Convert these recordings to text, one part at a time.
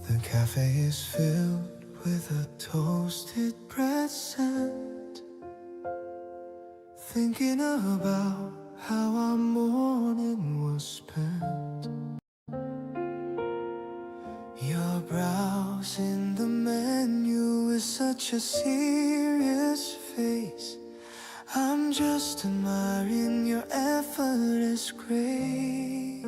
The cafe is filled with a toasted present, thinking about how our morning was spent. You're browsing the menu with such a serious face. I'm just admiring your effortless grace.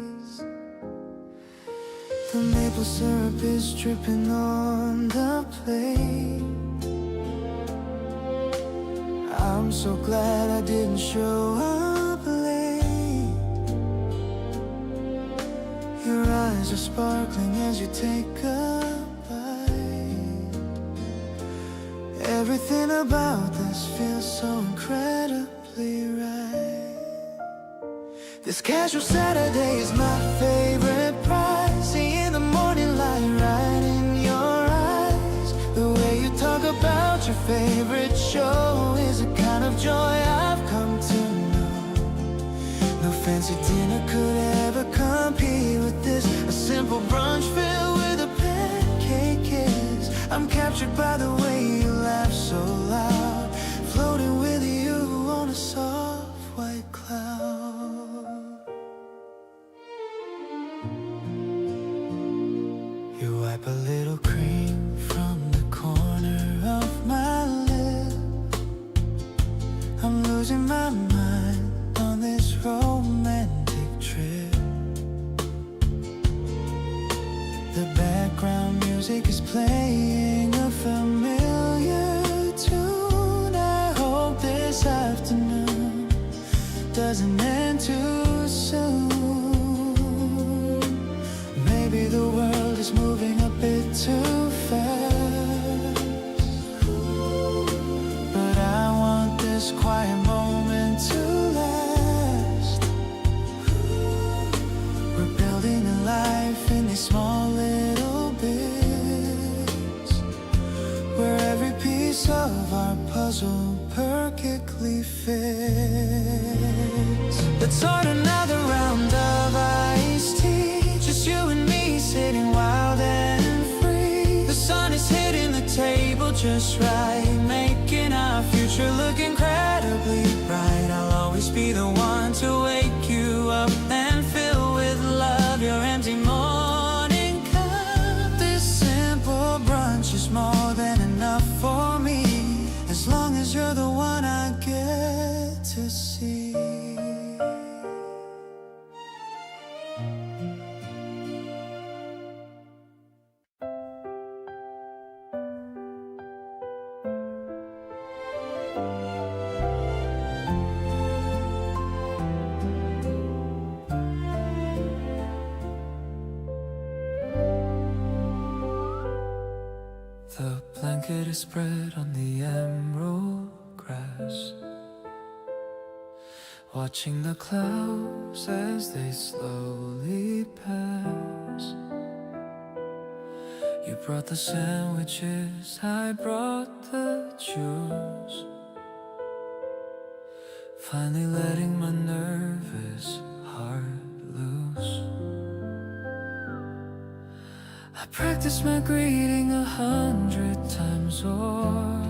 The maple syrup is dripping on the plate. I'm so glad I didn't show up late. Your eyes are sparkling as you take a bite. Everything about this feels so incredibly right. This casual Saturday is my favorite prize. Seeing the morning light right in your eyes. The way you talk about your favorite show is a kind of joy I've come to know. No fancy dinner could ever compete with this. A simple brunch filled with a pancake kiss. I'm captured by the way you laugh so loud, floating with you on a soft white cloud. You wipe a little cream from the corner of my lip. I'm losing my mind on this romantic trip. The background music is playing a familiar tune. I hope this afternoon doesn't end too soon. Maybe the world is moving a bit too fast, but I want this quiet moment to last. We're building a life in these small little bits, where every piece of our puzzle perfectly fits. Let's start another round of iced tea, just you and me sitting wild and free. The sun is hitting the table just right, making our future look incredibly bright. I'll always be the one to wake you up and fill with love your empty morning cup. This simple brunch is more than enough for me, as long as you're the one I get to see. The blanket is spread on the emerald grass, watching the clouds as they slowly pass. You brought the sandwiches, I brought the juice, finally letting my nervous heart loose. I practiced my greeting 100 times or,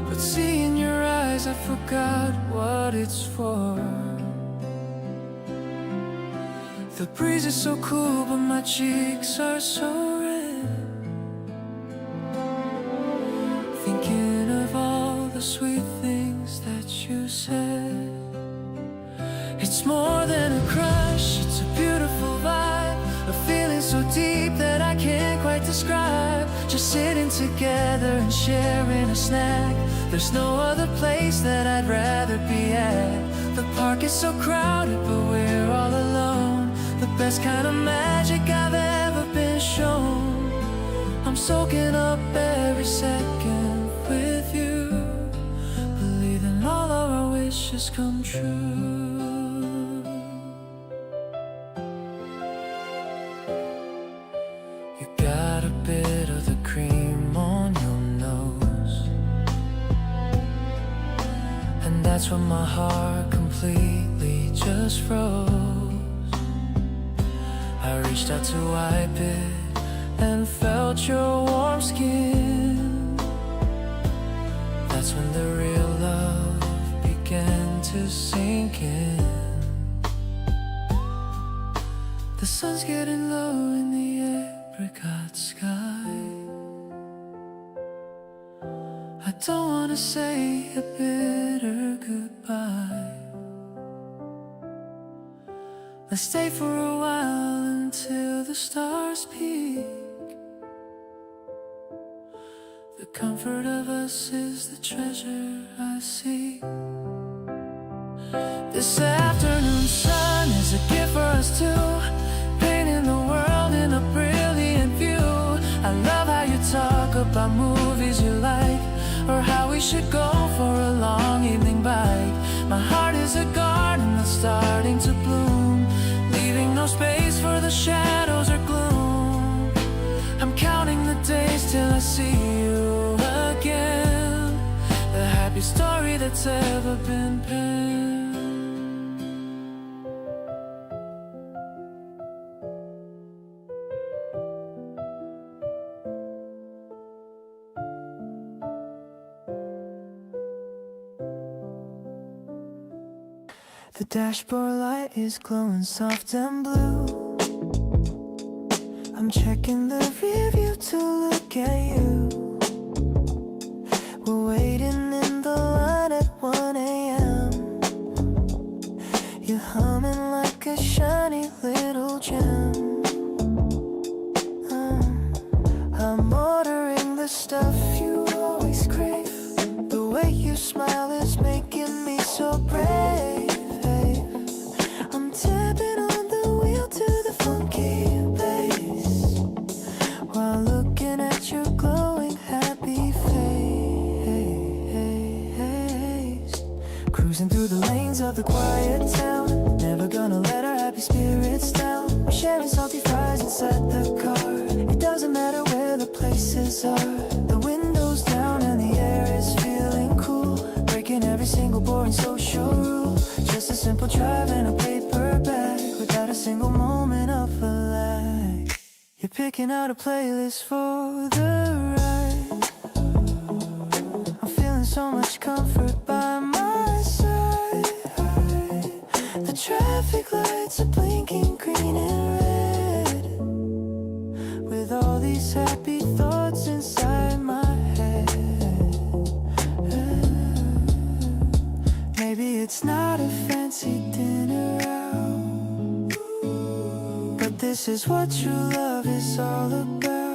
but seeing your eyes I forgot what it's for. The breeze is so cool but my cheeks are so red, thinking of all the sweet things that you said. It's more than a crush, it's a beautiful vibe, a feeling so deep that I can't quite describe. Just sitting together and sharing a snack. There's no other place that I'd rather be at. The park is so crowded but we're all alone. The best kind of magic I've ever been shown. I'm soaking up every second with you, believing all of our wishes come true. You got a bit of the cream on your nose, and that's when my heart completely just froze. I I reached out to wipe it and felt your warm skin. That's when the real love began to sink in. The sun's getting low in the apricot sky. I don't wanna say a bitter goodbye. Let's stay for a while until the stars peak. The comfort of us is the treasure I seek. This afternoon sun is a gift for us two, painting the world in a brilliant view. I love how you talk about movies you like, or how we should go for a long evening bike. My heart is a garden that's starting to bloom, leaving no space for the shadows or gloom. I'm counting the days till I see you again, the happiest story that's ever been penned. The dashboard light is glowing soft and blue. I'm checking the rear view to look at you. We're waiting in the line at 1 a.m. You're humming like a shiny little gem. I'm ordering the stuff you always crave. The way you smile is making me so brave. I'm tapping on the wheel to the funky bass, while looking at your glowing happy face. Cruising through the lanes of the quiet town, never gonna let our happy spirits down. We're sharing salty fries inside the car. It doesn't matter where the places are. The window's down and the air is feeling cool, breaking every single boring social rule. Just a simple drive and a paper bag, without a single moment of a lag. You're picking out a playlist for the ride. I'm feeling so much comfort by my side. The traffic lights are blinking green and red, with all these happy thoughts inside my head. Maybe it's not a fancy dinner out, but this is what true love is all about.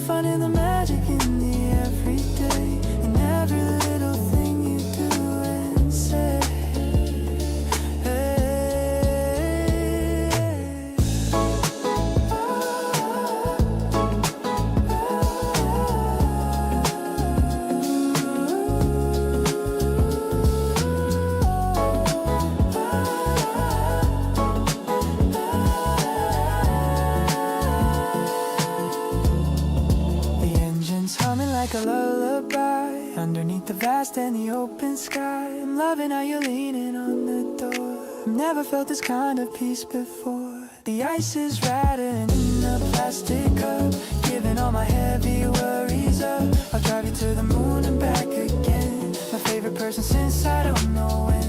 Finding the magic in the everyday, in every little thing you do and say. Like a lullaby underneath the vast and the open sky. I'm loving how you're leaning on the door. I've never felt this kind of peace before. The ice is rattling in a plastic cup, giving all my heavy worries up. I'll drive you to the moon and back again. My favorite person since I don't know when.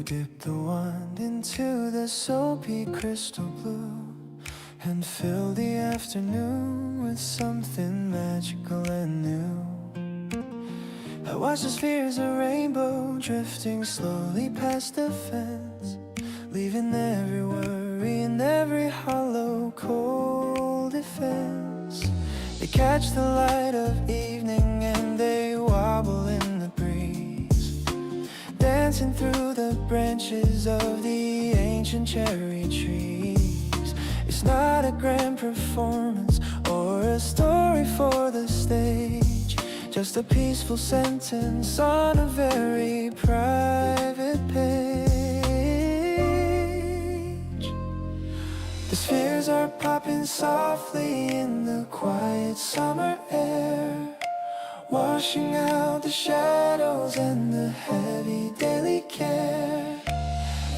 Dip the wand into the soapy crystal blue and fill the afternoon with something magical and new. I watch the spheres of rainbow drifting slowly past the fence, leaving every worry and every hollow cold defense. They catch the light of evening and they wobble in the breeze, dancing through the branches of the ancient cherry trees. It's not a grand performance or a story for the stage, just a peaceful sentence on a very private page. The spheres are popping softly in the quiet summer air, washing out the shadows and the heavy daily care.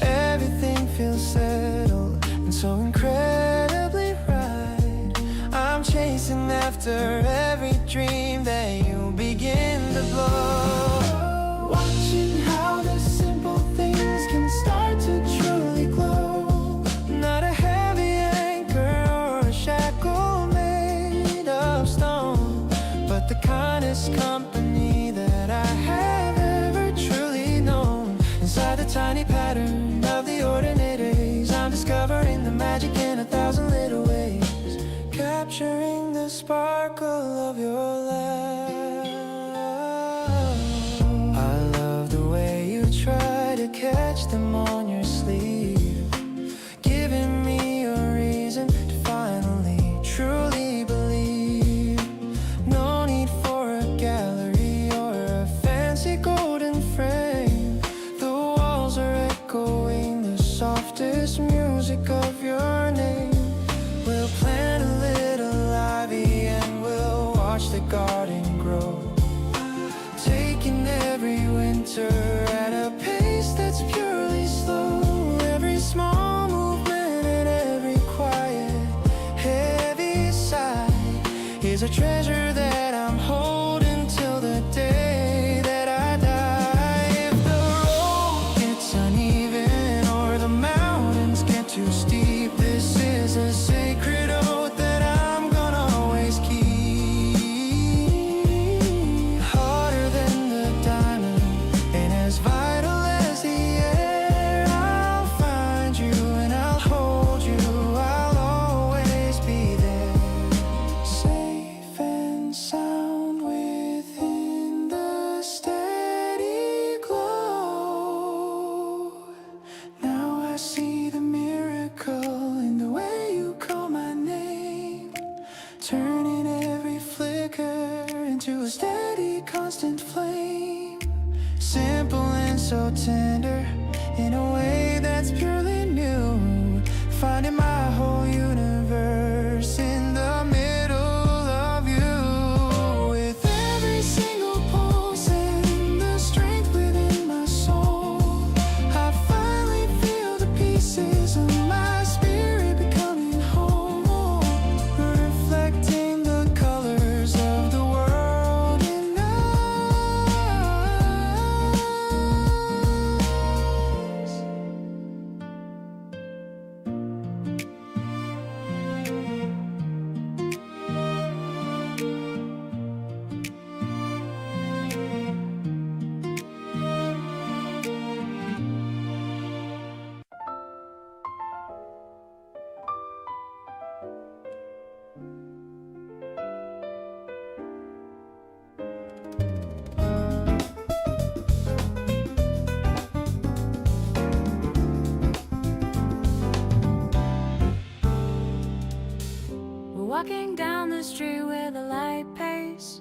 Everything feels settled and so incredibly right. I'm chasing after every dream that you begin to blow, watching how the simple things can start to truly glow. Not a heavy anchor or a shackle made of stone, but the kindest company that I have ever truly known. Inside the tiny pattern of the ordinary days, I'm discovering the magic in 1,000 little ways, capturing the sparkle of your laugh. I love the way you try to catch them on your sleeve, giving me a reason to finally truly believe. No need for a gallery or a fancy golden frame. The walls are echoing the softest music of your name. We'll plant a little ivy and we'll watch the garden grow, taking every winter at a pace that's purely slow. Every small movement and every quiet, heavy sigh is a treasure that I'm holding till the day that I die. If the road gets uneven or the mountains get too steep, this is a sacred oath that I'm gonna always keep. Harder than the diamond and as vital as the air, I'll find you and I'll hold you. I'll always be there, safe and sound within the steady glow. Now I see the miracle in the way you call my name, turning every flicker into a steady, constant flame. Simple and so tender in a way that's purely new, finding my whole universe in the middle of you. With every single pulse and the strength within my soul, I finally feel the pieces of my spirit becoming whole, reflecting the colors of the world in us. We're walking down the street with a light pace,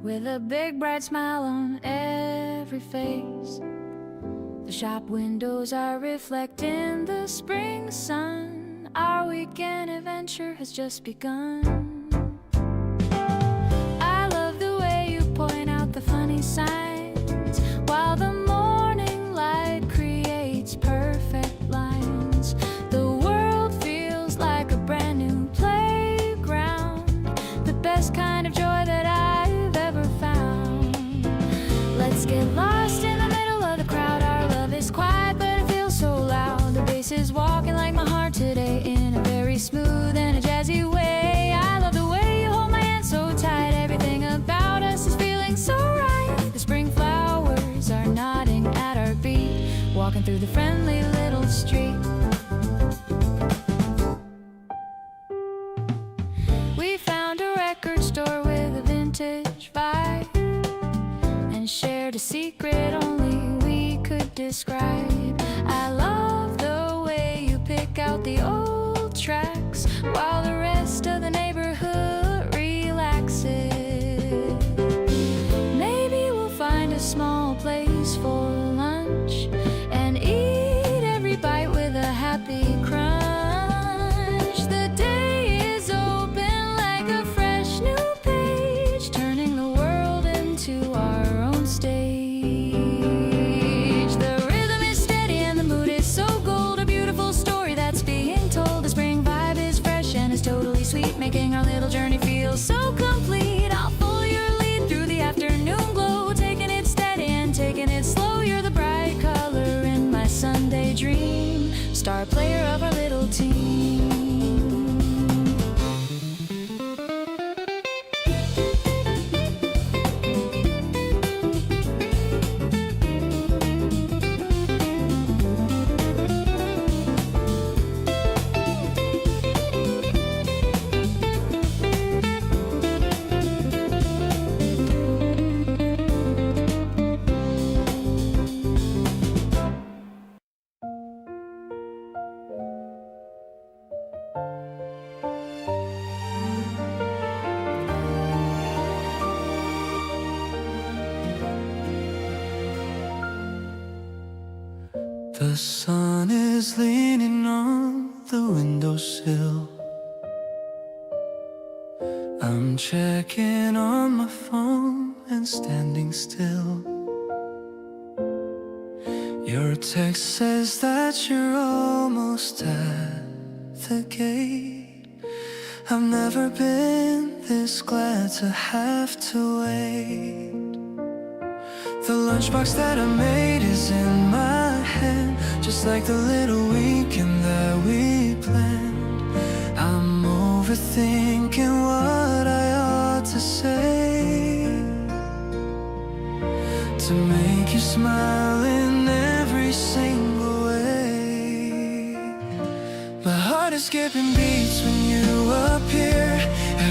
with a big bright smile on every face. The shop windows are reflecting the spring sun. Our weekend adventure has just begun. I love the way you point out the funny signs, while the morning light creates perfect lines. The world feels like a brand new playground, the best kind of joy that I've ever found. Let's get lost in the middle of the crowd. Our love is quiet, but it feels so loud. The bass is walking like my heart today in a very smooth and a jazzy way. I love the way you hold my hand so tight. Everything about us is feeling so right. The spring flowers are nodding at our beat, walking through the friendly little street. We found a record store with a vintage vibe and shared a secret only describe. I love the way you pick out the old tracks while the rest of the neighborhood relaxes. Maybe we'll find a small place for lunch and eat every bite with a happy crunch. The day is open like a fresh new page, turning the world into our own stage. The rhythm is steady and the mood is so gold, a beautiful story that's being told. The spring vibe is fresh and it's totally sweet, making our little journey feel so complete. I'll follow your lead through the afternoon glow, taking it steady and taking it slow. You're the bright color in my Sunday dream, star player of our little team. The sun is leaning on the windowsill. I'm checking on my phone and standing still. Your text says that you're almost at the gate. I've never been this glad to have to wait. The lunchbox that I made is in my hand, just like the little weekend that we planned. I'm overthinking what I ought to say to make you smile in every single way. My heart is skipping beats when you appear.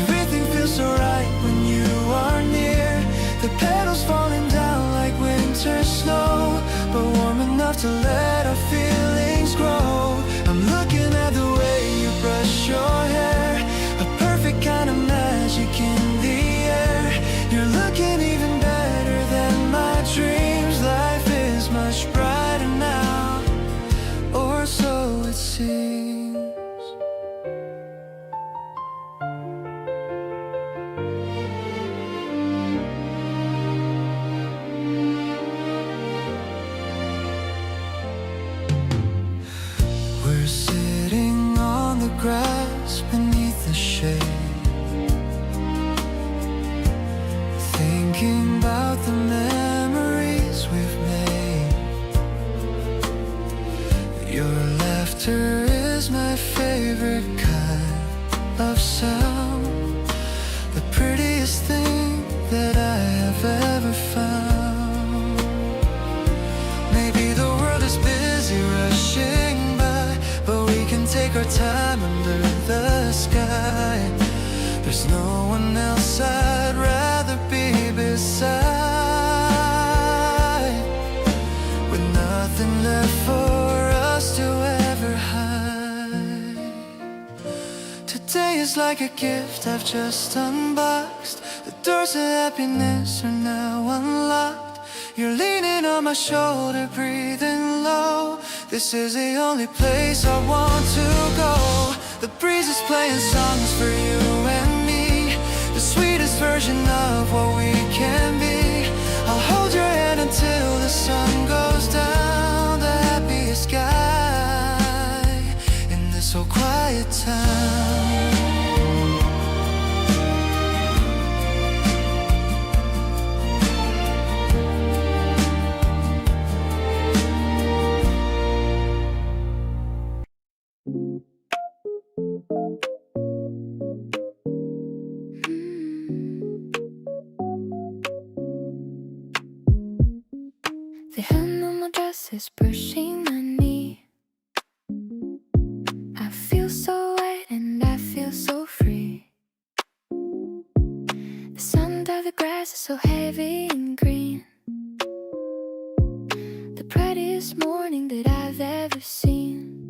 Everything feels so right when you are near. The petals falling down like winter snow, but warm enough to let our feelings grow. I'm looking at the way you brush your hair, a perfect kind of magic in the air. You're looking even better than my dreams. Life is much brighter now, or so it seems. We're sitting on the grass beneath the shade, thinking about the memories we've made. Your laughter is my favorite kind of sound, the prettiest thing that I have ever found. Maybe the world is busy rushing by, but we can take our time under the sky. There's no one else I'd rather be beside, with nothing left for us to ever hide. Today is like a gift I've just unboxed. The doors of happiness are now unlocked. You're leaning on my shoulder, breathing low. This is the only place I want to go. The breeze is playing songs for you and me, the sweetest version of what we can be. I'll hold your hand until the sun goes down, the happiest guy in this whole quiet town. The hem of my dress is brushing my knee. I feel so wet and I feel so free. The sound of the grass is so heavy and green. The prettiest prettiest morning that I've ever seen.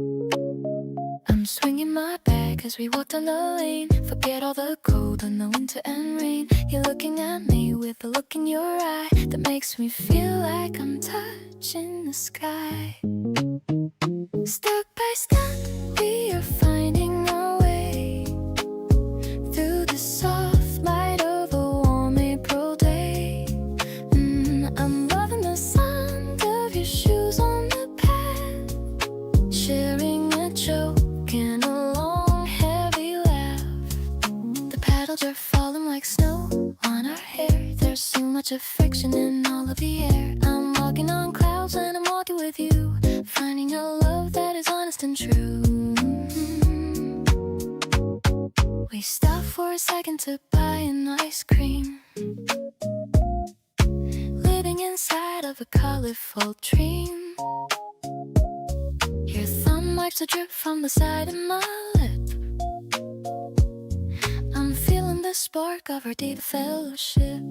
I'm swinging my bag as we walk down the lane. Forget all the cold and the winter and rain. You're looking at me with a look in your eye that makes me feel like I'm touching the sky. Step by step, we are finding our way through the soft light of a warm April day. I'm loving the sound of your shoes on the path, sharing a joke and a long heavy laugh. The paddles are falling like snow on our hair. There's so much affection in all of the air. I'm walking on clouds and I'm walking with you, finding a love that is honest and true. We stop for a second to buy an ice cream, living inside of a colorful dream. Your thumb wipes the drip from the side of my lip. I'm feeling the spark of our deep fellowship.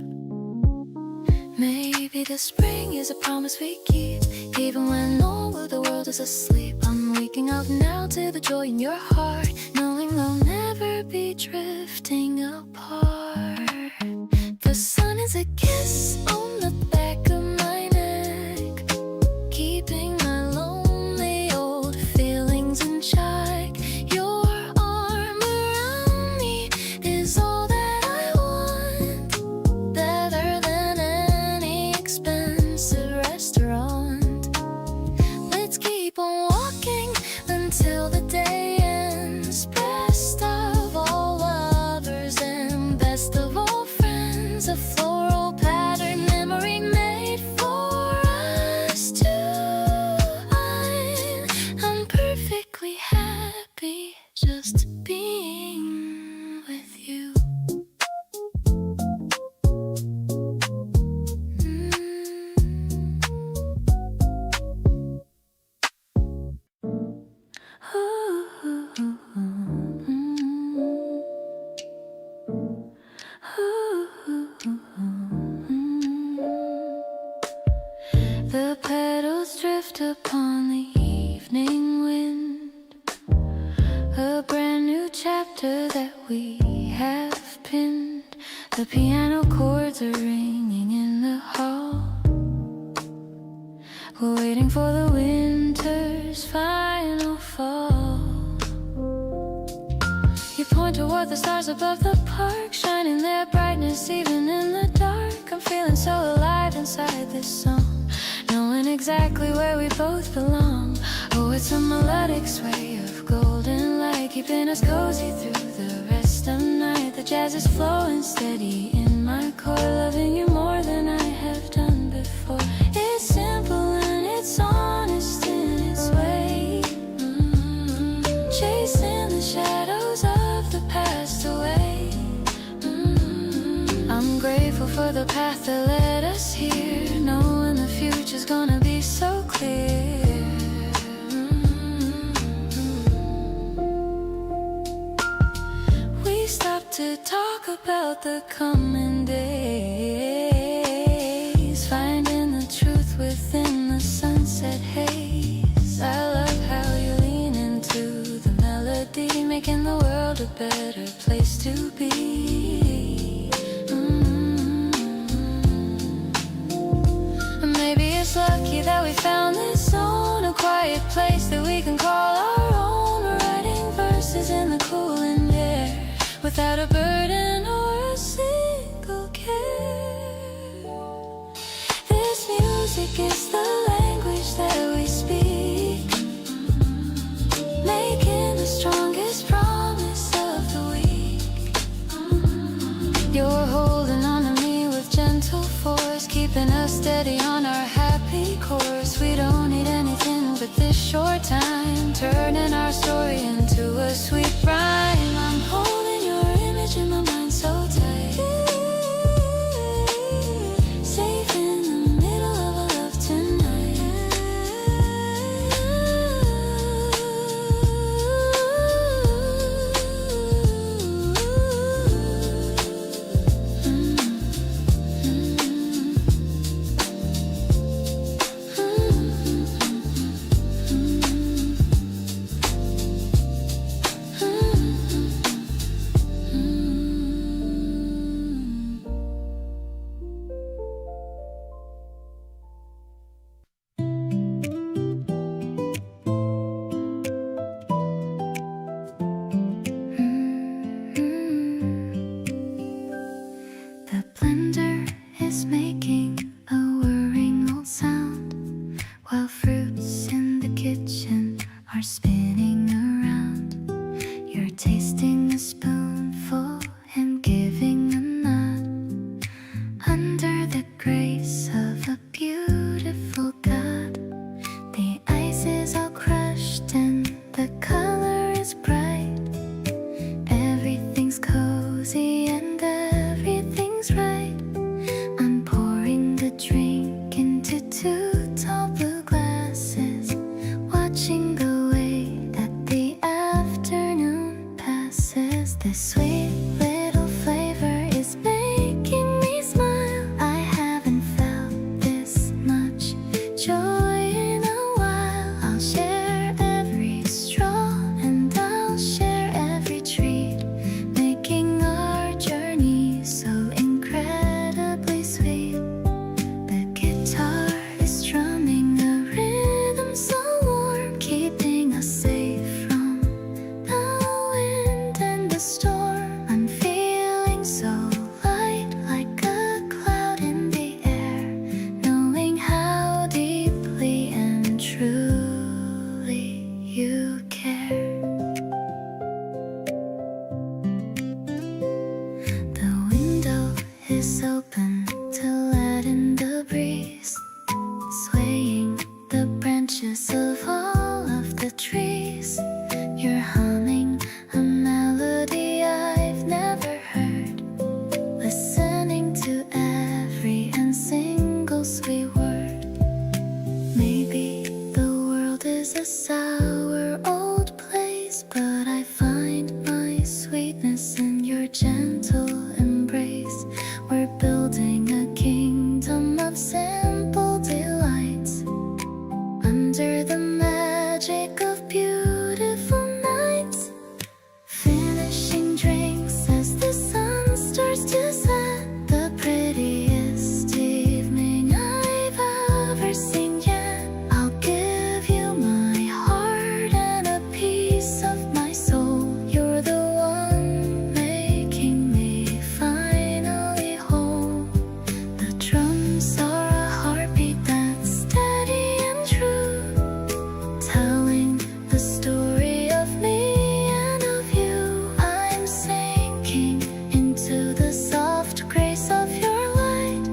Maybe the spring is a promise we keep, even when all of the world is asleep. I'm waking up now to the joy in your heart, knowing we'll never be drifting apart. The sun is a kiss on the back of my neck, keeping my lonely old feelings in check. Your arm around me is all that I want, better than any expensive restaurant. Let's keep on walking until the day ends. Best of all lovers and best of all friends, a floral pattern memory made for us two. I'm perfectly happy just being with you. The petals drift upon the evening wind, a brand new chapter that we have pinned. The piano chords are ringing in the hall. We're waiting for the winter's final fall. You point toward the stars above the park, shining their brightness even in the dark. I'm feeling so alive inside this song, knowing exactly where we both belong. Oh, it's a melodic sway of golden light, keeping us cozy through the rest of the night. The jazz is flowing steady in my core, loving you more than I have done before. It's simple and it's honest in its way, chasing the shadows of the past away. I'm grateful for the path that led us here, knowing the future's gonna be so clear. We stopped to talk about the coming days, finding the truth within the sunset haze. I love how you lean into the melody, making the world a better place to be. Maybe it's lucky that we found this zone, a quiet place that we can call our own. We're writing verses in the cooling air, without a burden or a single care. This music is the language that we speak, making the strongest promise of the week. You're holding on to me with gentle force, keeping us steady on our happy course. We don't need anything but this short time, turning our story into a sweet rhyme. I'm holding your image in my mind so tight, safe in the middle of a love tonight. making a whirring old sound while fruits in the kitchen are spinning around. You're tasting a spoonful and giving a nod under the grace of a beautiful God. The ice is all crushed and the color is bright. Everything's cozy and everything's right. I'm pouring the drink into two tall blue glasses, watching the way that the afternoon passes. This sweet little flavor is making me smile. I haven't felt this much joy in a while. I'll share every straw and I'll share every treat, making our journey so incredibly sweet. The guitar is strumming a rhythm so warm, keeping us safe from the wind and the storm. I'm feeling so light, like a cloud in the air, knowing how deeply and truly you care. The window is open to let in the breeze, swaying the branches of all of the trees. You're humming a melody I've never heard, listening to every and single sweet word. Maybe the world is a sour old place, but I find my sweetness in your gentle embrace. We're building a kingdom of simple delights under the magic of beautiful nights. Finishing drinks as the sun starts to set, the prettiest evening I've ever seen yet. I'll give you my heart and a piece of my soul. You're the one making me finally whole. The drums are a heartbeat that's steady and true, telling the story of me and of you. I'm sinking into the soft grace of your light,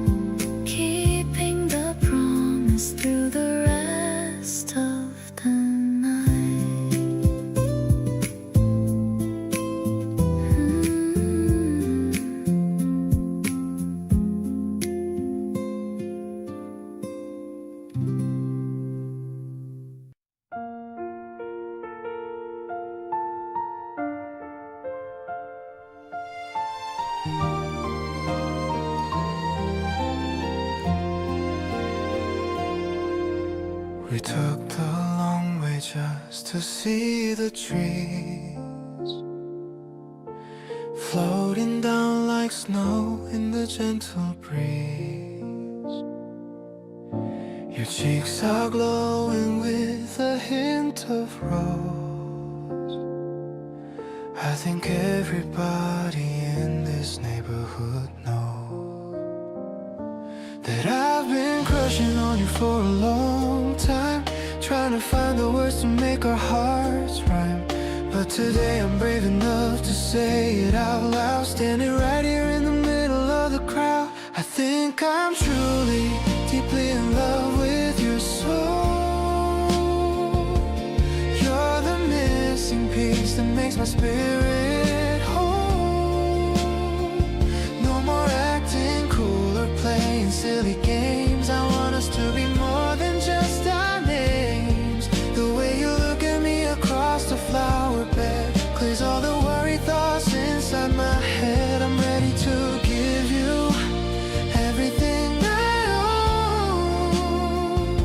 keeping the promise through the rest of the night. We took the long way just to see the trees floating down like snow in the gentle breeze. Your cheeks are glowing with a hint of rose. I think everybody in this neighborhood knows that I've been crushing on you for a long time, trying to find the words to make our hearts rhyme. But today I'm brave enough to say it out loud, standing right here in the middle of the crowd. I think I'm truly, deeply in love with your soul. You're the missing piece that makes my spirit whole. No more acting cool or playing silly games. I want us to be more than just our names. The way you look at me across the flower bed clears all the worried thoughts inside my head. I'm ready to give you everything I own,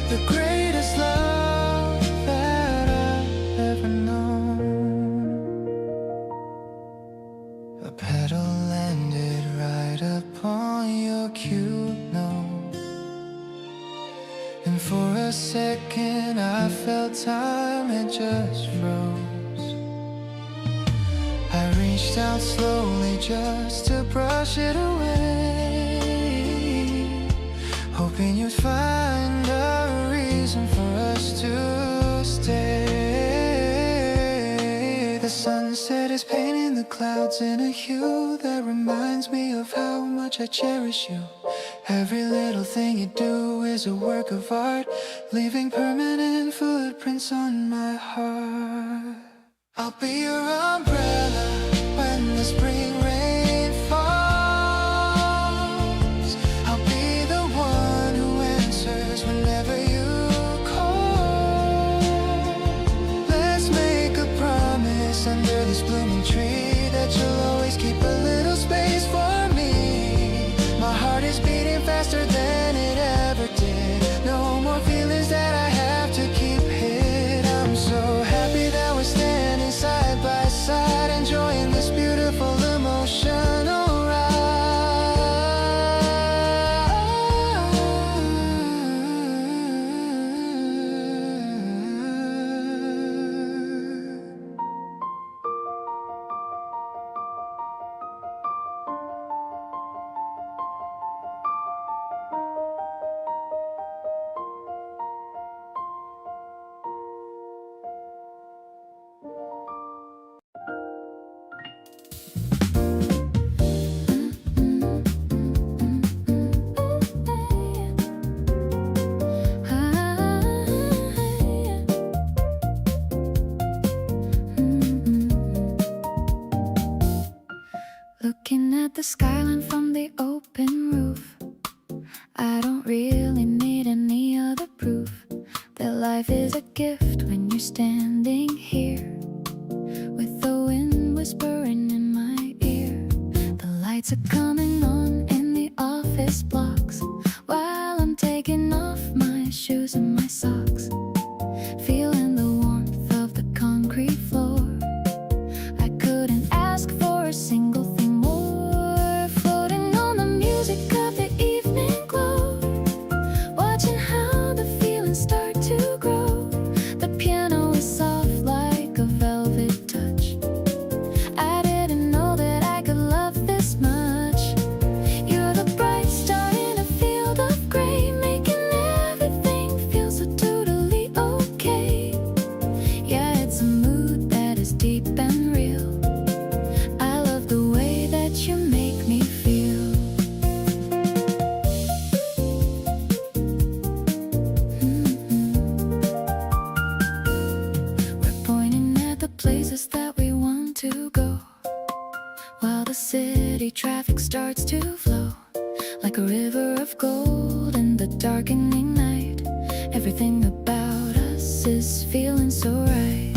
the greatest love that I've ever known. A petal landed right upon your cute nose, and for a second I felt time had just froze. I reached out slowly just to brush it away, sunset is painting the clouds in a hue that reminds me of how much I cherish you. Every little thing you do is a work of art, leaving permanent footprints on my heart. I'll be your umbrella when the spring rain falls. I'll be the one who answers whenever you call. Let's make a promise under this blooming tree that you'll always keep a little space for me. My heart is beating faster than it ever did. No more feelings that I have to keep hid. I'm so happy that we're standing side by side, enjoying this beautiful emotional ride. Looking at the skyline from the open roof, I don't really need any other proof that life is a gift when you're standing here with the wind whispering in my ear. The lights are coming on in the office blocks while I'm taking off my shoes and my socks, feeling the warmth of the concrete floor. I couldn't ask for a single thing more, floating on the music of the evening glow, watching how the feelings start to grow. The piano is soft like a velvet touch. I didn't know that I could love this much. You're the bright star in a field of gray, making everything feel so totally okay. Yeah, it's a mood that is deep and real. I love the way that you make me feel. We're pointing at the places that we want to go, while the city traffic starts to flow like a river of gold in the darkening night. Everything about us is feeling so right.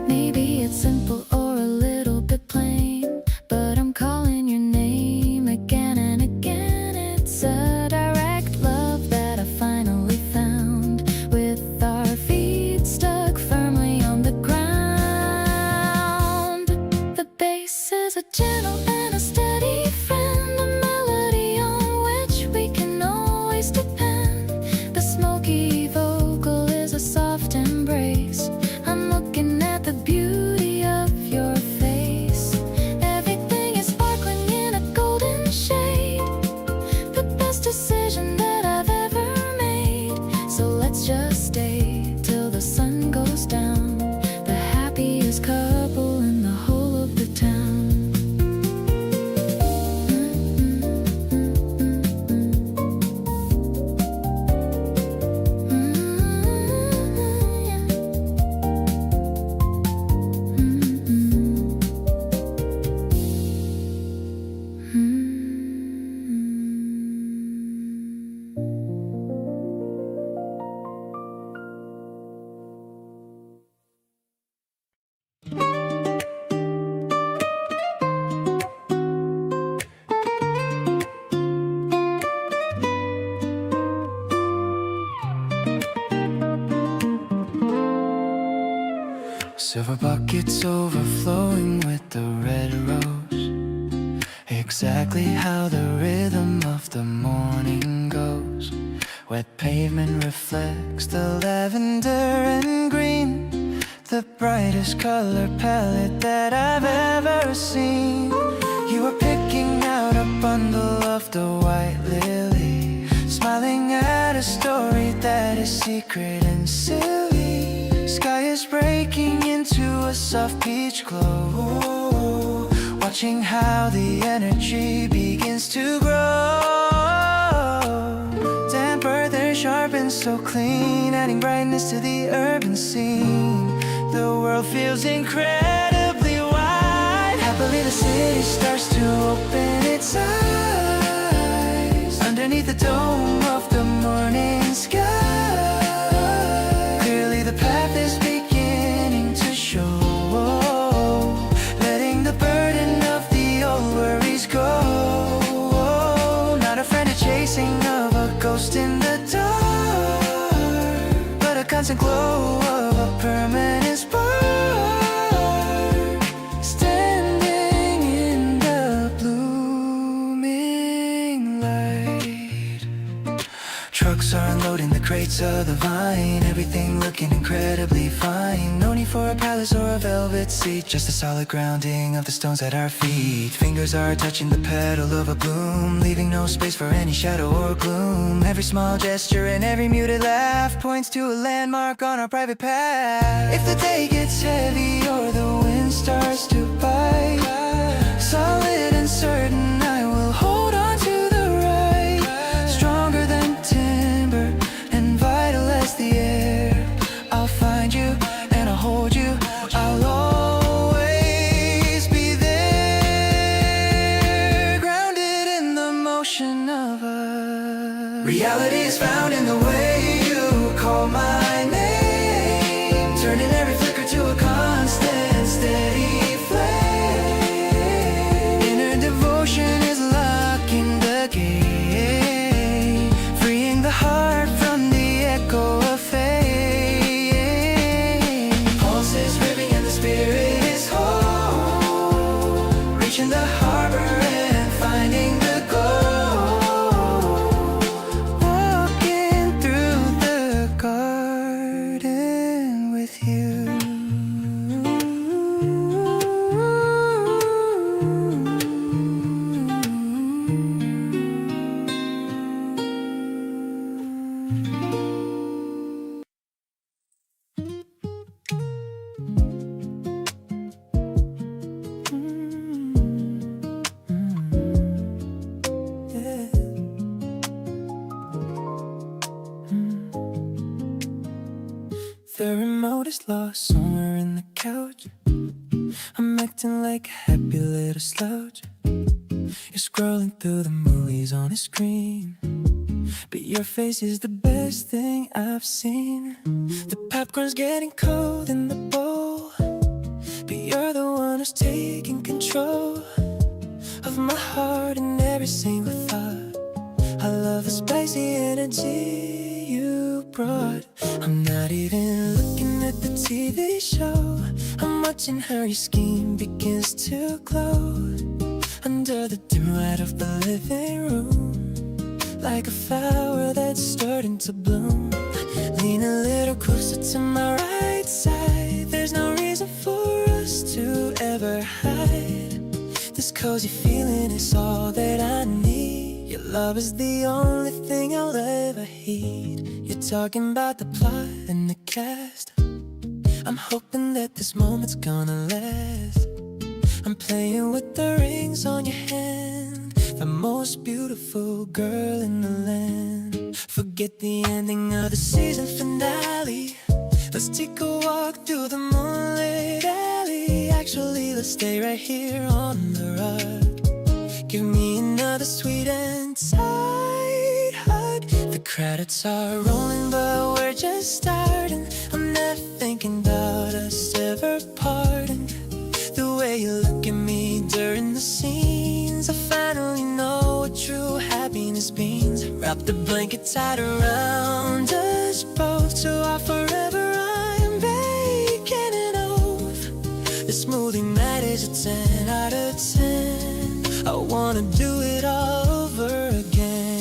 Maybe it's simple or a little bit plain, but I'm calling your name again and again. It's a direct love that I finally found, with our feet stuck firmly on the ground. The bass is a gentle and a steady friend, a melody on which we can always depend. The smoky vocal is a soft embrace. I'm looking at the beauty of your face. Everything is sparkling in a golden shade, the best decision that I've ever made. So let's just stay till the sun goes down, the happiest couple in the whole of the town. Silver buckets overflowing with the red rose, exactly how the rhythm of the morning goes. Wet pavement reflects the lavender and green, the brightest color palette that I've ever seen. You are picking out a bundle of the white lily, smiling at a story that is secret and silly. Sky is breaking into a soft peach glow, watching how the energy begins to grow. Damp earth and sharp and so clean, adding brightness to the urban scene. The world feels incredibly wide. Happily the city starts to open its eyes underneath the dome of the morning sky. Clearly the path is beginning to show, letting the burden of the old worries go. Not afraid of chasing of a ghost in the dark, but a constant glow of a permanent spark. Standing in the blooming light. Trucks are unloading the crates of the vine, everything looking incredibly fine. No need for a palace or a velvet seat, just a solid grounding of the stones at our feet. Fingers are touching the petal of a bloom, leaving no space for any shadow or gloom. Every small gesture and every muted laugh points to a landmark on our private path. If the day gets heavy or the wind starts to bite, solid and certain I will hold on to the right. Stronger than timber and vital as the air. I'll find you and I'll hold you. I'll always be there, grounded in the motion of us. Reality is found in the way you call my name, turning every flicker to a constant, steady flame. Inner devotion is locking the gate, freeing the heart from the echo of fate. Pulses ripping and the spirit is whole, reaching the harbor and finding the goal. Walking through the garden with you. The remote is lost somewhere in the couch. I'm acting like a happy little slouch. You're scrolling through the movies on the screen, but your face is the best thing I've seen. The popcorn's getting cold in the bowl, but you're the one who's taking control of my heart and every single thought. I love the spicy energy you brought. I'm not even looking at the TV show, I'm watching how your skin begins to glow under the dim light of the living room, like a flower that's starting to bloom. Lean a little closer to my right side, there's no reason for us to ever hide. This cozy feeling is all that I need. Your love is the only thing I'll ever heed. You're talking about the plot and the cast, I'm hoping that this moment's gonna last. I'm playing with the rings on your hand, the most beautiful girl in the land. Forget the ending of the season finale, let's take a walk through the moonlit alley. Actually, let's stay right here on the rug. Give me another sweet and tight hug. The credits are rolling, but we're just starting. I'm not thinking about us ever parting. The way you look at me during the scenes, I finally know what true happiness means. Wrap the blanket tight around us both, so our forever I'm breaking it off. This movie night is a 10 out of 10. I wanna do it all over again.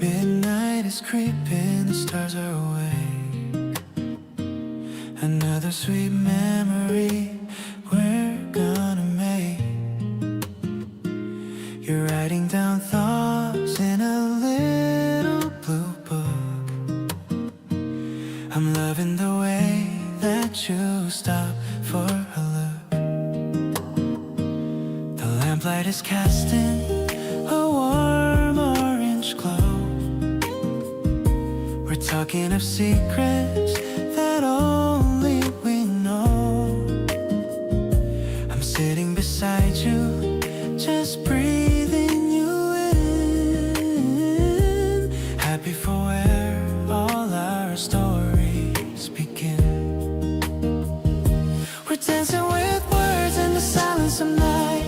Midnight is creeping, the stars are awake. Another sweet memory we're gonna make. You're writing down thoughts in a little blue book. I'm loving the way that you stop for a look. The lamplight is casting a warm orange glow. We're talking of secrets that only we know. I'm sitting beside you, just breathing you in. Happy for where all our stories begin. We're dancing with words in the silence of night.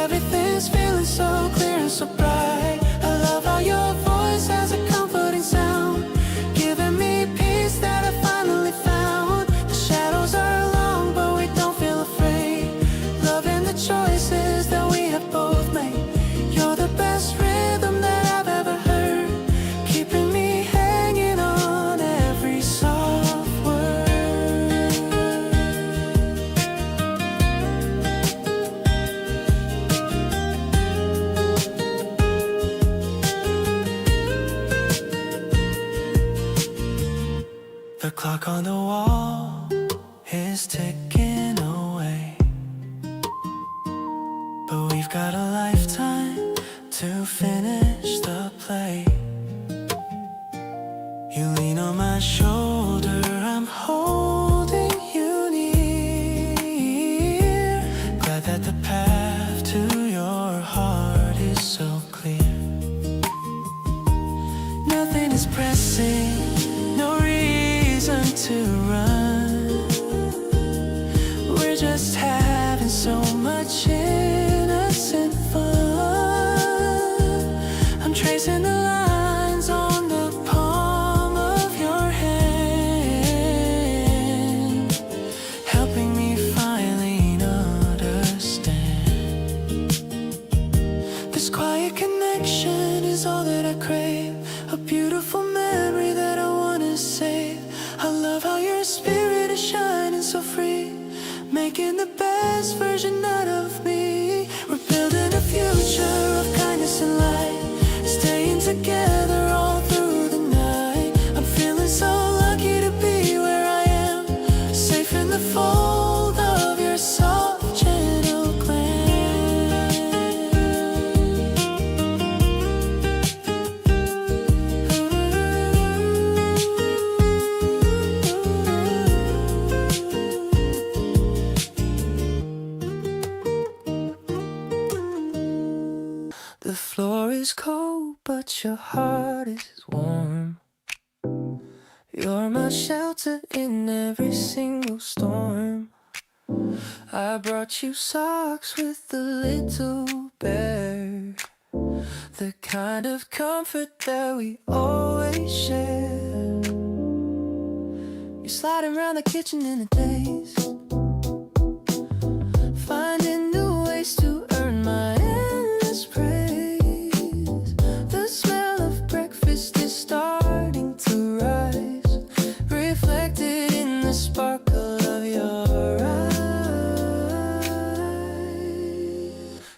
Everything's feeling so clear and so bright. I love how your voice has a comforting sound, giving me peace that I finally found. The shadows are long, but we don't feel afraid. Loving the choices that we have both made. You're the best rhythm that I've ever heard, keeping me hanging on every soft word. The clock on the wall is ticking away, but we've got a lifetime to finish the play. You lean on my shoulder, I'm holding you near. Glad that the path to your heart is so clear. Nothing is pressing, no reason to run. We're just having so much innocent fun. I'm tracing the lines on the palm of your hand, helping me finally understand. This quiet connection is all that I crave, a beautiful memory that I wanna save. I love how your spirit is shining so free, making the best version out of me. We're building a future of kindness and light, staying together all through the night. I'm feeling so lucky to be where I am, safe in the fold of your soft, gentle The floor is cold, but your heart is warm. You're my shelter in every single storm. I brought you socks with a little bear, the kind of comfort that we always share. You're sliding around the kitchen in a daze, finding new ways to earn my endless praise. The smell of breakfast is starting to rise, reflected in the sparkle of your eyes.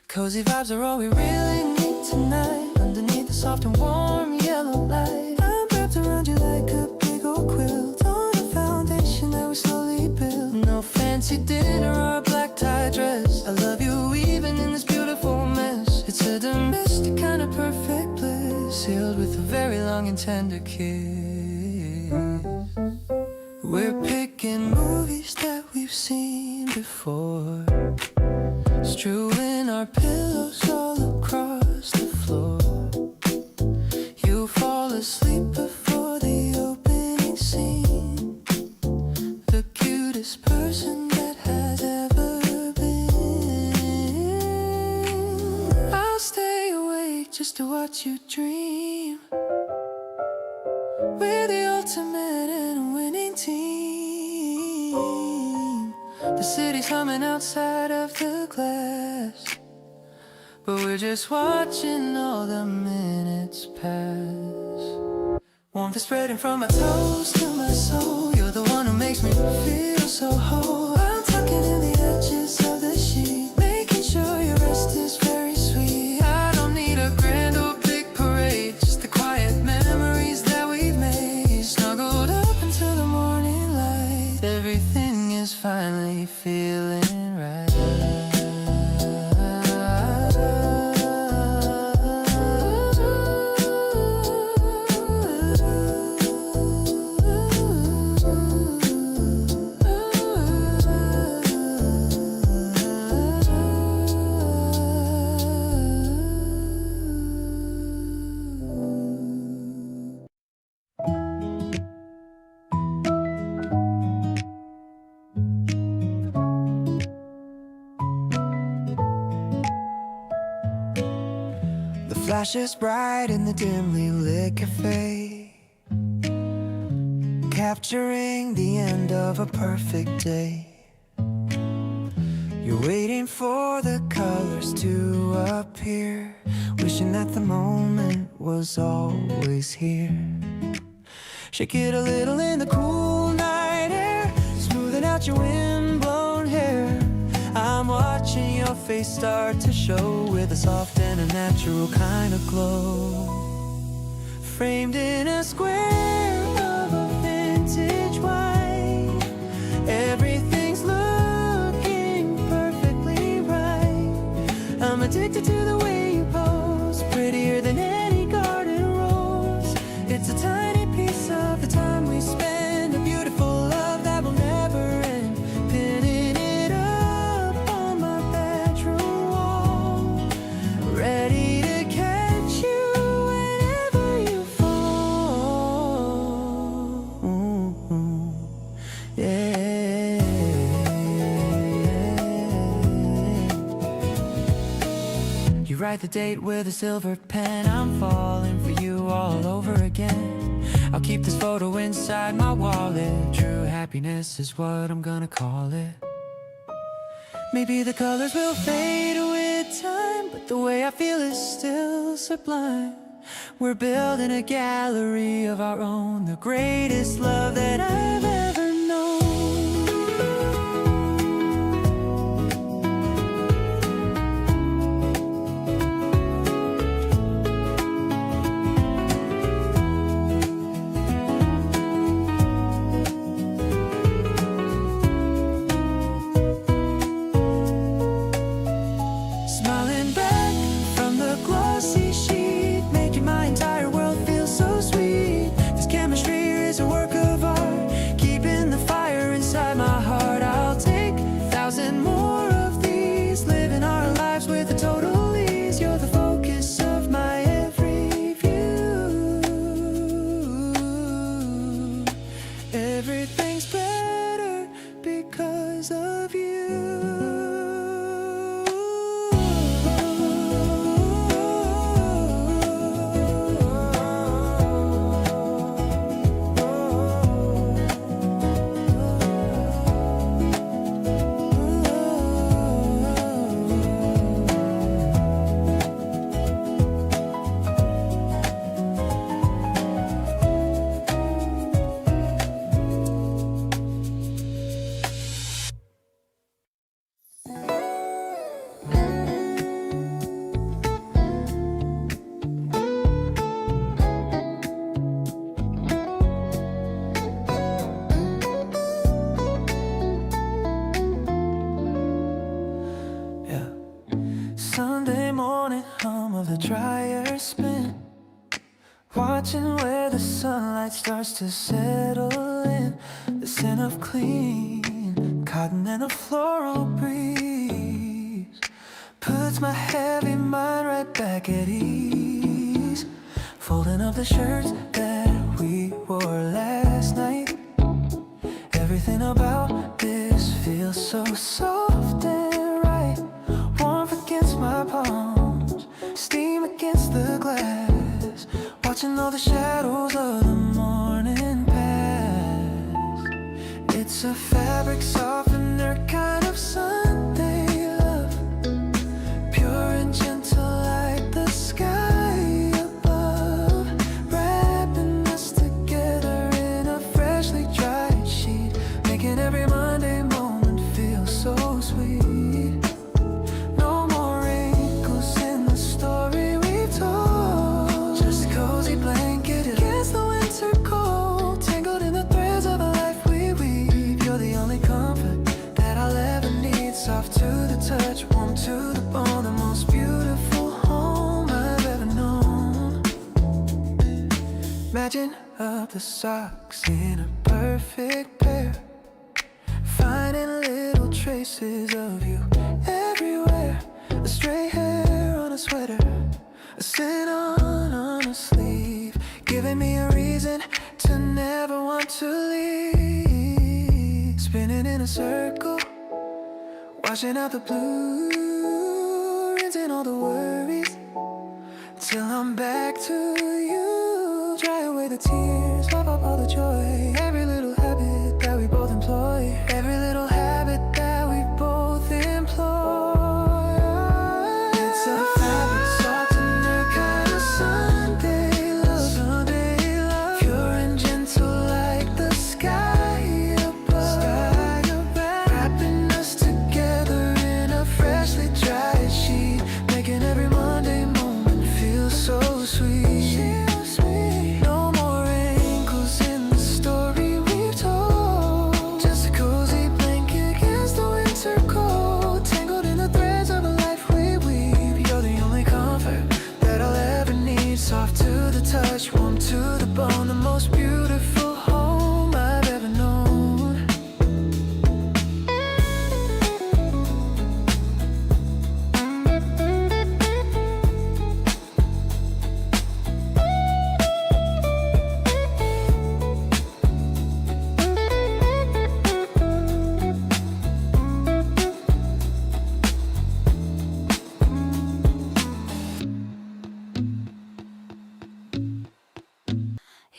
Cozy vibes are all we really need tonight, underneath the soft and warm yellow light. I'm wrapped around you like a big old quilt, on a foundation that we slowly build. No fancy dinner or a black tie dress, I love you even in this beautiful mess. It's a domestic kind of perfect bliss, sealed with a very long and tender kiss. We're picking movies that we've seen before, strewing our pillows all across the floor. You fall asleep before the opening scene, the cutest person that has ever been. I'll stay awake just to watch you dream. We're the ultimate and winning team. The city's humming outside of the glass, but we're just watching all the minutes pass. warmth is spreading from my toes to my soul. You're the one who makes me feel so whole. I'm tucking in the edges of the sheet, making sure your rest is very sweet. I don't need a grand or big parade, just the quiet memories that we've made. Snuggled up until the morning light, everything is finally feeling right. Flashes bright in the dimly lit cafe, capturing the end of a perfect day. You're waiting for the colors to appear, wishing that the moment was always here. Shake it a little in the cool night air, smoothing out your windblown hair. I'm watching your face start to show with a soft and a natural kind of glow. Framed in a square of a vintage wine, everything's looking perfectly right. I'm addicted to the way you pose, prettier than any garden rose. It's a tiny piece of the time we spend, a beautiful love that will never end. Pinning it up on my bedroom wall, ready to catch you whenever you fall. Yeah. You write the date with a silver pen, I'm falling for you all over again. I'll keep this photo inside my wallet, true happiness is what I'm gonna call it. Maybe the colors will fade with time, but the way I feel is still sublime. We're building a gallery of our own, the greatest love that I've ever known. Smiling back from the glossy sheet, making my entire world feel so sweet. This chemistry is a work of art, keeping the fire inside my heart. I'll take 1,000 more of these, living our lives with a total ease. You're the focus of my every view. Everything's better because of you. Yeah. Sunday morning hum of the dryer spin, watching where the sunlight starts to settle in. The scent of clean cotton and a floral breeze puts my heavy mind right back at ease. Folding up the shirts that we wore last night, everything about this feels so soft and right. Warmth against my palms, steam against the glass, watching all the shadows of the morning pass. It's a fabric softener kind of Sunday love, pure and gentle like the sky above, wrapping us together Matching up the socks in a perfect pair, finding little traces of you everywhere. A stray hair on a sweater, a scent on a sleeve, giving me a reason to never want to leave. Spinning in a circle, washing out the blue, rinsing all the worries, till I'm back to you. Dry away the tears, wipe up all the joy. Every little habit that we both employ, every little habit that we both employ. It's a fabric softener kind of Sunday love, pure and gentle like the sky above, wrapping us together in a freshly dried sheet, making every Monday moment feel so sweet. No more wrinkles in the story we've told, just a cozy blanket against the winter cold, tangled in the threads of a life we weave. You're the only comfort that I'll ever need, soft to the touch, warm to the bone, the most beautiful home I've ever known.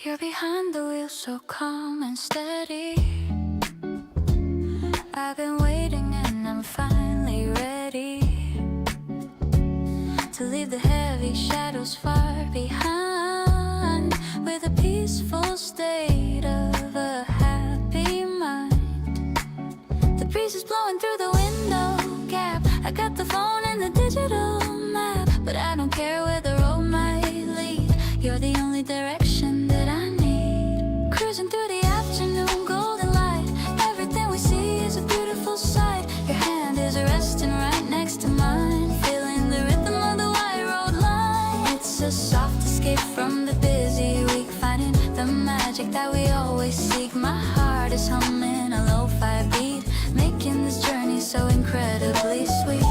You're behind the wheel, so calm and steady. I've been waiting and I'm finally ready to leave the heavy shadows far behind, with a peaceful state of a happy mind. The breeze is blowing through the window gap. I got the phone and the digital map, but I don't care where the road might lead. You're the only direction that I need. Cruising through the afternoon golden light, everything we see is a beautiful sight. Your hand is resting right next to mine, feeling the rhythm of the white road line. It's a soft escape from the busy week, finding the magic that we always seek. My heart is humming a lo-fi beat, making this journey so incredibly sweet.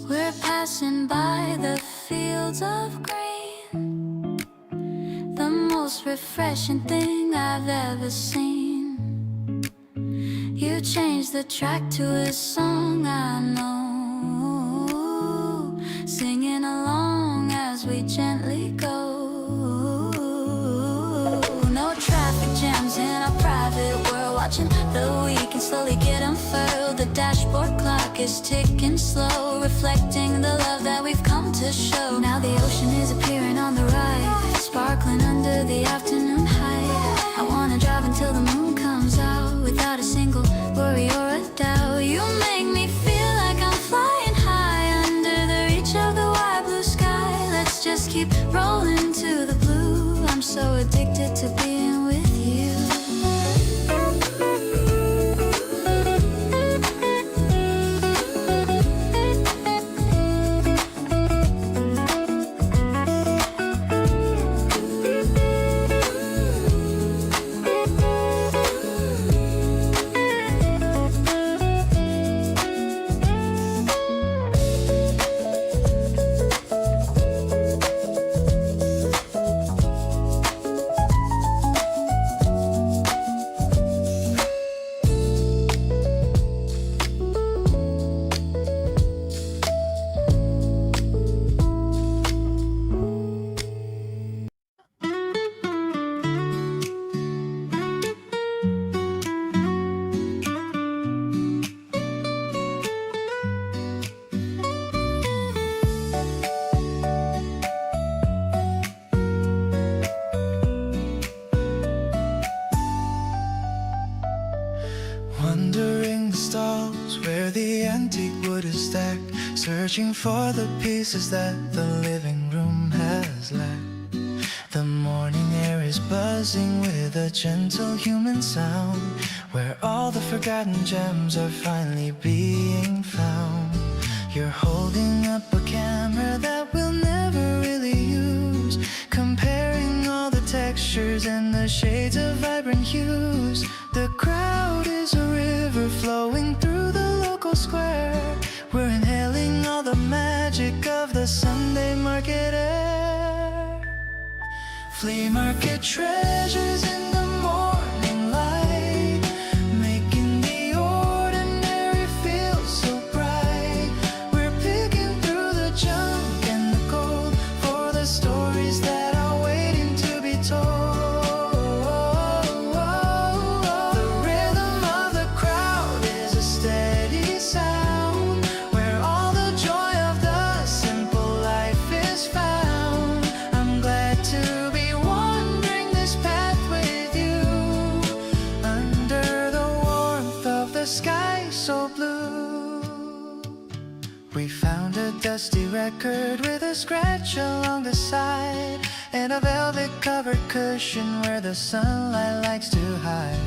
We're passing by the fields of green, the most refreshing thing I've ever seen. You changed the track to a song I know, singing along as we gently go. No traffic jams in our private world, watching the weekend slowly get unfurled. The dashboard clock is ticking slow, reflecting the love that we've come to show. Now the ocean is appearing on the right, sparkling under the afternoon height. I wanna drive until the moon comes out, without a single worry or a doubt. You make me feel like I'm flying high, under the reach of the wide blue sky. Let's just keep rolling to the blue. I'm so addicted to being with you. Wandering the stalls where the antique wood is stacked, searching for the pieces that the living room has lacked. The morning air is buzzing with a gentle human sound, where all the forgotten gems are finally being found. You're holding up a camera that we'll never really use, comparing all the textures and the shades of vibrant hues. The crowd is a river flowing through the local square. We're inhaling all the magic of the Sunday market air. Flea market treasures in the morning light, making the ordinary feel so bright. We're picking through the junk and the gold for the stories that are waiting to be told. The rhythm of the crowd is a steady sound, where all the joy of the simple life is found. I'm glad to be wandering this path with you, under the warmth of the sky so blue. We found a dusty record with a scratch along the side, and a velvet covered cushion where the sunlight likes to hide.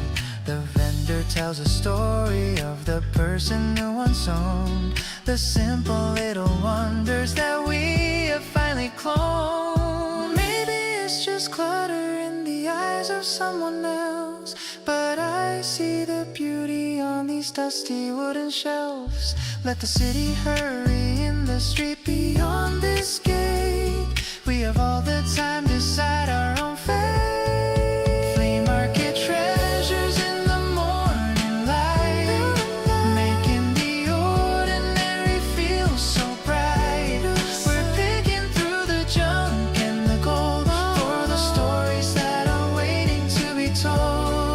The vendor tells a story of the person who once owned the simple little wonders that we have finally cloned. Maybe it's just clutter in the eyes of someone else, but I see the beauty on these dusty wooden shelves. Let the city hurry in the street beyond this gate. We have all the time to decide our own fate. Flea market treasures in the morning light, making the ordinary feel so bright. We're picking through the junk and the gold for the stories that are waiting to be told.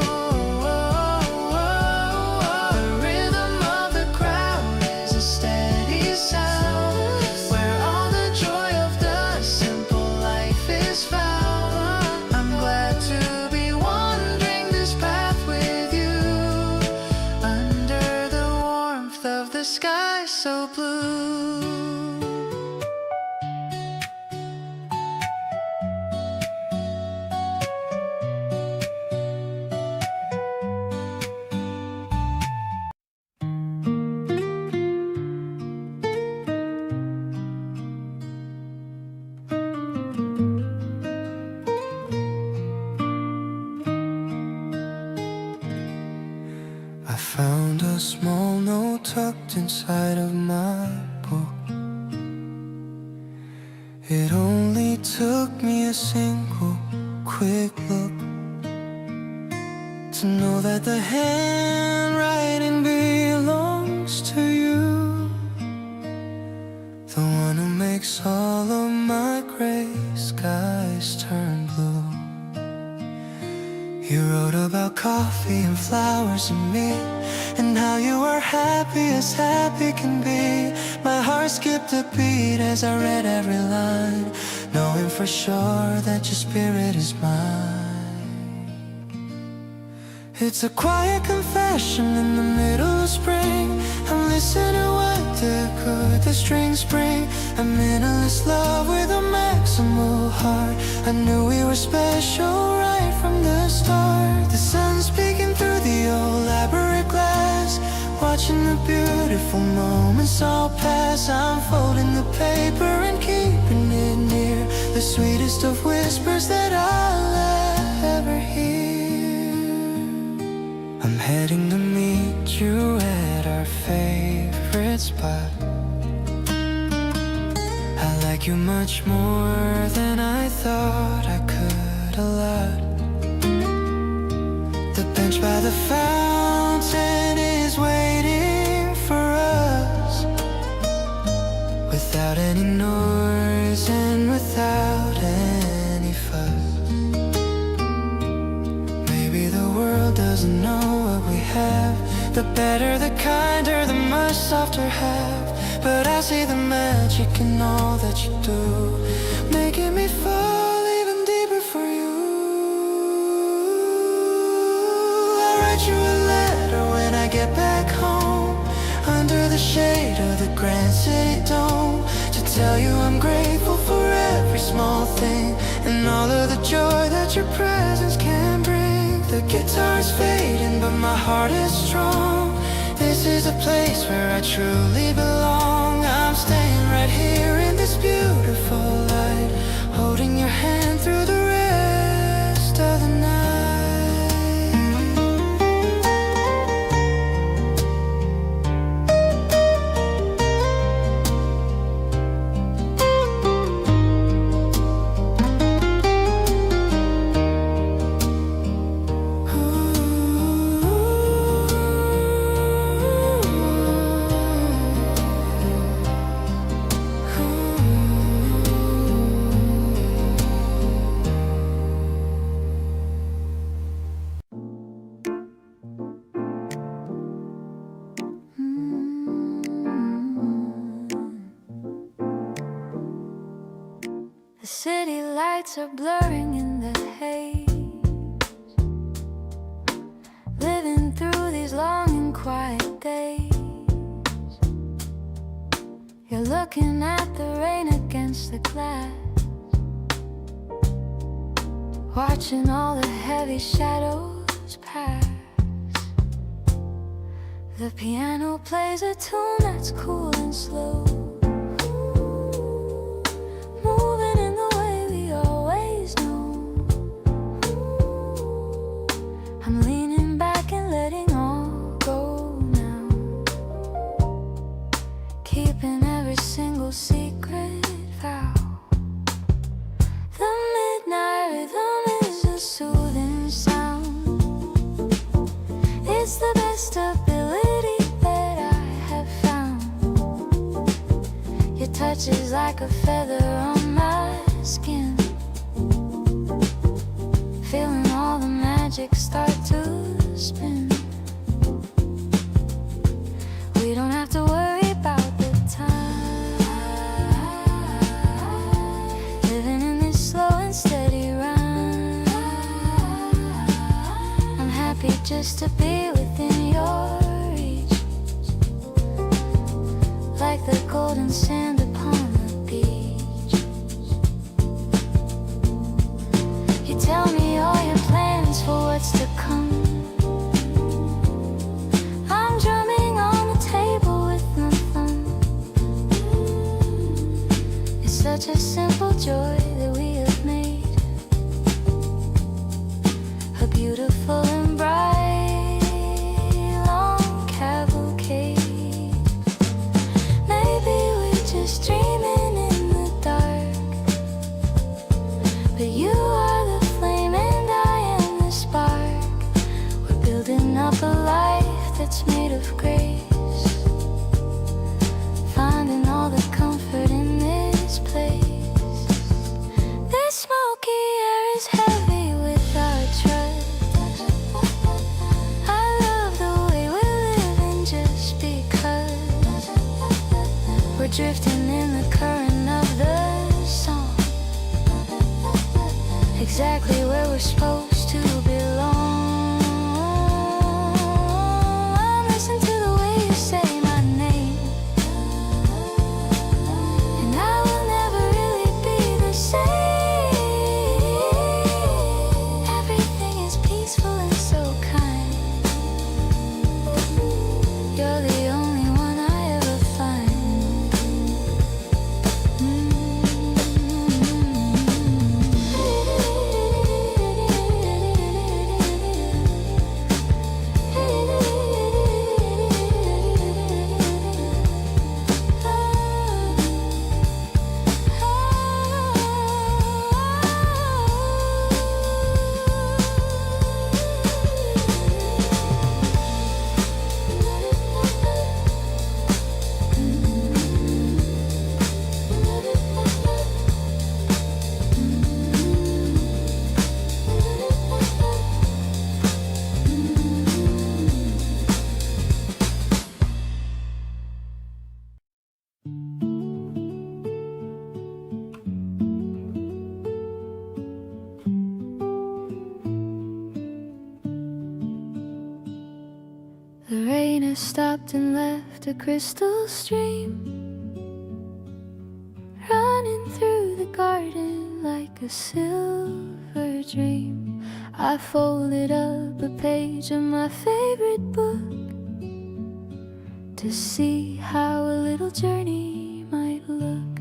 The rhythm of the crowd is a steady sound, where all the joy of the simple life is found. I'm glad to be wandering this path with you, under the warmth of the sky so blue. I found a small note tucked inside of my book. It only took me a single quick look to know that the handwriting belongs to you, the one who makes all of my gray skies turn blue. You wrote about coffee and flowers and me, and how you were happy as happy can be. My heart skipped a beat as I read every line, knowing for sure that your spirit is mine. It's a quiet confession in the middle of spring. I'm listening, what could the strings bring? A minimalist love with a maximal heart. I knew we were special right from the start. The sun's peeking through the old elaborate glass, watching the beautiful moments all pass. I'm folding the paper and keeping it near, the sweetest of whispers that I'll ever hear. I'm heading to meet you at our favorite spot. I like you much more than I thought I could a lot. The bench by the fountain is waiting for us, without any noise and without any fuss. Maybe the world doesn't know what we have. The better, the kinder, the much softer half. But I see the magic in all that you do, making me fall even deeper for you. I'll write you a letter when I get back home, under the shade of the Grand City Dome, to tell you I'm grateful for every small thing, and all of the joy that your presence can bring. The the guitar's fading, but my heart is strong. This is a place where I truly belong. I'm staying right here in this beautiful light, holding your hand through the rest of the night. The city lights are blurring in the haze, living through these long and quiet days. You're looking at the rain against the glass, watching all the heavy shadows pass. The piano plays a tune that's cool and slow, moving in the way we always know. I'm leaning back and letting all go now, keeping every single secret vow. The midnight rhythm is a soothing sound. It's the best ability that I have found. Your touch is like a feather on my skin, feeling all the magic start to spin. We don't have to worry about the time, living in this slow and steady rhyme. I'm happy just to be within your reach, like the golden sand upon the beach. You tell me all your plans for what's to come. I'm drumming on the table with my thumb. It's such a simple joy that we have made, a beautiful and bright long cavalcade. Maybe we're just dreaming in the dark, but you are the flame and I am the spark. We're building up a life that's made of grace, finding all the comfort in this place. This smoky air is heavy with our trust. I love the way we're living just because we're drifting in the current of the song, exactly where we're supposed to belong. Listen to the way you say my name, and I will never really be the same. Everything is peaceful and so kind. You're the only one I ever find. The rain has stopped and left a crystal stream running through the garden like a silver dream. I folded up a page of my favorite book to see how a little journey might look.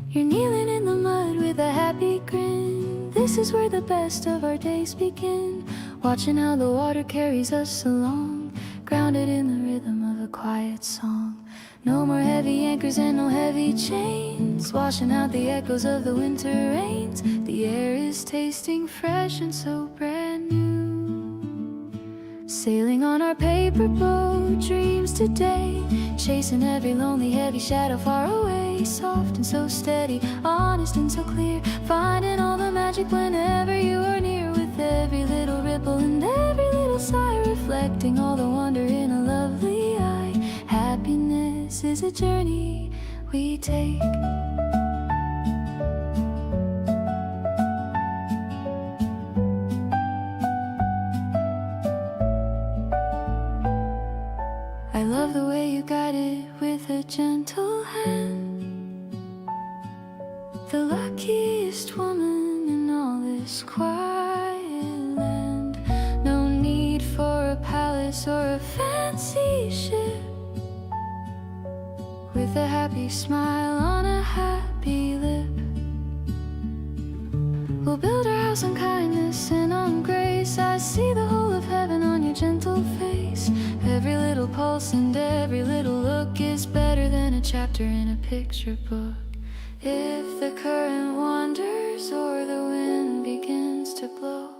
You're kneeling in the mud with a happy grin. This is where the best of our days begin. Watching how the water carries us along, grounded in the rhythm of a quiet song. No more heavy anchors and no heavy chains, washing out the echoes of the winter rains. The air is tasting fresh and so brand new. Sailing on our paper boat, dreams today, chasing every lonely heavy shadow far away. Soft and so steady, honest and so clear, finding all the magic whenever you are near. With every little ripple and every little sigh, reflecting all the wonder in a lovely eye. Happiness is a journey we take. I love the way you guide it with a gentle hand. The luckiest woman in all this quiet land. No need for a palace or a fancy ship, with a happy smile on a happy lip. We'll build our house on kindness and on grace. I see the whole of heaven on your gentle face. Every little pulse and every little look is better than a chapter in a picture book. If the current wanders or the wind begins to blow,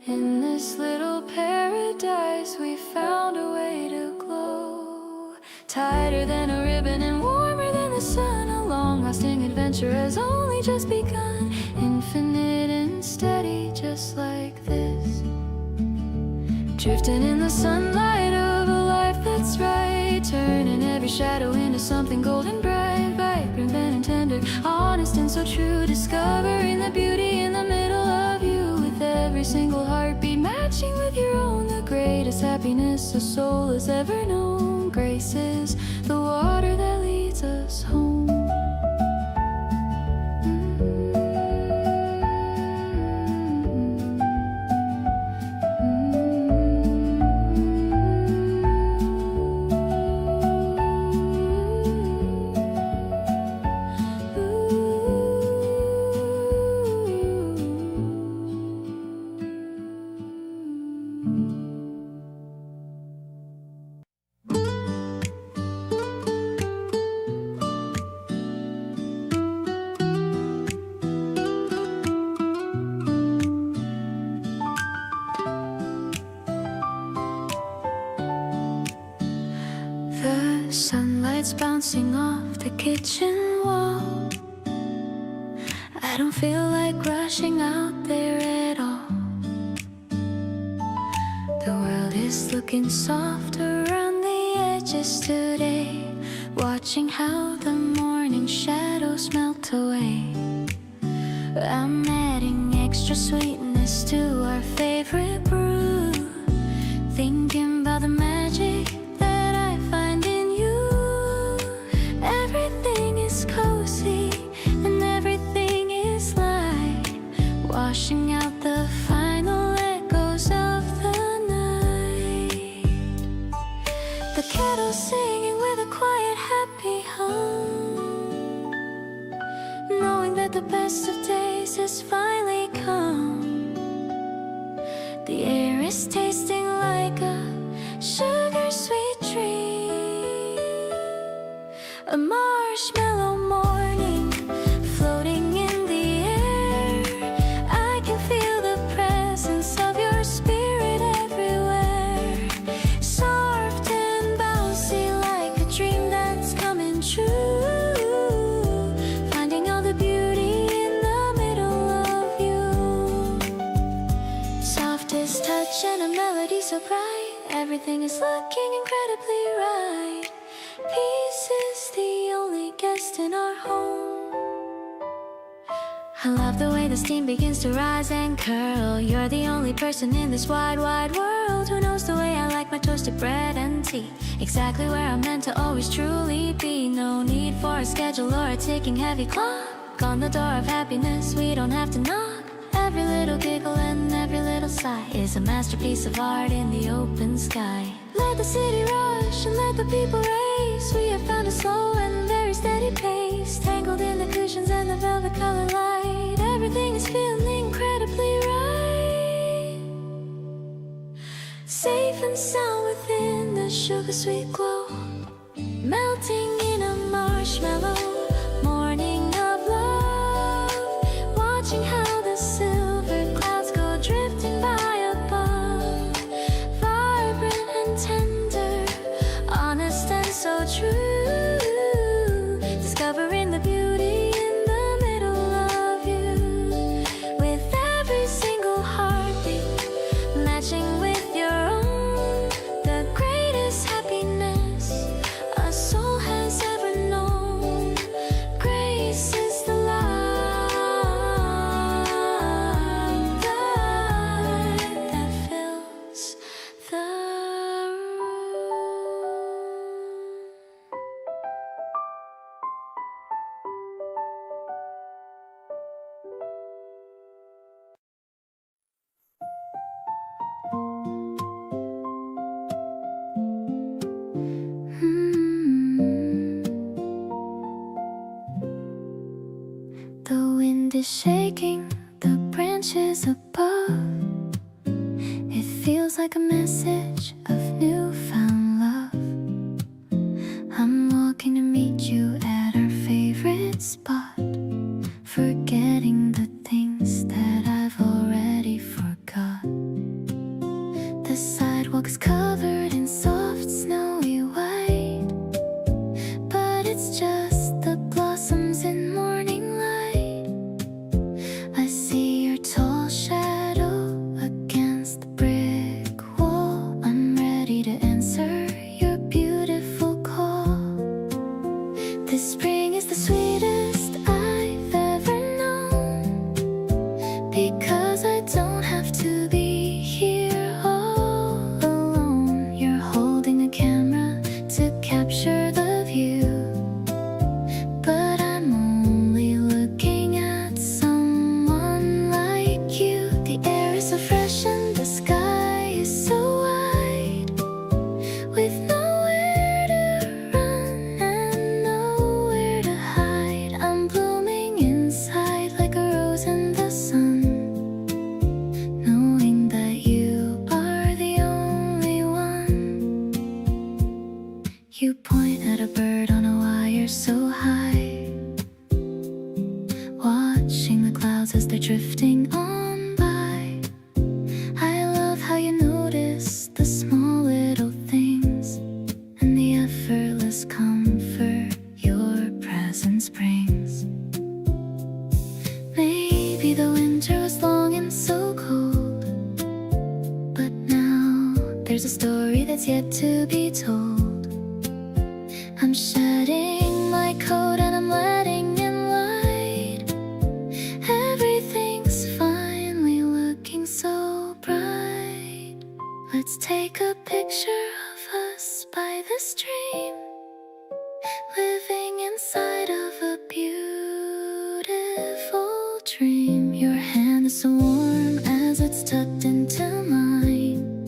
in this little paradise we found a way to glow. Tighter than a ribbon and warmer than the sun, a long-lasting adventure has only just begun. Infinite and steady, just like this, drifting in the sunlight of a life that's right, turning every shadow into something golden bright, vibrant and tender, honest and so true, discovering the beauty in the middle of you. With every single heartbeat matching with your own, the greatest happiness a soul has ever known. Grace is the water that leads us home. Sunlight's bouncing off the kitchen wall. I don't feel like rushing out there at all. The world is looking soft around the edges today, watching how the morning shadows melt away. I'm adding extra sweetness to our favorite brew, thinking about the magic that I find in you. Everything is cozy and everything is light, washing out the final echoes of the night. The kettle singing with a quiet happy hum, knowing that the best of days has finally come. The air is tasting like a sugar sweet dream, a marshmallow morning floating in the air. I can feel the presence of your spirit everywhere, soft and bouncy like a dream that's coming true, finding all the beauty in the middle of you. Softest touch and a melody so bright, everything is looking incredibly right. Peace is the only guest in our home. I love the way the steam begins to rise and curl. You're the only person in this wide, wide world who knows the way I like my toasted bread and tea, exactly where I'm meant to always truly be. No need for a schedule or a ticking heavy clock. On the door of happiness, we don't have to knock. little giggle and every little sigh is a masterpiece of art in the open sky. Let the city rush and let the people race. We have found a slow and very steady pace, tangled in the cushions and the velvet color light. Everything is feeling incredibly right, safe and sound within the sugar sweet glow, melting in a marshmallow morning of love, watching how the silver clouds go drifting by above, vibrant and tender, honest and so true, discovering the beauty in the middle of you, with every single heartbeat matching with your own, the greatest happiness a soul has ever known. Grace is the light that fills the room. The wind is shaking the branches above. It feels like a message of newfound love. I'm walking to meet you at our favorite spot, forgetting the things that I've already forgot. The sidewalk is covered in soft snowy white, but it's just the blossoms in morning light. I see your tall shadow against the brick wall. I'm ready to answer your beautiful call. This spring is the sweetest I've ever known, because I don't have to be here all alone. You're holding a camera to capture the view, but I'm only looking at someone like you. The air is so fresh and the sky is so wide, with nowhere to run and nowhere to hide. I'm blooming inside like a rose in the sun, knowing that you are the only one. You point at a bird on a wire so high, watching the clouds as they're drifting on by. I love how you notice the small little things and the effortless comfort your presence brings. Maybe the winter was long and so cold, but now there's a story that's yet to be told. I'm shedding my coat and I'm letting in light. Everything's finally looking so bright. Let's take a picture of us by the stream, living inside of a beautiful dream. Your hand is so warm as it's tucked into mine.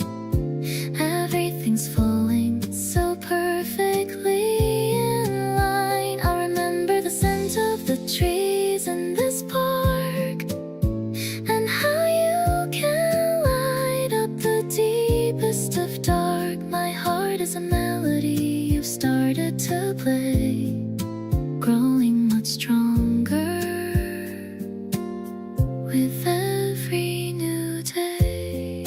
Everything's falling so perfectly in line. I remember the scent of the trees in this park, and how you can light up the deepest of dark. My heart is a melody you've started to play, growing much stronger with every new day.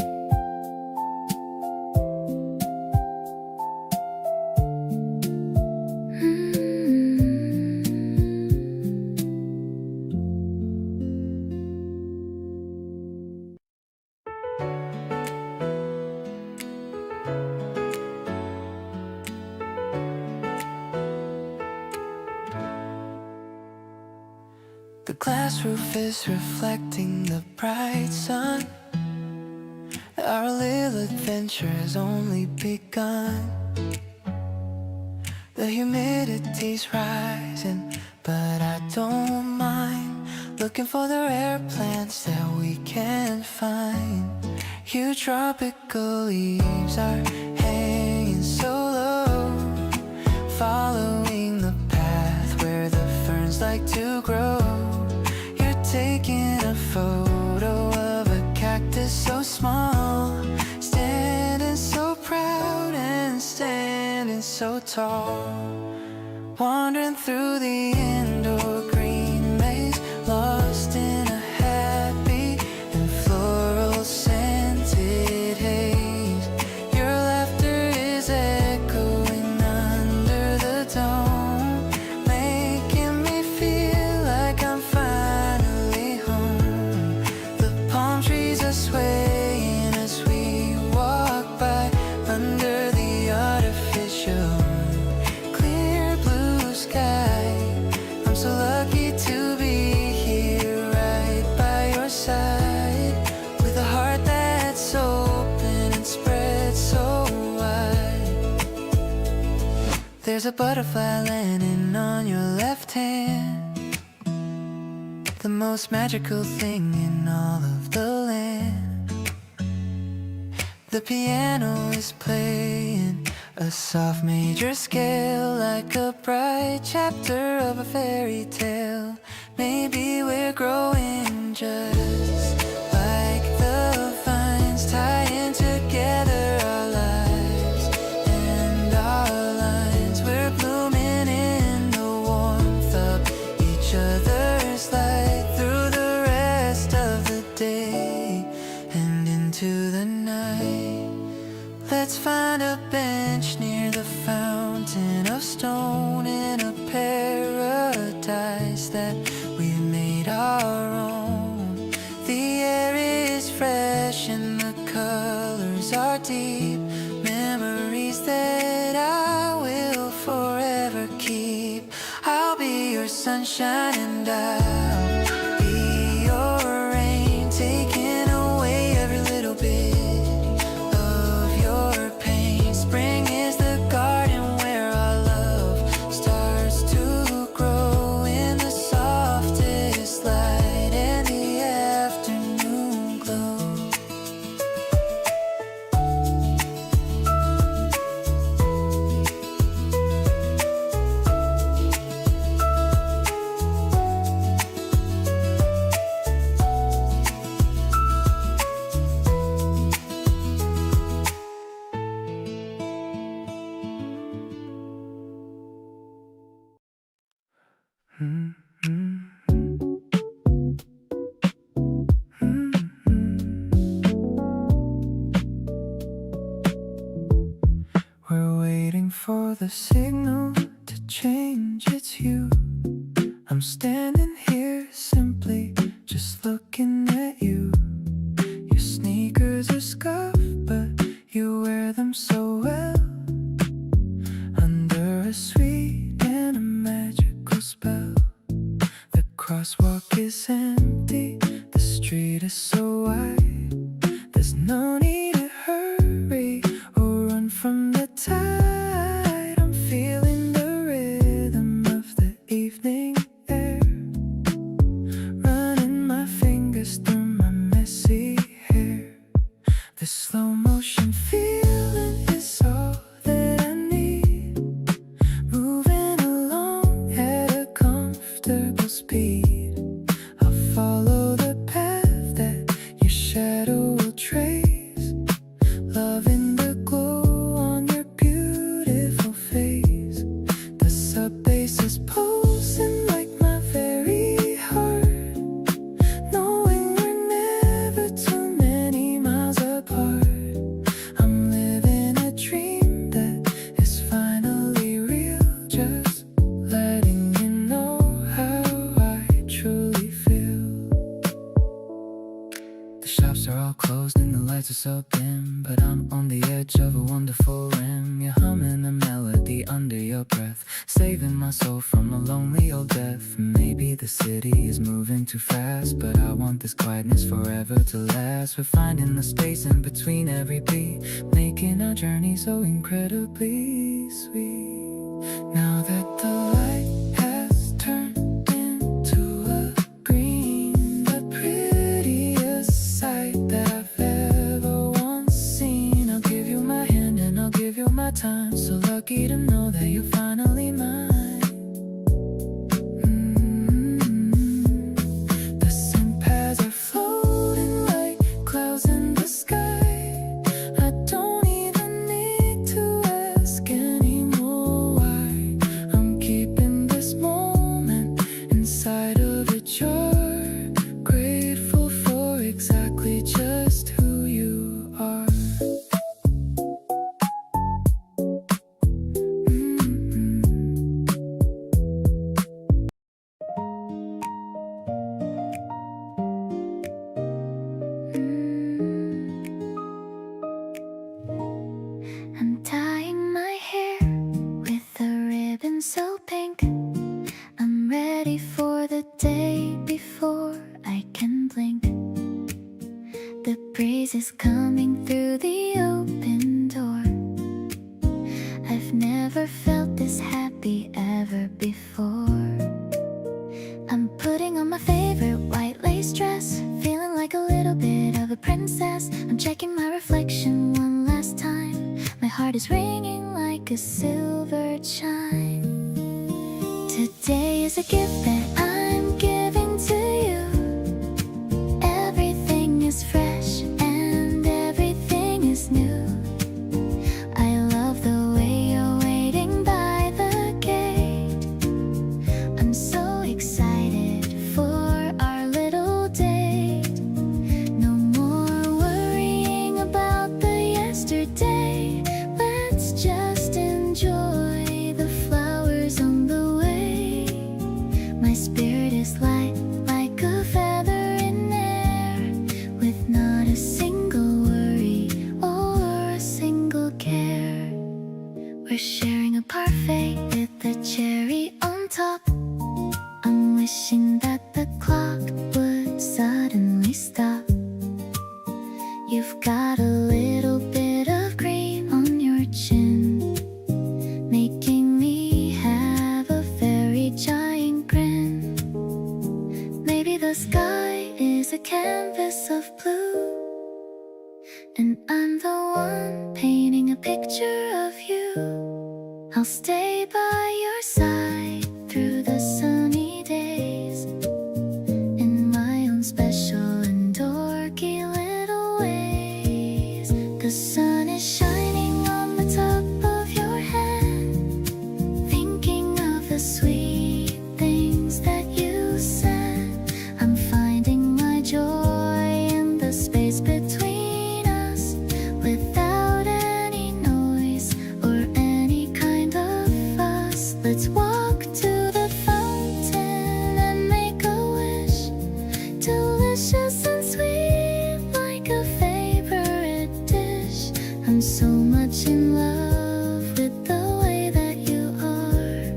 The glass roof is reflecting the bright sun. Our little adventure has only begun. The humidity's rising, but I don't mind. looking for the rare plants that we can't find. Your tropical leaves are hanging so low, following the path where the ferns like to grow. You're taking a photo of a cactus so small, standing so proud and standing so tall, wandering through the indoor green maze, lost in a happy and floral scented haze. Your laughter is echoing under the dome, making me feel like I'm finally home. The palm trees are swaying as we walk by under the artificial clear blue sky. I'm so lucky to be here right by your side, with a heart that's open and spread so wide. There's a butterfly landing on your left hand, the most magical thing in all of the land. The piano is playing a soft major scale, like a bright chapter of a fairy tale. Maybe we're growing just like the vines, tying together our lives and our lines. We're blooming in the warmth of each other's light through the rest of the day and into the night. Let's find a bench near the fountain of stone in a paradise that we've made our own. The air is fresh and the colors are deep, memories that I will forever keep. I'll be your sunshine and I'll be your rain, taking away every little bit of your pain. Spring is the garden where our love starts to grow in the softest light and the afternoon glow. We're waiting for the signal to change, it's you. I'm standing here simply just looking at you. Your sneakers are scuffed, but you wear them so well, under a sweet and a magical spell. The crosswalk is empty, the street is so wide. There's no need to hurry or run from the tide. I'm feeling the rhythm of the evening air, running my fingers through my messy hair. The slow motion feeling is all that I need, moving along at a comfortable speed. I'll follow the path that your shadow will trace, loving the glow on your beautiful face. The sub bass is pulsing like my very heart, knowing we're never too many miles apart. I'm living a dream that is finally real, just letting you know how I truly feel. The shops are all closed and the lights are so dim, but I'm on the edge of a wonderful rim. You're humming a melody under your breath, saving my soul from a lonely old death. Maybe the city is moving too fast, but I want this quietness forever to last. We're finding the space in between every beat, making our journey so incredibly sweet. Now that the light has turned into a green time. So lucky to know that you're finally mine. The same paths are floating like clouds in the sky. I don't even need to ask anymore why. I'm keeping this moment inside of a jar, grateful for exactly just who you are. I'm tying my hair with a ribbon so pink. I'm ready for the day before I can blink. The breeze is coming through the open door. I've never felt this happy ever before. I'm putting on my favorite white lace dress, feeling like a little bit of a princess. I'm checking my reflection one last time. My heart is ringing like a silver chime. Today is a gift that I'm giving to you. Everything is fresh and everything is new. I love the way you're waiting by the gate. I'm so excited for our little date. No more worrying about the yesterday. Let's just enjoy the flowers on the way. My spirit is light like a feather in air, with not a single worry or a single care. We're sharing a parfait with a cherry on top. I'm wishing that the clock would suddenly stop. You've got a little bit of green on your chin, making me have a very giant grin. Maybe the sky is a canvas of blue, and I'm the one painting a picture of you. I'll stay by your side through the sunny days, in my own special and dorky little ways. The sun is shining on the top of your head, thinking of the sweet things that you said. I'm finding my joy in the space between us, without any noise or any kind of fuss. Let's walk to the fountain and make a wish, delicious and sweet like a favorite dish. I'm so much in love with the way that you are,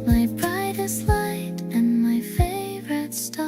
my brightest light and my favorite star.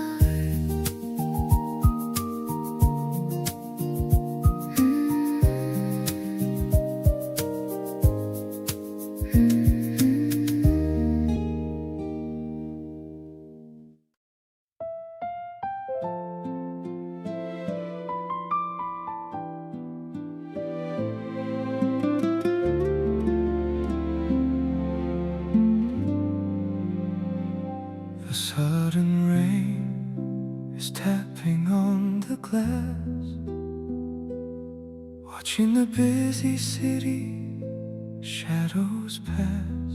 The sudden rain is tapping on the glass, watching the busy city shadows pass.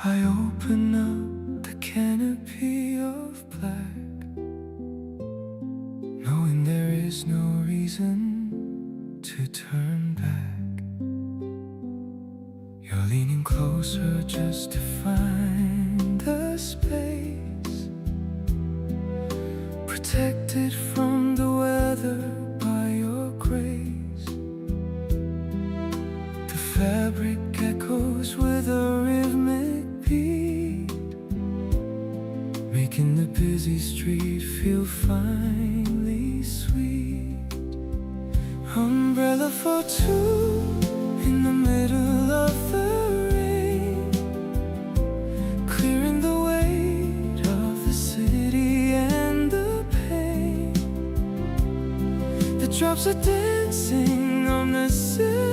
I open up the canopy of black, knowing there is no reason to turn back. You're leaning closer just to find the space, protected from the weather by your grace. The fabric echoes with a rhythmic beat, making the busy street feel finely sweet. Umbrella for two in the middle of the rain, clearing the weight of the city and the pain. The drops are dancing on the silver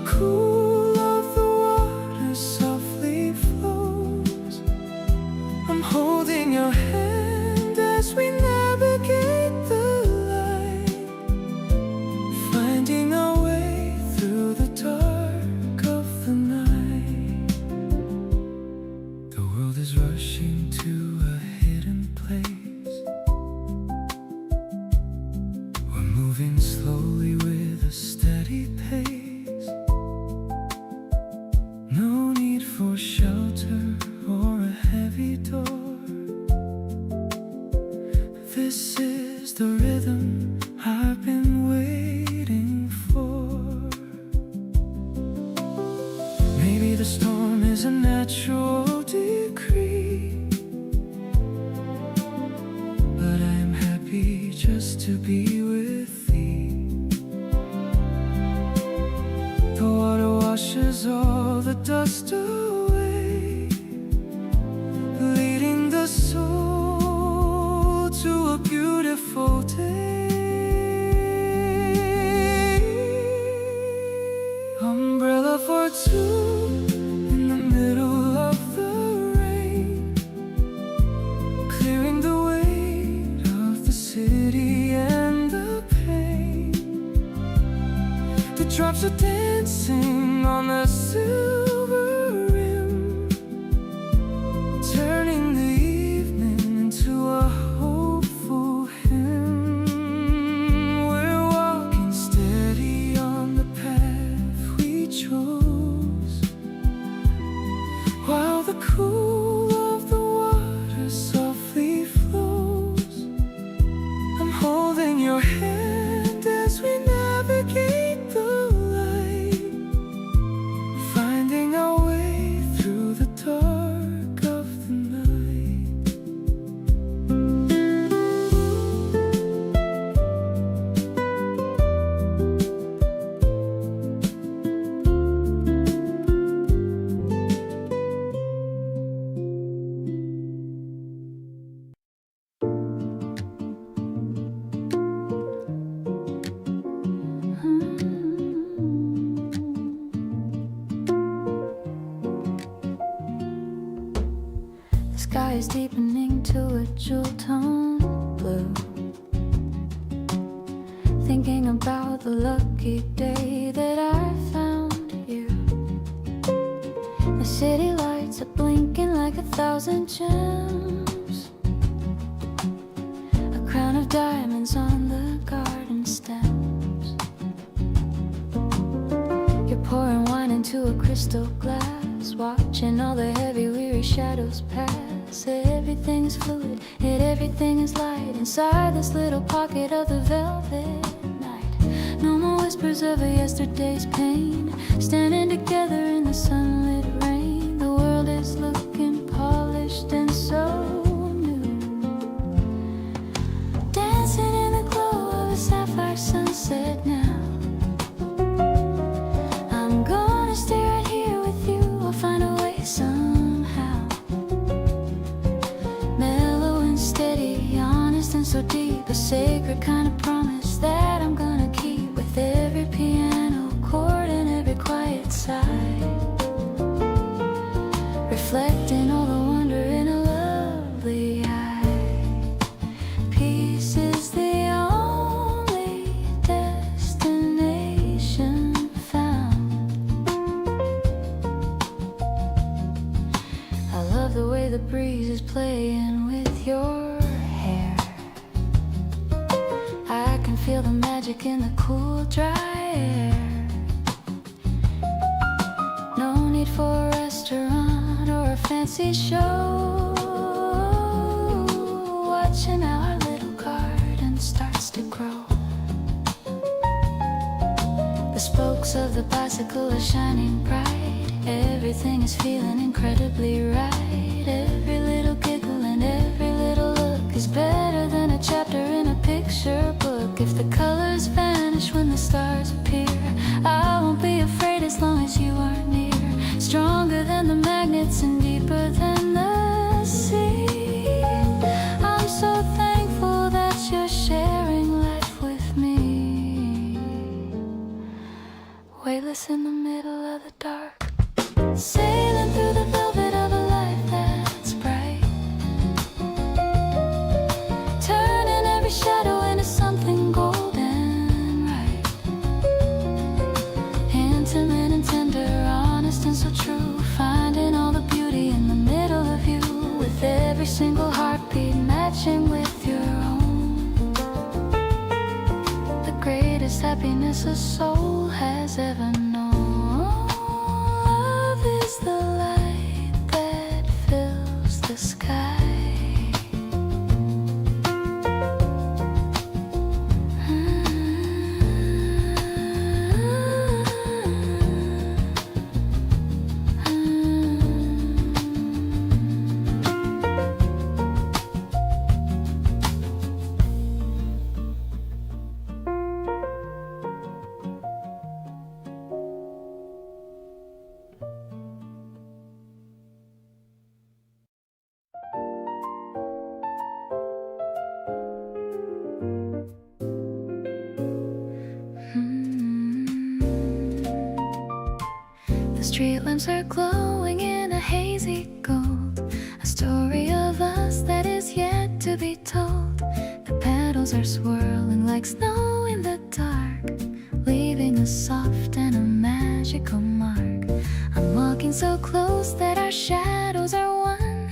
cool of the water softly flows. I'm holding your hand as we navigate the light, finding our way through the dark of the night. The world is rushing to a hidden place. We're moving slowly with a steady pace. No need for shelter or a heavy door. This is the rhythm I've been waiting for. Maybe the storm is a natural decree, but I am happy just to be with thee. The water washes all the dust away, leading the soul to a beautiful day. Umbrella for two in the middle of the rain, clearing the weight of the city and the pain. The drops are dancing on the silver rim, turning the evening into a hopeful hymn. We're walking steady on the path we chose, while the cool of the water softly flows. I'm holding your hand as we navigate the light, finding our way through the dark of the night. The sky is deepening to a jewel tone blue. Thinking about the lucky day that I found you. The city lights are blinking like 1,000 gems, a crown of diamonds on the garden stems. You're pouring wine into a crystal glass, watching all the heavy weary shadows pass. Everything is fluid, yet everything is light inside this little pocket of the velvet night. No more whispers of a yesterday's pain, standing together in the sunlit rain. The world is looking polished and so new, dancing in the glow of a sapphire sunset now. I'm gonna stay right here with you, I'll find a way somehow. Mellow and steady, honest and so deep, a sacred kind of promise that I'm gonna keep, with every piano chord and every quiet sigh, reflecting all the wonder in a lovely eye. Peace is the only destination found. I love the way the breeze is playing with your hair. I can feel the magic in the cool, dry air. No need for a restaurant or a fancy show, watching how our little garden starts to grow. The spokes of the bicycle are shining bright, everything is feeling incredibly right. Every little giggle and every little look is better than a chapter in a picture book. If the colors vanish when the stars appear, I won't be afraid as long as you are near. Stronger than the magnets and deeper than the sea. I'm so thankful that you're sharing life with me. weightless in the middle of the dark, sailing through the velvet of a life that's bright, turning every shadow into something golden right, intimate and tender, honest and so true, finding all the beauty in the middle of you, with every single heartbeat matching with your own. The greatest happiness a soul has ever known. Love is the light that fills the sky. Street lamps are glowing in a hazy gold, a story of us that is yet to be told. The petals are swirling like snow in the dark, leaving a soft and a magical mark. I'm walking so close that our shadows are one.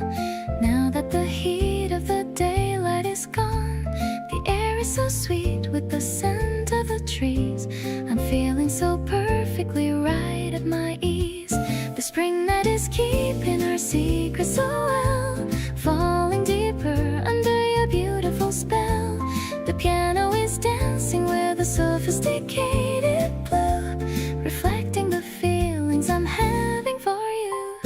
Now that the heat of the daylight is gone, the air is so sweet with the scent of the trees. I'm feeling so perfectly right at my ease. The spring that is keeping our secrets so well, falling deeper under your beautiful spell. The piano is dancing with a sophisticated blue, reflecting the feelings I'm having for you.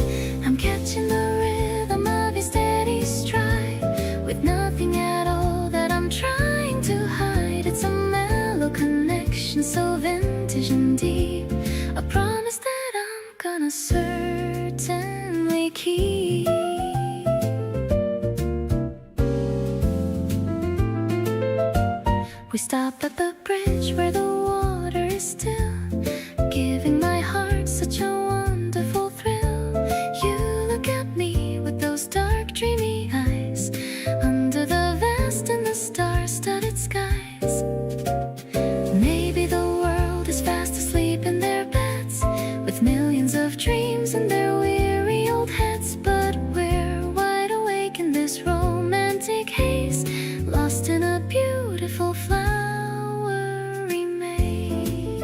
I'm catching the rhythm of your steady stride, with nothing at all that I'm trying to hide. It's a mellow connection, so vintage and deep, a promise that I'm gonna certainly keep. We stop at the bridge where the water is still, giving my heart such a wonderful thrill. You look at me with those dark, dreamy eyes, under the vast and the star-studded skies. Maybe the world is fast asleep in their beds, with millions of dreams in their weary old heads, but we're wide awake in this romantic haze, lost in a beautiful flowery maze.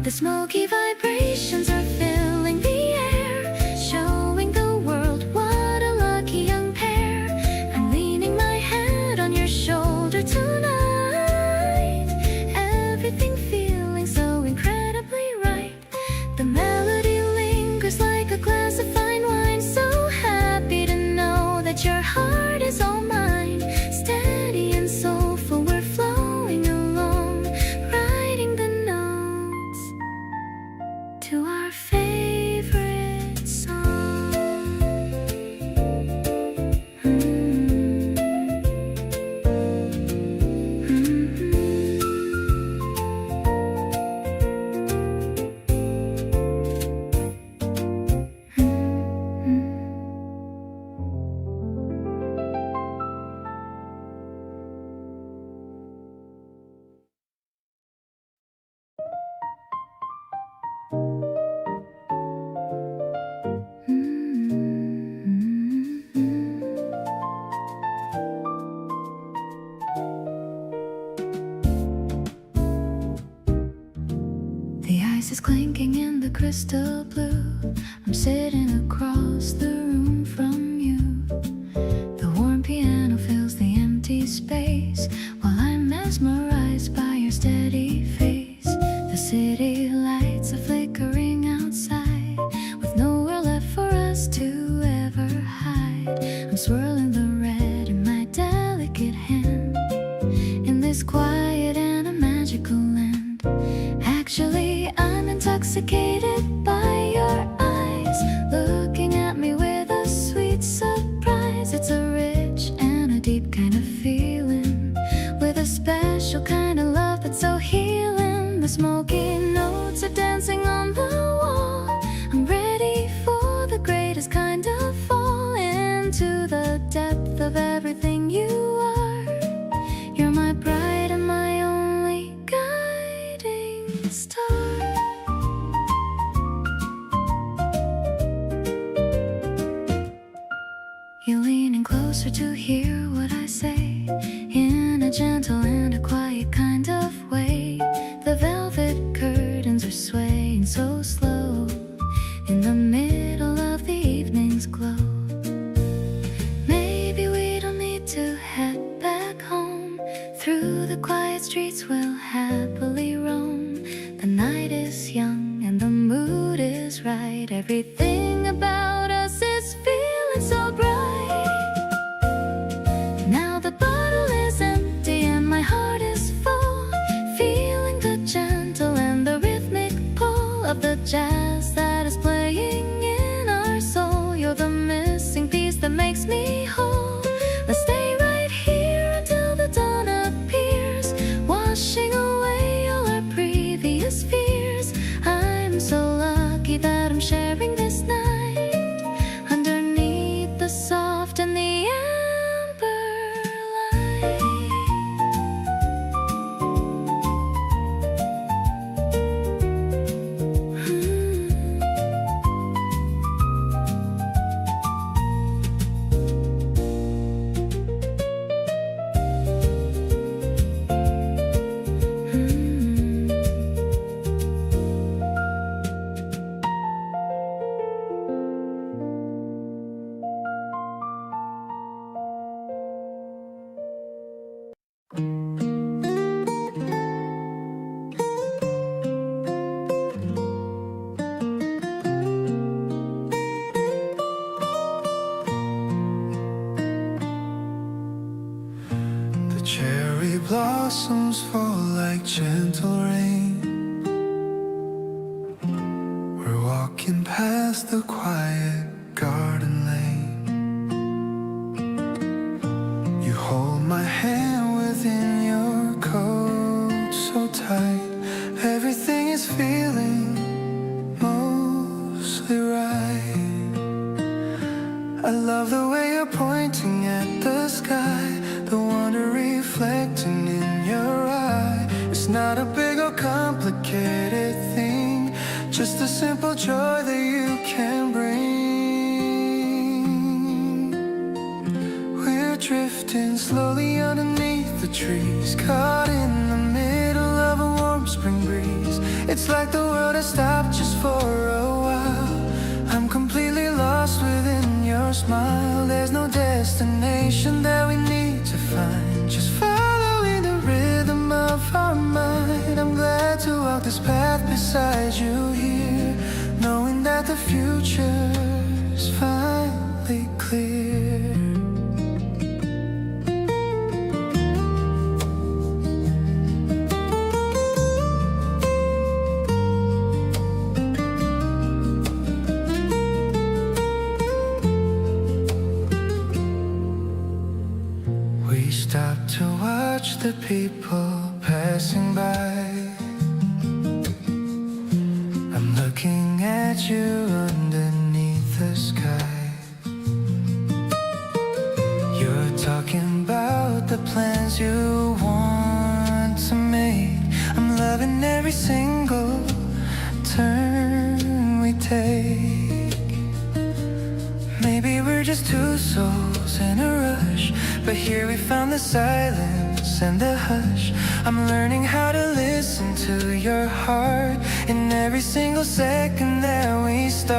The smoky vibrations are filling the air, showing the world what a lucky young pair. I'm leaning my head on your shoulder tonight, everything feeling so incredibly right. The melody lingers like a glass of fine wine, so happy to know that your heart is all mine. Steady and soulful, we're flowing along, writing the notes to our favorite song. The ice is clinking in the crystal blue. I'm sitting across the room from you. The warm piano fills the empty space, while I'm mesmerized by your steady face. The city lights are flickering outside, with nowhere left for us to ever hide. I'm swirling the red in my delicate hand, in this quiet and a magical land. intoxicated by your eyes, looking at me with a sweet surprise. It's a rich and a deep kind of feeling, with a special kind of love that's so healing. The smoky notes are dancing on the wall. I'm ready for the greatest kind of fall into the depth of everything you are. You're my bride and my only guiding star. You're leaning closer to hear what I say, in a gentle and a quiet kind of way. The velvet curtains are swaying so slow in the middle of the evening's glow. Maybe we don't need to head back home. Through the quiet streets we'll happily roam. The night is young and the mood is right. Everything about us is feeling so bright. Now the bottle is empty and my heart is full, feeling the gentle and the rhythmic pull of the jazz that is playing in our soul. You're the missing piece that makes me whole. Let's stay right here until the dawn appears, washing away all our previous fears. I'm so lucky that I'm sharing this night underneath the soft and the amber light. The cherry blossoms fall like gentle rain. We're walking past the quiet garden lane. You hold my hand within your coat so tight. Everything is feeling mostly right. I love the way you're pointing at the sky, the wonder reflecting in your eye. It's not a big or complicated thing, just a simple joy that you can bring. We're drifting slowly underneath the trees, caught in the middle of a warm spring breeze. It's like the world has stopped just for a while. I'm completely lost within your smile. There's no destination that we need to find, just following the rhythm of our mind. I'm glad to walk this path beside you here, knowing that the future's finally clear. We stopped to watch the people passing by. I'm looking at you underneath the sky. You're talking about the plans you want to make. I'm loving every single turn we take. Maybe we're just two souls in a rush, but here we found the silence and the hush. I'm learning how to listen to your heart in every single second that we start.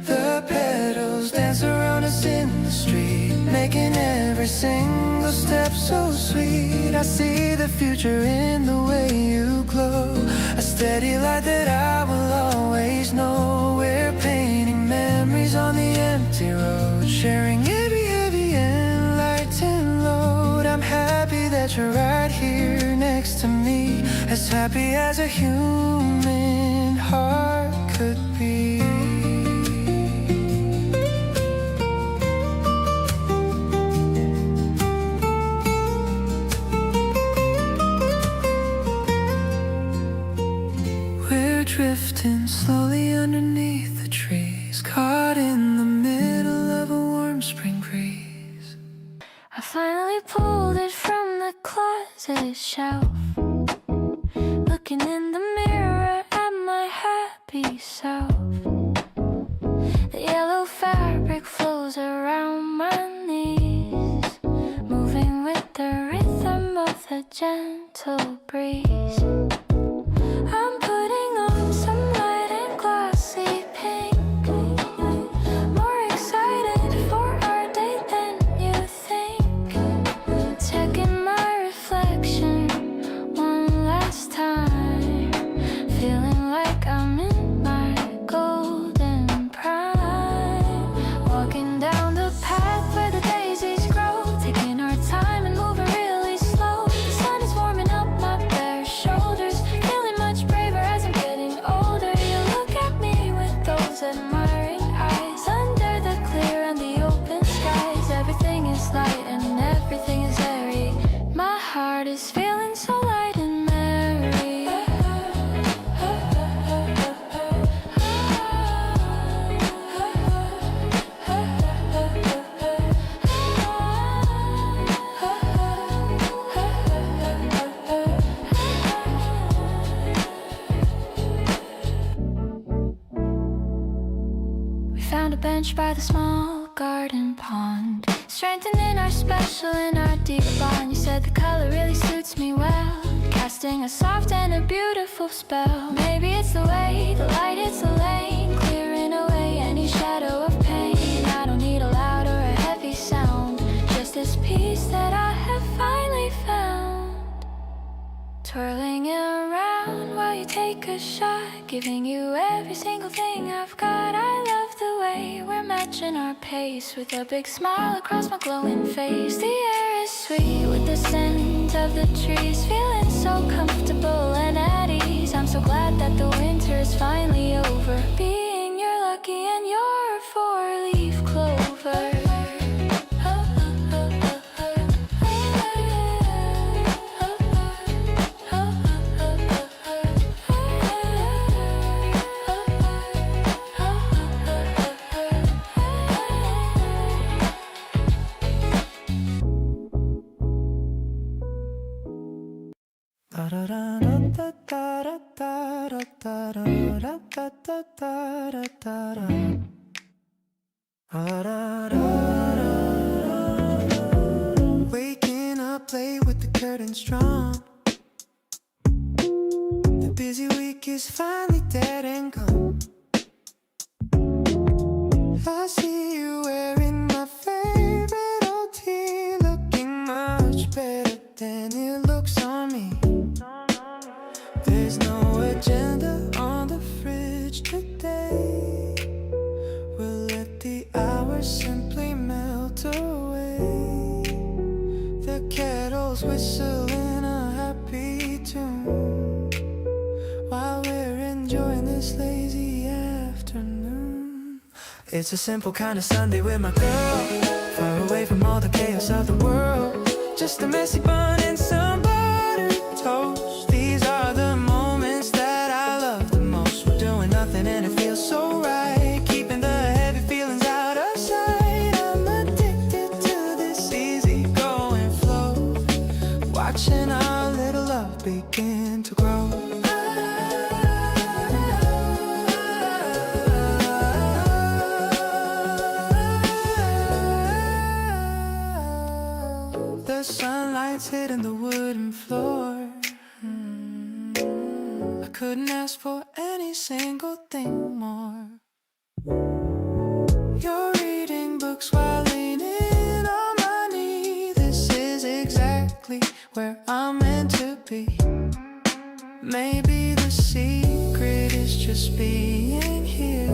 The petals dance around us in the street, making every single step so sweet. I see the future in the way you glow, a steady light that I will always know. We're painting memories on the empty road, sharing every heavy and light and load. I'm happy that you're right here next next to me, as happy as a human heart could be. We're drifting slowly underneath the trees, caught in the middle of a warm spring breeze. I finally pulled it from the closet shelf, looking in the mirror at my happy self. The yellow fabric flows around my knees, moving with the rhythm of the gentle breeze. I'm putting on some light and glossy pink, more excited for our date than you think. Checking my reflection one last time, feeling like I'm in my golden prime. Walking down the path where the daisies grow, taking our time and moving really slow. The sun is warming up my bare shoulders, feeling much braver as I'm getting older. You look at me with those admiring eyes, under the clear and the open skies. Everything is light and everything is airy. My heart is feeling so light and merry. We found a bench by the small garden pond, strengthening our special and our deep bond. You said the color really suits me well, casting a soft and a beautiful spell. Maybe it's the way the light hits the lane, clearing away any shadow of pain. I don't need a loud or a heavy sound, just this peace that I have finally found. Twirling it around while you take a shot, giving you every single thing I've got. I love the way we're matching our pace, with a big smile across my glowing face. The air is sweet with the scent of the trees, feeling so comfortable and at ease. I'm so glad that the winter is finally over, being your lucky and your four-leaf clover. Waking up late with the curtains drawn, the busy week is finally dead and gone. I see you wearing my favorite old tee, looking much better than it looks on me. There's no agenda on the fridge today, we'll let the hours simply melt away. The kettle's whistling a happy tune while we're enjoying this lazy afternoon. It's a simple kind of Sunday with my girl, far away from all the chaos of the world. Just a messy bun and some buttered toast. These are the moments that I love the most. We're doing nothing and it feels so right, keeping the heavy feelings out of sight. I'm addicted to this easy going flow, watching our little love begin to grow. The sunlight's hitting the wooden floor. I couldn't ask for any single thing more. You're reading books while leaning on my knee. This is exactly where I'm meant to be. Maybe the secret is just being here,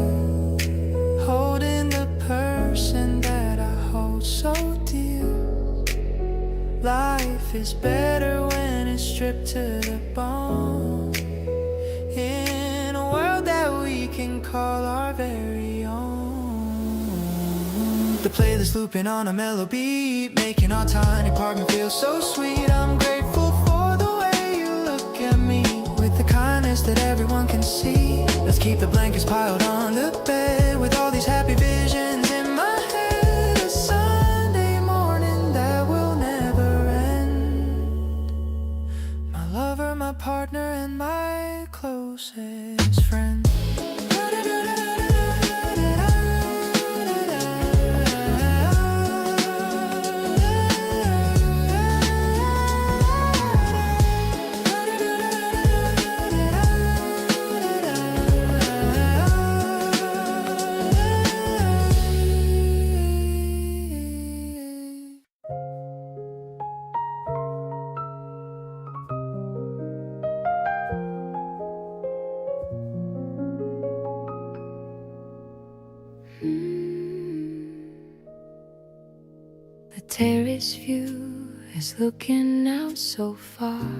holding the person that I hold so dear. Life is better when it's is stripped to the bone. In a world that we can call our very own. The playlist looping on a mellow beat, making our tiny apartment feel so sweet. I'm grateful for the way you look at me, with the kindness that everyone can see. Let's keep the blankets piled on the bed, with all these happy visions in my head. A Sunday morning that will never end. My lover, my partner, and my closest friend. The terrace view is looking out so far.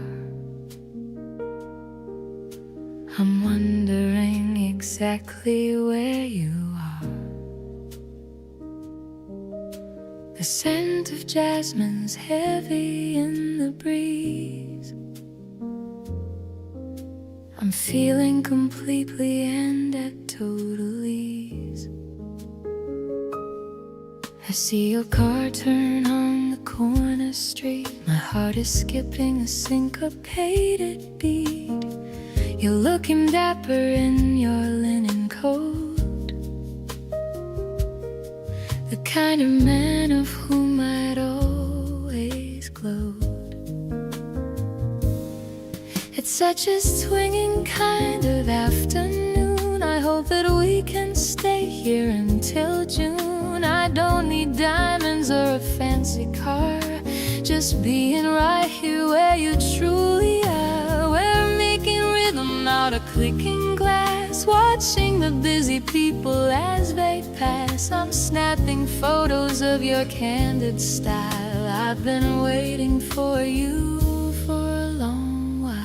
I'm wondering exactly where you are. The scent of jasmine's heavy in the breeze. I'm feeling completely and at total ease. I see your car turn on the corner street. My heart is skipping a syncopated beat. You're looking dapper in your linen coat, the kind of man of whom I'd always glowed. It's such a swinging kind of afternoon. I hope that we can stay here until June. I don't need diamonds or a fancy car, just being right here where you truly are. We're making rhythm out of clicking glass, watching the busy people as they pass. I'm snapping photos of your candid style. I've been waiting for you for a long while.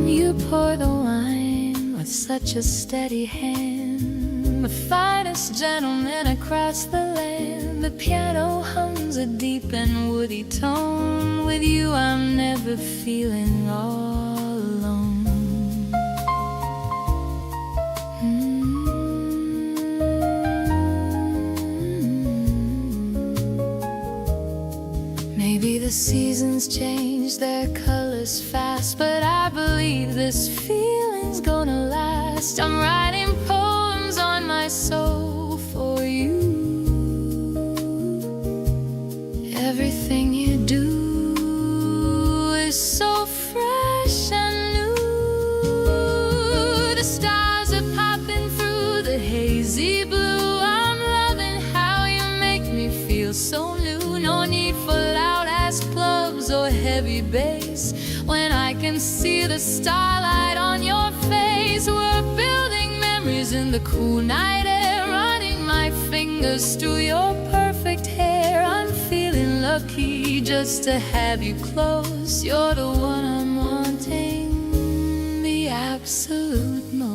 You pour the wine with such a steady hand, the finest gentleman across the land. The piano hums a deep and woody tone. With you I'm never feeling all alone. Maybe the seasons change their colors fast, but I believe this feeling's gonna last. I'm writing poems on my soul for you. Everything you do is so fresh and new. The stars are popping through the hazy blue. I'm loving how you make me feel so new. No need for loud ass clubs or heavy bass when I can see the starlight on your face. We're building memories in the cool night air, running my fingers through your perfect hair. I'm feeling lucky just to have you close. You're the one I'm wanting, the absolute most.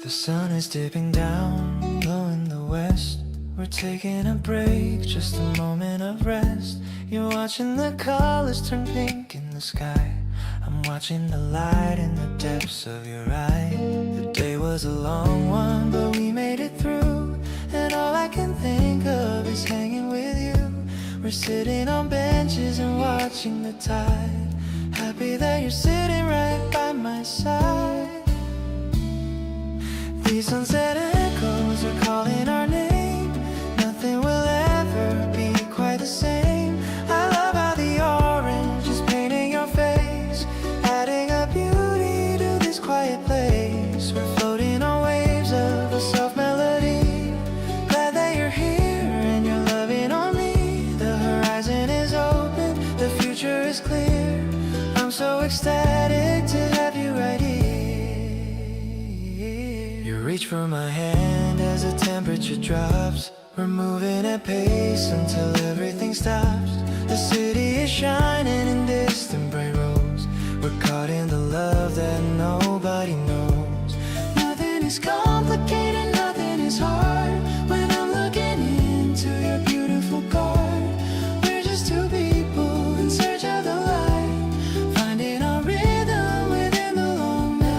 The sun is dipping down, low in the west. We're taking a break, just a moment of rest. You're watching the colors turn pink in the sky. I'm watching the light in the depths of your eye. The day was a long one, but we made it through. And all I can think of is hanging with you. We're sitting on benches and watching the tide. Happy that you're sitting right by my side. The sunset echoes are calling our name. Nothing will ever be quite the same. I love how the orange is painting your face, adding a beauty to this quiet place. We're floating on waves of a soft melody. Glad that you're here and you're loving on me. The horizon is open, the future is clear. I'm so ecstatic to have you right here. You reach for my hand as the temperature drops. We're moving at pace until everything stops. The city is shining in distant bright roads. We're caught in the love that nobody knows. Nothing is complicated, nothing is hard. When I'm looking into your beautiful car, we're just two people in search of the light, finding our rhythm within the long night.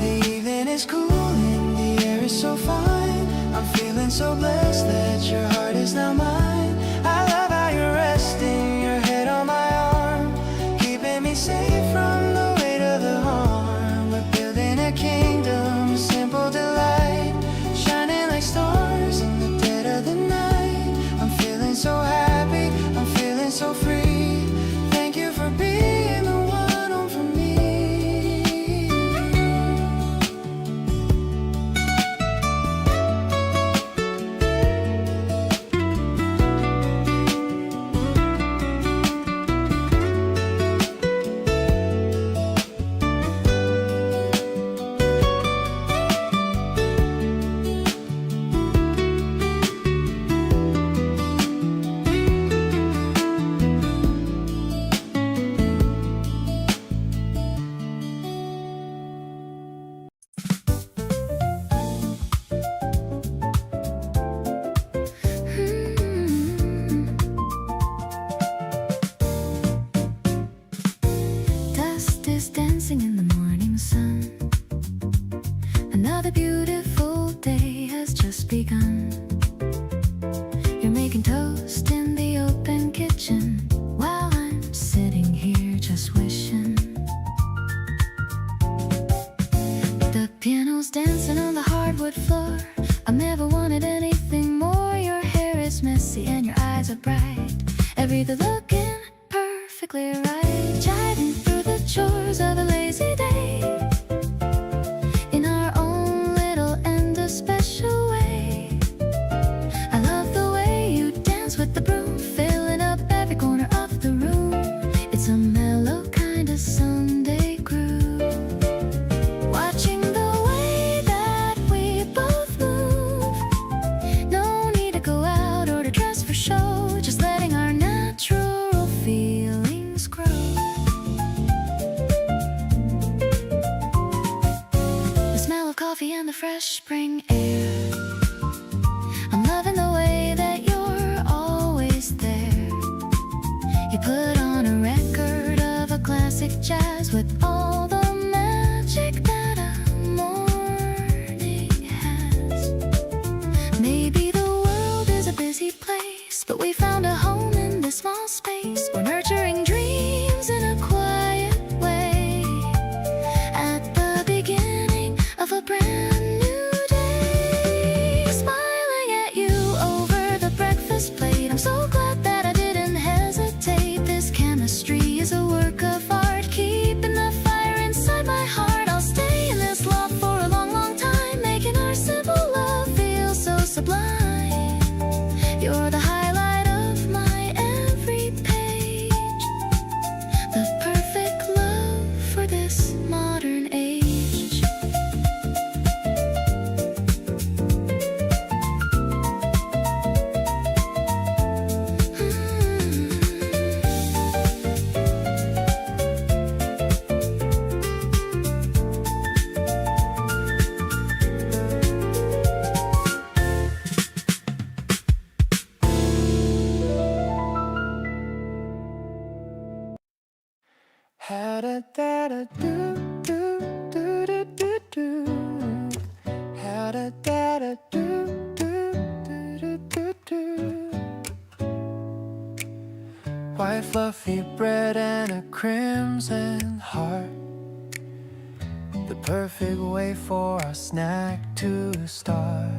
The evening is cooling, the air is so fine. I'm feeling so blessed that your heart is now mine. I love how you're resting your head on my arm, keeping me safe from the weight of the harm. We're building a kingdom, a simple delight, shining like stars in the dead of the night. I'm feeling so happy, I'm feeling so free. Thank you for being the one home for me. Dust is dancing in the morning sun. Another beautiful day has just begun. You're making toast in the open kitchen while I'm sitting here just wishing. The piano's dancing on the hardwood floor. I've never wanted anything more. Your hair is messy and your eyes are bright. Everything looking perfectly right. Jiving through the chores of a lazy day, in our own little and a special way. I love the way you dance with the broom, filling up every corner of the room. It's a mellow kind of Sunday groove. Watching the way that we both move. No need to go out or to dress for show, just letting our natural feelings grow. The smell of coffee and the fresh spring air. I'm loving the way that you're always there. You put on a record of a classic jazz with all the magic that a morning has. Maybe the world is a busy place, but we found a home in this small space. We're nurturing dreams in a quiet way, at the beginning of a brand new day. Smiling at you over the breakfast plate, I'm so glad that I didn't hesitate. This chemistry is a work of art, keeping the fire inside my heart. I'll stay in this love for a long, long time, making our simple love feel so sublime. You're the highlight of my every page, the perfect love for this modern age. Ha da da da do do do do do do. Ha da da da do do do do do do. White fluffy bread and a crimson heart. the perfect way for our snack to start.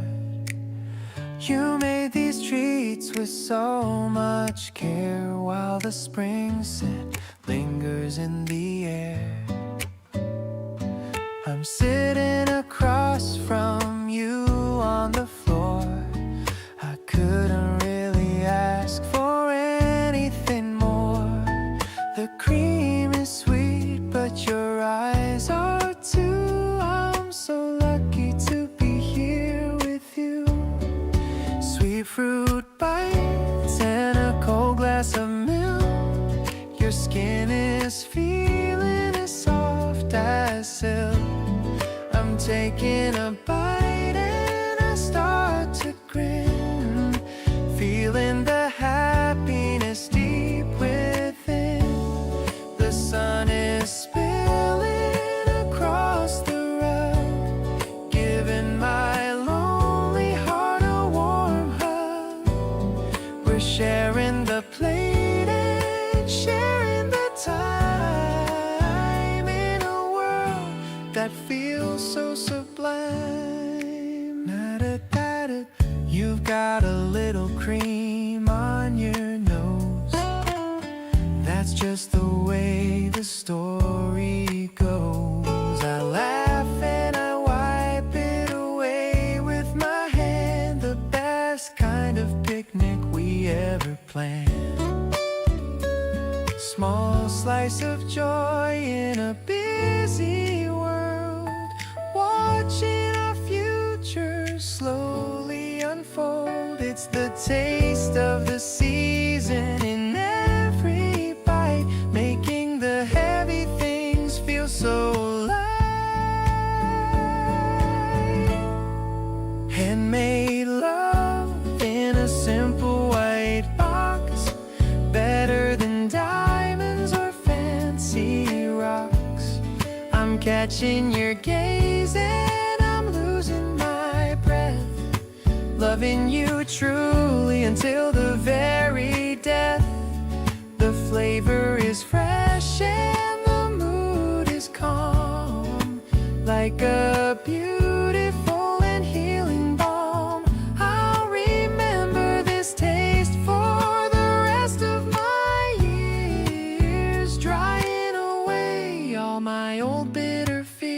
You made these treats with so much care, while the spring scent lingers in the air. I'm sitting across from you on the floor. I couldn't really ask for anything more. The cream is sweet, but your eyes are too. I'm so lucky to be here with you. Sweet fruit bites and a cold glass of milk. Your skin is feeling as soft as silk. I'm taking a bite and I start to grin, feeling the happiness deep within. The sun is spilling across the rug, giving my lonely heart a warm hug. We're sharing the plate and sharing the time in a world that feels so sublime. Na-da-da-da. You've got a little cream on your nose. That's just the way the story goes. I laugh and I wipe it away with my hand. The best kind of picnic we ever planned. Small slice of joy in a busy world, watching our future slowly unfold. It's the taste of the season in every bite, making the heavy things feel so light. Handmade love in a simple white box, better than diamonds or fancy rocks. I'm catching your gaze and I'm losing my breath, loving you truly until the very death. The flavor is fresh and the mood is calm, like a beautiful and healing balm. I'll remember this taste for the rest of my years, drying away all my old bitter fears.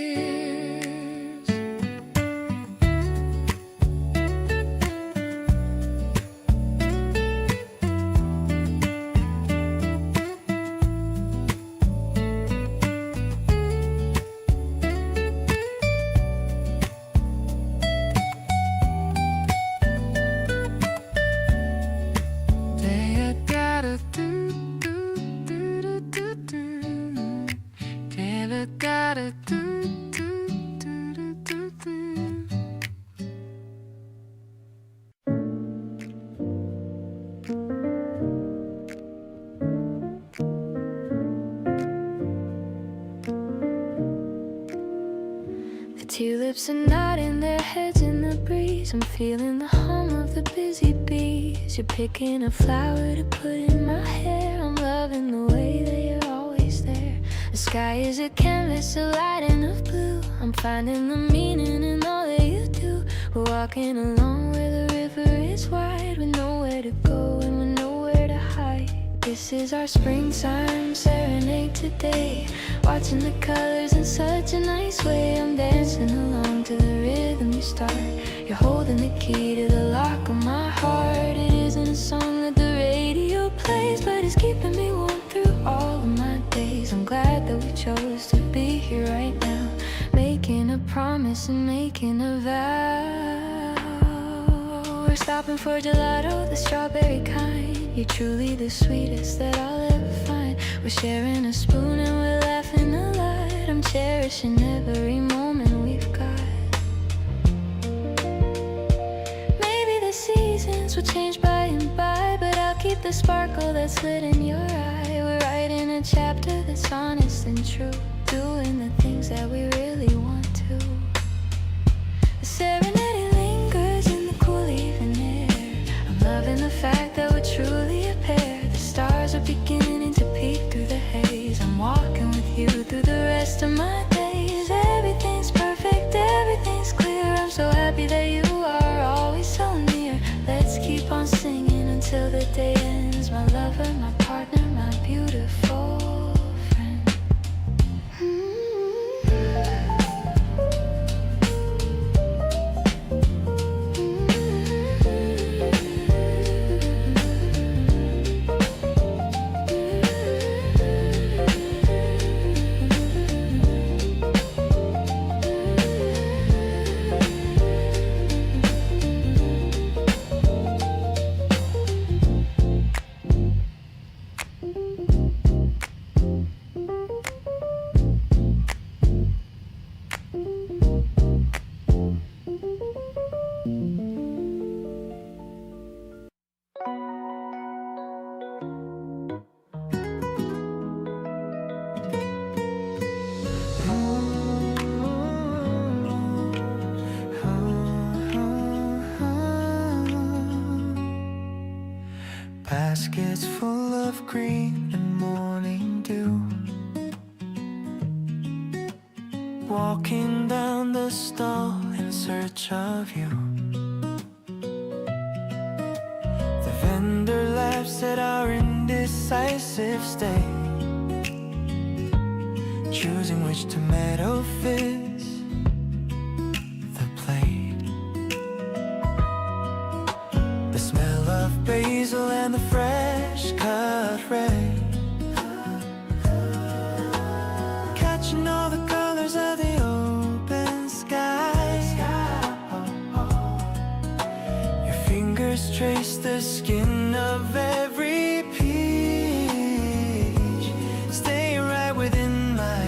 The tulips are nodding their heads in the breeze. I'm feeling the hum of the busy bees. You're picking a flower to put in my hair. I'm loving the way that you're always there. The sky is a canvas, a lighting of blue. I'm finding the meaning in all that you do. We're walking along where the river is wide, with nowhere to go and with nowhere to hide. This is our springtime serenade today, watching the colors in such a nice way. I'm dancing along to the rhythm you start. You're holding the key to the lock of my heart. It isn't a song that the radio plays, but it's keeping me warm through all of my days. I'm glad that we chose to be here right now, making a promise and making a vow. We're stopping for gelato, the strawberry kind. You're truly the sweetest that I'll ever find. We're sharing a spoon and we're laughing a lot. I'm cherishing every moment we've got. Maybe the seasons will change by and by, but I'll keep the sparkle that's lit in your eye. We're writing a chapter that's honest and true, doing the things that we really want to. The serenade lingers in the cool evening air. I'm loving the fact that we're truly a pair. The stars are beginning to peek through the haze. I'm walking with you through the rest of my days. Everything baskets full of green and morning dew. Walking down the stall in search of you. The vendor laughs at our indecisive state, choosing which tomato fits the plate. The smell of basil and the fresh cut red, catching all the colors of the open sky. Your fingers trace the skin of every peach, staying right within my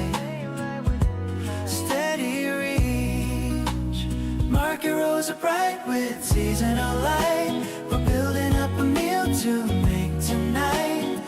steady reach. Market rows are bright with seasonal light. We're building up a meal to make tonight.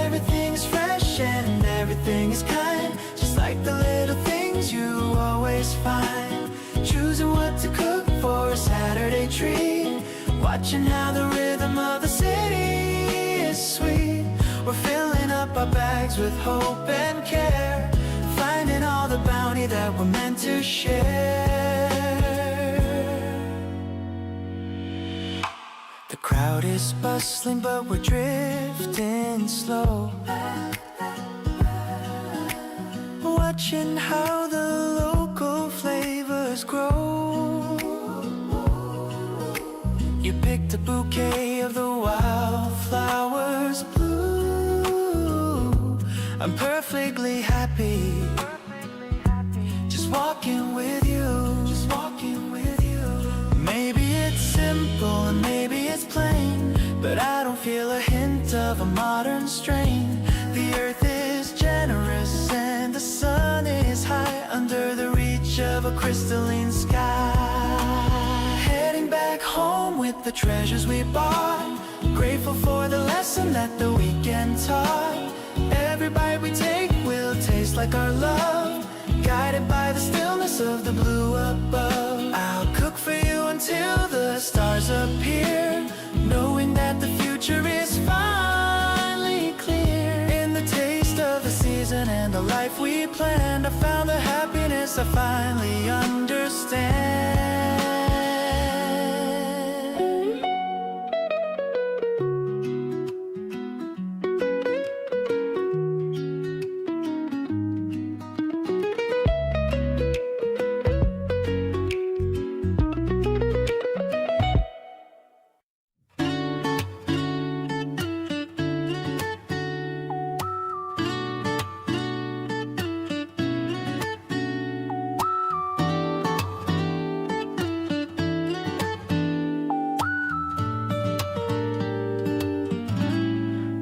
Everything is fresh and everything is kind, just like the little things you always find. Choosing what to cook for a Saturday treat, watching how the rhythm of the city is sweet. We're filling up our bags with hope and care, finding all the bounty that we're meant to share. The crowd is bustling but we're drifting slow, watching how the local flavors grow. You picked a bouquet of the wildflowers blue. I'm perfectly happy, just walking with you, just walking with you. Maybe it's simple and maybe it's plain, but I don't feel a hint of a modern strain. The earth is generous and the sun is high, under the reach of a crystalline sky. Heading back home with the treasures we bought, grateful for the lesson that the weekend taught. Every bite we take will taste like our love, guided by the stillness of the blue above. I'll cook for you until the stars appear, knowing that the future is finally clear. In the taste of the season and the life we planned, I found the happiness I finally understand.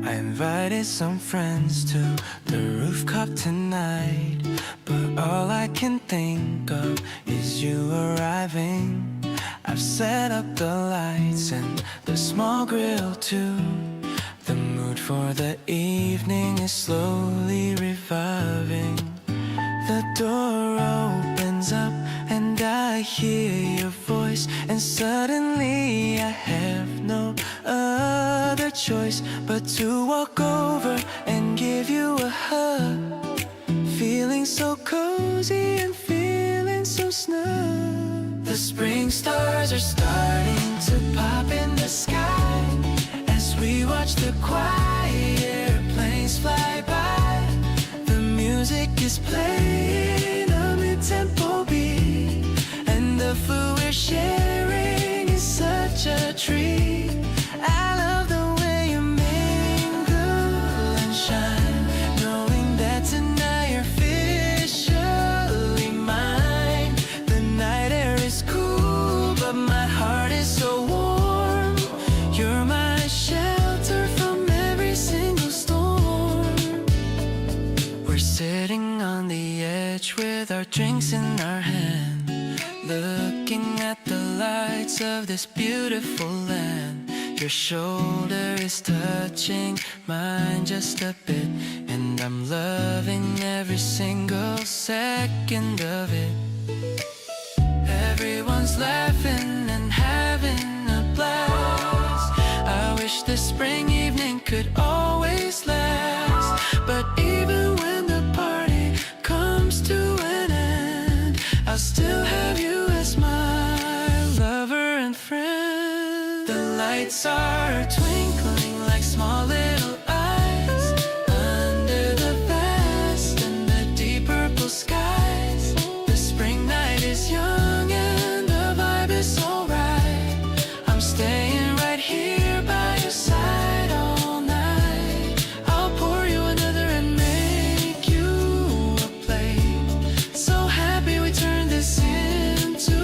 Invited some friends to the rooftop tonight, but all I can think of is you arriving. I've set up the lights and the small grill too. The mood for the evening is slowly reviving. The door opens up and I hear your voice, and suddenly I have no other choice but to walk over and give you a hug. Feeling so cozy and feeling so snug. The spring stars are starting to pop in the sky as we watch the quiet airplanes fly by. The music is playing a mid-tempo beat, and the food we're sharing is such a treat. I love the way you mingle and shine, knowing that tonight you're officially mine. The night air is cool, but my heart is so warm. You're my shelter from every single storm. We're sitting on the edge with our drinks in our hand, looking at the lights of this beautiful land. Your shoulder is touching mine just a bit, and I'm loving every single second of it. Everyone's laughing and having a blast. I wish the spring evening could always last. But even when the party comes to an end, I'll still have you as my lover and friend. The lights are twinkling like small little eyes under the vast and the deep purple skies. The spring night is young and the vibe is so right. I'm staying right here by your side all night. I'll pour you another and make you a plate. So happy we turned this into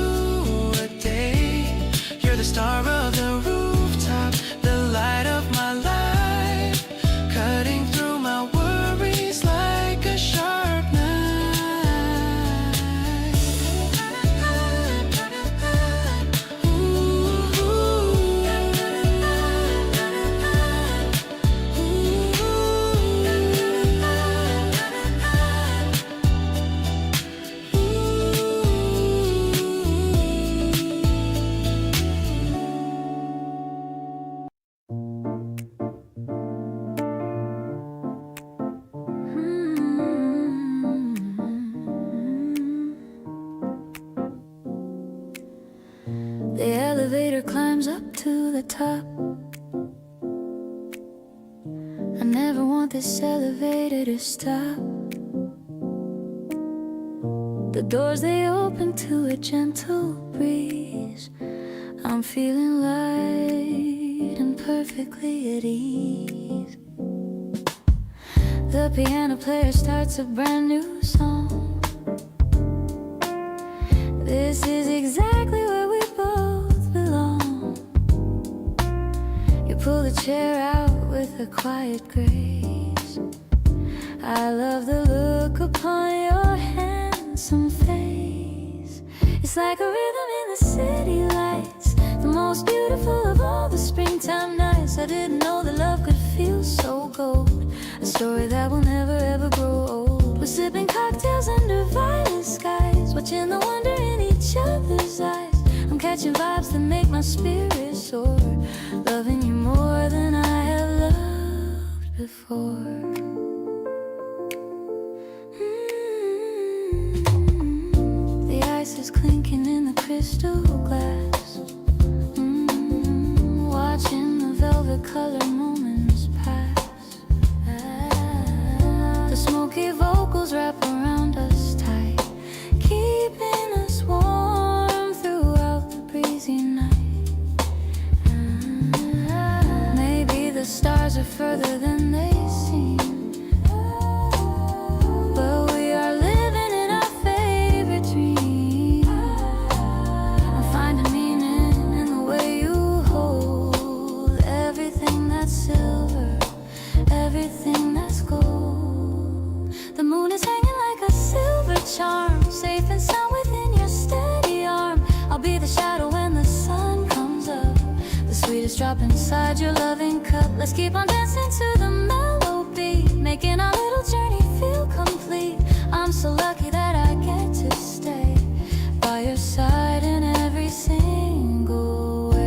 a day. You're the star of the rooftop, the light of my life, cutting through my worries like a sharp The elevator climbs up to the top. I never want this elevator to stop. The doors they open to a gentle breeze. I'm feeling light and perfectly at ease. The piano player starts a brand new song. This is exactly where we both belong. You pull the chair out with a quiet grace. I love the look upon your handsome face. It's like a rhythm in the city lights, the most beautiful of all the springtime nights. I didn't know that love could feel so gold, a story that will never ever grow old. We're sipping cocktails under violet skies, watching the wonder in each other's eyes. I'm catching vibes that make my spirit soar, loving you more than I have loved before. The ice is clinking in the crystal glass. Watching the velvet color moments pass. The smoky vocals wrap around us tight, keeping us warm throughout the breezy night. Maybe the stars are further than they seem, but we are living in our favorite dream. I'm finding meaning in the way you hold everything that's silver, everything that's gold. The moon is hanging like a silver charm, safe and sound within your steady arm. I'll be the shadow when the sun comes up, the sweetest drop inside your loving cup. Let's keep on dancing to the melody, making our little journey feel complete. I'm so lucky that I get to stay by your side in every single way.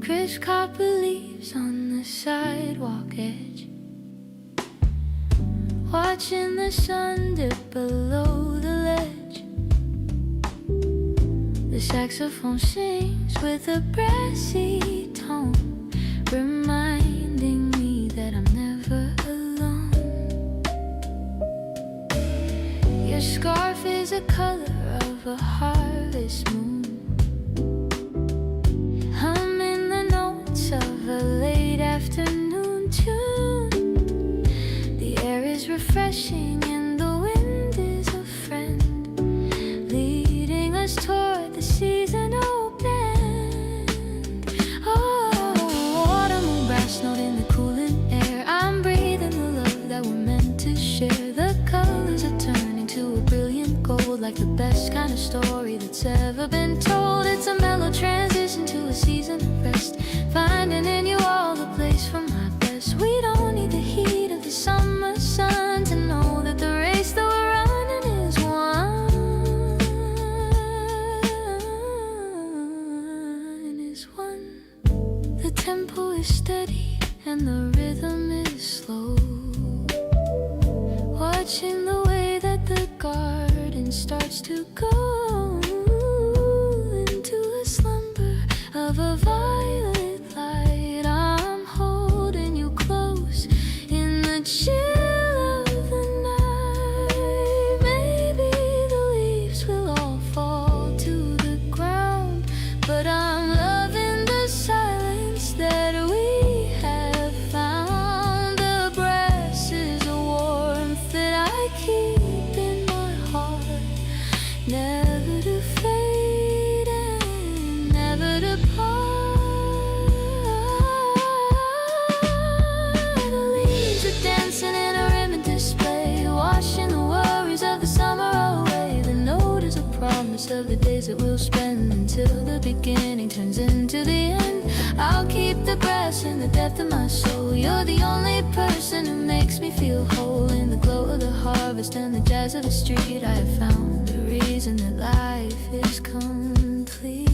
Crisp copper leaves on the sidewalk edge, watching the sun dip below the ledge. The saxophone sings with a brassy tone, reminding me that I'm never alone. life is the color of a harvest moon. I'm in the notes of a late afternoon tune. The air is refreshing and the wind is a friend, leading us toward the seasonal blend. Oh, autumn moon brass note in the cooling air. I'm breathing the love that we're meant to share. The colors are turning to a brilliant gold, like the best kind of story that's ever been told. It's a mellow transition to a season of rest, finding in you all the place for my best. We don't need the heat of the summer sun to know that the race that we're running is one. The tempo is steady and the rhythm is slow, watching the way that the garden starts to go into a slumber of a violet light. I'm holding you close in the chill of the night. Maybe the leaves will all fall to the ground, but I'm loving the silence that we have found. The brass is a warmth that I keep in my heart, never to fade and never to part. The leaves are dancing in a ribbon display, washing the worries of the summer away. The note is a promise of the days that we'll spend until the beginning turns into the end. I'll keep the grass in the depth of my soul. You're the only person who makes me feel whole. In the glow of the harvest and the jazz of the street, I have found the reason that life is complete.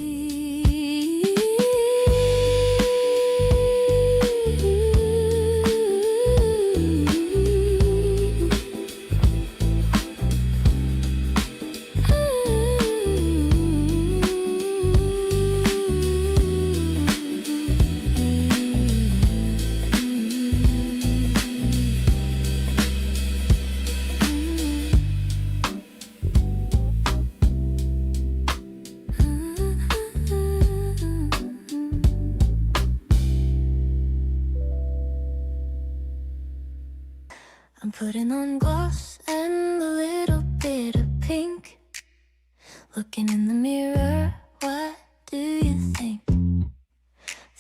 I'm putting on gloss and a little bit of pink. Looking in the mirror, what do you think?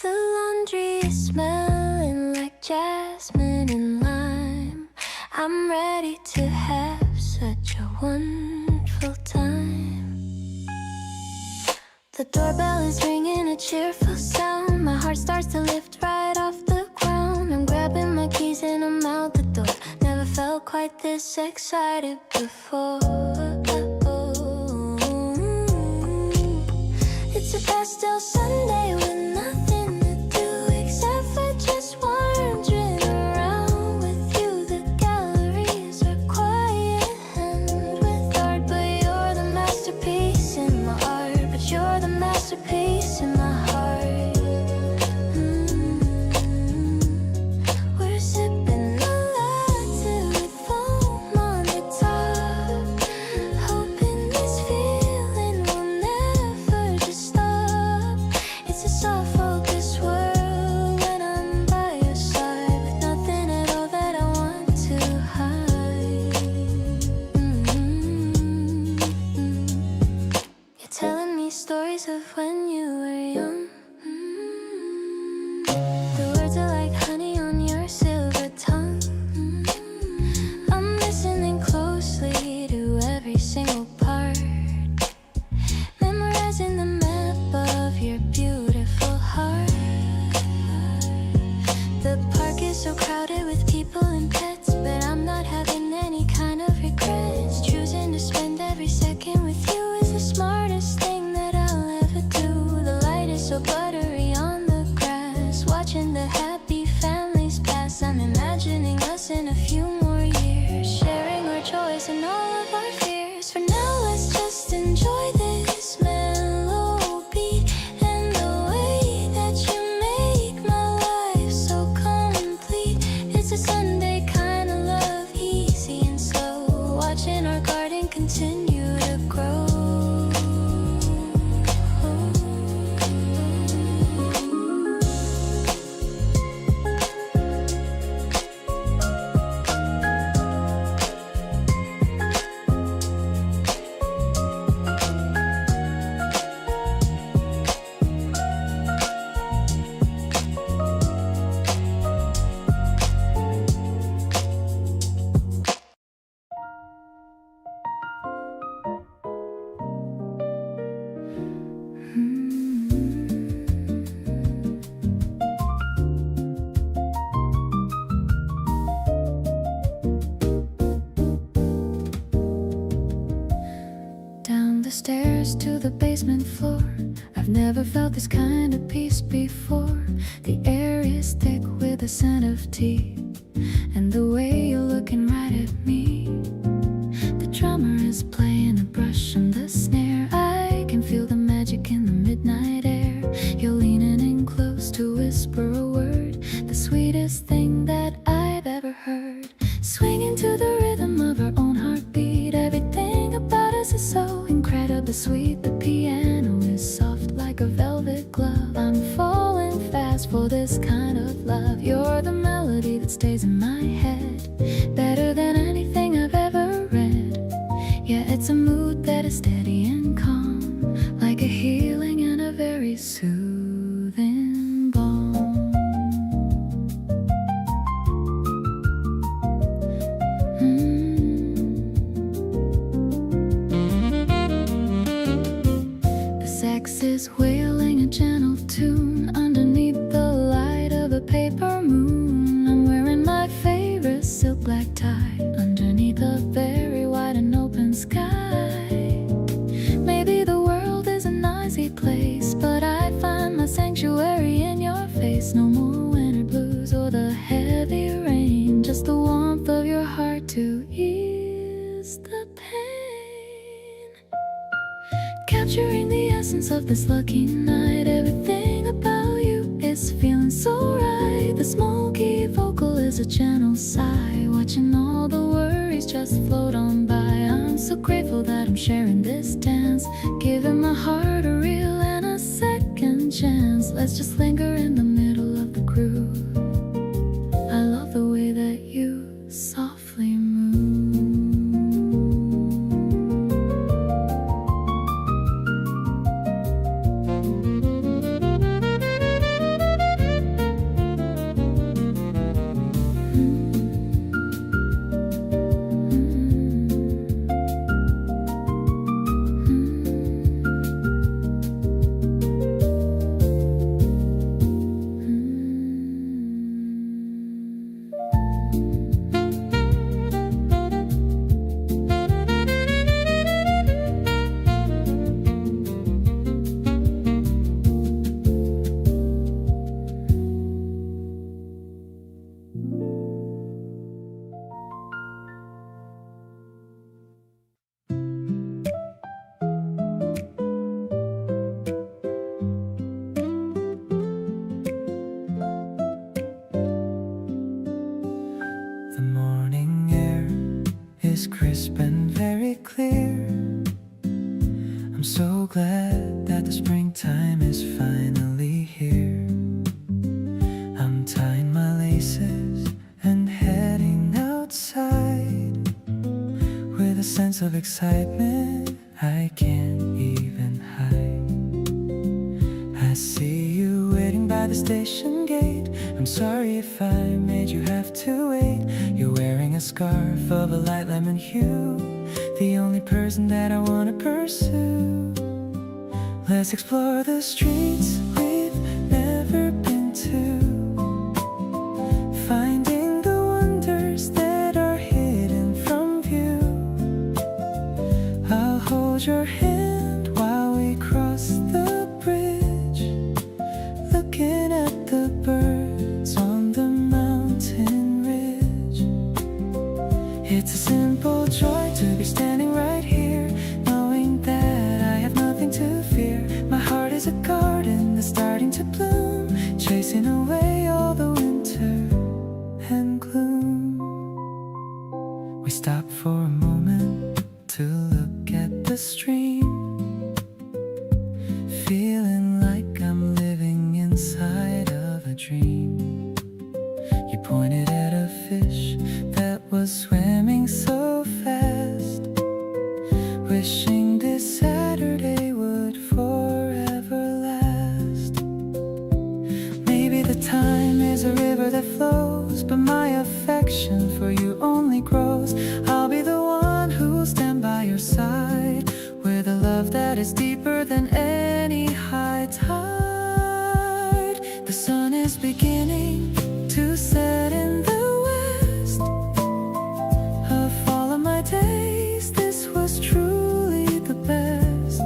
The laundry is smelling like jasmine and lime. I'm ready to have such a wonderful time. The doorbell is ringing, a cheerful sound. My heart starts to lift right off the ground. I'm grabbing my keys and I'm out the door. Never felt quite this excited before. It's a pastel Sunday with nothing to do except for just wandering around with you. The galleries are quiet and with art, but you're the masterpiece in my art. But you're the masterpiece in my heart. We're sipping the latte with foam on the top, hoping this feeling will never just stop. It's a soft focus world when I'm by your side, with nothing at all that I want to hide. You're telling me stories of when you were young. The words are like honey on your silver tongue. I'm listening closely to every single part, memorizing the map of your beautiful heart. The park is so crowded with people and pets, but I'm not having any kind of regrets. Choosing to spend every second with you is the smartest thing that I'll ever do. The light is so buttery on the grass, watching the happy families pass. I'm imagining us in a few more years, sharing our joys and all of our fears. For now, let's just enjoy this mellow beat and the stairs to the basement floor. I've never felt this kind of peace before. The air is thick with the scent of tea, and the way you're looking right at me. The drummer is playing a brush on the snare. I can feel the magic in the midnight air. You're leaning in close to whisper a word, the sweetest thing that I've ever heard. Swinging to the rhythm of our own heartbeat. Everything about us is so incredibly sweet. The piano is soft like a velvet glove. I'm falling fast for this kind of love. You're the melody that stays in my head, better than anything I've ever read. Yeah, it's a mood that is steady and calm, like a healing and a very soothing balm. The sax is wailing a gentle tune underneath the light of a paper moon. I'm wearing my favorite silk black tie underneath a very wide and open sky. Maybe the world is a noisy place, but I find my sanctuary in your face. No more winter blues or the heavy rain, just the warmth of your heart to ease the pain. Capturing the essence of this lucky night. Everything about you is feeling so right. The smoky vocal is a gentle sigh, watching all the worries just float on by. I'm so grateful that I'm sharing this dance, giving my heart a real and a second chance. Let's just linger in the middle of the groove. I love the way that you softly move. The morning air is crisp and very clear. I'm so glad that the springtime is finally here. I'm tying my laces and heading outside with a sense of excitement I can't even hide. I see you waiting by the station gate. I'm sorry if I made you have to wait. You're wearing a scarf of a light lemon hue, the only person that I wanna pursue. Let's explore the streets we've never been to, finding the wonders that are hidden from view. I'll hold your hand while we cross the bridge, looking at the birds on the mountain ridge. It's a simple joy to be standing right here, knowing that I have nothing to fear. My heart is a garden that's starting to bloom, chasing away all the winter and gloom. We stop for a moment to look at the stream, feeling like I'm living inside of a dream. You pointed at a fish that was swimming so fast, wishing this Saturday would forever last. Maybe the time is a river that flows, but my affection for you only grows. I'll be the one who'll stand by your side with a love that is deeper than any high tide. The sun is beginning to set in the west. Of all of my days, this was truly the best.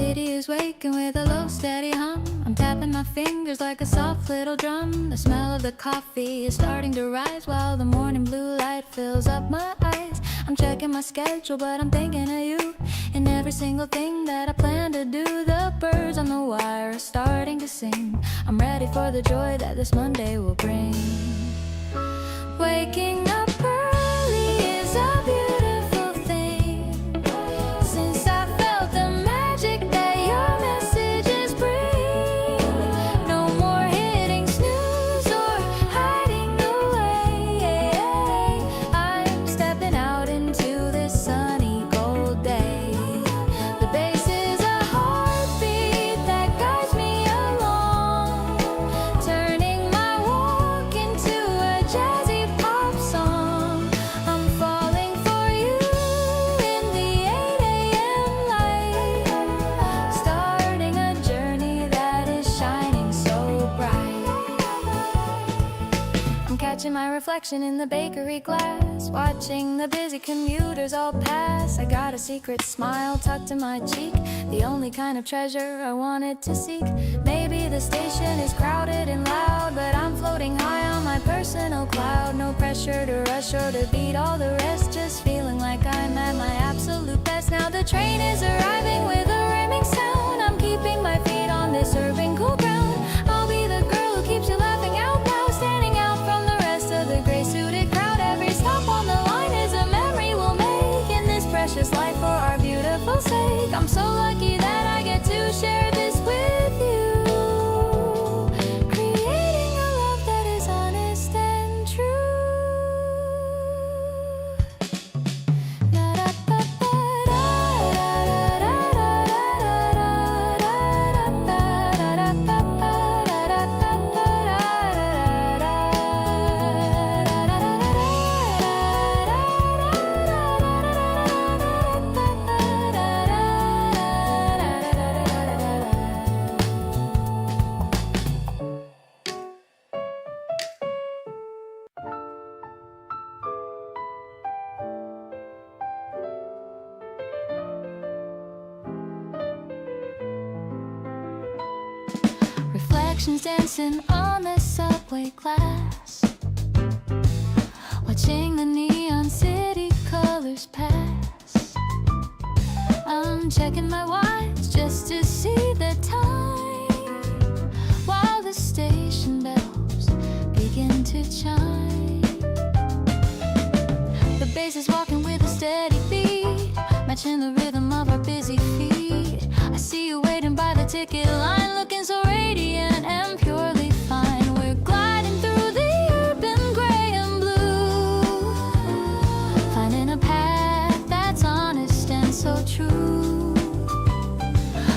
city is waking with a low steady hum. I'm tapping my fingers like a soft little drum. The smell of the coffee is starting to rise while the morning blue light fills up my eyes. I'm checking my schedule but I'm thinking of you in every single thing that I plan to do. The birds on the wire are starting to sing. I'm ready for the joy that this Monday will bring. Waking up early is a beautiful thing. Since I felt the magic that your messages bring. No more hitting snooze or hiding away. I'm stepping out into this sunny cold day. The bass is a heartbeat that guides me along, turning my walk into a jazzy pop song. I'm falling for you in the 8 a.m. light, starting a journey that is shining so bright. I'm catching my reflection in the bakery glass, watching the busy commuters all pass. I got a secret smile tucked in my cheek, the only kind of treasure I wanted to seek. Maybe the station is crowded and loud, but I'm floating high on my personal cloud. No pressure to rush or to beat all the rest, just feeling like I'm at my absolute best. Now the train is arriving with a ramming sound. I'm keeping my feet on this urban cool ground. I'll be the girl who keeps you laughing out loud, standing out from the rest of the gray-suited crowd. Every stop on the line is a memory we'll make in this precious life for our beautiful sake. I'm so lucky that I get to share this with you, creating a love that is honest and true. Reflections dancing on the subway glass, watching the neon city colors pass. I'm checking my watch just to see the time, while the station bells begin to chime. The bass is walking with a steady beat, matching the rhythm of our busy feet. I see you waiting by the ticket line, looking so radiant and purely fine. We're gliding through the urban gray and blue, finding a path that's honest and so true.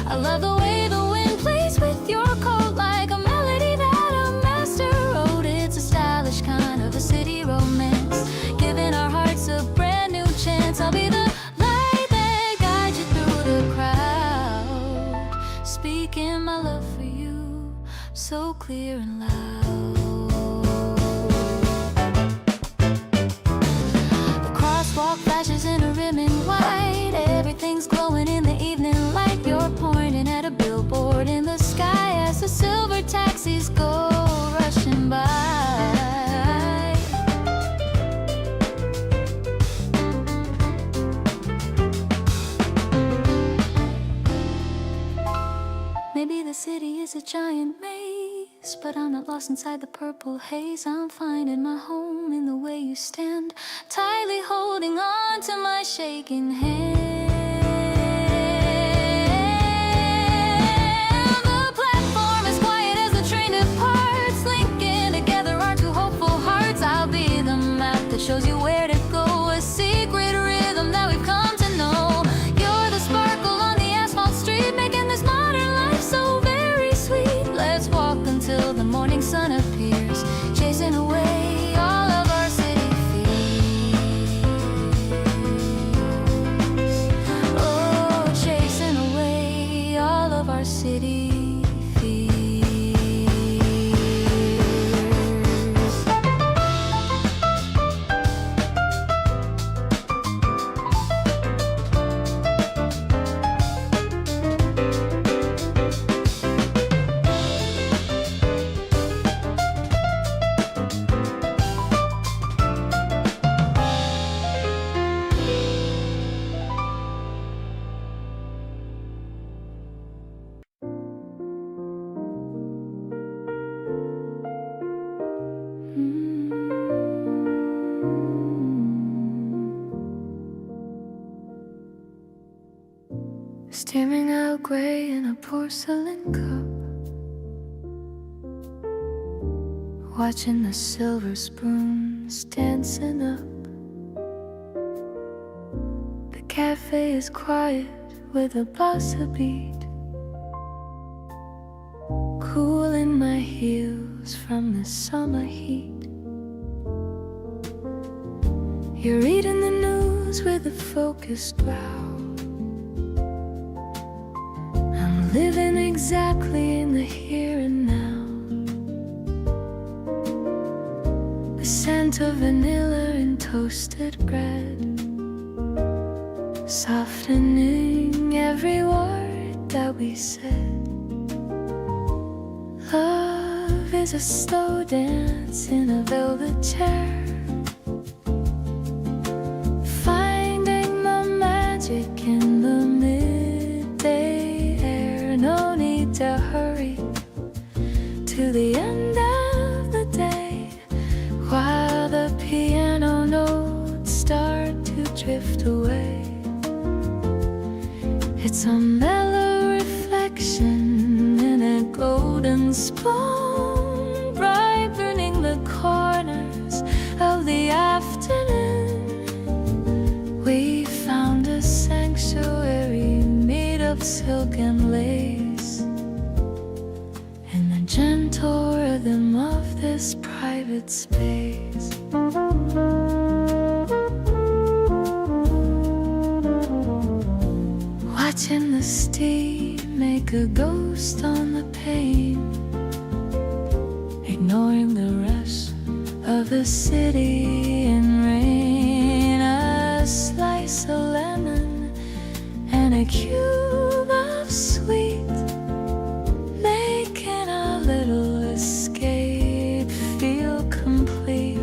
I love the way the wind plays with your coat, like a melody that a master wrote. It's a stylish kind of a city romance, giving our hearts a brand new chance. I'll be the light that guides you through the crowd, speaking my love for you so clear and loud. The crosswalk flashes in a rimming white, everything's glowing in the evening light. You're pointing at a billboard in the sky as the silver taxis go rushing by. Maybe the city is a giant maze, but I'm not lost inside the purple haze. I'm finding my home in the way you stand, tightly holding on to my shaking hand. The platform is quiet as the train departs, linking together our two hopeful hearts. I'll be the map that shows you where to go, a secret rhythm that we've come to know. You're the sparkle on the asphalt street, making this modern life so very sweet. Let's walk until the morning sun appears, chasing away all of our city fears. steaming out gray in a porcelain cup, watching the silver spoons dancing up. The cafe is quiet with a bossa beat, cooling my heels from the summer heat. You're reading the news with a focused brow. I'm living exactly in the here and now. The scent of vanilla in toasted bread, softening every word that we said. Love is a slow dance in a velvet chair, finding the magic in the midday air. No need to hurry to the end of the day, while the piano notes start to drift away. It's a mellow reflection in a golden spoon, brightening the corners of the afternoon. We found a sanctuary made of silk and lace, in the gentle rhythm of this private space. Watching the steam make a ghost on the pane, ignoring the rush of the city in rain. A slice of lemon and a cube of sweet, making a little escape feel complete.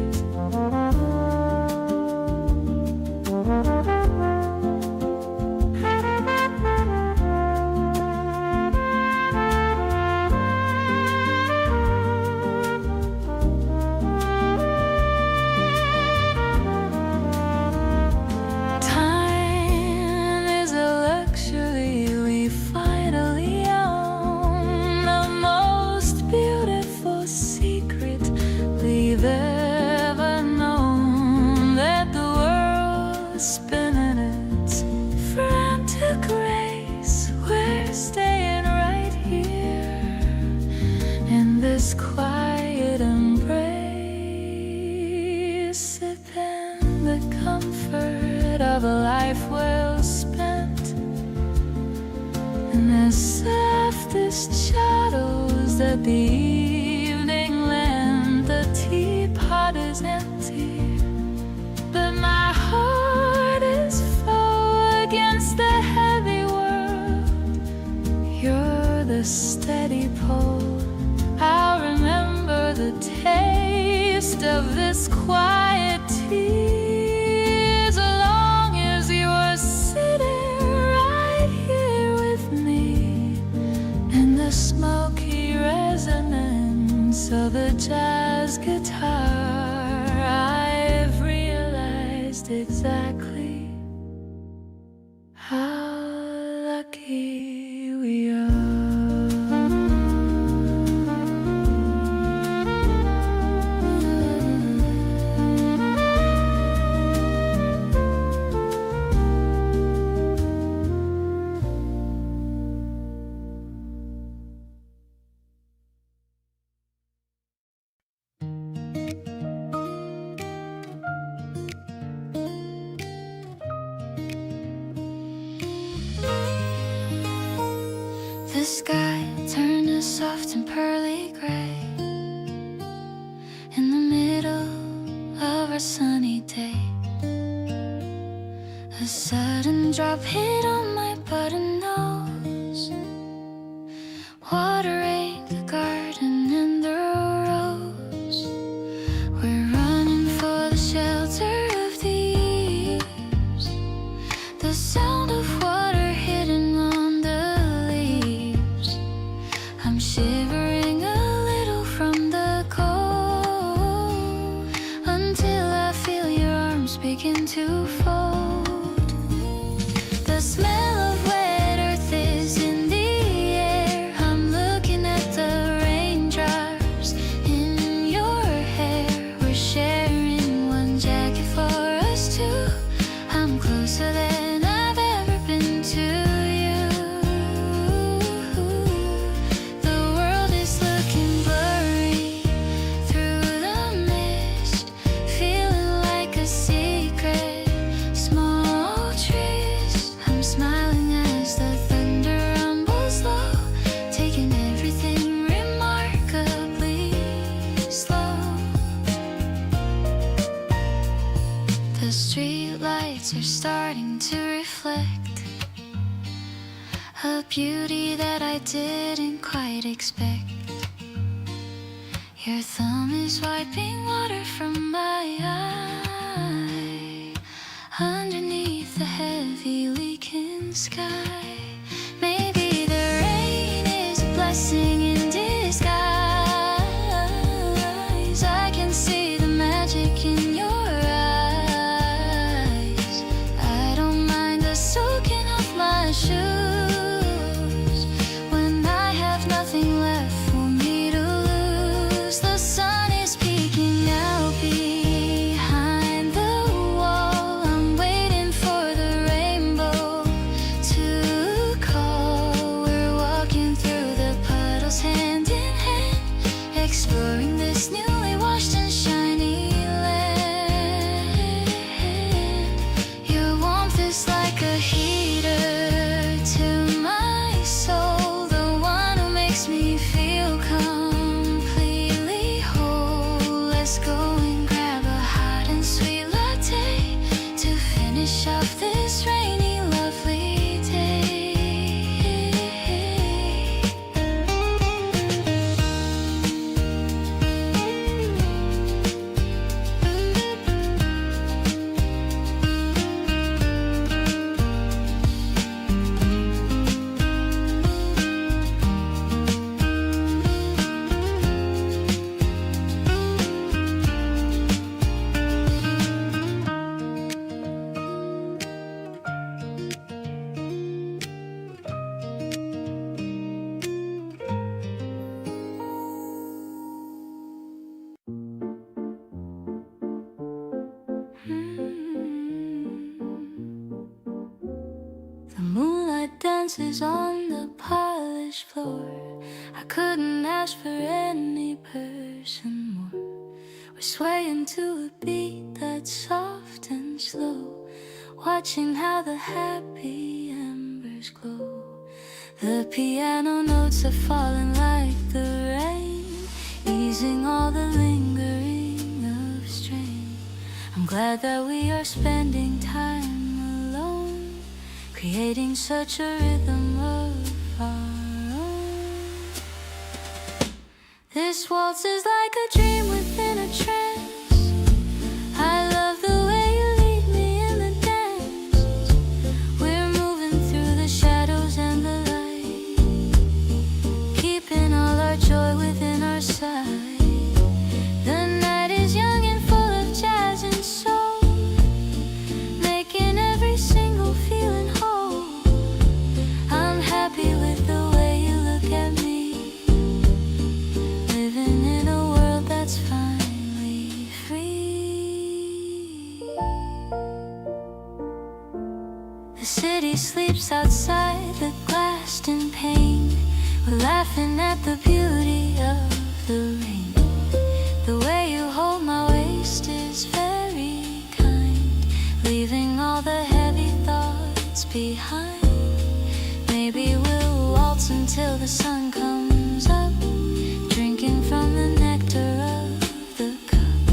Quiet embrace, sipping the comfort of a life well spent, in the softest shadows that the evening lent. The teapot is empty, but my heart is full against the heavy world. You're the steady pole. I'll remember the taste of this quiet tea, as long as you're sitting right here with me, in the smoky resonance of a jazz guitar. I've realized exactly how lucky we are. The sky turned a soft and pearly gray in the middle of our sunny day. A sudden drop hit on my button nose, watering the garden and the rose. We're running for the shelter of the eaves, the sound of water hitting on the leaves. I'm shivering a little from the cold, until I feel your arms begin to fold. The smell of wet earth a beauty that I didn't quite expect. Your thumb is wiping water from my eye underneath the heavy leaking sky. Maybe the rain is a blessing in disguise. I can see the magic in your eyes. I don't mind the soaking of my shoes when I have nothing left for me to lose. The sun is peeking out behind the wall. I'm waiting for the rainbow to call. We're walking through the puddles hand in hand, exploring this newly washed and shiny land. Your warmth is like a heater to my soul, the one who makes me feel completely whole. Let's go and grab a hot and sweet latte to finish off this rainy, lovely day. The moonlight dances on the polished floor. I couldn't ask for any person more. We're swaying to a beat that's soft and slow, watching how the happy embers glow. The piano notes are falling like the rain, easing all the lingering of strain. I'm glad that we are spending time alone, creating such a rhythm of our own. This waltz is like a dream within a trance. I love the way you lead me in the dance. We're moving through the shadows and the light, keeping all our joy within our sight. The night is young and full of jazz and soul, making every single feeling whole. I'm happy with the way you look at me, living in a world that's finally free. The city sleeps outside the glassed in pain. We're laughing at the beauty of the rain. The way you hold my waist is very kind, leaving all the heavy thoughts behind. Maybe we'll waltz until the sun comes up, drinking from the nectar of the cup.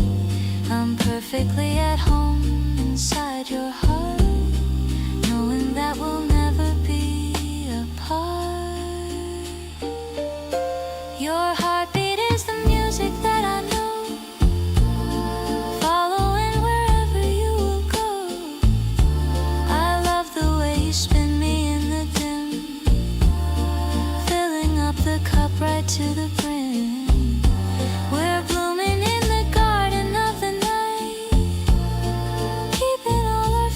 I'm perfectly at home inside your heart, knowing that we'll never be apart. Your heartbeat is the music that I know, following wherever you will go. I love the way you spin me in the dim, filling up the cup right to the brim. We're blooming in the garden of the night, keeping all our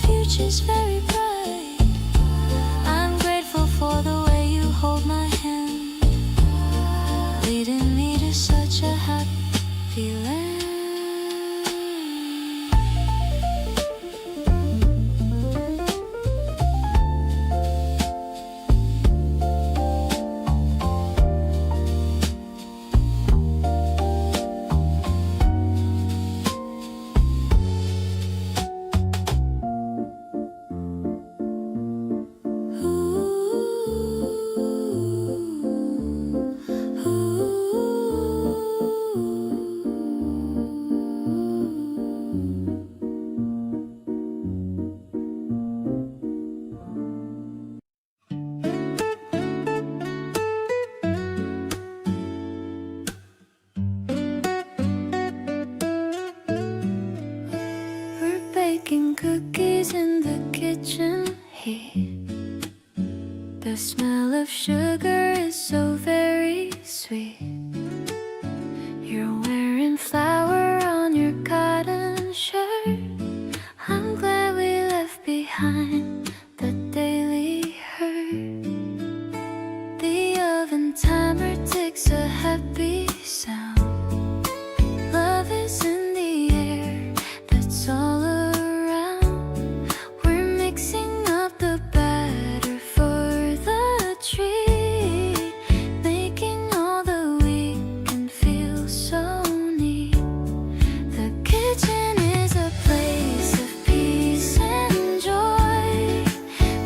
smell of sugar is so very sweet. You're wearing flour on your cotton shirt. I'm glad we left behind the daily hurt. The oven timer ticks a happy sound. Love is in the air, that's all around. We're mixing up the batter for the treat, making all the week and feel so neat. The kitchen is a place of peace and joy,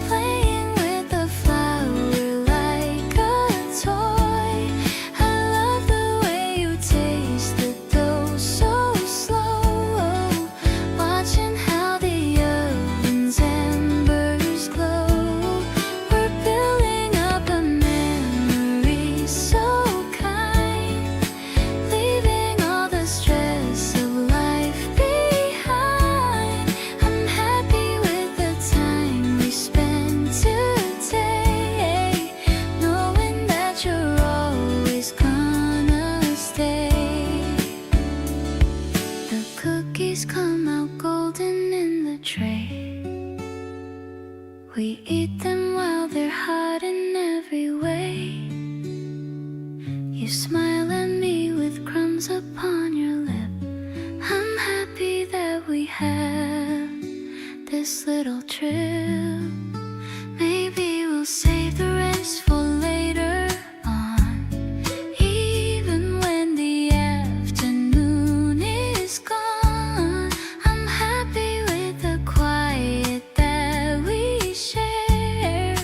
playing with the flour like a toy. I love the way you taste the dough so slow, watching how the oven's embers glow. We're building up a memory so kind, leaving all the stress of life behind. I'm happy with the time we spent today, knowing that you're always gonna stay. The cookies come out golden in the tray. We eat them while they're hot in every way. You smile at me with crumbs upon your lip. I'm happy that we had this little trip. Maybe we'll save the rest for later on, even when the afternoon is gone. I'm happy with the quiet that we share,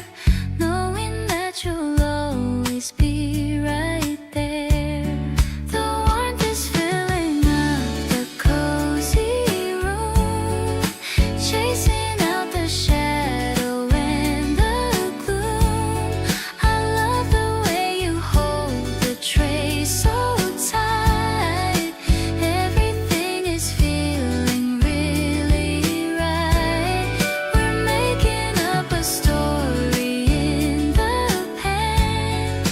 knowing that you'll always be right there. The warmth is filling up the cozy room, chasing out the shadow and the gloom. I love the way you hold the tray so tight. Everything is feeling really right. We're making up a story in the pen,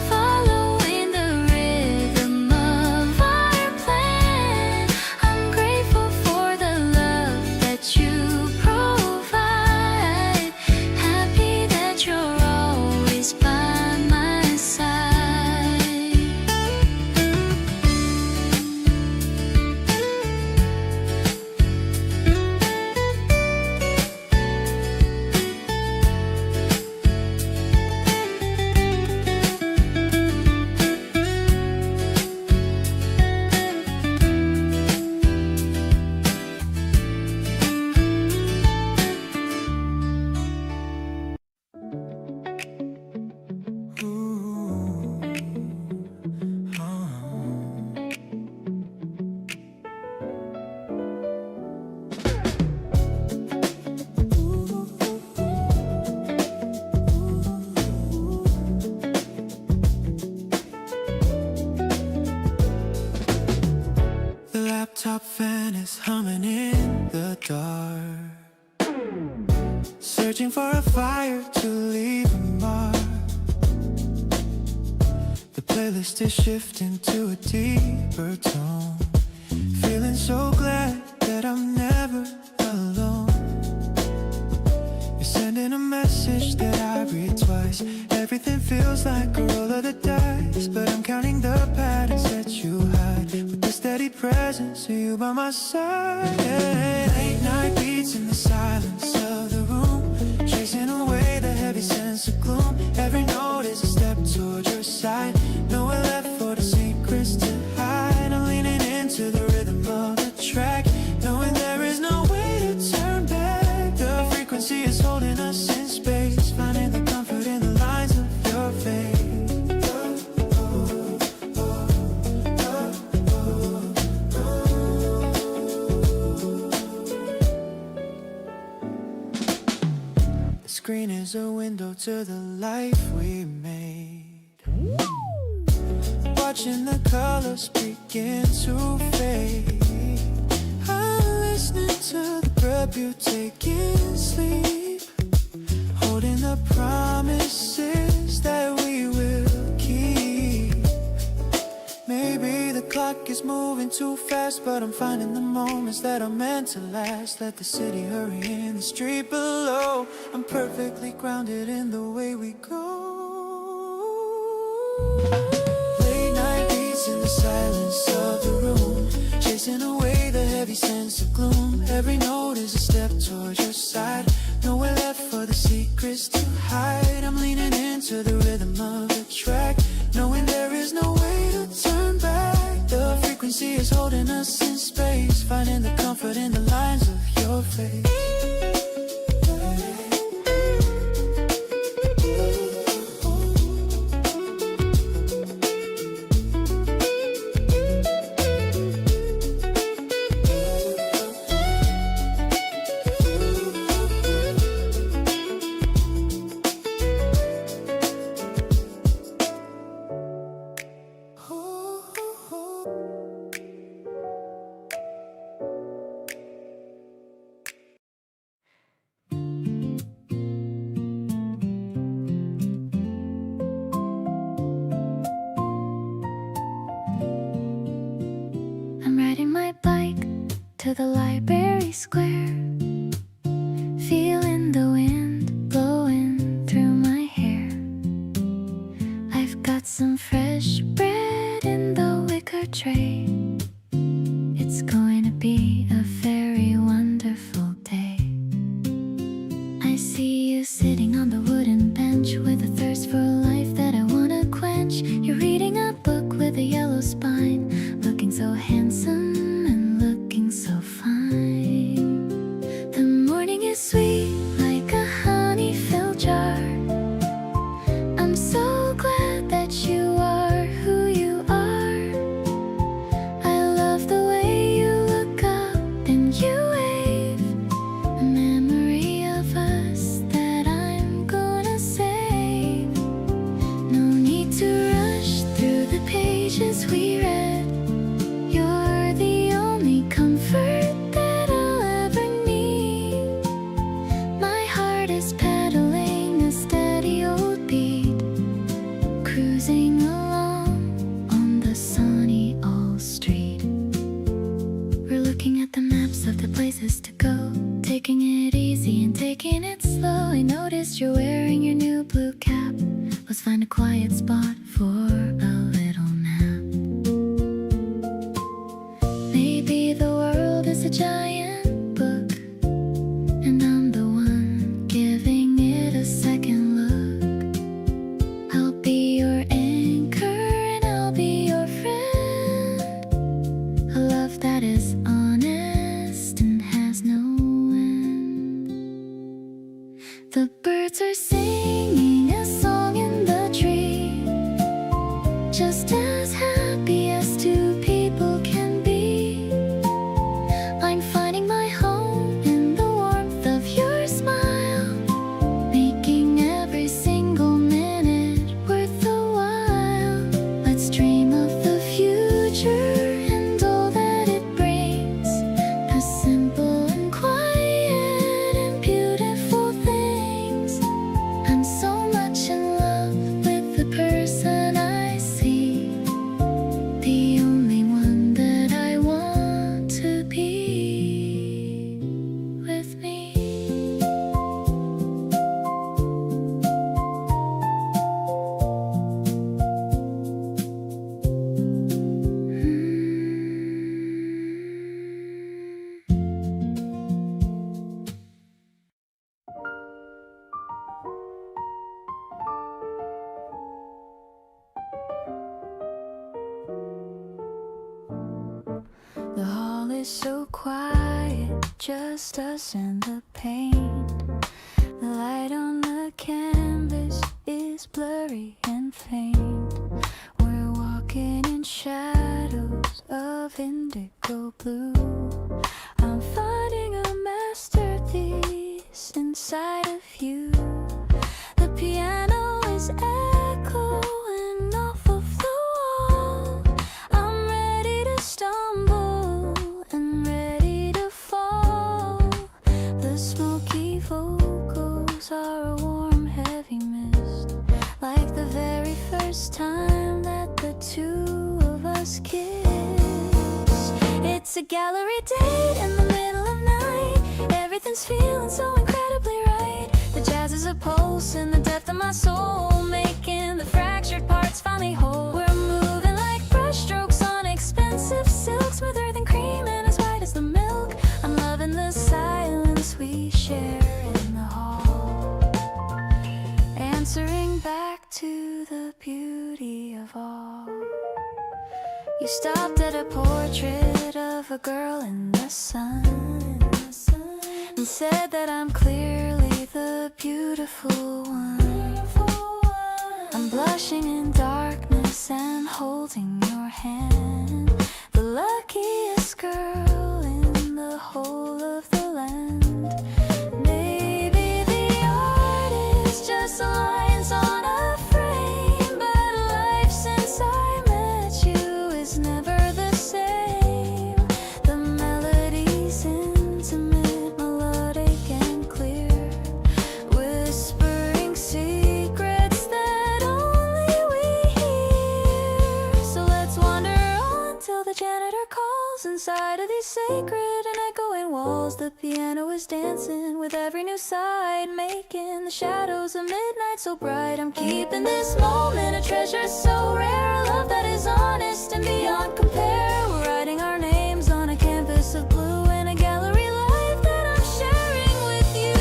following the rhythm of our plan. I'm grateful for the love that you provide, happy that you're always by my side. The laptop fan is humming in the dark, searching for a fire to leave a mark. The playlist is shifting to a deeper tone, feeling so glad that I'm never alone. You're sending a message that I read twice. Everything feels like a roll of the dice, but I'm counting the patterns that you hide with the steady presence of you by my side. Late night beats in the silence of the room, chasing away the heavy sense of gloom. Every note is a step toward your side, nowhere left for the secrets to hide. I'm leaning into the rhythm of the track, knowing there is no way to turn back. The frequency is holding us in space, finding the comfort in the lines of your face. The screen is a window to the life we made, watching the colors begin to fade. I'm listening to the breath you take in sleep, holding the the promises that we will keep. Maybe the clock is moving too fast, but I'm finding the moments that are meant to last. Let the city hurry in the street below. I'm perfectly grounded in the way we go. Late night beats in the silence of the room, chasing away the heavy sense of gloom. Every note is a step towards your side. Nowhere left for the secrets to hide. I'm leaning into the rhythm of the track, knowing there is no way to turn back. The frequency is holding us in space, finding the comfort in the lines of your face. To the library square, feeling the wind blowing through my hair. I've got some fresh bread in the wicker tray. It's going to be a very wonderful day. I see you sitting on the wooden bench with a thirst for life that I want to quench. You're reading a book with a yellow spine, looking so handsome, so fine. The morning is sweet like a honey-filled jar. I'm so glad that you are who you are. I love the way you look up and you wave, a memory of us that I'm gonna save. No need to rush through the pages we read. To go, taking it easy and taking it slow. I noticed you're wearing your new blue cap. Let's find a quiet spot for a little nap. Maybe the world is a giant book, and I'm the one giving it a second look. I'll be your anchor and I'll be your friend. A love that is the birds are singing a song in the tree, just as happy as two people can be. I'm finding my home in the warmth of your smile, making every single minute worth the while. Let's dream of the future and all that it brings, the simple and quiet and beautiful things. I'm so much in love with the person I see, the only one that I want to be with me. The hall is so quiet, just us and the paint. The light on the canvas is blurry and faint. We're walking in shadows of indigo blue. I'm finding a masterpiece inside of you. The piano is echoing off of the wall. I'm ready to stumble and ready to fall. The smoky vocals are a warm head first kiss. It's a gallery date in the middle of night. Everything's feeling so incredibly right. The jazz is a pulse in the depth of my soul, making the fractured parts finally whole. We're moving like brushstrokes on expensive silk, smoother than cream and as white as the milk. I'm loving the silence we share in the hall, answering back to the beauty of all. You stopped at a portrait of a girl in the sun and said that I'm clearly the beautiful one. I'm blushing in darkness and holding your hand, the luckiest girl in the whole of the land. Maybe the art is just lines on a frame, but life since I met you is never the same. The melody's intimate, melodic and clear, whispering secrets that only we hear. So let's wander on till the janitor calls. Inside of these sacred and echoing walls, the piano is dancing with every new side, making the shadows of midnight so bright. I'm keeping this moment a treasure so rare, a love that is honest and beyond compare. We're writing our names on a canvas of blue in a gallery life that I'm sharing with you.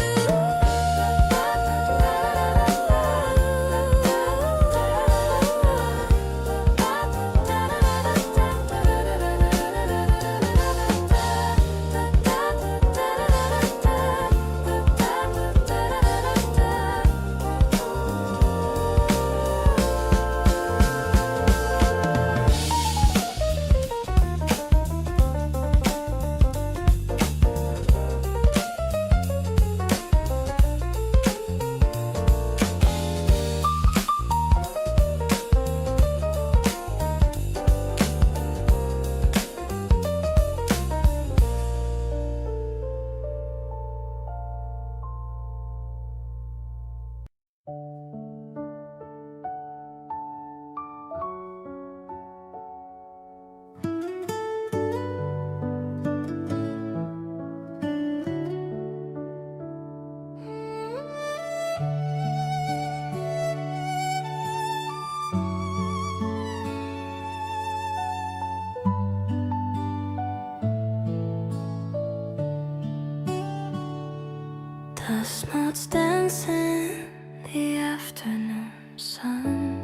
The snow's dancing, the afternoon sun.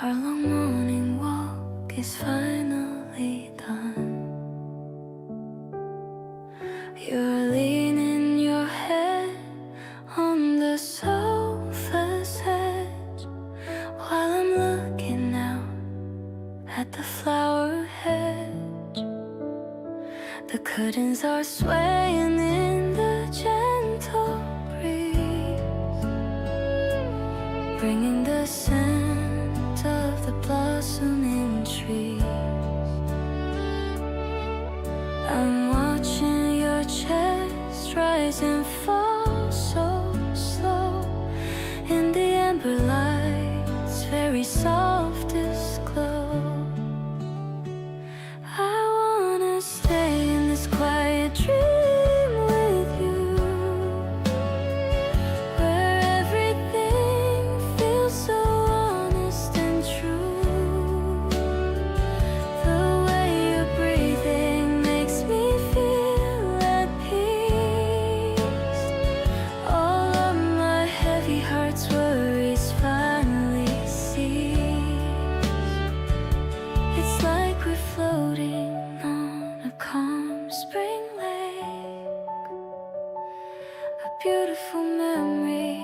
Our long morning walk is finally done. You're leaning your head on the sofa's edge while I'm looking out at the flower hedge. The curtains are swaying in the gentle breeze, bringing the scent of the blossoming trees. I'm watching your chest rise and fall so slow in the amber light's very softest glow. I wanna stay in this quiet dream with you, where everything feels so honest and true. The way you're breathing makes me feel at peace. All of my heavy heart's worries finally cease. It's like we're floating on a calm spring lake, a beautiful memory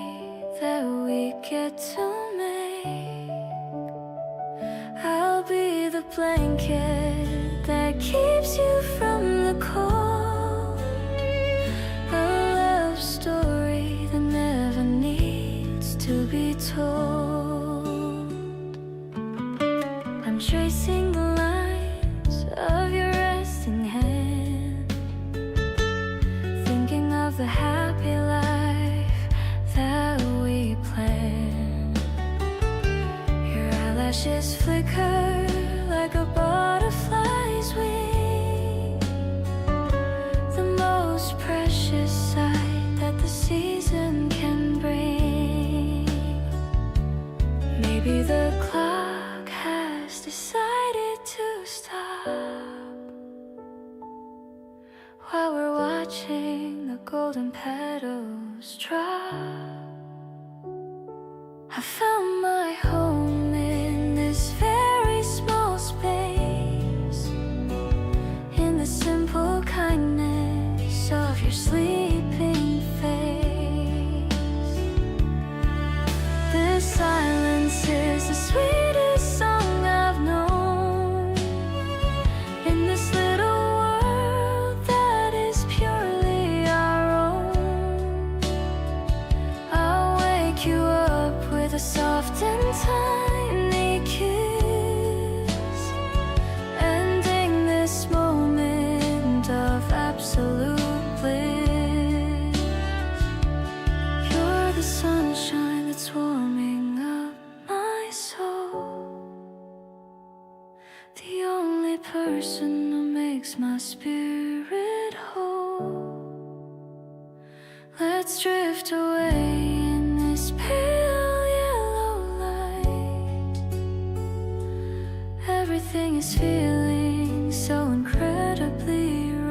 that we get to make. I'll be the blanket that keeps you from the cold, a love story that never needs to be told. I'm tracing the lines of your resting hand, thinking of the happy life that we planned. Your eyelashes flicker Maybe the clock has decided to stop while we're watching the golden petals drop. I found my home in this very small space, in the simple kindness of your sleeping face. This silence is the sweetest song I've known, in this little world that is purely our own. I'll wake you up with a soft and tiny kiss, ending this moment of absolute bliss. You're the sunshine that's warming up my soul, the only person who makes my spirit whole. Let's drift away in this pale yellow light. Everything is feeling so incredibly right.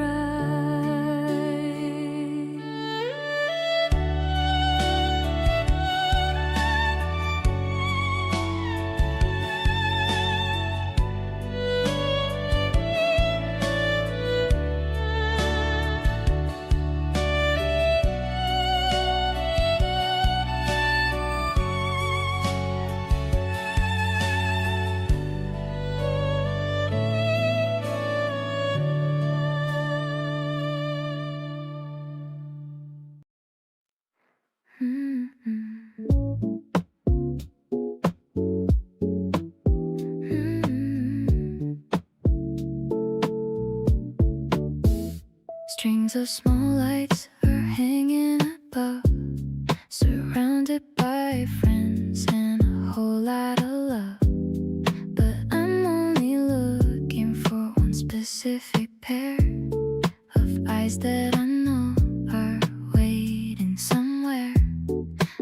Strings of small lights are hanging above, surrounded by friends and a whole lot of love. But I'm only looking for one specific pair of eyes that I know are waiting somewhere.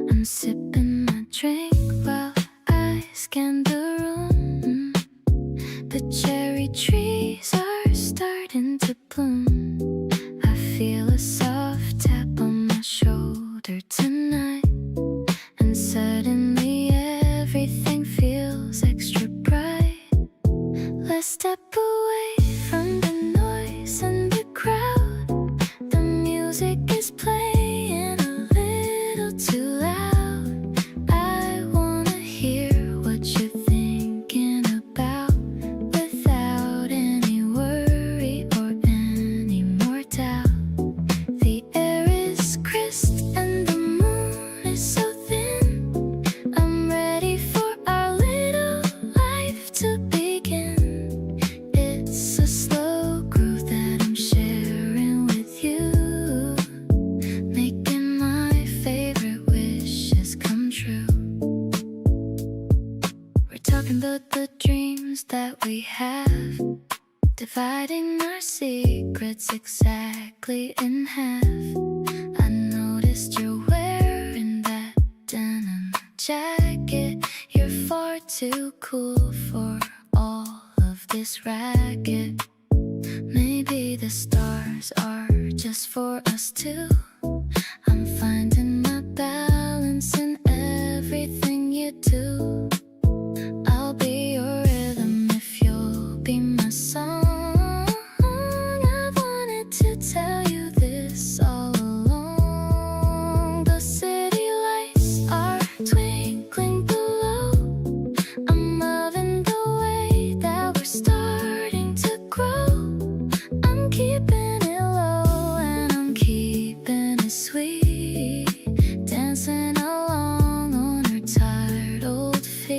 I'm sipping my drink while I scan the room. The cherry trees are starting to bloom. I feel a soft tap on my shoulder tonight, and suddenly everything feels extra bright. Let's step away from the noise and the crowd. The music is playing a little too loud. I wanna hear what you're thinking about, without any worry or any more doubt. The air is crisp and the moon is so thin. I'm ready for our little life to begin. It's a slow groove that I'm sharing with you, making my favorite wishes come true. We're talking about the dreams that we have, dividing our secrets exactly in half. I noticed you're wearing that denim jacket. You're far too cool for all of this racket. Maybe the stars are just for us two. I'm finding my balance in everything you do. I'll be your rhythm if you'll be my song. I wanted to tell you this all along. The city lights are twinkling below. I'm loving the way that we're starting to grow. I'm keeping it low and I'm keeping it sweet, dancing along on our tired old feet.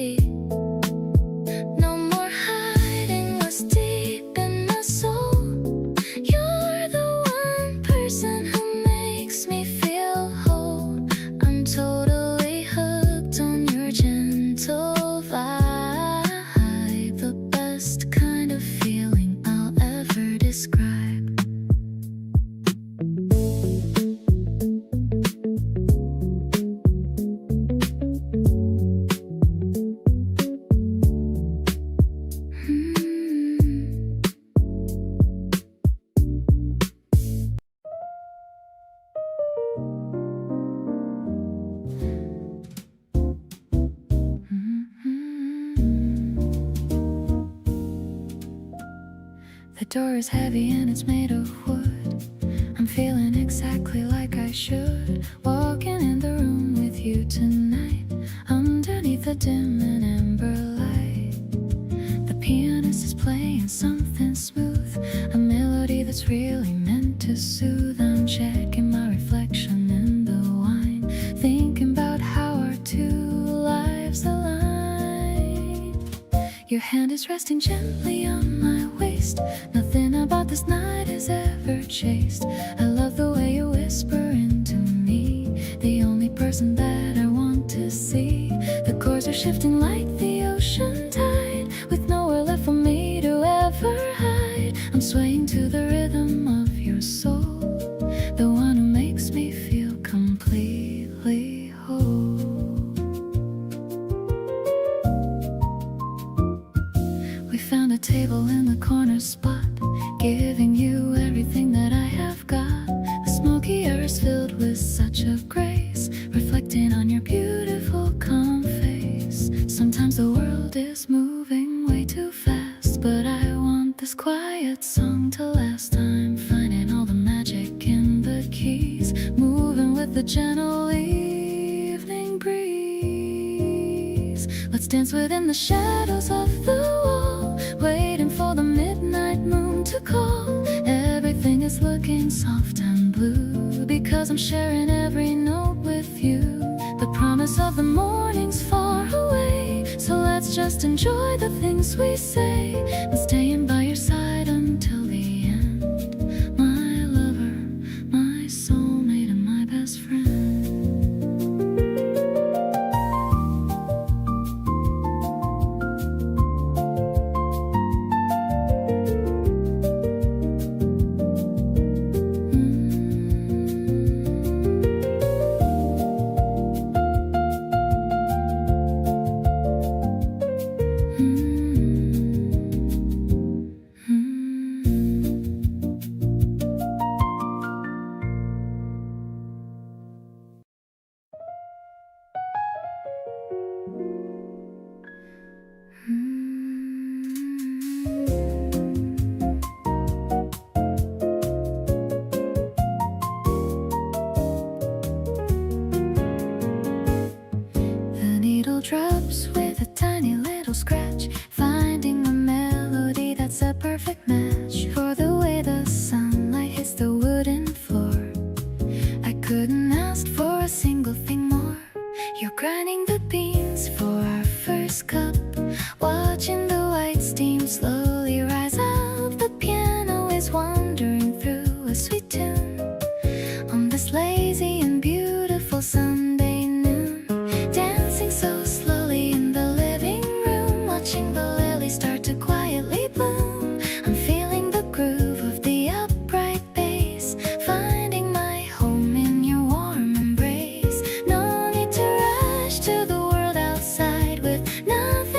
The door is heavy and it's made of wood. I'm feeling exactly like I should. Walking in the room with you tonight, underneath the dim and amber light. The pianist is playing something smooth, a melody that's really meant to soothe. I'm checking my reflection in the wine, thinking about how our two lives align. Your hand is resting gently on my waist. Nothing about this night is ever chased. I love the way you whisper into me, the only person that I want to see. The chords are shifting like the ocean tide, with nowhere left for me to ever hide. I'm swaying to the rhythm of your soul, the one who makes me feel completely whole. We found a table in the corner spot, giving you everything that I have got. The smoky air is filled with such a grace, reflecting on your beautiful calm face. Sometimes the world is moving way too fast, but I want this quiet song to last. I'm finding all the magic in the keys, moving with the gentle evening breeze. Let's dance within the shadows of the wall, waiting for the midnight moon to call. Everything is looking soft and blue, because I'm sharing every note with you. The promise of the morning's far away, so let's just enjoy the things we say. I'm staying by your side until the end, my lover, my soulmate, and my best friend. Drops with a tiny little scratch, finding a melody that's a perfect match for the way the sunlight hits the wooden floor. I couldn't ask for a single thing more. You're grinding the beans for our first cup, watching the white steam slowly rise up. The piano is wandering through a sweet tune on this lazy and beautiful Sunday noon, dancing so slowly in the living room, watching the lilies start to quietly bloom. I'm feeling the groove of the upright bass, finding my home in your warm embrace. No need to rush to the world outside with nothing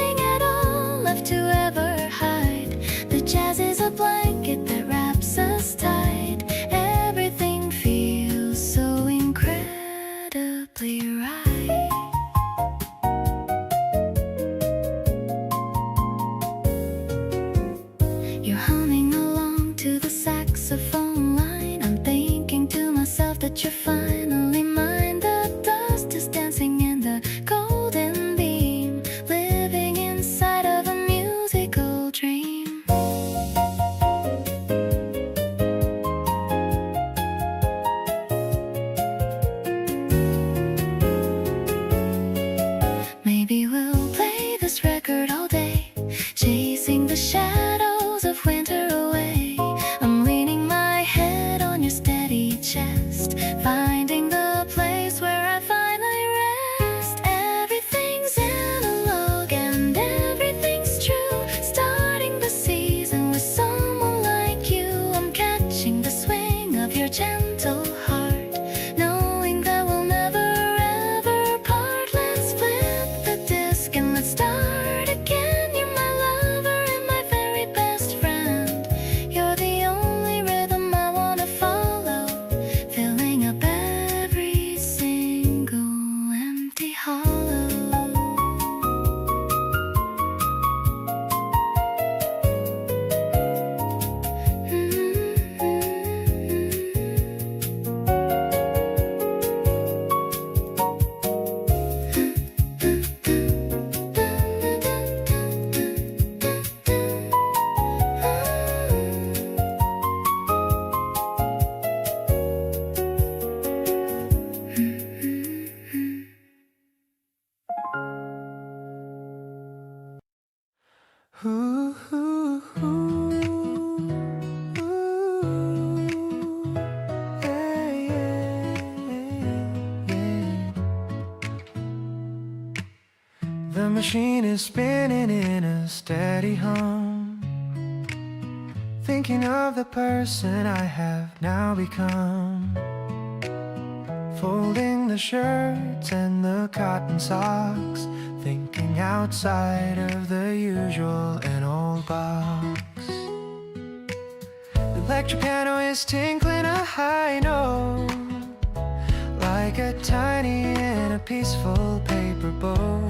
The machine is spinning in a steady hum, thinking of the person I have now become. Folding the shirts and the cotton socks, thinking outside of the usual and old box. The electric piano is tinkling a high note, like a tiny in a peaceful paper boat.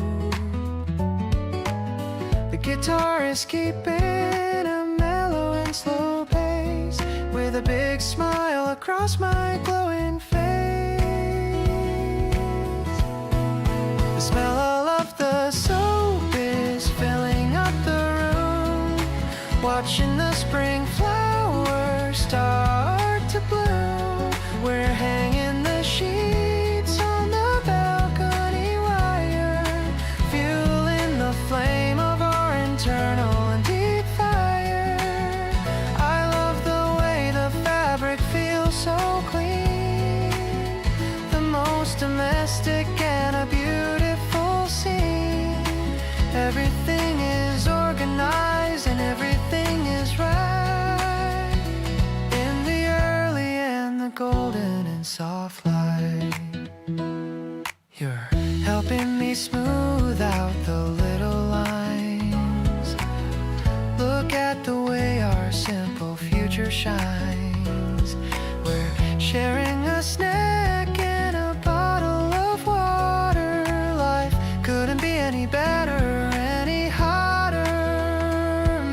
The guitar is keeping a mellow and slow pace, with a big smile across my glowing face. The smell of the soap is filling up the room, watching the spring flowers start to bloom. We're hanging the sheets on the balcony wire, fueling the flame of our internal and deep fire. I love the way the fabric feels so clean, the most domestic and a beautiful scene. Everything is organized and everything is right, in the early and the golden and soft light. You're helping me smooth out the little lines. Look at the way our simple future shines. We're sharing a snack and a bottle of water. Life couldn't be any better, any hotter.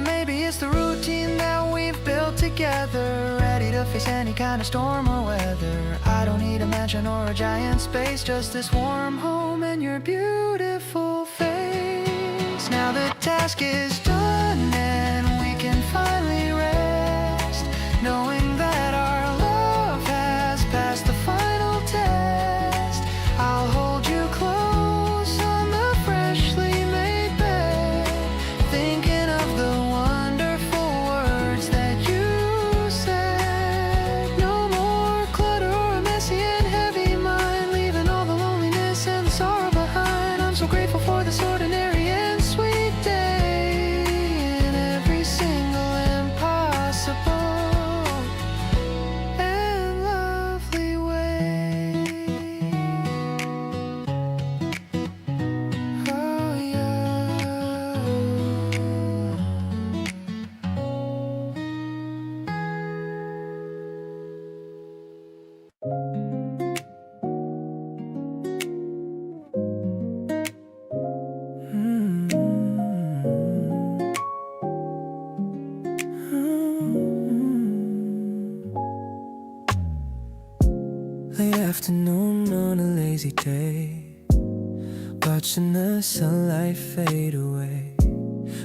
Maybe it's the routine that we've built together, ready to face any kind of storm or weather. I don't need a mansion or a giant space, just this warm home and your beautiful face. Now the task is done and we can finally rest, knowing that our love has passed the final test. I'll hold you close on the freshly made bed, thinking of the wonderful words that you said. No more clutter or a messy and heavy mind, leaving all the loneliness and the sorrow behind. I'm so grateful for this ordinary and sweet day, in every single impossible and lovely way. Oh yeah. Late afternoon on a lazy day, watching the sunlight fade away.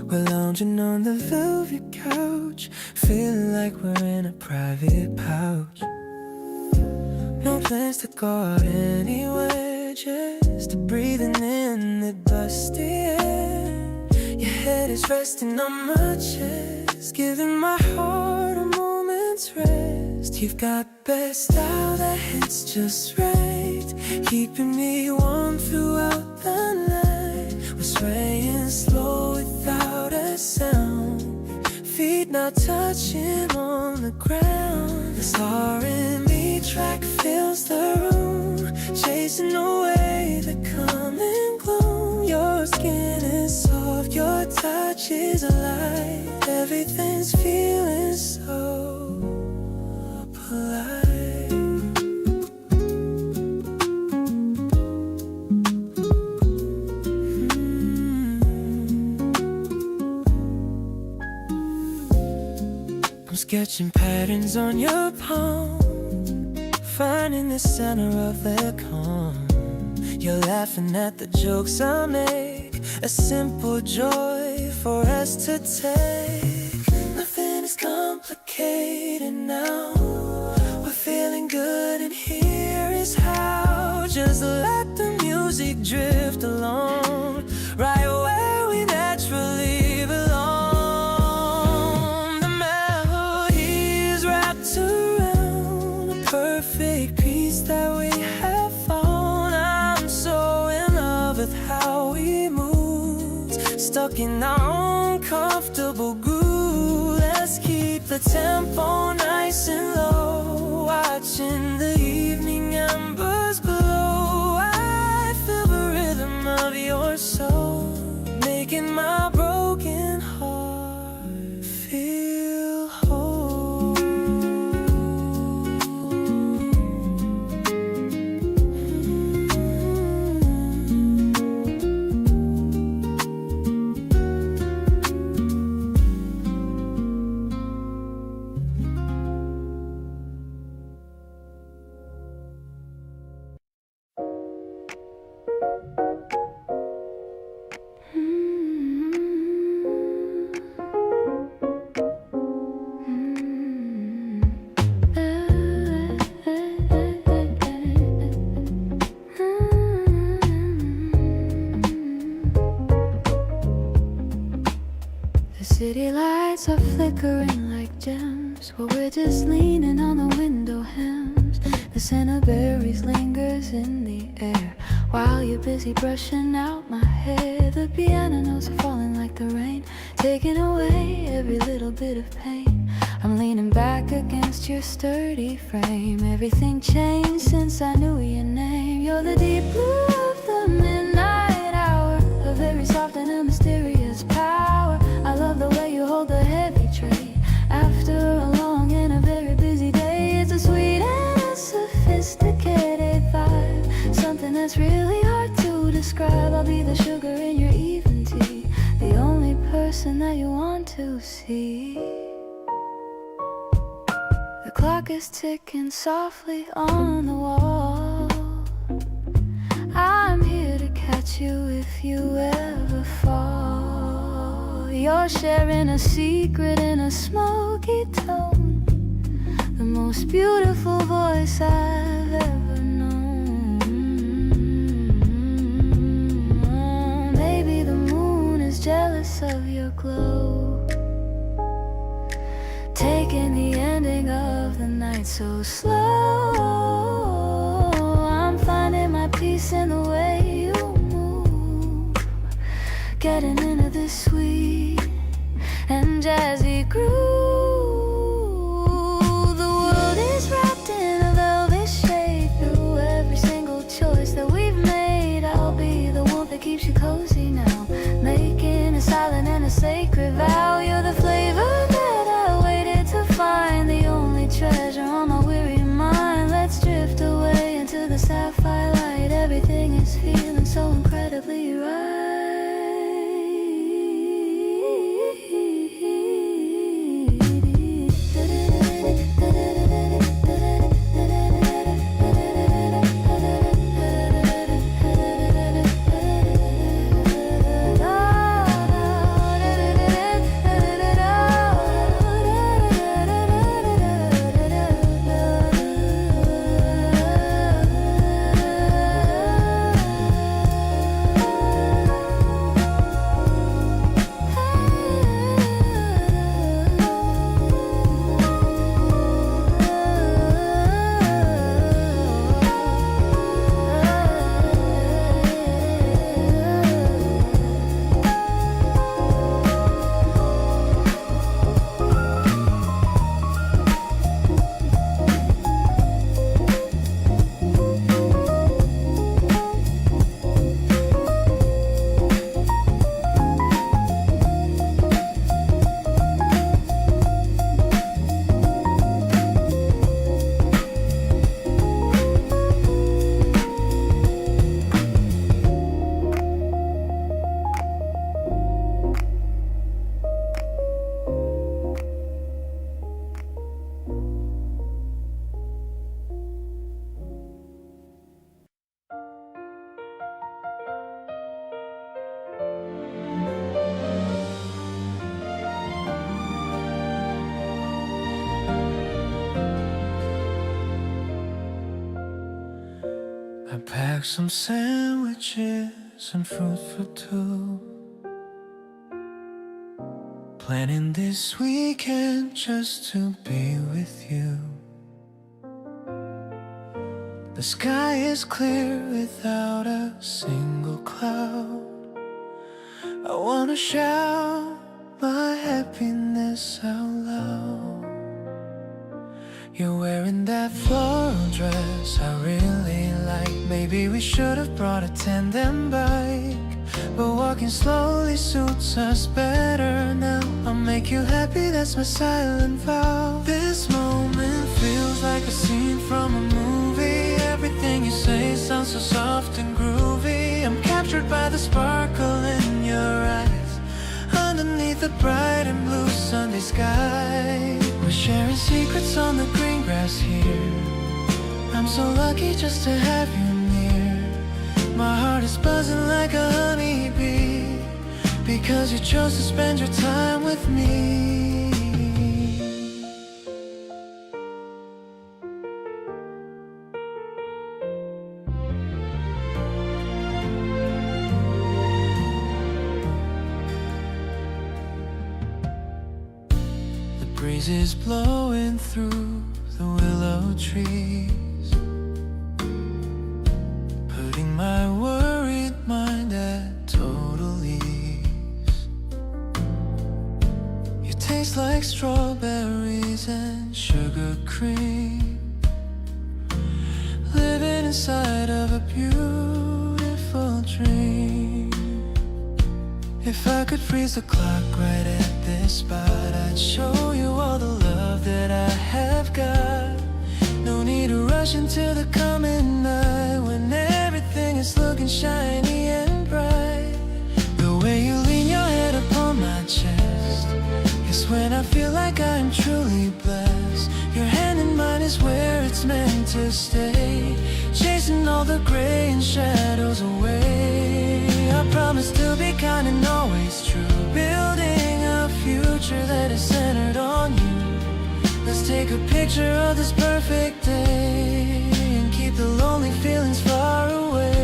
We're lounging on the velvet couch, feeling like we're in a private pouch. No plans to go out anywhere, just breathing in the dusty air. Your head is resting on my chest, giving my heart a moment's rest. You've got best style that hits just right, keeping me warm throughout the night. We're swaying slow without a sound, feet not touching on the ground. This R&B track fills the room, chasing away the coming gloom. Your skin is soft, your touch is alive, everything's feeling so polite. I'm sketching patterns on your palm, finding the center of the calm. You're laughing at the jokes I make, a simple joy for us to take. Nothing is complicated now, we're feeling good and here is how. Just let the music drift along, right where we naturally belong. The melody is wrapped around a perfect piece that we have found. I'm so in love with how we move, stuck in our own comfortable groove. Let's keep the tempo nice and low, watching the evening embers glow. I feel the rhythm of your soul, making my broken heart feel whole. The city lights are flickering like gems, while we're just leaning on the window hems. The scent of berries lingers in the air, while you're busy brushing out my hair. The piano notes are falling like the rain, taking away every little bit of pain. I'm leaning back against your sturdy frame. Everything changed since I knew your name. You're the deep blue of the midnight hour, a very soft and a mysterious power. I love the way you hold the heavy tray after a long and a very busy day. It's a sweet and a sophisticated vibe, something that's really hard to describe. I'll be the sugar in your even tea, the only person that you want to see. The clock is ticking softly on the wall. I'm here to catch you if you ever fall. You're sharing a secret in a smoky tone, the most beautiful voice I've ever known. Maybe the moon is jealous of your glow, taking the ending of the night so slow. I'm finding my peace in the way you move, getting into this sweet and jazzy groove. The world is wrapped in a velvet shade through every single choice that we've made. I'll be the warmth that keeps you cozy now, making a silent and a sacred vow. You're the flavor that I waited to find, the only treasure on my weary mind. Let's drift away into the sapphire light. Everything is feeling so incredibly right. I packed some sandwiches and fruit for two, planning this weekend just to be with you. The sky is clear without a single cloud. I I wanna shout my happiness out loud. You're wearing that floral dress I really like. Maybe we should have brought a tandem bike, but walking slowly suits us better now. I'll make you happy, that's my silent vow. This moment feels like a scene from a movie. Everything you say sounds so soft and groovy. I'm captured by the sparkle in your eyes, underneath the bright and blue Sunday sky. We're sharing secrets on the green grass here. I'm so lucky just to have you near. My heart is buzzing like a honeybee, because you chose to spend your time with me. The breeze is blowing through the willow trees, putting my worried mind at total ease. You taste like strawberries and sugar cream, living inside of a beautiful dream. If I could freeze the clock right at this spot, I'd show you all the love that I have got. No need to rush into the coming night when everything is looking shiny and bright. The way you lean your head upon my chest is when I feel like I'm truly blessed. Your hand in mine is where it's meant to stay, chasing all the gray and shadows away. I promise to be kind and always true, building a future that is centered on you. Let's take a picture of this perfect day and keep the lonely feelings far away.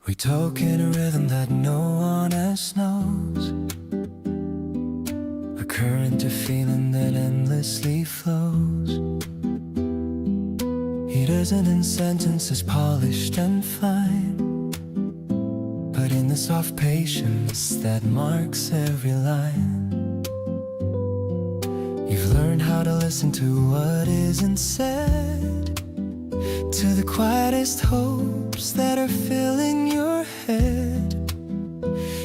We talk in a rhythm that no one else knows, a current of feeling that endlessly flows. It isn't in sentences polished and fine, but in the soft patience that marks every line. You've learned how to listen to what isn't said, to the quietest hopes that are filling your head.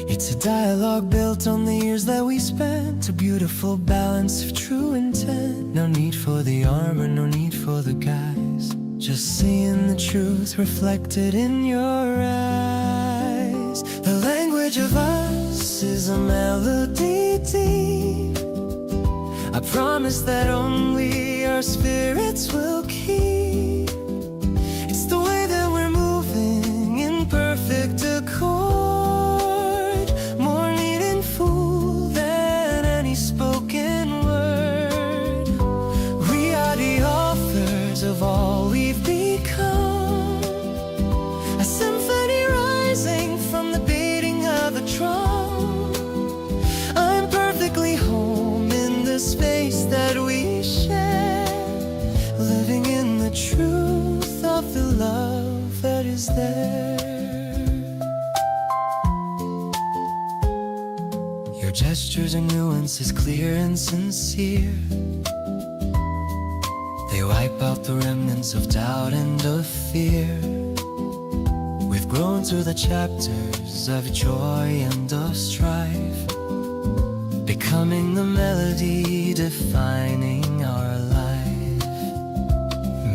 It's a dialogue built on the years that we spent, a beautiful balance of true intent. No need for the armor, no need for the guise, just seeing the truth reflected in your eyes. The language of us is a melody deep. I promise that only our spirits will keep. It's the way that we're moving in perfect accord, more neat and full than any spoken word. We are the authors of all we've become, a symphony rising from the beating of a drum. I'm perfectly home in the space that we share, living in the truth of the love that is there. Your gestures are nuances, clear and sincere. They wipe out the remnants of doubt and of fear. We've grown through the chapters of joy and of strife, becoming the melody defining our life.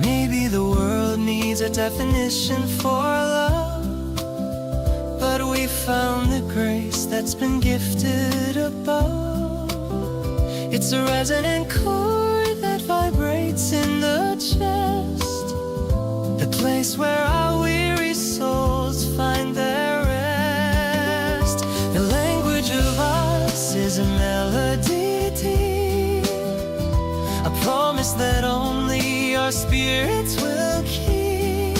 Maybe the world needs a definition for love, but we found the grace that's been gifted above. It's a resonant chord that vibrates in the chest, the place where our weary souls find their rest. The language of us is a melody deep, a promise that only our spirits will keep.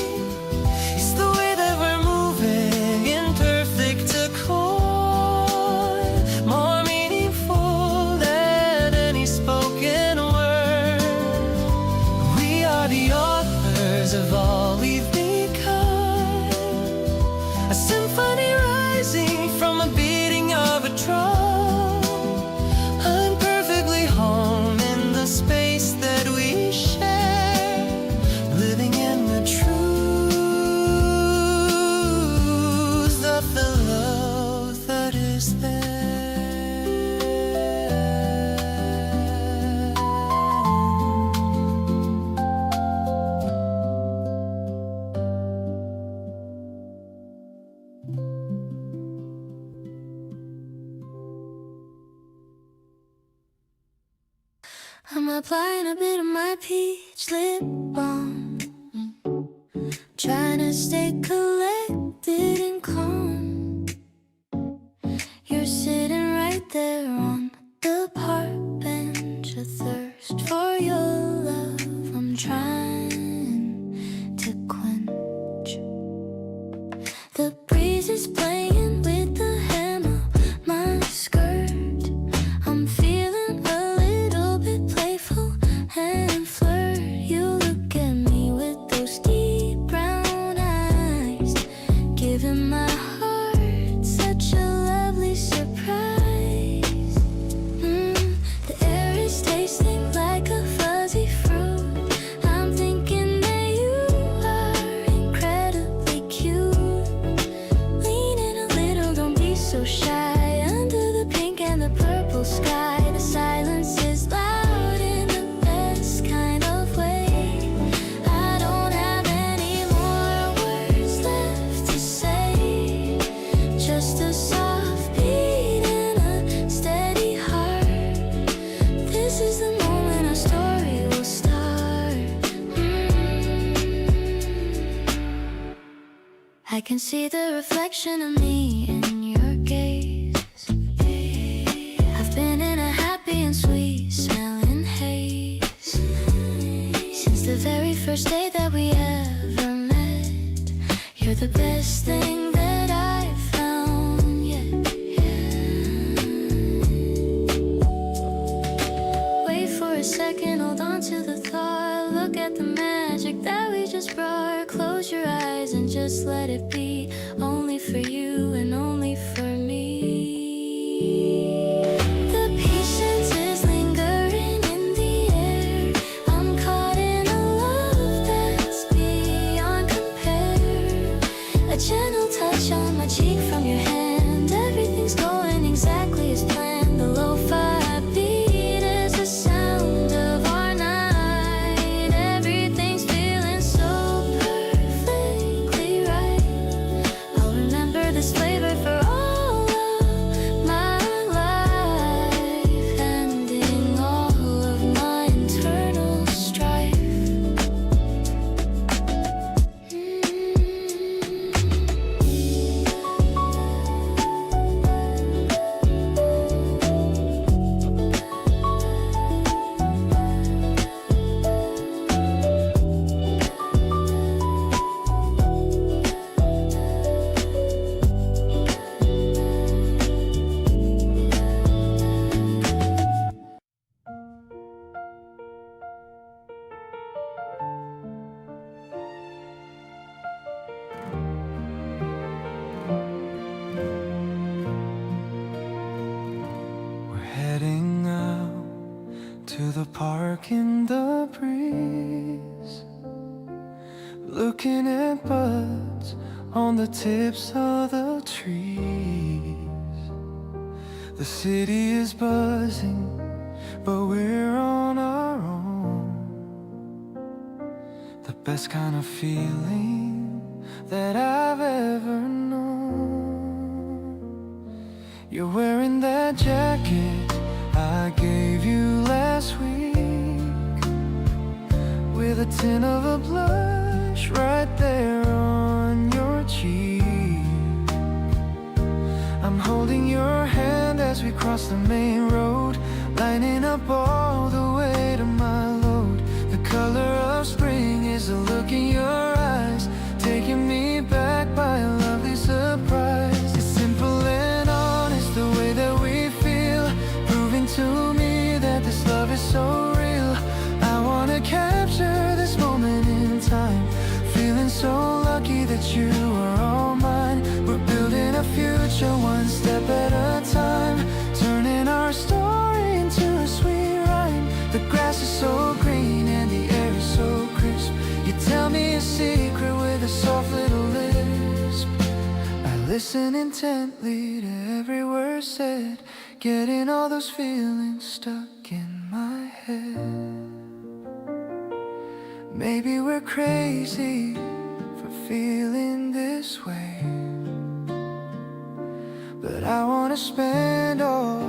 It's the way that we're moving in perfect accord, more meaningful than any spoken word. We are the authors of all we've become, a symphony rising from a beating of a drum. I'm perfectly home in the space that we share, living in the truth of the love that is there. I'm applying a bit of my peach lip balm, trying to stay collected and calm. You're sitting right there on the park bench, a thirst for your love I'm trying to quench. The breeze is playing with the hem of my skirt. I'm feeling a little bit playful and flirt. You look at me with those deep brown eyes, giving my heart such a lovely surprise. The air is tasting like a fuzzy fruit. I'm thinking that you are incredibly cute. Lean in a little, don't be so shy. Under the pink and the purple sky, the silence is loud in the best kind of way. I don't have any more words left to say, just a soft beat and a steady heart. This is the moment our story will start. I can see the reflection of me in your gaze. I've been in a happy and sweet smelling haze since the very first day that we ever met. You're the best thing that I've found yet. Wait for a second, hold on to the thought. Look at the magic that we just brought. Close your eyes and just let it be, only for you and only for me. The patience is lingering in the air. I'm caught in a love that's beyond compare. A gentle touch on my cheek from your hand. Everything's going exactly as planned. The lo-fi beat is the sound of our night. Everything's feeling so perfectly right. I'll remember this flavor for all of my life, ending all of my internal strife. We're heading out to the park in the breeze, looking at buds on the tips of the trees. The city is buzzing, but we're on our own. The best kind of feeling that I've ever known. You're wearing that jacket I gave you with a tint of a blush right there on your cheek. I'm holding your hand as we cross the main road, lining up all the way to my load. The color of spring is the look in your eyes, taking me back by a lovely surprise. It's simple and honest the way that we feel, proving to me that this love is so real. I wanna capture this moment in time, feeling so lucky that you are all mine. We're building a future one step at a time, turning our story into a sweet rhyme. The grass is so green and the air is so crisp. You tell me a secret with a soft little lisp. I listen intently to every word said, getting all those feelings stuck in my head. Maybe we're crazy for feeling this way, but I wanna spend all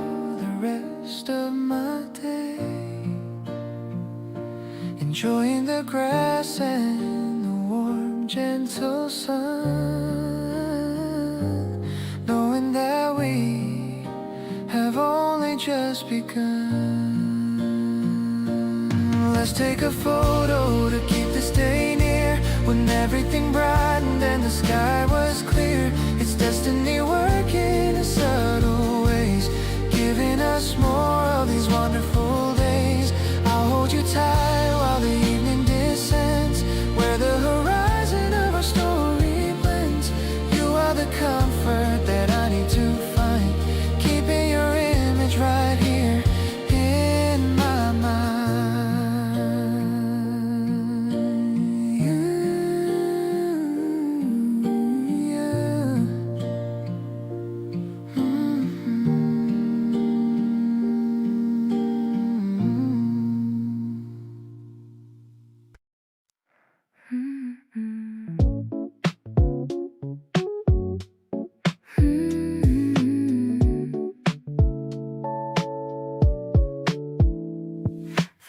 the rest of my day enjoying the grass and the warm, gentle sun, knowing that we have only just begun. Let's take a photo to keep this day near, when everything brightened and the sky was clear. It's destiny working in subtle ways, giving us more of these wonderful days. I'll hold you tight while the evening descends, where the horizon of our story blends. You are the comfort that I need to find, keeping your image right here in my mind.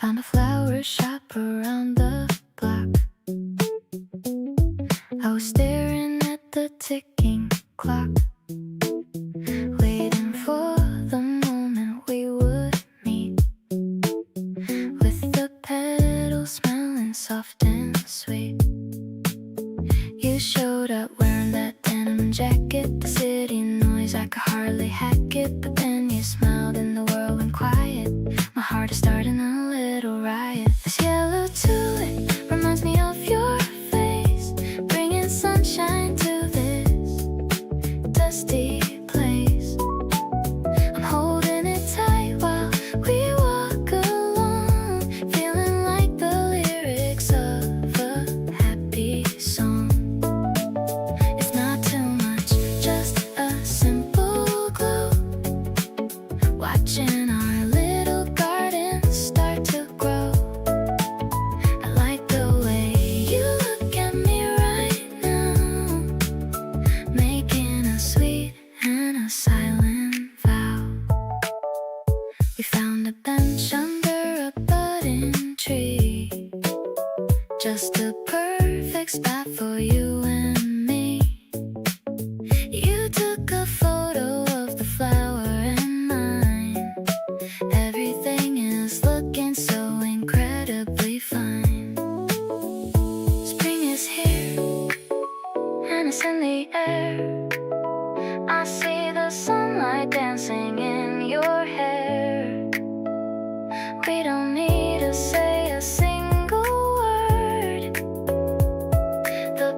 Found a flower shop around the block. I was staring at the ticking clock, waiting for the moment we would meet, with the petals smelling soft and sweet. You showed up wearing that denim jacket, the city noise, I could hardly hack it. But then you smiled and the world went quiet. My heart is starting a little riot. This yellow tulip reminds me of your face, bringing sunshine to this dusty place. I'm holding it tight while we walk along, feeling like the lyrics of a happy song. It's not too much, just a simple glow, watching our little garden start to grow. I like the way you look at me right now, making a sweet and a silent vow. We found a bench under a budding tree, just the perfect spot for you and me. You took a photo of the flower and mine. Everything is looking so incredibly fine. Spring is here and it's in the air. I see the sunlight dancing in your hair. We don't need to say a single word. The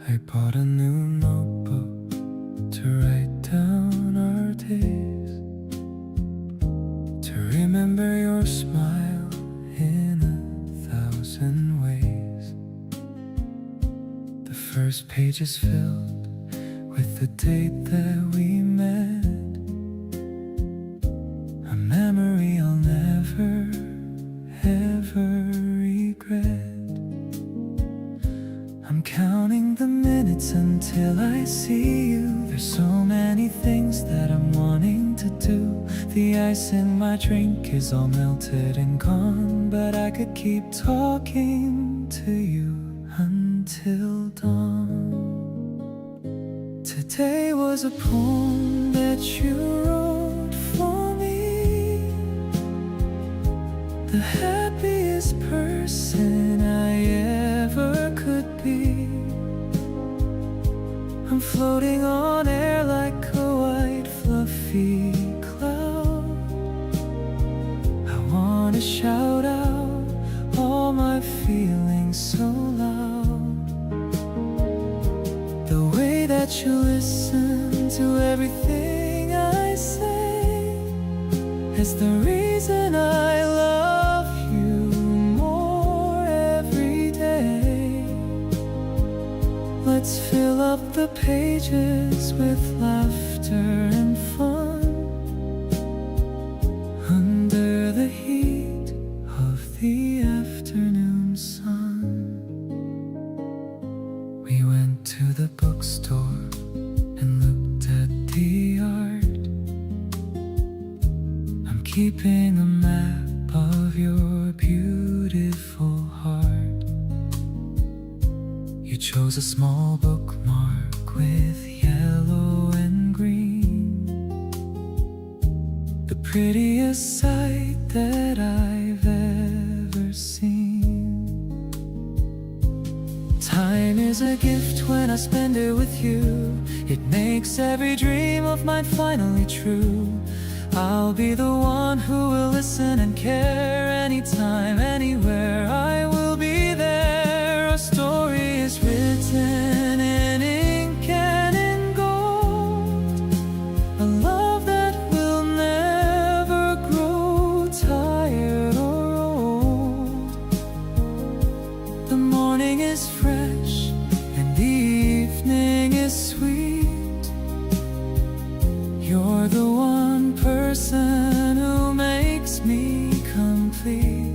I bought a new notebook to write down our days, to remember your smile in 1,000 ways. The first page is filled with the date that we met, a memory I'll never ever regret. I'm counting the minutes until I see you. There's so many things that I'm wanting to do. The ice in my drink is all melted and gone, but I could keep talking to you until dawn. Today was a poem that you wrote for me, the happiest person I ever could be. I'm floating on air like a white fluffy cloud. I wanna shout out all my feelings so loud. The way that you listen to everything I say is the reason I love you more every day. Let's fill up the pages with laughter and fun under the heat of the afternoon sun. We went to the bookstore and looked at the art. I'm keeping a map of your beautiful heart. You chose a small bookmark with yellow and green, the prettiest sight that I've ever seen. Time is a gift when I spend it with you. It makes every dream of mine finally true. I'll be the one who will listen and care anytime, anywhere. I will be there. Our story is written in ink and in gold, a love that will never grow tired or old. The morning is fresh and the evening is sweet. You're the one person who makes me complete.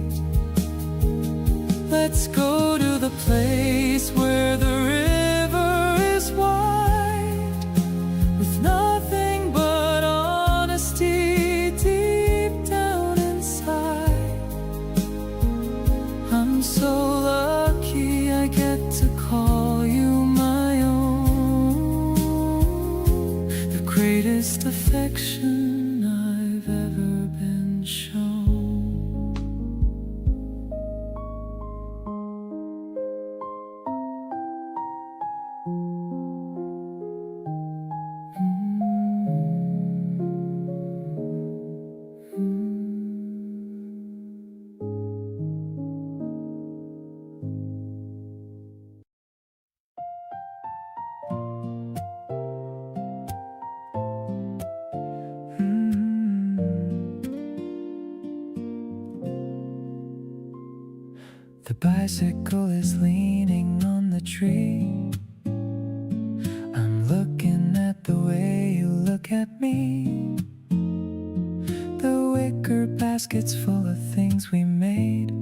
Let's go to the place where the river is wide, with nothing but honesty deep down inside. I'm so lucky I get to call you my own, the greatest affection I've ever been shown. The bicycle is leaning on the tree. I'm looking at the way you look at me. The wicker baskets full of things we made,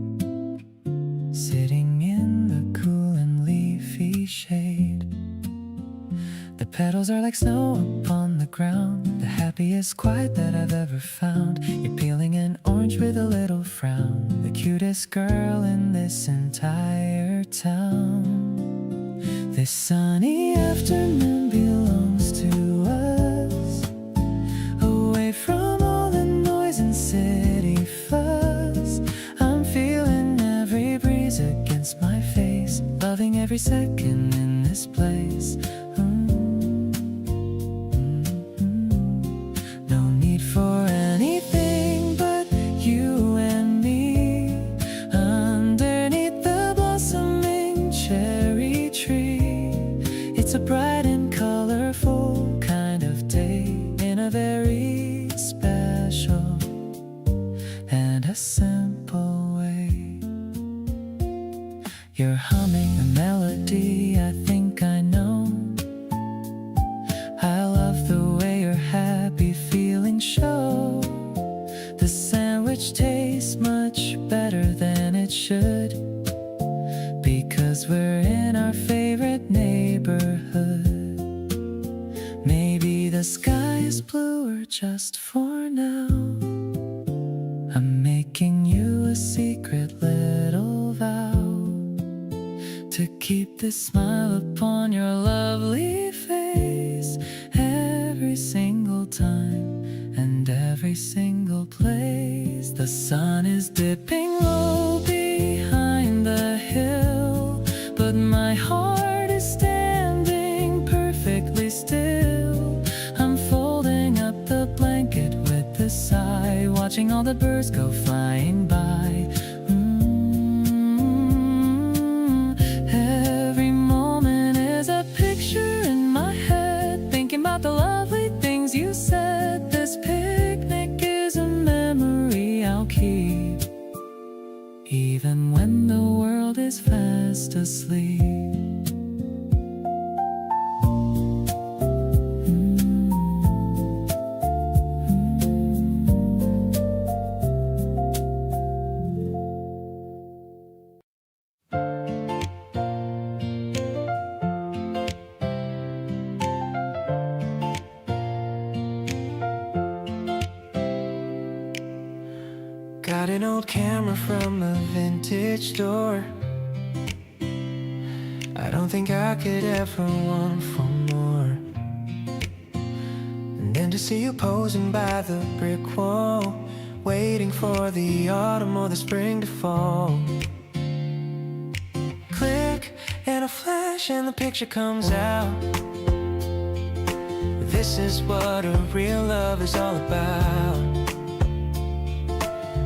sitting in the cool and leafy shade. The petals are like snow upon the ground, the happiest quiet that I've ever found. You're peeling an orange with a little frown, the cutest girl in this entire town. This sunny afternoon belongs to us, away from all the noise and city fuzz. I'm feeling every breeze against my face, loving every second in this place. For anything but you and me, underneath the blossoming cherry tree. You're humming a melody I think I know. I love the way your happy feelings show. The sandwich tastes much better than it should, because we're in our favorite neighborhood. Maybe the sky is bluer just for now. I'm making you a secret little vow to keep this smile upon your lovely face every single time and every single place. The sun is dipping low behind the hill, but my heart is standing perfectly still. I'm folding up the blanket with a sigh, watching all the birds go flying by. Every moment is a picture in my head, thinking about the lovely things you said. This picnic is a memory I'll keep, even when the world is fast asleep. Got an old camera from a vintage store. I don't think I could ever want for more. And then to see you posing by the brick wall, waiting for the autumn or the spring to fall. Click and a flash and the picture comes out. This is what a real love is all about.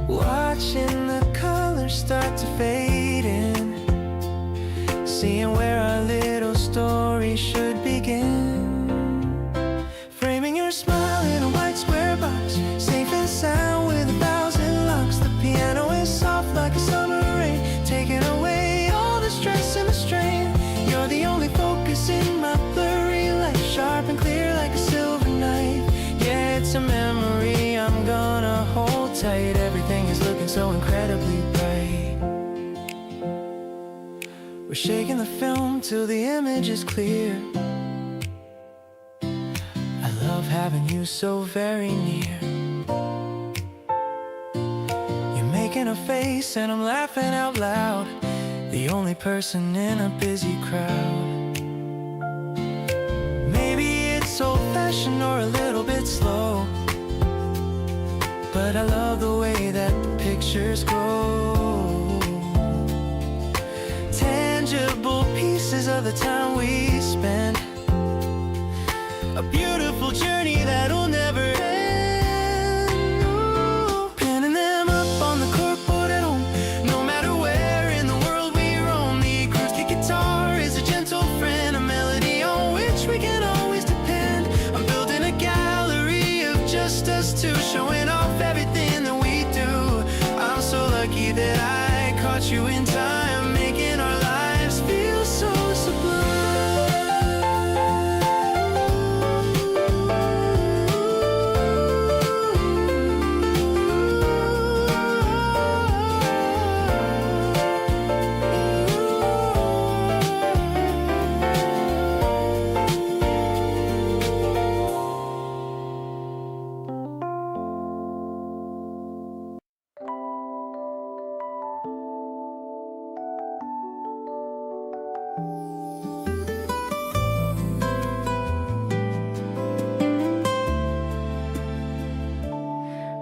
Watching the colors start to fade in, seeing where our little story should begin. Framing your smile in a white square box, safe and sound with 1,000 locks. The piano is soft like a summer rain, taking away all the stress and the strain. You're the only focus in my blurry life, sharp and clear like a silver knife. Yeah, it's a memory I'm gonna hold tight. Everything is looking so incredibly bright. We're shaking the film till the image is clear. I love having you so very near. You're making a face and I'm laughing out loud, the only person in a busy crowd. Maybe it's old-fashioned or a little bit slow, but I love the way that the pictures grow. Tangible pieces of the time we spent, a beautiful journey that'll never end. Ooh. Pinning them up on the corkboard at home, no matter where in the world we roam. The acoustic guitar is a gentle friend, a melody on which we can always depend. I'm building a gallery of just us two, showing off everything that we do. I'm so lucky that I caught you in time, making our lives feel so sublime.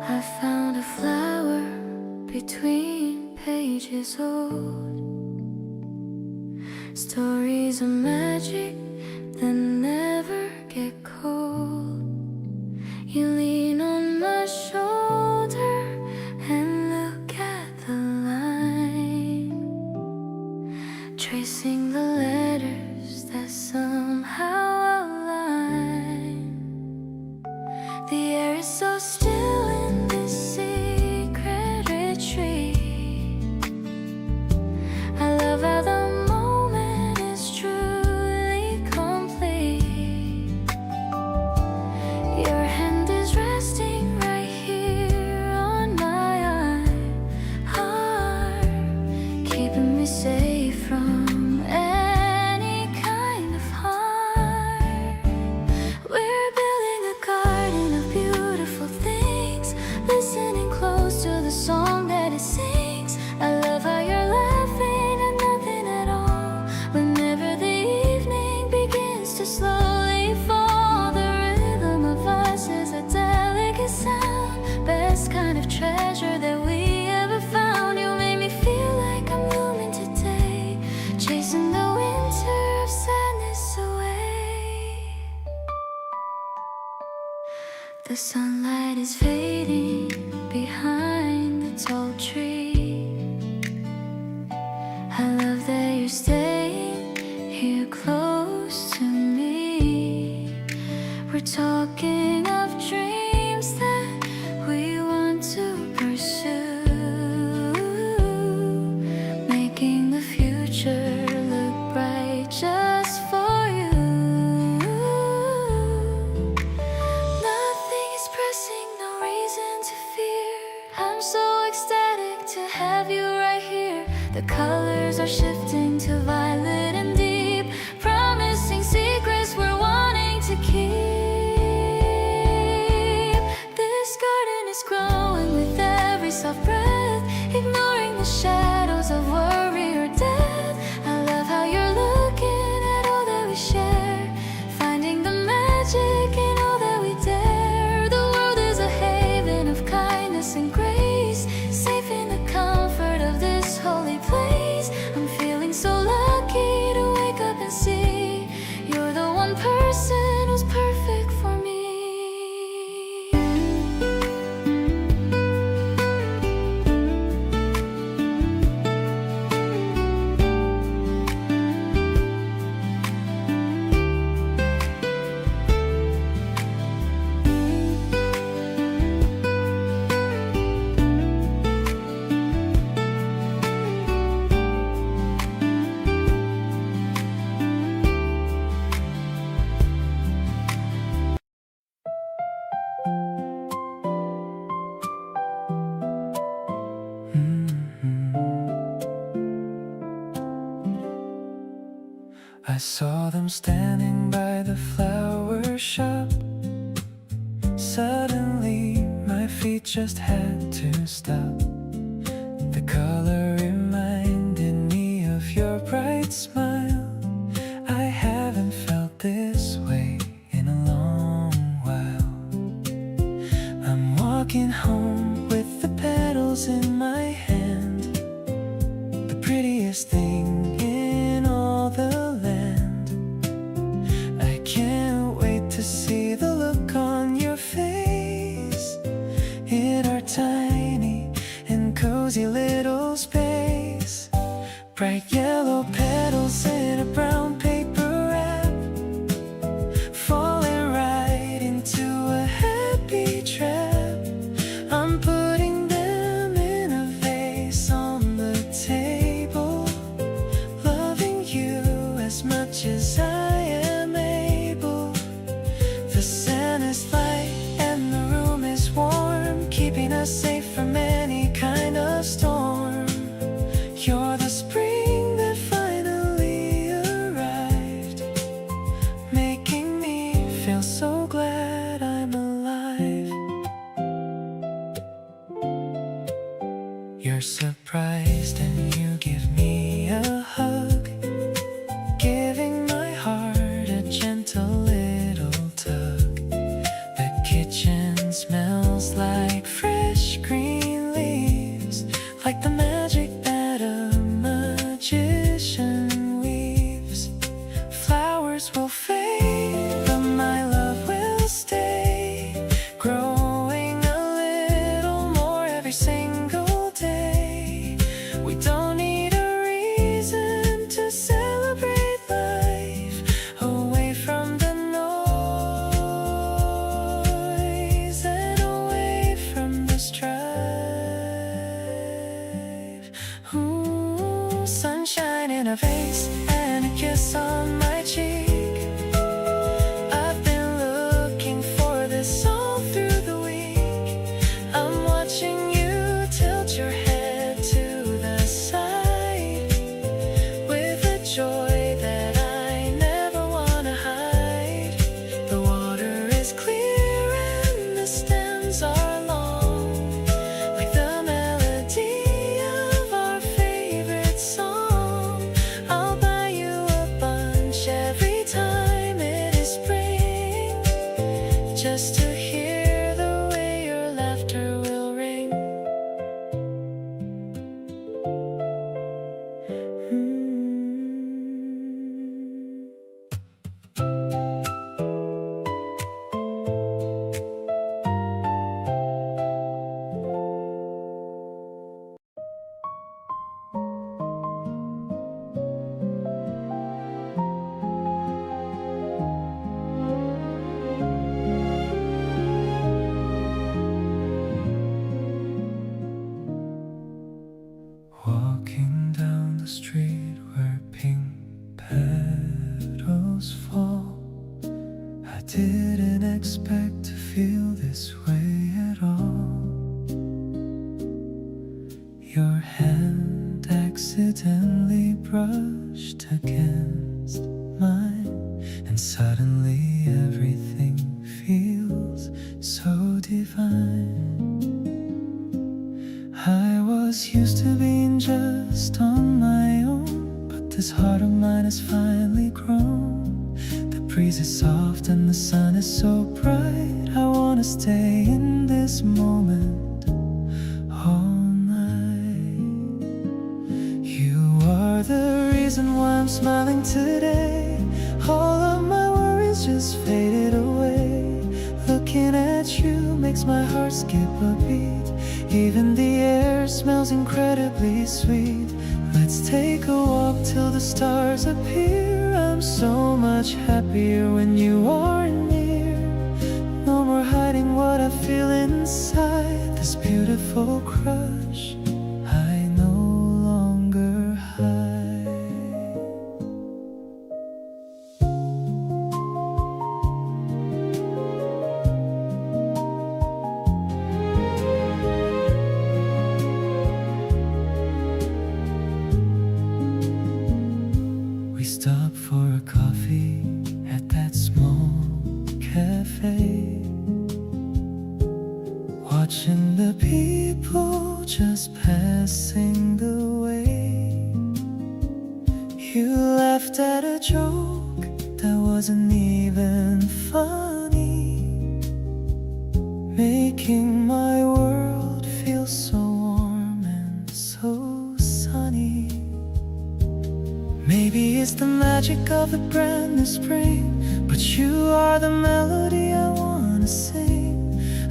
I found a flower between pages old. Stories of magic that never get cold. You lean on my shoulder and look at the line, tracing the letters that somehow align. The air is so still in this secret retreat. I love how the keeping me safe from any kind of harm. We're building a garden of beautiful things, listening close to the song that it sings. I love how you're laughing at nothing at all. Whenever the evening begins to slowly fall, the rhythm of us is a delicate sound, best kind of treasure that we ever found. You made me feel like I'm blooming today, chasing the winter of sadness away. The sunlight is fading behind the tall tree. I love that you're staying here close to me. We're talking of dreams that we want to pursue, making the future look bright just for you. Nothing is pressing, no reason to fear. I'm so ecstatic to have you right here. The colors are shifting to violet and deep, promising secrets we're wanting to keep. This garden is growing with every soft breath, ignoring the shadows of worry or death. I love how you're looking at all that we share, finding the magic in all that we dare. The world is a haven of kindness and grace, safe in the comfort of this holy place. I'm feeling so lucky to wake up and see you're the one person who's perfect for me. I saw them standing by the flower shop. Suddenly my feet just had to stop. The color reminded me of your bright smile. I haven't felt this way in a long while. I'm walking home with the petals in my hand, the prettiest thing in all the land. I can't wait to see the look on your face in our tiny and cozy little space. Bright yellow petals in a brown paper wrap, falling right into a happy trap. I'm putting them in a vase on the table, loving you as much as I am able. The sun is light and the room is warm, keeping us safe from any kind of storm. You're the spring that finally arrived, making me feel so glad I'm alive. You're surprised and you give me a hug, giving my heart a gentle little tug. The kitchen smells like fresh green leaves, like the magic that a magician weaves. Flowers will fade, but my love will stay, growing a little more every single day. We don't need a reason to celebrate life, away from the noise and away from the strife. Ooh, sunshine in a vase and a kiss on my cheek. I've been looking for this all through the week. I'm watching you tilt your head to the side, gently brushed against mine, and suddenly everything feels so divine. I was used to being just on my own, but this heart of mine has finally grown. The breeze is soft and the sun is so bright. I wanna stay in this moment all night. You are the reason why I'm smiling today. All of my worries just faded away. Looking at you makes my heart skip a beat. Even the air smells incredibly sweet. Let's take a walk till the stars appear. I'm so much happier when you are near. No more hiding what I feel inside. This beautiful crush I no longer hide. We stopped for a coffee at that small cafe, watching the people just passing the way. You laughed at a joke that wasn't even funny, making my world feel so warm and so sunny. Maybe it's the magic of a brand new spring, but you are the melody I wanna sing.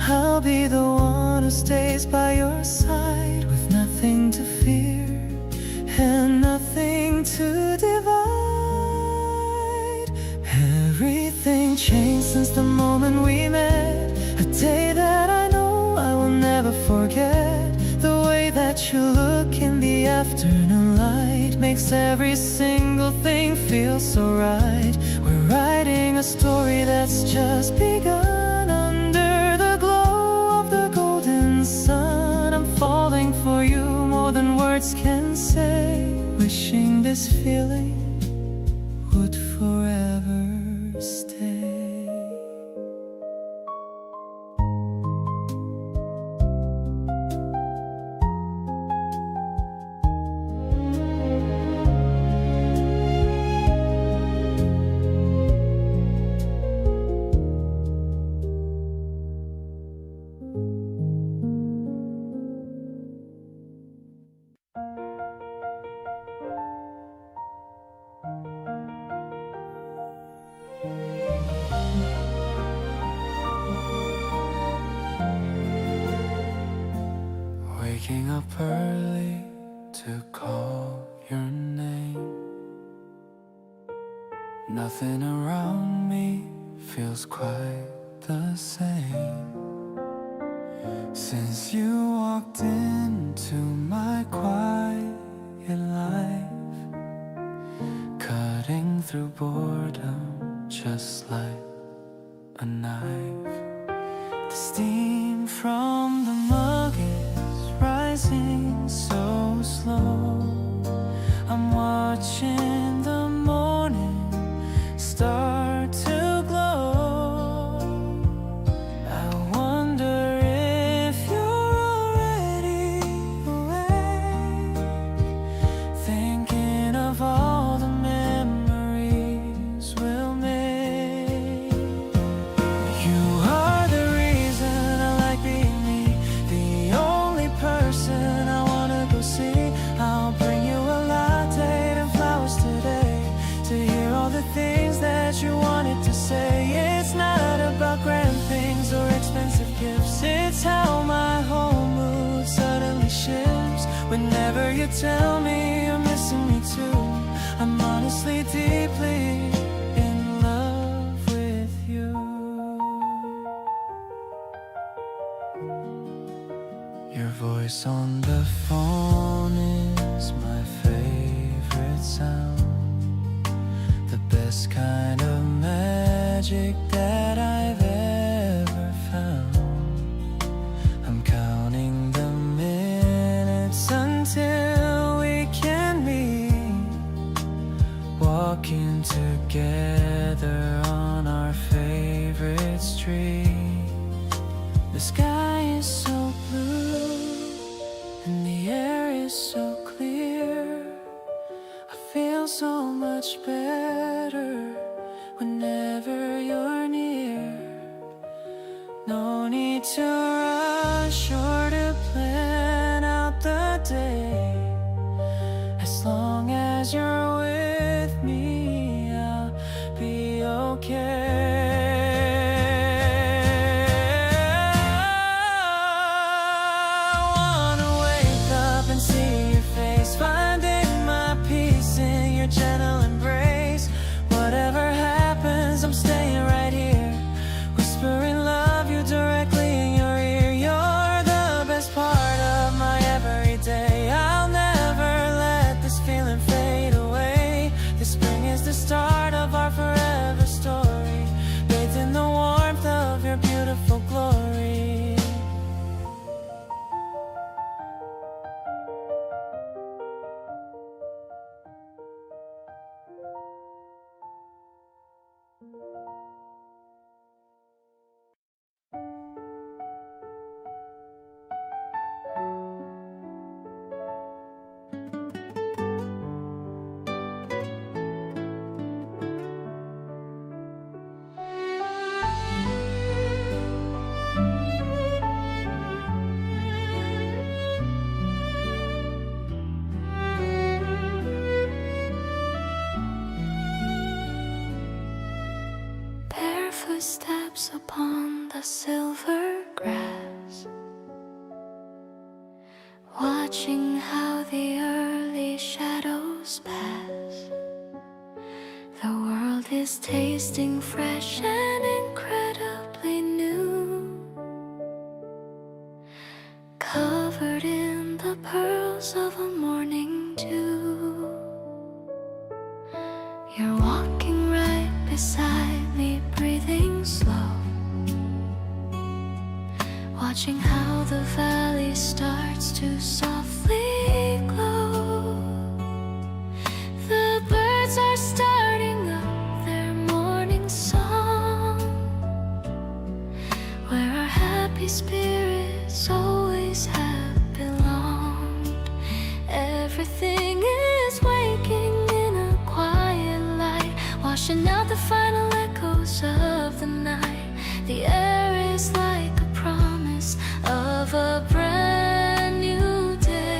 I'll be the one who stays by your side, with nothing to fear and nothing to divide. Everything changed since the moment we met, a day that I know I will never forget. The way that you look in the afternoon light makes every single thing feel so right. We're writing a story that's just begun. Under the glow of the golden sun, I'm falling for you more than words can say. Wishing this feeling would forever stay. Waking up early to call your name. Nothing around me feels quite the same. Since you walked into my quiet life, cutting through boredom just like a knife. The steam from the mug is rising so slow. I'm watching the morning start to glow. I wonder if you're already awake, thinking of all the memories we'll make. You are the reason I like being me, the only person I wanna go see. I'll bring you a latte and flowers today, to hear all the things that you wanted to say. It's not about grand things or expensive gifts, it's how my whole mood suddenly shifts whenever you tell me you're missing me too. I'm honestly deeply in love with you. Your voice on the phone is my favorite sound, the best kind of magic that I've ever found. I'm counting the minutes until we can meet, feels so much better whenever you're near. No need to rush or to plan out the day. As long as you're with me, I'll be okay. I wanna wake up and see your face, finding my peace in your gentle embrace. Whatever happens, I'm staying right here, whispering love you directly in your ear. You're the best part of my everyday. I'll never let this feeling fade away. This spring is the start of our forever story, bathed in the warmth of your beautiful glory. Barefoot steps upon the silver grass, watching how the early shadows pass. The world is tasting fresh and incredibly new, covered in the pearls of a morning dew. You're walking right beside me, breathing slow, watching how the valley starts to softly glow. The birds are starting up their morning song, where our happy spirits always have belonged. Everything is waking in a quiet light, washing out the final echoes of the night. The air is like a promise of a brand new day.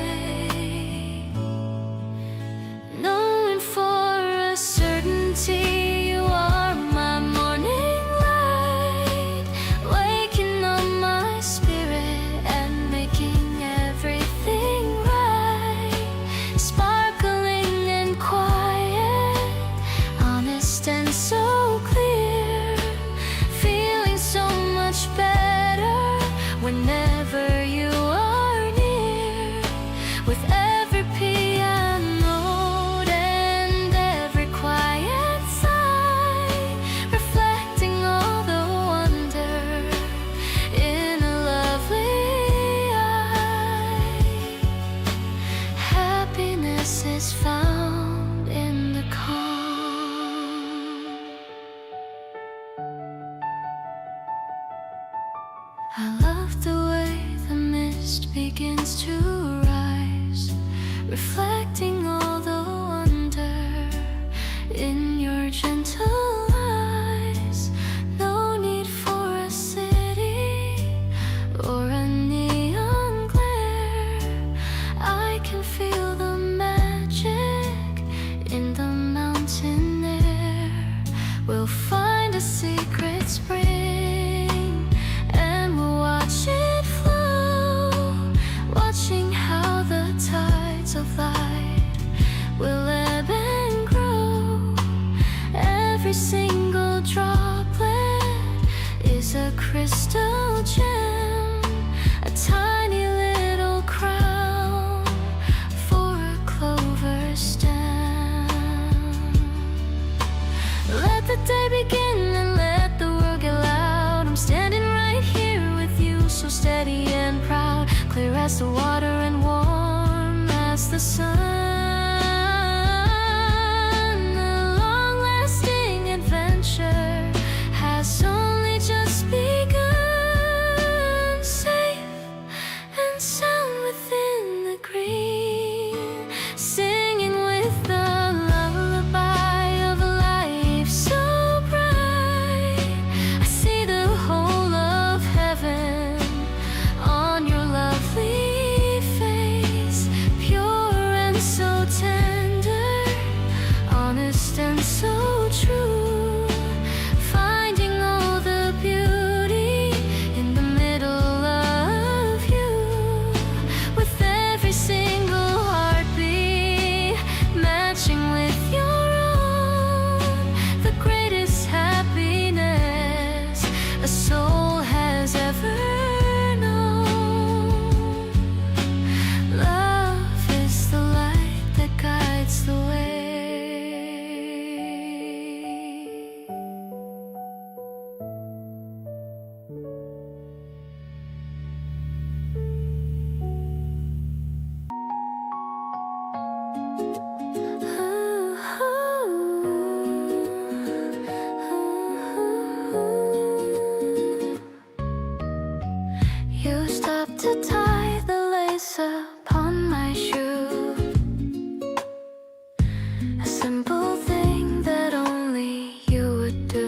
A simple thing that only you would do.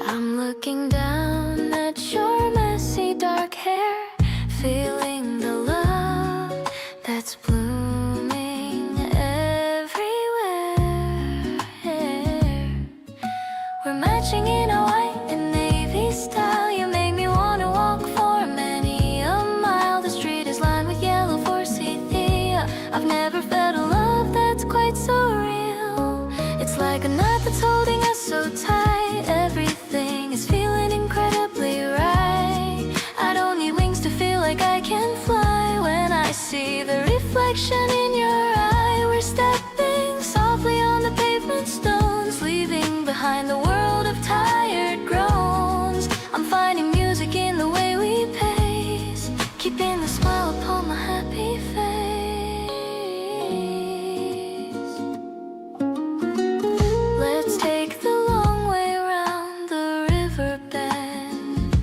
I'm looking down at your messy dark hair, feeling the love that's blooming everywhere. We're matching in a white and navy style. You make me wanna walk for many a mile. The street is lined with yellow forsythia. I've never felt a love that's quite so real. It's like a knot that's holding us so tight. Everything is feeling incredibly right. I don't need wings to feel like I can fly. When I see the reflection in your eye, we're stepping softly on the pavement stones, leaving behind the world of tired groans. I'm finding music in the way we pace, keeping the smile upon my happy face. Let's take the long way round the river bend.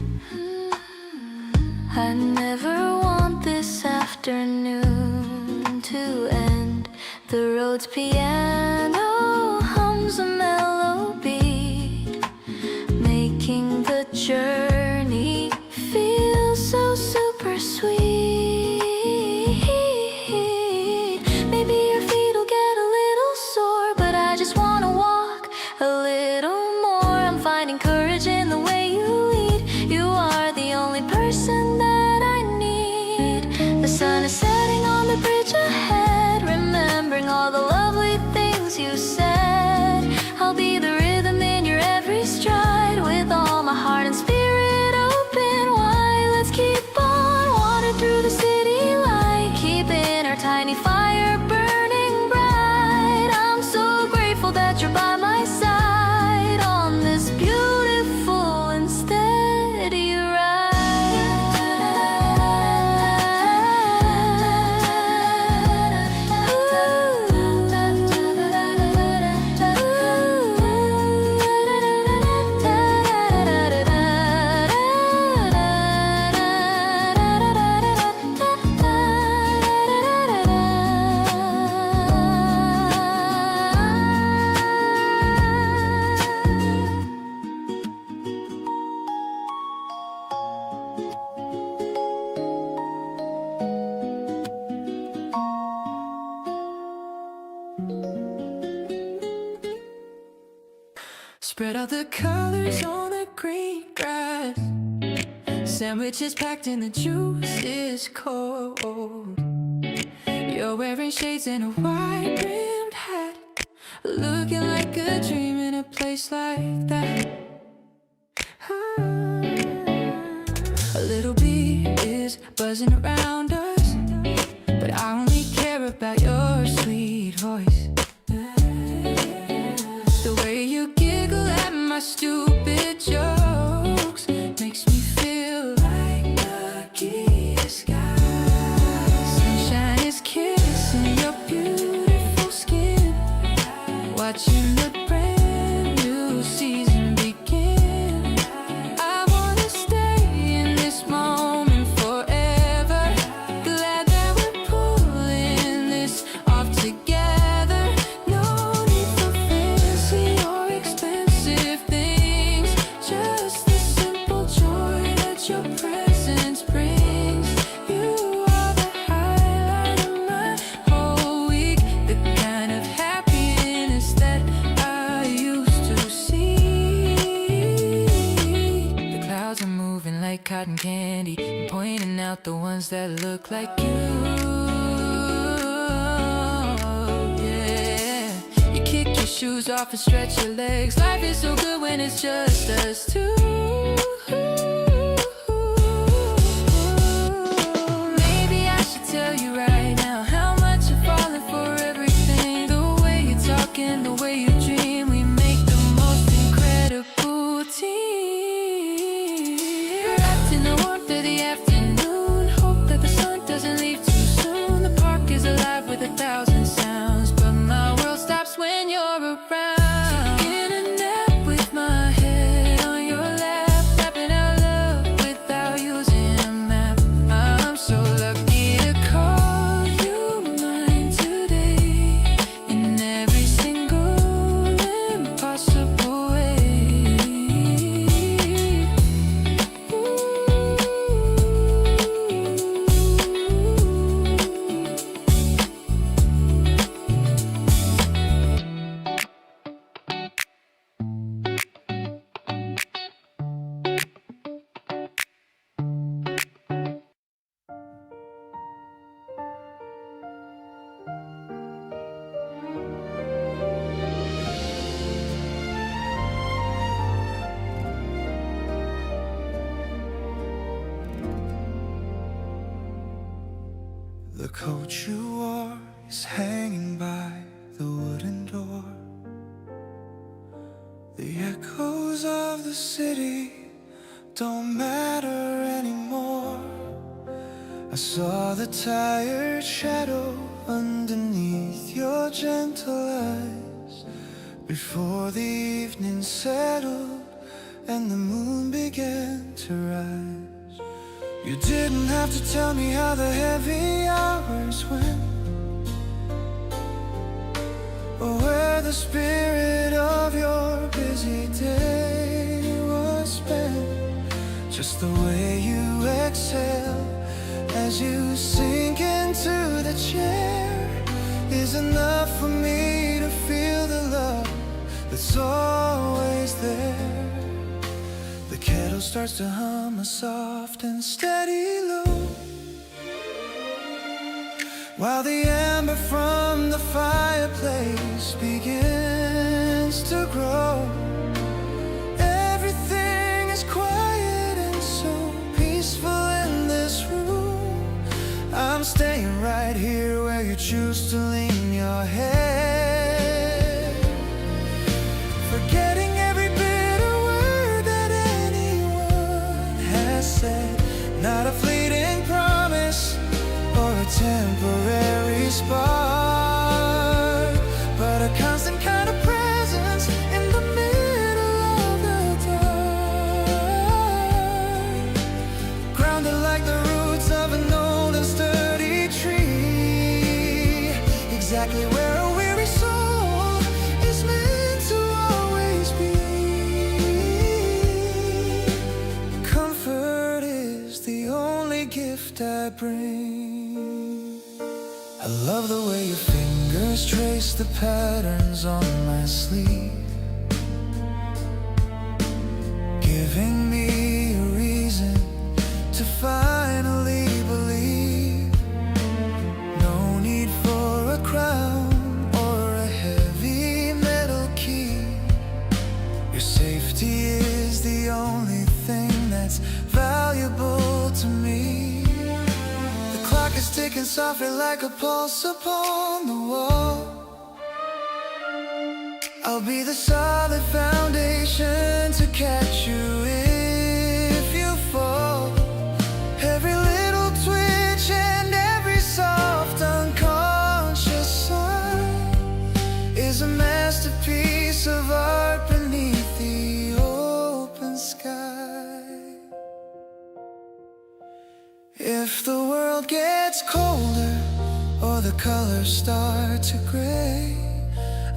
I never want this afternoon to end. The road's piano hums a mellow beat, making the journey feel so super sweet. Maybe your feet will get a little sore, but I just wanna walk a little more. I'm finding courage in the way you lead. You are the only person that I need. The sun is setting on the bridge ahead, remembering all the lovely things you said. I'll be the rhythm in your every stride, with all my heart and spirit open wide. Let's keep on walking through the city light, keeping our tiny fire burning bright. I'm so grateful that you're by my side on this beautiful and steady Spread out the colors on the green grass. Sandwiches packed in the juice is cold. You're wearing shades and a wide-brimmed hat, looking like a dream in a place like that. A little bee is buzzing around us, but I only care about your sweet voice. The way you giggle at my stupid jokes makes me feel like the key to sky. Sunshine is kissing your beautiful skin, watching the brand new season begin. I wanna stay in this moment forever, glad that we're pulling this off together. No need for fancy or expensive things, just the simple joy that your presence brings. You are the highlight of my whole week, the kind of happiness that I used to see. The clouds are moving like cotton candy, pointing out the ones that look like you. Yeah, you kick your shoes off and stretch your legs. Life is so good when it's just us two. Maybe I should tell you right now how much I'm falling for everything. The way you talk and the way you dream, we make the most incredible team. Wrapped in the warmth of the afternoon, hope that the sun doesn't leave too soon. The park is alive with 1,000 sounds, but my world stops when you're around. Taking a nap with my head on your lap, coat you wore is hanging by the wooden door. The echoes of the city don't matter anymore. I saw the tired shadow underneath your gentle eyes before the evening settled and the moon began to rise. You didn't have to tell me how the heavy hours went, or where the spirit of your busy day was spent. Just the way you exhale as you sink into the chair is enough for me to feel the love that's always there. The kettle starts to hum a soft and steady low, while the ember from the fireplace begins to grow. Everything is quiet and so peaceful in this room. I'm staying right here where you choose to lean your head, forgetting every bitter word that anyone has said. Not a fleeting promise or a temporary spark, but a constant kind of presence in the middle of the dark, grounded like the roots of an old and sturdy tree, exactly where a weary soul is meant to always be. Comfort is the only gift I bring. I love the way your fingers trace the patterns on my sleeve, giving me a reason to finally believe. No need for a crown or a heavy metal key. Your safety is the only thing that's valuable to me. The clock is ticking softly like a pulse upon the wall. I'll be the solid foundation to catch you if you fall. Every little twitch and every soft unconscious sign is a masterpiece of art beneath the open sky. If the world gets colder or the colors start to gray,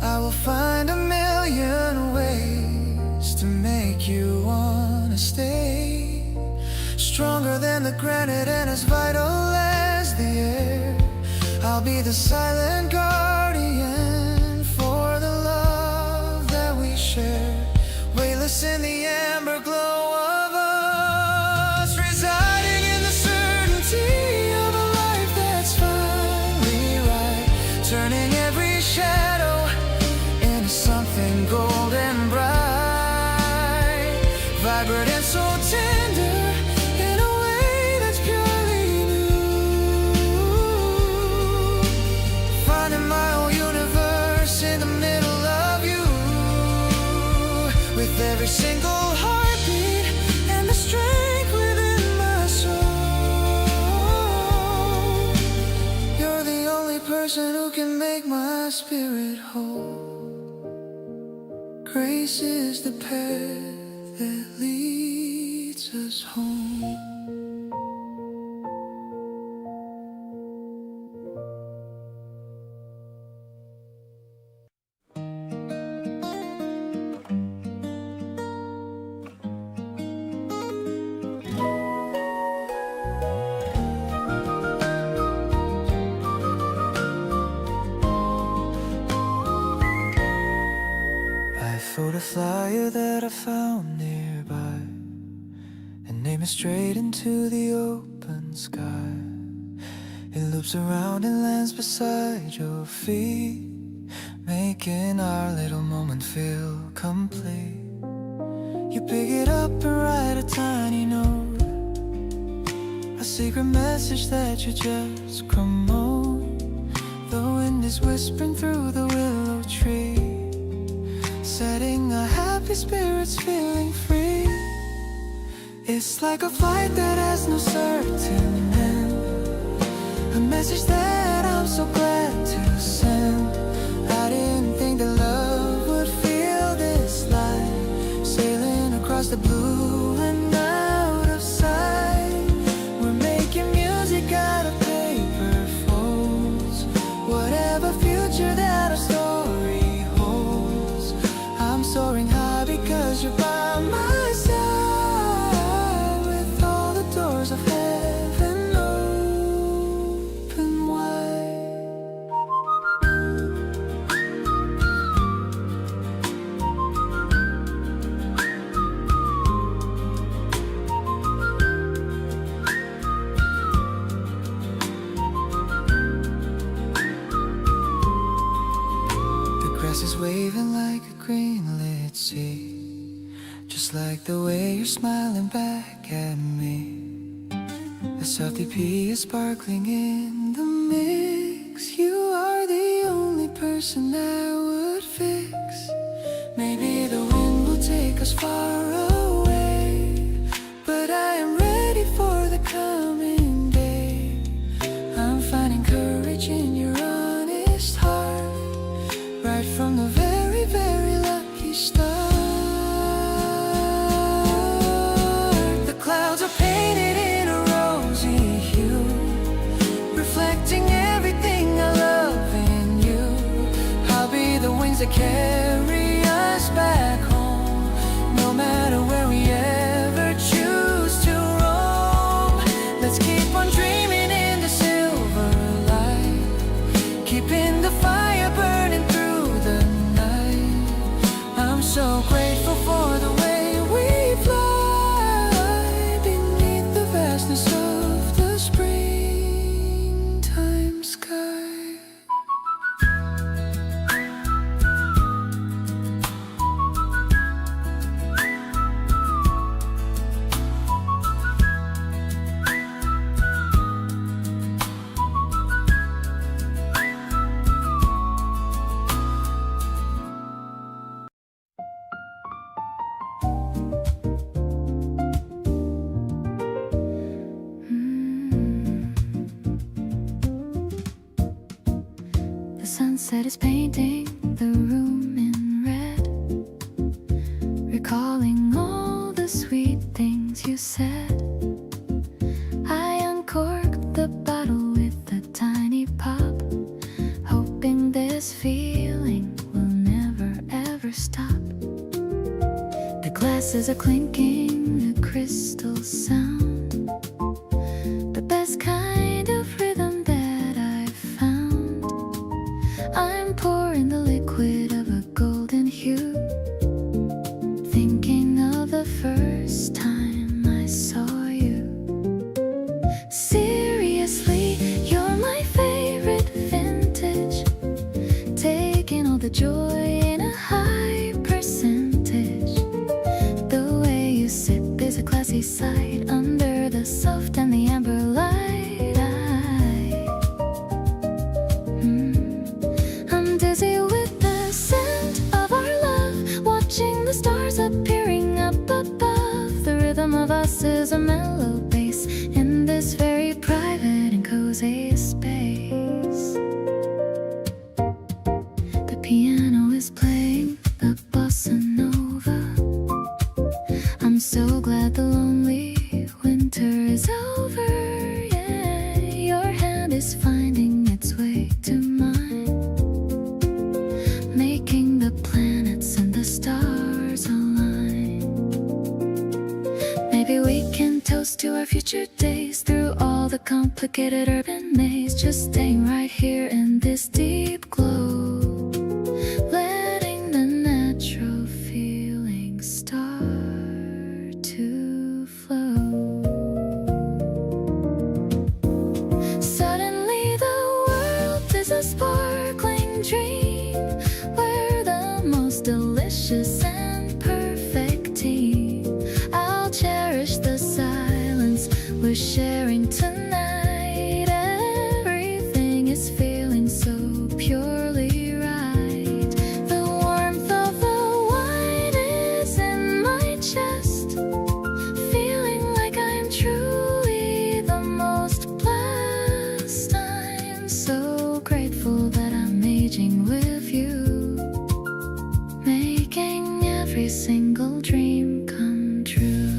I will find a million ways to make you wanna stay. Stronger than the granite and as vital as the air, I'll be the silent guardian for the love that we share. Weightless in the amber glow of us, residing in the certainty of a life that's finally right, turning every shadow into something golden bright, vibrant and so tender in a way that's purely new. Finding my whole universe in the middle of you, with every single heartbeat and the strength within my soul. You're the only person who can make my spirit whole. Grace is the path that leads us home. I filled a flyer that I found nearby and aimed it straight into the open sky. It loops around and lands beside your feet, making our little moment feel complete. You pick it up and write a tiny note, a secret message that you just promote. wind is whispering through the willow tree, setting our happy spirits feeling free. It's like a flight that has no certain end, a message that I'm so glad to send. I didn't think that love would feel this light, sailing across the blue and out of sight. We're making music out of paper folds, whatever future that our story holds. I'm soaring high because you're by my side, with all the doors of heaven open wide. The grass is waving like a green-lit sea, just like the way you're smiling back at me. The salty pea is sparkling in the mix. You are the only person I would fix. Maybe the wind will take us far away, but I am ready for the coming day. I'm finding courage in your honest heart, right from the very, very lucky start. The clouds are painted in a rosy hue, reflecting everything I love in you. I'll be the wings that carry us back home, no matter where we ever choose to roam. Let's keep on dreaming in the silver light, keeping the fire burning through the night. I'm so grateful for the way we fly beneath the vastness of the springtime sky. The sunset is painting the room in red, recalling all the sweet things you said. I uncorked the bottle with a tiny pop, hoping this feeling will never ever stop. The glasses are clinking, the crystals sound, the best kind of rhythm that I've found. I'm pouring the liquid of a golden hue, thinking of the first time I saw you. Seriously, you're my favorite vintage, taking all the joy in a high percentage. The way you sip is a classy sight under the soft and the amber light. I'm dizzy with the scent of our love, watching the stars appearing up above. The rhythm of us is a mellow bass in this very private and cozy space. The piano is playing the bossa nova. I'm so glad the lonely winter is over. Yeah, your hand is finding its way to mine, making the planets and the stars align. Maybe we can toast to our future days through all the complicated urban maze, just staying right here in this deep glow, letting the natural feelings start to flow. Suddenly the world is a sparkling dream, we're the most delicious and perfect team. I'll cherish the silence we're sharing tonight. Everything is feeling so pure. single dream come true.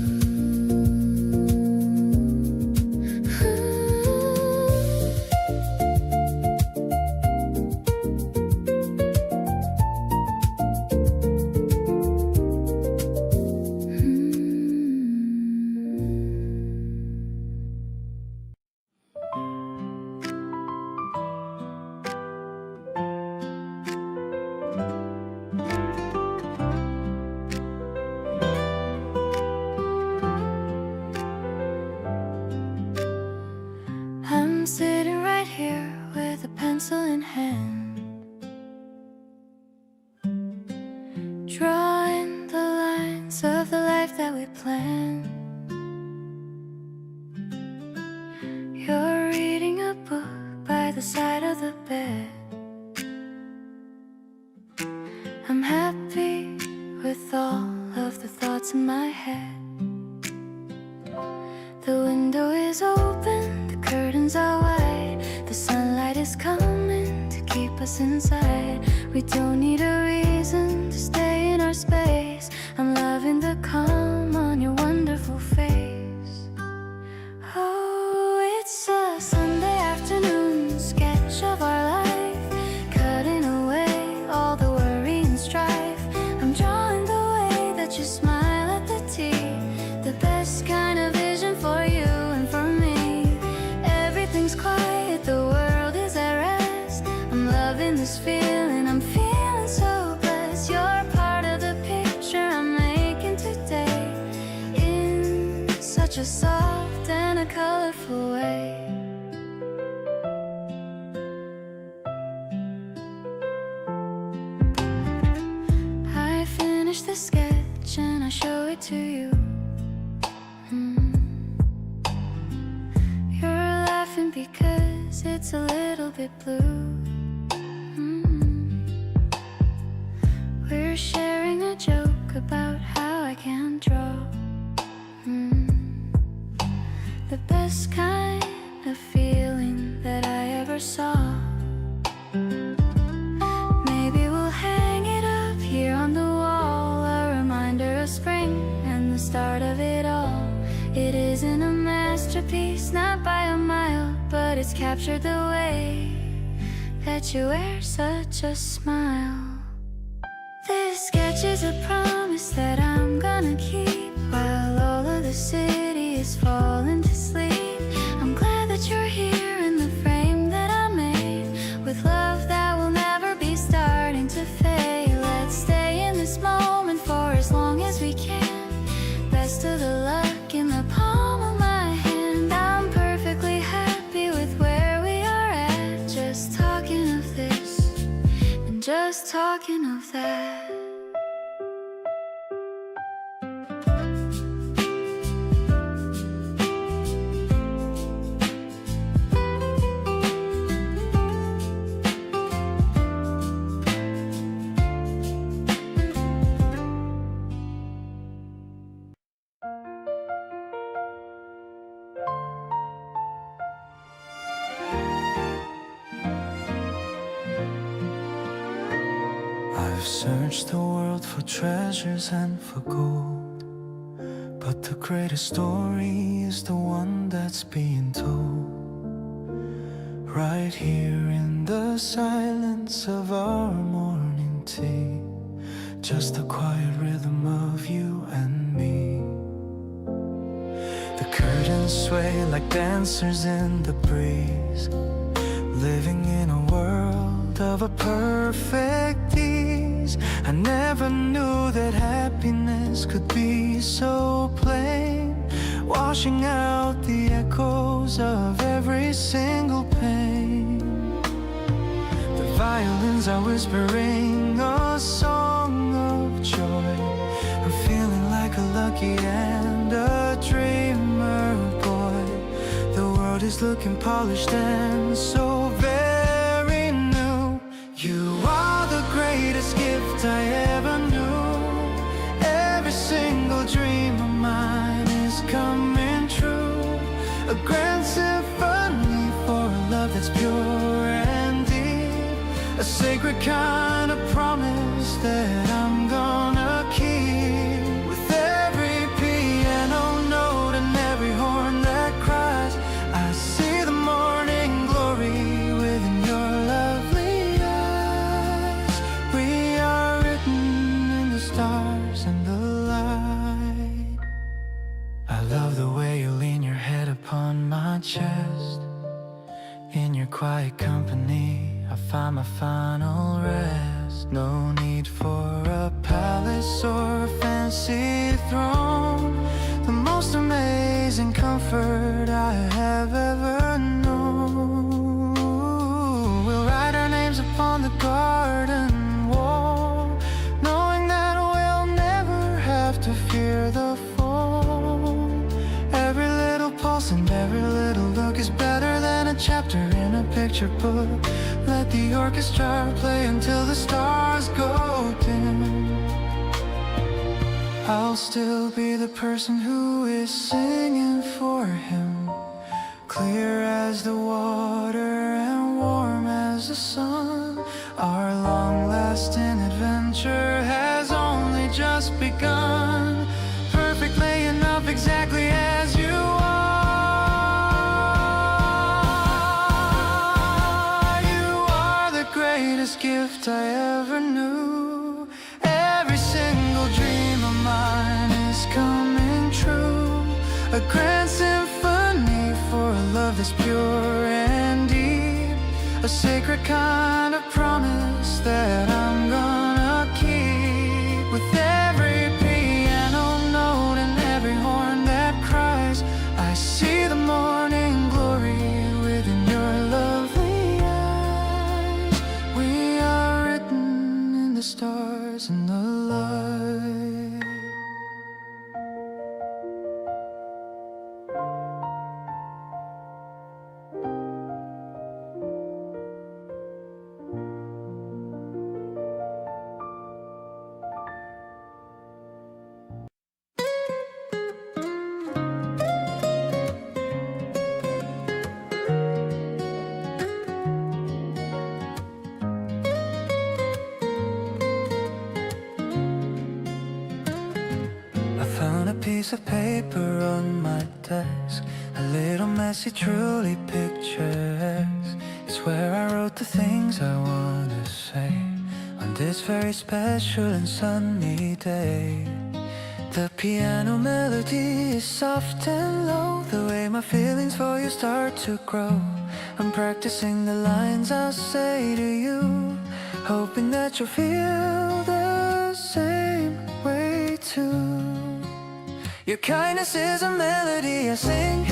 I'm sitting right here with a pencil in hand, drawing the lines of the life that we planned. You're reading a book by the side of the bed. I'm happy with all of the thoughts in my head. The window is open, the curtains are wide. The sunlight is coming to keep us inside. We don't need a reason to stay in our space. I'm loving the calm on your wonderful face. Oh, it's a Sunday afternoon sketch of our life, cutting away all the worry and strife. I'm drawing the way that you smile at the tea, the best kind of vision for you and for me. Everything's quiet, the world is at rest. I'm loving this feeling, I'm feeling so blessed. You're part of the picture I'm making today, in such a soft and a colorful way. I finish the sketch and I show it to you. You're laughing because it's a little bit blue. We're sharing a joke about how I can't draw. The best kind of feeling that I ever saw. Maybe we'll hang it up here on the wall, a reminder of spring and the start of it all. It isn't a masterpiece, not by a mile, but it's captured the way that you wear such a smile. This sketch is a promise that I'm gonna keep while all of the city is falling to sleep. I'm glad that you're here in the frame that I made, with love that will never be starting to fade. Let's stay in this moment for as long as we can. Best of the luck in the palm of my hand. I'm perfectly happy with where we are at. Just talking of this and just talking of that. I've searched the world for treasures and for gold, but the greatest story is the one that's being told right here in the silence of our morning tea. Just the quiet rhythm of you and me. The curtains sway like dancers in the breeze, living in a world of a perfect ease. I never knew that happiness could be so plain, washing out the echoes of every single pain. The violins are whispering a song of joy. I'm feeling like a lucky and a dreamer boy. The world is looking polished and so very new. You are the greatest gift I ever knew. Every single dream of mine is coming true. A grand symphony for a love that's pure and deep. A sacred kind of promise that I'm gonna keep. need for a palace or a fancy throne. The most amazing comfort I have ever known. We'll write our names upon the garden wall, knowing that we'll never have to fear the fall. Every little pulse and every little look is better than a chapter in a picture book. Let the orchestra play until the stars go dim. I'll still be the person who is singing for him, clear as the water and warm as the sun. Our long-lasting adventure has only just begun. Perfectly enough, exactly as you are. You are the greatest gift I ever knew. Every single dream of mine is coming true. A grand symphony for a love that's pure and deep. A sacred kind of promise that I'm gonna keep. With every piano note and every horn that cries, I see the morning glory within your lovely eyes. We are written in the stars and the light. I found a piece of paper on my desk, a little messy, truly picturesque. It's where I wrote the things I want to say on this very special and sunny day. The piano melody is soft and low, the way my feelings for you start to grow. I'm practicing the lines I'll say to you, hoping that you'll feel the same way too. Your kindness is a melody I sing,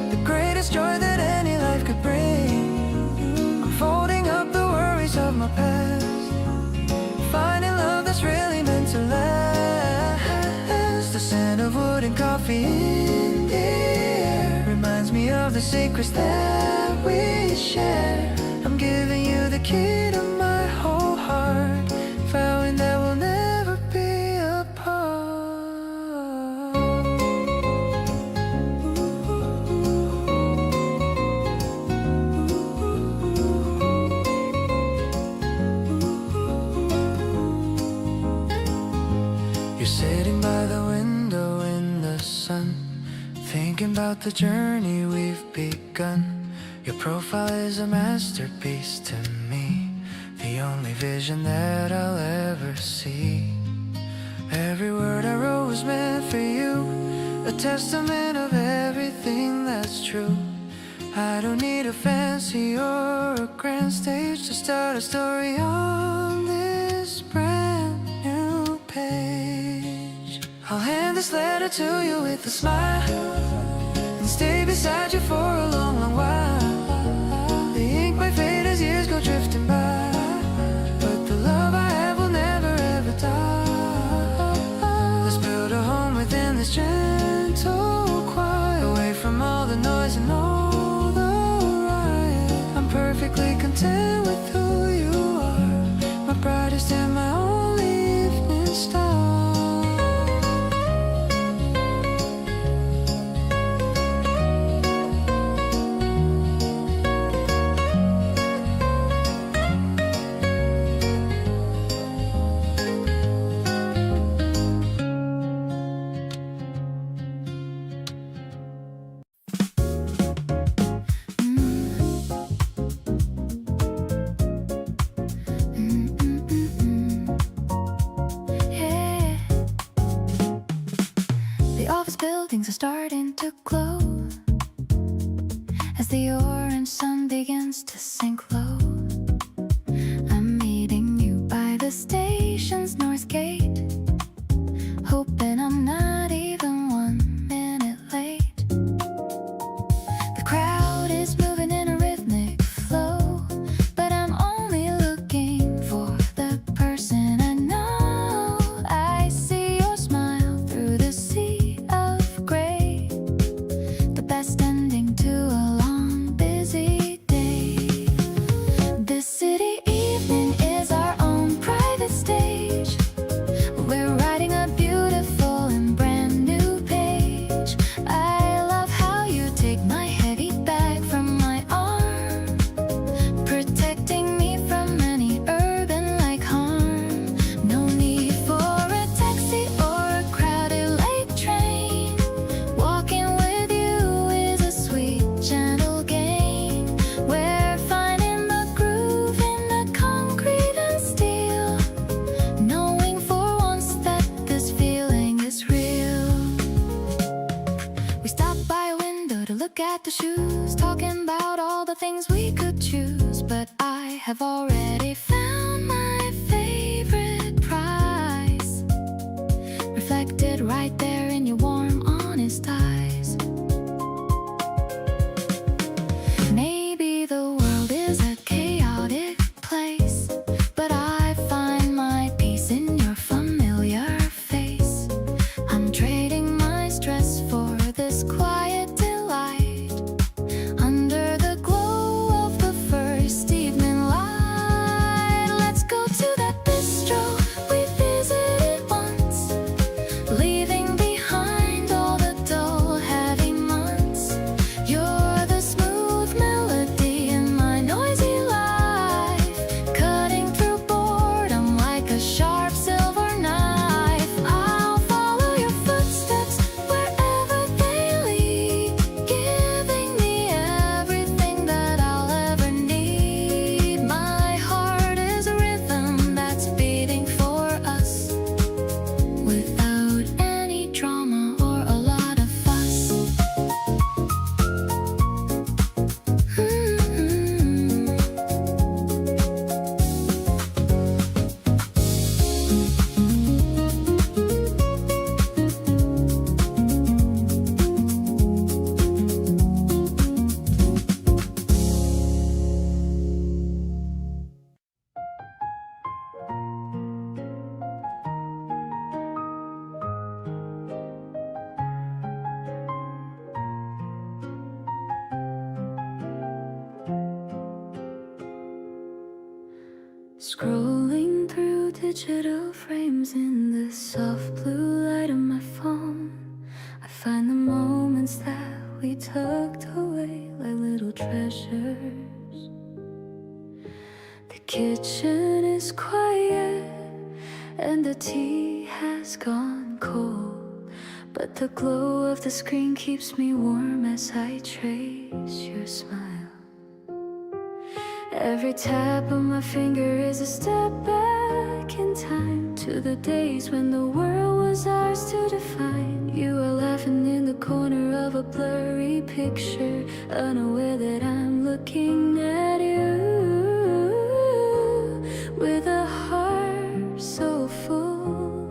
the greatest joy that any life could bring. I'm folding up the worries of my past, finding love that's really meant to last. The scent of wood and coffee in the air reminds me of the secrets that we share. I'm giving you the key to my whole heart, vowing that we'll never be apart. You're sitting by the window in the sun, thinking about the journey we've begun. Your profile is a masterpiece to me, the only vision that I'll ever see. Every word I wrote was meant for you, a testament of everything that's true. I don't need a fancy or a grand stage to start a story on this brand new page. I'll hand this letter to you with a smile and stay beside you for a long, long while. The ink might fade as years go drifting by, but the love I have will never ever die. Let's build a home within this gentle quiet, away from all the noise and all the riot. I'm perfectly content with who you are, my brightest and my only evening star. Buildings are starting to glow as the orange sun begins to sink low. I'm meeting you by the look at the shoes, talking about all the things we could choose. But I have already found my favorite prize, reflected right there in your warm, honest eyes. Maybe the world is a chaotic place, but I find my peace in your familiar face. I'm trading my stress for this quiet delight, under the glow of the first evening light. Let's go to that bistro we visited once, leaving behind all the dull, heavy months. You're the smooth melody in my noisy life, cutting through boredom like a sharp silver knife. I'll follow your footsteps wherever they lead, giving me everything that I'll ever need. My heart is a rhythm that's beating for us, without any drama or a lot of fuss. Scrolling through digital frames in the soft blue light of my phone, I find the moments that we tucked away like little treasures. The kitchen is quiet and the tea has gone cold, but the glow of the screen keeps me warm as I trace your smile. Every tap of my finger is a step back in time to the days when the world was ours to define. You are laughing in the corner of a blurry picture, unaware that I'm looking at you with a heart so full.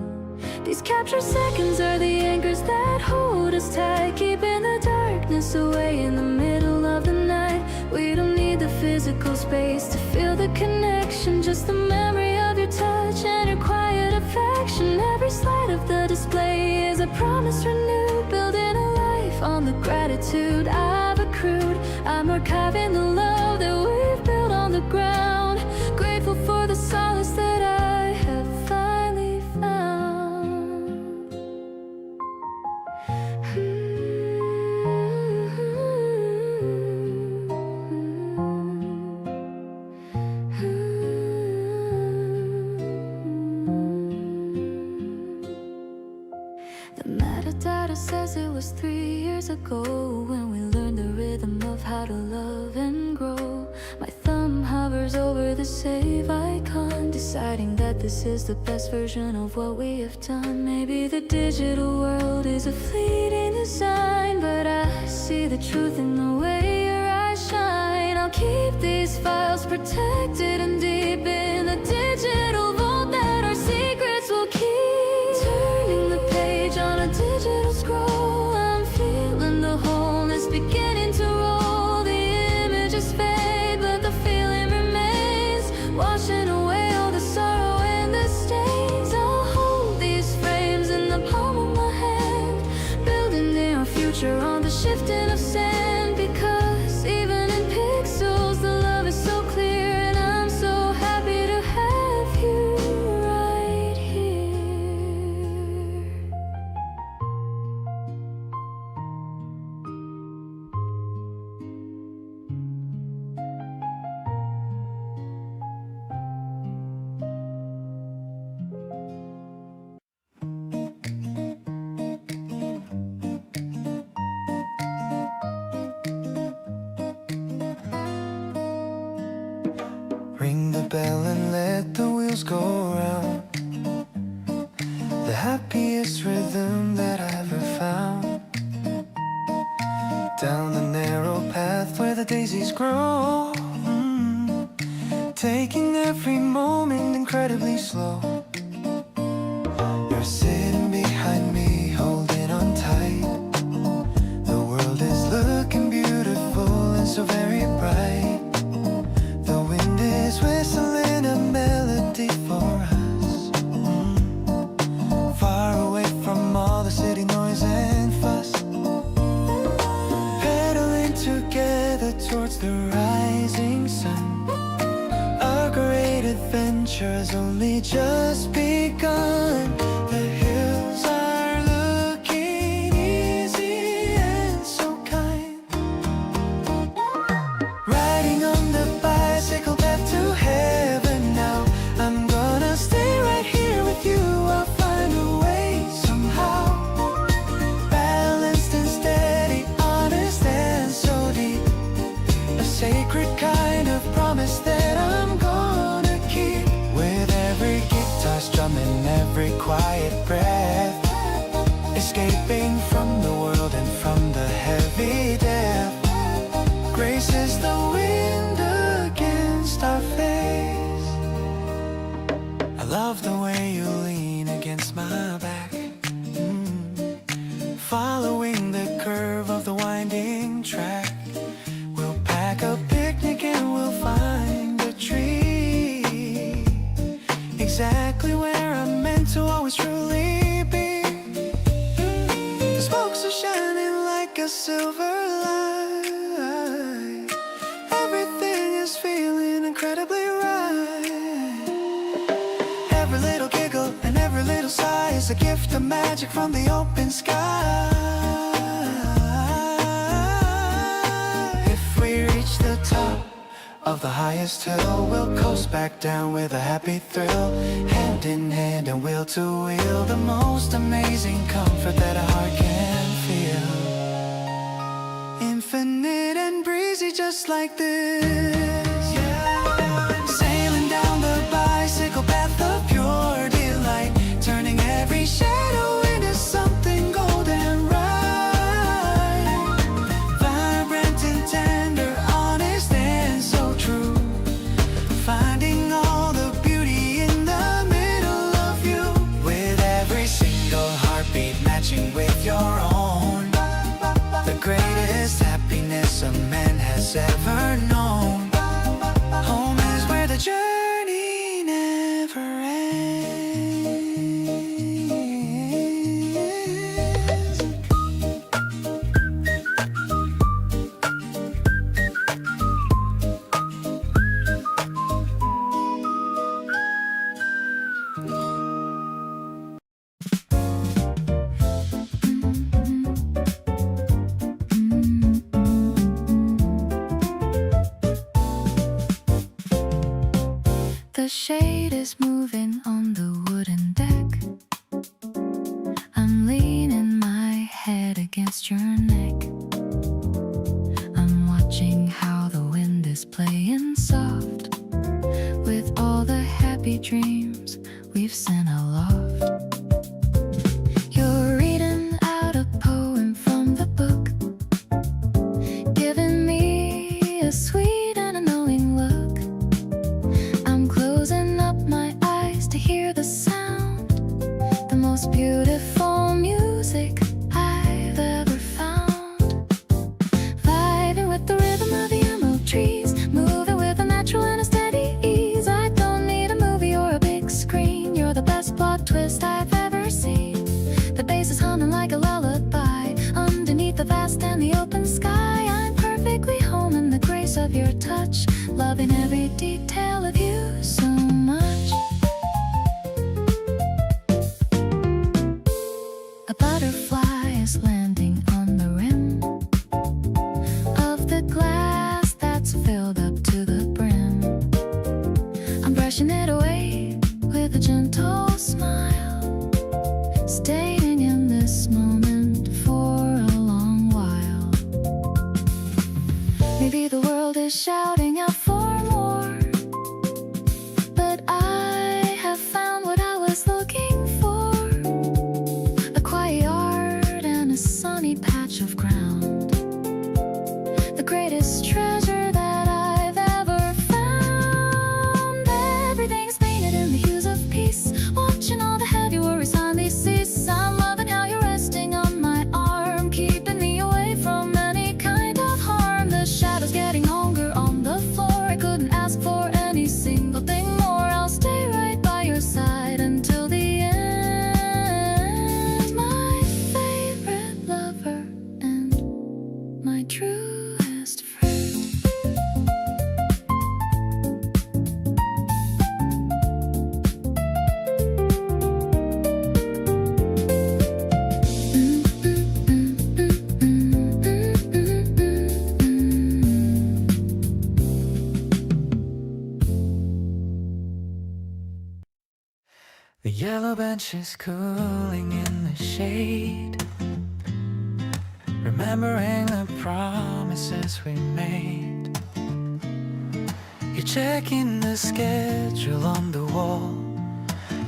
These captured seconds are the anchors that hold us tight, keeping the darkness away in the middle of the night. We don't need the physical space to feel the connection, just the memory of your touch and your quiet affection. Every slide of the display is a promise renewed, building a life on the gratitude I've accrued. I'm archiving the love that we've built on the ground, grateful for the solace that I have finally found. The metadata says it was 3 years ago when we learned the rhythm of how to love and grow. My thumb hovers over the save icon, deciding that this is the best version of what we have done. Maybe the digital world is a fleeting design, but I see the truth in the way your eyes shine. I'll keep these files protected and deep in the digital vault that our secrets will keep. Turning the page on a digital scroll, I'm feeling the wholeness beginning to roll. The images fade, but the feeling remains, washing away all the sorrow and the stains. I'll hold these frames in the palm of my hand, building our future on the shifting of sand. Because even in pixels, the love is so clear, and I'm so happy to have you right here. Ring the bell and let the wheels go round. The happiest rhythm that I ever found. Down the daisies grow, taking every moment incredibly slow. You're sitting behind me, holding on tight. The world is looking beautiful and so very bright. The wind is whistling a melody for us, far away from all the city noise and fuss. Pedaling together towards the rising sun. Our great adventure has only just begun. The hills are looking easy and so kind. Riding on the bicycle path to heaven now. I'm gonna stay right here with you. I'll find a way somehow. Balanced and steady, honest and so deep. A sacred kind of promise that I'm gonna keep. With every guitar strumming, every quiet breath, escaping from the world and from the heavy death. Grace is the wind against our face. I love the way you lean against my back, following the curve of the winding track. We'll pack a picnic and we'll find a tree, exactly where I'm meant to always truly be. The spokes are shining like a silver light. Everything is feeling incredibly right. Every little giggle and every little sigh is a gift of magic from the open sky. If we reach the top of the highest hill, we'll coast back down with a happy thrill. Hand in hand and wheel to wheel, the most amazing comfort that a heart can feel. Infinite and breezy just like this, yeah. Sailing down the bicycle path of pure delight, turning every shadow into something golden right. Vibrant and tender, honest and so true, finding all the beauty in the middle of you. With every single heartbeat matching with your own, the greatest happiness a man has ever known. Home is where the journey never ends. The shade is moving on the wooden deck. I'm leaning my head against your neck. I'm watching how the wind is playing soft with all the happy dreams we've sent aloft. You're reading out a poem from the book, giving me a sweet and a knowing look. I'm closing up my eyes to hear the sound, the most beautiful music I've ever found. Vibing with the rhythm of the emerald trees, moving with a natural and a steady ease. I don't need a movie or a big screen, you're the best plot twist I've ever seen. The bass is humming like a lullaby underneath the vast and the open sky. I'm perfectly home in the grace of your touch, loving every detail of you so much. The yellow bench is cooling in the shade, remembering the promises we made. You're checking the schedule on the wall,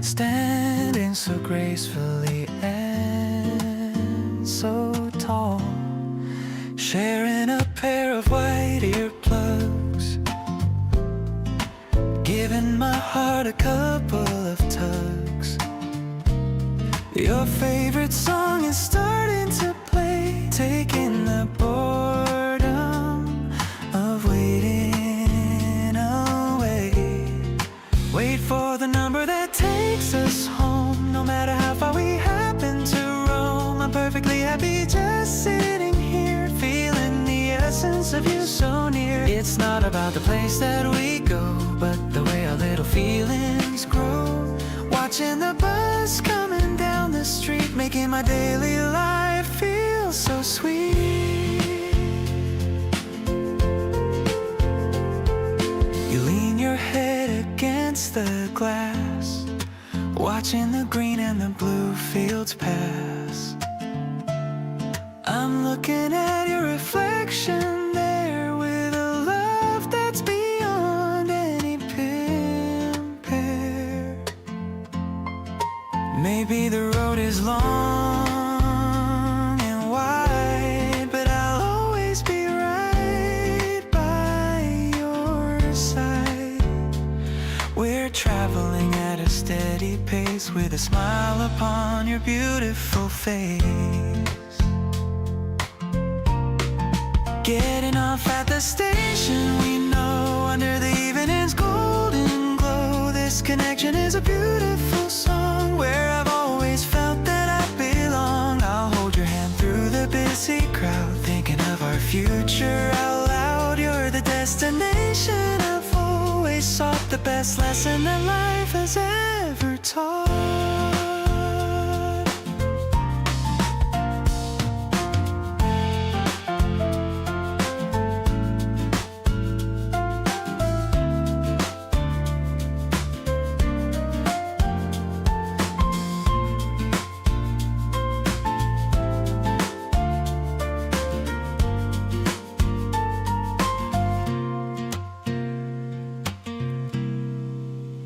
standing so gracefully and so tall, sharing a pair of white earplugs, giving my heart a couple of tugs. Your favorite song is starting to play, taking the boredom of waiting away. Wait for the number that takes us home, no matter how far we happen to roam. I'm perfectly happy just sitting here, feeling the essence of you so near. It's not about the place that we go, but the way our little feelings grow. Watching the bus coming down the street, making my daily life feel so sweet. You lean your head against the glass, watching the green and the blue fields pass. I'm looking at your reflection there with a love that's beyond any compare. Maybe the road is long and wide, but I'll always be right by your side. We're traveling at a steady pace with a smile upon your beautiful face. Getting off at the station, we know, under the evening's golden glow. This connection is a beautiful song, where I've always felt that I belong. I'll hold your hand through the busy crowd, thinking of our future out loud. You're the destination I've always sought, the best lesson that life has ever taught.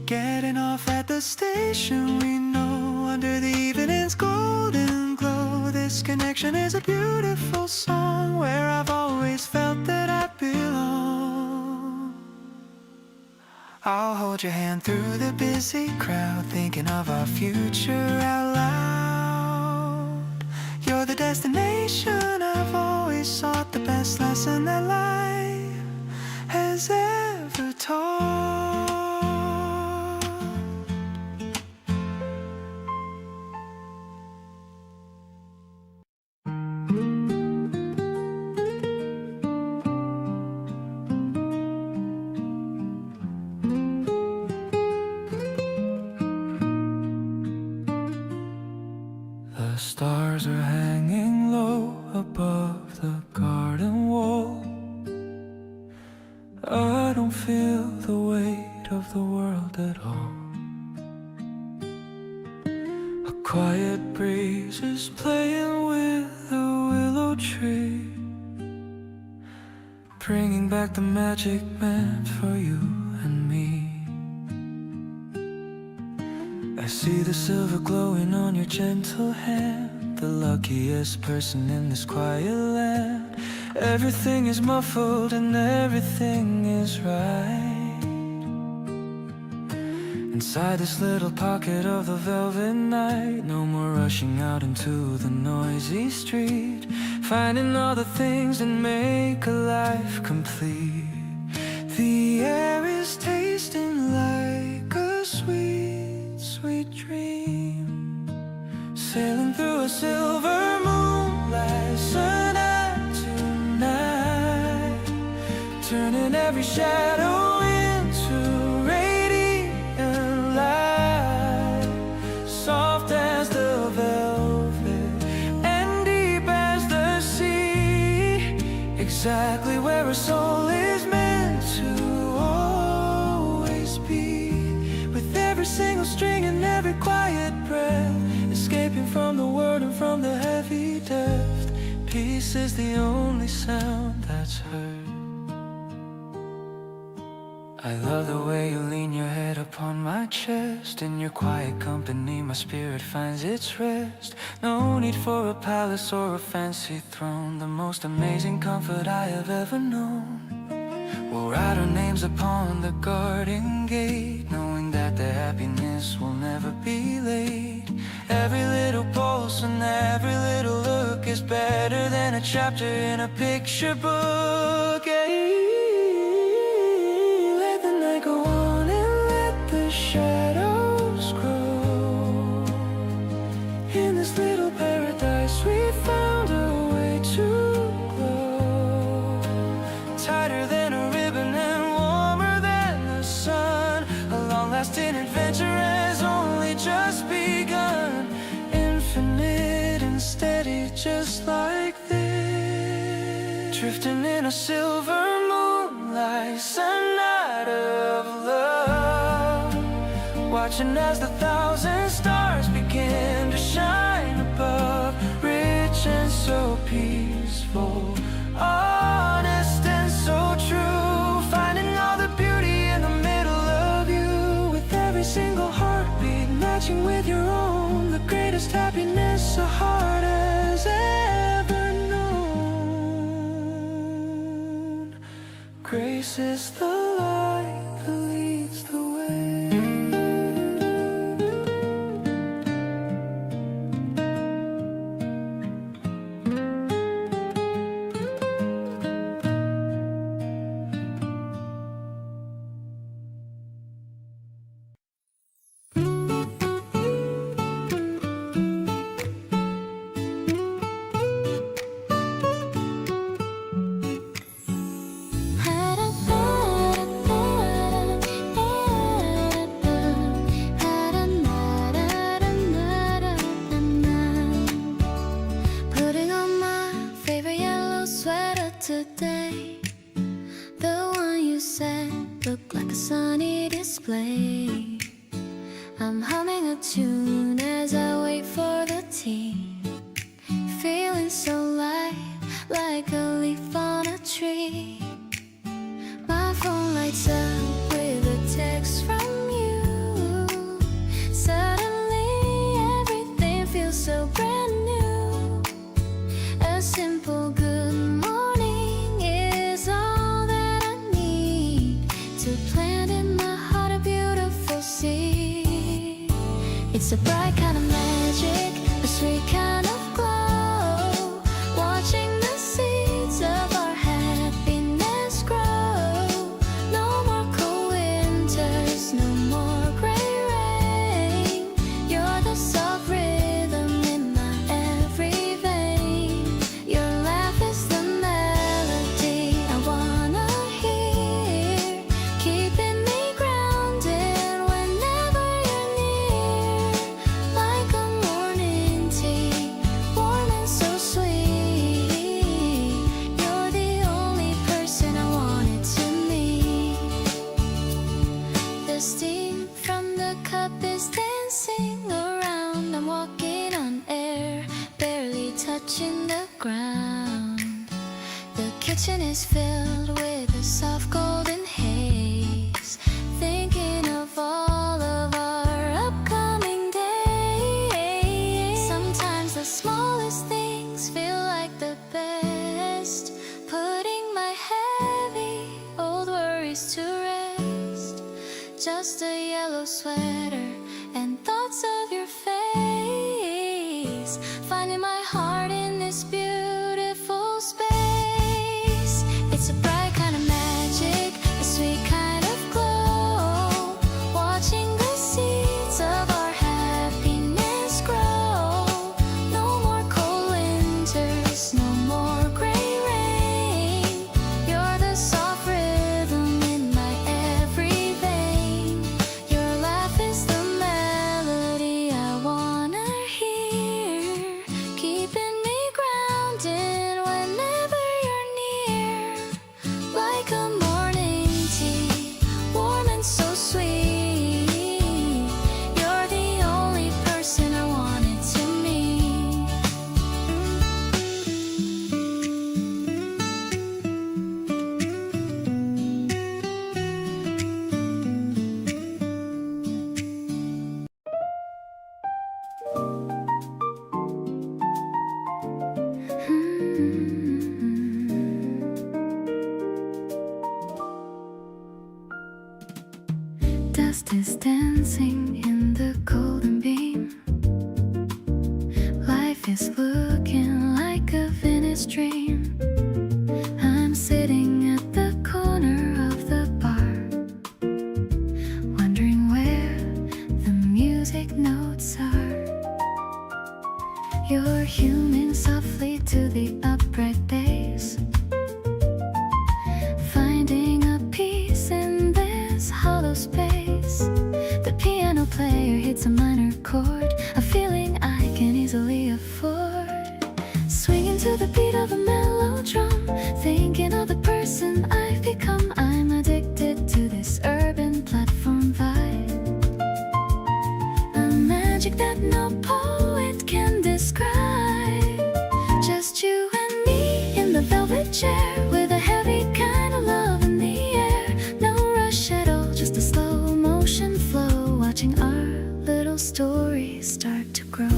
Getting off at the station, we know, under the evening's golden glow. This connection is a beautiful song, where I've always felt that I belong. I'll hold your hand through the busy crowd, thinking of our future out loud. You're the destination I've always sought, the best lesson that life has ever taught. The stars are hanging low above the garden wall. I don't feel the weight of the world at all. A quiet breeze is playing with the willow tree, bringing back the magic meant for you and me. I see the silver glowing on your gentle hand, the luckiest person in this quiet land. Everything is muffled and everything is right inside this little pocket of the velvet night. No more rushing out into the noisy street, finding all the things that make a life complete. The air is tasting like a sweet, sweet dream, sailing through a silver moonlight, sunlight tonight, turning every shadow into radiant light, soft as the velvet and deep as the sea, exactly where a soul is meant to always be, with every single string and every quiet is the only sound that's heard. I love the way you lean your head upon my chest. In your quiet company my spirit finds its rest. No need for a palace or a fancy throne. The most amazing comfort I have ever known. We'll write our names upon the garden gate, knowing that the happiness will never be late. Every little pulse and every little look is better than a chapter in a picture book. Let the night go on and let the shadows grow. In this little paradise we found a way to glow. Tighter than a ribbon and warmer than the sun. A long-lasting adventure has only just begun. Infinite and steady just like this. Drifting in a silver moonlight, a night of love. Watching as the thousand stars begin to shine above. Rich and so peaceful, honest and so true. Finding all the beauty in the middle of you. With every single heartbeat matching with your own. The greatest happiness a heart has ever known. Grace is the light that leads the way. Putting on my favorite yellow sweater today, the one you said looked like a sunny display. I'm humming a tune as I wait for the tea, feeling so light, like a leaf on a tree. My phone lights up with a text from you. Suddenly everything feels so brand new. A simple good morning is all that I need to plant in my heart a beautiful seed. It's a bright kind of magic, a sweet kind of glow. Watching the seeds of our happiness grow. No more cold winters, no more gray rain. You're the soft rhythm in my every vein. Your laugh is the melody I wanna hear, keeping me grounded whenever you're near. Like a morning tea, warm and so sweet. You're the only person I wanted to meet. The steam from the cup is dancing around. I'm walking on air, barely touching the ground. The kitchen is filled with a soft golden haze, thinking of all of our upcoming days. Sometimes the smallest things feel like the best, putting my heavy old worries to rest. Just a yellow sweater and thoughts of your face, finding my heart in this beautiful space. It's a bright kind of magic, a sweet kind of glow. Watching the seeds of our happiness grow. No more cold winters, no more gray rain. You're the soft rhythm in my every vein. Your laugh is the melody I wanna hear, keeping lights are. You're humming softly to the upright bass, finding a peace in this hollow space. The piano player hits a minor chord, a feeling I can easily afford. Swinging to the beat of a mellow drum, thinking of the person I've become. I'm addicted to this urban platform vibe, a magic that no poet can describe. Just you and me in the velvet chair, with a heavy kind of love in the air. No rush at all, just a slow motion flow, watching our little story start to grow.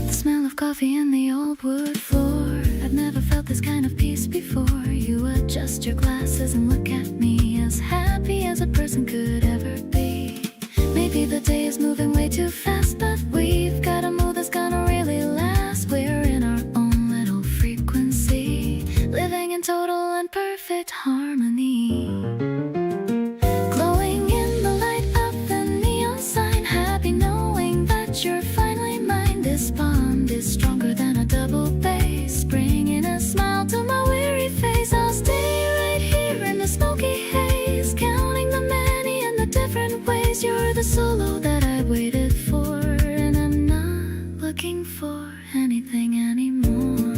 The smell of coffee and the old wood floor, I've never felt this kind of peace before. You adjust your glasses and look at me, as happy as a person could ever be. Maybe the day is moving way too fast, but we've got a mood that's gonna really last. We're in our own little frequency, living in total and perfect harmony. Glowing in the light of the neon sign, happy knowing that you're finally mine. This bond is stronger than a double bass, bringing a smile to my weary face. I'll stay right here in the smoky haze, counting the many and the different ways. You're the solo that I waited for, and I'm not looking for anything anymore.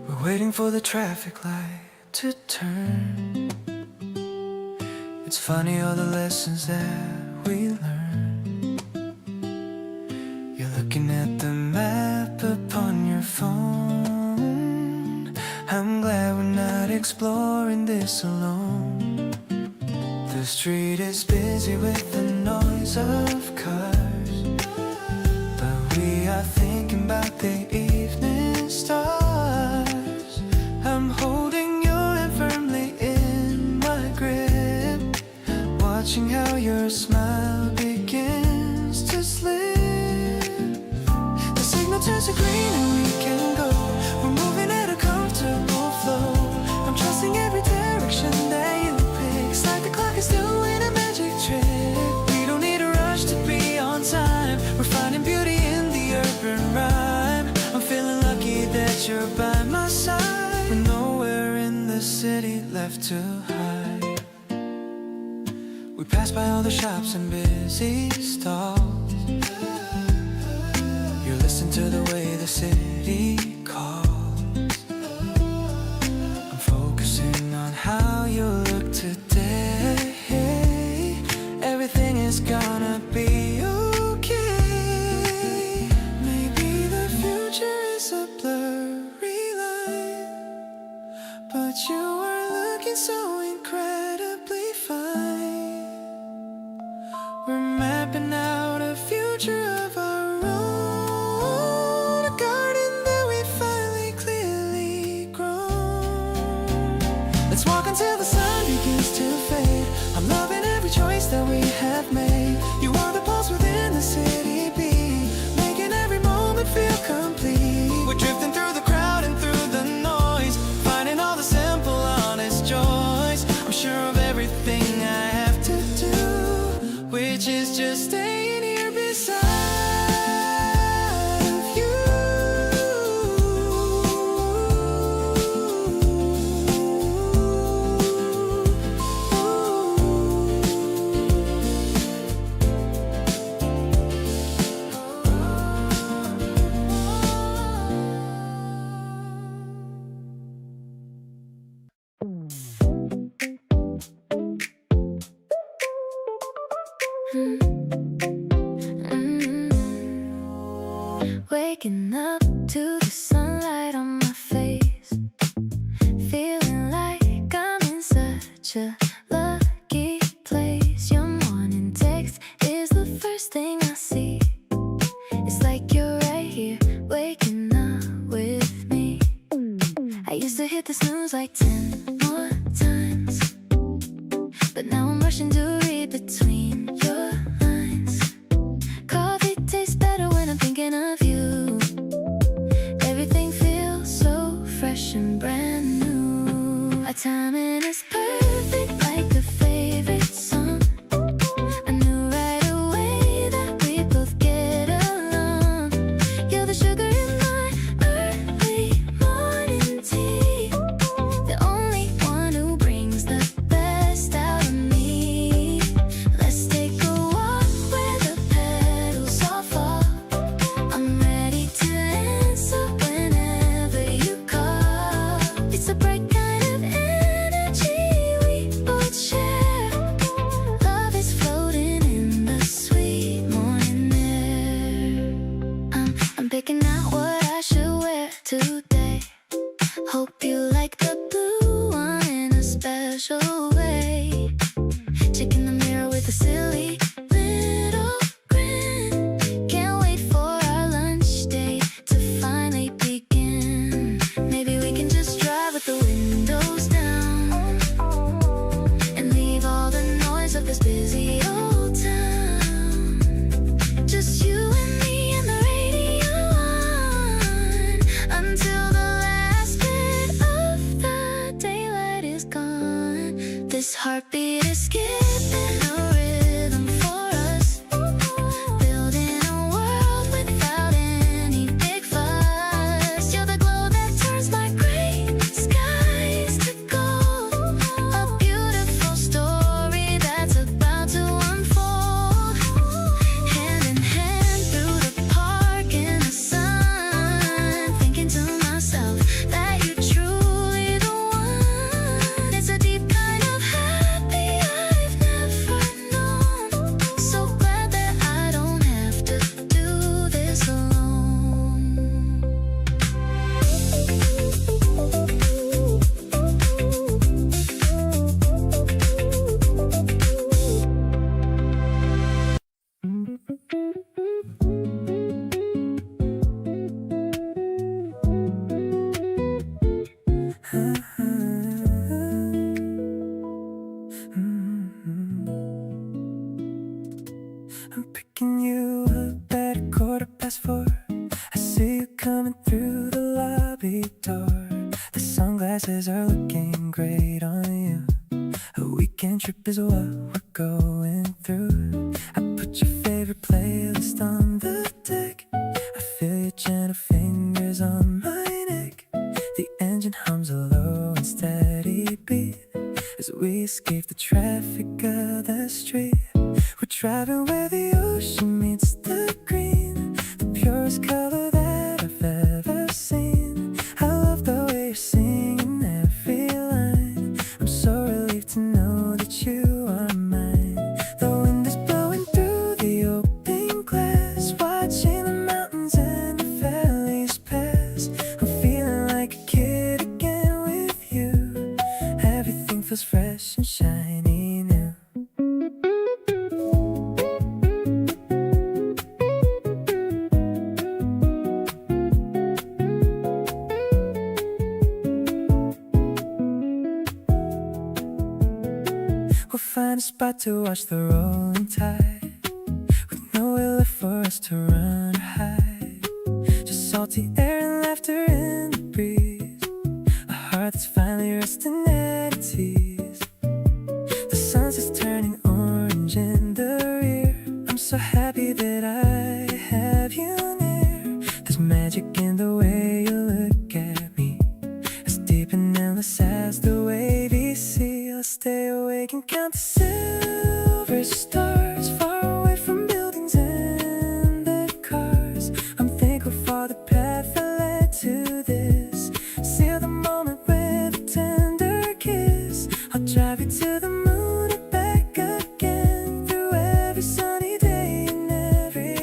We're waiting for the traffic light to turn. It's funny all the lessons that we learn. You're looking at the map upon your phone. I'm glad we're not exploring this alone. The street is busy with the noise of cars, but we are thinking about the evening stars. I'm holding your hand firmly in my grip, watching how your smile begins to slip. The signal turns to green and we can go. We're moving at a comfortable flow. I'm trusting every direction that you pick. It's like the clock is doing a magic trick. We don't need a rush to be on time. We're finding beauty in the urban rhyme. I'm feeling lucky that you're by my side. We're nowhere in the city left to hide. We pass by all the shops and busy stalls. You listen to the way the city calls. I'm focusing on how you look today. Everything is gonna be okay. Maybe the future is a blurry line, but you are looking so incredibly fine. We're mapping out a future of our own, a garden that we finally clearly grown. Let's walk until the sun begins to fade. I'm loving every choice that we have made. You are the pulse within the city beat, making every moment feel complete. We're drifting through the crowd and through the noise, finding all the simple, honest joys. I'm sure of everything I have to do, which is just staying here beside you. Waking up to the sunlight on my face, feeling like I'm in such a lucky place. Your morning text is the first thing I see. It's like you're right here, waking up with me. I used to hit the snooze like 10 more times, but now I'm rushing to read between your lines. Coffee tastes better when I'm thinking of you. Everything feels so fresh and brand new. Our timing is perfect, like a favorite song. I knew right away that we both get along. You're the sugar in my early morning tea, the only one who brings the best out of me. Let's take a walk where the petals all fall. I'm ready to answer whenever you call. It's a bright kind of energy we both share. Love is floating in the sweet morning air. I'm picking out what I should wear today. Hope you like the blue one in a special way. Checking the mirror with a silly little grin. Can't wait for our lunch date to finally begin. Maybe we can just drive with the windows down and leave all the noise of this busy old town. Just you and me and the radio on until the last bit of the daylight is gone. This heartbeat is skipping a rhythm for us, building a world without any big fuss. You're the glow that turns my gray skies to gold. A beautiful story that's about to unfold. Hand in hand through the park in the sun, thinking to myself that you're truly the one. It's a deep kind of happy I've never known. So glad that I don't have to do this alone. I'm picking you up at 4:15. I see you coming through the lobby door. The sunglasses are looking great on you. A weekend trip is what we're going through. I put your favorite playlist on the deck. I feel your gentle fingers on my neck. The engine hums a low and steady beat as we escape the traffic of the street. We're driving where the ocean meets the green, the purest color that I've ever seen. I love the way you're singing every line. I'm so relieved to know that you are mine. The wind is blowing through the open glass, watching the mountains and the valleys pass. I'm feeling like a kid again with you. Everything feels fresh and shiny new. We'll find a spot to watch the rolling tide, with nowhere left for us to run or hide. Just salty air and laughter in the breeze, a heart that's finally resting at its ease. The sunset's turning orange in the rear. I'm so happy that I have you near. There's magic in the way you look at me, as deep and endless as the wavy sea. I'll stay awake and count the silver stars, far away from buildings and the cars. I'm thankful for the path that led to this. Seal the moment with a tender kiss. I'll drive you to the moon and back again, through every sunny day and every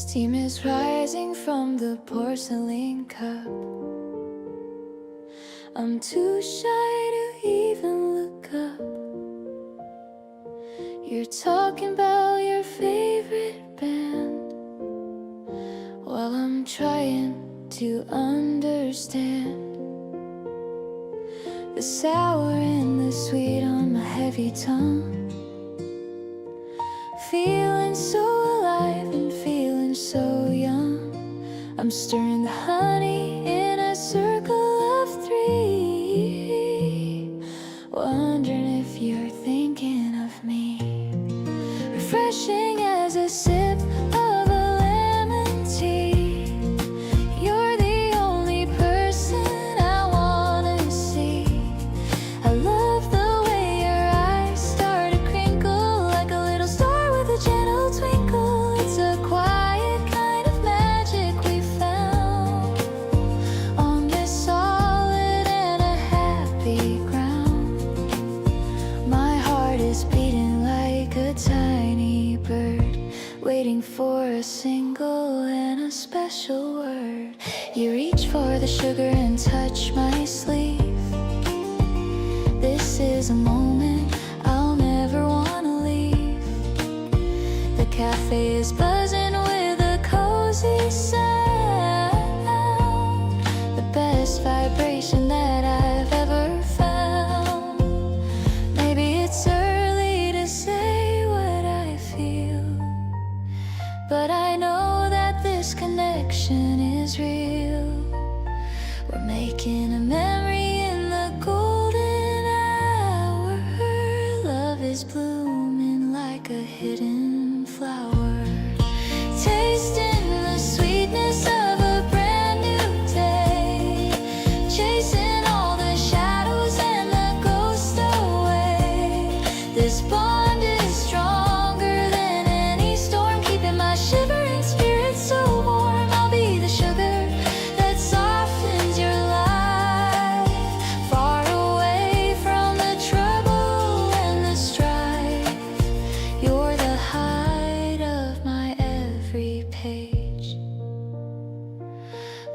Steam is rising from the porcelain cup. I'm too shy to even look up. You're talking about your favorite band while I'm trying to understand the sour and the sweet on my heavy tongue. Feeling so alive and feeling so young. I'm stirring the honey in a circle of three, wondering if you're thinking of me. Refreshing as a sip of a lemon tea. You're the only person I wanna see. I love the way your eyes start to crinkle like a little star with a gentle twinkle. It's a quiet kind of magic we found on this solid and a happy ground. My heart is beating like a tiny bird, waiting for a single and a special word. You reach for the sugar and touch my sleeve. This is a moment I'll never wanna leave. The cafe is buzzing with a cozy sound, the best vibration that I've ever found. Maybe it's early to say what I feel, but I know that this connection is real. We're making a memory in the golden hour. Love is blooming like a hidden flower, tasting the sweetness of a brand new day, chasing all the shadows and the ghosts away. This bond is stronger than any storm, keeping my shivering spirit so warm. I'll be the sugar that softens your life, far away from the trouble and the strife. You're the height of my every page,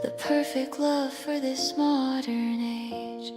the perfect love for this modern age.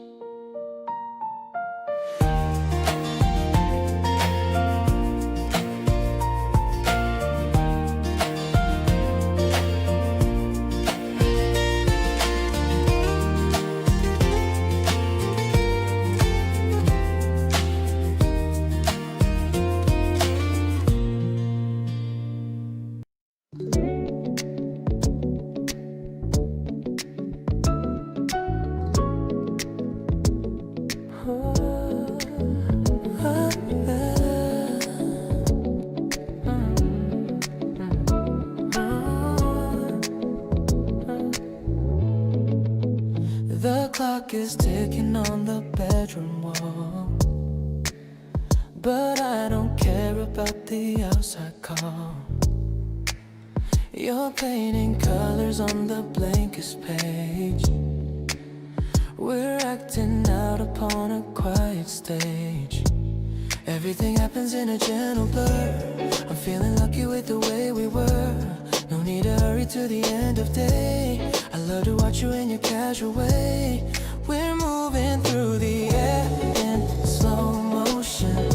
The clock is ticking on the bedroom wall, but I don't care about the outside call. You're painting colors on the blankest page. We're acting out upon a quiet stage. Everything happens in a gentle blur. I'm feeling lucky with the way we were. No need to hurry to the end of day. I love to watch you in your casual way. We're moving through the air in slow motion,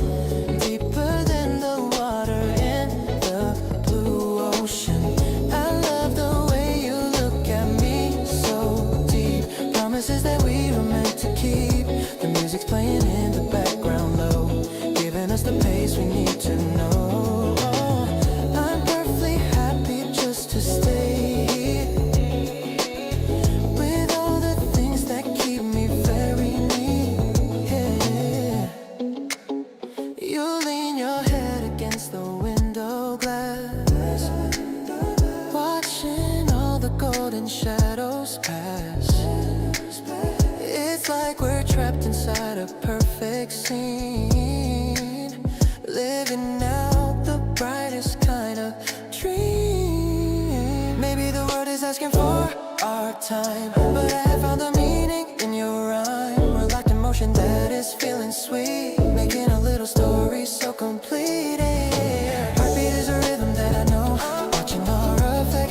deeper than the water in the blue ocean. I love the way you look at me so deep. Promises that we were meant to keep. The music's playing in the background low, giving us the pace we need to know. I'm perfectly happy just to stay here, with all the things that keep me very near. Yeah. You lean your head against the window glass, watching all the golden shadows pass. It's like we're trapped inside a perfect scene, living out the brightest kind of dream. Maybe the world is asking for our time, but I have found the meaning in your rhyme. We're locked in motion that is feeling sweet, making a little story so complete. Yeah. Heartbeat is a rhythm that I know, watching our affection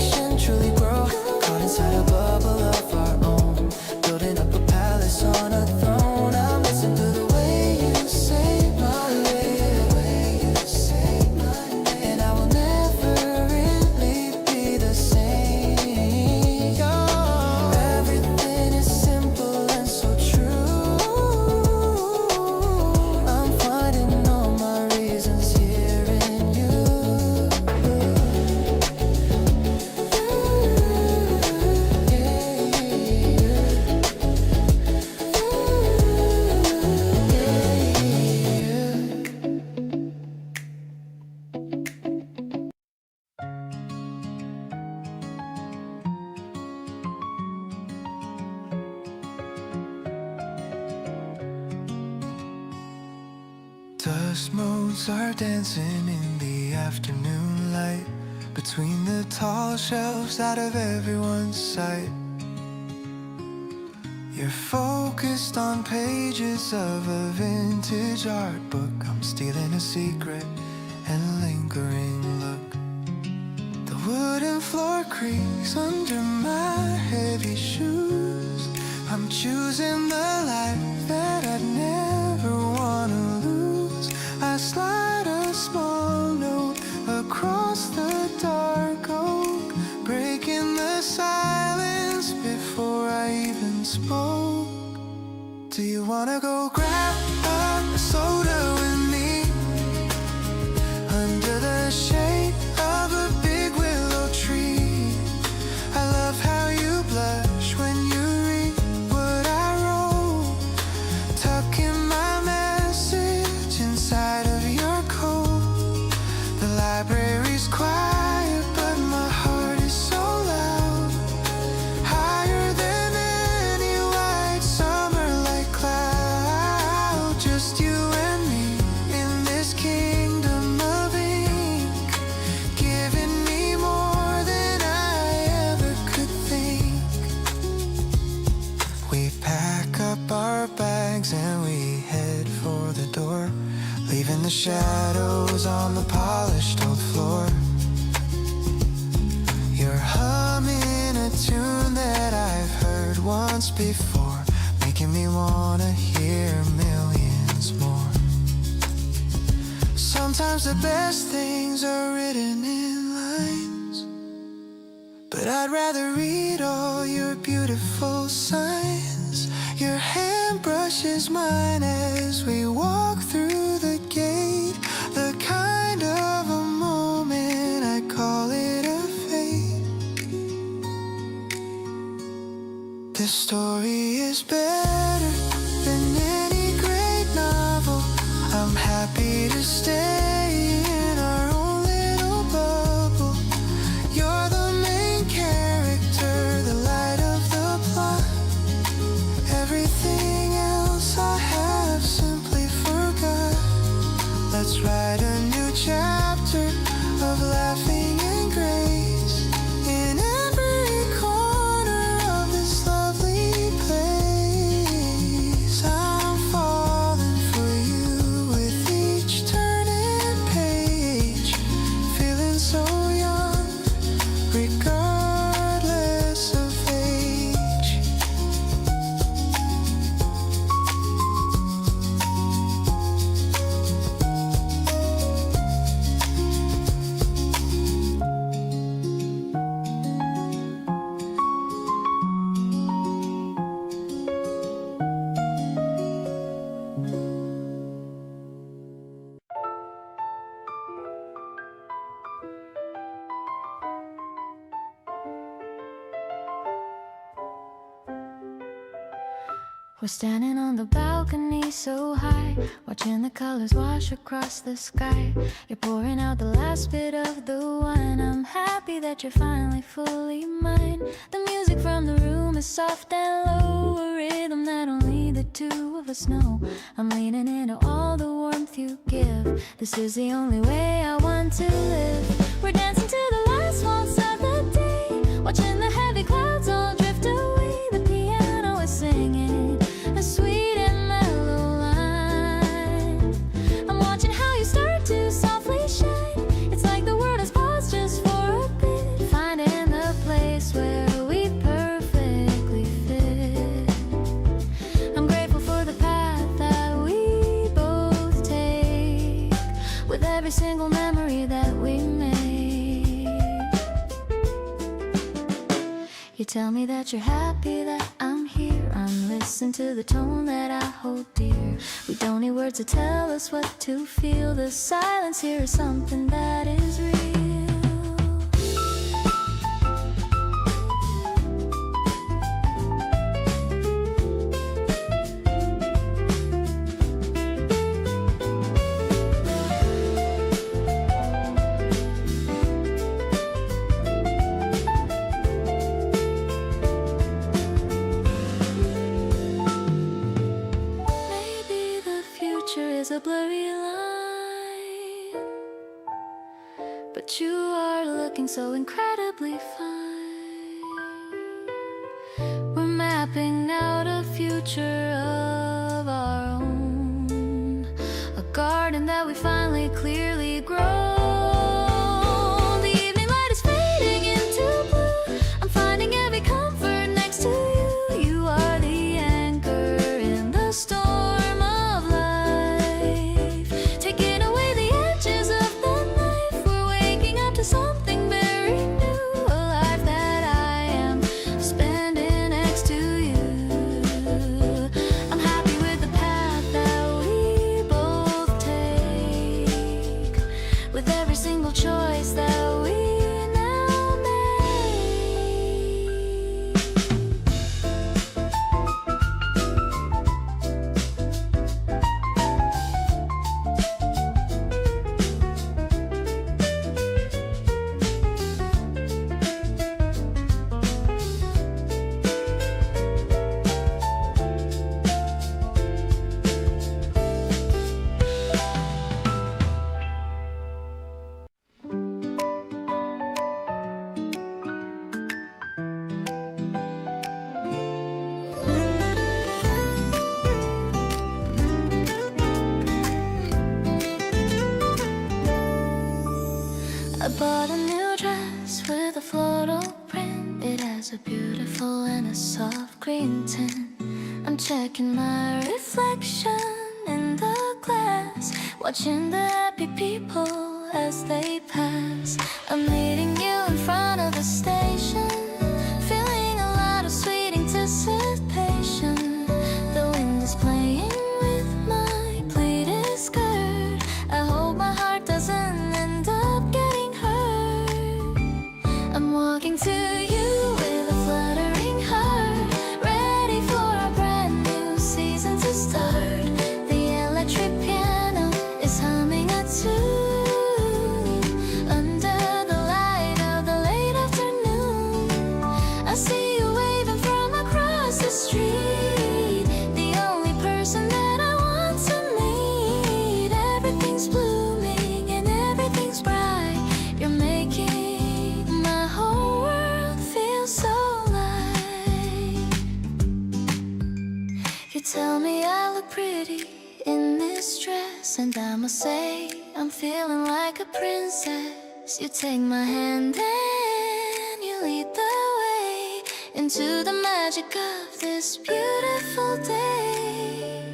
Just Mozart dancing in the afternoon light, between the tall shelves out of everyone's sight. You're focused on pages of a vintage art book. I'm stealing a secret and lingering look. The wooden floor creaks under my heavy shoes. I'm choosing the life that I'd never wanna lose. I slide a small note across the dark oak, breaking the silence before I even spoke. Do you wanna go grab a soda with me under the shade of a big willow tree? I love how you blush when you read what I wrote, tucking my message inside of your coat. The library's quiet, but my heart is so loud, higher than any white summer like cloud. Just you and me in this kingdom of ink, giving me more than I ever could think. We pack up our bags and we head for the door, leaving the shadows on the polished old floor. You're humming a tune that I've heard once before, making me wanna hear millions more. Sometimes the best things are written in lines, but I'd rather read all your beautiful signs. Your hand brushes mine as we walk through the gate, the kind of a moment I call it a fate. This story is better than any great novel. I'm happy to stay in our own little bubble. You're the main character, the light of the plot. Everything else I have simply forgot. Let's write a new chapter of laughing and grace in every corner of this lovely place. I'm falling for you with each turning page, feeling so young, regardless of age. We're standing on the balcony so high, watching the colors wash across the sky. You're pouring out the last bit of the wine. I'm happy that you're finally fully mine. The music from the room is soft and low, a rhythm that only the two of us know. I'm leaning into all the warmth you give. This is the only way I want to live. We're dancing to the last waltz of the day, watching the heavy clouds all drift away. The piano is singing a sweet and mellow line. I'm watching how you start to softly shine. It's like the world has paused just for a bit, finding the place where we perfectly fit. I'm grateful for the path that we both take, with every single memory that we make. You tell me that you're happy that I'm here. I'm listening to the tone that I hold dear. We don't need words to tell us what to feel. The silence here is something that is real. Maybe the future is a blurry line. that you are looking so incredibly fine. We're mapping out a future of our own, a garden that we finally clearly grow. I bought a new dress with a floral print. It has a beautiful and a soft green tint. I'm checking my reflection in the glass, watching the happy people as they pass. I'm meeting you in front of the station, feeling a lot of sweet anticipation. The wind is playing with my pleated skirt. I hope my heart doesn't end up getting hurt. I'm walking to you with a fluttering heart, ready for a brand new season to start. The electric piano is humming a tune under the light of the late afternoon. I see you waving from across the street, the only person that I want to meet. Everything's blooming and everything's bright. You're making my whole world feel so light. You tell me I look pretty in this dress, and I must say I'm feeling like a princess. You take my hand and you lead the way into the magic of this beautiful day.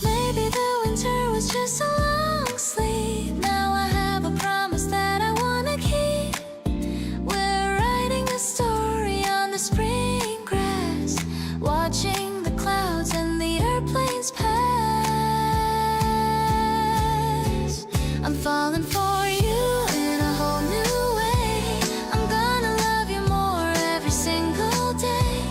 Maybe the winter was just a long sleep. Now I have a promise that I wanna keep. We're writing a story on the spring grass, watching the clouds and the airplanes pass. I'm falling for you in a whole new way. I'm gonna love you more every single day.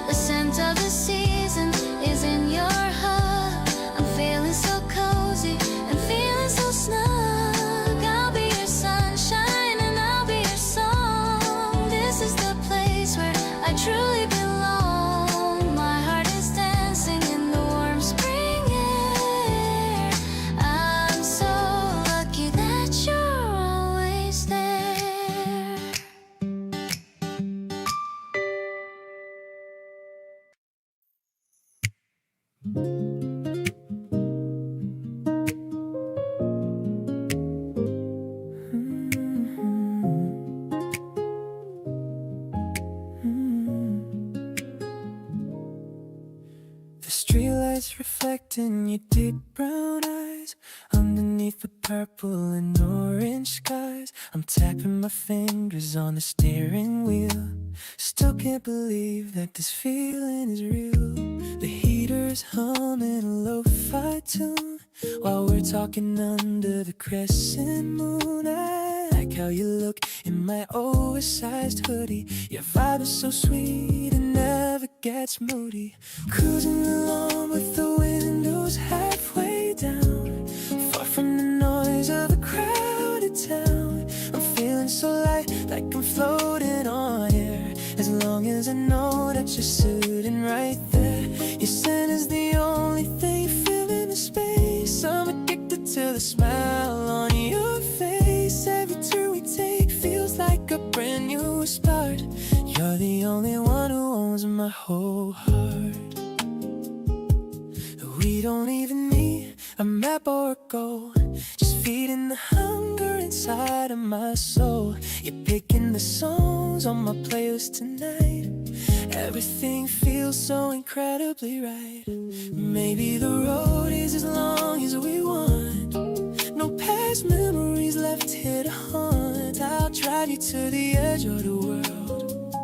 The scent of the season is in your hug. I'm feeling so cozy and feeling so snug. I'll be your sunshine and I'll be your song. This is the place where I truly belong. My heart is dancing in the warm spring air. I'm so lucky that you're always there. The streetlights reflecting your deep brown eyes underneath the purple and orange skies. I'm tapping my fingers on the steering wheel. Still can't believe that this feeling is real. The heater's humming a lo-fi tune while we're talking under the crescent moon. I like how you look in my oversized hoodie. Your vibe is so sweet and never gets moody. Cruising along with the windows halfway down, far from the noise of a crowded town. I'm feeling so light, like I'm floating on air, as long as I know that you're sitting right there. Your scent is the only thing filling the space. I'm addicted to the smile on your face. Every only one who owns my whole heart. We don't even need a map or a goal, just feeding the hunger inside of my soul. You're picking the songs on my playlist tonight. Everything feels so incredibly right. Maybe the road is as long as we want. No past memories left here to haunt. I'll drive you to the edge of the world,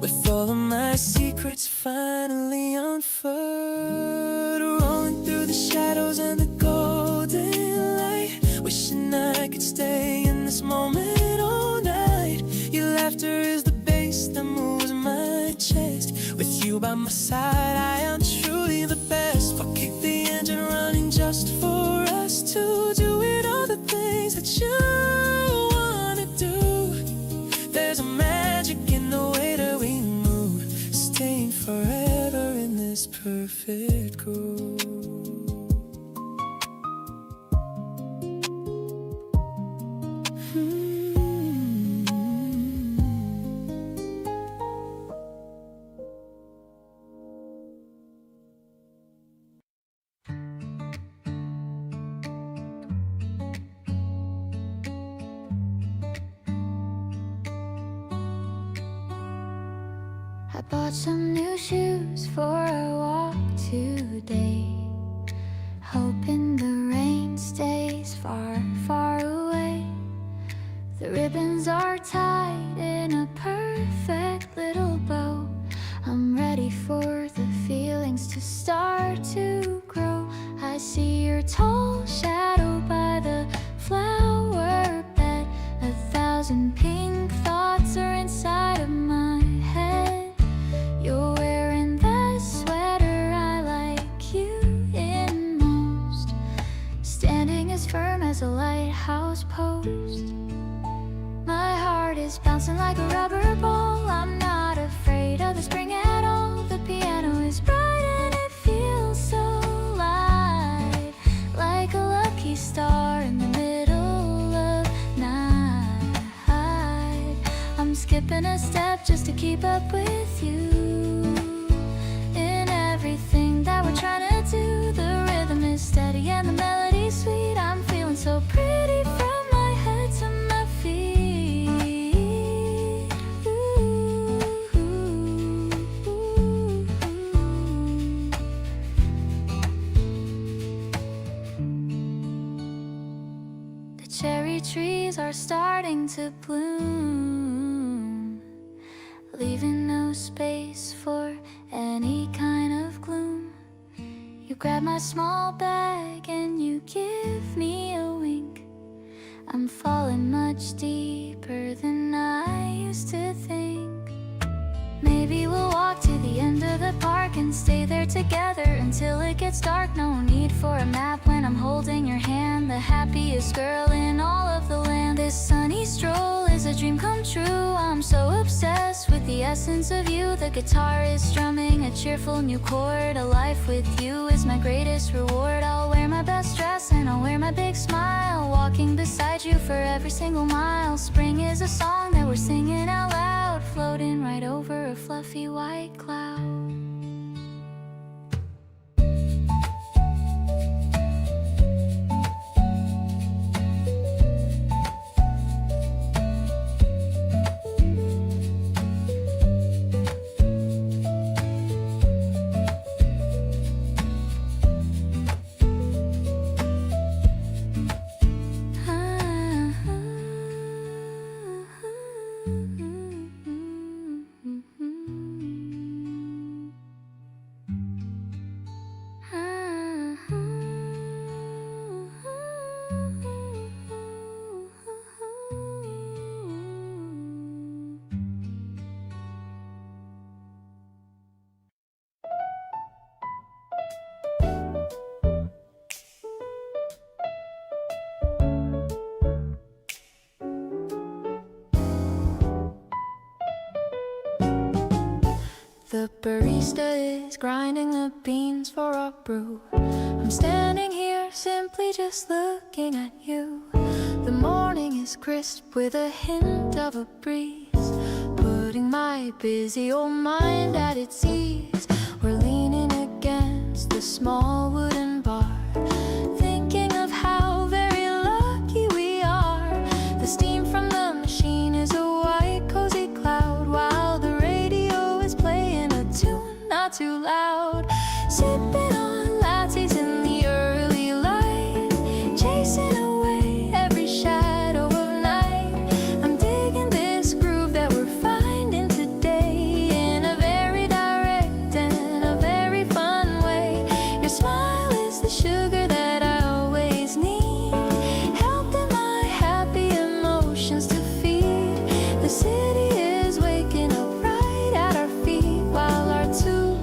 with all of my secrets finally unfurled. Rolling through the shadows and the golden light, wishing I could stay in this moment all night. Your laughter is the bass that moves my chest. With you by my side, I am truly the best. I'll keep the engine running just for us to do it, all the things that you wanna do. There's a magic in the way that we move, staying forever in this perfect groove. I bought some new shoes for a walk today, hoping the rain stays far, far away. The ribbons are tied in a perfect little bow. I'm ready for the feelings to start to grow. I see your tall shadow by the flower bed. 1,000 pink thoughts are inside of my head. You're wearing the sweater I like you in most, standing as firm as a lighthouse post. My heart is bouncing like a rubber ball. I'm not afraid of the spring at all. The piano is bright and it feels so light, like a lucky star in the middle of night. I'm skipping a step just to keep up with you. In everything that we're trying to do, the rhythm is steady and the melody's sweet. I'm feeling so pretty from my head to my feet. The cherry trees are starting to bloom, leaving no space for any kind of gloom. You grab my small bag and you give me a wink. I'm falling much deeper than I used to think. Maybe we'll walk to the end of the park and stay there together until it gets dark. No need for a map when I'm holding your hand, the happiest girl in all of the land. This sunny stroll is a dream come true. I'm so obsessed with the essence of you. The guitar is strumming a cheerful new chord. A life with you is my greatest reward. I'll wear my best dress and I'll wear my big smile, walking beside you for every single mile. Spring is a song that we're singing out loud, floating right over a fluffy white cloud. The barista is grinding the beans for our brew. I'm standing here simply just looking at you. The morning is crisp with a hint of a breeze, putting my busy old mind at its ease. We're leaning against the small wooden bar, thinking of how very lucky we are. The steam from the machine is a white cozy cloud, while the radio is playing a tune not too loud. Sipping on lattes in the early light, chasing away every shadow of night. I'm digging this groove that we're finding today in a very direct and a very fun way. Your smile is the sugar that I always need, helping my happy emotions to feed. The city is waking up right at our feet, while our two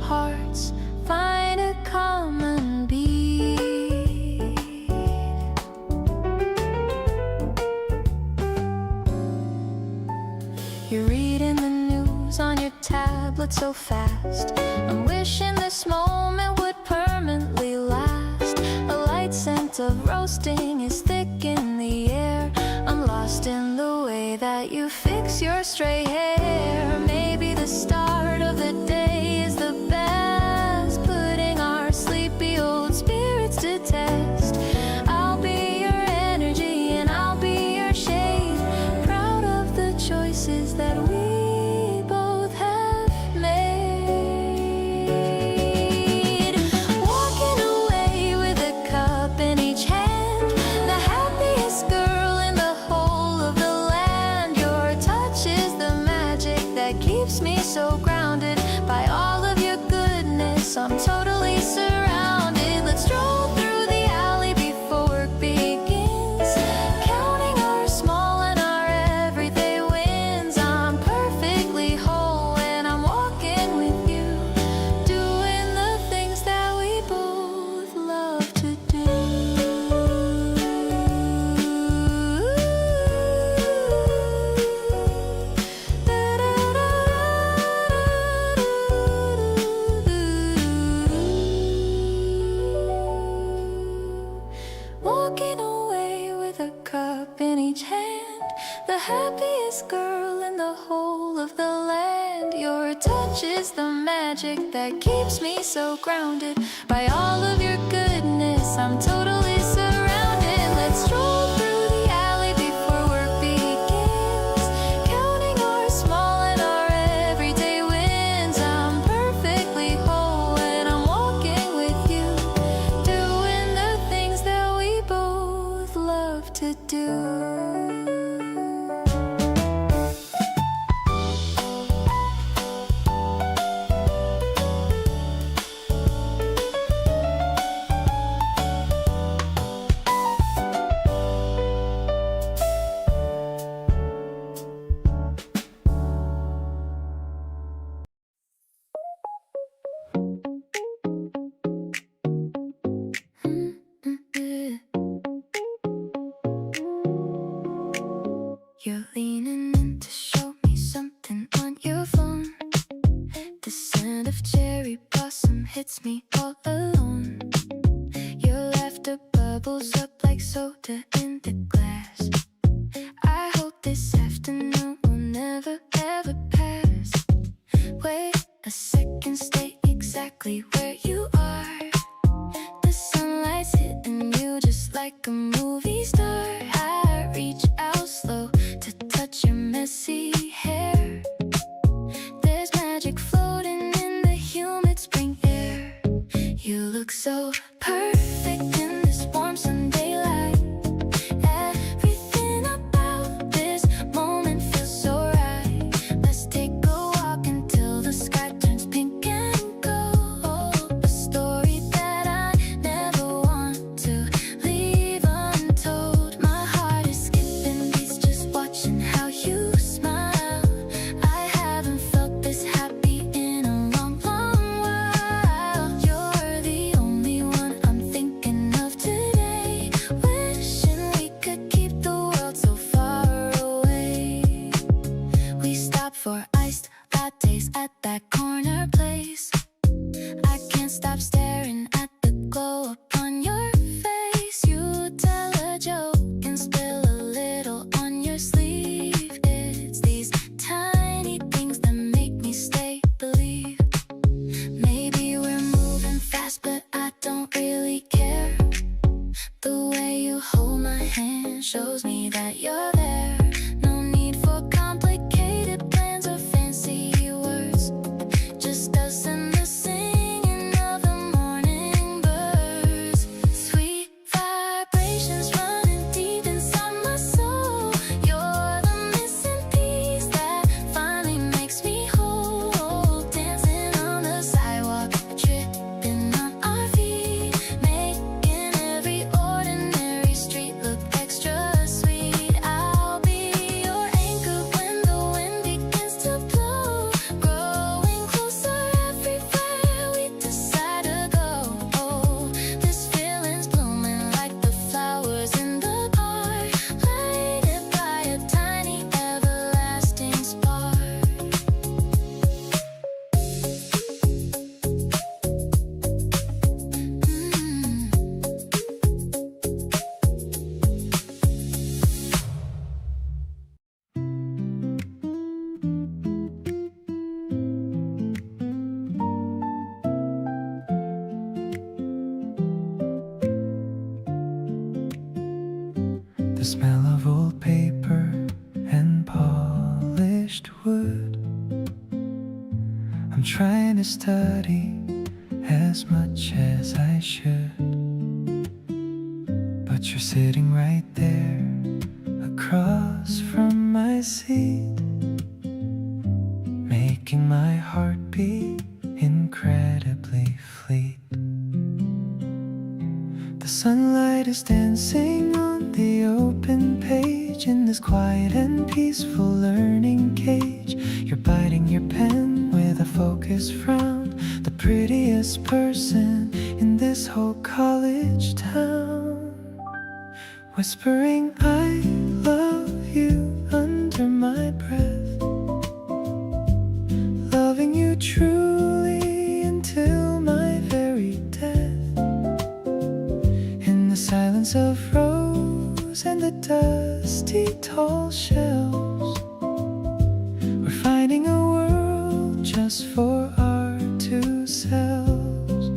hearts find a common beat. You're reading the news on your tablet so fast. I'm wishing this moment would permanently last. A light scent of roasting is thick in the air. I'm lost in the way that you fix your stray hair. Maybe the start of the day is the best, putting our sleepy old spirits to test. I'll be your energy and I'll be your shade, proud of the choices that we both have made. Walking away with a cup in each hand, the happiest girl in the whole of the land. Your touch is the magic that keeps me so grounded. By all of your goodness, I'm totally surrounded. Let's stroll through the alley before work begins, counting our small and our everyday wins. I'm perfectly whole when I'm walking with you, doing the things that we both love to do. Walking away with a cup in each hand, the happiest girl in the whole of the land. Your touch is the magic that keeps me so grounded. By all of your goodness, I'm totally surrounded. Let's stroll through the alley before work begins, counting our small and our everyday wins. I'm perfectly whole when I'm walking with you, doing the things that we both love to do. You're leaning in to show me something on your phone. The scent of cherry blossom hits me all alone. Your laughter bubbles up like soda in the glass. I hope this afternoon will never ever pass. Wait a second, stay exactly where you are. The sunlight's hitting you just like a movie star. I reach out slow to touch your messy hair. There's magic floating in the humid spring air. You look so perfect in this warm Sunday light. Everything about this moment feels so right. Let's take a walk until the sky turns pink and gold. A story that I never want to leave shows me that you're there. No need for complicated plans or fancy words. Just us and the singing of the morning birds. Sweet vibrations running deep inside my soul. You're the missing piece that finally makes me whole. Dancing on the sidewalk, tripping on our feet, making every ordinary street look extra sweet. I'll be your anchor when the wind begins to blow, growing closer everywhere we decide to go. Oh, this feeling's blooming like the flowers in the park, lighted by a tiny everlasting spark. The smell of old paper and polished wood. I'm trying to study as much as I should, but you're sitting right there across from my seat, making my heart beat incredibly fleet. The sunlight is dancing on the open page in this quiet and peaceful learning cage. You're biting your pen with a focused frown, the prettiest person in this whole college town, whispering I love you under my breath, loving you truly until my very death. In the silence of rows and the dusty tall shelves, we're finding a world just for our two selves.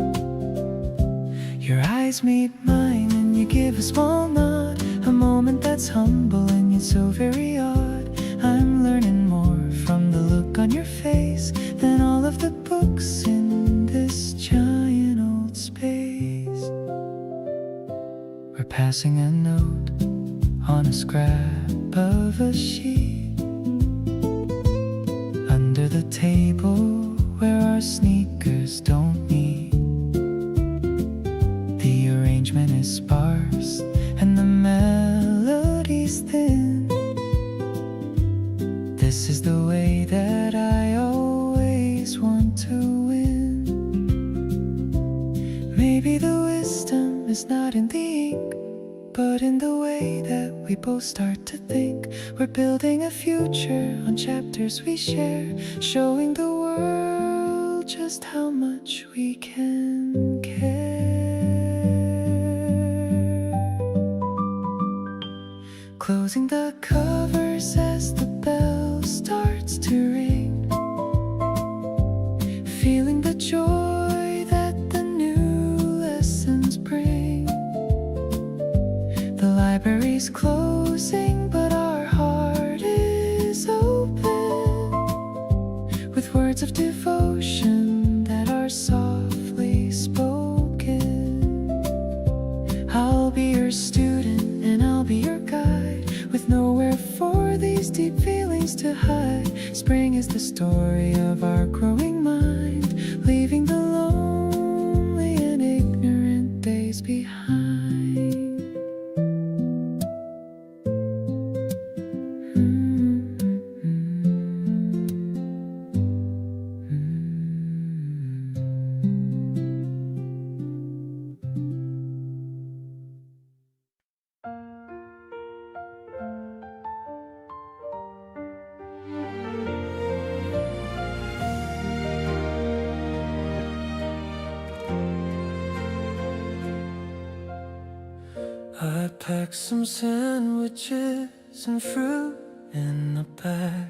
Your eyes meet mine and you give a small nod, a moment that's humble and yet so very odd. I'm learning more from the look on your face than all of the books in this giant old space. We're passing a note on a scrap of a sheet under the table where our sneakers don't meet. The arrangement is sparse and the melody's thin. This is the way that I always want to win. Maybe the wisdom is not in the ink, but in the way that we both start to think. We're building a future on chapters we share, showing the world just how much we can care. Closing the covers as the bell starts to ring, feeling the joy that the new lessons bring. The library's closing, but our heart is open, with words of devotion that are softly spoken. I'll be your student and I'll be your guide, with nowhere for these deep feelings to hide. Spring is the story of our growing mind, leaving the lonely and ignorant days behind. I packed some sandwiches and fruit in a bag.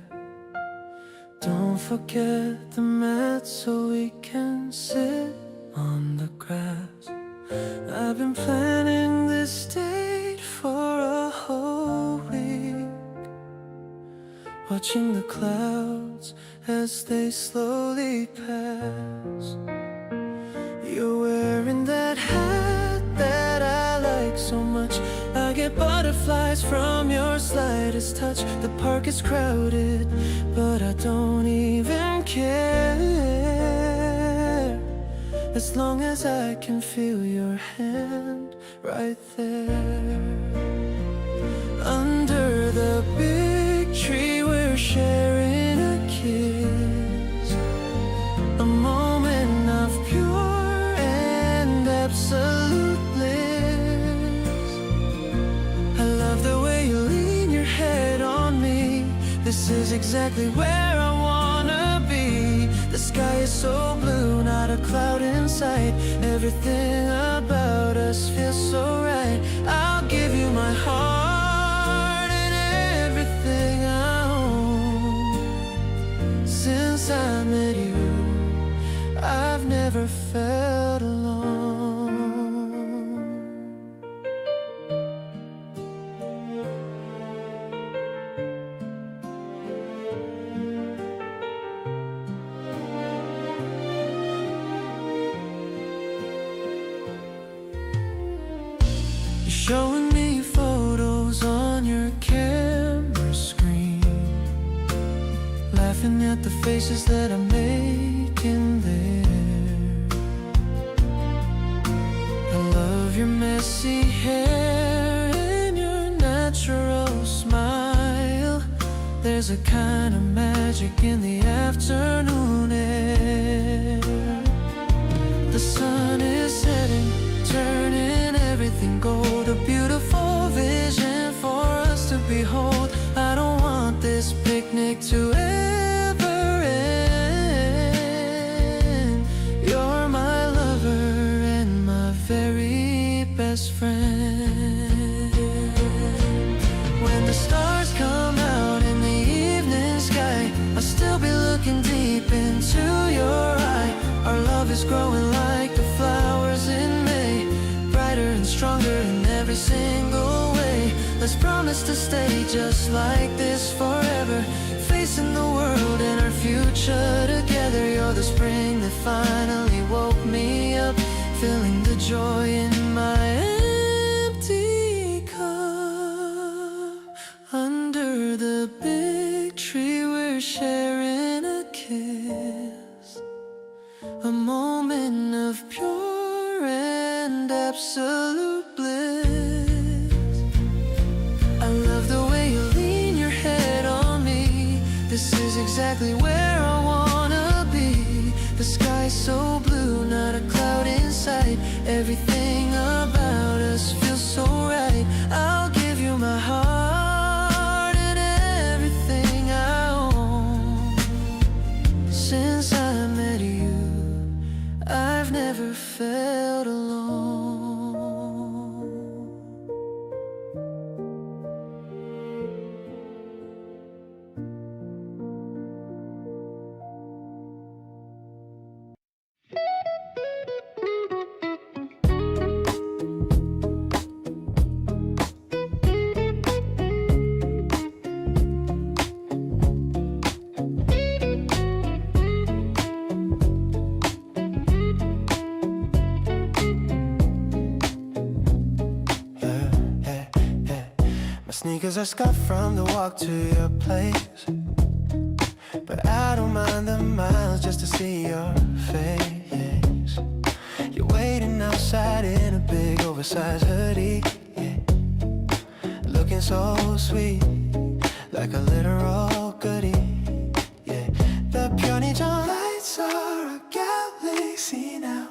Don't forget the mat so we can sit on the grass. I've been planning this date for a whole watching the clouds as they slowly pass. You're wearing that hat that I like so much. I get butterflies from your slightest touch. The park is crowded, but I don't even care, as long as I can feel your hand right there. Under the big tree we're sharing a kiss, a moment of pure and absolute bliss. I love the way you lean your head on me. This is exactly where I wanna be. The sky is so blue, not a cloud in sight. Everything about us feels so right. I'll give you my heart and everything I own. Since I met you, I've never felt alone. You're showing me photos on your camera screen, laughing at the faces that I make in there. I love your messy hair and your natural smile. There's a kind of magic in the afternoon air. The sun is setting, turning everything gold. A beautiful vision for us to behold. I don't want this picnic to ever end. You're my lover and my very best friend. When the stars come out in the evening sky, I'll still be looking deep into your eye. Our love is growing like the flowers in May, brighter and stronger in every single way. Let's promise to stay just like this forever, facing the world and our future together. You're the spring that finally woke me up, feeling the joy in my empty cup. Under the big tree we're sharing a kiss, a moment of pure and absolute bliss. I love the way you lean your head on me. This is exactly where I wanna be. The sky's so blue, not a cloud in sight. Everything about us feels so right. I'll give you my heart and everything I own. Since I met you, I've never felt alone. Sneakers are scuffed from the walk to your place, but I don't mind the miles just to see your face. You're waiting outside in a big oversized hoodie, yeah. Looking so sweet, like a literal goodie, yeah. The pure neon lights are a galaxy now.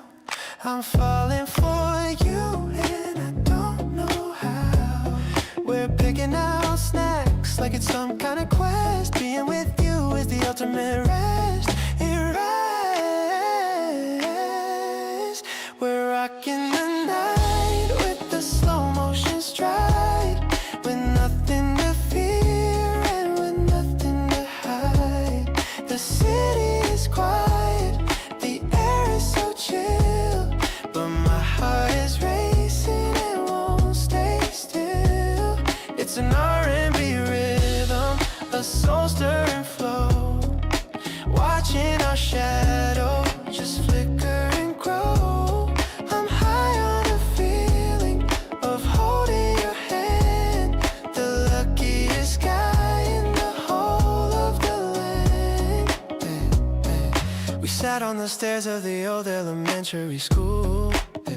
I'm falling for you and I don't know how. We're picking out snacks like it's some kind of quest. Being with you is the ultimate rest. Erase. We're rocking the night with the slow motion stride, with nothing to fear and with nothing to hide. The city is quiet, the air is so chill, but my heart is racing and won't stay still. It's an R&B rhythm, a soul stirrer out on the stairs of the old elementary school, yeah.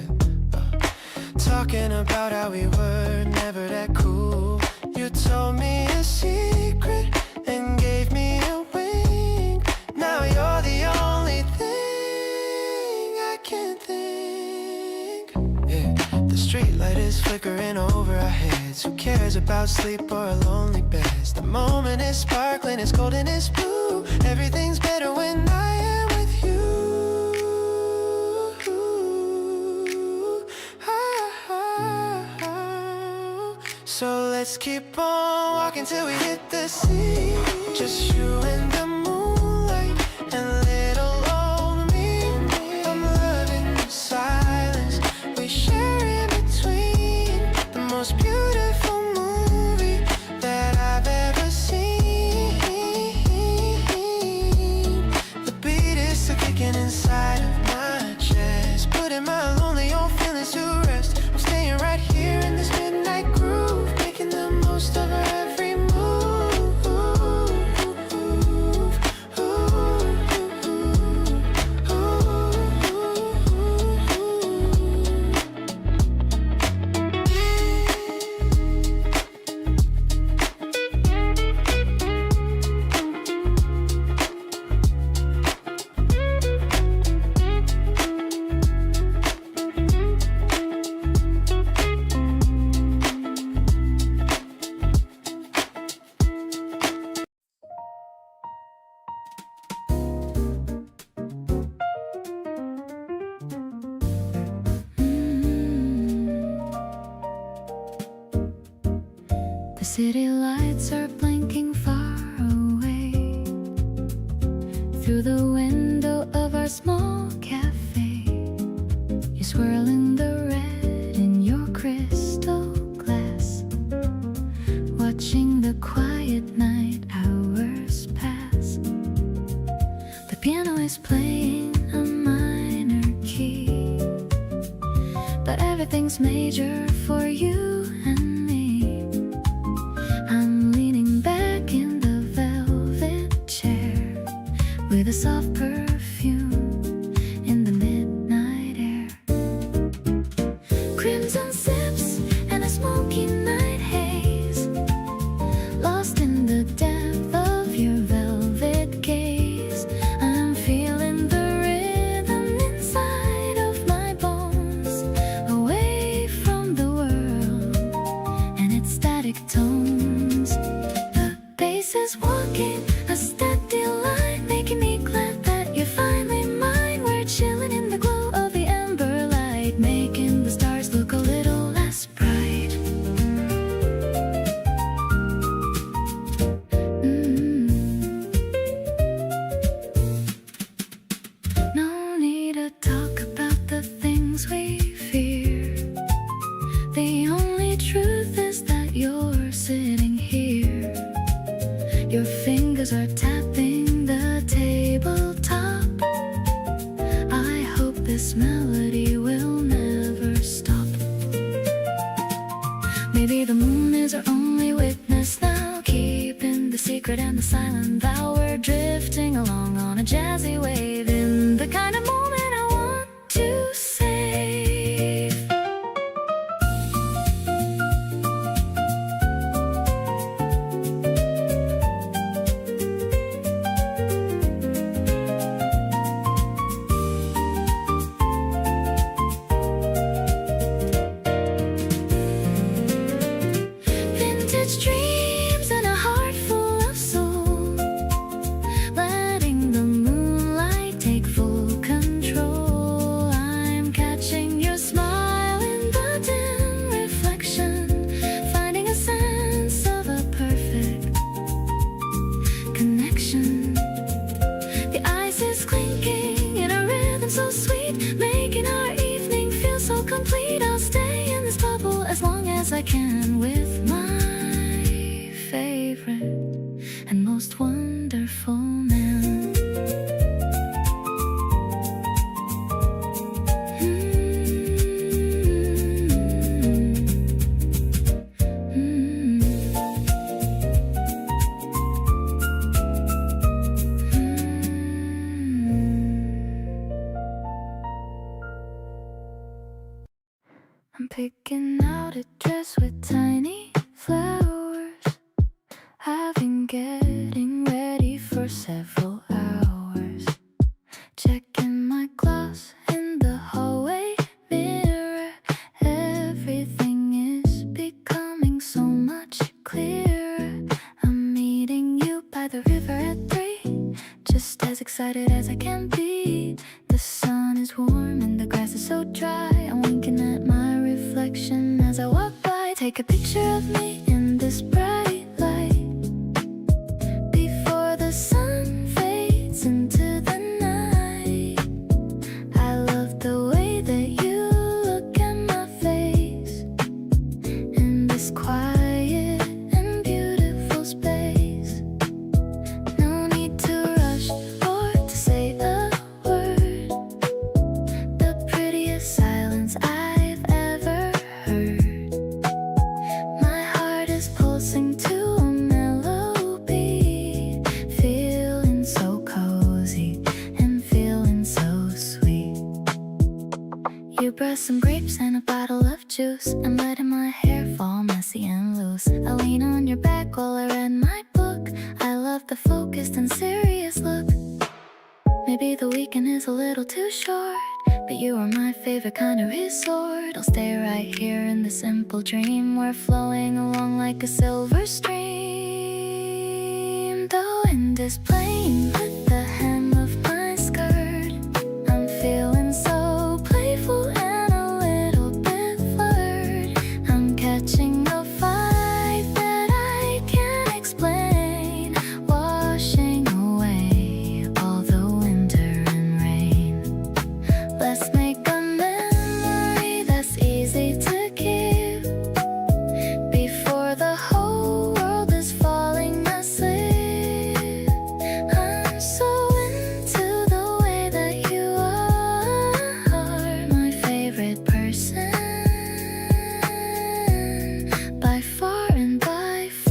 Talking about how we were never that cool. You told me a secret and gave me a wink. Now you're the only thing I can think, yeah. The street light is flickering over our heads. Who cares about sleep or a lonely bed? The moment is sparkling, it's golden, it's blue. Everything's better when I am with you. So let's keep on walking till we hit the sea. Just you and the moonlight and little old me. I'm loving the silence we share in between. The most beautiful movie that I've ever seen. The beat is still kicking inside of my chest, putting my lonely old feelings to rest. I'm staying right here in this midnight groove, making the most of every move. The city lights are blinking far away. Through the window of our small cafe, you swirl in the red in your crystal glass, watching the quiet night hours pass. The piano is playing a minor key, but everything's major for you and me. I'm leaning back in the velvet chair with a soft perfume in the midnight air. Crimson sips and a smoky night haze, lost in the depth of your velvet gaze. I'm feeling the rhythm inside of my bones, away from the world and its static tones. The bass is walking a steady line, making me glad that you're finally mine. We're chilling in the glow of the amber light, making the stars look a little less bright. No need to talk about the things we fear. The only truth is that you're sitting here. Your fingers are tapping the tabletop. I hope this melody will never stop. Maybe the moon is our only witness now, keeping the secret and the silent vow. We're drifting along on a jazzy wave, in the kind of moment I want to save. Vintage dreams and a heart full of soul, letting the moonlight take full control. I'm catching your smile in the dim reflection, finding a sense of a perfect connection. The ice is clinking in a rhythm so sweet, making our evening feel so complete. I'll stay in this bubble as long as I can with my favorite and most wonderful man. tiny flowers. I've been getting ready for several hours. Checking my gloss in the hallway mirror. Everything is becoming so much clearer. I'm meeting you by the river at 3, just as excited as I can be. The sun is warm and the grass is so dry. I'm winking at my reflection as I walk by. Take a picture of me in this bright light before the sun fades into the night. I love the way that you look at my face in this quiet and beautiful space. No need to rush or to say a word. The prettiest silence I've ever heard. My heart is pulsing to a melody, feeling so cozy and feeling so sweet. You brought some grapes and a bottle of juice. I'm letting my hair fall messy and loose. I lean on your back while I read my book. I love the focused and serious look. Maybe the weekend is a little too short, but you are my favorite kind of resort. I'll stay right here in the simple dream. We're flowing along like a silver stream. The wind is playing with the hem of my skirt. I'm feeling so playful and a little bit flirt. I'm catching a vibe that I can't explain, washing away all the winter and rain. Let's make a memory that's easy to keep before the whole world is falling asleep. I'm so into the way that you are, my favorite person by far and by far.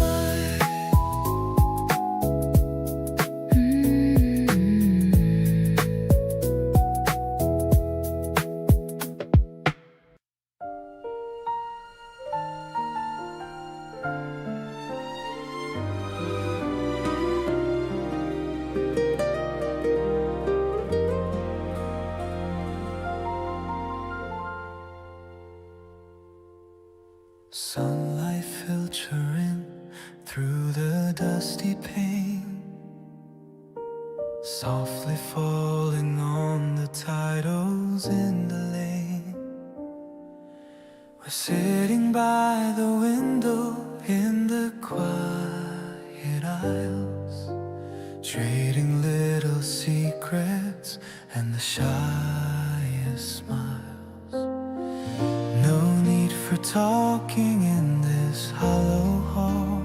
Sunlight filtering through the dusty pane, softly falling on the titles in the lane. We're sitting by the window in the quiet aisles, trading little secrets and the shyest smiles. No need for talking in this hollow hall.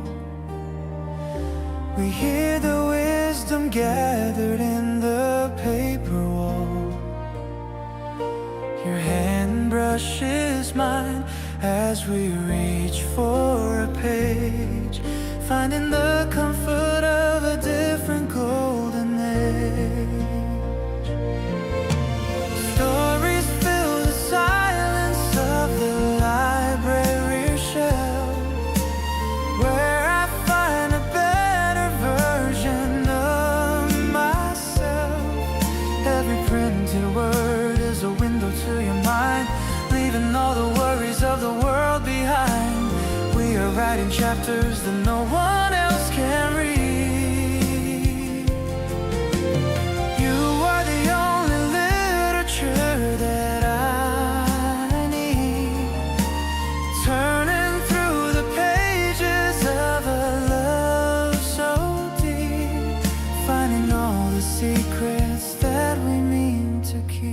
We hear the wisdom gathered in the paper wall. Your hand brushes mine as we reach for a page, finding the comfort of a different golden age. Stories fill the silence of the library shelf, where I find a better version of myself. Every printed word is a window to your mind, leaving all the worries of the world behind. We are writing chapters that no one else can read. You are the only literature that I need, turning through the pages of a love so deep, finding all the secrets that we mean to keep.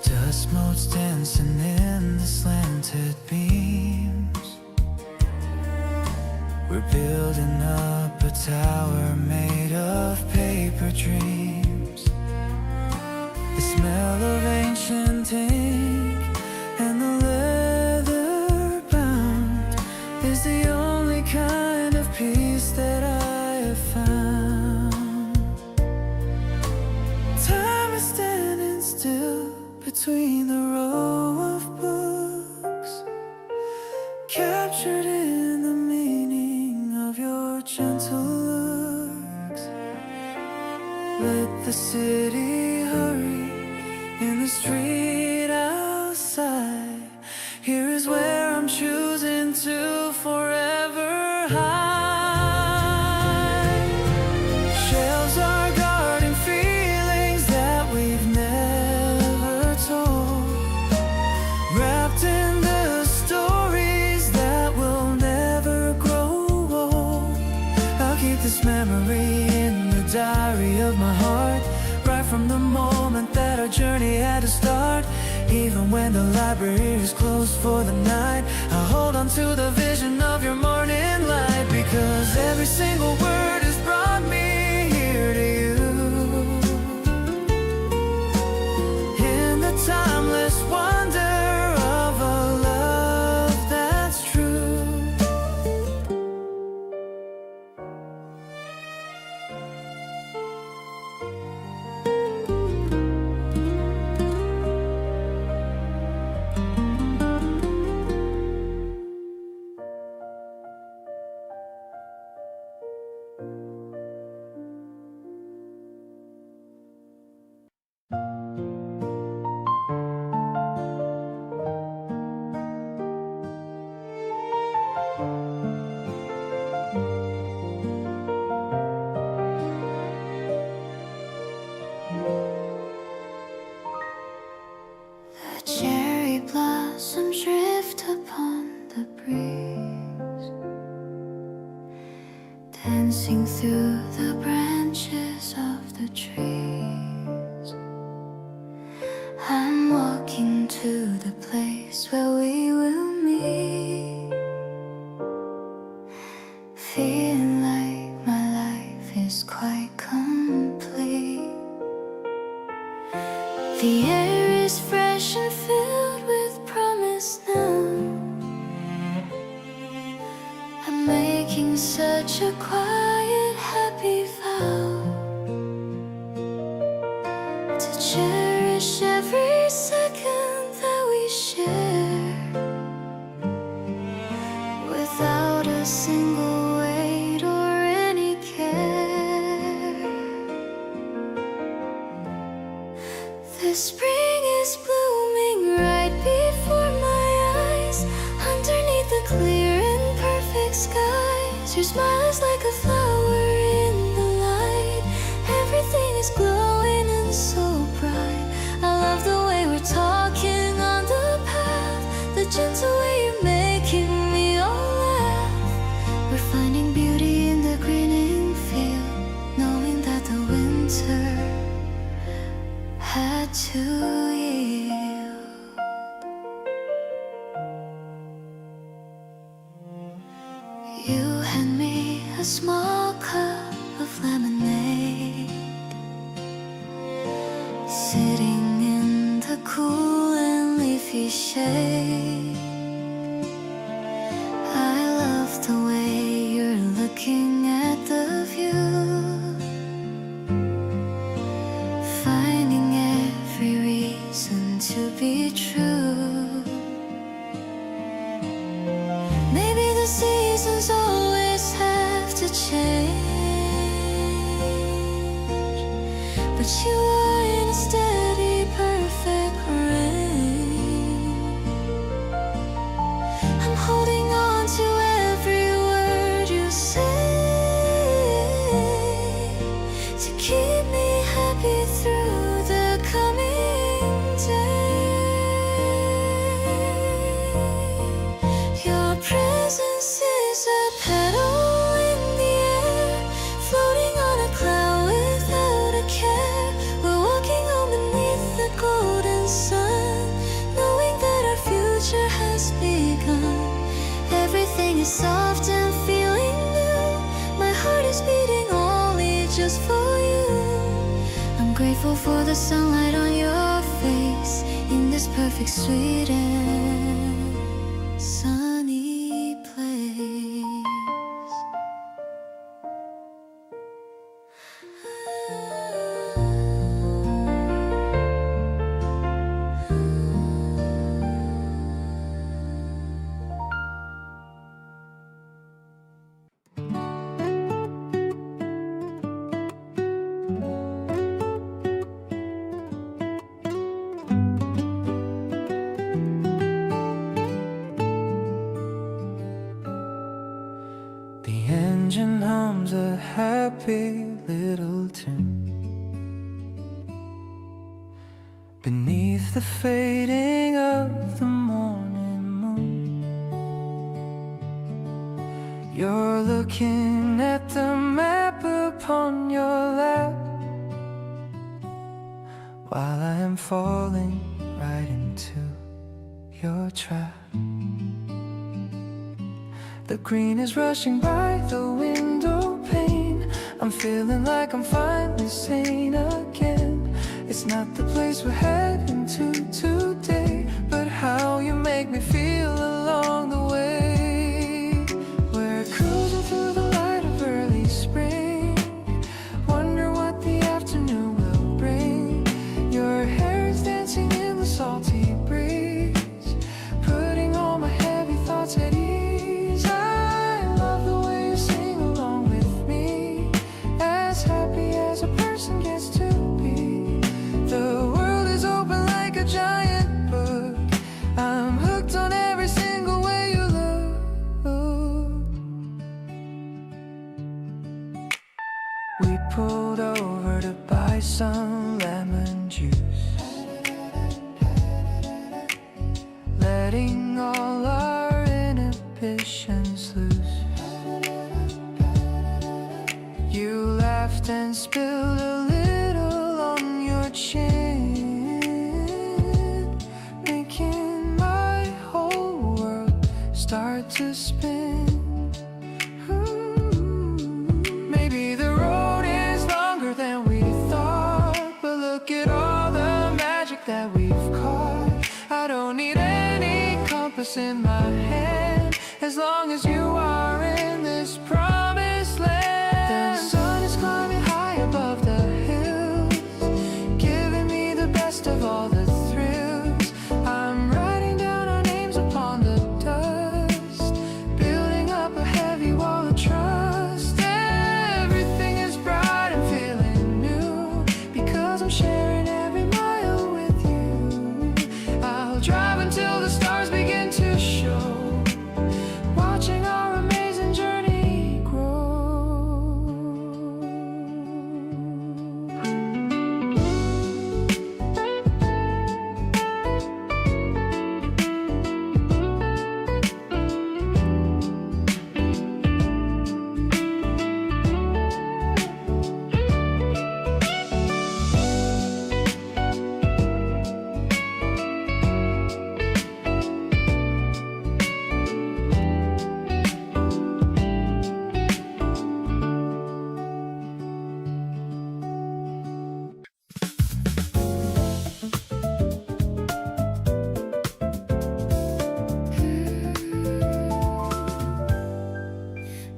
Dust motes dancing in the slanted beams. We're building up a tower made of paper dreams. The smell of ancient ink and the leather captured in the meaning of your gentle looks. Let the city hurry in the street outside. Here is where I'm choosing to forever hide. Shelves are guarding feelings that we've never told, wrapped in the stories that will never grow old. I'll keep this memory in the diary of my heart, right from the moment that our journey had to start. Even when the library is closed for the night, I hold on to the vision of your morning light, because every single word has brought me here to you. In the timeless wonder of a love that's true. The cherry blossoms drift upon the breeze, dancing through the branches of the trees. I'm walking to the place where we will meet, feeling like my life is quite complete. The air is fresh and filled with promise now. I'm making such a quiet, happy vow to cherish every second that we share, without a single wait or any care. The spring is blooming right before my eyes, underneath the clear and perfect skies. Your smile is like a flower in the light. Everything is glowing and so bright. I love the way we're talking on the path, the gentle way you're making me all laugh. We're finding beauty in the greening field, knowing that the winter had to yield. You hand me a small cup of lemonade, sitting in the cool and leafy shade. I love the way you're looking at the view, finding every reason to be true. Maybe the seasons always have to change, but you are in a steady, perfect rain. I'm holding on to every word you say, to keep me happy through the coming day. Your presence is a petal in the air, floating on a cloud without a care. We're walking home beneath the golden sun, knowing that our future has begun. Everything is soft and feeling new. My heart is beating only just for you. I'm grateful for the sunlight on your face in this perfect, sweet and sunny place. The engine hums a happy little tune. Beneath the fading of the morning moon, you're looking at the map upon your lap, while I am falling right into your trap. The green is rushing by the window pane. I'm feeling like I'm finally sane again. It's not the place we're heading to today, but how you make me feel along the way. We're cruising through the light of early spring, wonder what the afternoon will bring. Your hair is dancing in the salty breeze, putting all my heavy thoughts at ease. I love the way you sing along with me, as happy as a person gets to be. The world is open like a giant book. I'm hooked on every single way you look. We pulled over to buy some lemon juice, letting all our inhibitions loose. You laughed and spilled a little on your chin, making my whole world start to spin. Maybe the road is longer than we thought, but look at all the magic that we've caught. I don't need any compass in my hand, as long as you are in this promised land. The sun is climbing high above the hills, giving me the best of all the thrills. I'm writing down our names upon the dust, building up a heavy wall of trust. Everything is bright and feeling new, because I'm sharing every mile with you. I'll drive until the stars begin to show, watching our amazing journey grow.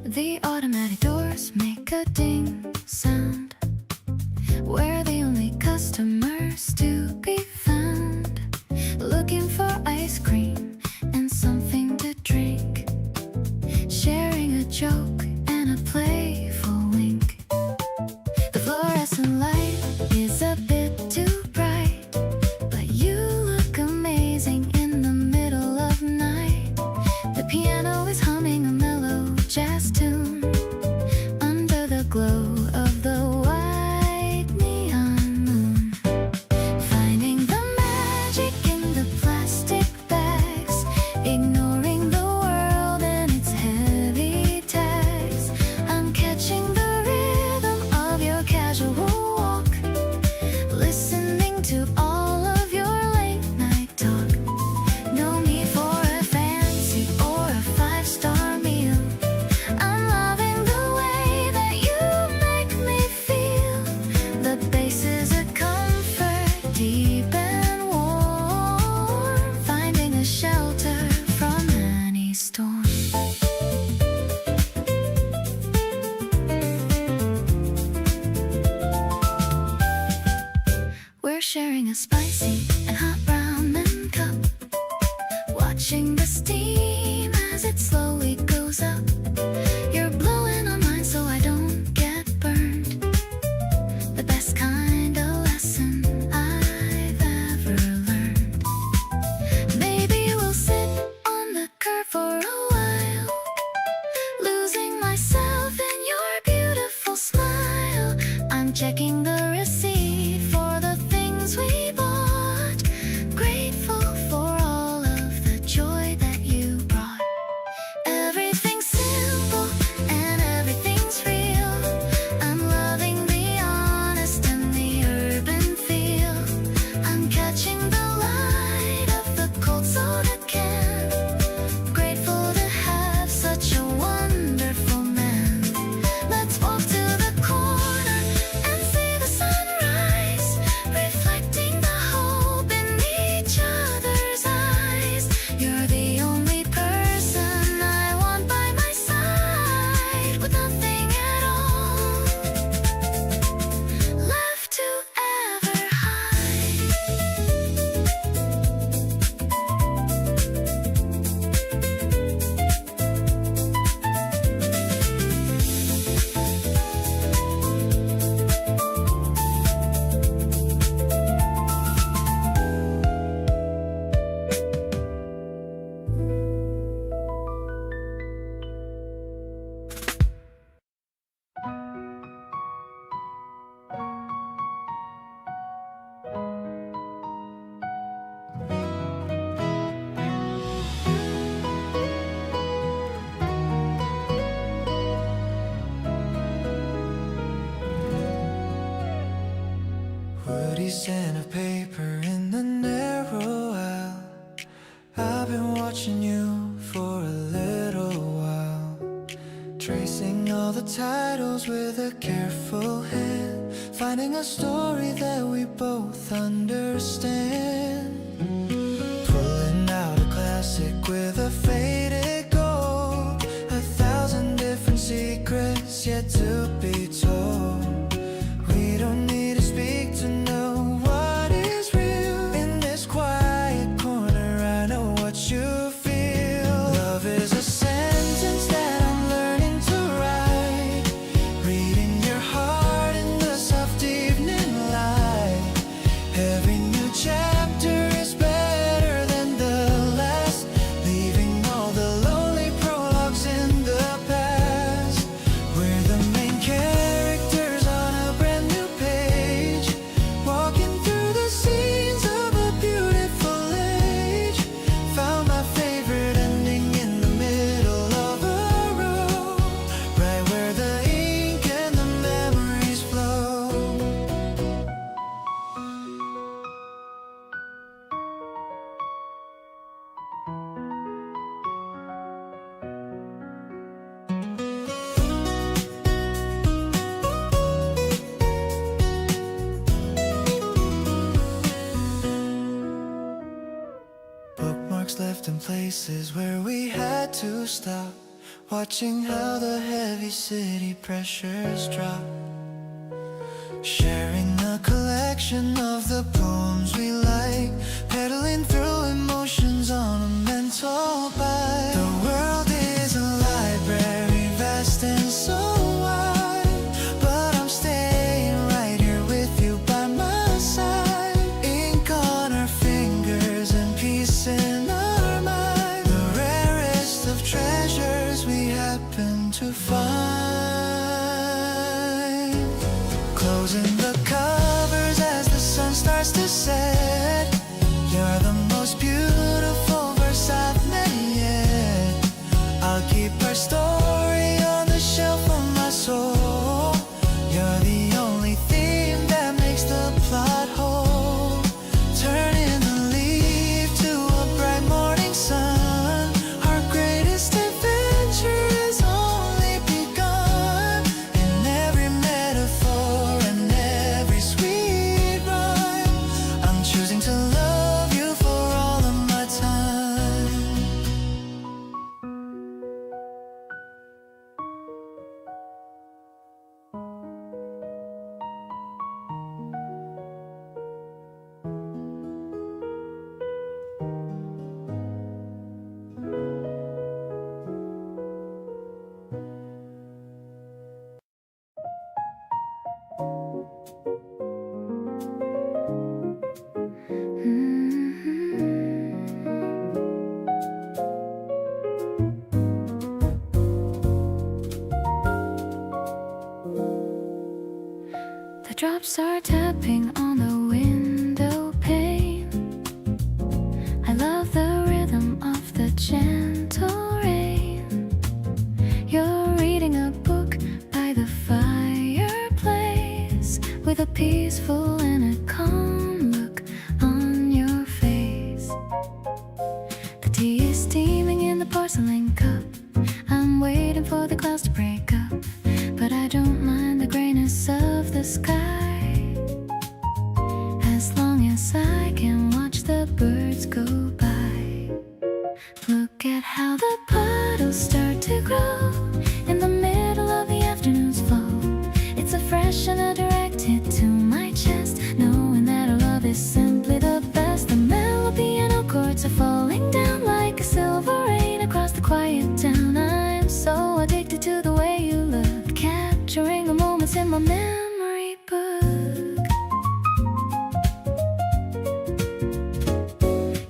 The automatic doors make a ding sound. We're the only customers to be found, looking for ice cream and something to drink, sharing a joke and a playful wink. The fluorescent light is a bit too bright, but you look amazing in the middle of night. The piano is humming a mellow jazz tune under the glow of the white neon moon. Finding the magic in the plastic bags, ignoring the world and its heavy tags. I'm catching the rhythm of your casual walk, listening to all of your late night talk. No need for a fancy or a five-star meal. I'm loving the way that you make me feel. The bass is a comfort, deep and warm, finding a shelter from any storm. We're sharing a spicy and hot ramen cup, watching the steam as it slowly goes up. You're blowing on mine so I don't get burned, the best kind of lesson I've ever learned. Maybe we'll sit on the curb for a while, losing myself piece and of paper in the narrow aisle. I've been watching you for a little while, tracing all the titles with a careful hand, finding a story that we both understand. Pulling out a classic with a faded gold, 1,000 different secrets yet to be told. We don't need to speak to know what is real. In this quiet corner I know what you feel. Love is a sentence that I'm learning to write, reading your heart in the soft evening light. Every new chapter is better than the last, leaving all the lonely prologues in the past. We're the main characters on a brand new page, walking through the scenes of a beautiful age. Found my favorite ending in the middle of a row, right where the ink and the memories flow. Bookmarks left in places where we had to stop, watching how the heavy city pressures drop. Sharing a collection of the poems we like, pedaling through emotions on a mental bike. The world is a library, vast and so wide, but I'm staying right here with you by my side. Ink on our fingers and peace in our mind, the rarest of treasures we happen to find. Closing the covers as the sun starts to set. You're the most beautiful verse I've met yet. I'll keep our story on the shelf of my soul. You're the only theme that makes the plot whole. Turning the leaf to a bright morning sun. Our greatest adventure has only begun. In every metaphor and every sweet rhyme, I'm choosing to love you for all of my time. The drops are tapping on the window pane. I love the rhythm of the gentle rain. You're reading a book by the fireplace, with a peaceful and a calm look on your face. The tea is steaming in the porcelain cup. I'm waiting for the clouds to break up, but I don't mind the grayness of the sky, as long as I can watch the birds go by. Look at how the puddles start to grow in the middle of the afternoon's flow. It's a fresh and a direct hit to my chest, knowing that our love is simply the best. The mellow piano chords are falling down like a silver rain across the quiet town. I'm so addicted to the way you look, capturing the moments in my memory book.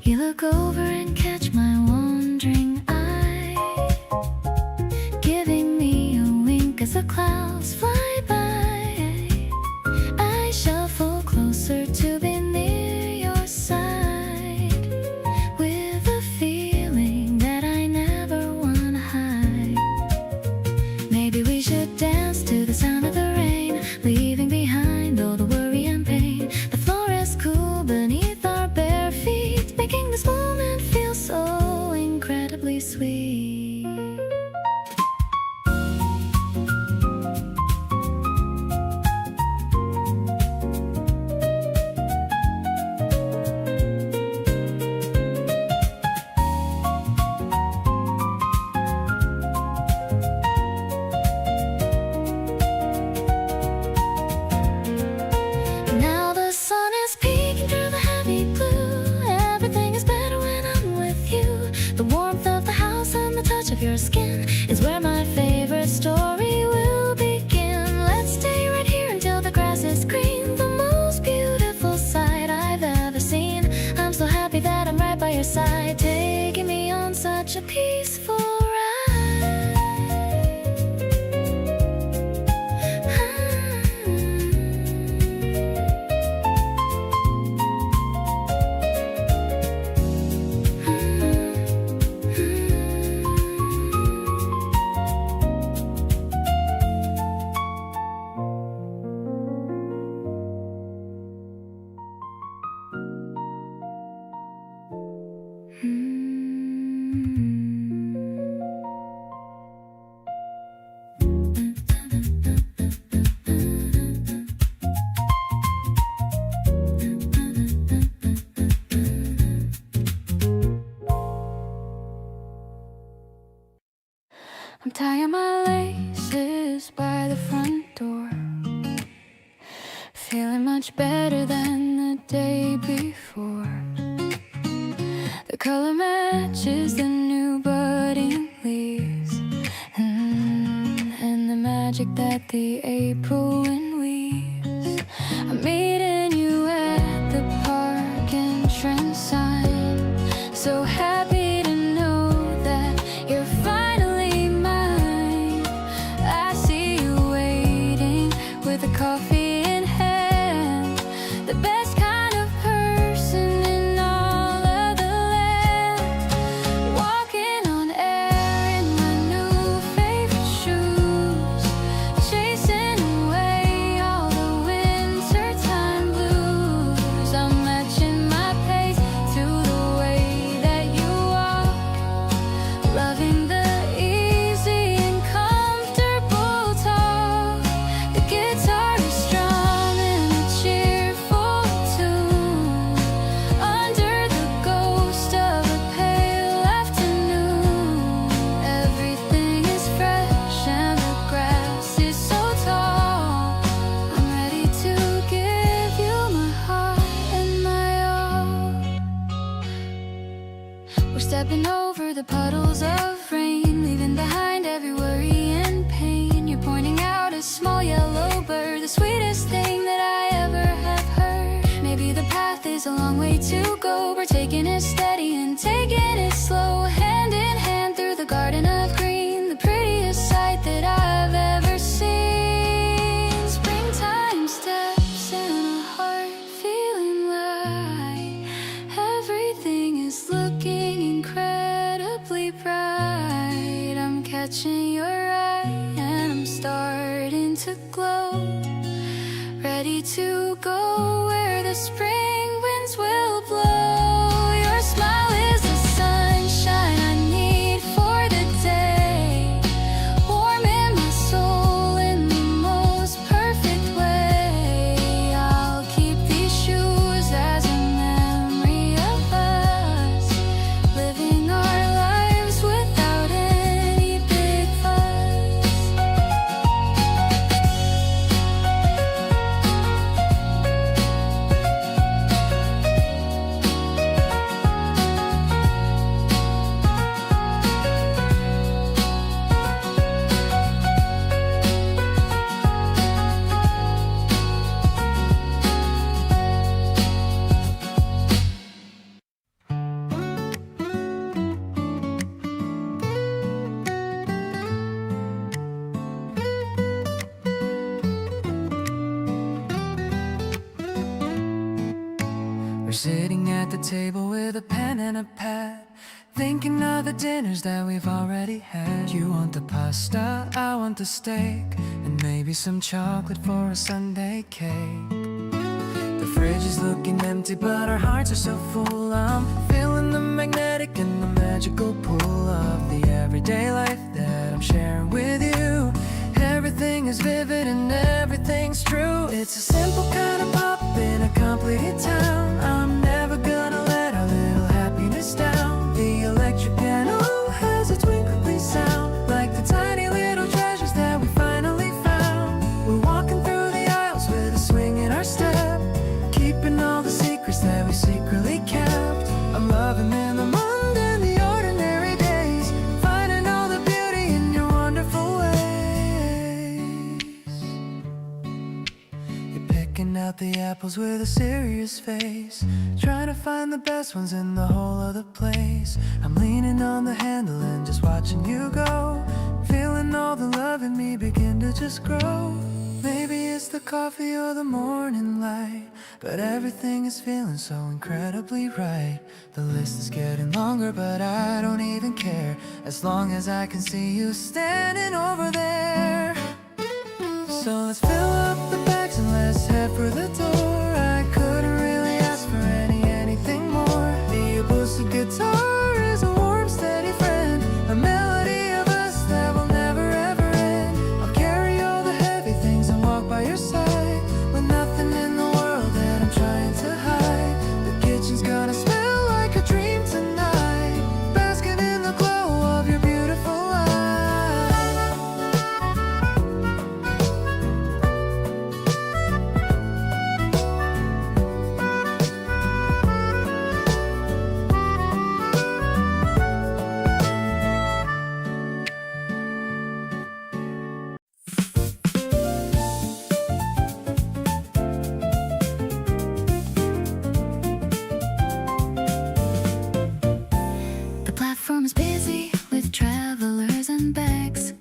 You look over and catch my wandering eye, giving me a wink as the clouds fly by. I shuffle closer to be near your side, with a feeling that I never wanna hide. Now the sun is peeking through the heavy blue. Everything is better when I'm with you. The warmth of the house and the touch of your skin is where my favorite story will begin. Let's stay right here until the grass is green. The most beautiful sight I've ever seen. I'm so happy that I'm right by your side, taking me on such a peaceful ride. I'm tying my laces by the front door, feeling much better than the day before. The color matches the new budding leaves, and the magic that the April wind weaves. I'm meeting you at the park entrance sign, so happy to know that you're finally mine. I see you waiting with a coffee in hand, the best kind of person in all of the land. Walking on air in my new favorite shoes, chasing away all the wintertime blues. I'm matching my pace to the way that you walk, loving the easy and comfortable talk. The guitar is strumming a cheerful tune under the ghost of a pale afternoon. Everything is fresh and the grass is so tall. I'm ready to give you my heart and my all. We're stepping over the puddles of rain, leaving behind every worry and pain. You're pointing out a small yellow bird, the sweetest thing that I ever have heard. Maybe the path is a long way to go. We're taking it steady and taking it slow, hand in hand through the garden of green, the prettiest sight that I've ever seen. Springtime steps in a heart feeling light. Everything is looking incredibly bright. I'm catching your eye and I'm starting to glow, ready to go where the spring winds will blow. Your smile is the sunshine I need for the day, warm in my soul in the most perfect way. I'll keep these shoes as a memory of us, living our lives without any big fuss. We're sitting at the table with a pen and a pad, thinking of the dinners that we've already had. You want the pasta, I want the steak, and maybe some chocolate for a Sunday cake. The fridge is looking empty, but our hearts are so full. I'm feeling the magnetic and the magical pull of the everyday life that I'm sharing with you. Everything is vivid and everything's true. It's a simple kind of pop in a complicated town. I'm never gonna let our little happiness down. The electric piano has a twinkly sound, like the tiny little treasures that we finally found. We're walking through the aisles with a swing in our step, keeping all the secrets that we secretly kept. I'm loving in the moment and the ordinary days, finding all the beauty in your wonderful ways. You're picking out the apples with a serious face, trying to find the best ones in the whole of the place. I'm leaning on the handle and just watching you go, feeling all the love in me begin to just grow. Maybe it's the coffee or the morning light, but everything is feeling so incredibly right. The list is getting longer, but I don't even care, as long as I can see you standing over there. So let's fill up the bags and let's head for the door. I couldn't really ask for anything more. The acoustic guitar is a warm, steady friend, a melody of us that will never ever end. I'll carry all the heavy things and walk by your side, with nothing in the world that I'm trying to hide. The kitchen's gonna smell like a dream tonight, basking in the glow of your beautiful light. The platform is busy with travelers and bags,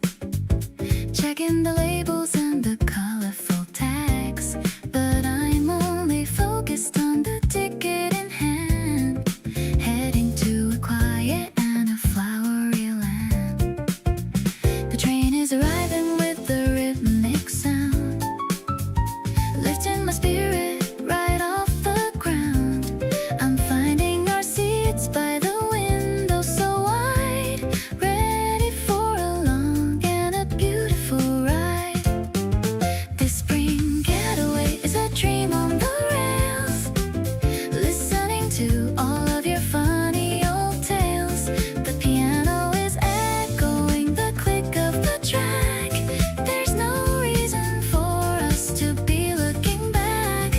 checking the labels and the colorful tags. But I'm only focused on the ticket in hand, heading to a quiet and a flowery land. The train is arriving with the rhythmic sound, lifting my spirit right off the ground. I'm finding our seats by the window so wide, ready for a long and a beautiful ride. This spring getaway is a dream on the rails, listening to all of your funny old tales. The piano is echoing the click of the track. There's no reason for us to be looking back.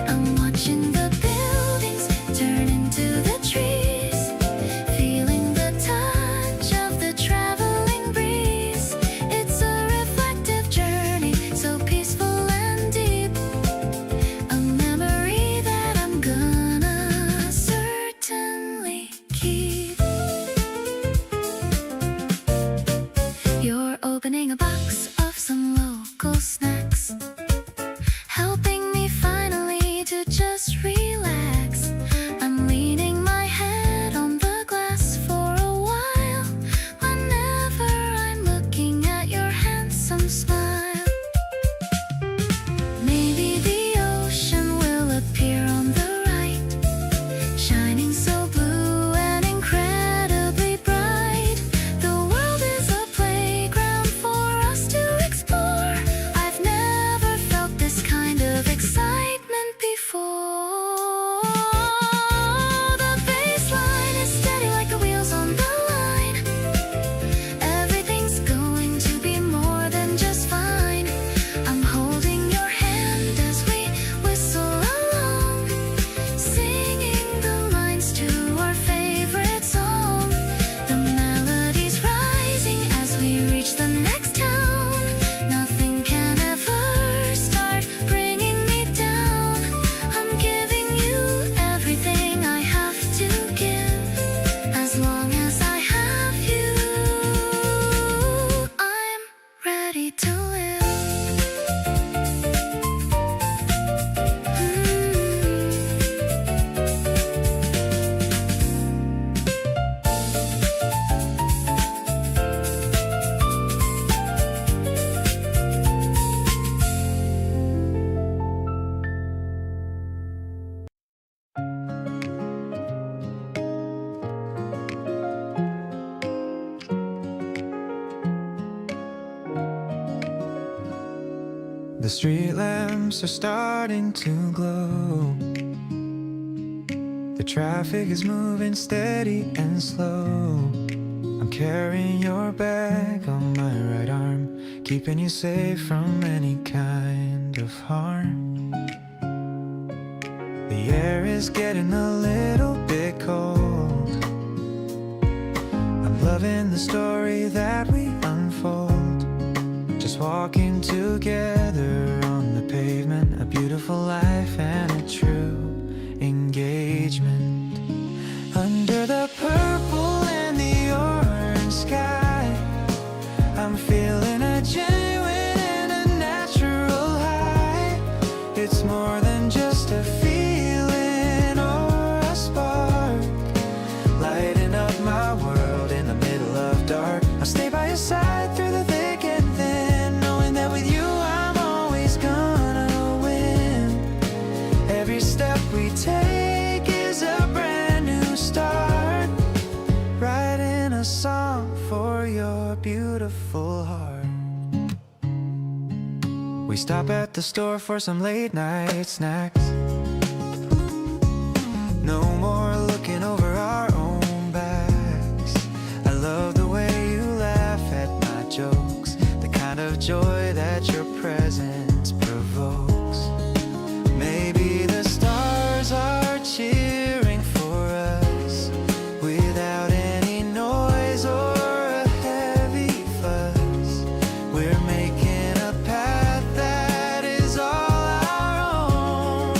I'm watching the buildings turn into the trees, feeling the touch of the traveling breeze. It's a reflective journey, so peaceful and deep, a memory that I'm gonna certainly keep. You're opening a box of some local snacks, helping me finally to just relax. I'm leaning my head on the glass for a while, whenever I'm looking at your handsome smile. Maybe the ocean will appear on the right, shining so blue and incredibly bright. The world is a playground for us to The street lamps are starting to glow. The traffic is moving steady and slow. I'm carrying your bag on my right arm, keeping you safe from any kind of harm. The air is getting a little bit cold. I'm loving the story that we unfold. Just walking together on the pavement, a beautiful life and a true engagement. Under the purple and the orange sky, I'm feeling a genuine and a natural high. It's more than just a feeling or a spark, lighting up my world in the middle of dark. I'll stay by your side through the thick and thin, knowing that with you I'm always gonna win. Every step we take is a brand new start, writing a song for your beautiful heart. We stop at the store for some late night snacks. No more looking over our own backs. I love the way you laugh at my jokes, the kind of joy that your presence provokes. Maybe the stars are cheering for us without any noise or a heavy fuss. We're making a path that is all our own,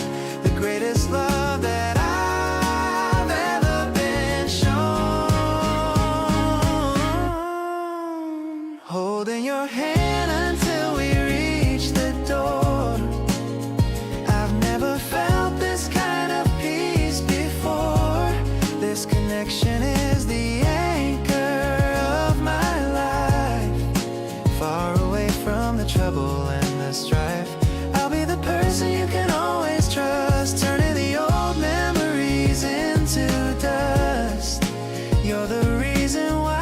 the greatest love that I've ever been shown. Holding your hand until we reach the door. I've never felt this kind of peace before. This connection is the anchor of my life. Far away from the trouble and the strife, I'll be the person you can always trust, turning the old memories into dust. You're the reason why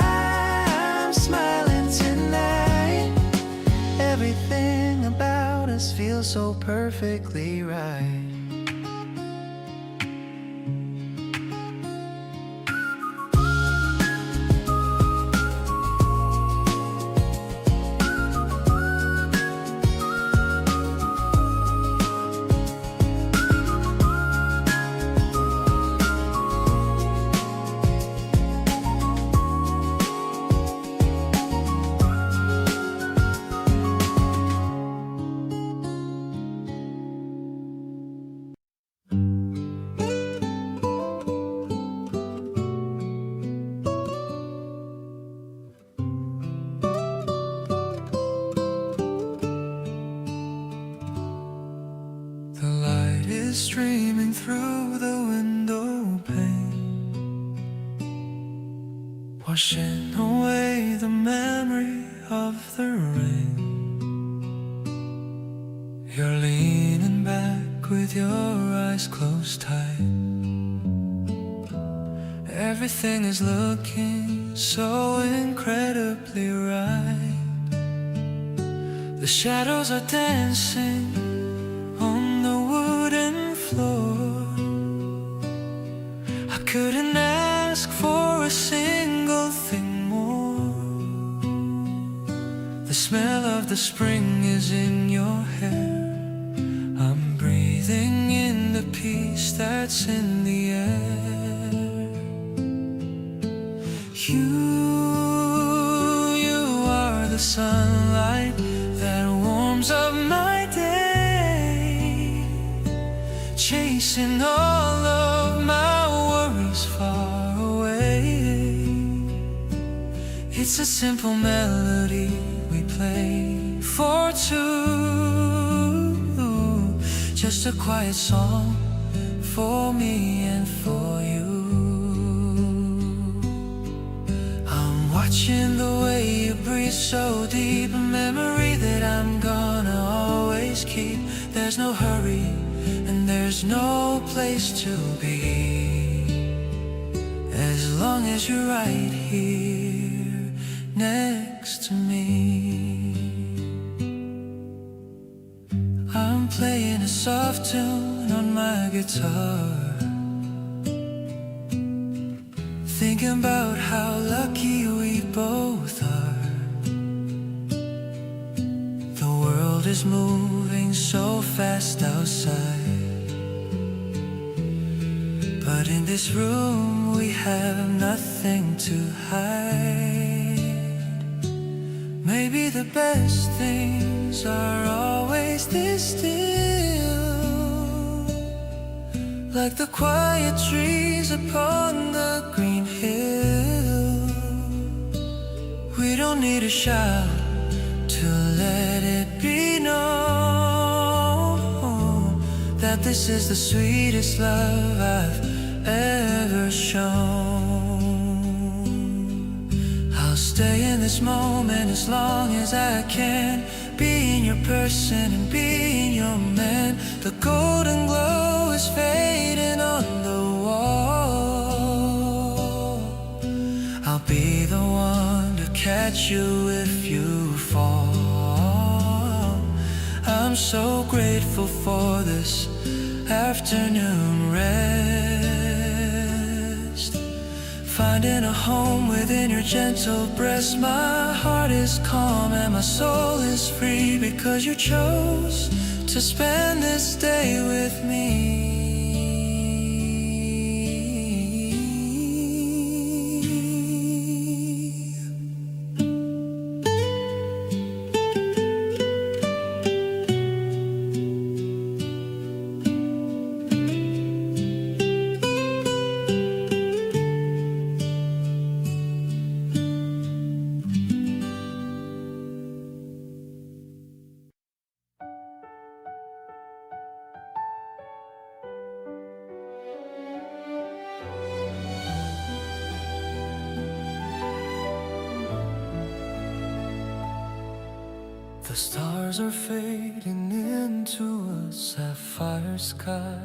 I'm smiling tonight. Everything about us feels so perfectly right. The light is streaming through the window pane, washing away the memory of the rain. You're leaning back with your eyes closed tight. Everything is looking so incredibly right. The shadows are dancing on the wooden floor. I couldn't ask for a single thing more. The smell of the spring is in your hair. I'm breathing in the peace that's in the air. You are the sunlight that warms up my day, chasing all of my worries far away. It's a simple melody we play for two, just a quiet song for me and for you. I'm watching the way you breathe so deep, a memory that I'm gonna always keep. There's no hurry and there's no place to be, as long as you're right here next to me. playing a soft tune on my guitar, thinking about how lucky we both are. The world is moving so fast outside, but in this room we have nothing to hide. Maybe the best things are always this still, like the quiet trees upon the green hill. We don't need a shout to let it be known that this is the sweetest love I've ever shown. I'll stay in this moment as long as I can, being your person and being your man. The golden glow is fading on the wall. I'll be the one to catch you if you fall. I'm so grateful for this afternoon rest, finding a home within your gentle breast. My heart is calm and my soul is free, because you chose to spend this day with me. The stars are fading into a sapphire sky,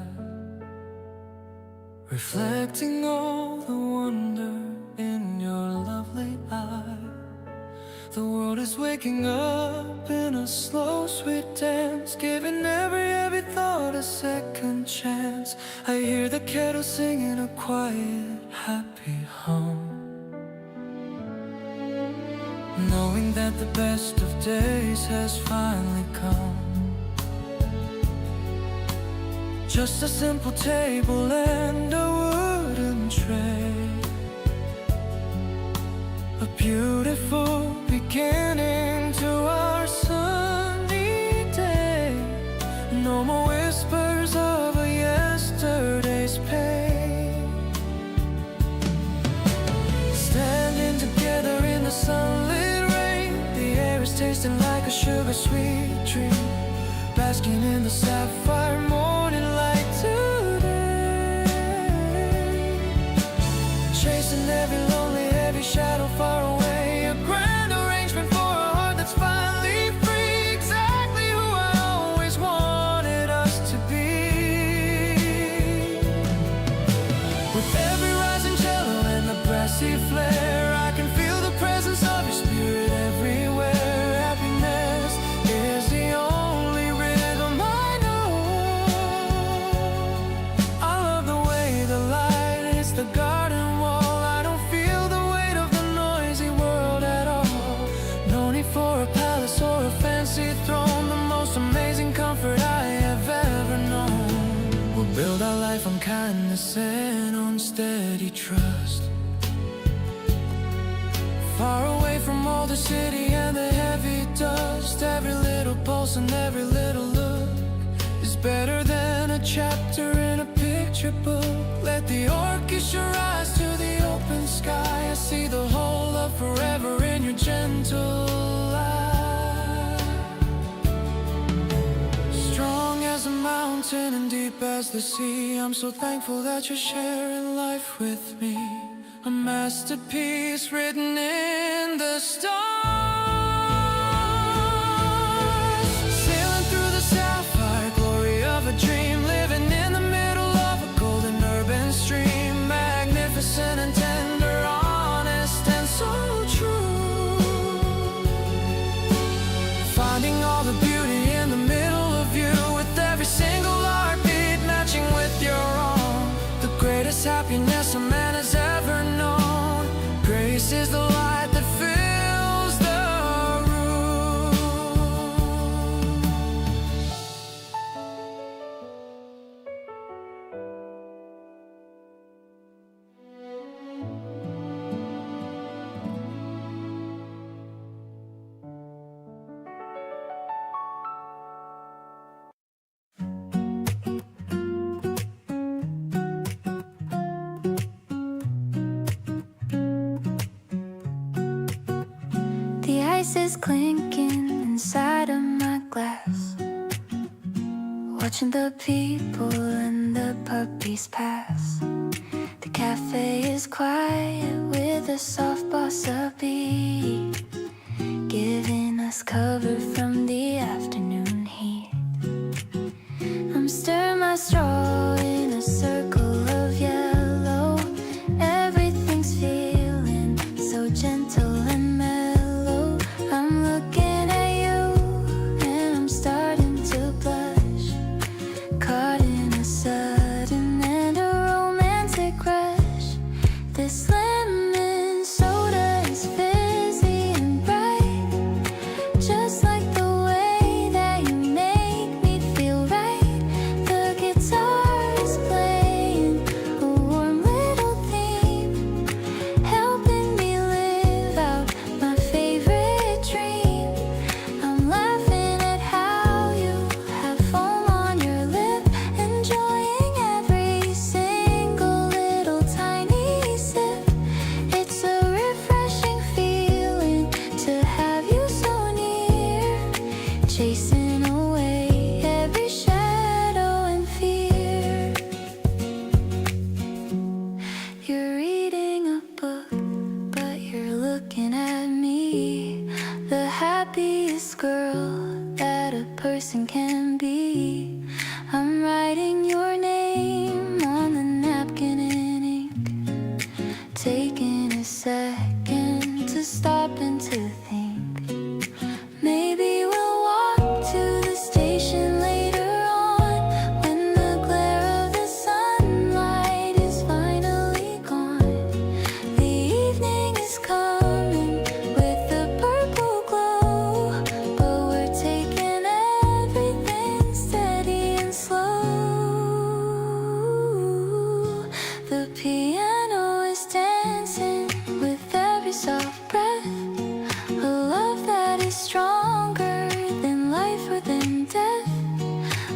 reflecting all the wonder in your lovely eye. The world is waking up in a slow, sweet dance, giving every thought a second chance. I hear the kettle singing a quiet, happy hum, knowing that the best of days has finally come. Just a simple table and a wooden tray, a beautiful beginning to our sunny day. No more whispers of a yesterday's pain, standing together in the sunlit rain. The air is tasting like a sugar-sweet dream, basking in the sapphire morning light today, chasing every lonely, heavy shadow far away. A grand arrangement for a heart that's finally free, exactly who I always wanted us to be. With every rising cello and the brassy flare, I can feel the presence of your spirit everywhere. Happiness is the only rhythm I know. I love the way the light hits the garden wall. I don't feel the weight of the noisy world at all. No need for a palace or a fancy throne, the most amazing comfort I have ever known. We'll build our life on kindness and on steady trust, far away from all the city and the heavy dust. Every little pulse and every little look is better than a chapter in a picture book. Let the orchestra rise to the open sky. I see the whole of forever in your gentle eye. Strong as a mountain and deep as the sea, I'm so thankful that you're sharing life with me. A masterpiece written in the stars, sailing through the sapphire glory of a dream, living in the middle of a golden urban stream, magnificent and tender, honest and so true, finding all the beauty in the middle of you. With voices clinking inside of my glass, watching the people and the puppies pass. The cafe is quiet with a soft bossa beat, giving us cover from the afternoon heat. I'm stirring my straw in a circle of yellow. Everything's feeling so gentle and mellow. I'm looking at you and I'm starting to blush, caught in a sudden and a romantic rush. This lemon soda is fizzy and bright, just like the way that you make me feel right. The guitar is playing a warm little theme, helping me live out my favorite dream. I'm laughing at how you have foam on your lip, enjoying every single little tiny sip. It's a refreshing feeling to have you so near, chasing away every shadow and fear. You're reading a book, but you're looking at me, the happiest girl that a person can be. I'm writing your name on the napkin in ink, taking a second to stop and to think. Maybe we'll walk to the station later on, when the glare of the sunlight is finally gone. The evening is coming with a purple glow, but we're taking everything steady and slow. The piano is dancing with every soft breath, a love that is stronger than life or than death.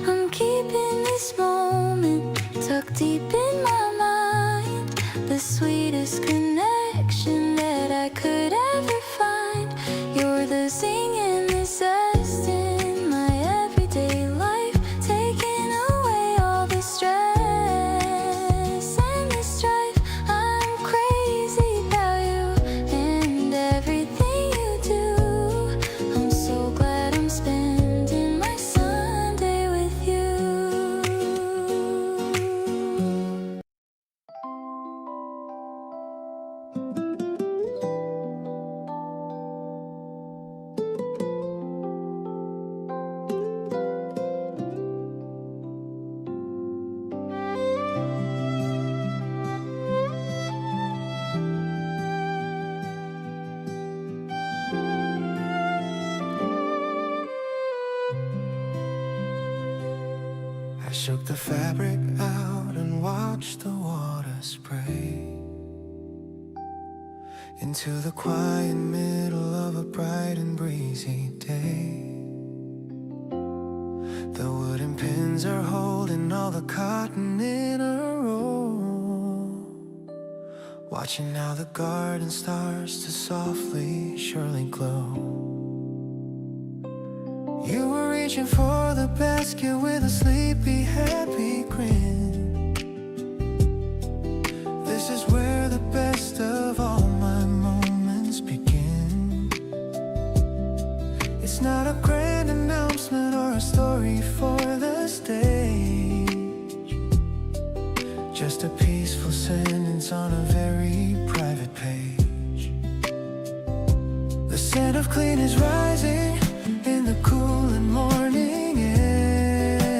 I'm keeping this moment tucked deep in my mind, the sweetest connection that I could ever find. You're the singing, the zest in my everyday life, taking away all the stress and the strife. I'm crazy about you and everything you do. I'm so glad I'm spending my Sunday with you. I shook the fabric out and watched the water spray into the quiet middle of a bright and breezy day. The wooden pins are holding all the cotton in a row, watching how the garden starts to softly, surely glow. You were reaching for the basket with a sleepy, happy grin. This is where the best of all my moments begin. It's not a grand announcement or a story for the stage, just a peaceful sentence on a very private page. The scent of clean is rising in the cool and morning air,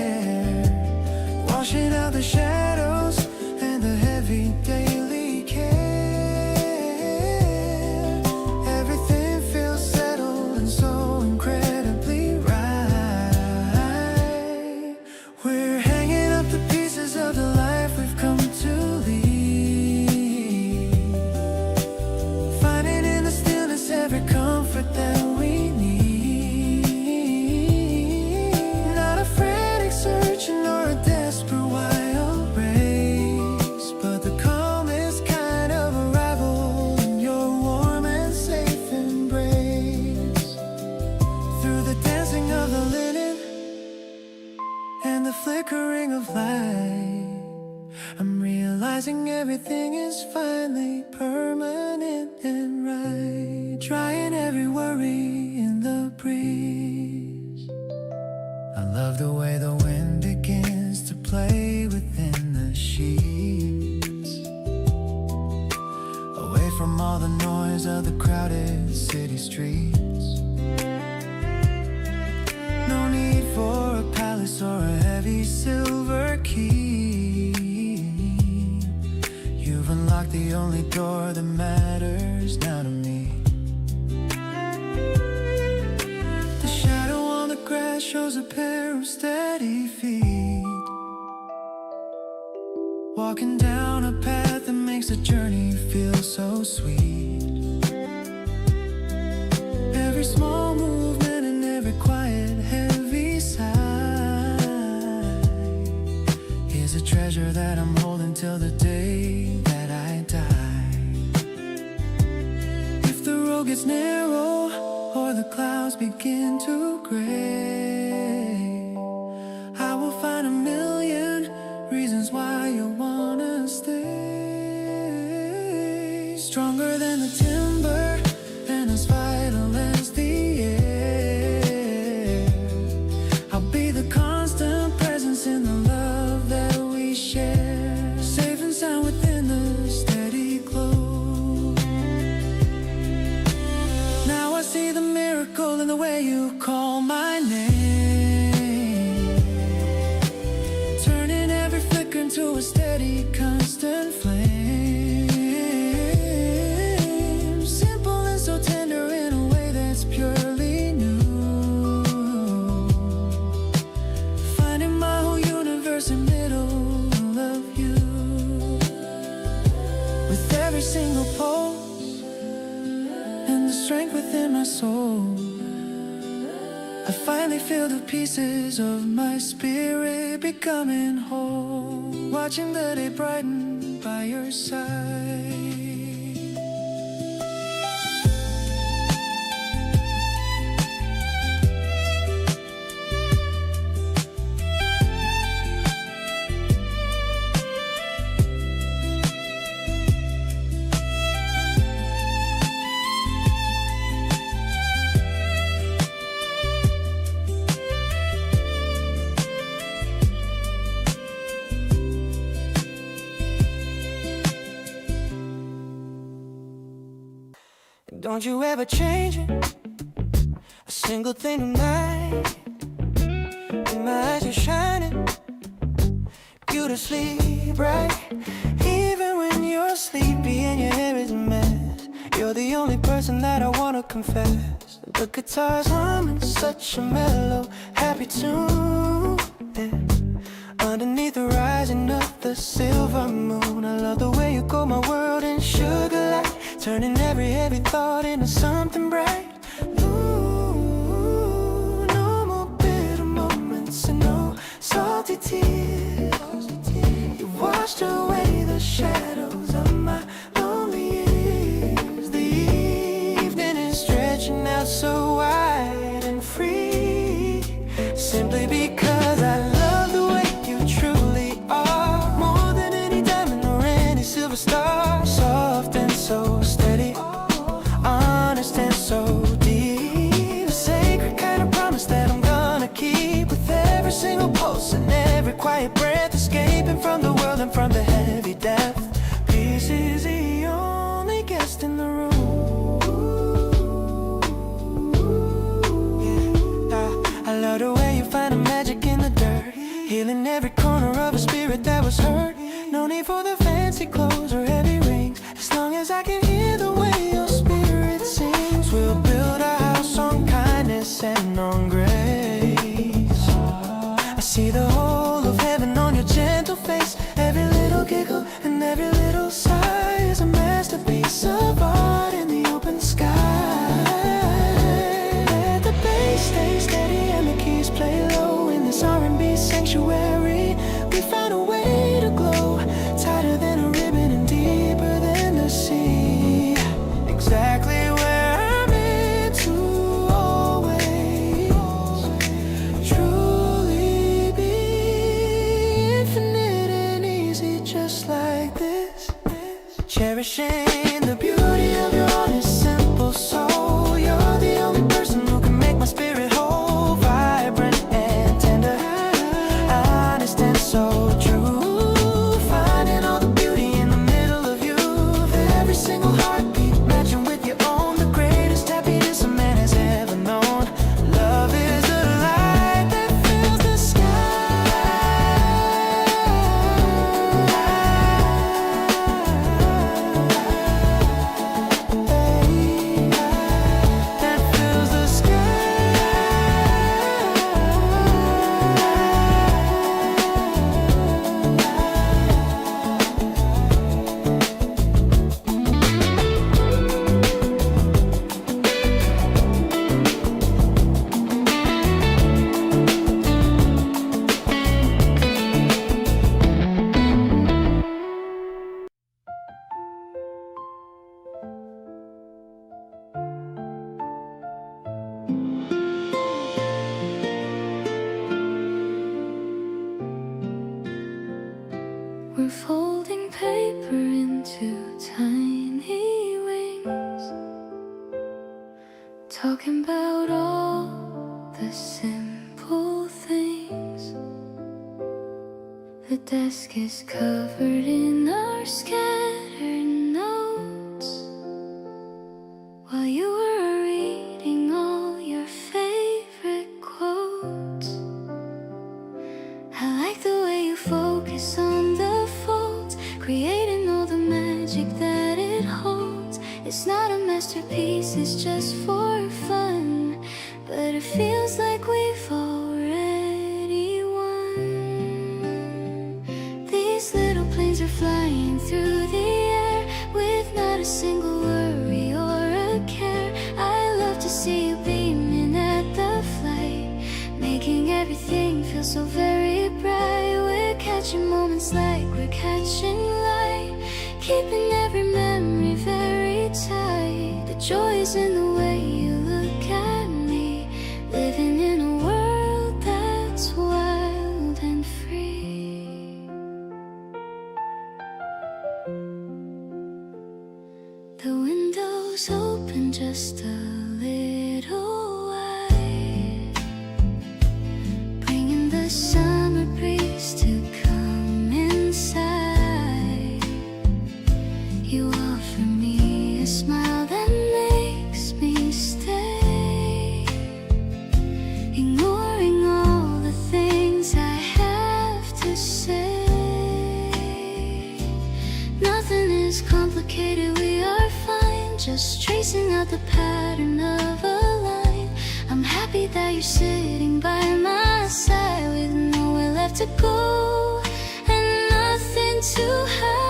washing out the shadows and the heavy daily care. Everything feels settled and so incredibly right. We're hanging up the pieces of the life we've come to lead, finding in the stillness every comfort that we need. realizing everything is finally permanent and right, drying every worry in the breeze. I love the way the wind begins to play within the sheets, away from all the noise of the crowded city streets. No need for a palace or a heavy silver key. You've unlocked the only door that matters now to me. The shadow on the grass shows a pair of steady feet, walking down a path that makes the journey feel so sweet. Every small movement and every quiet heavy sigh is a treasure that I'm holding till the day that I die. If the road gets narrow or the clouds begin to gray, I will find a million reasons why you wanna stay. Stronger than the timber and as vital as the air, I'll be the constant presence in the love that we share, safe and sound within the steady glow. Now I see the miracle in the way you call my name, turning every flicker into a steady, constant flame. Simple and so tender in a way that's purely new, finding my whole universe in the middle of you. With every single pulse and the strength within my soul, I finally feel the pieces of my spirit becoming whole, watching the day brighten by your side. Don't you ever change it, a single thing tonight. In my eyes you're shining, beautifully bright. Even when you're sleepy and your hair is a mess, you're the only person that I wanna confess. The guitar's humming such a mellow, happy tune, yeah. Underneath the rising of the silver moon, I love the way you coat my world in sugar light, turning every heavy thought into something bright. Ooh, no more bitter moments and no salty tears. You washed away the shadows of my lonely years. The evening is stretching out so wide and free, simply because I love the way you truly are, more than any diamond or any silver star. Soft and so steady, honest and so deep, a sacred kind of promise that I'm gonna keep. With every single pulse and every quiet breath, escaping from the world and from the heavy depth. Peace is the only guest in the room. Yeah, I love the way you find the magic in the dirt, healing every corner of a spirit that was hurt. No need for the fancy clothes or heavy rings, as long as I can hear the way your spirit sings. We'll build a house on kindness and on grace. I see the whole of heaven on your gentle face. Every little giggle and every little sigh is a masterpiece of art in the open sky. Let the bass stay steady and the keys play low in this R&B sanctuary. We found a way to glow, tighter than a ribbon and deep about all the simple things. The desk is covered in our scattered notes, while you were reading all your favorite quotes. I like the way you focus on the folds, creating all the magic that it holds. It's not a masterpiece, it's just for fun, but it feels like we've already won. These little planes are flying through the air with not a single worry or a care. I love to see you beaming at the flight, making everything feel so very bright. We're catching moments like we're catching light, keeping every memory very tight. The joy is in the way you look at me, living in a world that's wild and free. The windows open just a little wide, bringing the summer breeze to come inside. You offer me a smile that makes me stay, ignoring all the things I have to say. Nothing is complicated, we are fine, just tracing out the pattern of a line. I'm happy that you're sitting by my side, with nowhere left to go and nothing to hide.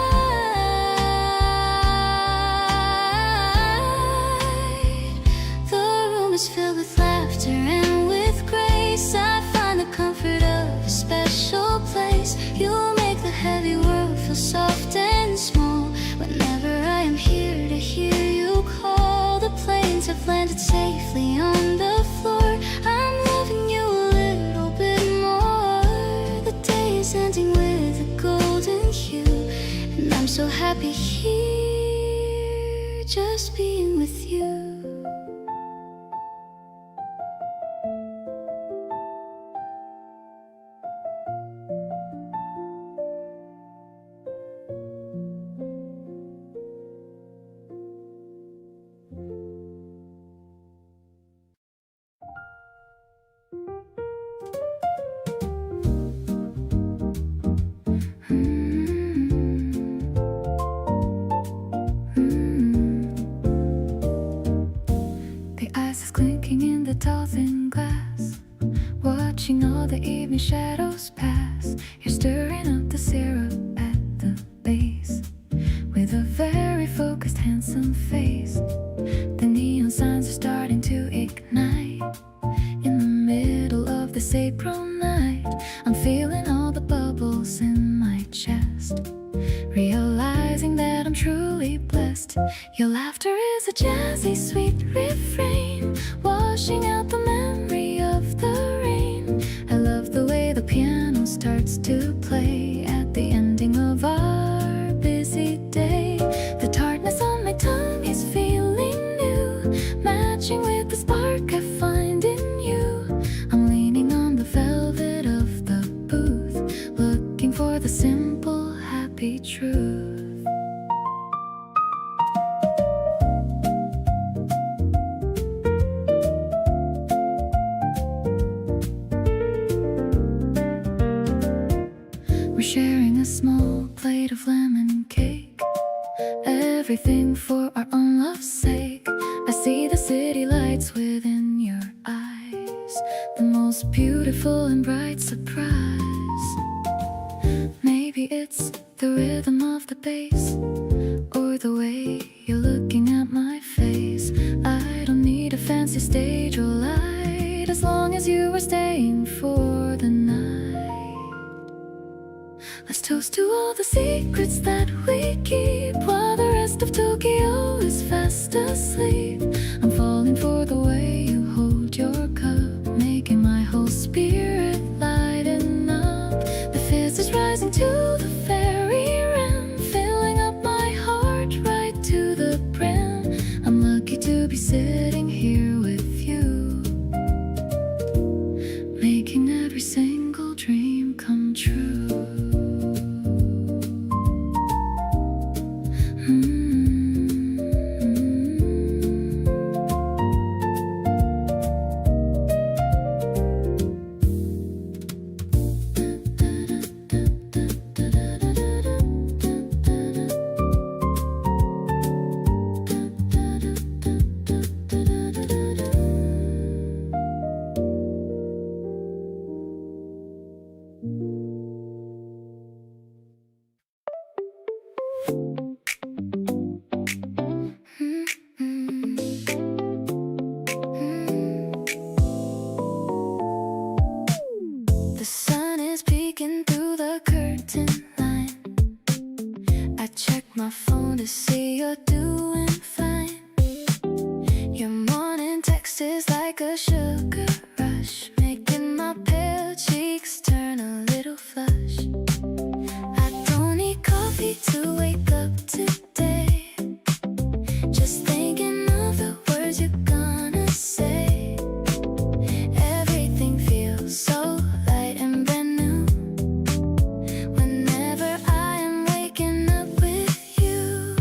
The room is filled with laughter and with grace. I find the comfort of a special place. You make the heavy world feel soft and small. Whenever I am here to hear you call, the planes have landed safely on the floor. I'm loving you a little bit more. The day is ending with a golden hue, and I'm so happy here, just being with you. The ice is clinking in the tall thin glass, watching all the evening shadows pass. You're stirring up the syrup at the base, with a very focused, handsome face. The neon signs are starting to ignite. In the middle of this April night, I'm feeling all the bubbles in my chest, realizing that I'm truly blessed. Your laughter is a jazzy, sweet refrain, washing out the memory of the rain. I love the way the piano starts to play at the ending of our busy day. The tartness on my tongue is feeling new, matching with the spark I find in you. I'm leaning on the velvet of the booth, looking for the simple, happy truth. We're sharing a small plate of lemon cake, everything for our own love's sake. I see the city lights within your eyes, the most beautiful and bright surprise. Maybe it's the rhythm of the bass, or the way you're looking at my face. I don't need a fancy stage or light, as long as you are staying for the night. Let's toast to all the secrets that we keep, while the rest of Tokyo is fast asleep. I'm falling for the way you hold your cup, making my whole spirit lighten up. The fizz is rising to the fairy rim, filling up my heart right to the brim. I'm lucky to be sitting here with you. a sugar rush, making my pale cheeks turn a little flush. I don't need coffee to wake up today, just thinking of the words you're gonna say. Everything feels so light and brand new whenever I am waking up with you.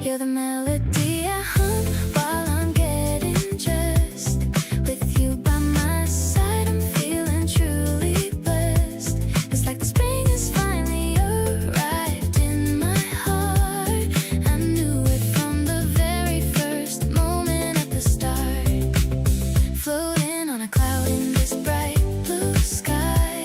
You're the melody I hum while I'm getting dressed. With you by my side, I'm feeling truly blessed. It's like the spring has finally arrived in my heart. I knew it from the very first moment at the start. Floating on a cloud in this bright blue sky.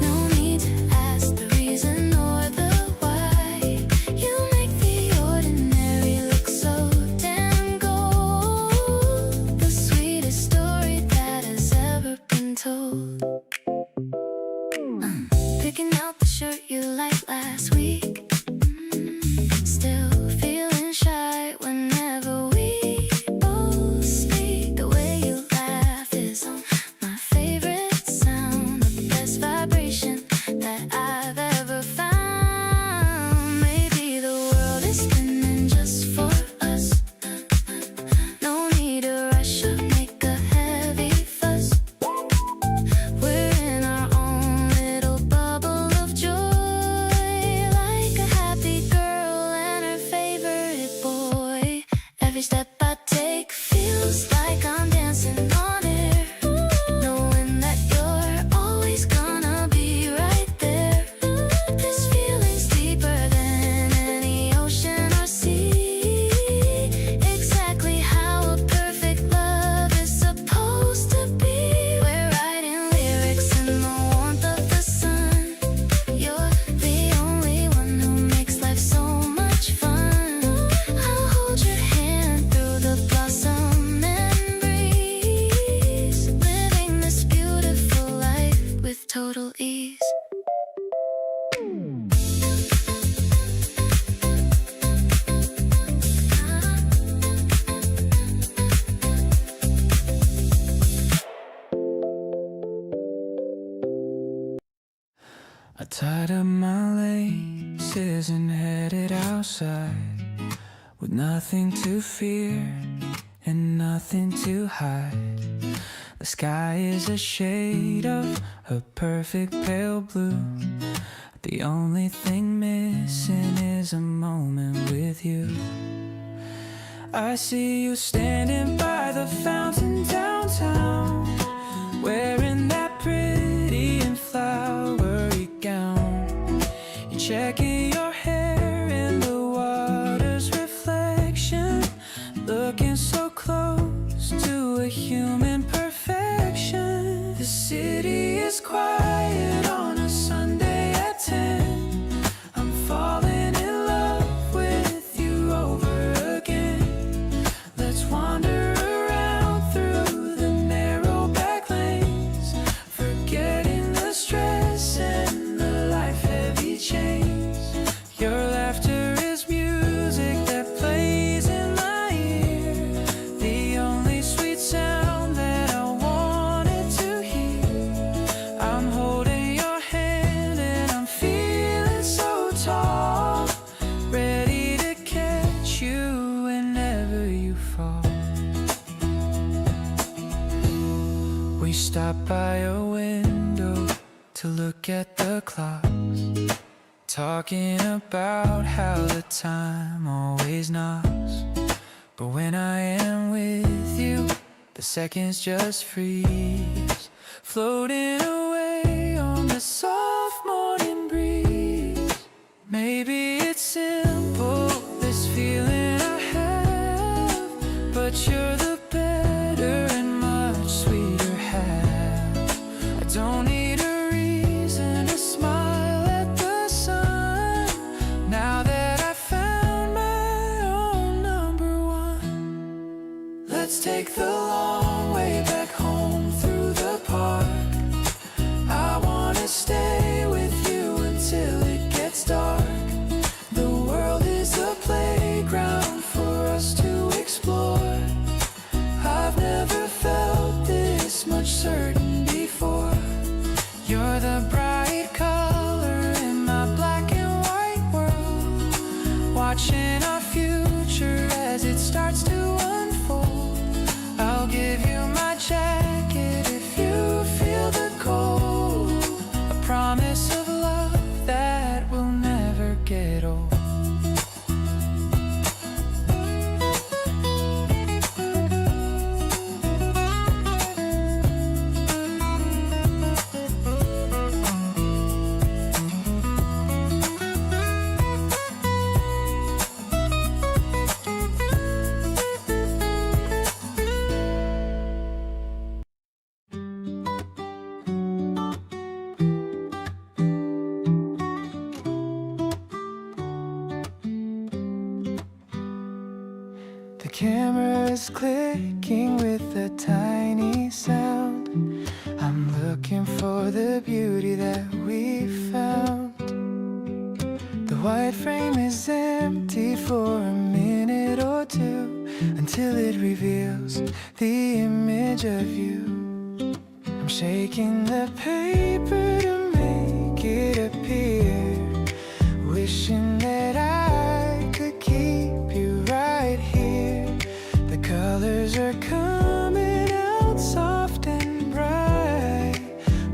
No need to ask the reason or the why. You make the ordinary look so damn gold. The sweetest story that has ever been told. Picking out the shirt you liked last week. Still feeling shy whenever we both speak. The way you laugh is my favorite sound, the best vibration that I've ever found. Maybe the world is spinning just for us. No need to rush or make a heavy fuss. We're in our own little bubble of joy, like a happy girl and her favorite boy. Every step I take feels like I'm dancing on air, knowing that you're always gonna be right there. This feeling's deeper than any ocean or sea, exactly how a perfect love is supposed to be. We're writing lyrics in the warmth of the sun. You're the only one who makes life so much fun. I'll hold your hand through the blossom and breeze, living this beautiful life with total ease. I tied up my laces and headed outside, with nothing to fear and nothing to hide. The sky is a shade of a perfect pale blue. The only thing missing is a moment with you. I see you standing by the fountain downtown, wearing that pretty and flowery gown. You're checking your hair in the water's reflection, looking so close to a human perfection. The city is quiet on a Sunday at 10. I'm falling in love with you over again. Let's wander around through the narrow back lanes, forgetting the stress and the life-heavy chains. Your laughter is music that plays in my ear, the only sweet sound that I wanted to hear. I'm holding your hand and I'm feeling so tall, ready to catch you whenever you fall. We stop by a window to look at the clocks, talking about how the time always knocks. But when I am with you, the seconds just freeze, floating away on the soft morning breeze. Maybe it's simple, this feeling I have, but you're the better and much sweeter half. I don't need a reason to smile at the sun, now that I found my own number one. Let's take the long way back home through the park. I wanna stay is clicking with a tiny sound. I'm looking for the beauty that we found. The white frame is empty for a minute or two, until it reveals the image of you. I'm shaking the paper to make it appear, wishing that I could keep you right here. The colors are coming out soft and bright,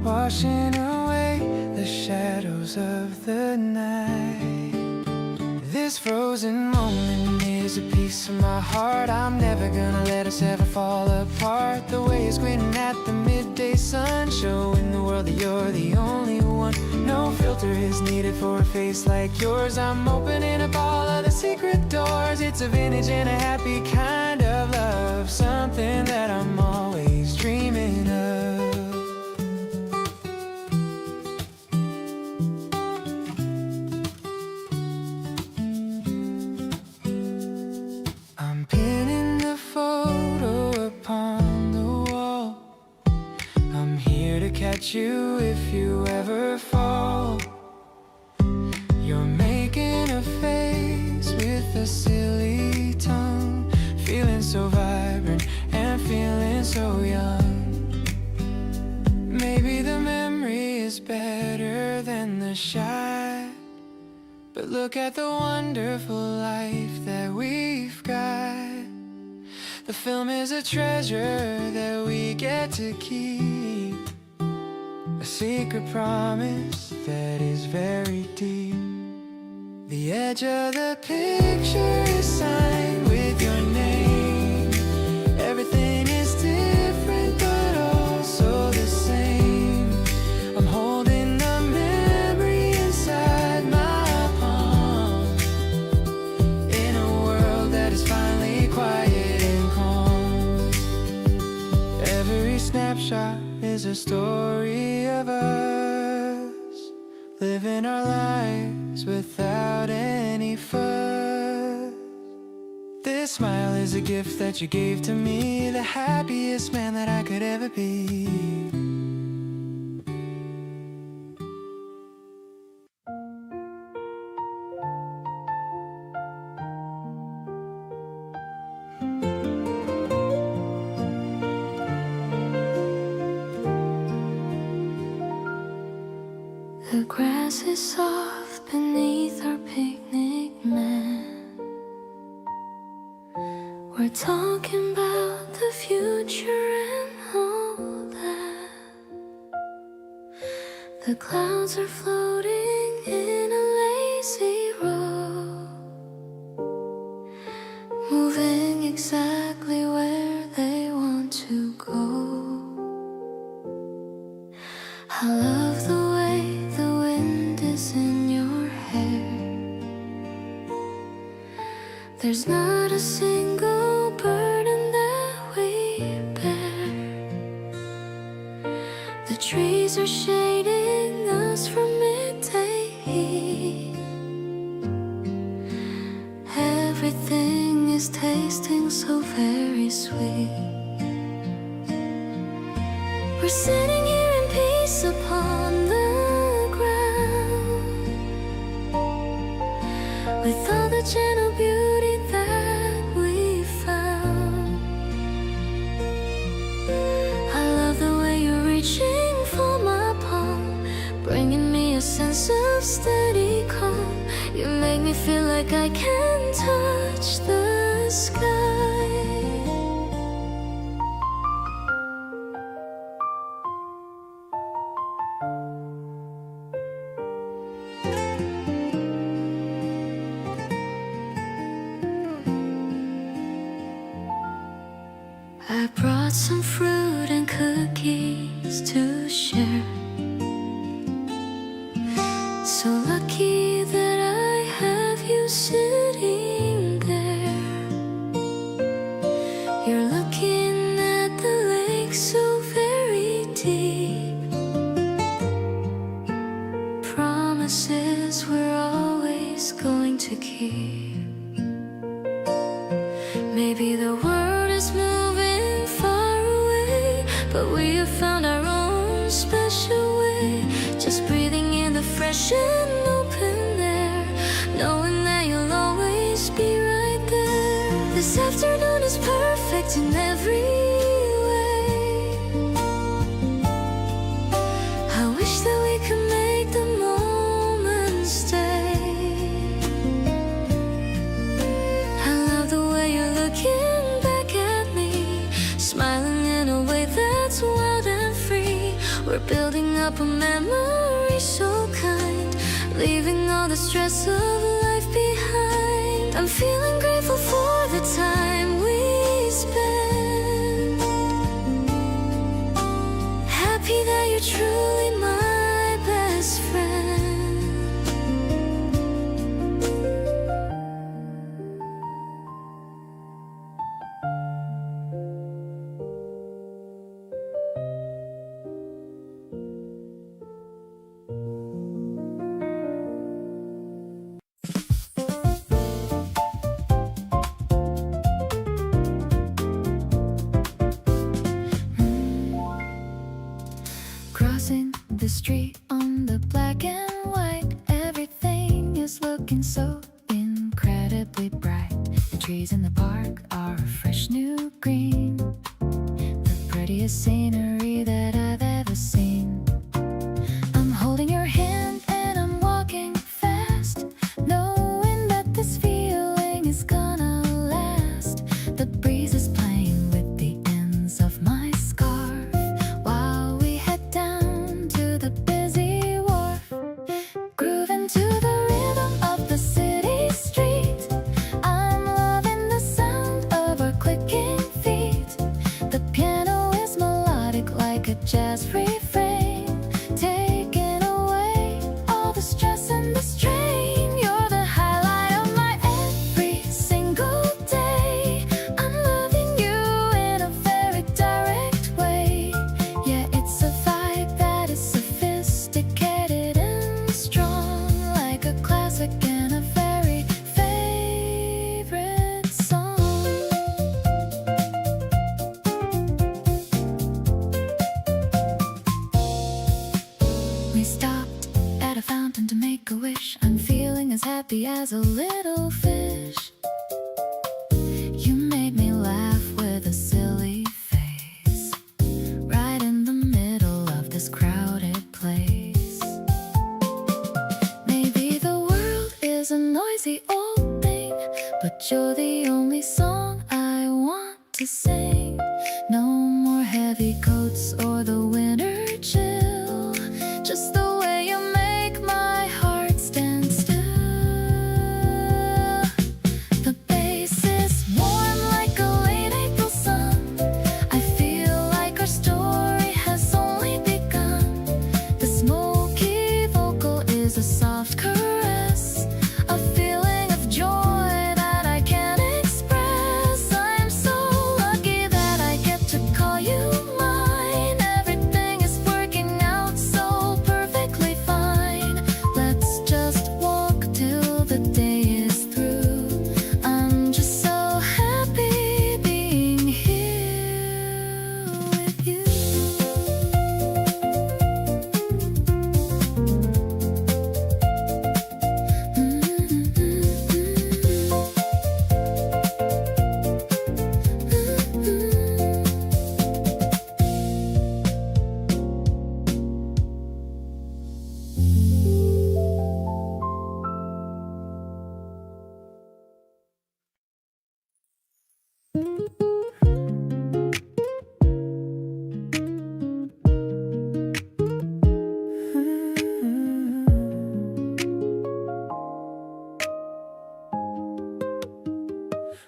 washing away the shadows of the night. This frozen moment is a piece of my heart. I'm never gonna let us ever fall apart. The way it's grinning at the midday sun, showing the world that you're the only one. No filter is needed for a face like yours. I'm opening up all of the secret doors. It's a vintage and a happy kind of love, something that I'm always dreaming of. I'm pinning the photo upon the wall. I'm here to catch you if you ever fall. You're making a face with a silly tongue, feeling so vibrant and feeling so young. Maybe the memory is better than the shot, but look at the wonderful life that we've got. The film is a treasure that we get to keep, a secret promise that is very deep. The edge of the picture is signed with your name. Everything is different but also the same. I'm holding the memory inside my palm, in a world that is finally quiet and calm. Every snapshot is a story of us, living our lives without any fuss. This smile is a gift that you gave to me, the happiest man that I could ever be. The grass is soft beneath our picnic mat. We're talking about the future and all that. The clouds are floating in a lazy row, moving exactly where they want to go. I love the way the wind is in your hair. There's not a single burden that we bear. The trees are shading us from midday heat. Everything is tasting so very sweet. We're sitting here in peace upon the ground, with all the gentle beauty that we found. I love the way you're reaching for my palm, bringing me a sense of steady calm. You make me feel like I can touch the sky. I brought some fruit and cookies to share. So lucky that I have you sitting there. You're looking at the lake so very deep. Promises we're always going to keep. Maybe the world is but we have found our own special way. Just breathing in the fresh and open air, knowing that you'll always be right there. This afternoon is perfect in every way. I wish that we could make the moment stay. I love the way you're looking back at me, smiling in a way that's wild and free. We're building up a memory so kind, leaving all the stress of life behind. I'm feeling grateful for the time we spent, happy that you're truly my best friend. Crossing the street on the black and white, everything is looking so incredibly bright. The trees in the park are a fresh new green, the prettiest scenery that I've ever seen. I'm holding your hand and I'm walking fast, knowing that this feeling is gonna last. The breeze is playing with the ends of my scarf while we head down to the busy wharf, grooving to the rhythm of the city street. I'm loving the sound of our clicking feet. The piano is melodic like a jazz refrain, taking away all the stress and the strain. You're the highlight of my every single day. I'm loving you in a very direct way. Yeah, it's a vibe that is sophisticated and strong, like a classic and a very favorite song. We stopped at a fountain to make a wish. I'm feeling as happy as a little fish. You made me laugh with a silly face, right in the middle of this crowded place. Maybe the world is a noisy old thing, but you're the only song I want to sing. No more heavy coats or the winter chill, just the way you make my heart stand still. The bass is warm like a late April sun. I feel like our story has only begun. The smoky vocal is a soft caress, a feeling of joy that I can't express. I'm so lucky that I get to call you mine. Everything is working out so perfectly fine. Let's just walk till the day is through. I'm just so happy being here with you.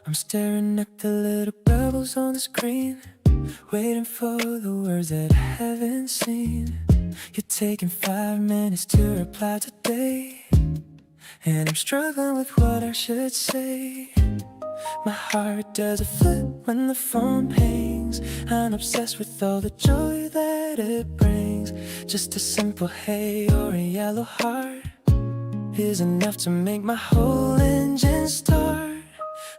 I'm staring at the little bubbles on the screen, waiting for the words that I haven't seen. You're taking 5 minutes to reply today, and I'm struggling with what I should say. My heart does a flip when the phone pings. I'm obsessed with all the joy that it brings. Just a simple hey or a yellow heart is enough to make my whole engine start.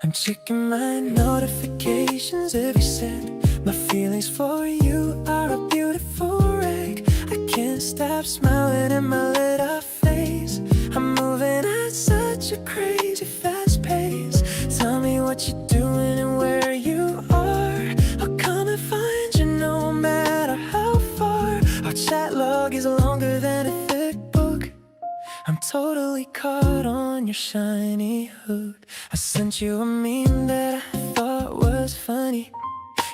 I'm checking my notifications every 2 My feelings for you are a beautiful wreck. I can't stop smiling at my lit up face. I'm moving at such a crazy fast pace. Tell me what you're doing and where you are. I'll come and find you no matter how far. Our chat log is longer than a thick book. I'm totally caught on your shiny hook. I sent you a meme that I thought was funny.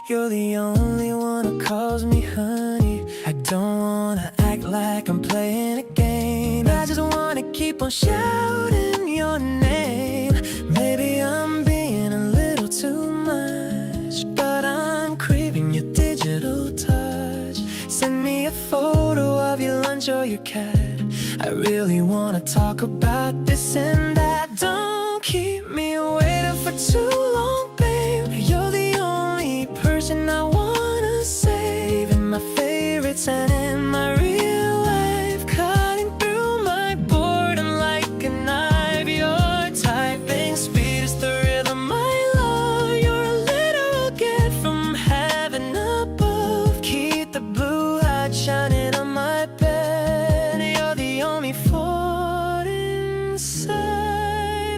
You're the only one who calls me honey. I don't wanna act like I'm playing a game. I just wanna keep on shouting your name. Maybe I'm being a little too much, but I'm craving your digital touch. Send me a photo of your lunch or your cat. I really wanna talk about this and that. Don't keep me waiting for too long, babe. You're the only person I wanna save in my favorites and in my real life. Cutting through my boredom like a knife. Your typing speed is the rhythm I love. You're a literal gift from heaven above. Keep the blue light shining on my bed. You're the only thought inside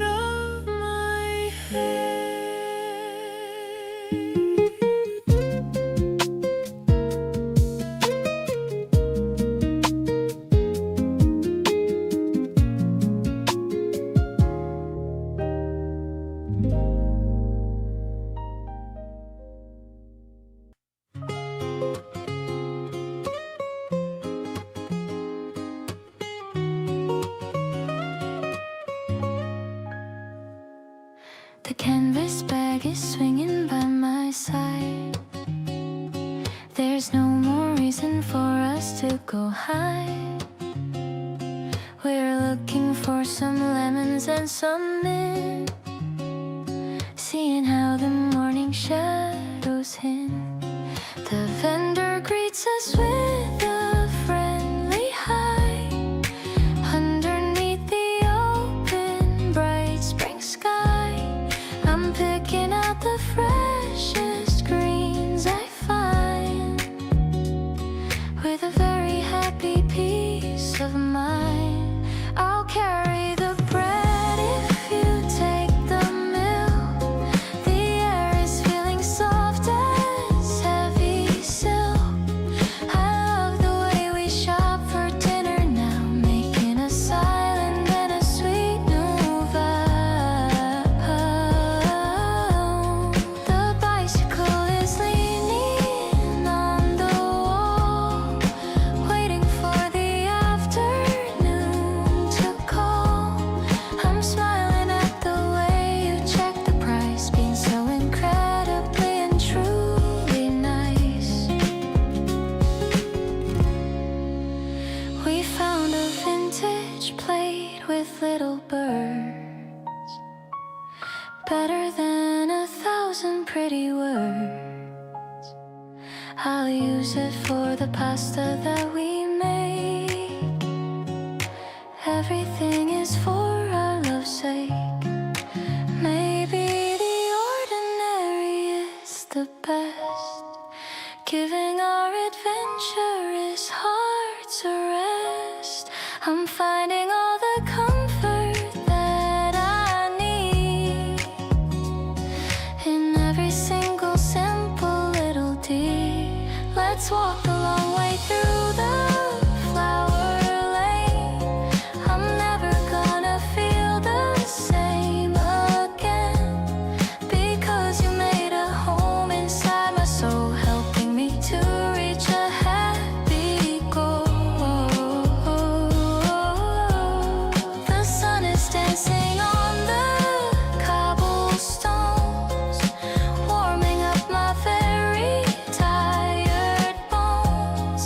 of my head. The canvas bag is swinging by my side. There's no more reason for us to go hide. We're looking for some lemons and some mint, seeing how the morning shadows hint. The vendor greets us with a friendly hi. Underneath the open bright spring sky, I'm picking out the freshest greens I find, with a very happy peace of mind. I'll carry the bread if you take the milk. The air is feeling soft as heavy silk. I love the way we shop for dinner now, making a silent and a sweet new vow. The bicycle is leaning on the wall, waiting for the afternoon to call. I'm smiling at the way you check the price, being so incredibly and truly nice. We found a vintage plate with little birds, better than 1,000 pretty words. I'll use it for the pasta that we make. Everything is for our love's sake. Maybe the ordinary is the best. Giving our adventure is hard to rest. I'm finding all the comfort that I need in every single simple little deed. Let's walk the long way through the flower lane. I'm never gonna feel the same again, because you made a home inside my soul, helping me to reach a happy goal. The sun is dancing on the cobblestones, warming up my very tired bones.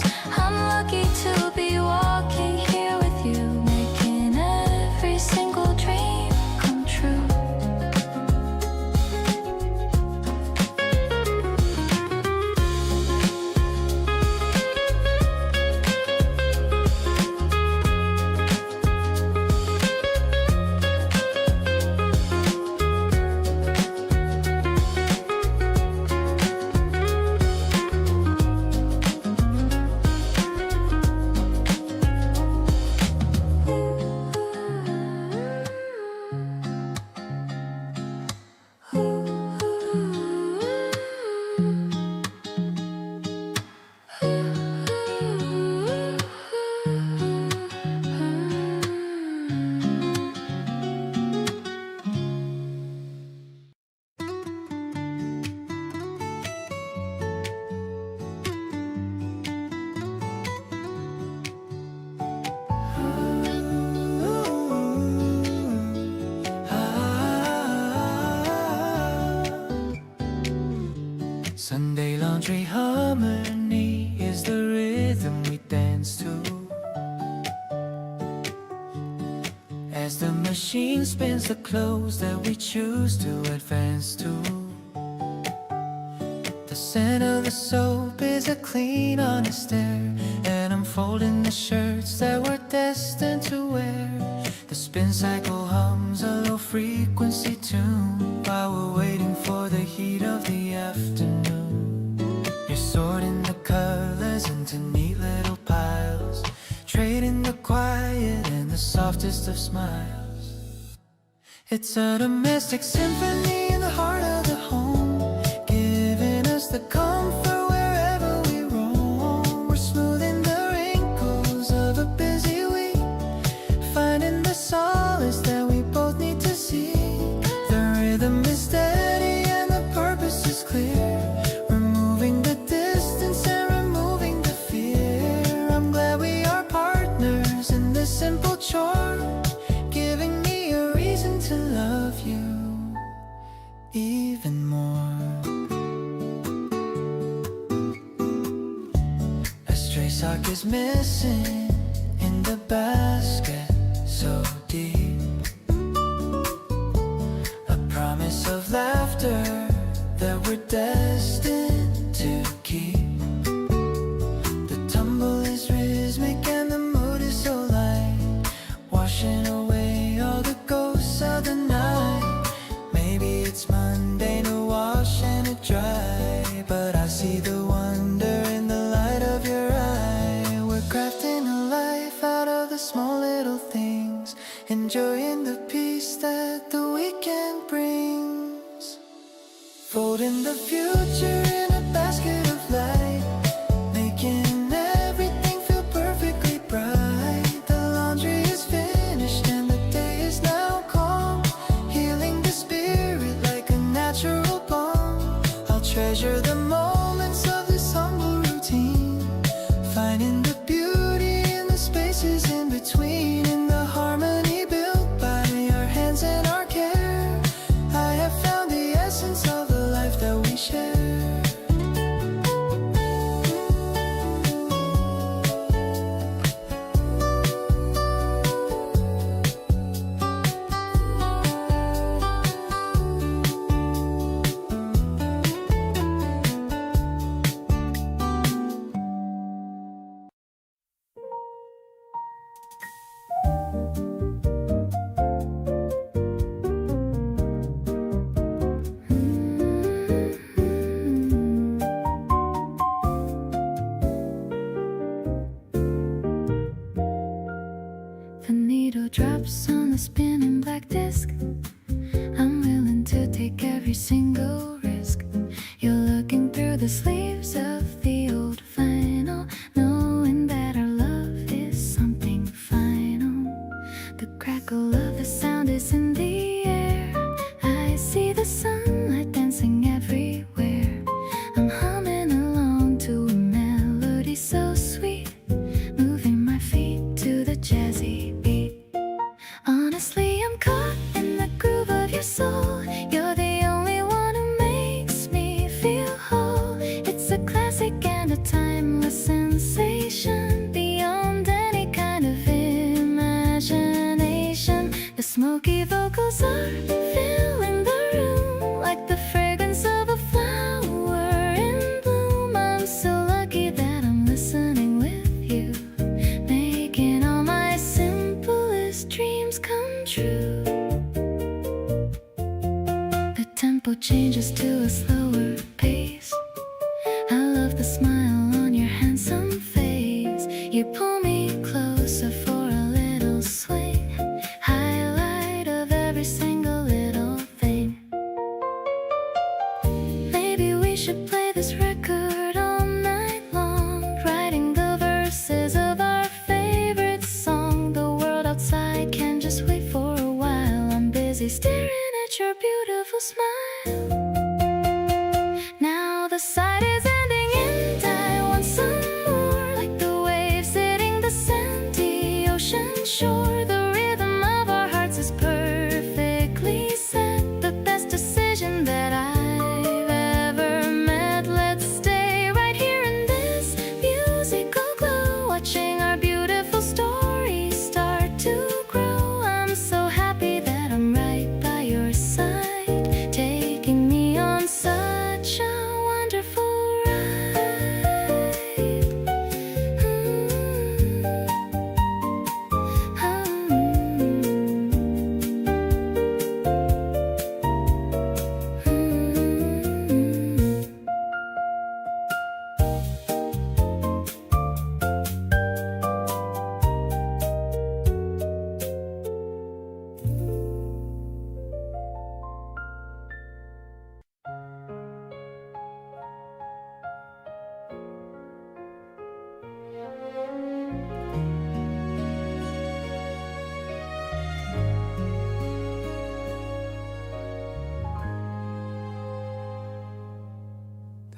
machine spins the clothes that we choose to advance to. The scent of the soap is a clean, honest stare, and I'm folding the shirts that we're destined to wear. The spin cycle hums a low frequency tune while we're waiting for the heat of the afternoon. You're sorting the colors into neat little piles, trading the quiet and the softest of smiles. It's a domestic symphony in the heart of the home, giving us the comfort wherever we roam. We're smoothing the wrinkles of a busy week, finding the solace that we both need to see. The rhythm is steady and the purpose is clear, removing the distance and removing the fear. I'm glad we are partners in this simple chore, giving me a reason to love you even more. A stray sock is missing in the basket, so deep. A promise of laughter that we're destined to keep. The tumble is rhythmic and the mood is so light, washing away all the ghosts of the night. Maybe it's Monday to wash and it dry, but I see the wonder in the light of your eye. We're crafting a life out of the small little things, enjoying the peace that the weekend brings. Folding the future in a basket of light, making everything feel perfectly bright. The laundry is finished and the day is now calm, healing the spirit like a natural balm. I'll treasure the moments of this humble routine, finding the beauty in the spaces in between, in the harmony built by our hands and our care. I have found the essence of the life that we share. The needle drops on the spinning black disc. I'm willing to take every single risk. You're looking through the sleeves of the old vinyl, knowing that our love is something final. The crackle of the sound is in the air. I see the sunlight dancing everywhere. I'm humming along to a melody so sweet, moving my feet to the jazzy beat. Honestly, I'm caught in the groove of your soul. You're the only one who makes me feel whole. It's a classic and a timeless sensation, beyond any kind of imagination. The smoky vocals are filling the room like the fragrance of a flower in bloom. I'm so lucky that I'm listening with you, making all my simplest dreams come true. The tempo changes to a slower pace. I love the smile on your handsome face. You pull me closer for a little swing, highlight of every single little thing. Maybe we should play this record all night long, writing the verses of our favorite song. The world outside can just wait for a while. I'm busy staring at your beautiful smile. Now the sight is ending and I want some more, like the waves sitting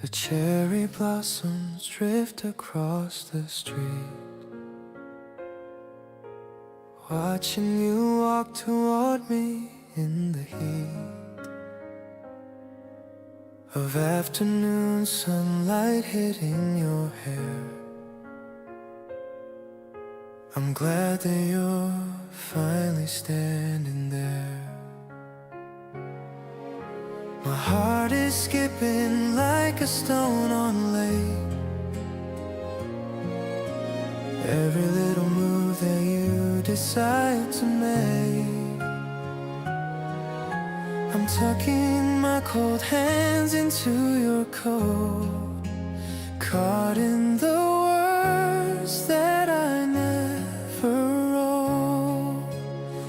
The cherry blossoms drift across the street, watching you walk toward me in the heat of afternoon sunlight hitting your hair. I'm glad that you're finally standing there. My heart is skipping like a stone on a lake. Every little move that you decide to make, I'm tucking my cold hands into your coat, caught in the words that I never wrote.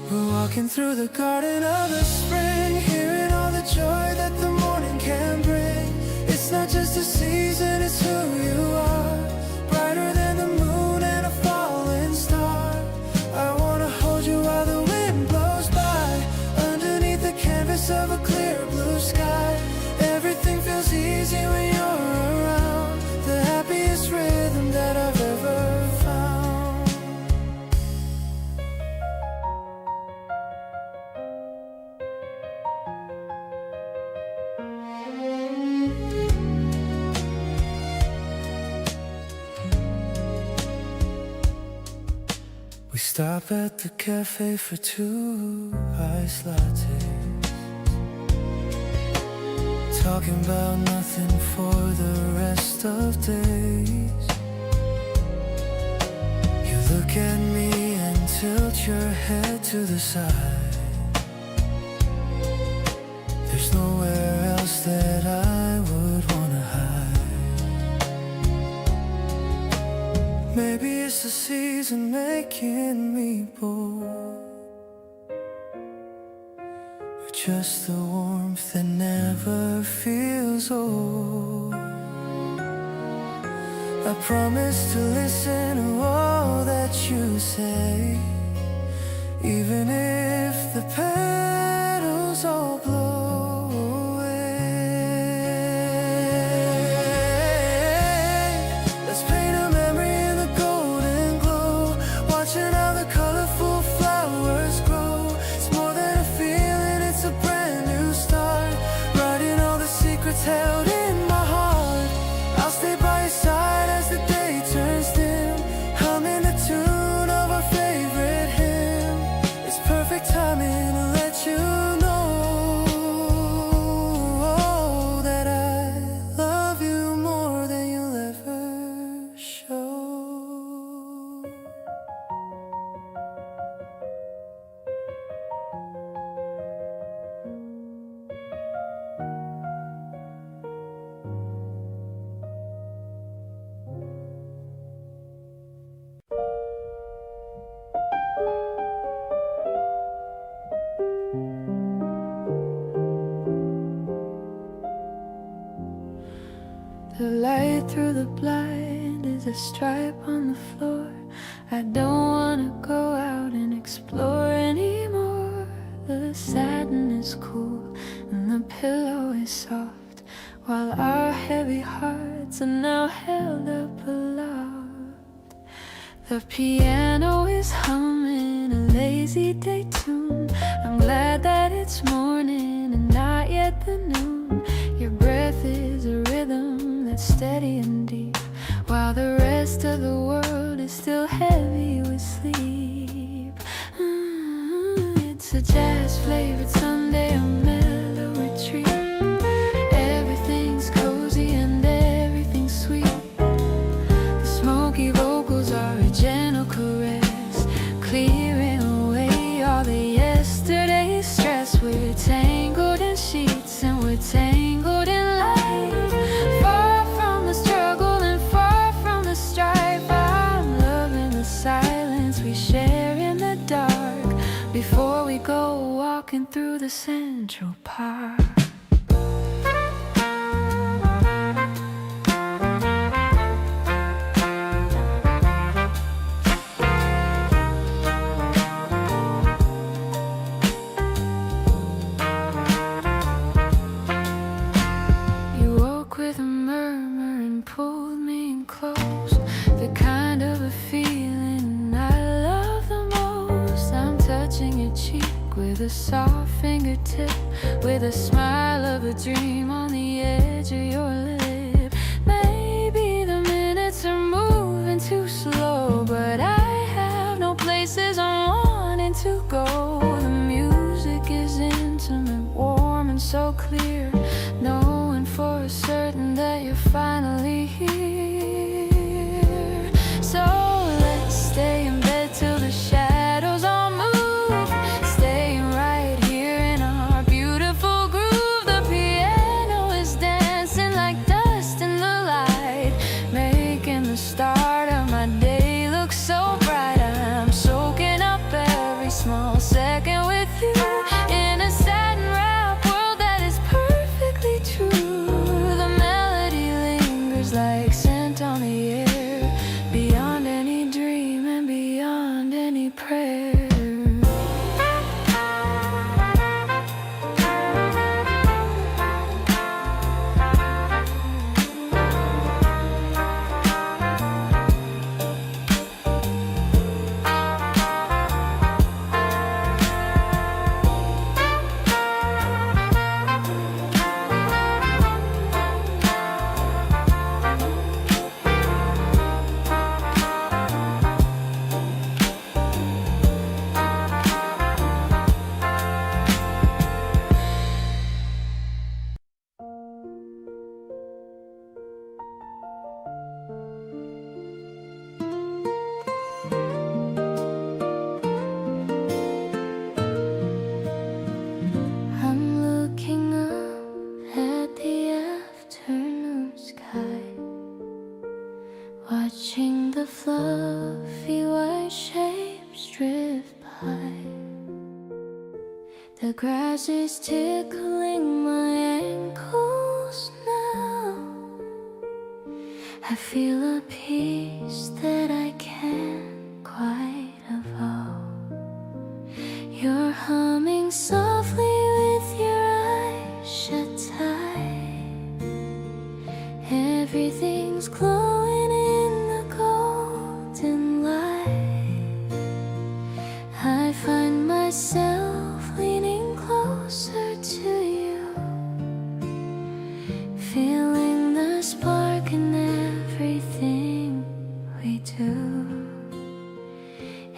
We're walking through the garden of the spring, hearing all the joy that the morning can bring. It's not just a season, it's who you are, brighter than the moon and a falling star. I wanna hold you while the wind blows by, underneath the canvas of a clear blue sky. Everything feels easy when you're around, the happiest rhythm that I've ever found. We stop at the cafe for 2 iced lattes, talking about nothing for the rest of days. You look at me and tilt your head to the side. There's nowhere else that I would wanna hide. Maybe it's the season making me bold, or just the warmth that never feels old. I promise to listen to all that you say, even if the petals all blow away. Let's paint a memory in the golden glow, watching how the colorful flowers grow. It's more than a feeling, it's a brand new start, writing all the secrets held in my heart. I'll stay by your side as the day turns dim, humming the tune of our favorite hymn. It's perfect timing to let you know that I love you more than you'll ever show. The light through the blind is a stripe on the floor. I don't wanna go out and explore anymore. The satin is cool and the pillow is soft, while our heavy hearts are now held up aloft. The piano is humming a lazy day tune. I'm glad that it's morning and not yet the noon. Your breath is a rhythm that's steady and deep, while the rest of the world is still heavy with sleep. It's a jazz-flavored Sunday, a mellow retreat. Everything's cozy and everything's sweet. The smoky vocals are a gentle caress, clearing away all the yesterday's stress. We're tangled in sheets and we're tangled in light, far from the struggle and far from the strife. I'm loving the silence we share in the dark before we go walking through the Central Park. You woke with a murmur the soft fingertip, with a smile of a dream on the edge of your lip. Maybe the minutes are moving too slow, but I have no places I'm wanting to go. The music is intimate, warm and so clear, knowing for certain that you're finally here. So let's stay in bed till the shadows all move, staying right here in our beautiful groove. The piano is dancing like dust in the light, making the start of my day look so bright. I'm soaking up every small second with you, in a satin wrap world that is perfectly true. The melody lingers like scent on the air, beyond any dream and beyond any prayer. I'm looking up at the afternoon sky, watching the fluffy white shapes drift by. The grass is tickling my ankles now. I feel a peace that I can't quite avow. You're humming softly with your eyes shut tight. Everything's glowing in the golden light. I find myself leaning closer to you, feeling the spark in everything we do.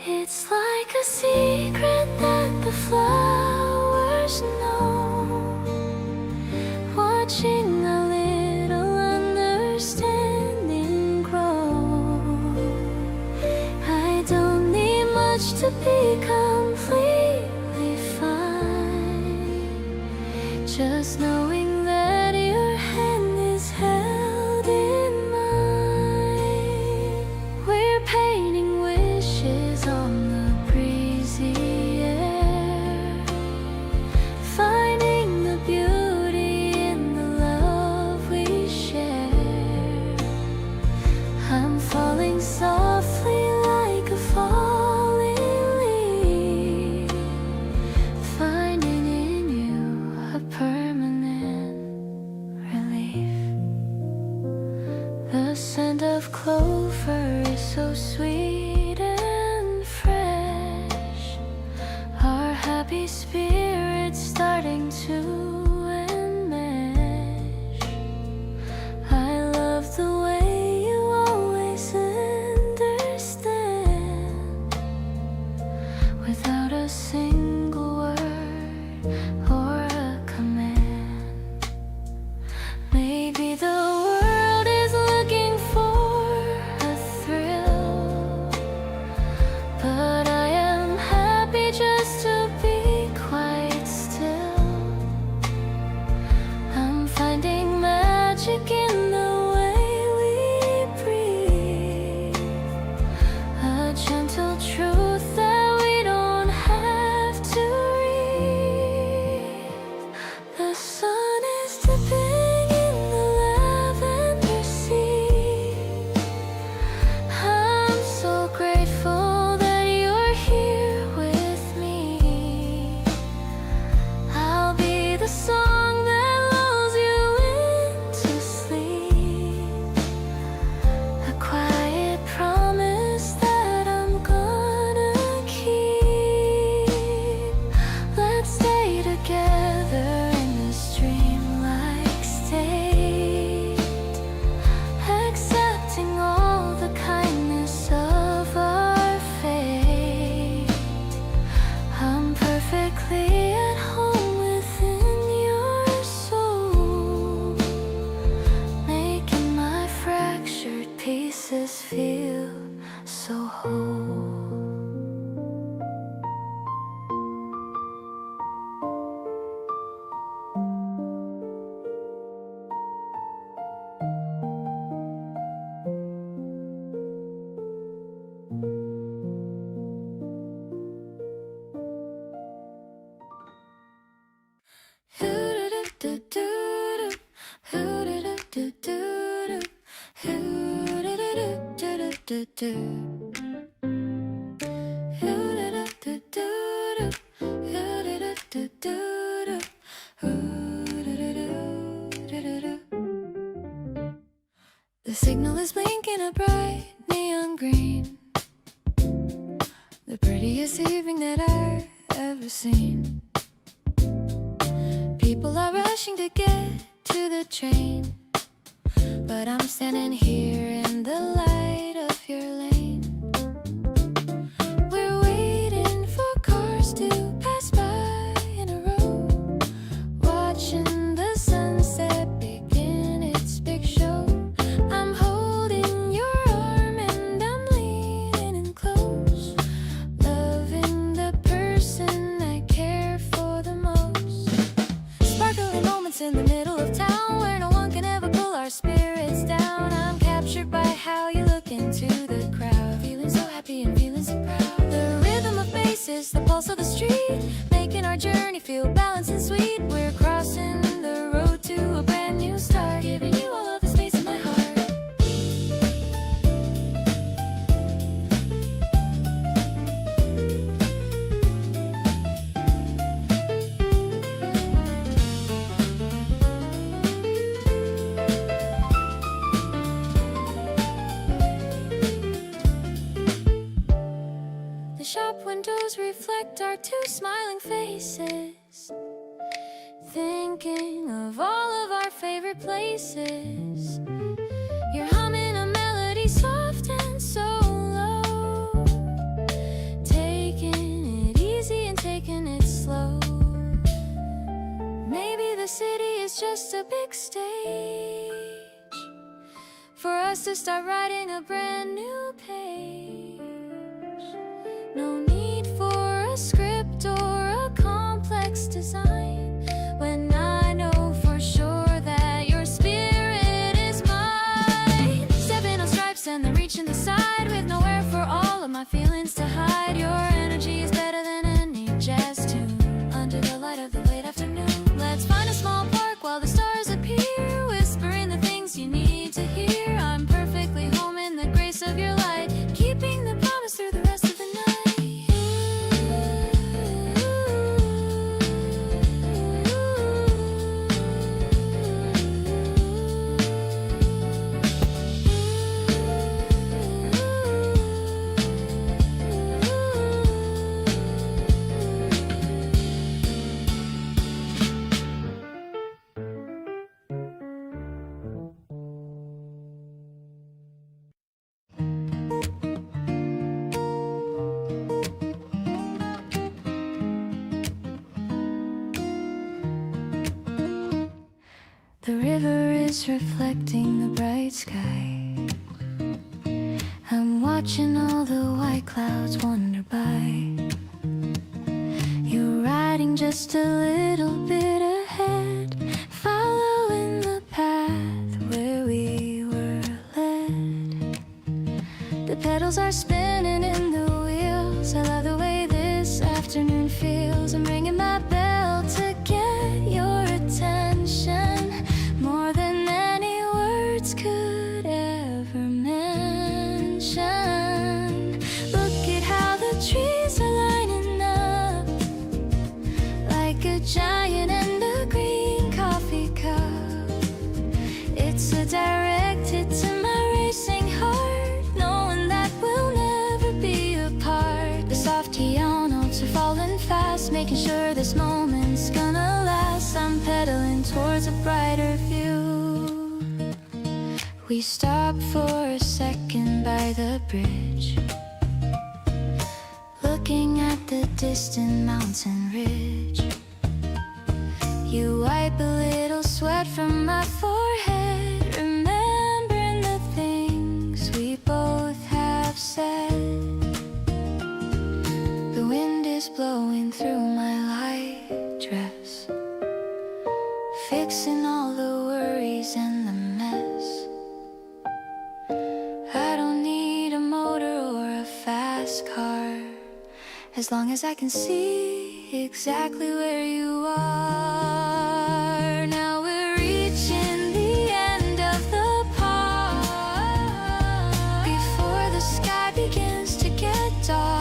It's like a secret that the flowers know, watching a little understanding grow. I don't need much to be completely fine, just knowing that your hand is held in mine. We're painting wishes on the breezy air, finding the beauty in the love we share. I'm falling softly like a falling leaf, so whole. The signal is blinking a bright neon green, the prettiest evening that I've ever seen. People are rushing to get to the train, but I'm standing here in the light of your lane. We're waiting for cars to pass by in a row, watching the sunset begin its big show. I'm holding your arm and I'm leaning in close, loving the person I care for the most. Sparkling moments in the middle of town where no one can ever pull our spirits down. I'm captured by how you look into the crowd, feeling so happy and feeling so proud. The rhythm of bass is the pulse of the street, making our journey feel balanced and sweet. We're crossing the road to a brand new start, giving you all of the space in my heart. The shop windows reflect our two smiling faces, thinking of all of our favorite places. You're humming a melody soft and so low, taking it easy and taking it slow. Maybe the city is just a big stage for us to start writing a brand new page. No need for a script or a complex design, when I know for sure that your spirit is mine. Stepping on stripes and then reaching the side, with nowhere for all of my feelings to hide. Your energy is better than any jazz tune, under the light of the late afternoon. Let's find a small park while the stars appear, whispering the things you need to hear. I'm perfectly home in the grace of your light, keeping the promise through the rest of the night. The river is reflecting the bright sky. I'm watching all the white clouds wander by. You're riding just a little bit ahead, following the path where we were led. The pedals are spinning in the wheels. I love the way this afternoon feels. I'm ringing my bell to get your attention, more than any words could ever mention. Look at how the trees are lining up, like a giant and a green coffee cup. It's so directed to my racing heart, knowing that we'll never be apart. The soft piano notes are falling fast, making sure this moment's gonna last. I'm pedaling towards a brighter view. We stop for a second by the bridge, looking at the distant mountain ridge. You wipe a little sweat from my forehead, remembering the things we both have said. combing through my light dress, fixing all the worries and the mess. I don't need a motor or a fast car, as long as I can see exactly where you are. Now we're reaching the end of the park, before the sky begins to get dark.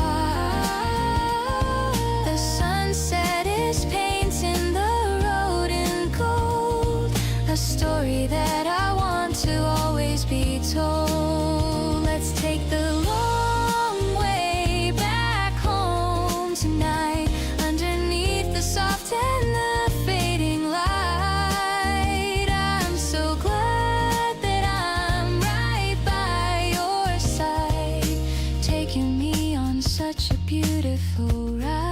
The sunset is painting the road in gold, a story that I want to always be told. Let's take the long way back home tonight, underneath the soft and the fading light. I'm so glad that I'm right by your side, taking me on such a beautiful ride.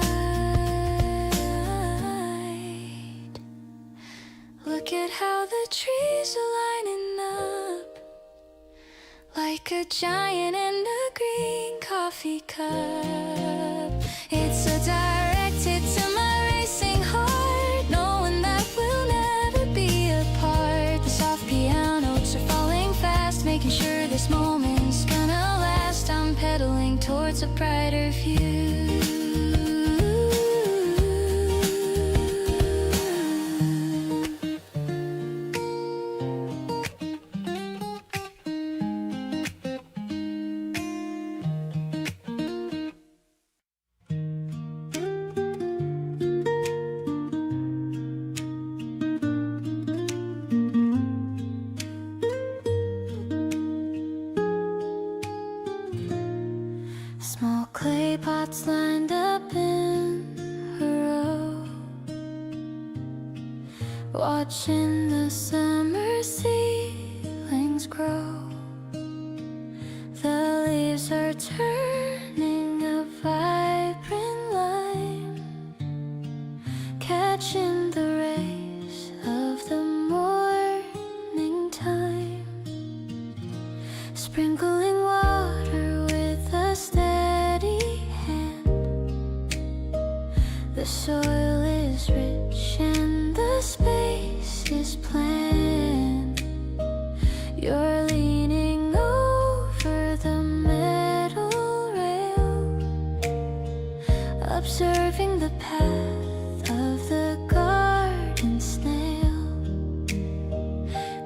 Look at how the trees are lining up, like a giant in a green coffee cup. It's a direct hit to my racing heart, knowing that we'll never be apart. The soft piano notes are falling fast, making sure this moment's gonna last. I'm pedaling towards a brighter view. Small clay pots lined up in a row, watching the summer ceilings grow. The leaves are turning a vibrant line, catching the rays of the morning time, sprinkling water with a steady hand. The soil is rich and the space is planned. You're leaning over the metal rail, observing the path of the garden snail.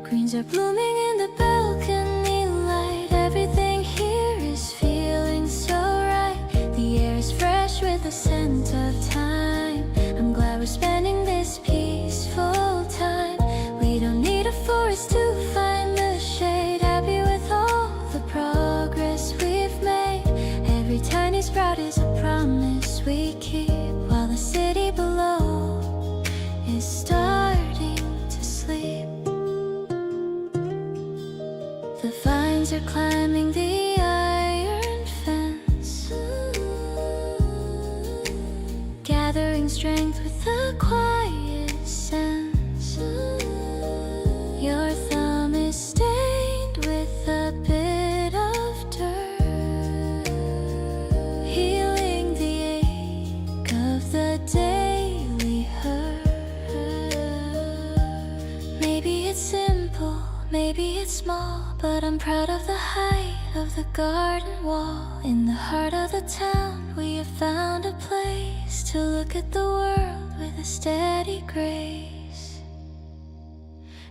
Greens are blooming in the balcony light. Everything here is feeling so right. The air is fresh with the scent of time. I'm glad we're spending this peaceful time. We don't need a forest to find the shade. Happy with all the progress we've made. Every tiny sprout is a promise we keep, while the city below is starting to sleep. The vines are climbing the iron fence, gathering strength with a quiet sense. Your thumb is stained with a bit of dirt, healing the ache of the daily hurt. Maybe it's simple, maybe it's small, but I'm proud of the height of the garden wall. In the heart of the town, we have found a place to look at the world with a steady grace.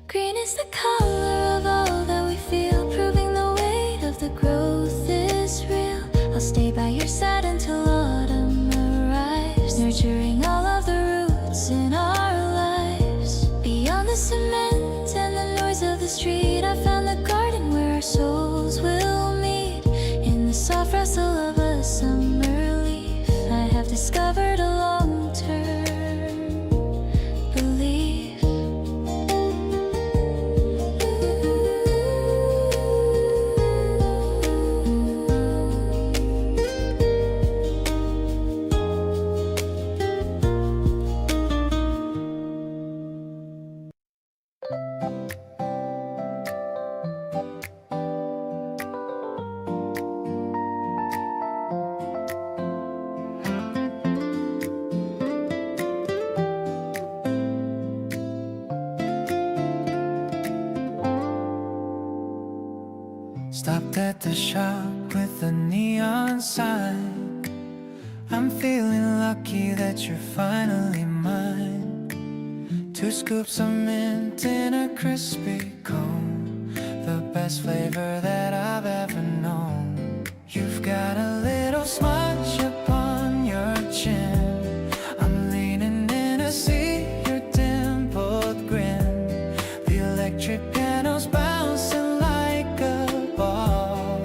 Green is the color of all that we feel, proving the weight of the growth is real. I'll stay by your side until autumn arrives, nurturing all of the roots in our lives. Beyond the cement and the noise of the street, I found the garden where our souls will meet. In the soft rustle of a summer leaf, I have discovered a long-term belief. at the shop with the neon sign. I'm feeling lucky that you're finally mine. 2 scoops of mint in a crispy cone, the best flavor that I've ever known. You've got a little smudge upon your chin. I'm leaning in to see your dimpled grin. The electric piano's bouncing like a ball.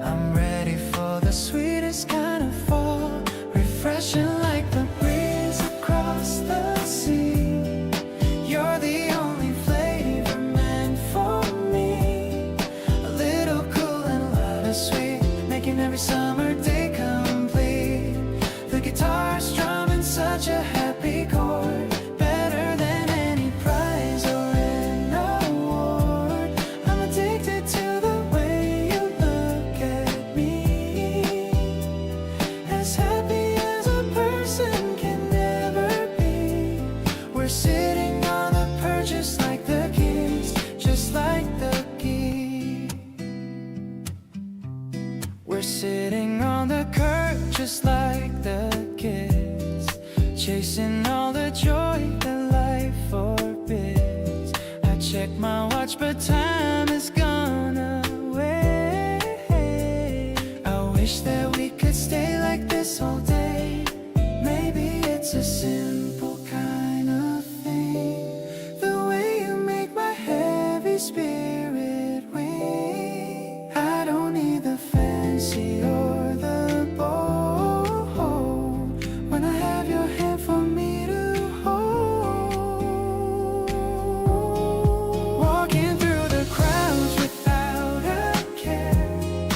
I'm ready for the sweetest kind of fall, refreshing like the breeze across the sea. You're the only flavor meant for me. A little cool and a lot of sweet, making every summer day complete. The guitar strumming such a happy chord, better than any prize or an award. I'm addicted to the way you look at me, as happy as a person can never be. We're sitting on the perch just like the kids, just like the geese. We're sitting on the curb just like the kids, chasing all the joy that life forbids. I check my watch but time has gone away. I wish that we could stay like this all day. Maybe it's a simple kind of thing, the way you make my heavy spirit ring. I don't need the fancy or the bold when I have your hand for me to hold. Walking through the crowds without a care,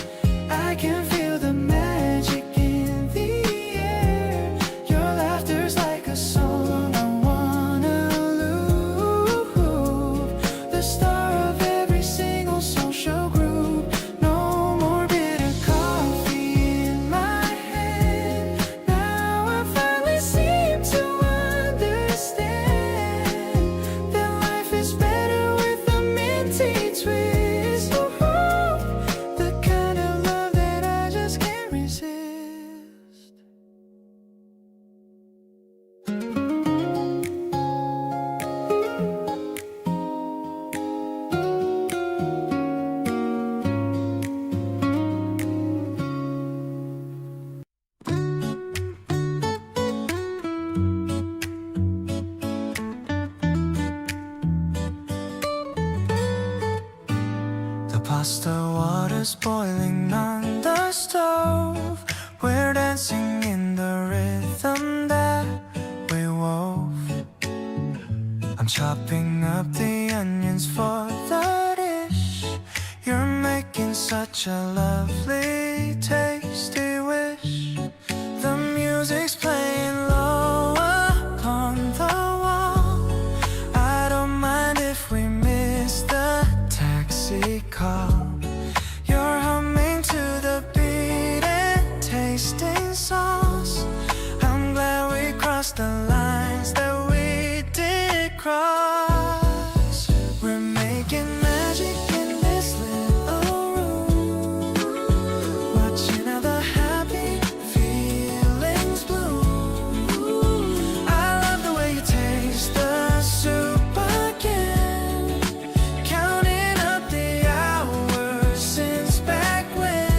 I can feel the magic in the air. Your laughter's like a song I wanna lose, the star of every single social group. No more bitter coffee in my hand. Now I finally seem to understand that life is better with a minty twist. Ooh, the kind of love that I just can't resist. The pasta water's boiling on the stove. We're dancing in the rhythm that we wove. I'm chopping up the onions for the dish. You're making such a lovely, tasty wish. The music's playing low upon the wall. I don't mind if we miss the taxi call. You're humming to the beat and tasting sauce. I'm glad we crossed the lines that we did cross. We're making magic in this little room, watching how the happy feelings bloom. I love the way you taste the soup again, counting up the hours since back when.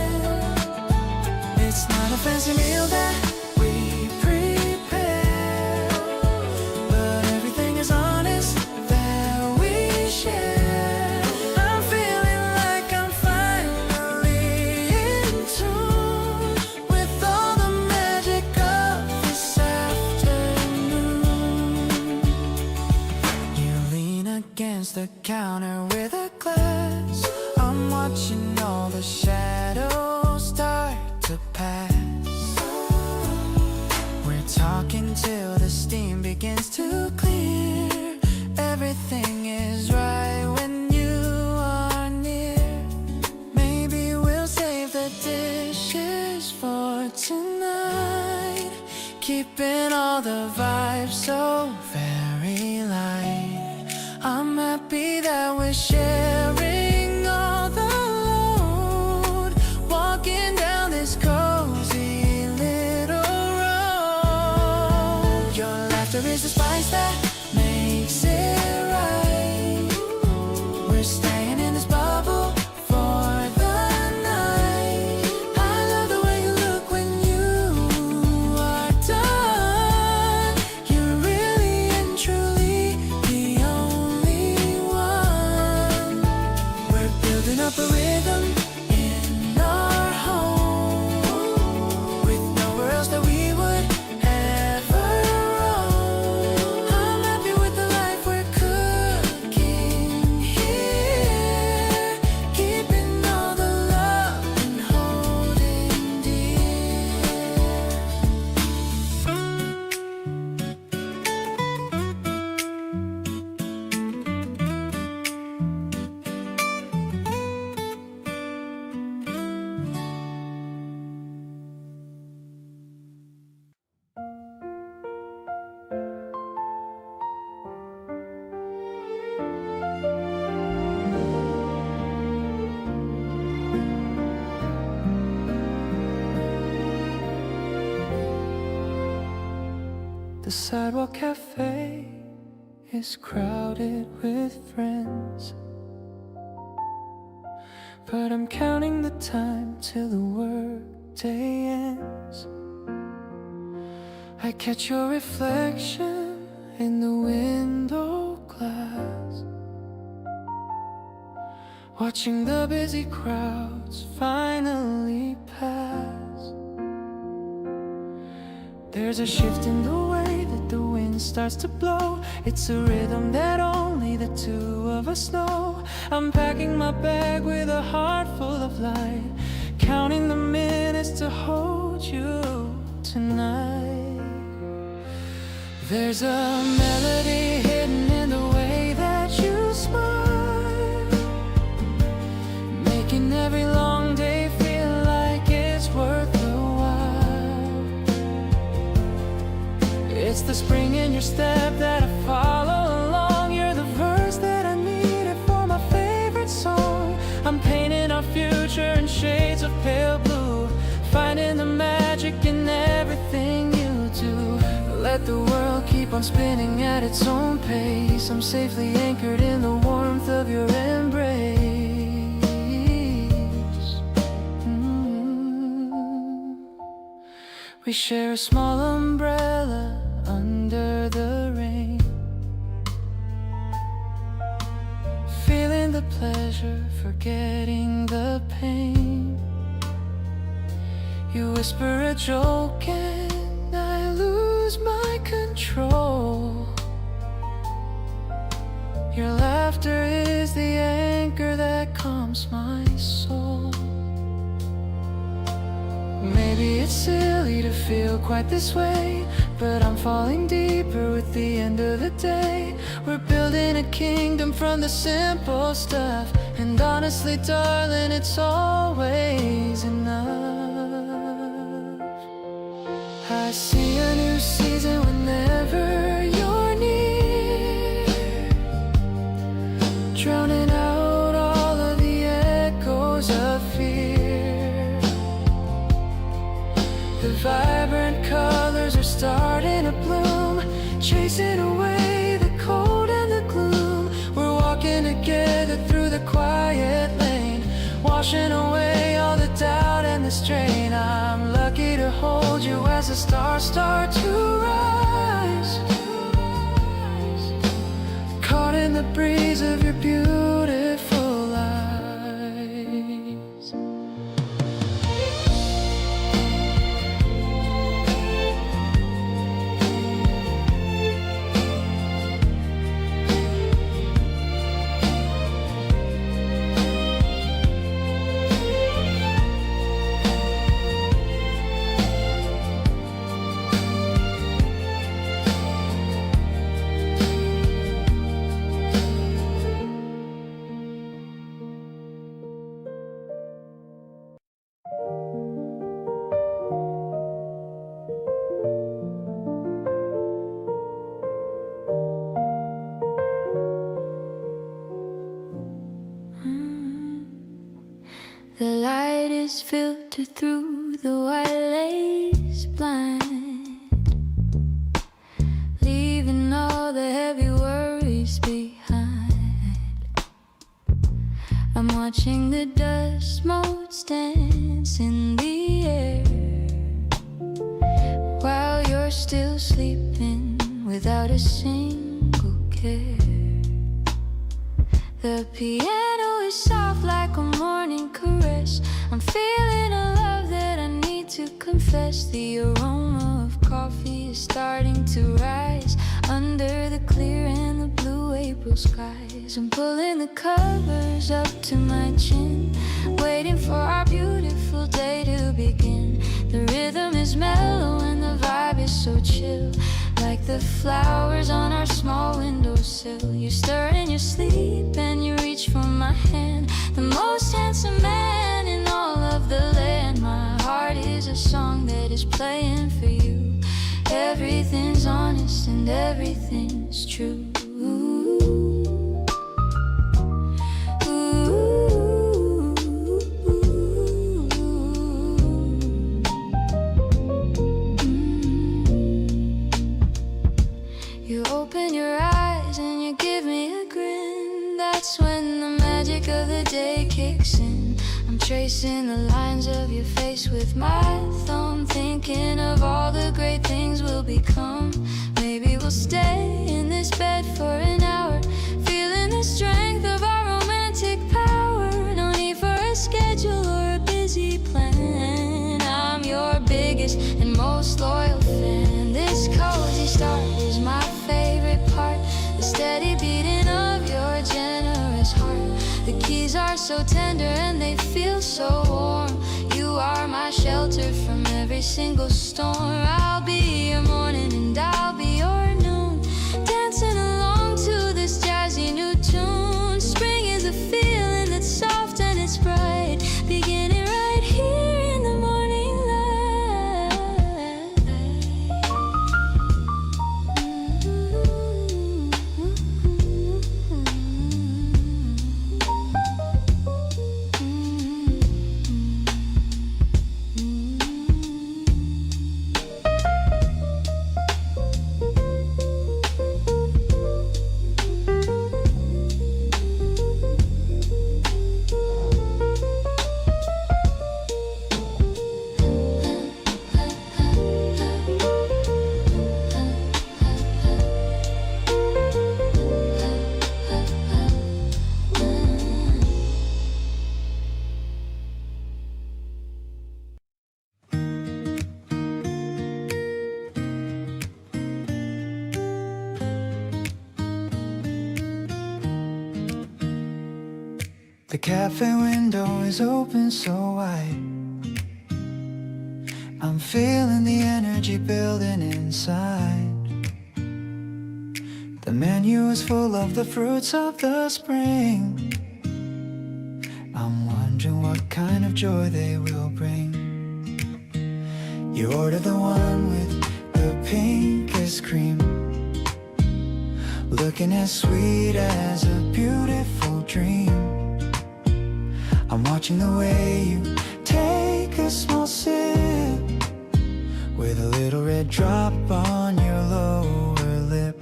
It's not a fancy meal that we prepare, but everything is honest that we share. I'm feeling like I'm finally in tune with all the magic of this afternoon. You lean against the counter with a glass. I'm watching all the shadows start to pass. We're talking till the steam begins to clear. Everything is right when you are near. Maybe we'll save the dishes for tonight, keeping all the vibes so very light. I'm happy that we're sharing all the love. is the spice that makes it right. We're staying in this bubble for the night. I love the way you look when you are done. You're really and truly the only one. We're building up a rhythm in our home, with nowhere else that we would ever roam. I'm happy with the life we're cooking here, keeping all the love and holding dear. The sidewalk cafe is crowded with friends, but I'm counting the time till the workday ends. I catch your reflection in the window glass, watching the busy crowds finally pass. There's a shift in the way that the wind starts to blow. It's a rhythm that only the two of us know. I'm packing my bag with a heart full of light, counting the minutes to hold you tonight. There's a melody hidden in the way that you smile, making every long day feel like it's worth the while. It's the spring in your step that I follow along. You're the verse that I needed for my favorite song. I'm painting our future in shades of pale blue, finding the magic in everything you do. Let the world keep on spinning at its own pace. I'm safely anchored in the warmth of your embrace. We share a small umbrella under the rain, feeling the pleasure, forgetting the pain. You whisper a joke and I lose my control. Your laughter is the anchor that calms my soul. Maybe it's silly to feel quite this way, but I'm falling deeper with the end of the day. We're building a kingdom from the simple stuff, and honestly, darling, it's always enough. I see a new season whenever you're near, drowning out all of the echoes of fear. The vibrant colors are starting to bloom, chasing away the cold and the gloom. We're walking together through the quiet lane, washing away all the doubt and the strain. I'm lucky to hold you as the stars start to rise, caught in the breeze of your beautiful eyes. The light is filtered through the white lace blind, leaving watching the dust motes dance in the air while you're still sleeping without a single care. The piano is soft like a morning caress. I'm feeling a love that I need to confess. The aroma of coffee is starting to rise under the clear and the blue April skies. I'm pulling the covers up to my chin, waiting for our beautiful day to begin. The rhythm is mellow and the vibe is so chill, like the flowers on our small windowsill. You stir in your sleep and you reach for my hand, the most handsome man in all of the land. My heart is a song that is playing for you. Everything's honest and everything's true. You open your eyes and you give me a grin. That's when the magic of the day kicks in. I'm tracing the lines of your face with my thumb, thinking of all the great things we'll become. Maybe we'll stay in this bed for an hour, feeling the strength of our romantic power. No need for a schedule or a busy plan. I'm your biggest and most loyal fan. This cozy start is my favorite part, the steady beating of your generous heart. The keys are so tender and they feel so warm. You are my shelter from every single storm. I'll be your morning and I'll be your noon, dancing along to this jazzy new tune. Spring is a feeling that's soft and it's bright, beginning right here in the morning light. The cafe window is open so wide. I'm feeling the energy building inside. The menu is full of the fruits of the spring. I'm wondering what kind of joy they will bring. You order the one with the pinkest cream, looking as sweet as a beautiful dream. I'm watching the way you take a small sip, with a little red drop on your lower lip.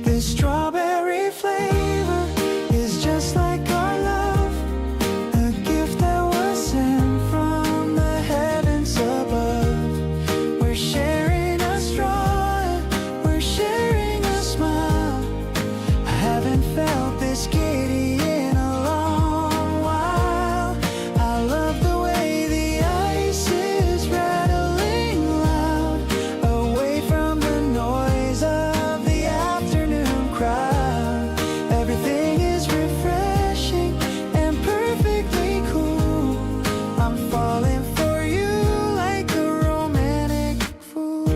This strawberry flavor is just like our love, a gift that was sent from the heavens above. We're sharing a straw, we're sharing a smile. I haven't felt this giddy in a long while. I love the way the ice is rattling loud, away from the noise of the afternoon crowd. Everything is refreshing and perfectly cool. I'm falling for you like a romantic fool.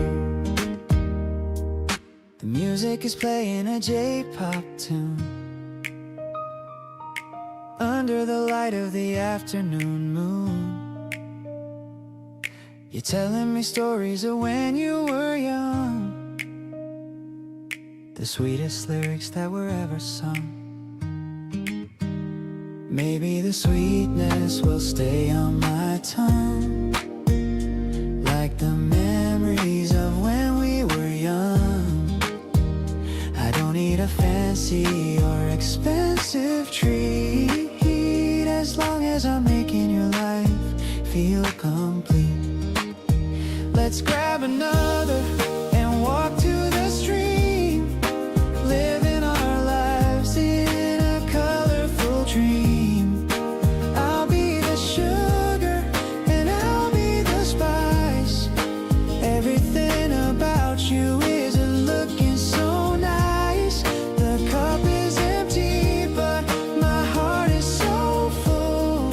The music is playing a J-pop tune under the light of the afternoon moon. You're telling me stories of when you were young, the sweetest lyrics that were ever sung. Maybe the sweetness will stay on my tongue, like the memories of when we were young. I don't need a fancy or expensive treat, feel complete. Let's grab another and walk to the stream, living our lives in a colorful dream. I'll be the sugar and I'll be the spice. Everything about you isn't looking so nice. The cup is empty, but my heart is so full.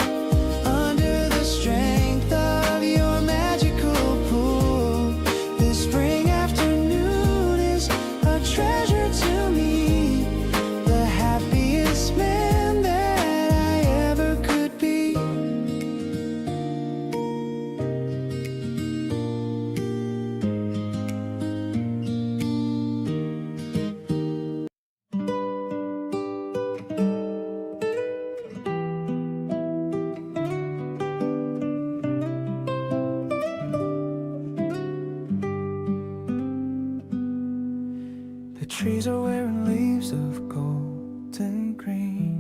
Under the strength of your magical pull, this spring afternoon is a treasure to me. The happiest man that I ever could be. The trees are wearing leaves of golden green.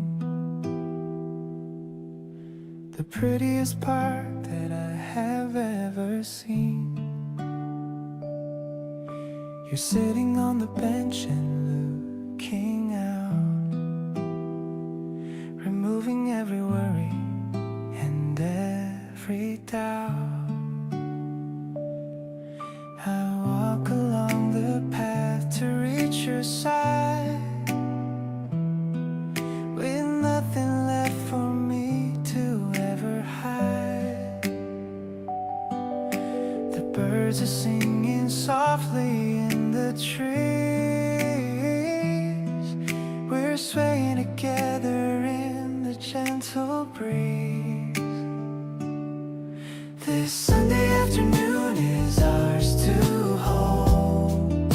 The prettiest part that I have ever seen. You're sitting on the bench and looking out, removing every worry and every doubt. I walk along the path to reach your side, with nothing left for me to ever hide. The birds are singing softly in the trees. We're swaying together in the gentle breeze. This Sunday afternoon is ours to hold,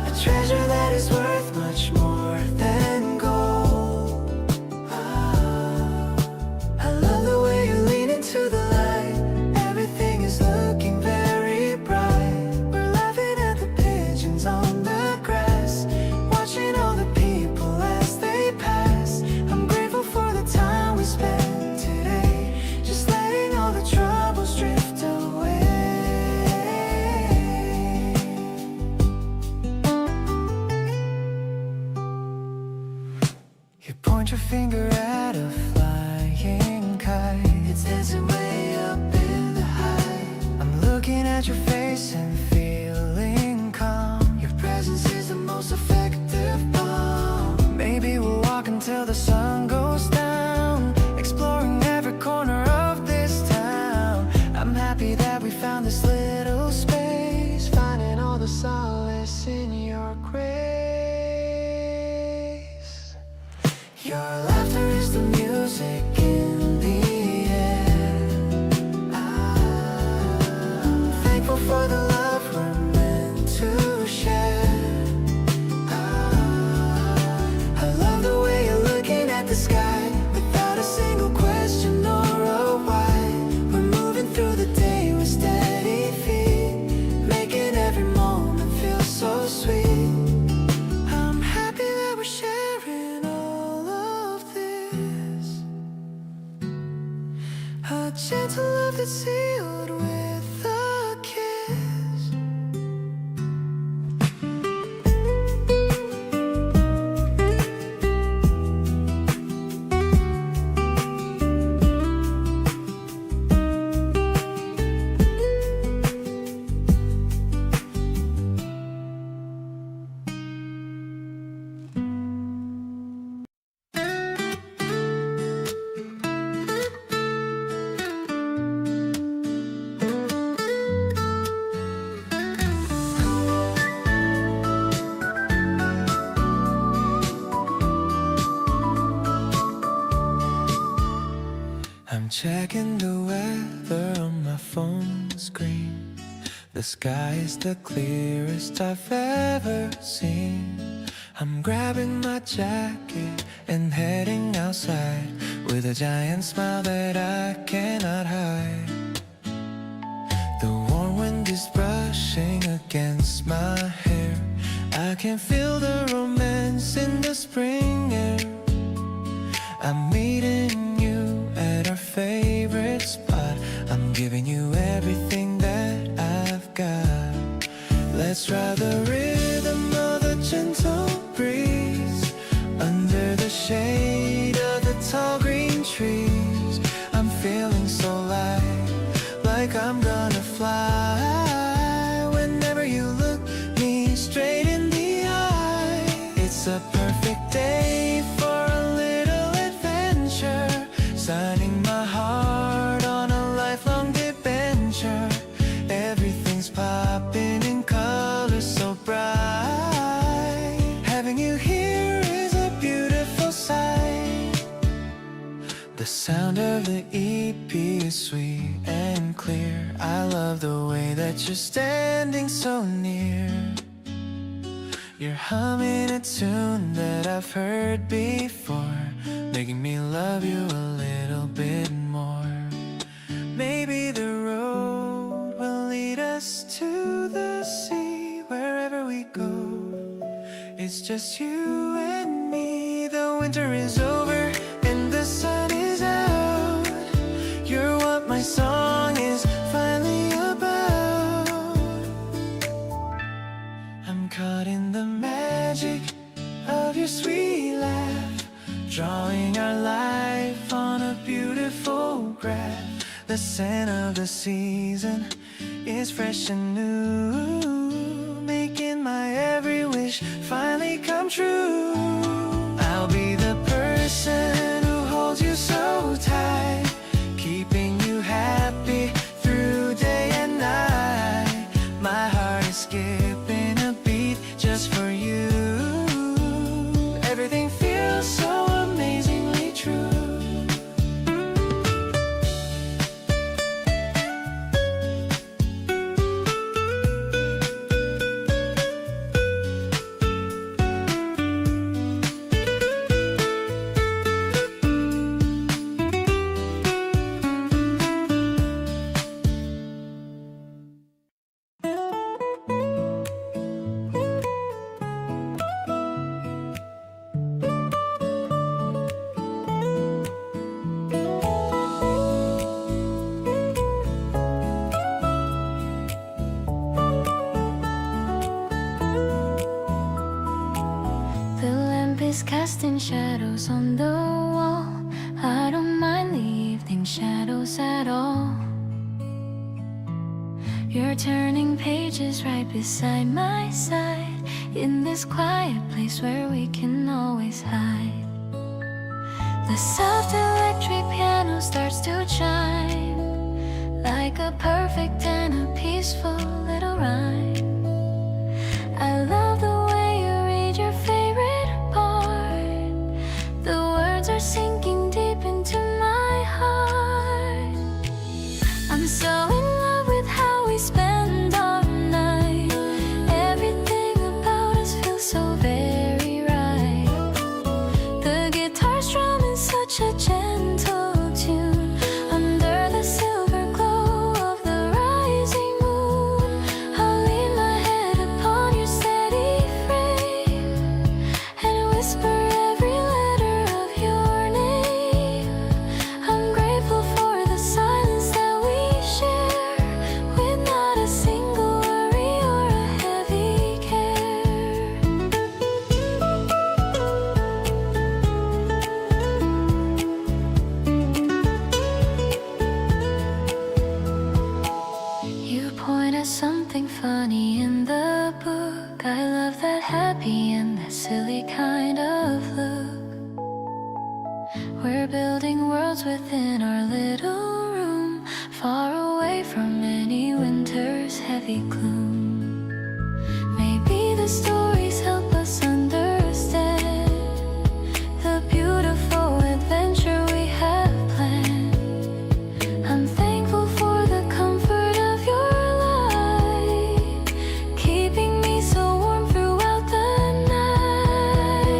a treasure that is worth much more than gold. I love the way you lean into the light. Everything is looking very bright. We're laughing at the pigeons on the grass, watching all the people as they pass. I'm grateful for the time we spent today, just letting all the troubles drift away. You point your finger at a flying kite. It's dancing way up in the high. I'm looking at your face and feeling calm. Your presence is the most effective balm. Maybe we'll walk until the sun goes down, exploring every corner of this town. I'm happy that we found this little space, finding all the solace in your grace. Your laughter is the music in the air. I'm thankful for the love we're meant to share. I love the way you're looking at the sky, without a single question or a why. We're moving through the day with steady feet, making every moment feel so sweet. I'm happy that we're sharing all of this, a gentle love that's sealed with a kiss. I'm checking the weather on my phone screen. The sky is the clearest I've ever seen. I'm grabbing my jacket and heading outside, with a giant smile that I cannot hide. The warm wind is brushing against my hair. I can feel the romance in the spring air. I'm meeting you at our favorite secrets, but I'm giving you everything that I've got. Let's ride the rhythm of the gentle breeze under the shade of the tall green trees. I'm feeling so light, like I'm gonna fly. Whenever you look me straight in the eye, it's a perfect day for a little adventure, signing my heart on a lifelong adventure. Everything's popping in colors so bright. Having you here is a beautiful sight. The sound of the EP is sweet and clear. I love the way that you're standing so near. You're humming a tune that I've heard before, making me love you a little bit more. Maybe the road will lead us to the sea. Wherever we go, it's just you and me. The winter is over and the sun is out. You're what my song is finally about. I'm caught in the magic of your sweet laugh, drawing our life on a beautiful graph. The scent of the season is fresh and new, making my every wish finally come true. I'll be the person who holds you so tight, keeping you happy through day and night. My heart is skipping a beat just for you. Everything feels so amazingly true. Casting shadows on the wall. I don't mind the evening shadows at all. You're turning pages right beside my side, in this quiet place where we can always hide. The soft electric piano starts to chime, like a perfect and a peaceful little rhyme. I love the way you read your favorite part. The words are sinking deep into my heart. I'm so in love with how we spend our night. Everything about us feels so very right. The guitar strumming such a gentle tune under the silver glow of the rising moon. I'll lean my head upon your steady frame and whisper every letter of your name. I'm grateful for the silence that we share, with not a single worry or a heavy care. You point at something funny in the book. I love that happy and that silly kind of look. We're building worlds within our little room, far away from any winter's heavy gloom. Maybe the stories help us understand the beautiful adventure we have planned. I'm thankful for the comfort of your light, keeping me so warm throughout the night.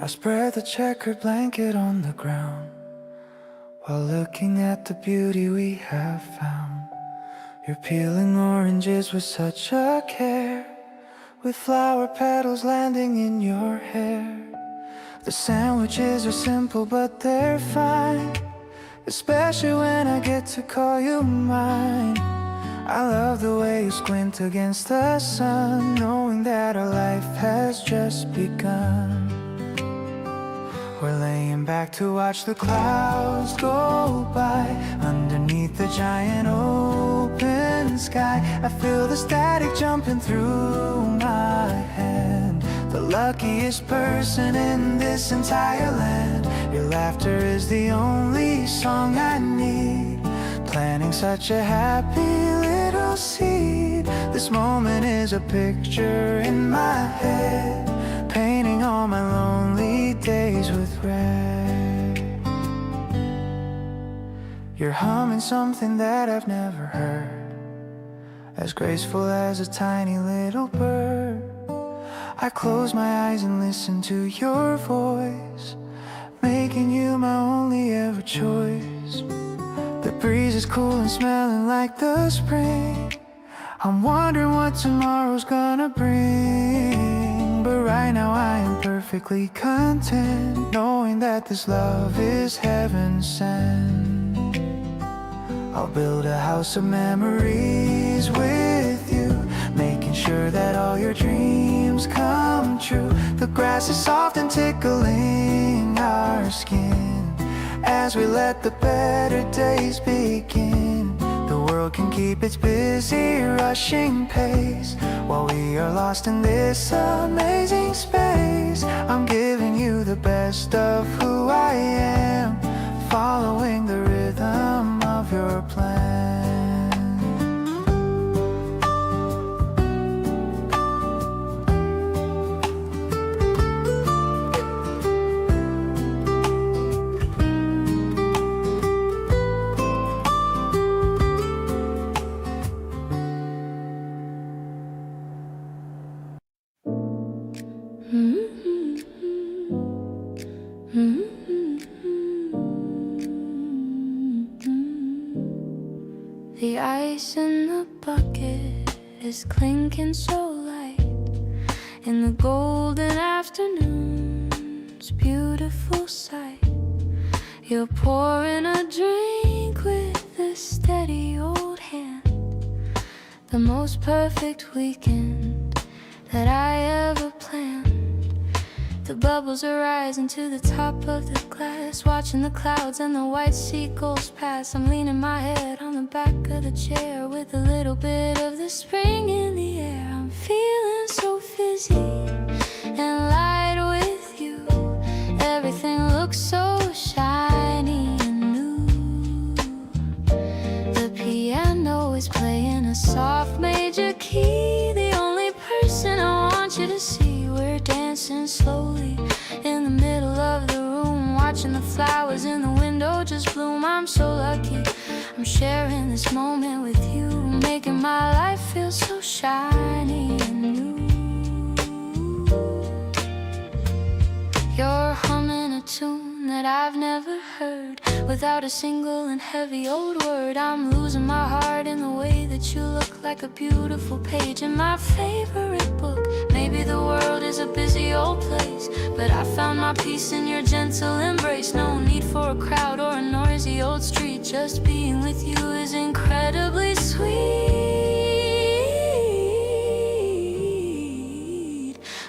I spread the checkered blanket on the ground while looking at the beauty we have found. You're peeling oranges with such a care, with flower petals landing in your hair. The sandwiches are simple but they're fine, especially when I get to call you mine. I love the way you squint against the sun, knowing that our life has just begun. We're laying back to watch the clouds go by underneath the giant open sky. I feel the static jumping through my hand. The luckiest person in this entire land. Your laughter is the only song I need, planting such a happy little seed. This moment is a picture in my head, painting all my lonely days with red. You're humming something that I've never heard, as graceful as a tiny little bird. I close my eyes and listen to your voice, making you my only ever choice. The breeze is cool and smelling like the spring. I'm wondering what tomorrow's gonna bring, but right now I am perfectly content, knowing that this love is heaven sent. I'll build a house of memories with you, making sure that all your dreams come true. The grass is soft and tickling our skin as we let the better days begin. The world can keep its busy rushing pace while we are lost in this amazing space. I'm giving you the best of who I am, following the rhythm of your plan. The ice in the bucket is clinking so light in the golden afternoon's beautiful sight. You're pouring a drink with a steady old hand, the most perfect weekend that I ever planned. The bubbles are rising to the top of the glass, watching the clouds and the white seagulls pass. I'm leaning my head on the back of the chair with a little bit of the spring in the air. I'm feeling so fizzy and light with you. Everything looks so shiny and new. The piano is playing a soft major key, the only person I want you to see. We're dancing slowly in the middle of the room, watching the flowers in the window just bloom. I'm so lucky I'm sharing this moment with you, making my life feel so shiny and new. You're humming a tune that I've never heard, without a single and heavy old word. I'm losing my heart in the way that you look like a beautiful page in my favorite book. Maybe the world is a busy old place, but I found my peace in your gentle embrace. No need for a crowd or a noisy old street, just being with you is incredibly sweet.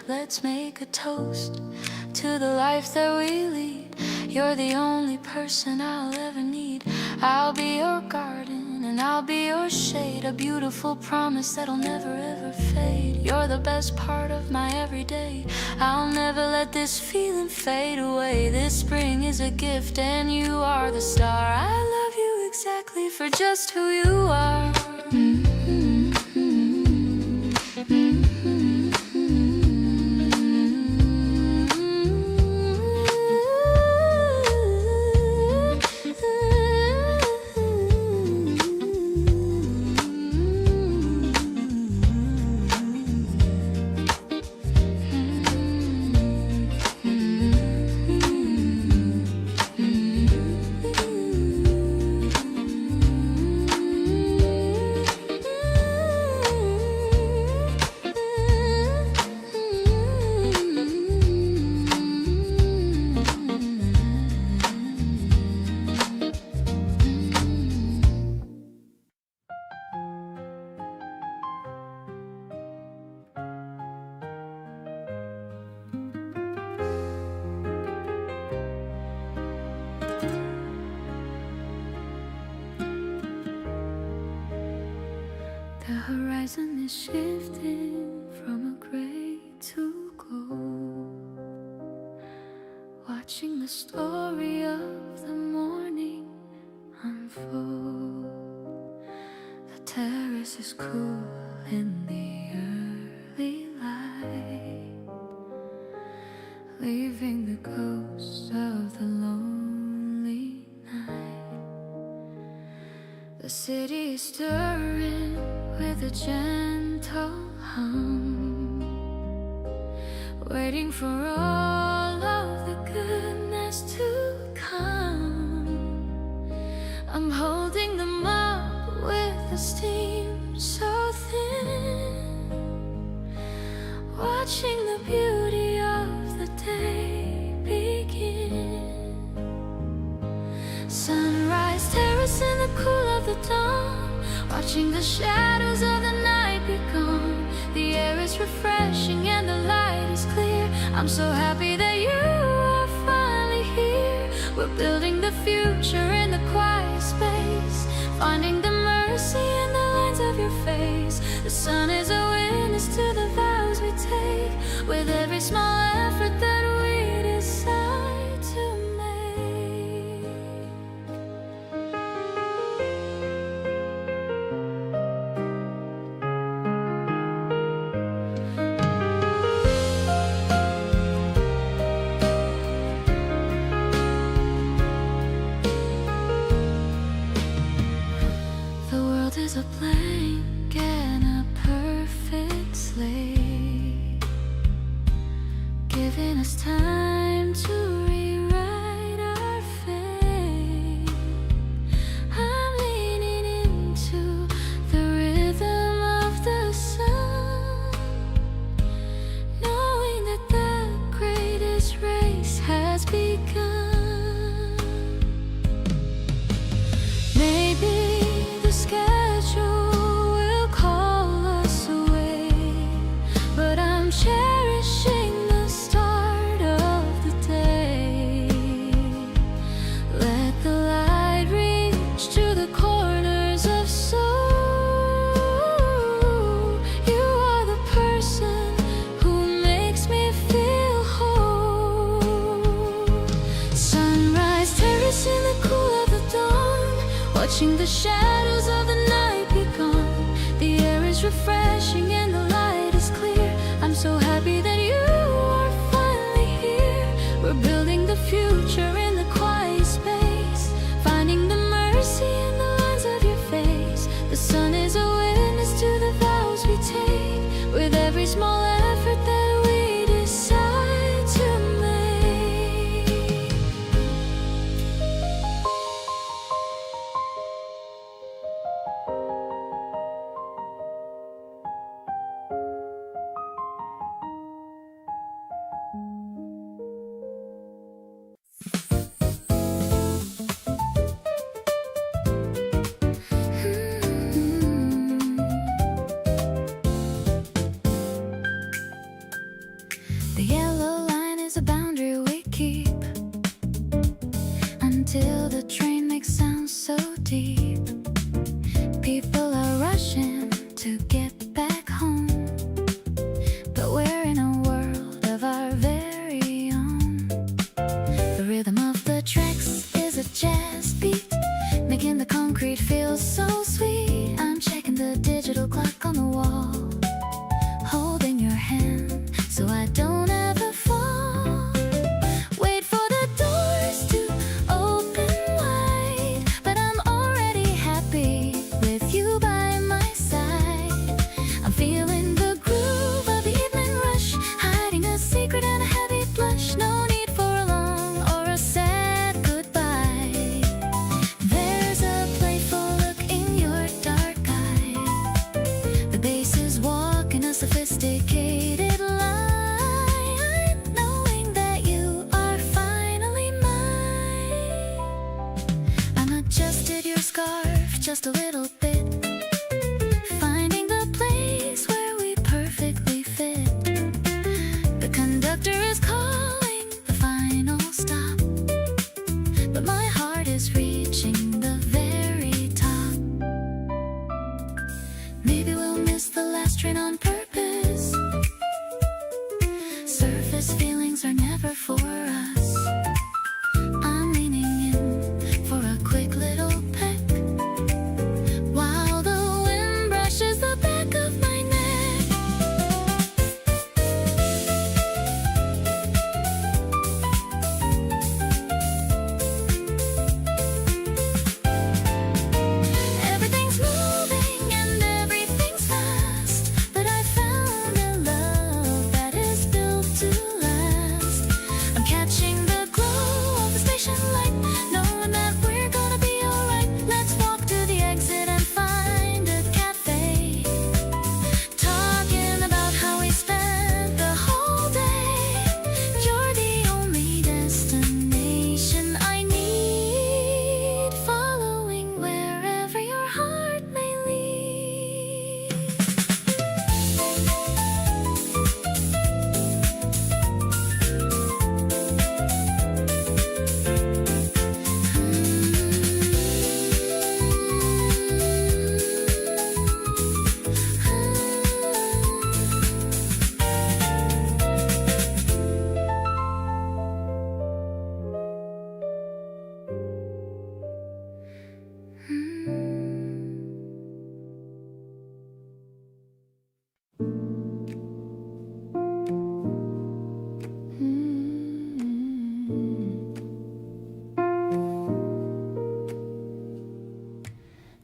Let's make a toast to the life that we lead. You're the only person I'll ever need. I'll be your garden and I'll be your shade, a beautiful promise that'll never ever fade. You're the best part of my everyday. I'll never let this feeling fade away. This spring is a gift and you are the star. I love you exactly for just who you are. The horizon is shifting from a gray to gold, watching the story of the morning unfold. The terrace is cool in the early light, leaving the ghost of the lonely night. The city is stirring with a gentle hum, waiting for all of the goodness to come. I'm holding them up with the steam so thin, watching the beauty of the day begin. Sunrise terrace in the cool of the dawn, watching the shadows of the night be gone. The air is refreshing and the light is clear. I'm so happy that you are finally here. We're building the future in the quiet space, finding the mercy in the lines of your face. The sun is a witness to the vows we take, with every small effort that we decide to make. The world is a blank and a perfect slate, giving us time to rewrite our fate. I'm leaning into the rhythm of the sun, knowing that the greatest race has begun. Maybe the schedule will call us away, but I'm cherishing the start of the day. Let the light reach to the corners of soul. You are the person who makes me feel whole. Sunrise terrace in the cool of the dawn, watching the shadows of the night be gone. The air is refreshing and the light is clear. I'm so happy that you are finally here. We're building the future in the quiet space, finding the mercy in the lines of your face. The sun is a witness to the vows we take, with every small effort that we decide to make. The yellow line is a boundary we keep until the train makes sounds so deep. People are rushing to get back home, but we're in a world of our very own. The rhythm of the tracks is a jazz beat, making the concrete feel so sweet. I'm checking the digital clock on the wall, holding your hand so I don't ever fall. Wait for the doors to open wide, but I'm already happy with you by my side. I'm feeling the groove of the evening rush, hiding a secret and a heavy blush. No need for a long or a sad goodbye. There's a playful look in your dark eye. The bass is warm Maybe we'll miss the last train on purpose. Surface feelings are never for us. I'm leaning in for a quick little peck while the wind brushes the back of my neck. Everything's moving and everything's fast, but I found a love that is built to last. I'm catching the glow of the station light, knowing that we're gonna be alright. Let's walk to the exit and find a cafe, talking about how we spent the whole day. You're the only destination I need, following wherever your heart may lead.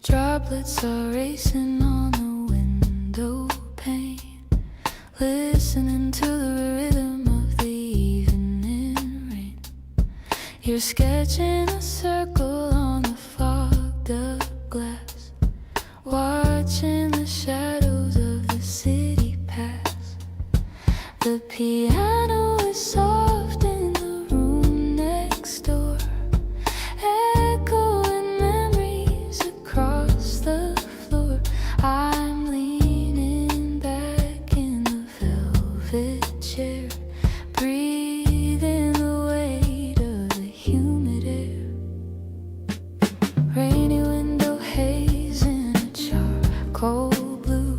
Droplets are racing on the window pane, listening to the rhythm of the evening rain. You're sketching a circle on the fogged up glass, watching the shadows of the city pass. The piano is soft in the room next door, echoing memories across the floor. I'm leaning back in the velvet chair, breathing the weight of the humid air. Rainy window haze in a charcoal blue.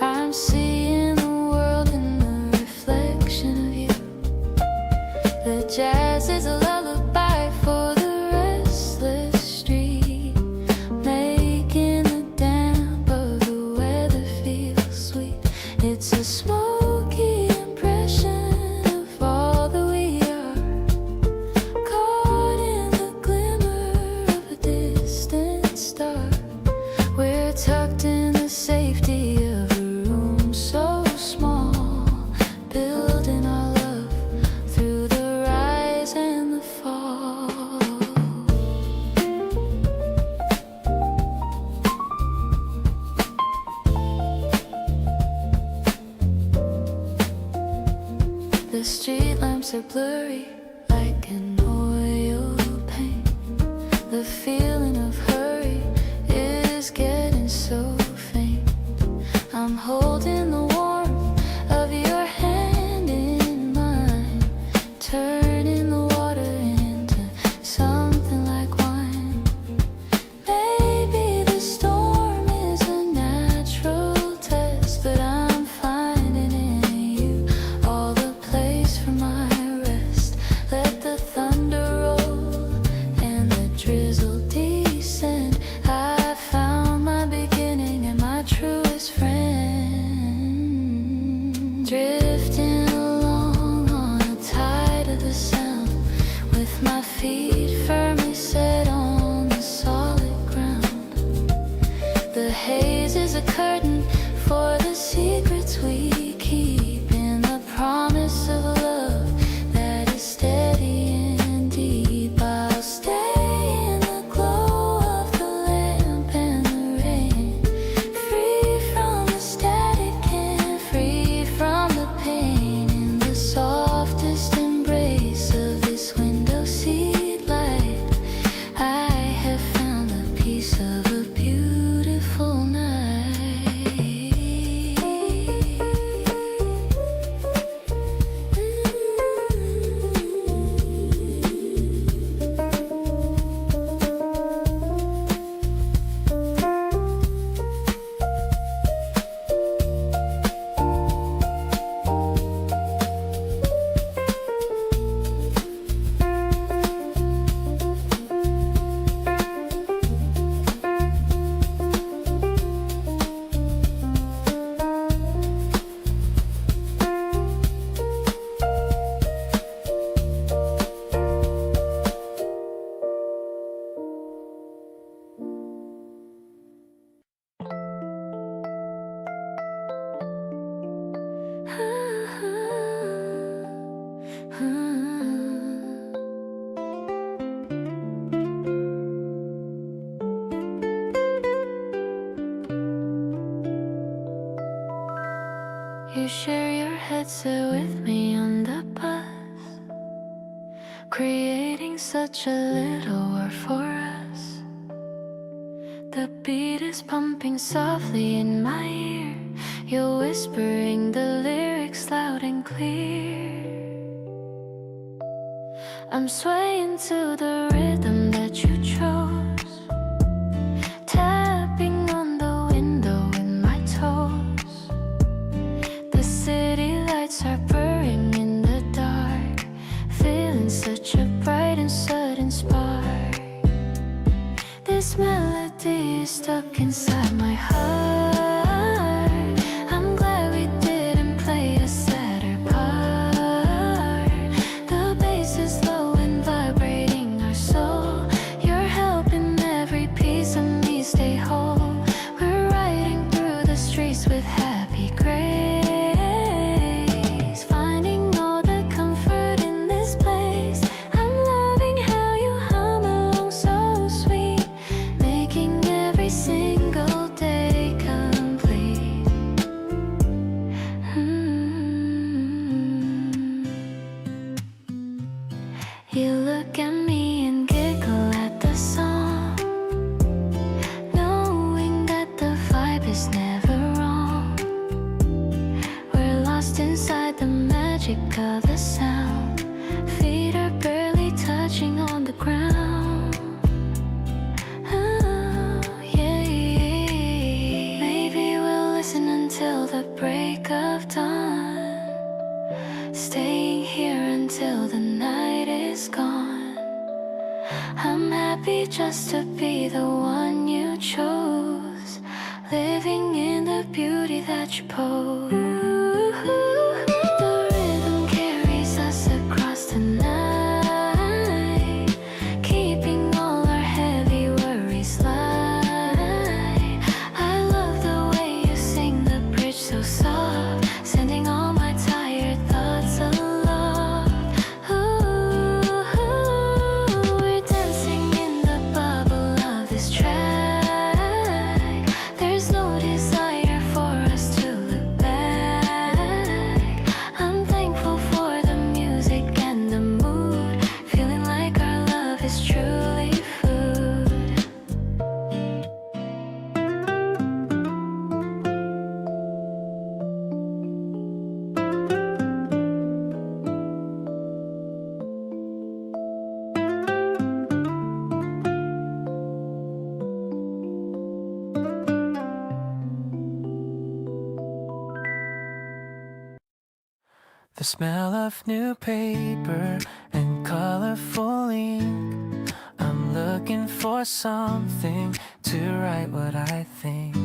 I'm seeing the world in the reflection of you. The jazz is a lullaby for the restless street, making the damp of the weather feel sweet. It's a smoky impression of all that we are, caught in the glimmer of a distant star. We're tucked in the safety of a room so small, building our love through the rise and the fall. The street lamps are blurry like an oil paint. The feeling of hurry is getting so faint. I'm holding the warmth of your hand in mine, turning the water into something like wine. Maybe the storm is a natural test, but I'm finding in you all the place for my rest. Let the thunder roll and the drizzle descend. I found my beginning and my truest friend. You share your headset with me on the bus, creating such a little world for us. The beat is pumping softly in my ear. You're whispering the lyrics loud and clear. I'm swaying to the rhythm that you chose, tapping on the window with my toes. The city lights are burning in the dark, feeling such a bright and sudden spark. This melody is stuck inside my heart. I'm glad we didn't play a sadder part. The bass is low and vibrating our soul. You're helping every piece of me stay whole. We're riding through the streets with happy grace, finding all the comfort in this place. I'm loving how you hum along so sweet, making every single day complete. You look at me and giggle at the song, knowing that the vibe is never wrong. We're lost inside the magic of the sound. Feet are barely touching on the ground. Oh, yeah. Maybe we'll listen until the break of dawn, staying here until the night is gone. I'm happy just to be the one you chose, living in the beauty that you pose. The rhythm carries us across the night, keeping all our heavy worries light. I love the way you sing the bridge so soft, sending all my tired thoughts aloft. Ooh, we're dancing in the bubble of this track. There's no desire for us to look back. I'm thankful for the music and the mood, feeling like our love is truly food. The smell of new paper and colorful ink. I'm looking for something to write what I think.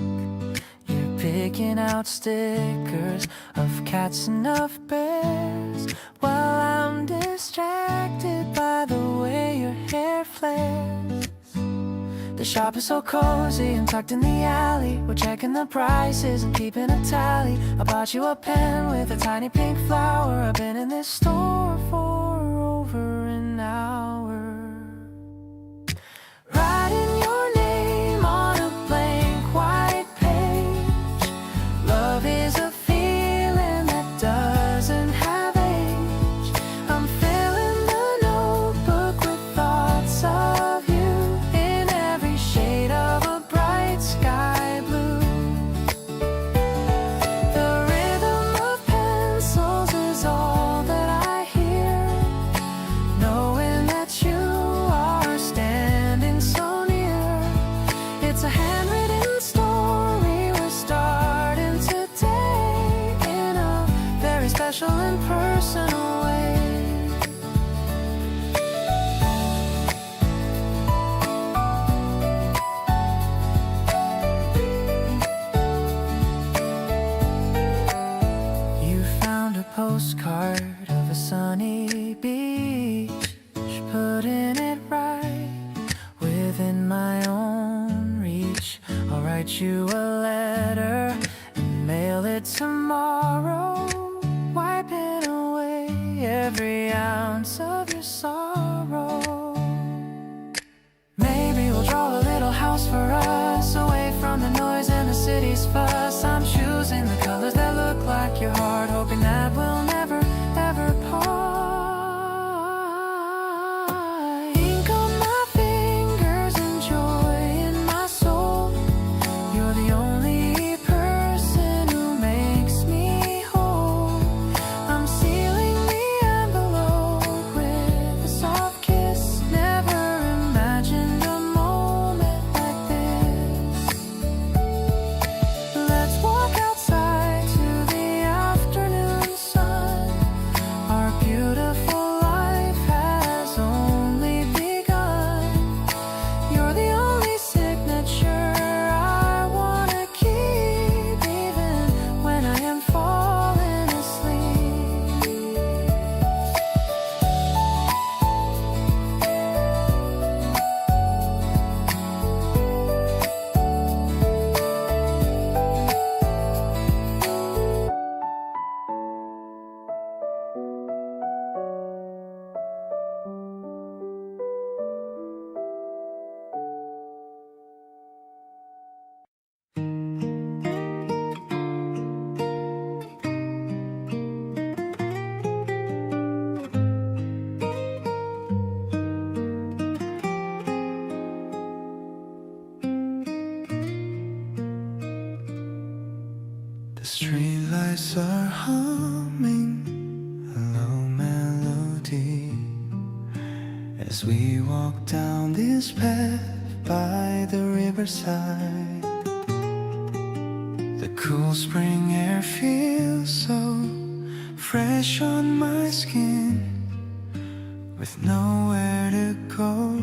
You're picking out stickers of cats and of bears, while I'm distracted by the way your hair flares. The shop is so cozy and tucked in the alley. We're checking the prices and keeping a tally. I bought you a pen with a tiny pink flower. I've been in this store for over an hour, writing your name on a blank white page. Love is a feeling that doesn't have age. I'm filling the notebook with thoughts of you, in every shade of a bright sky blue. The rhythm of pencils is all that I hear, knowing that you are standing so near. It's a handwritten story we're starting today, in a very special and personal way. You found a postcard of a sunny beach, putting it right within my own reach. I'll write you a letter and mail it tomorrow, wiping away The streetlights are humming a low melody as we walk down this path by the riverside. The cool spring air feels so fresh on my skin, with nowhere to go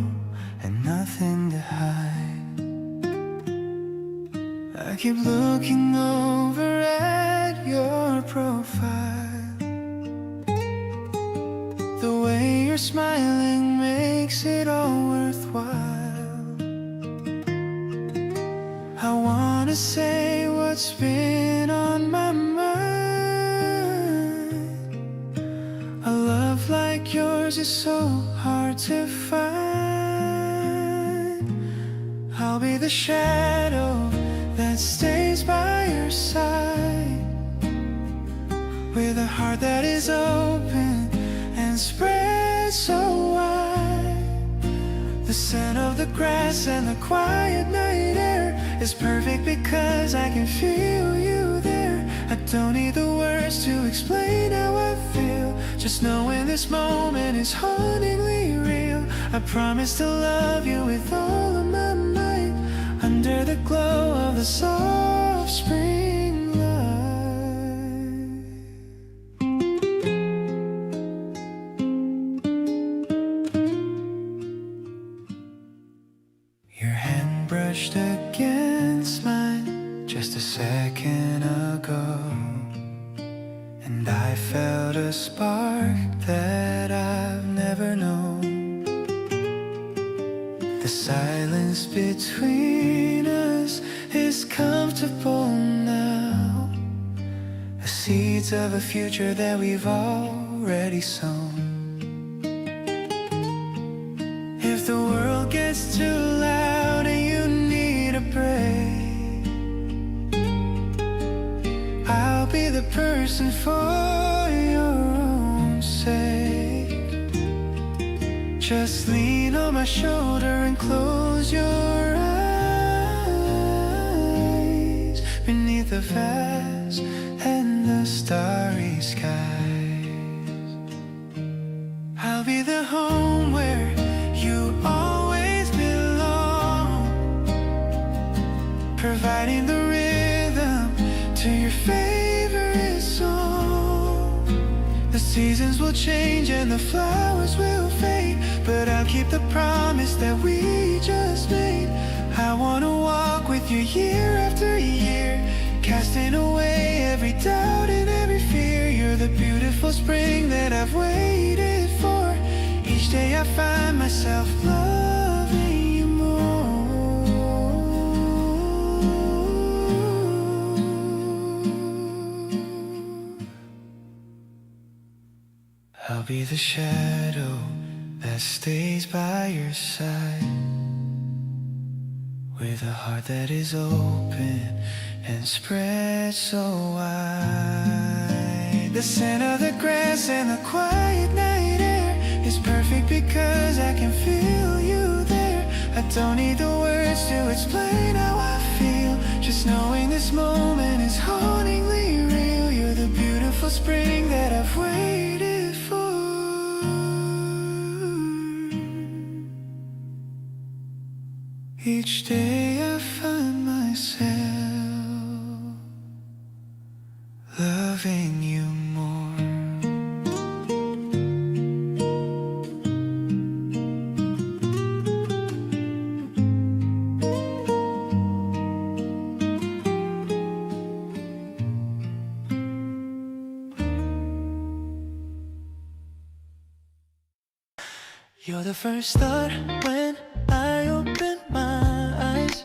and nothing to hide. I keep looking over at your profile. The way you're smiling makes it all worthwhile. I wanna say what's been on my mind. A love like yours is so hard to find. I'll be the shadow that stays by your side, with a heart that is open and spread so wide. The scent of the grass and the quiet night air is perfect because I can feel you there. I don't need the words to explain how I feel, just knowing this moment is hauntingly real. I promise to love you with all of my might, under the glow of the soft spring light. Your hand brushed against mine just a second ago, and I felt a spark that I've never known. The silence between us is comfortable now, the seeds of a future that we've already sown. If the world gets too loud and you need a break, I'll be the person for your own sake. Just lean on my shoulder and close your eyes, beneath the vast and the starry skies. I'll be the home where you always belong, providing the rhythm to your favorite song. The seasons will change and the flowers will fade, but I'll keep the promise that we just made. I wanna walk with you year after year, casting away every doubt and every fear. You're the beautiful spring that I've waited for. Each day I find myself loving you more. I'll be the shadow that stays by your side, with a heart that is open and spread so wide. The scent of the grass and the quiet night air is perfect because I can feel you there. I don't need the words to explain how I feel, just knowing this moment is hauntingly real. You're the beautiful spring that I've waited for. Each day I find myself loving you more. You're the first thought when I open my eyes,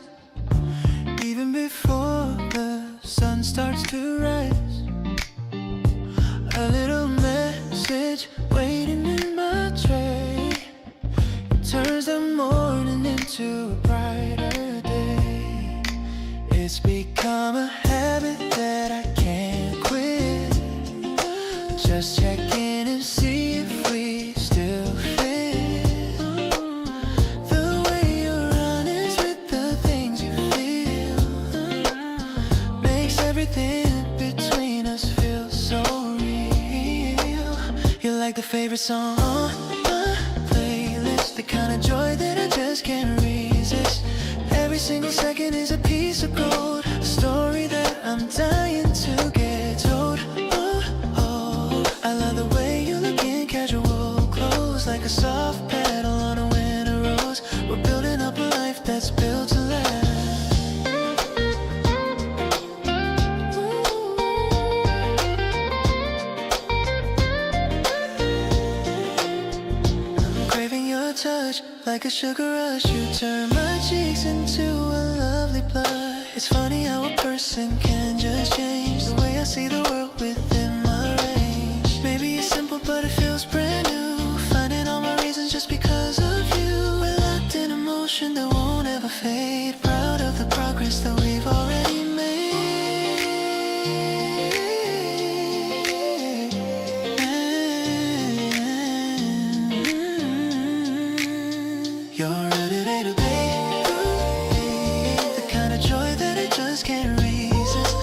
even before the sun starts to rise. A little message waiting in my tray, it turns the morning into a brighter day. It's become a habit that I can't quit, just check in and see if we still fit. The way you're honest with the things you feel makes everything a bit like the favorite song on my playlist, the kind of joy that I just can't resist. Every single second is a piece of gold, a story that I'm dying to get told. Oh, oh, I love the way you look in casual clothes, like a soft petal on a winter rose. We're building up a life that's built to last. Touch like a sugar rush, you turn my cheeks into a lovely blush. It's funny how a person can just change the way I see the world within my range. Maybe it's simple but it feels brand new, finding all my reasons just because of you. We're locked in emotion that won't ever fade, proud of the progress that we've already made. You're ready to be the kind of joy that I just can't resist.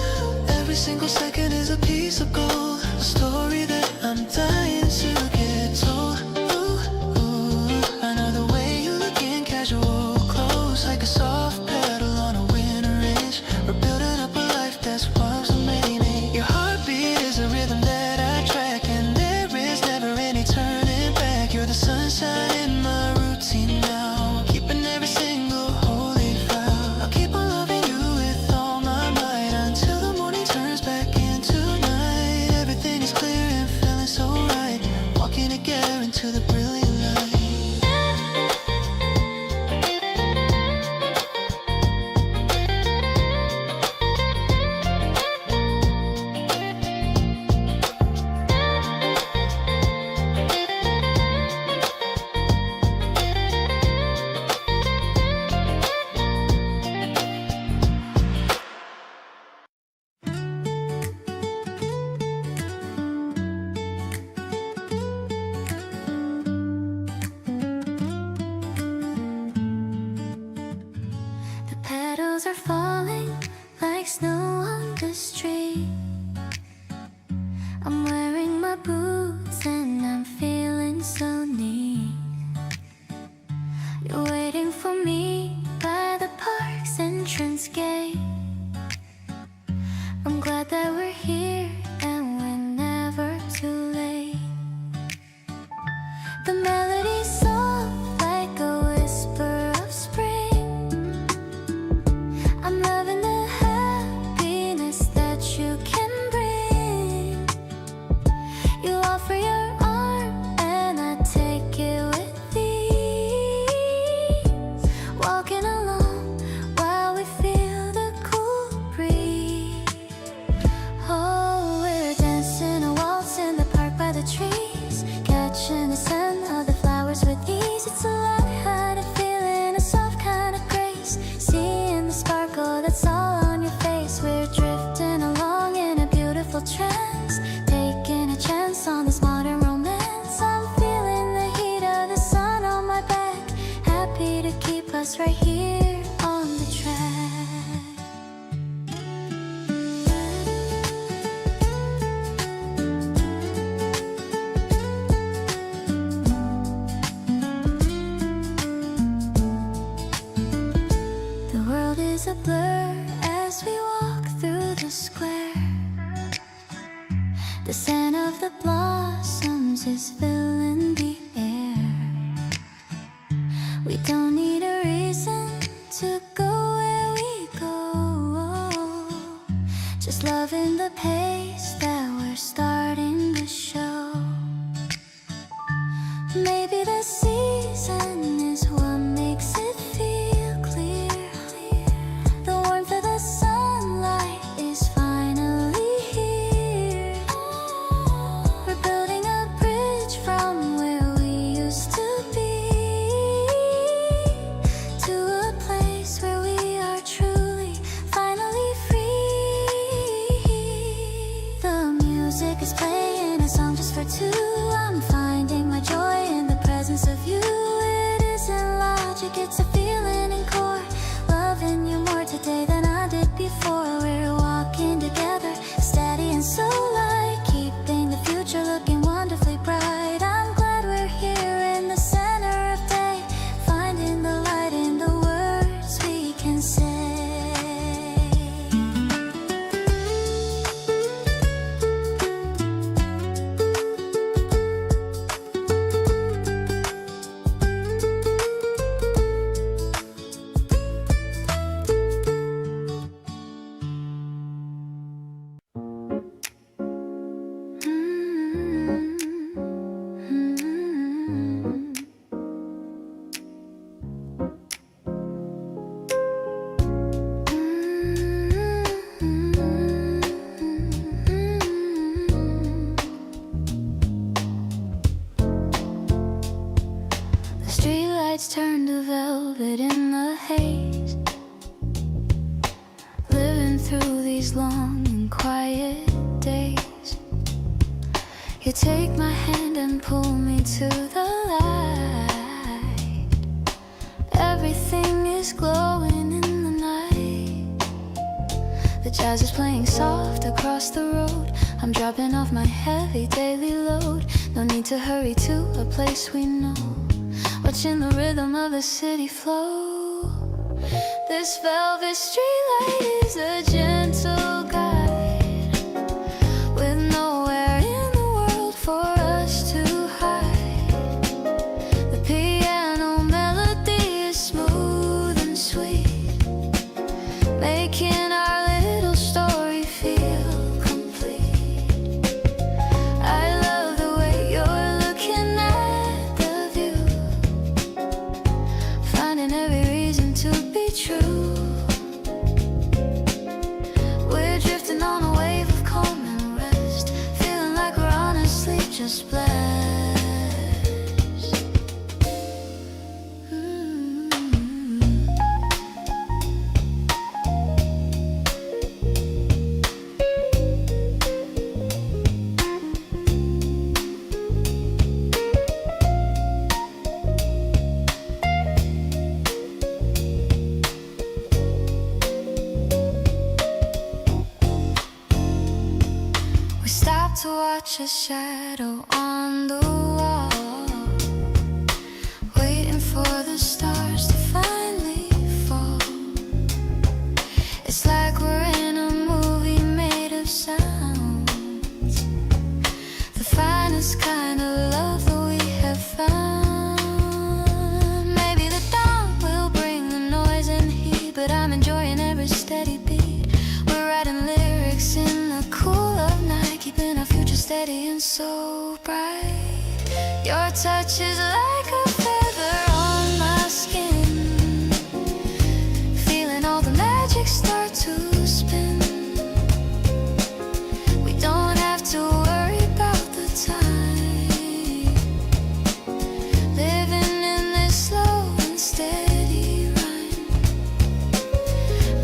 Every single second is a piece of gold, a story that I'm dying to get told. Ooh, ooh, I know the way you look in casual clothes, like a soft petal on a winter ridge. We're building up a life that's worth remaining. Your heartbeat is a rhythm that I track, and there is never any turning back. You're the sunshine in my routine now, keeping every single holy vow. I'll keep on loving you with all my might until the morning turns back into night. Everything is clear and feeling so right, walking together into the brilliant light. The petals are falling like snow on the street. I'm wearing my boots and I'm feeling so neat. You're waiting for me by the park's entrance gate. I'm glad that we're here and we're never too late. The melody's soft like a whisper of spring. I'm loving the happiness that you can bring. You offer your arm and I take it with ease. Walking along while we feel the cool breeze. Oh, we're dancing a waltz in the park by the trees, catching the scent of the flowers with ease. It's a light-hearted feeling, a soft kind of grace, seeing the sparkle that's all on your face. We're drifting along in a beautiful trance, taking a chance on this modern romance. I'm feeling the heat of the sun on my back, happy to keep us right here on the track. The world is a blur as we walk through the square. The scent of the blossoms is filling the air. We don't need a reason to go where we go, just loving the pace that we're starting to show. Maybe the season is what makes it feel clear. The warmth of the sunlight is finally here. We're building a bridge from where we used to be to a place where we are truly, finally free. The music is playing a song just for two. I'm finding my joy in the presence of you. It isn't logic, it's a feeling in core, loving you more today than I did before. We're walking together, steady and so light, keeping the future looking wonderfully bright. You take my hand and pull me to the light. Everything is glowing in the night. The jazz is playing soft across the road. I'm dropping off my heavy daily load. No need to hurry to a place we know. Watching the rhythm of the city flow. This velvet streetlight is a gentle guide, with nowhere in the world for us to hide. The piano melody is smooth and sweet, making our little story feel complete. I love the way you're looking at the view, finding every reason to be true. We're drifting on a wave of calm and rest, feeling like we're honestly just blessed. We stop to watch a shadow on the wall, waiting for the stars to finally fall. It's like we're in a movie made of sounds, the finest kind of love that we have found. Maybe the dawn will bring the noise and heat, but I'm enjoying every steady beat. We're writing lyrics in the cool of night, keeping our future steady and so bright. Your touch is like a feather on my skin, feeling all the magic start to spin. We don't have to worry about the time, living in this slow and steady rhyme.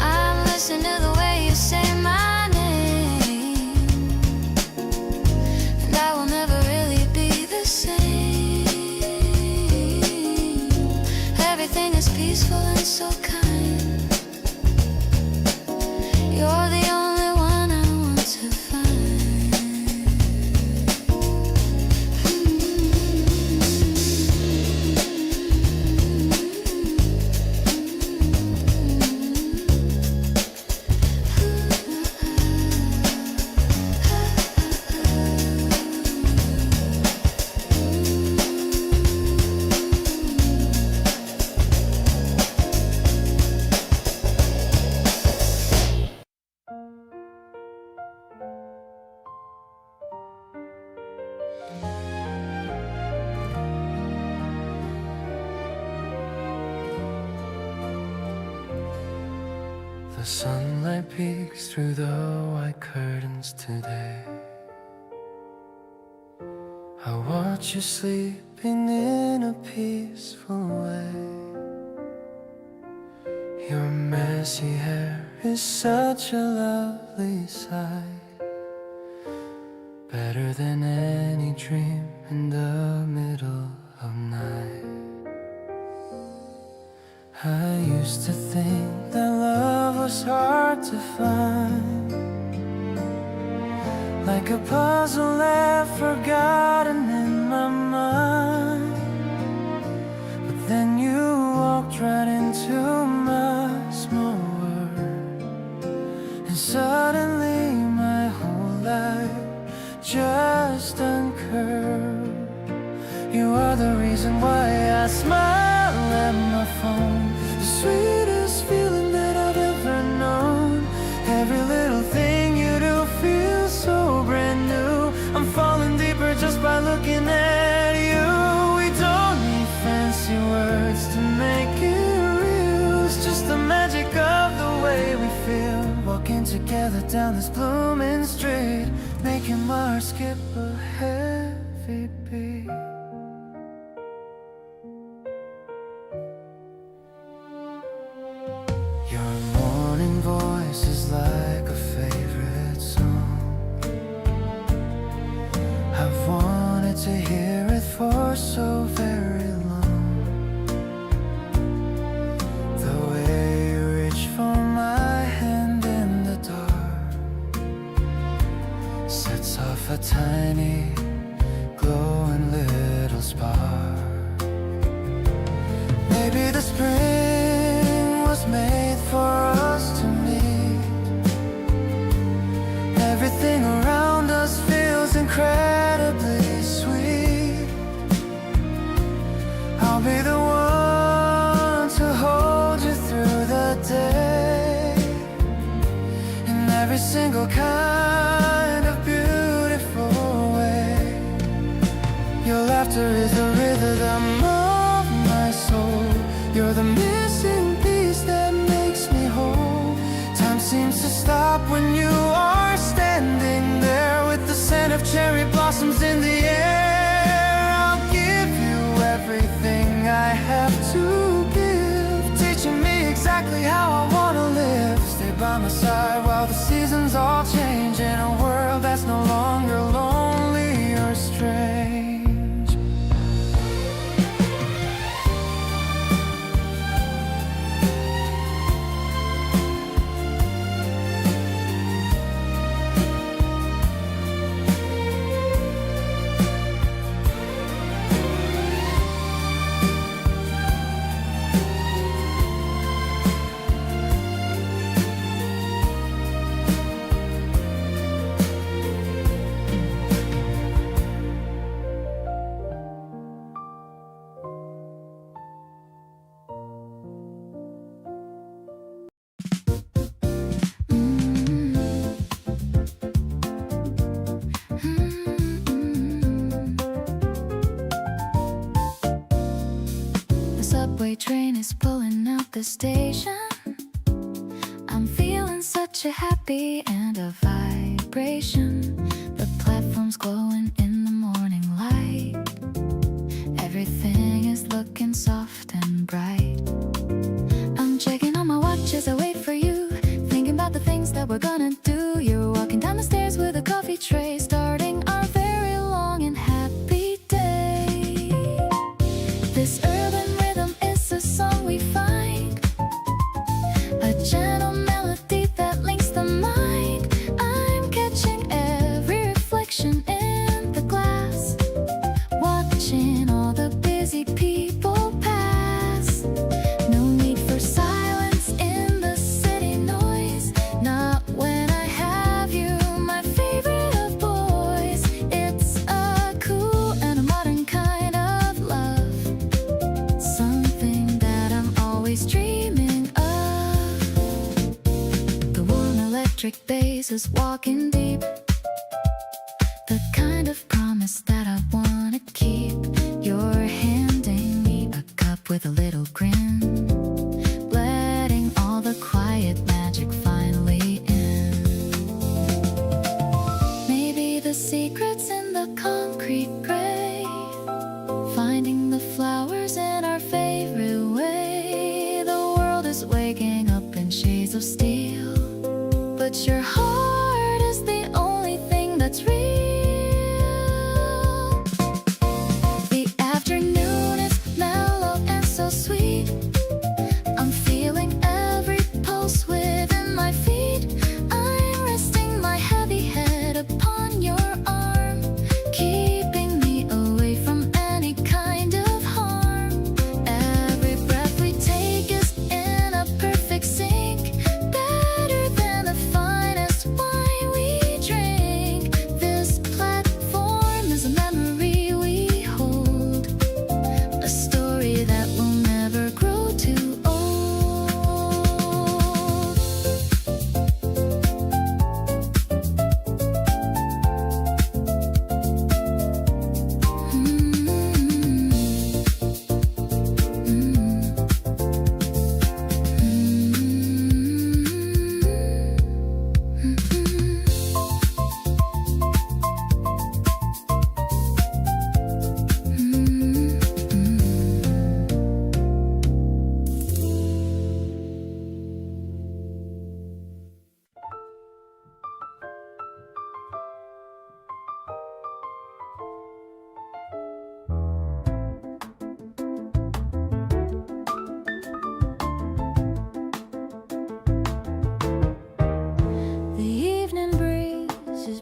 I'm listening to the way you say my name, and I will never really be the same. Everything is peaceful and so kind. You're the only one I want to find. The sunlight peeks through the white curtains today. I watch you sleeping in a peaceful way. Your messy hair is such a lovely sight, better than any dream in the middle of night. I used to think that love was hard to find, like a puzzle left forgotten in my mind. But then you walked right into my small world, and suddenly my whole life just uncurled. You are the reason why I smile at my phone, the sweetest feeling that I've ever known. Every little thing you do feels so brand new. I'm falling deeper just by looking at you. We don't need fancy words to make it real. It's just the magic of the way we feel, walking together down this blooming street, making my heart skip a heavy beat. Your morning voice is like a favorite song I've so very long. The way you reach for my hand in the dark sets off a tiny glowing little spark. Maybe the spring was made for us to meet. Everything around us feels incredibly sweet. I'll be the one to hold you through the day, in every single kind of beautiful way. Your laughter is the rhythm of my soul. You're the missing piece that makes me whole. Time seems to stop when you are standing there, with the scent of cherry blossoms in the air. I'll give you everything I have to give, teaching me exactly how I wanna live. Stay by my side while the seasons all change, in a world that's no longer lonely or strange. Subway train is pulling out the station. I'm feeling such a happy and a vibration. The platform's glowing in the morning light. Everything is looking soft and bright. I'm checking on my watch as I wait for you, thinking about the things that we're gonna do. You're walking down the stairs with a coffee tray, starting our very long and happy day. This urban rhythm is a song we find, a gentle melody that links the mind. I'm catching every reflection in the glass, watching all the busy people pass. No need for silence in the city noise, not when I have you, my favorite of boys. It's a cool and a modern kind of love, something that I'm always dreaming of. The warm electric bass is walking deep, the kind of promise that I wanna keep. You're handing me a cup with a little grin, letting all the quiet magic finally in. Maybe the secret's in the concrete gray, finding the flowers in our favorite way. The world is waking up in shades of steel, but your heart is the only thing that's real.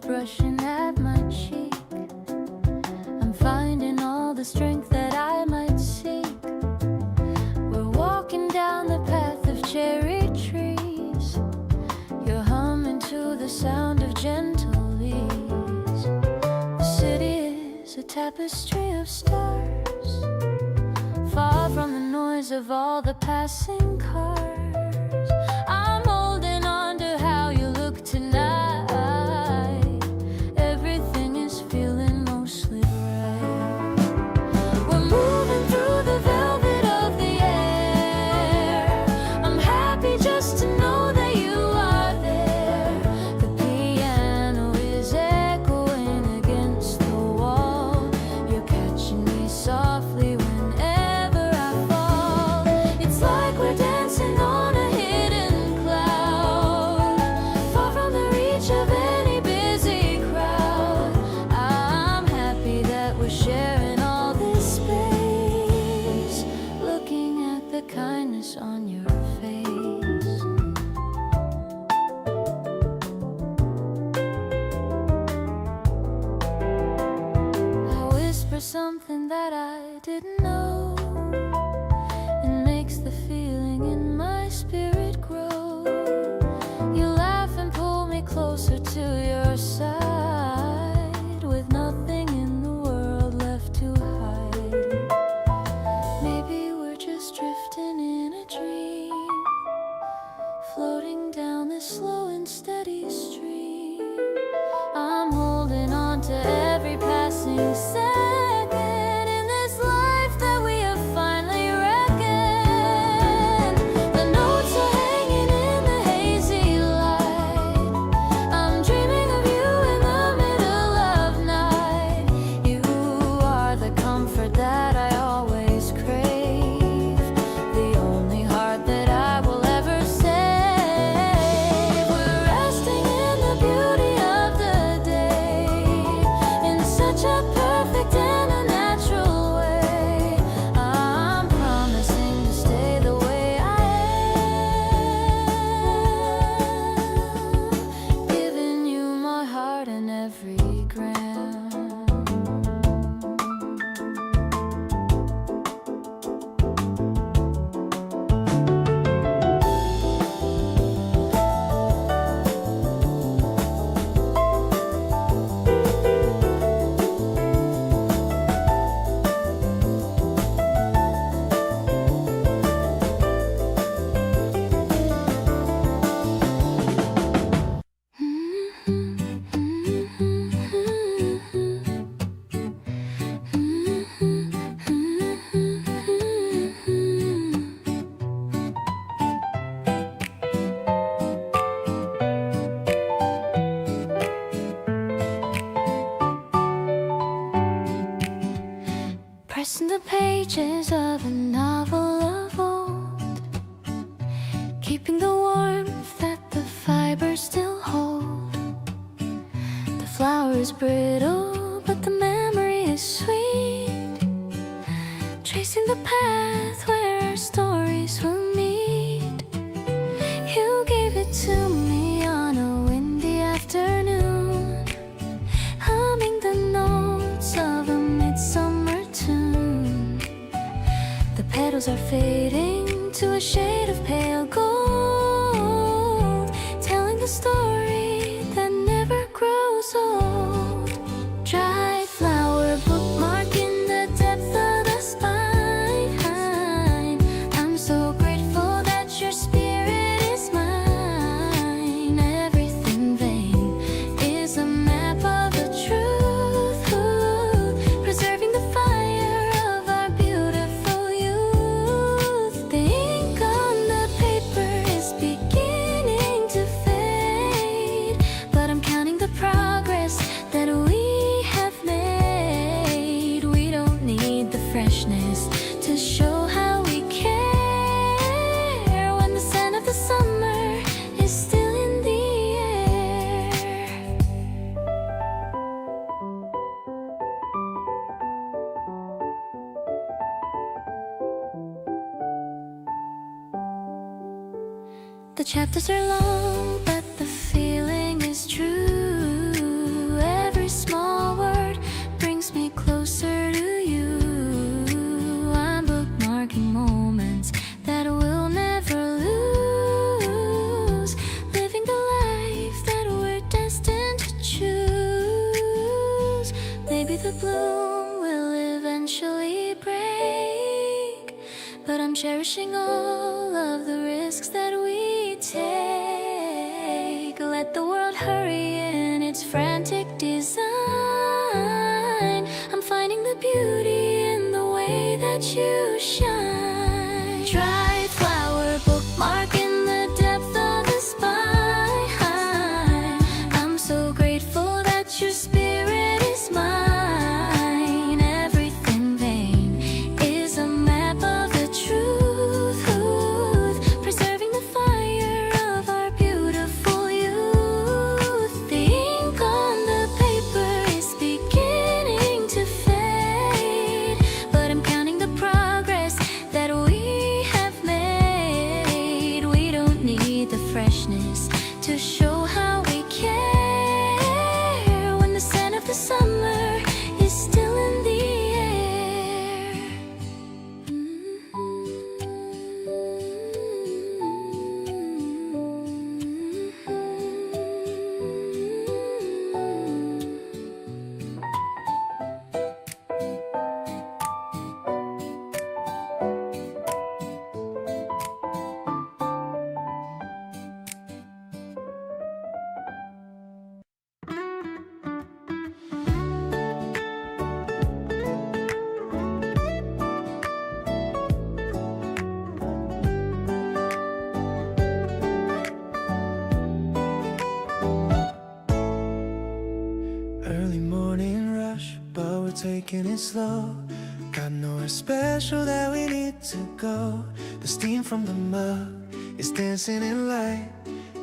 brushing at my cheek. I'm finding all the strength that I might seek. We're walking down the path of cherry trees. You're humming to the sound of gentle leaves. The city is a tapestry of stars, far from the noise of all the passing cars. I'm holding on to how you look tonight. Everything is feeling mostly right. We're moving through the velvet of the air. I'm happy just to know that you are there. The piano is echoing against the wall. You're catching me softly whenever I fall. It's like we're dancing on a hidden cloud, far from the reach of any busy crowd. I'm happy that we're sharing all this space, looking at the kindness on your face. I whisper something that I didn't know. It makes the feeling in my spirit grow. You laugh and pull me closer to your side, with nothing in the world left to hide. Maybe we're just drifting in a dream, floating down this slow and steady stream. I'm holding on to every passing second in this life that we have finally reckoned. The notes are hanging in the hazy light. I'm dreaming of you in the middle of night. You are the comfort that I always crave, the only heart that I will ever save. We're resting in the beauty of the day, in such a perfect and a natural way. I'm promising to stay the way I am, giving you my heart and every gram. Pressing the pages of a novel of old, keeping the warmth that the fibers still hold. The flower is brittle, but the memory is sweet, tracing the path where our stories will meet. You gave it to me on a windy afternoon, humming the notes of a midsummer tune. The petals are fading to a shade of pale gold, telling the story that never grows old. Dried flower bookmarking the depth of the spine. I'm so grateful that your spirit is mine. Everything vain is a map of the truth, preserving the fire of our beautiful youth. The ink on the paper is beginning to fade, but I'm counting the progress that we have made. We don't need the freshness to show how we care, when the scent of the summer is still in the air. The chapters are long, but the feeling is true. maybe the bloom will eventually break, but I'm cherishing all of the risks that we take. Let the world hurry in its frantic design. I'm finding the beauty in the way that you shine. Dried flower bookmark in the depth of the spine. I'm so grateful that your spirit is mine. Everything vain is a map of the truth, preserving the fire of our beautiful youth. The ink on the paper is beginning to fade, but I'm counting the progress that we have made. We don't need the freshness to show how we care when the scent of the summer is still in the air. Early morning rush, but we're taking it slow. Got nowhere special that we need to go. The steam from the mug is dancing in light.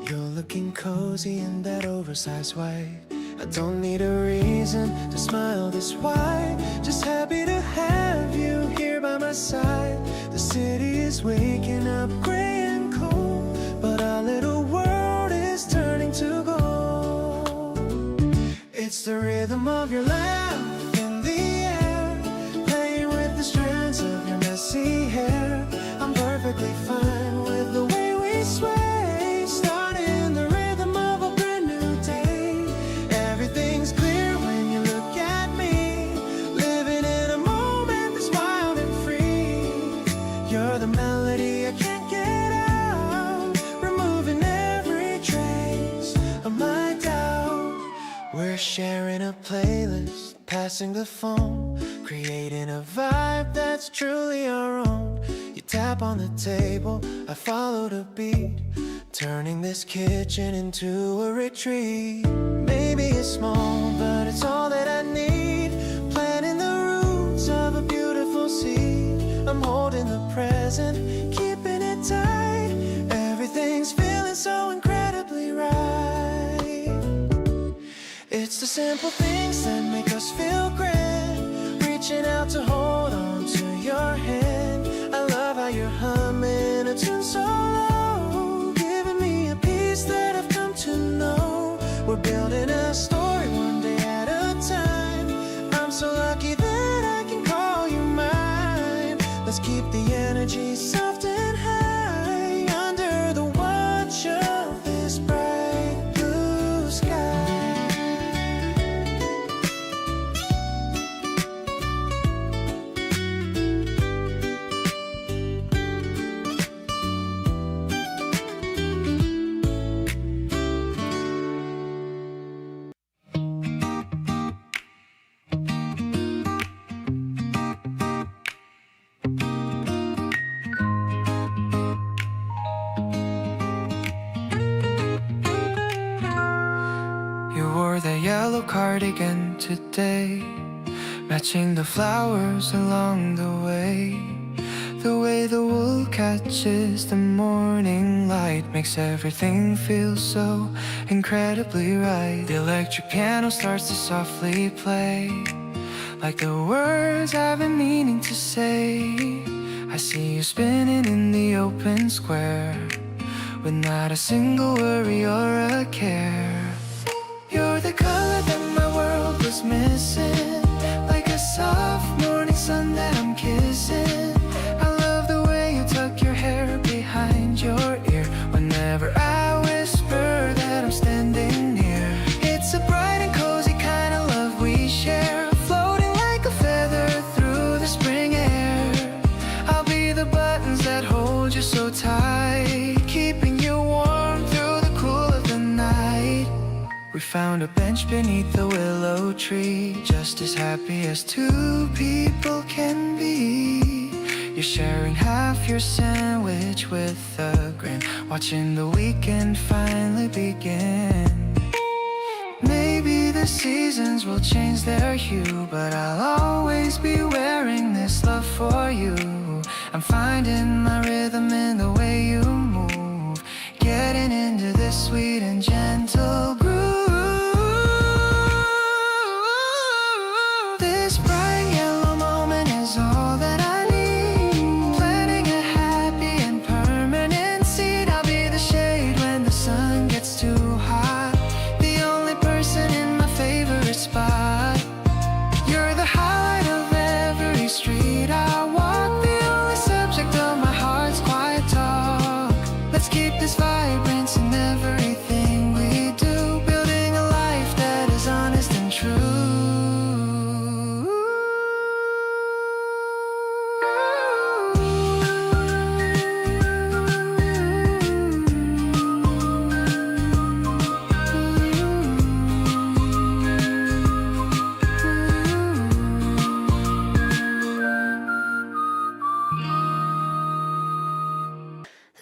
You're looking cozy in that oversized white. I don't need a reason to smile this wide. Just happy to have you here by my side. The city is waking up gray and cold, but our little world is turning to gold. It's the rhythm of your laugh in the air, playing with the strands of your messy hair. I'm perfectly fine with the way we sway, starting the rhythm of a brand new day. Everything's clear when you look at me, living in a moment that's wild and free. You're the melody I can't get out, removing every trace of my doubt. We're sharing a playlist, passing the phone, creating a vibe that's truly our own. You tap on the table, I follow the beat, turning this kitchen into a retreat. Maybe it's small, but it's all that I need, planting the roots of a beautiful seed. I'm holding the present, keeping it tight. Everything's feeling so incredibly right. It's the simple things that make us feel grand, reaching out to hold on to your hand. I love how you're humming a tune so low, giving me a piece that I've come to know. We're building a story one day at a time. I'm so lucky that I can call you mine. Let's keep the energy soft and high under the watch of this bright blue sky. You wore that yellow cardigan today, matching the flowers along the way. The way the wool catches the morning light makes everything feel so incredibly right. The electric piano starts to softly play, like the words I've been meaning to say. I see you spinning in the open square, with not a single worry or a care. You're the color that my world was missing, like a soft morning sun that I'm kissing. I love the way you tuck your hair behind your ear whenever I whisper that I'm standing near. It's a bright and cozy kind of love we share, flow found a bench beneath the willow tree, just as happy as two people can be. You're sharing half your sandwich with a grin, watching the weekend finally begin. Maybe the seasons will change their hue, but I'll always be wearing this love for you. I'm finding my rhythm in the way you move, getting into this sweet and gentle groove. This bright yellow moment is all that I need, planting a happy and permanent seed. I'll be the shade when the sun gets too hot, the only person in my favorite spot. You're the highlight of every street I walk, the only subject of my heart's quiet talk. Let's keep this vibrance in everything we do, building a life that is honest and true.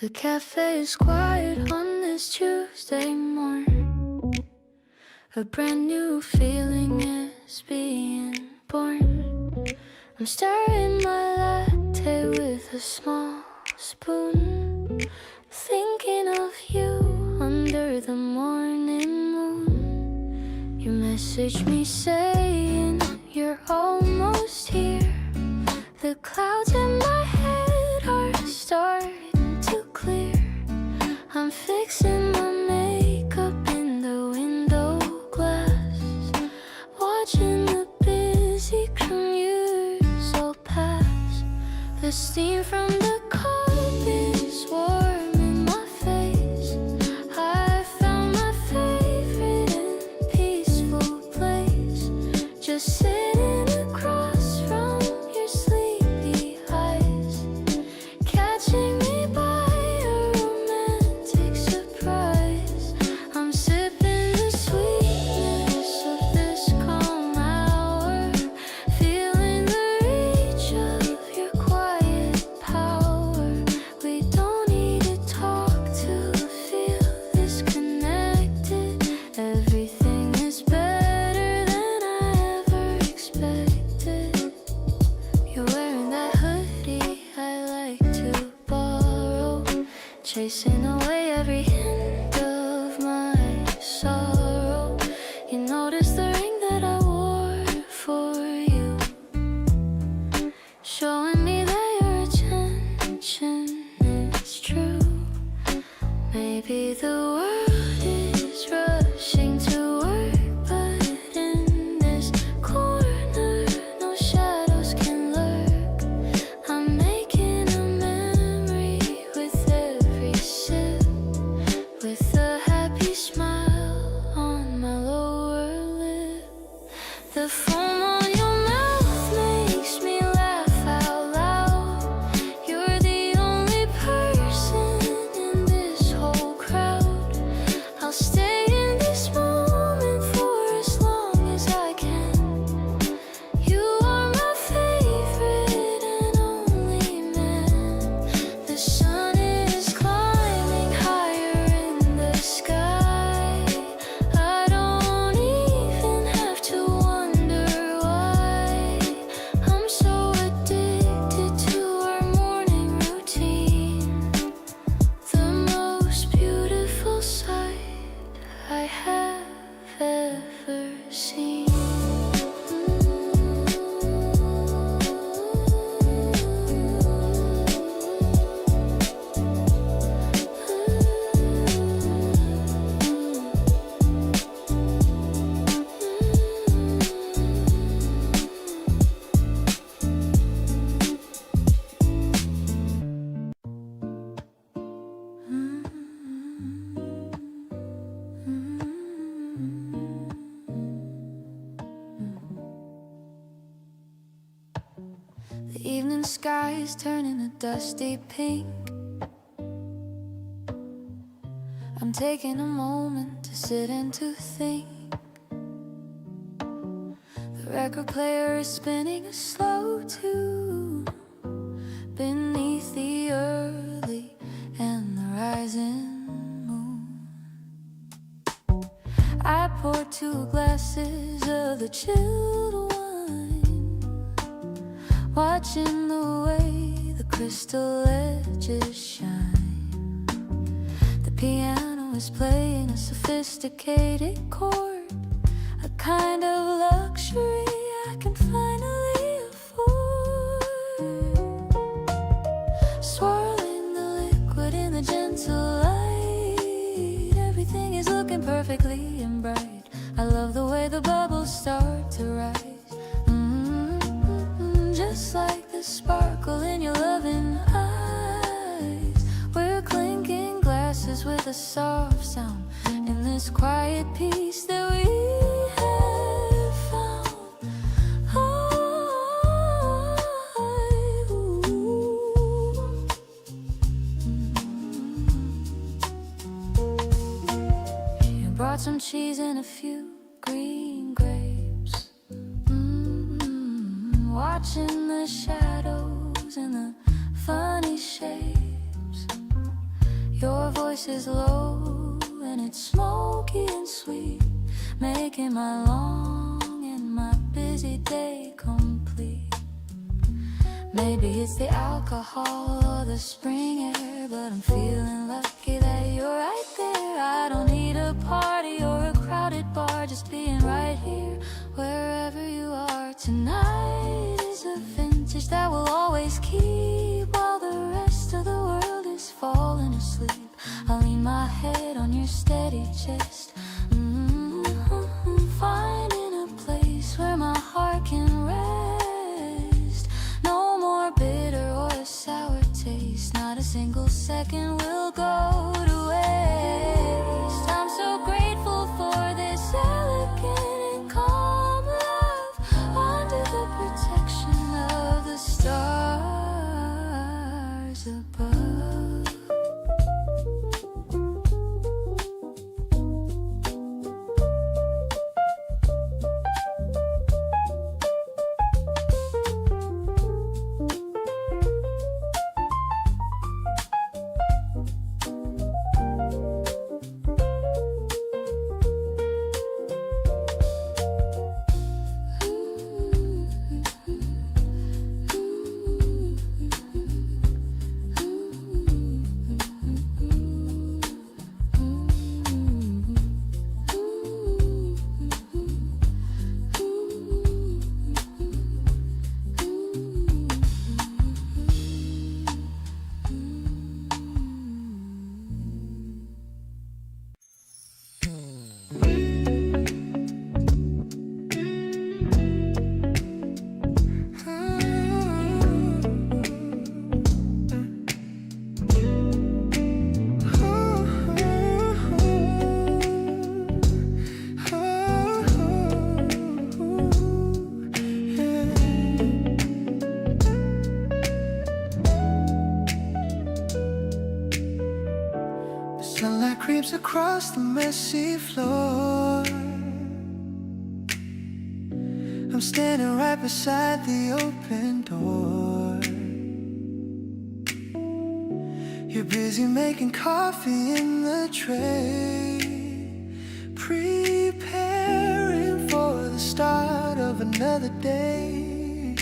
The cafe is quiet on this Tuesday morn. A brand new feeling is being born. I'm stirring my latte with a small spoon, thinking of you under the morning moon. You message me saying you're almost here. The clouds in my head are starting to clear. I'm fixing my makeup in the window glass, watching the busy commuters all pass. The steam from the cup is warming my face. I found my favorite and peaceful place, just sitting across from your sleepy eyes, catching me by a romantic surprise. I'm sipping the sweetness of this calm hour, feeling the reach of your quiet power. We don't need to talk to feel this connected. Everything is better than I ever expected. You're wearing that hoodie I like to borrow, chasing away every hint of my sorrow. You notice the ring that I wore for you, showing me that your attention is true. Maybe the world is rushing to work, but in this corner no shadows can lurk. I'm making a memory with every sip, with a happy smile on my lower lip. The foam on your mouth makes me laugh out loud. You're the only person in this whole crowd. I'll stay in this moment for as long as I can. You are my favorite and only man. The sun is climbing higher in the sky. I don't even have to wonder why. I'm so addicted to our morning routine, the most beautiful sight I have ever seen. The evening sky is turning a dusty pink. I'm taking a moment to sit and to think. record player is spinning a slow tune beneath the early and the rising moon. I pour 2 glasses of the chilled wine, watching the way the crystal edges shine. The piano is playing a sophisticated chord, a kind of luxury I can finally afford. Swirling the liquid in the gentle light, everything is looking perfectly and bright. I love the way the bubbles start to rise. Just like the sparkle in your loving eyes. We're clinking glasses with a soft sound in this quiet peace that we have found. You brought some cheese and a few green grapes. Watching the shadows and the funny shapes. Your voice is low and it's smoky and sweet, making my long and my busy day complete. Maybe it's the alcohol or the spring air, but I'm feeling lucky that you're right there. I don't need a party or a crowded bar, just being right here, wherever you are tonight. A vintage that will always keep while the rest of the world is falling asleep. I'll lean my head on your steady chest, finding a place where my heart can rest. No more bitter or a sour taste, not a single second will go to waste. I'm so grateful for this elegant and calm love under the protection of the stars above. Creeps across the messy floor. I'm standing right beside the open door. You're busy making coffee in the tray, preparing for the start of another day.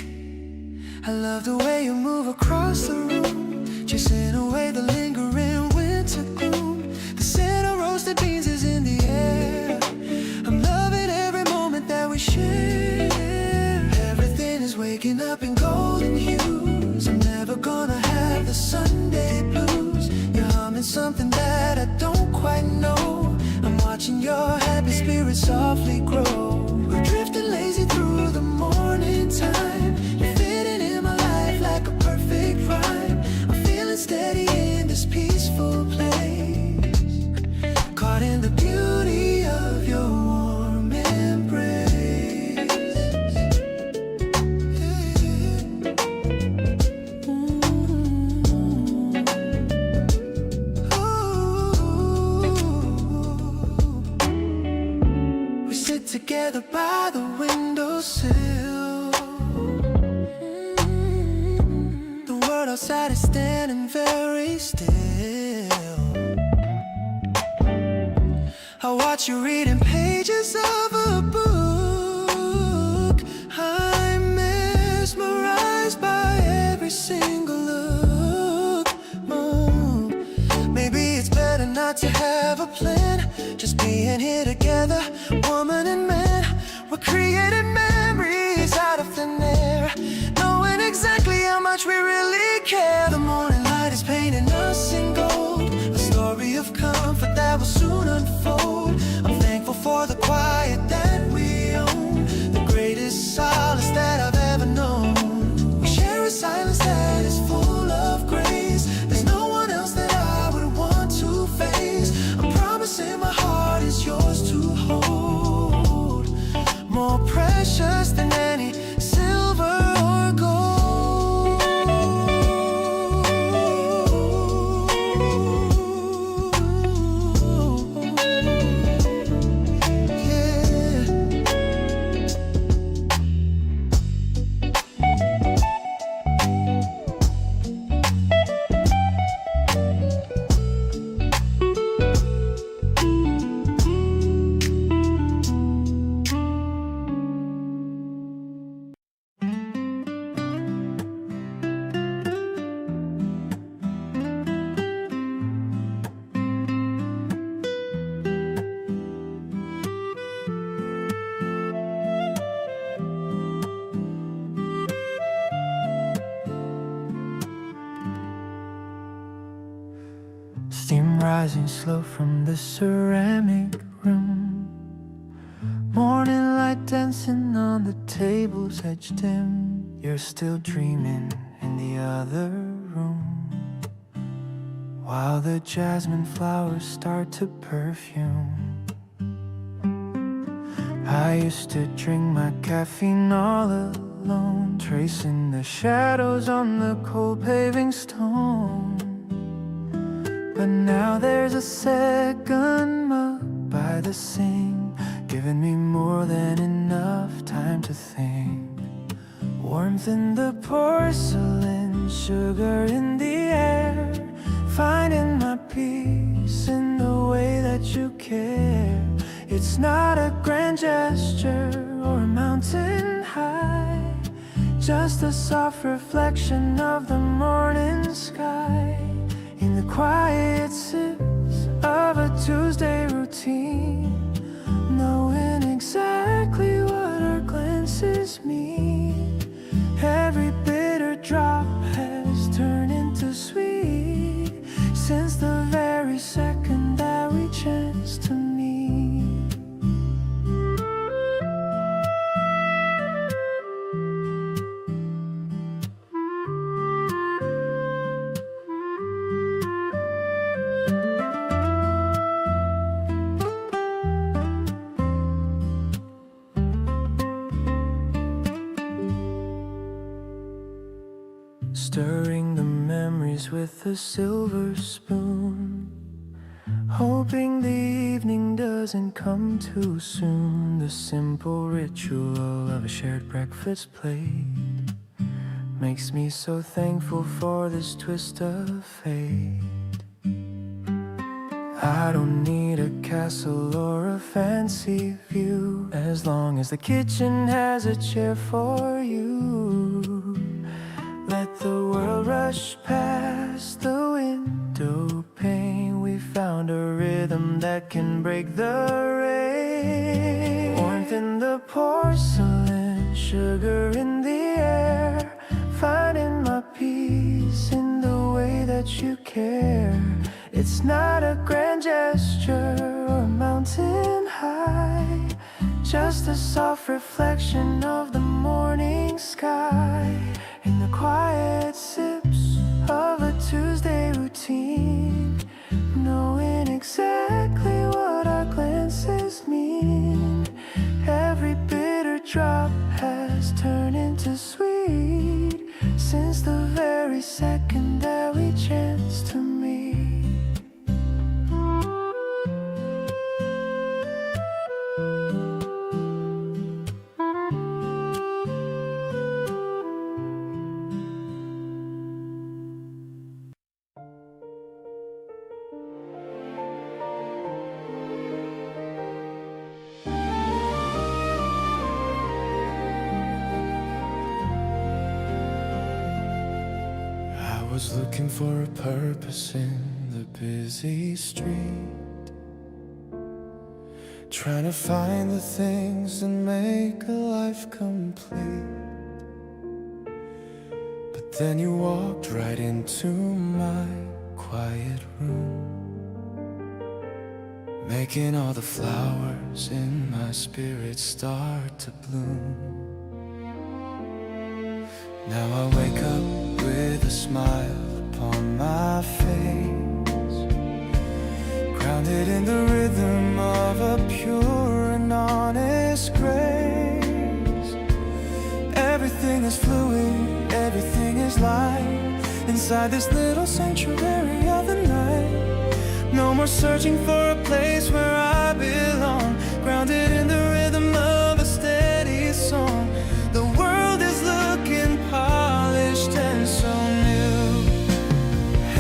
I love the way you move across the room, chasing away the lingering winter gloom. The scent of roasted beans is in the air. I'm loving every moment that we share. Everything is waking up in golden hues. I'm never gonna have the Sunday blues. You're humming something that I don't quite know. I'm watching your happy spirit softly grow. We're drifting lazy through the morning time. You're fitting in my life like a perfect rhyme. I'm feeling steady in this peaceful place, caught in the beauty of your warm embrace. by the windowsill. The world outside is standing very still. I watch you reading pages of a book. I'm mesmerized by every single look. Maybe it's better not to have a plan, just being here together, woman and man. We're creating memories out of thin air, knowing exactly how much we really care. The morning light is painting us in gold, a story of comfort that will soon unfold. I'm thankful for the quiet that we own, the greatest solace that I've ever known. We share a silence that is full of grace. There's no one else that I would want to face. I'm promising my heart is yours to hold, more precious than any silver or gold. Yeah. Steam rising slow from the ceramic room. Morning light dancing on the table's edge dim. You're still dreaming in the other room, while the jasmine flowers start to perfume. I used to drink my caffeine all alone, tracing the shadows on the cold paving stone. But now there's a second mug by the sink, giving me more than enough time to think. Warmth in the porcelain, sugar in the air, finding my peace in the way that you care. It's not a grand gesture or a mountain high, just a soft reflection of the morning sky. In the quiet sips of a Tuesday routine, knowing exactly what our glances mean. Every bitter drop has turned into sweet since the very second that we chanced to meet. Stirring the memories with a silver spoon, hoping the evening doesn't come too soon. The simple ritual of a shared breakfast plate makes me so thankful for this twist of fate. I don't need a castle or a fancy view, as long as the kitchen has a chair for you. Let the world rush past the window pane. We found a rhythm that can break the rain. Warmth in the porcelain, sugar in the air, finding my peace in the way that you care. It's not a grand gesture or a mountain high, just a soft reflection of the morning sky. In the quiet sips of a Tuesday routine, knowing exactly what our glances mean. Every bitter drop has turned into sweet since the very second that we chanced to meet. was looking for a purpose in the busy street, trying to find the things that make a life complete. But then you walked right into my quiet room, making all the flowers in my spirit start to bloom. Now I wake up with a smile upon my face, grounded in the rhythm of a pure and honest grace. Everything is fluid, everything is light, inside this little sanctuary of the night. No more searching for a place where I belong, grounded in the rhythm of a steady song. The world is looking polished and so new.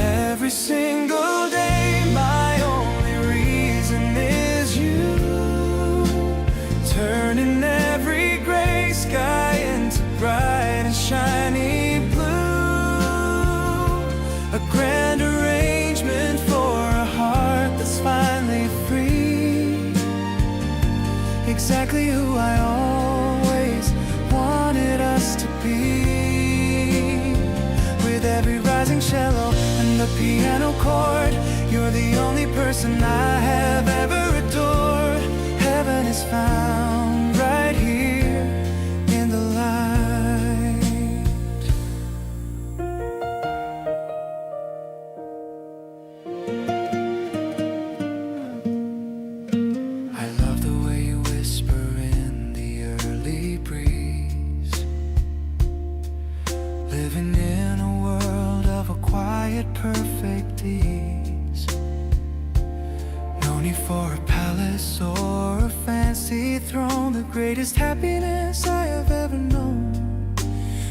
Every single day my only reason is you, turning every gray sky into bright and shiny blue. A grand arrangement for a heart that's finally free, exactly who I always wanted us to be. With every rising cello and the piano chord, you're the only person I have ever adored. Heaven is found right here in the light. I love the way you whisper in the early breeze, living in a world of a quiet, perfect ease. No need for a palace or a fancy throne. The greatest happiness I have ever known.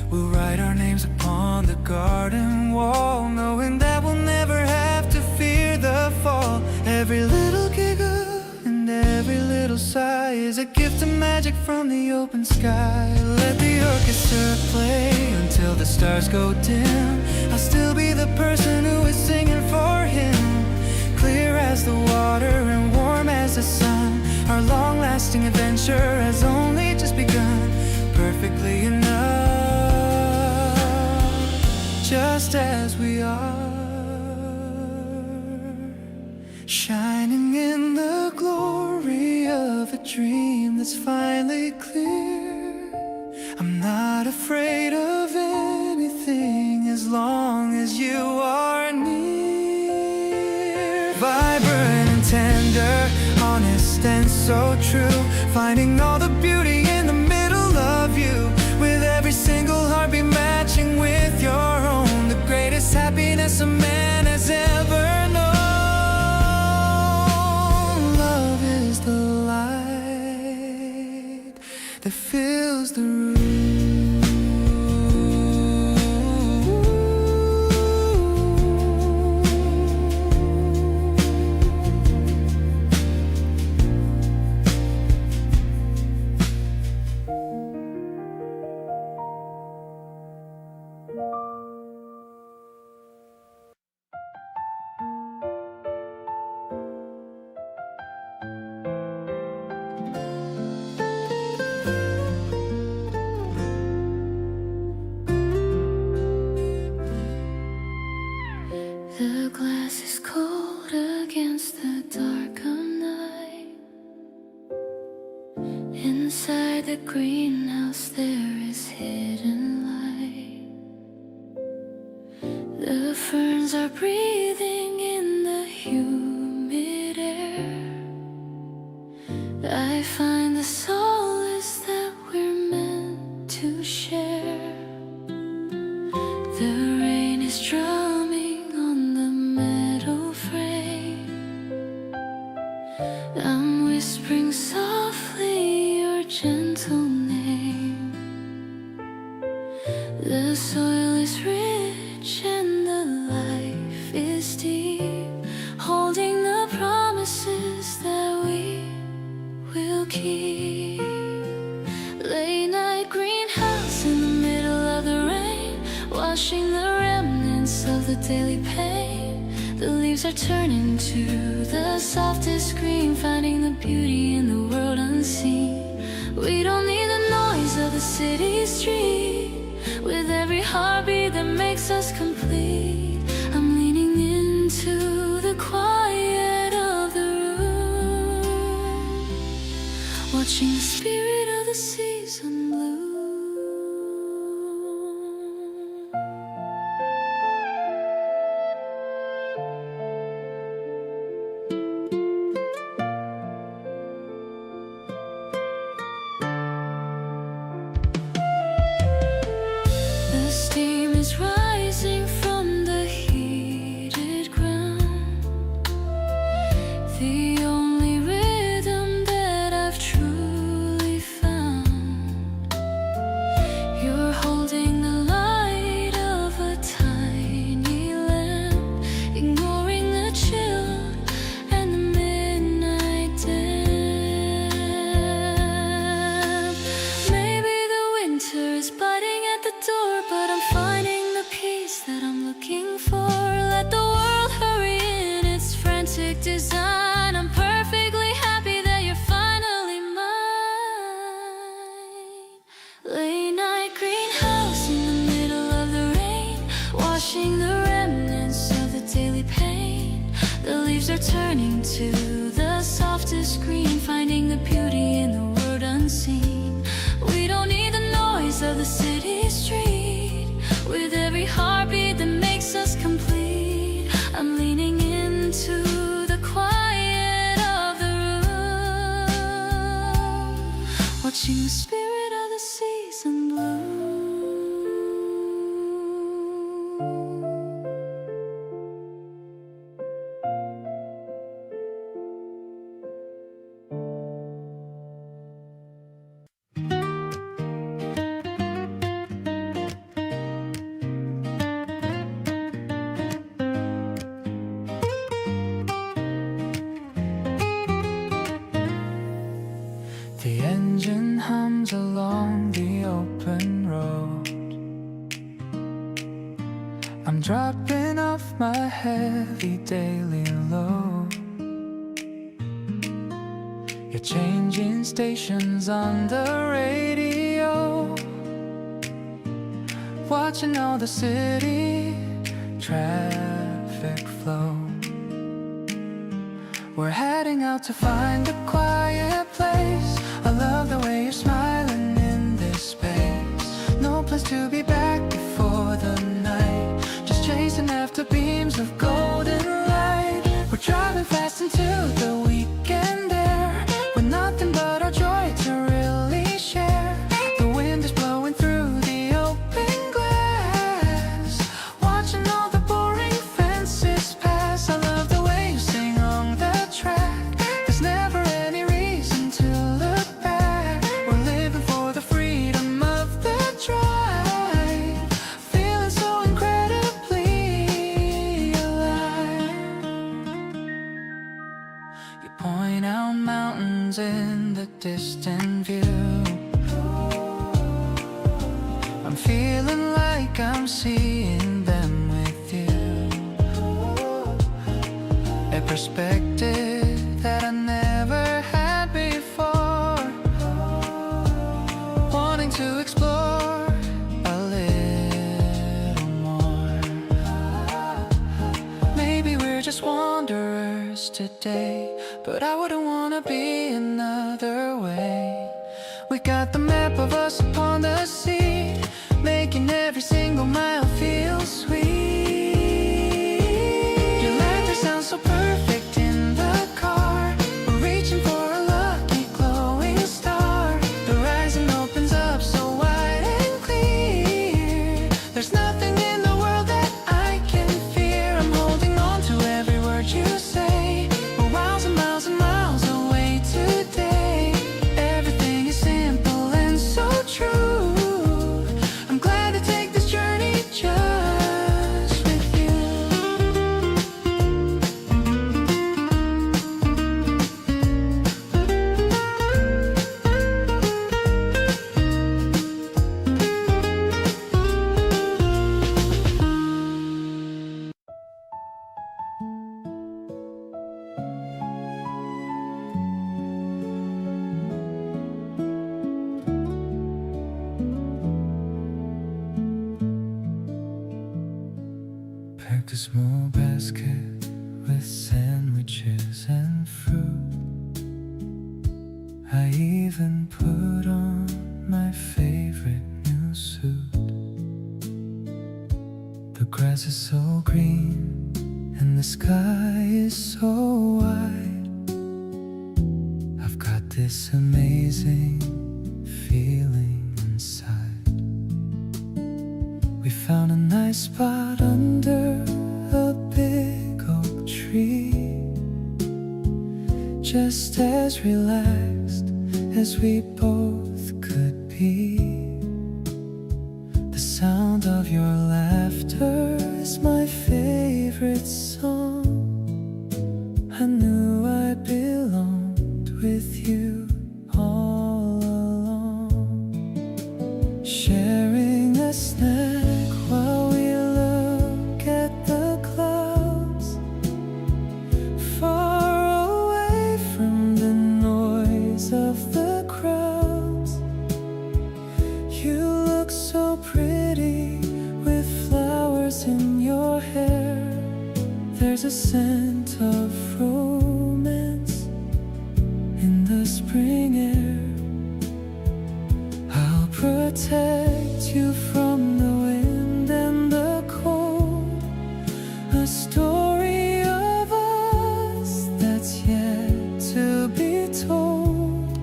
We'll write our names upon the garden wall, knowing that we'll never have to fear the fall. Every little giggle and every little sigh is a gift of magic from the open sky. Let the orchestra play until the stars go dim. I'll still be the person who is singing for him. Clear as the water and warm as the sun, our long-lasting adventure has only just begun. Perfectly enough, just as we are, shining in the glory of a dream that's finally clear. I'm not afraid of anything as long as you are near. Vibrant and tender, honest and so true, finding all the beauty in the middle of you. With every single heartbeat matching with your own, the greatest happiness a man has ever known. Love is the light that fills the room. The glass is cold against the dark of night. Inside the greenhouse there is hidden light. The ferns are breathing in the humid air. I find the solace that we're meant to share. The rain is drumming on the meadow frame. I'm whispering softly your gentle name. The soil is rich and the life is deep, holding the promises that we will keep. Late night greenhouse in the middle of the rain, washing the remnants of daily pain. The leaves are turning to the softest green, finding the beauty in the world unseen. We don't need the noise of the city street. With every heartbeat that makes us complete, I'm leaning into the quiet of the room, watching the spirit of the season bloom. The steam is rising from the heated ground, the only rhythm that I've truly found. You're holding the light of a tiny lamp, ignoring the chill and the midnight damp. Maybe the winter is biting at the door, but I'm finding the peace that I'm looking for. Let the world hurry in its frantic design. I'm perfectly happy that you're finally mine. Late night greenhouse in the middle of the rain, washing the remnants of the daily pain. The leaves are turning to the softest green, finding the beauty in the world unseen. We don't need the noise of the city street. With every heartbeat that makes us complete, I'm leaning into the quiet of the room, watching the spirit of the season bloom. The engine hums along the open road. I'm dropping off my heavy daily load. You're changing stations on the radio, watching all the city traffic flow. We're heading out to find a quiet place. I love the way you're smiling in this space. No place to be back before the night, just chasing after beams of golden light. We're driving fast into the weekend air, with nothing but our joy to really share. The wind is blowing through the open glass, watching all the boring fences pass. I love the way you sing on the track. There's never any reason to look back. We're living for the freedom of the drive, feeling so incredibly alive. You point out mountains in the distant view. I'm feeling like I'm seeing them with you. A perspective that I never had before, wanting to explore a little more. Maybe we're just wanderers today, but I wouldn't wanna be another way. We got the map of us upon the sea, making every single mile feel sweet. Your laughter sounds so perfect in the car. We're reaching for a lucky glowing star. The horizon opens up so wide and clear. There's nothing in the world that I can fear. I'm holding on to every word you say. We're miles and miles away today. Everything is simple and so true. packed a small basket with sandwiches and fruit. I even put on my favorite new suit. The grass is so green and the sky is so wide. I've got this amazing feeling inside. We found a nice spot under a big oak tree, just as relaxed as we both could be. The sound of your laughter is my favorite song. I knew I belonged with you all along. Sharing a snack while we look at the clouds, far away from the noise of the crowds. You look so pretty with flowers in your hair. There's a scent of romance in the spring air. I'll protect you from the wind and the cold. A story of us that's yet to be told.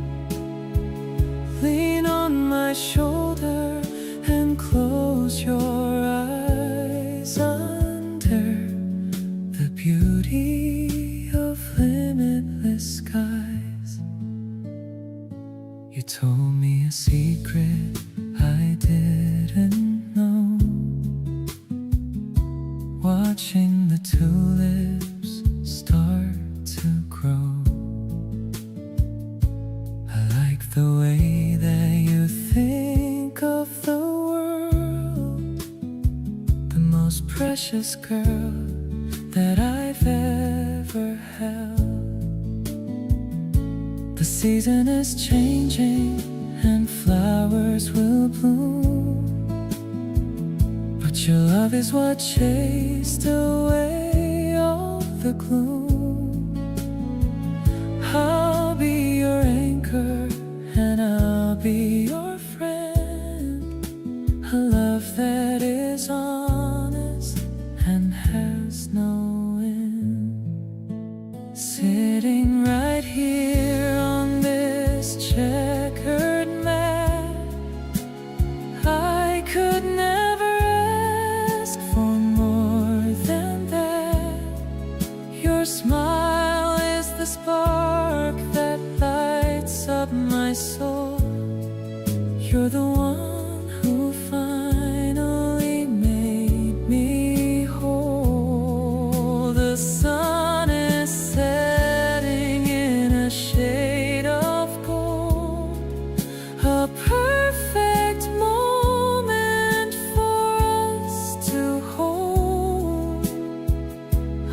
Lean on my shoulder and close your eyes under the beauty of limitless skies. You told me a secret I didn't know. Watching the tulips start to grow. I like the way that you think of the world. The most precious girl that I've ever held. The season is changing and flowers will bloom, but your love is what chased away all the gloom. I'll be your anchor and I'll be your friend. A love that is honest and has no end. Sitting right here on this checkered mat, I could never ask for more than that. Your smile is the spark that lights up my soul. You're the one who finally made me whole. The sun is setting in a shade of gold, a perfect moment for us to hold.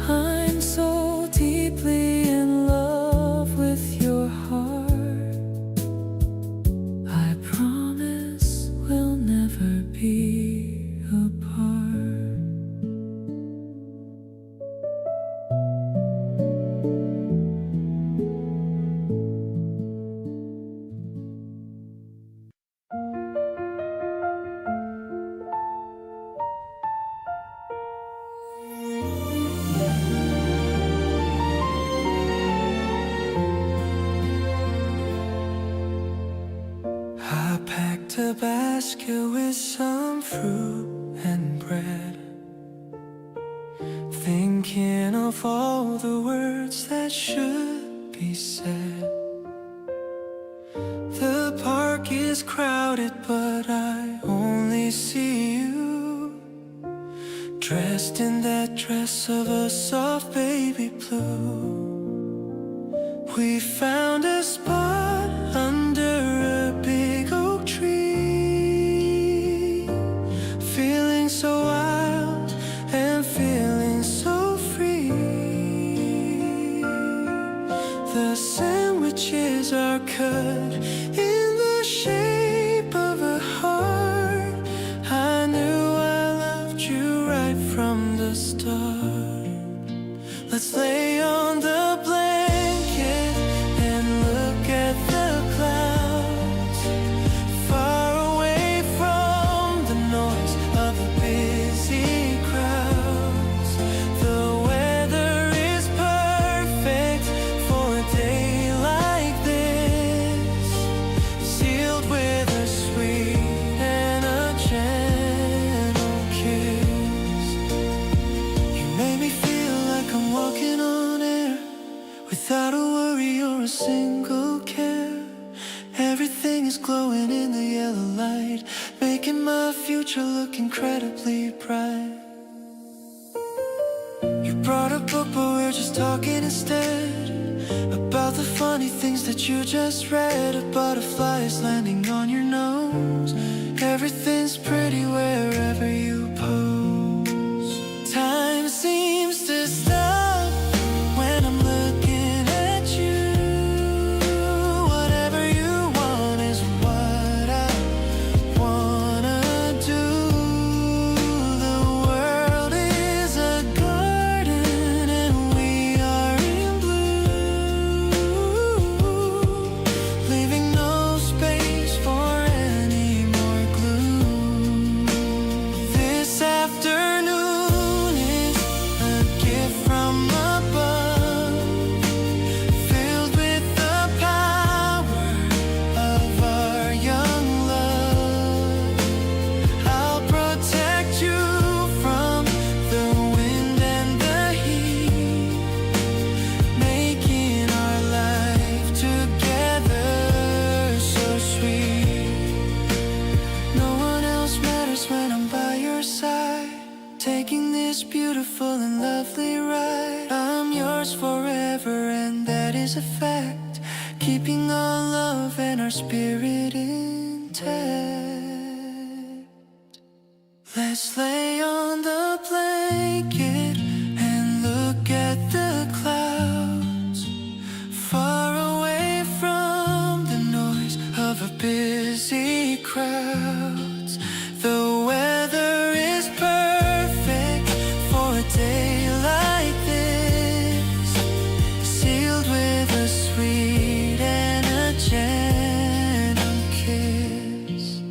I'm so deeply in love with your heart. I promise we'll never be apart. I packed a basket with some fruit and bread, thinking of all the words that should be said. The park is crowded, but I only see you, dressed in that dress of a soft baby blue. We found a spot under a big oak tree, feeling so wild and feeling so free. The sandwiches are cut in the shape of a heart. I knew I loved you right from the start. night, making my future look incredibly bright. You brought a book but we're just talking instead about the funny things that you just read. A butterfly is landing on your nose. Everything's pretty wherever you pose. Time seems to stop when I'm looking at you. Whatever you want is what I wanna do. The world is a garden and we are in bloom, leaving no space for any more gloom. This afternoon is a gift from above, filled with the power of our young love. I'll protect you from the wind and the heat, making our life together so sweet. No one else matters when I'm by your side, taking this beautiful and lovely ride. I'm yours forever and that is a fact, keeping our love and our spirit intact. Let's lay on the blanket and look at the clouds, far away from the noise of a busy crowds. The weather is perfect for a day like this, sealed with a sweet and a gentle kiss.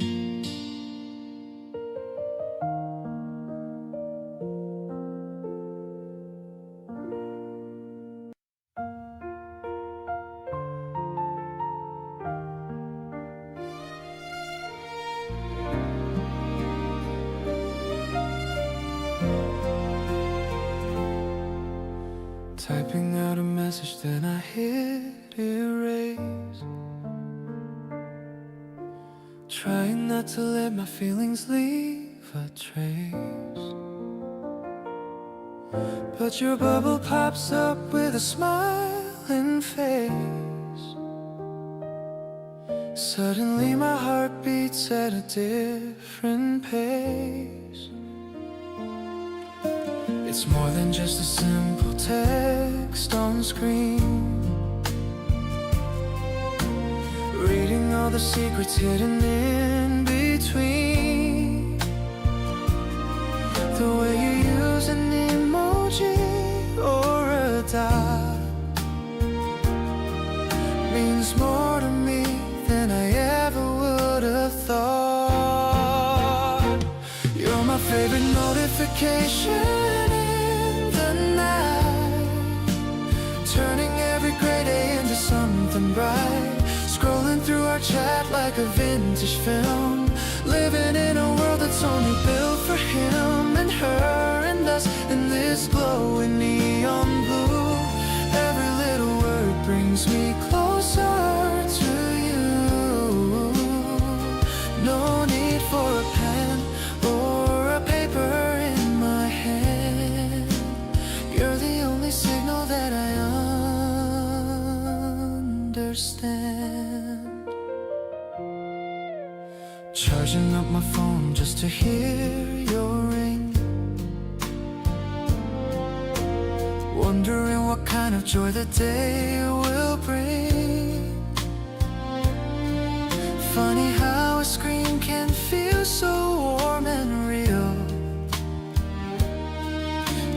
Typing out a message, then I hit erase, trying not to let my feelings leave a trace. But your bubble pops up with a smiling face. Suddenly my heart beats at a different pace. It's more than just a simple text on screen, reading all the secrets hidden in between. The way you use an emoji or a dot means more to me than I ever would have thought. You're my favorite notification, turning every gray day into something bright. Scrolling through our chat like a vintage film, living in a world that's only built for him and her and us in this glowing neon blue. Every little word brings me closer to you. No need for a pen or a paper in my hand. You're the only signal that I understand. Charging up my phone just to hear your ring, wondering what kind of joy the day will bring. Funny how a screen can feel so warm and real,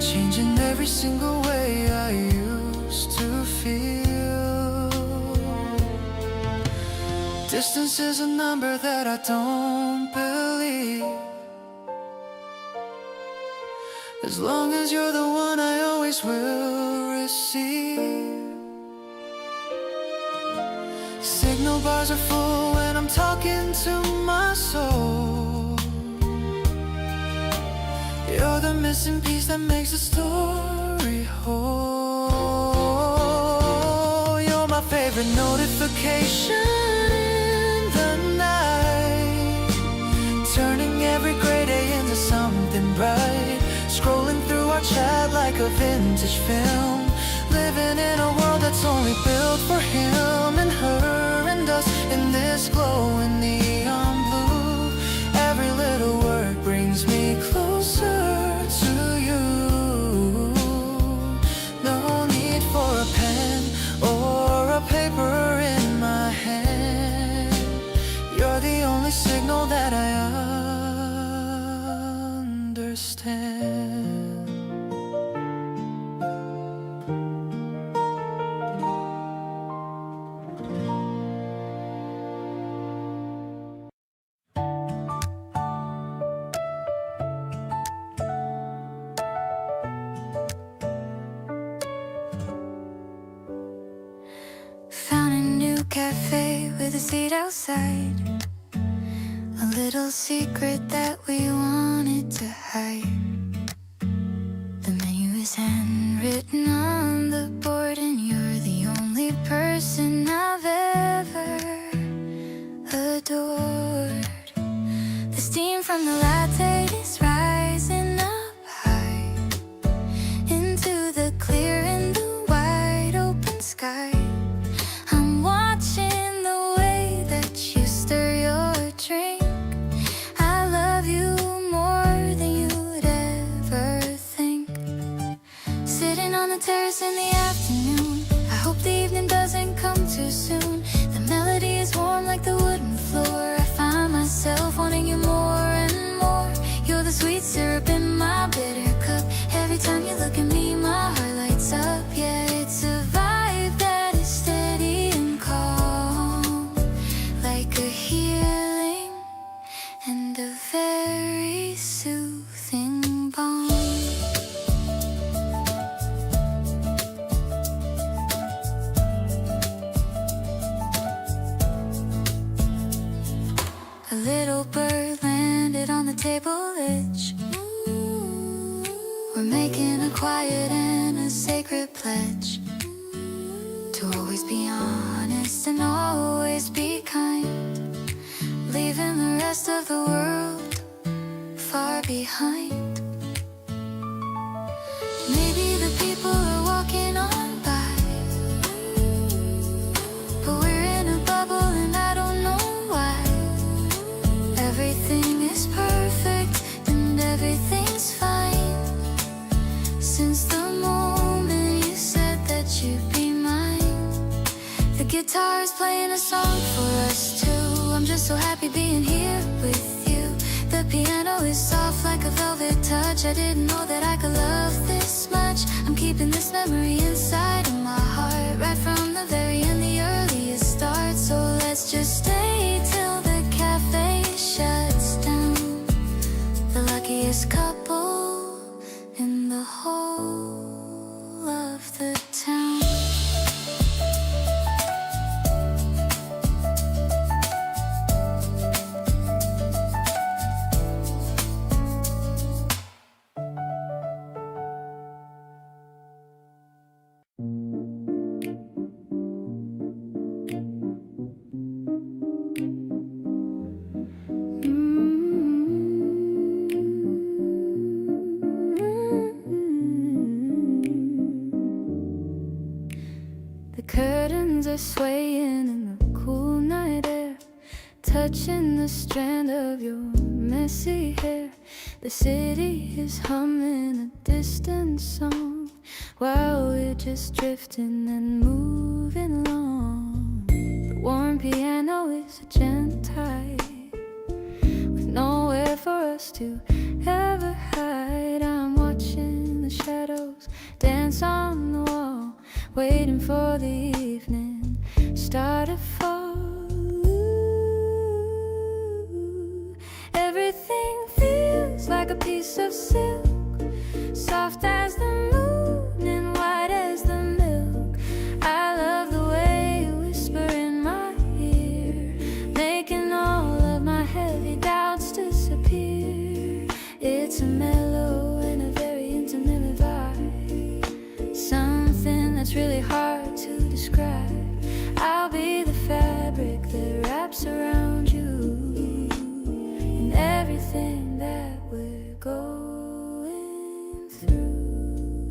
changing every single way I used to feel. Distance is a number that I don't believe, as long as you're the one I always will receive. Signal bars are full when I'm talking to my soul. You're the missing piece that makes the story whole. You're my favorite notification in the night, like a vintage film, living in a world that's only built for him and her and us in this glowing neon blue. Every little word brings me closer to you. No need for a pen or a paper in my hand. You're the only signal that I understand. Found a new cafe with a seat outside. A little secret that we wanted to hide. The menu is handwritten on the board, and you're the only person I've ever adored. The steam from the latte is rising up high into the clear and the wide open sky. I'm watching the way that you stir your drink. I love you more than you'd ever think. Sitting on the terrace in the afternoon, I hope the evening doesn't come too soon. The melody is warm like the wooden floor. I find myself wanting you more and more. You're the sweet syrup in my bitter cup. Every time you look at me, my heart lights up. Yeah, it's a vibe that is steady and calm, like a healing and a very soothing balm. A little bird landed on the table edge. We're making a quiet and a sacred pledge to always be honest and always be kind, leaving the rest of the world far behind. Maybe the people are walking on by, but we're in a bubble and I don't know why. Everything is perfect and everything's fine. Since the moment you said that you'd be mine, the guitar is playing a song for us two. I'm just so happy being here with you. The piano is soft like a velvet touch. I didn't know that I could love this much. I'm keeping this memory inside of my heart, right from the very end, the earliest start. So let's just stay till the cafe shuts down. The luckiest couple in the whole of the town. The curtains are swaying in the cool night air, touching the strand of your messy hair. The city is humming a distant song while we're just drifting and moving along. The warm piano is a gentle with nowhere for us to ever hide. I'm watching the shadows dance on the wall, waiting for the evening star to fall. Everything feels like a piece of silk, soft as the moon and white as the milk. I love the way you whisper in my ear, making all of my heavy doubts disappear. It's a mellow and a very intimate vibe, something that's really hard to describe. I'll be the fabric that wraps around you and everything that we're going through.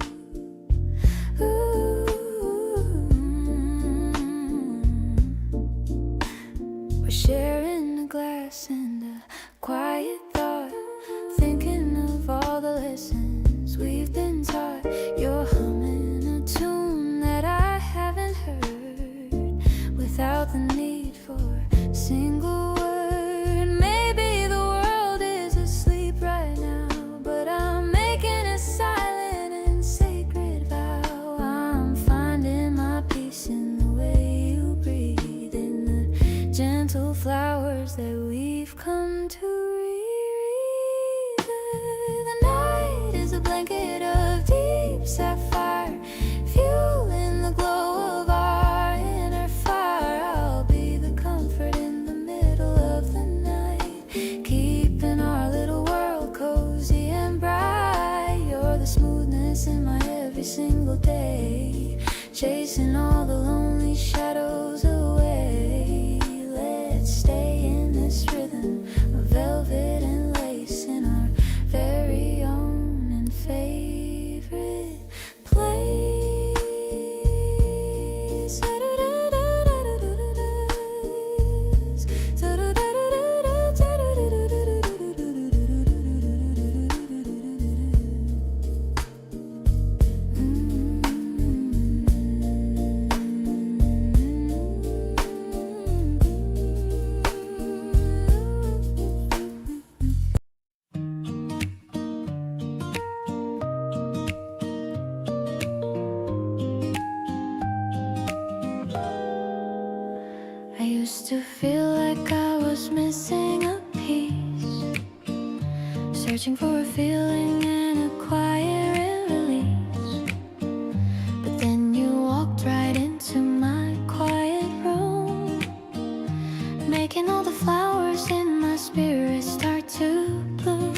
blanket of deep sapphire, fueling the glow of our inner fire. I'll be the comfort in the middle of the night, keeping our little world cozy and bright. You're the smoothness in my every single day, chasing all the lonely shadows away. Let's stay in this rhythm of velvet and lace in our very own and favorite place. I used to feel like I was missing a piece, searching for a feeling and a quiet release. But then you walked right into my quiet room, making all the flowers in my spirit start to bloom.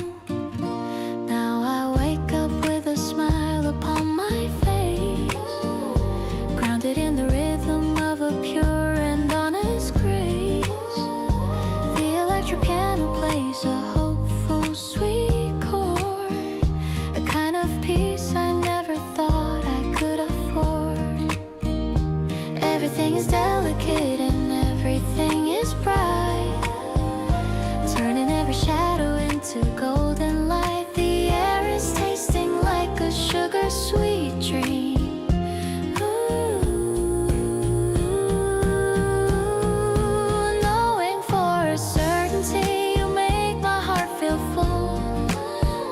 Now I wake up with a smile upon my face, grounded in the rhythm of a pure and honest grace. The electric piano plays a hopeful, sweet chord, a kind of peace I never thought I could afford. Everything is delicate and everything is bright, turning every shadow into golden light. The air is tasting like a sugar-sweet dream. Knowing for a certainty you make my heart feel full,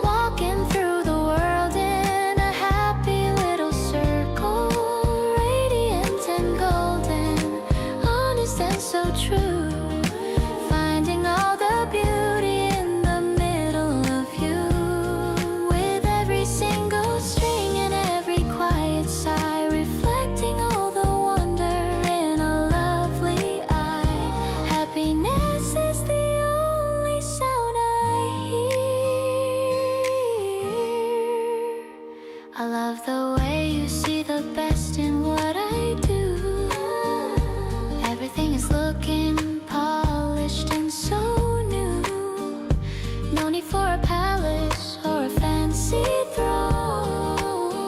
walking through the world in a happy little circle, radiant and golden, honest and so true, finding all the beauty in the middle of you, with every single string and every quiet sigh, reflecting all the wonder in a lovely eye. Happiness is the only sound I hear. I love the way you see the best in what I do. Everything is looking polished and so new. No need for a palace or a fancy throne.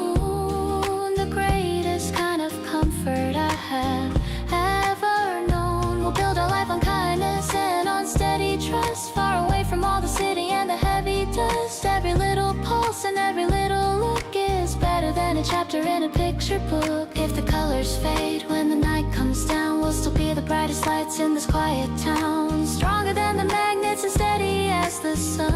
The greatest kind of comfort I have ever known. We'll build our life on kindness and on steady trust, far away from all the city and the heavy dust. Every little pulse and every little look is better than a chapter in a picture book. If the colors fade when the night comes down, we'll still be the brightest lights in this quiet town, stronger than the magnets and steady as the sun.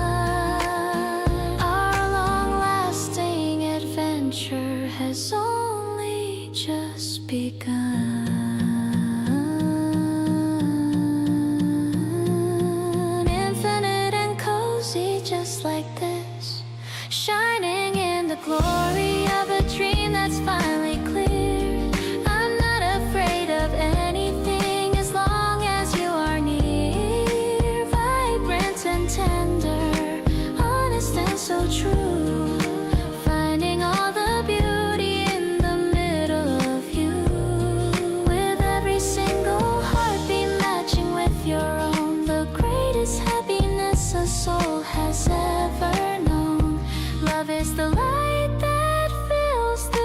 Our long-lasting adventure has only just begun. Infinite and cozy, just like this, shining in the glory of a dream that's finally clear. I'm not afraid of anything as long as you are near, vibrant and tender, honest and so true, finding all the beauty in the middle of you, with every single heartbeat matching with your own. The greatest happiness a soul has ever known. Love is the light that fills the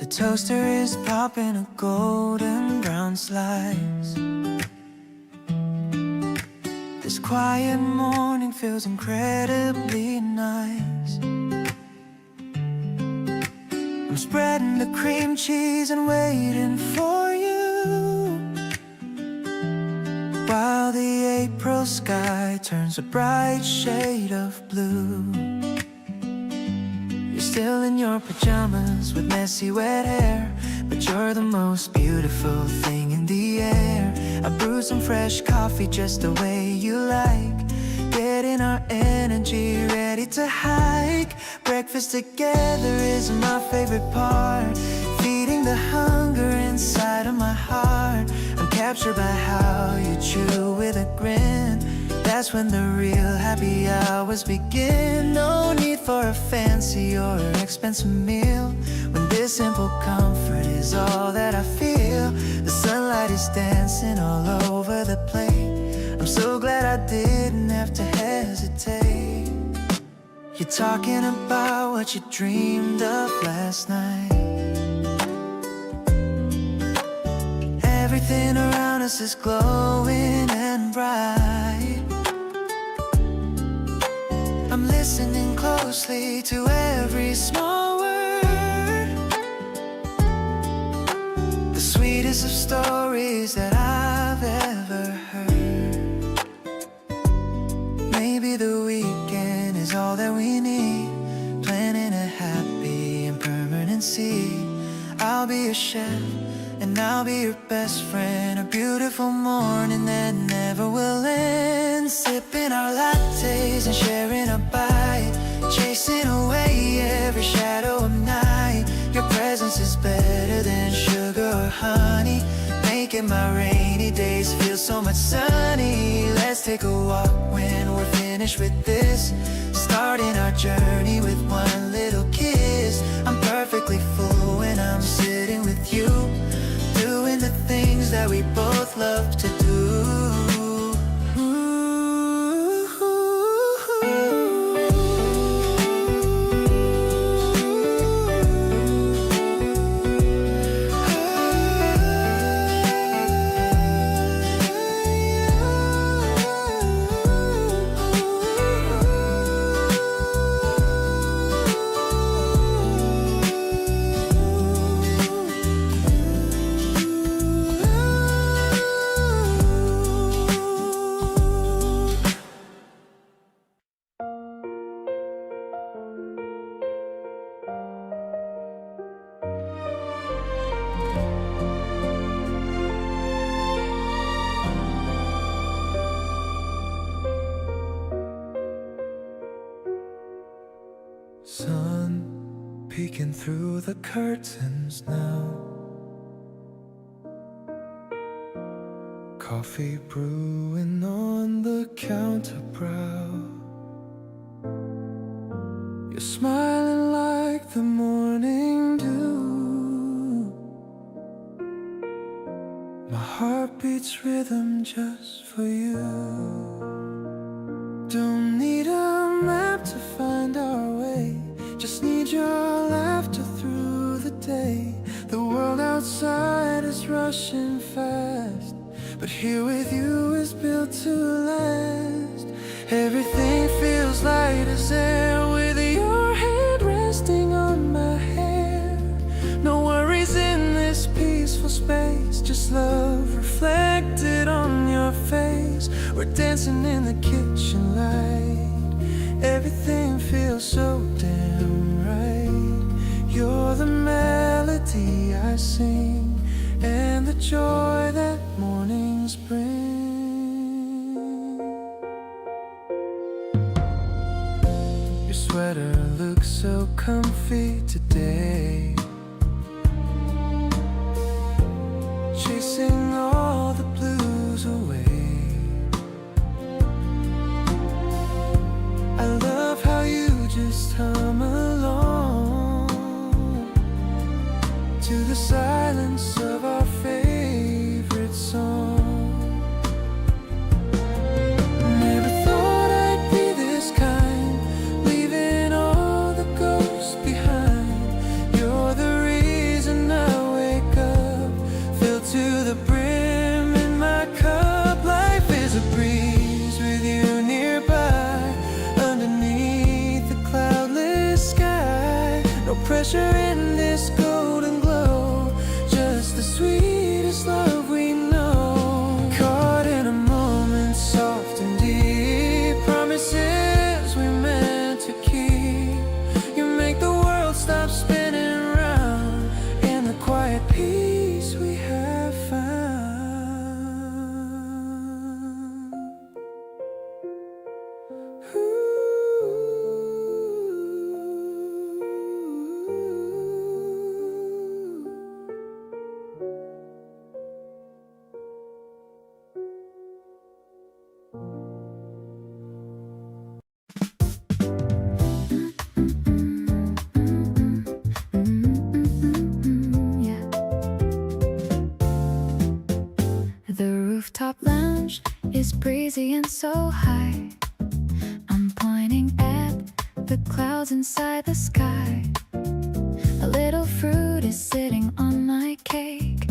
toaster is popping a golden brown slice. This quiet morning feels incredibly nice. I'm spreading the cream cheese and waiting for you, while the April sky turns a bright shade of blue. You're still in your pajamas with messy wet hair, but you're the most beautiful thing in the air. I brewed some fresh coffee just the way you like, getting our energy ready to hike. Breakfast together is my favorite part, feeding the hunger inside of my heart. I'm captured by how you chew with a grin. That's when the real happy hours begin. No need for a fancy or expensive meal, when this simple comfort is all that I feel. The sunlight is dancing all over the plate. I'm so glad I didn't have to hesitate. You're talking about what you dreamed of last night. Everything around us is glowing and bright. I'm listening closely to every small word, the sweetest of stories that I've ever heard. Maybe the weekend is all that we need, planning a happy and permanency. I'll be your chef and I'll be your best friend. A beautiful morning that never will end. Sipping our lattes and sharing a bite, chasing away every shadow of night. Your presence is better than sugar or honey, making my rainy days feel so much sunny. Let's take a walk when we're finished with this, starting our journey with one little kiss. I'm perfectly full when I'm sitting with you, doing the things that we both love to do. Sun peeking through the curtains now, coffee brewing on the counter brow. You're smiling like the morning dew, my heart beats rhythm just for you. Don't need a map to find our way, just need your laughter through the day. The world outside is rushing fast, but here with you is built to last. Everything feels light as air with your hand resting on my hair. No worries in this peaceful space, just love reflected on your face. We're dancing in the kitchen light, everything feels so damn right. You're the melody I sing, and the joy that mornings bring. Your sweater looks so comfy today, chasing all the blues away. I love how you just hum along to the silence of our favorite song. Never thought I'd be this kind, leaving all the ghosts behind. You're the is breezy and so high. I'm pointing at the clouds inside the sky. A little fruit is sitting on my cake.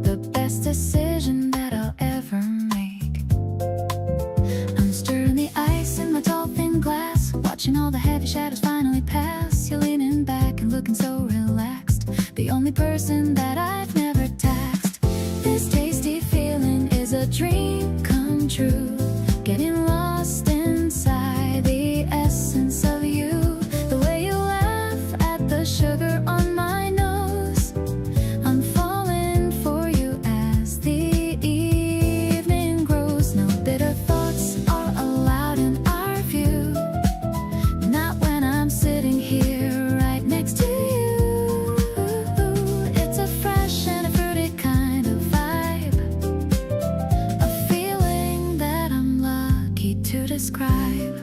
The best decision that I'll ever make. I'm stirring the ice in my tall thin glass, watching all the heavy shadows finally pass. You're leaning back and looking so relaxed, the only person that I've never taxed. This tasty feeling is a dream come true, getting lost inside the essence of you. The way you laugh at the sugar on my nose, I'm falling for you as the evening grows. No bitter thoughts are allowed in our view, not when I'm sitting here right next to you. It's a fresh and a fruity kind of vibe, a feeling that I'm lucky to describe.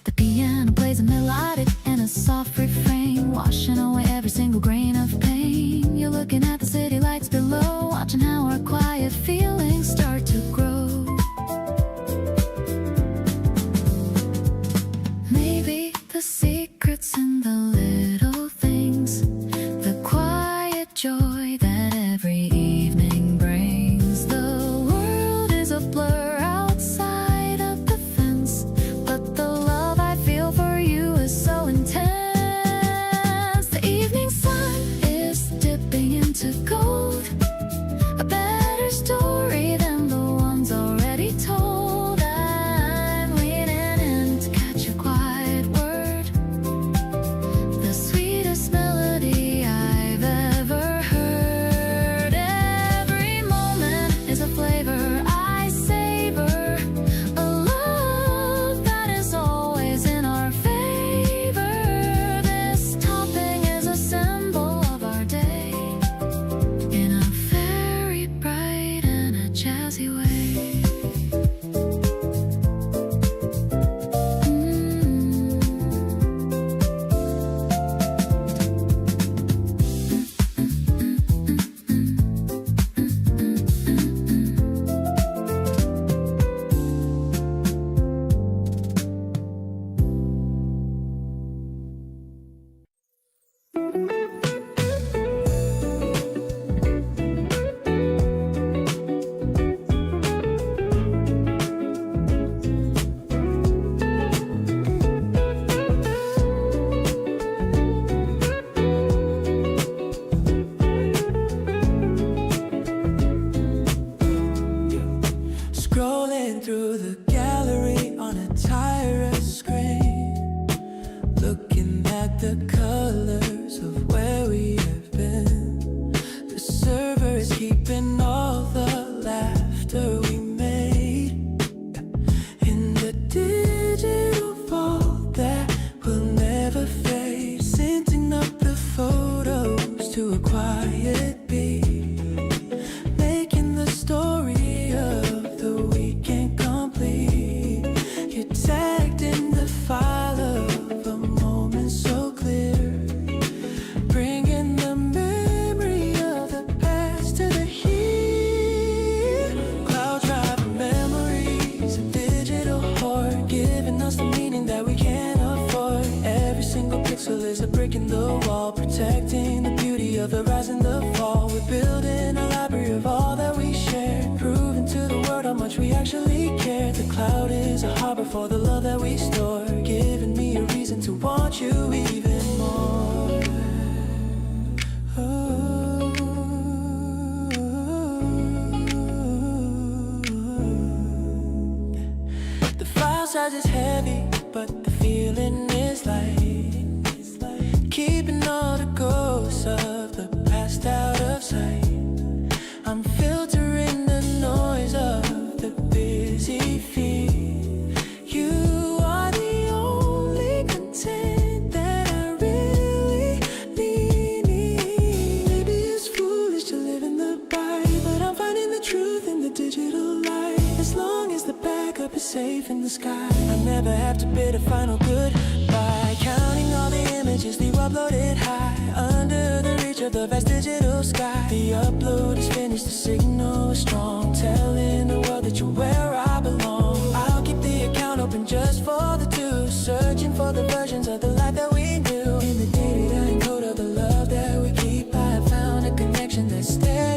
The piano plays a melodic and a soft refrain, washing away every single grain of pain. You're looking at the city lights below, watching how our quiet feelings start to grow. Maybe the secret's in the little things, the quiet joy that every evening brings. The world is a blur outside of the fence, but the love I feel for you is so intense. The evening sun is dipping into gold, a better story than the ones already told. I'm leaning in to catch a quiet word, the sweetest melody I've ever heard. Every moment is a flavor I savor, a love that is always in our favor. This topping is a symbol of our day, in a very bright and a jazzy way. Scrolling through the gallery on a tireless screen, looking at the colors of where we have been. The server is keeping all the laughter we made in the digital vault that will never fade, syncing up the photos to a quiet beat, making the story of the weekend complete. You tagged in the file of a moment so clear, bringing the memory of the past to the here. Cloud driving memories, a digital hoard, giving us the meaning that we can't afford. Every single pixel is a brick in the wall, protecting the beauty of the rise and the fall. We're building a library of all that we share, proving to the world how much we actually care. The cloud is a harbor for the love that we store, giving me a reason to want you even more. The file size is heavy, but the feeling is light, keeping all the ghosts of the past out of sight. I'm filtering the noise of the busy feed. You are the only content that I really need. Maybe it's foolish to live in the bind, but I'm finding the truth in the digital light. As long as the backup is safe in the sky, I never have to bid a final goodbye, counting all all the images leave uploaded high under the reach of the vast digital sky. The upload is finished, the signal is strong, telling the world that you're where I belong. I'll keep the account open just for the two, searching for the versions of the life that we knew. In the day-to-day encode of the love that we keep, I have found a connection that's steady.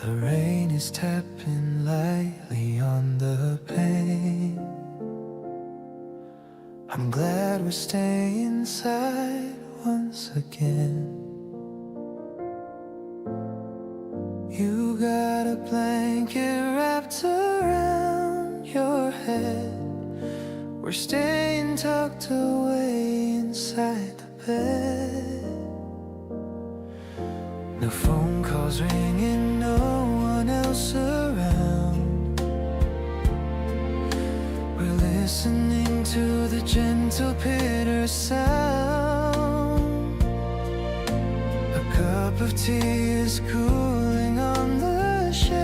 The rain is tapping lightly on the pane. I'm glad we're staying inside once again. You got a blanket wrapped around your head. We're staying tucked away inside the bed. No phone calls ringing, no one else around. We're listening to the gentle pitter sound. A cup of tea is cooling on the shelf.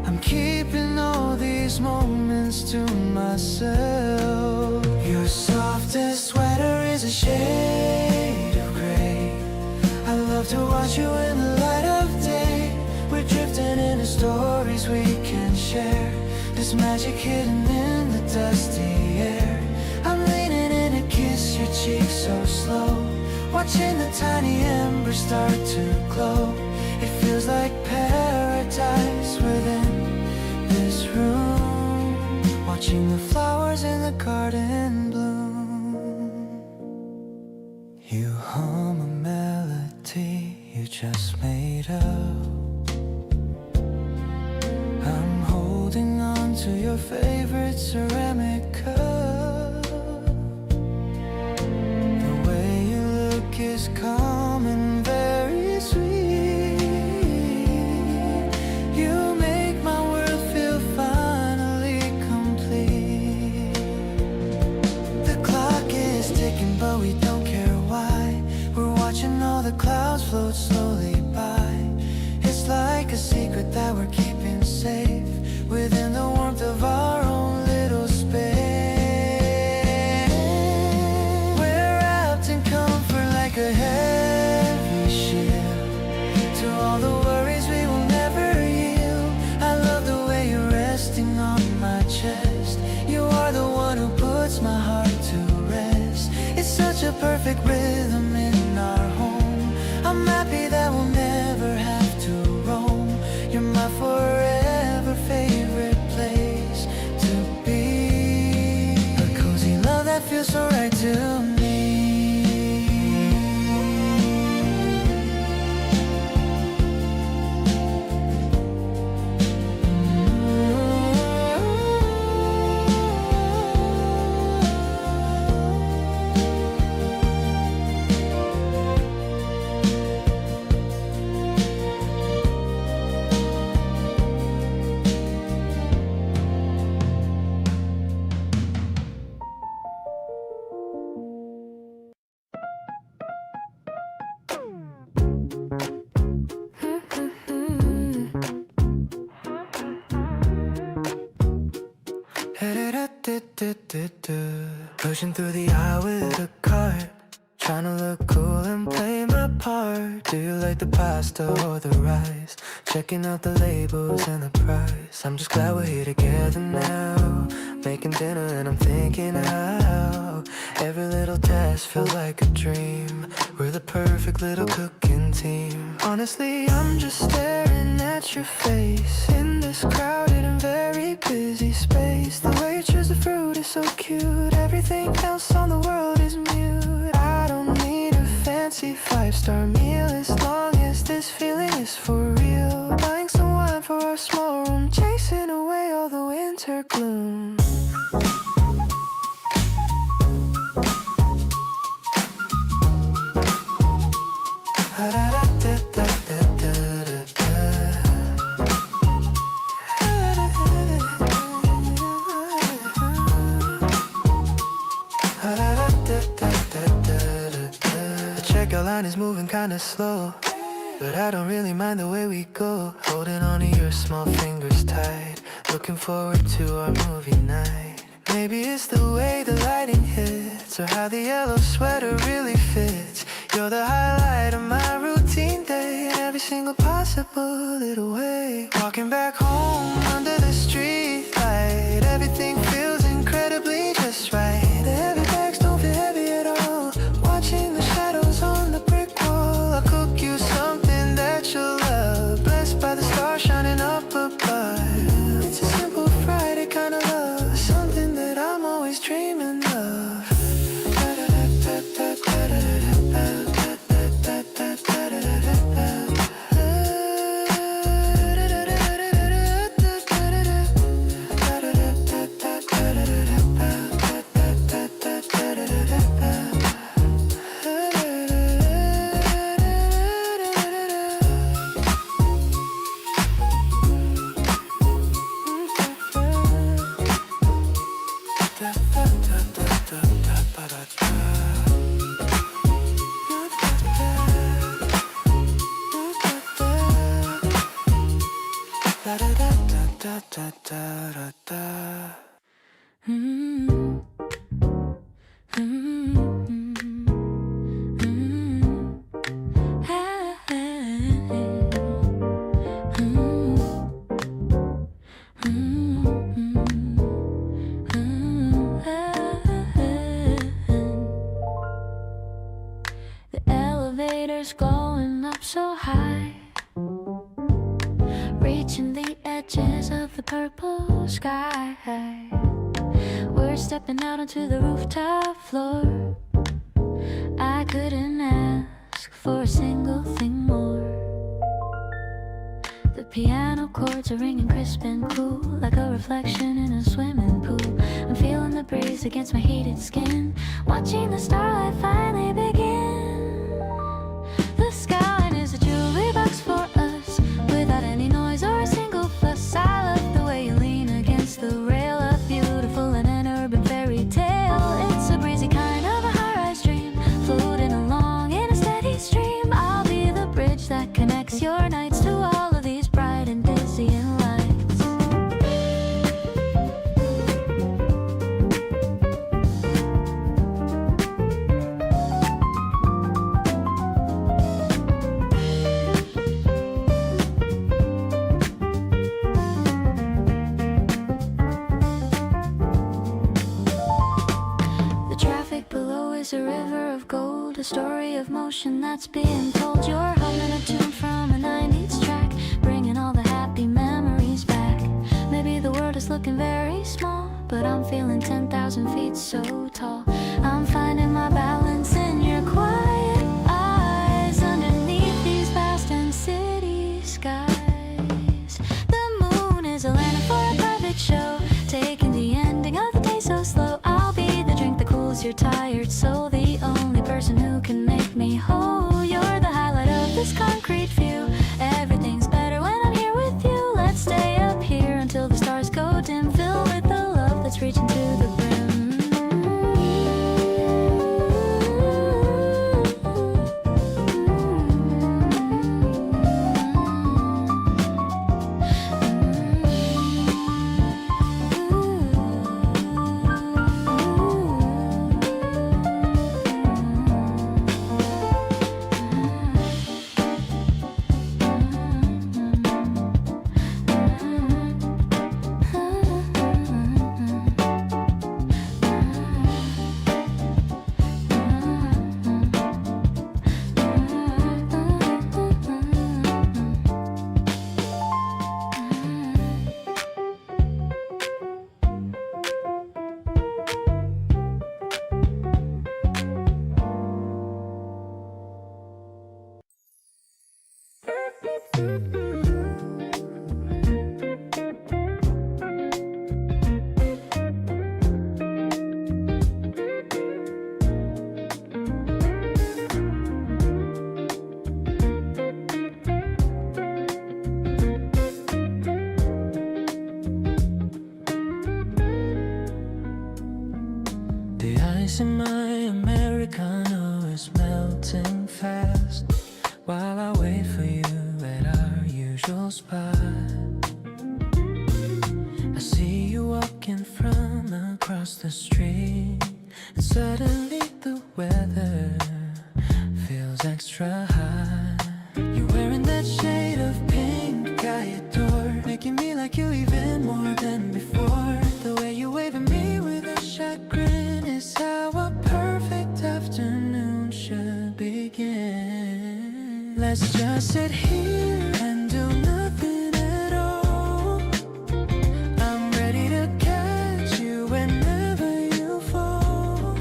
I'm keeping all these moments to myself. Your softest sweater is a shade of gray. I love to watch you in the light of day. We're drifting into stories we can share. There's magic hidden in the dusty air. I'm leaning in to kiss your cheek so slow, watching the tiny embers start to glow. It feels like paradise within this room, watching the flowers in the garden bloom. You hum a melody you just made up. I'm holding on to your favorite ceramic cup. The way you look is calm and very sweet. You make my world feel finally complete. The clock is ticking, but we don't care why. We're watching all the clouds float slowly by. It's like a secret that we're keeping safe within the warmth of our own little space. We're wrapped in comfort like a heavy shield to all the worries we will never yield. I love the way you're resting on my chest. You are the one who puts my heart to rest. It's such a perfect rhythm in our home. I'm happy that we'll never have to roam. You're my forever favorite place to be. A cozy love that feels so right to me. Pushing through the aisle with a cart, Trying to look cool and play my part. Do you like the pasta or the rice? Checking out the labels and the price. I'm just glad we're here together now, making dinner and I'm thinking how every little task felt like a dream. We're the perfect little cooking team. Honestly, I'm just staring at your face in this crowded and very busy space. The way you choose the fruit is so cute. Everything else on the world is mute. I don't need a fancy 5-star meal as long as this feeling is for real. Buying some wine for our small room, chasing away all the winter gloom. The checkout line is moving kinda slow, but I don't really mind the way we go. Holding on to your small fingers tight, looking forward to our movie night. Maybe it's the way the lighting hits, or how the yellow sweater really fits. You're the highlight of my routine day, in every single possible little way. Walking back home under the street light, everything feels incredibly just right. The heavy bags don't feel heavy at all. Watching the shadows on the brick wall. I'll cook you something that you'll love, blessed by the stars shining up above. It's a simple Friday kind of love, something that I'm always dreaming of. The elevator's going up so high, reaching the edges of the purple sky. We're stepping out onto the rooftop floor. I couldn't ask for a single thing more. The piano chords are ringing crisp and cool, like a reflection in a swimming pool. I'm feeling the breeze against my heated skin, watching the starlight finally begin. The skyline is a jewelry box for us, without any noise or a single fuss. I love the way you lean against the rail, a beautiful and an urban fairy tale. It's a breezy kind of a high-rise dream, floating along in a steady stream. I'll be the bridge that connects your nights to all of these bright and dizzying lights. The traffic below is a river of gold, a story of motion that's being told. You're humming a tune from a 90s track, bringing all the happy memories back. Maybe the world is looking very small, but I'm feeling 10,000 feet so tall. I'm finding my balance in your quiet eyes, underneath these vast and city skies. The moon is a lantern for a private show, taking the ending of the day so slow. I'll be the drink that cools your tired soul, the only person who can make me whole. You're the highlight of this concrete view. Everything's better when I'm here with you. Let's stay up here until the stars go dim, filled with the love that's reaching to the brim. The ice in my Americano is melting fast while I wait for you at our usual spot. I see you walking from across the street, and suddenly the weather feels extra hot. You're wearing that shade of pink I adore, making me like you even more than before. The way you wave at me with a shy grin is how a perfect afternoon should begin. Let's just sit here and do nothing at all. I'm ready to catch you whenever you fall.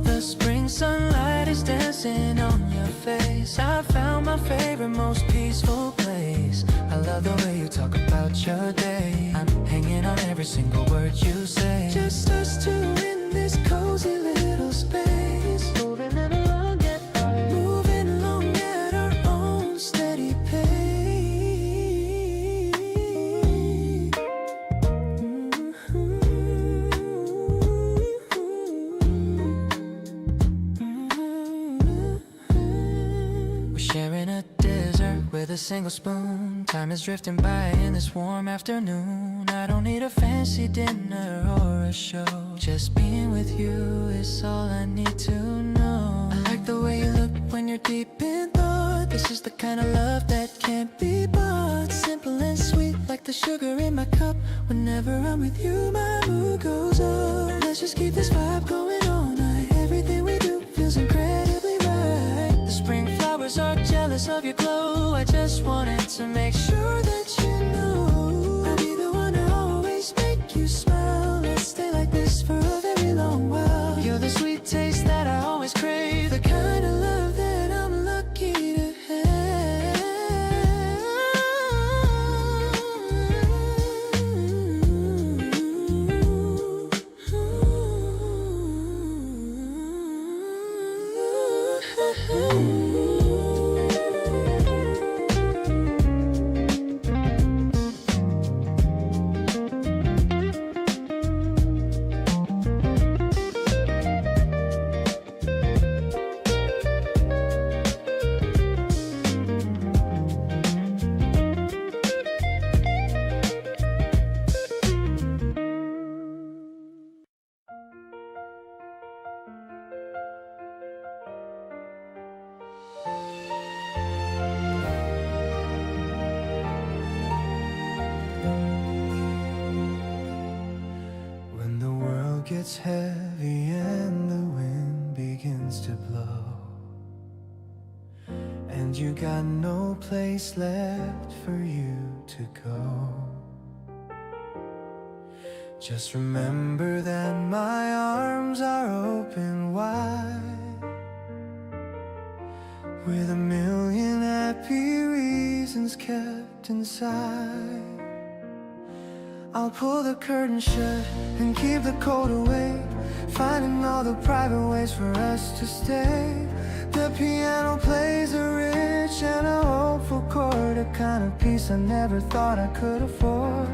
The spring sunlight is dancing on your face. I found my favorite, most peaceful place. I love the way you talk about your day. I'm hanging on every single word you say. Just us two in this cozy little space, moving along at our own steady pace. We're sharing a dessert with a single spoon. Time is drifting by in this warm afternoon. I don't need a fancy dinner or a show. Just being with you is all I need to know. I like the way you look when you're deep in thought. This is the kind of love that can't be bought. Simple and sweet like the sugar in my cup. Whenever I'm with you, my mood goes up. Let's just keep this vibe going all night. Everything we do feels incredibly right. The spring flowers are jealous of your glow. I just wanted to make sure that you know I'll be the one to always make you smile. Let's stay like this for a very long while. You're the sweet taste that I always crave, the kind of love that I'm lucky to have. When the world gets heavy and the wind begins to blow, and you got no place left for you to go, just remember that my arms are open wide, with a million happy reasons kept inside. I'll pull the curtain shut and keep the cold away, finding all the private ways for us to stay. The piano plays a rich and a hopeful chord, a kind of peace I never thought I could afford.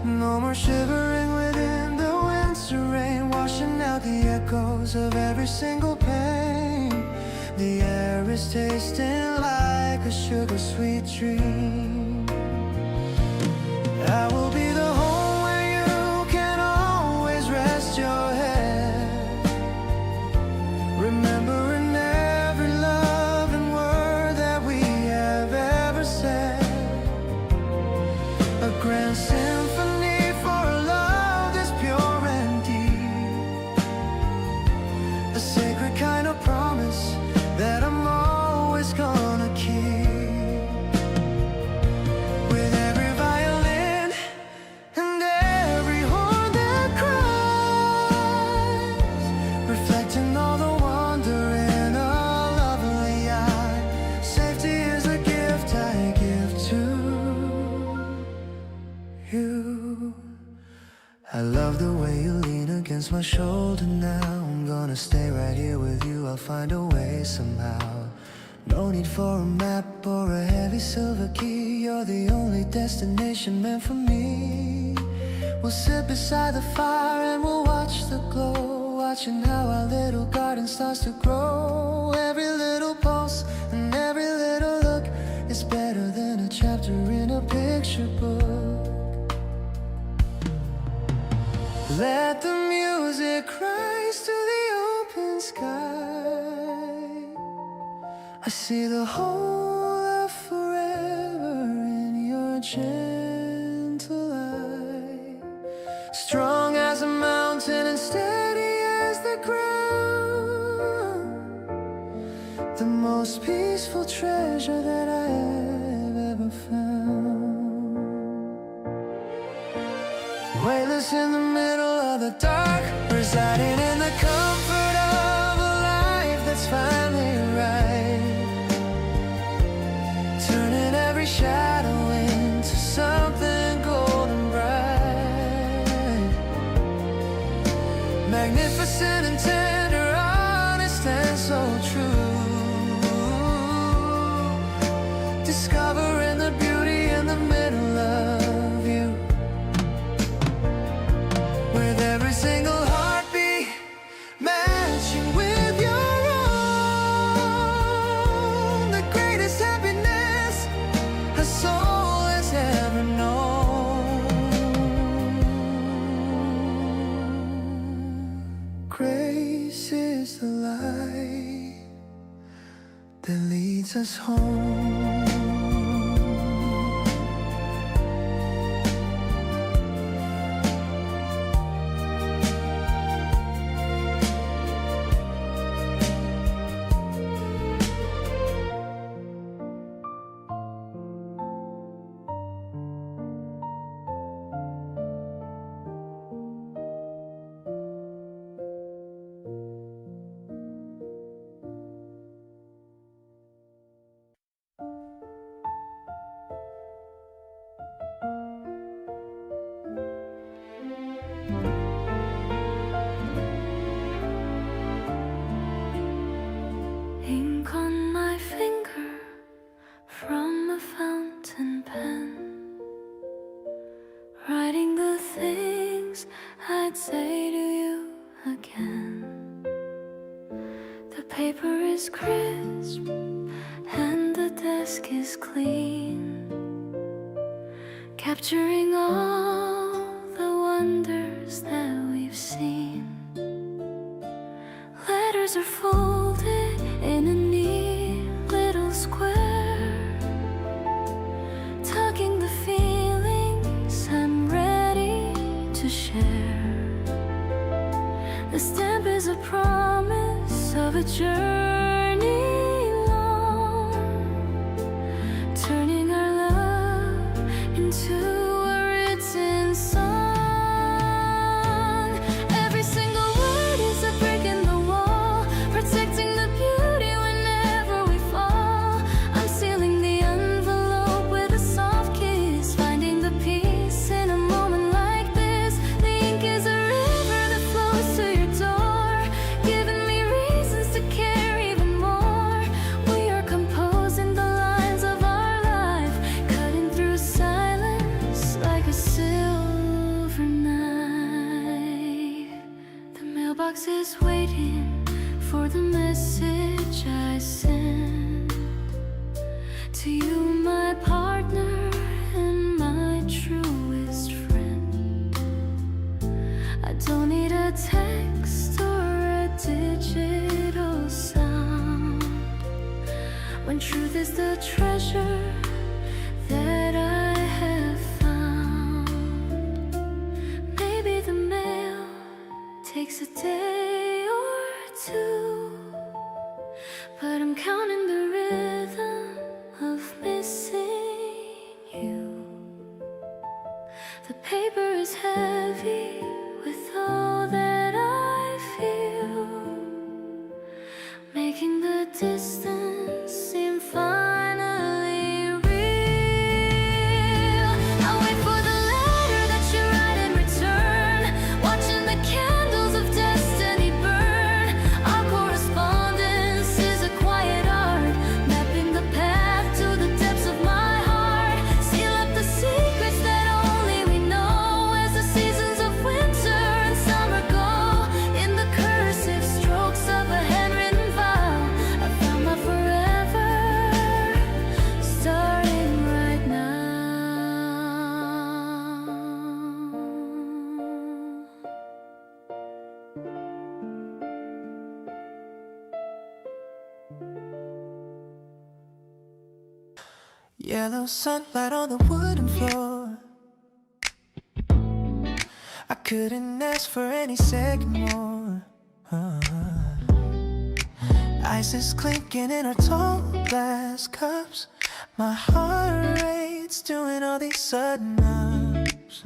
No more shivering within the winter rain, washing out the echoes of every single pain. The air is tasting like a sugar-sweet dream. I will be the home where you can always rest your head, remembering every loving word that we have ever said. A grand symphony for a love that's pure and deep, a sacred kind of promise that I'm always gonna keep. With every violin and every horn that cries, reflecting all the wonder in a lovely eye. Safety is a gift I give to you. I love the way you lean against my shoulder now. I'm gonna stay right here with you, I'll find a way somehow. No need for a map or a heavy silver key. You're the only destination meant for me. We'll sit beside the fire and we'll watch the glow, watch watching how our little garden starts to grow. Every little pulse and every little look is better than a chapter in a picture book. Let the music rise to the open sky. I see the whole of forever in your gentle eye. Strong as a mountain and steady as the ground. The most peaceful treasure that I've ever found. Weightless in the middle of the dark, residing in the comfort of a life that's finally right. Turning every shadow into something golden bright. Magnificent and tender, honest and so true. Discovering the beauty in the middle of you. With every single heartbeat matching with your own. The greatest happiness a soul has ever known. Grace is the light that leads us home. Ink on my finger from a fountain pen, writing the things I'd say to you again. The paper is crisp and the desk is clean, capturing all the wonders that we've seen. Letters are folded in a neat little square, tugging the feelings I'm ready to share. The stamp is a promise of a journey long, turning our love into a written song. Every single word is a brick in the wall, protecting the beauty whenever we fall. I'm sealing the envelope with a soft kiss, finding the peace in a moment like this. The ink is a river that flows to your door, giving me reasons to care even more. We are composing the lines of our life, cutting through silence like a silver knife. The mailbox is waiting for the message I send to you, my partner and my truest friend. I don't need a text or a digital sound, when truth is the treasure that I have found. Maybe the mail takes a day or two, but I'm counting the rhythm of missing you. The paper is heavy with all that I feel, making the distance seem finally real. I wait for the letter that you write in return, watching the candles of destiny burn. Our correspondence is a quiet art, mapping the Yellow sunlight on the wooden floor. I couldn't ask for any second more. Ice is clinking in our tall glass cups. My heart rate's doing all these sudden ups.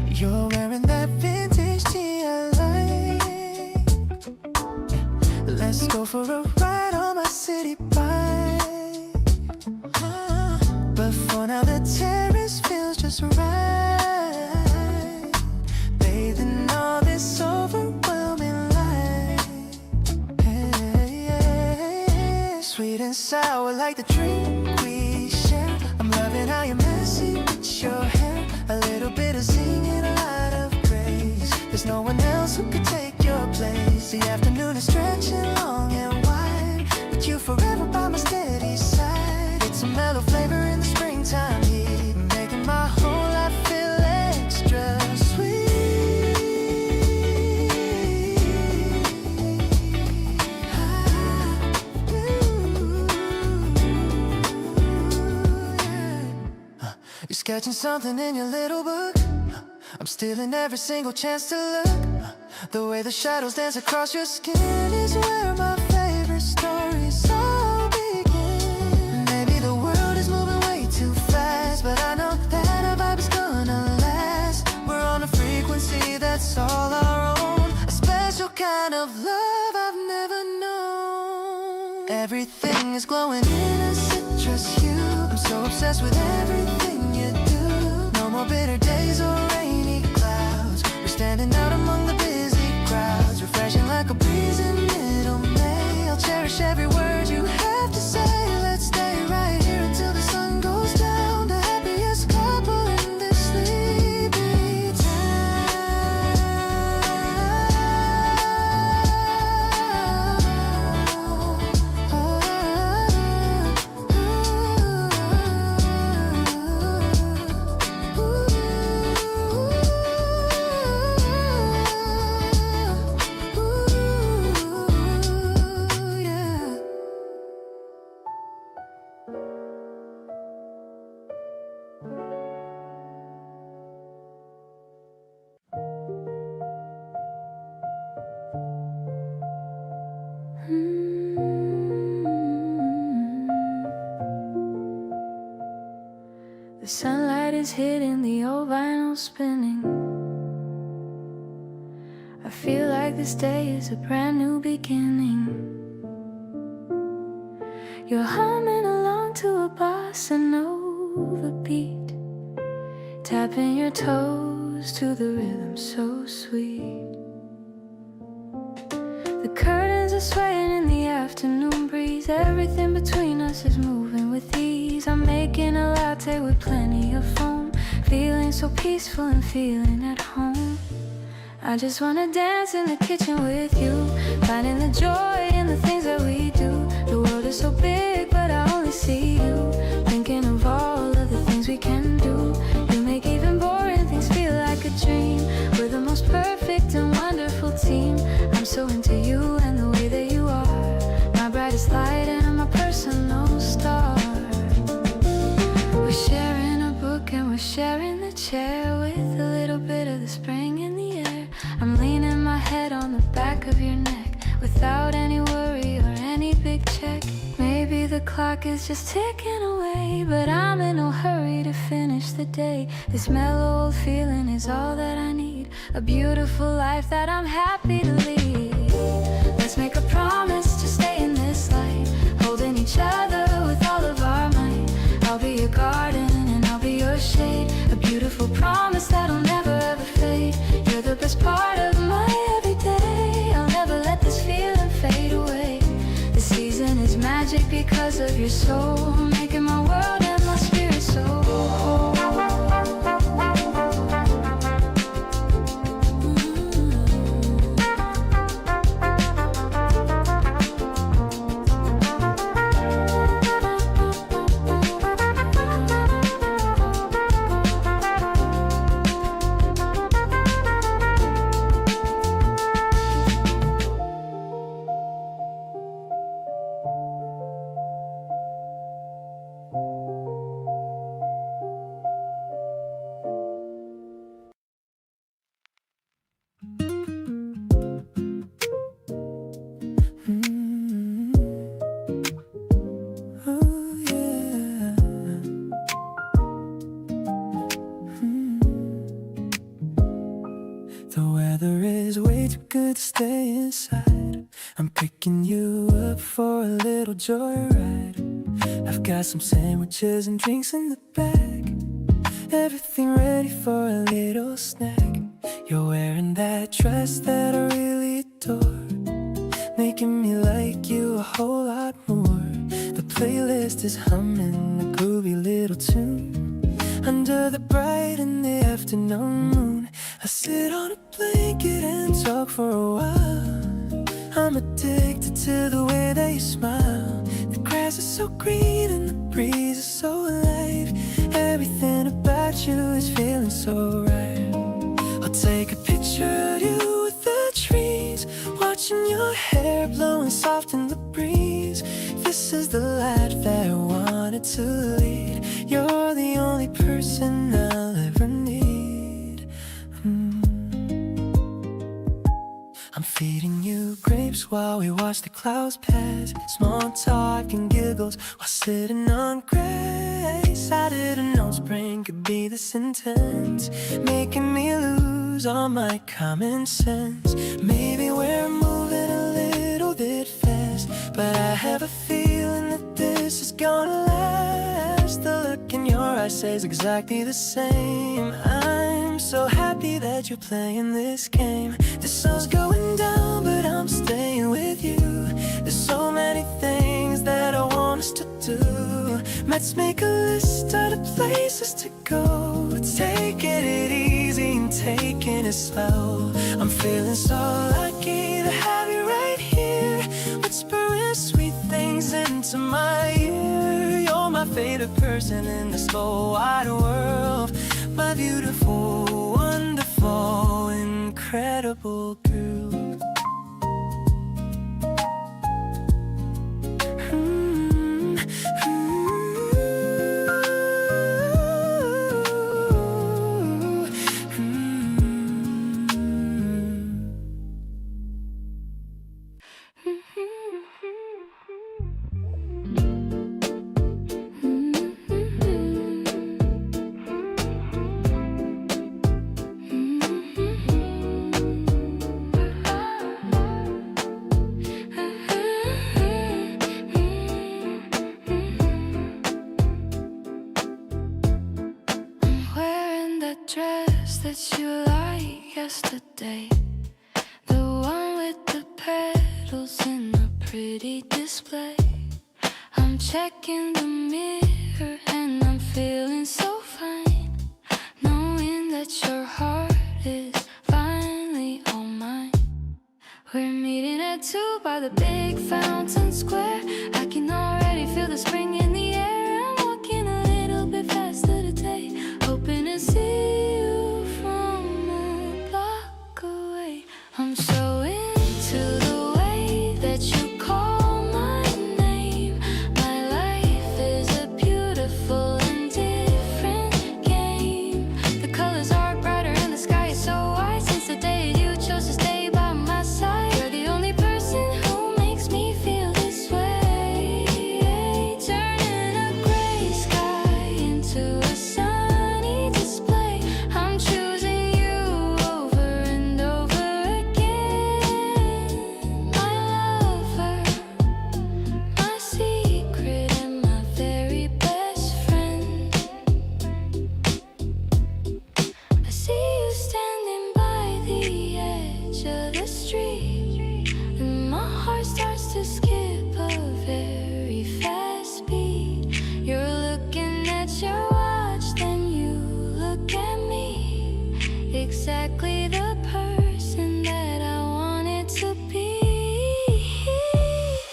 You're wearing that vintage tee I like. Let's go for a ride on my city bike. But for now the terrace feels just right. Bathed in all this overwhelming light. Sweet and sour like the drink we share. I'm loving how you're messy with your hair. A little bit of singing, a lot of grace. There's no one else who could take your place. The afternoon is stretching long and wide, with you forever by my steady side. It's a mellow flavor in the springtime heat, making my whole life feel extra sweet. You're sketching something in your little book. I'm stealing every single chance to look. The way the shadows dance across your skin is where my favorite stories all begin. Maybe the world is moving way too fast, but I know that our vibe is gonna last. We're on a frequency that's all our own, a special kind of love I've never known. Everything is glowing in a citrus hue. I'm so obsessed with everything you do. No more bitter days or rainy clouds. We're standing out among the busy crowds, refreshing like a breeze in middle May. I'll cherish every word you have to say. Let's stay right here until the sun goes down. The happiest couple in this sleepy The sunlight is hitting the old vinyl spinning. I feel like this day is a brand new beginning. You're humming along to a bossa nova beat, tapping your toes to the rhythm so sweet. The curtains are swaying in the afternoon breeze. Everything between us is moving with ease. I'm making a latte with plenty of foam, feeling so peaceful and feeling at home. I just wanna dance in the kitchen with you, finding the joy in the things that we do. The world is so big, but I only see you, thinking of all of the things we can do. You make even boring things feel like a dream. We're the most perfect and wonderful team. I'm so into you and the way that you are, my brightest light and my personal star. We're sharing a book and we're sharing the chair, with a little bit of the spring in the air. I'm leaning my head on the back of your neck, without any worry or any big check. Maybe the clock is just ticking away, but I'm in no hurry to finish the day. This mellow old feeling is all that I need, a beautiful life that I'm happy to lead. Let's make a promise to stay in this light, holding each other with all of our might. I'll be your garden and I'll be your shade, a beautiful promise that'll never ever fade. You're the best part of my everyday. I'll never let this feeling fade away. This season is magic because of your soul, making my world and my spirit so whole. good to stay inside. I'm picking you up for a little joyride. I've got some sandwiches and drinks in the bag. Everything ready for a little snack. You're wearing that dress that I really adore, making me like you a whole lot more. The playlist is humming a groovy little tune. Under the bright and the afternoon moon, I sit on a blanket and talk for a while. I'm addicted to the way that you smile. The grass is so green and the breeze is so alive. Everything about you is feeling so right. I'll take a picture of you with the trees, watching your hair blowing soft in the breeze. This is the life that I wanted to lead. You're the only person I'll ever need. I'm feeding you grapes while we watch the clouds pass. Small talk and giggles while sitting on grace. I didn't know spring could be this intense, making me lose all my common sense. Maybe we're moving a little bit fast, but I have a feeling that this is gonna last. The look in your eyes says exactly the same. I'm so happy that you're playing this game. The sun's going down, but I'm staying with you. There's so many things that I want us to do. Let's make a list of the places to go. Taking it easy and taking it slow. I'm feeling so lucky to have you right here, whispering sweet things into my ear. You're my favorite person in this whole wide world. My beautiful, wonderful, incredible girl. That you like yesterday, the one with the petals in the pretty display. I'm checking the mirror and I'm feeling so fine, knowing that your heart is finally all mine. We're meeting at 2 by the big fountain square. I can already feel the spring in the air. I'm walking a little bit faster today, hoping to see you. I'm so into the way that you call my name. My life is a beautiful and different game. The colors are brighter and the sky is so white. Since the day you chose to stay by my side, you're the only person who makes me feel this way. Turning a gray sky into a sunny display. I'm choosing you over and over. Exactly the person that I wanted to be.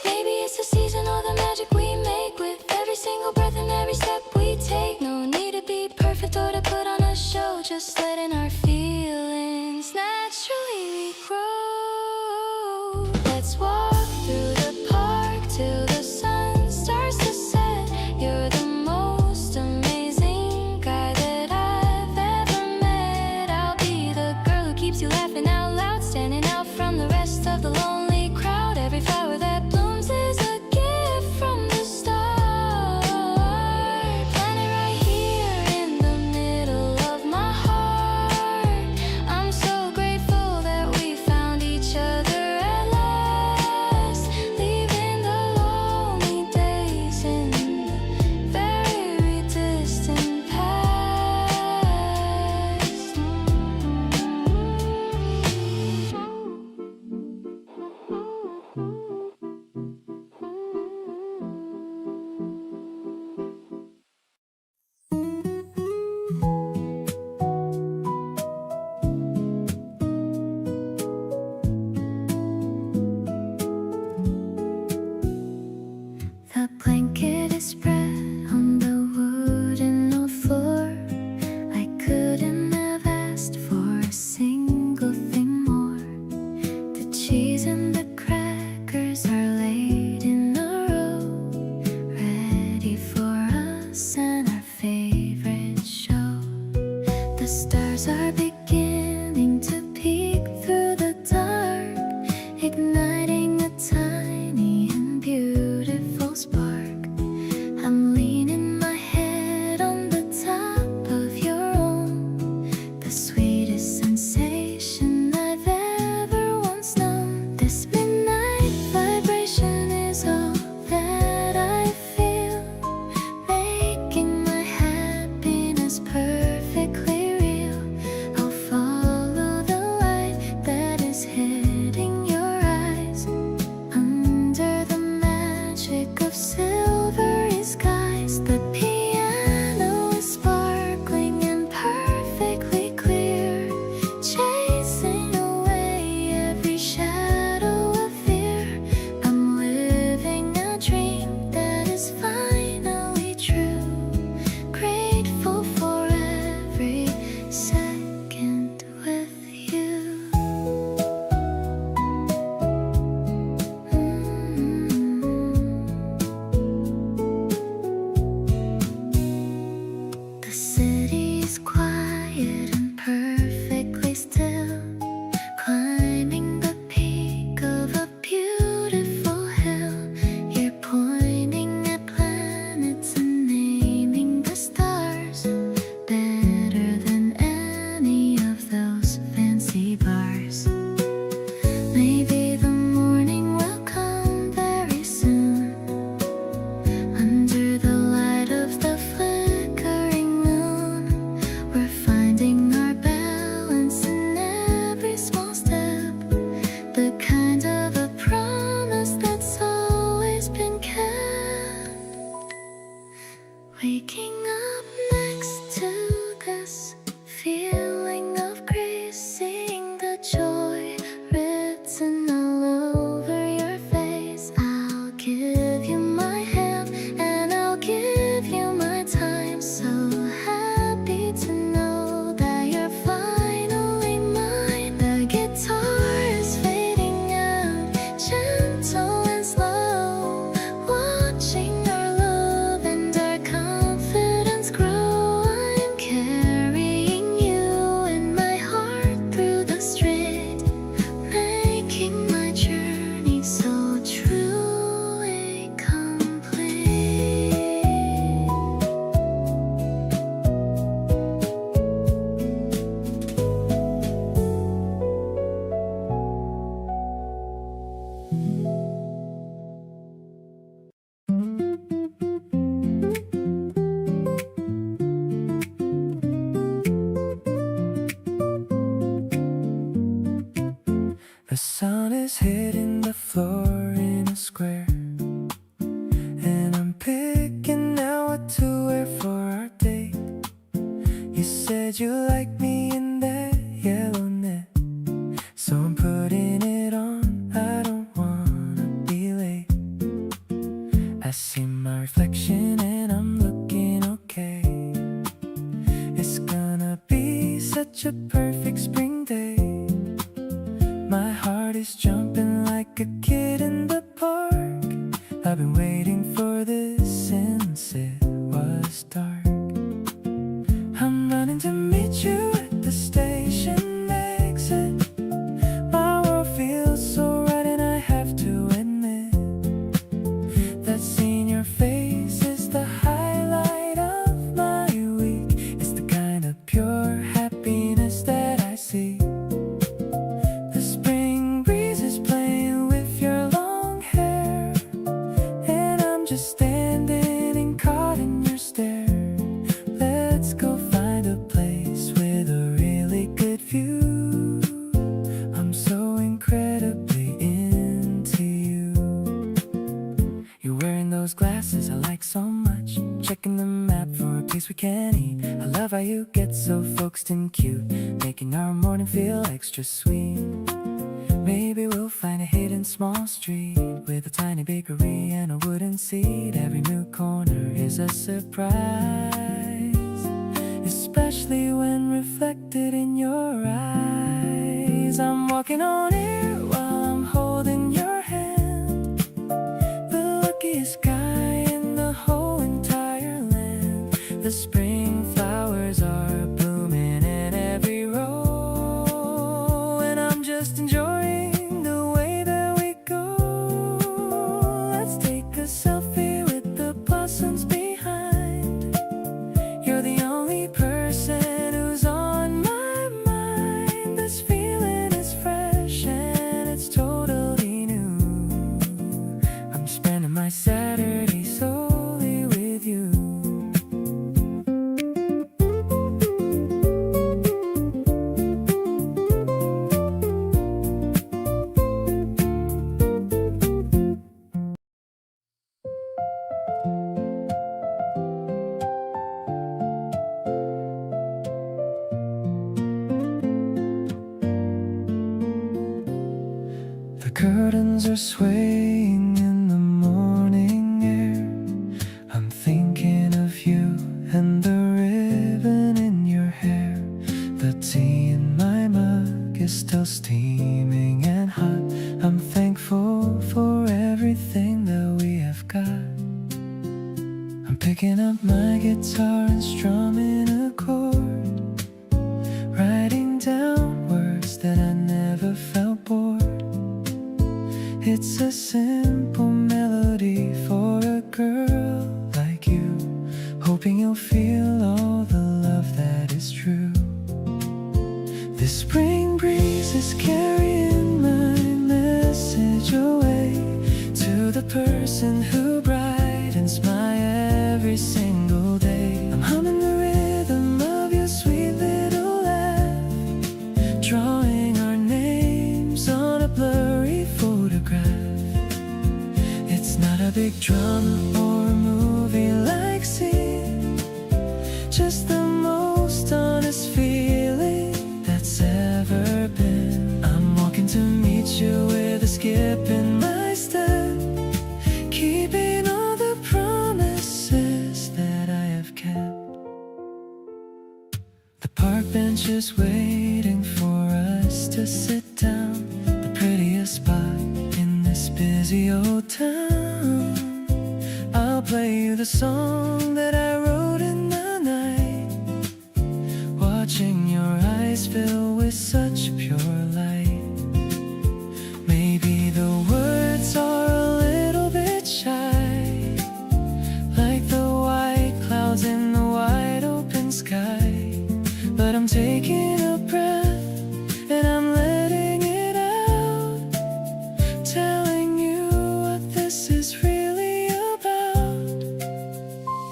Maybe it's the season or the magic we make with every single breath and every step we take. No need to be perfect or to put on a show, just letting our feelings naturally grow. Let's walk through the park till the sun starts to set. You're the most amazing guy that I've ever met. I'll be the girl who keeps you laughing out loud, standing out from the rest of the lonely crowd. Every flower that blooms is a gift from the start. Planted right here in the middle of my heart. I'm so grateful that we found each cheese and the crackers are laid in a row, ready for us and our favorite show. The stars are beginning to peek through the dark, igniting a tiny and beautiful spark. I'm leaning my head on the top of your own, the sweetest sensation I've ever once known. This midnight vibration is all that I feel, making my happiness perfectly real. I'll follow the light that is hitting your eyes, under the magic of silvery skies. The piano is sparkling and perfectly clear, chasing away every shadow of fear. I'm living a dream that is finally true, grateful for every second with you. The city's quiet and perfectly still, climbing the peak of a beautiful hill. You're pointing at planets and naming the stars, better than any of those fancy bars. Maybe the morning will come very soon, under the light of the flickering moon. We're finding our balance in every small step, the kind of a promise that's always been kept. Waking up next to this feeling of grace, seeing the joy written all over your face. I'll give you my hand and I'll give you my time. So happy to know that you're finally mine. The guitar is fading out, gentle and slow, watching our love and our confidence grow. I'm carrying you in my heart through the street, making my journey so truly complete. The sun is hitting the floor in a square, and I'm picking out what to wear for our date. You said you like me in that yellow net, so I'm putting it on. I don't wanna be late. I see my reflection and I'm looking okay. It's gonna be such a perfect spring day. My heart is jumping like a kid in the park. I've been waiting for this since it was dark. I'm running to meet you at the station exit. My world feels so right and I have to admit that seeing your face is the highlight of my week. It's the kind of pure happiness that I see. The spring breeze is playing with your long hair, and I'm just standing and caught in your stare. Let's go find a place with a really good view. I'm so incredibly into you. You're wearing those glasses I like so much, checking the map for a place we can eat. I love how you get so focused and cute, making our morning feel extra sweet. Maybe we'll find a hidden small street with a tiny bakery and a wooden seat. Every new corner is a surprise, especially when reflected in your eyes. I'm walking on air while I'm The curtains are swaying in the morning air. I'm thinking of you and the ribbon in your hair. The tea in my mug is still steaming and hot. I'm thankful for everything that we have got. I'm picking up my guitar and strumming a chord, writing down words that I never felt bored. It's a simple melody for a girl like you, hoping you'll feel all the love that is true. The spring breeze is carrying my message away to the person who brightens my every single day. I'm humming the rhythm of your sweet little laugh, drawing our names on a blurry photograph. It's not a big drama or a movie like scene, just the most honest feeling that's ever been. I'm walking to meet you with a skip in my step, keeping all the promises that I have kept. The park bench is waiting for us to sit down, the prettiest spot in this busy old town. I'll play you the song that I wrote in the night, watching your eyes fill with such pure light. Maybe the words are a little bit shy, like the white clouds in the wide open sky, but I'm taking a breath and I'm letting it out, telling you what this is really about.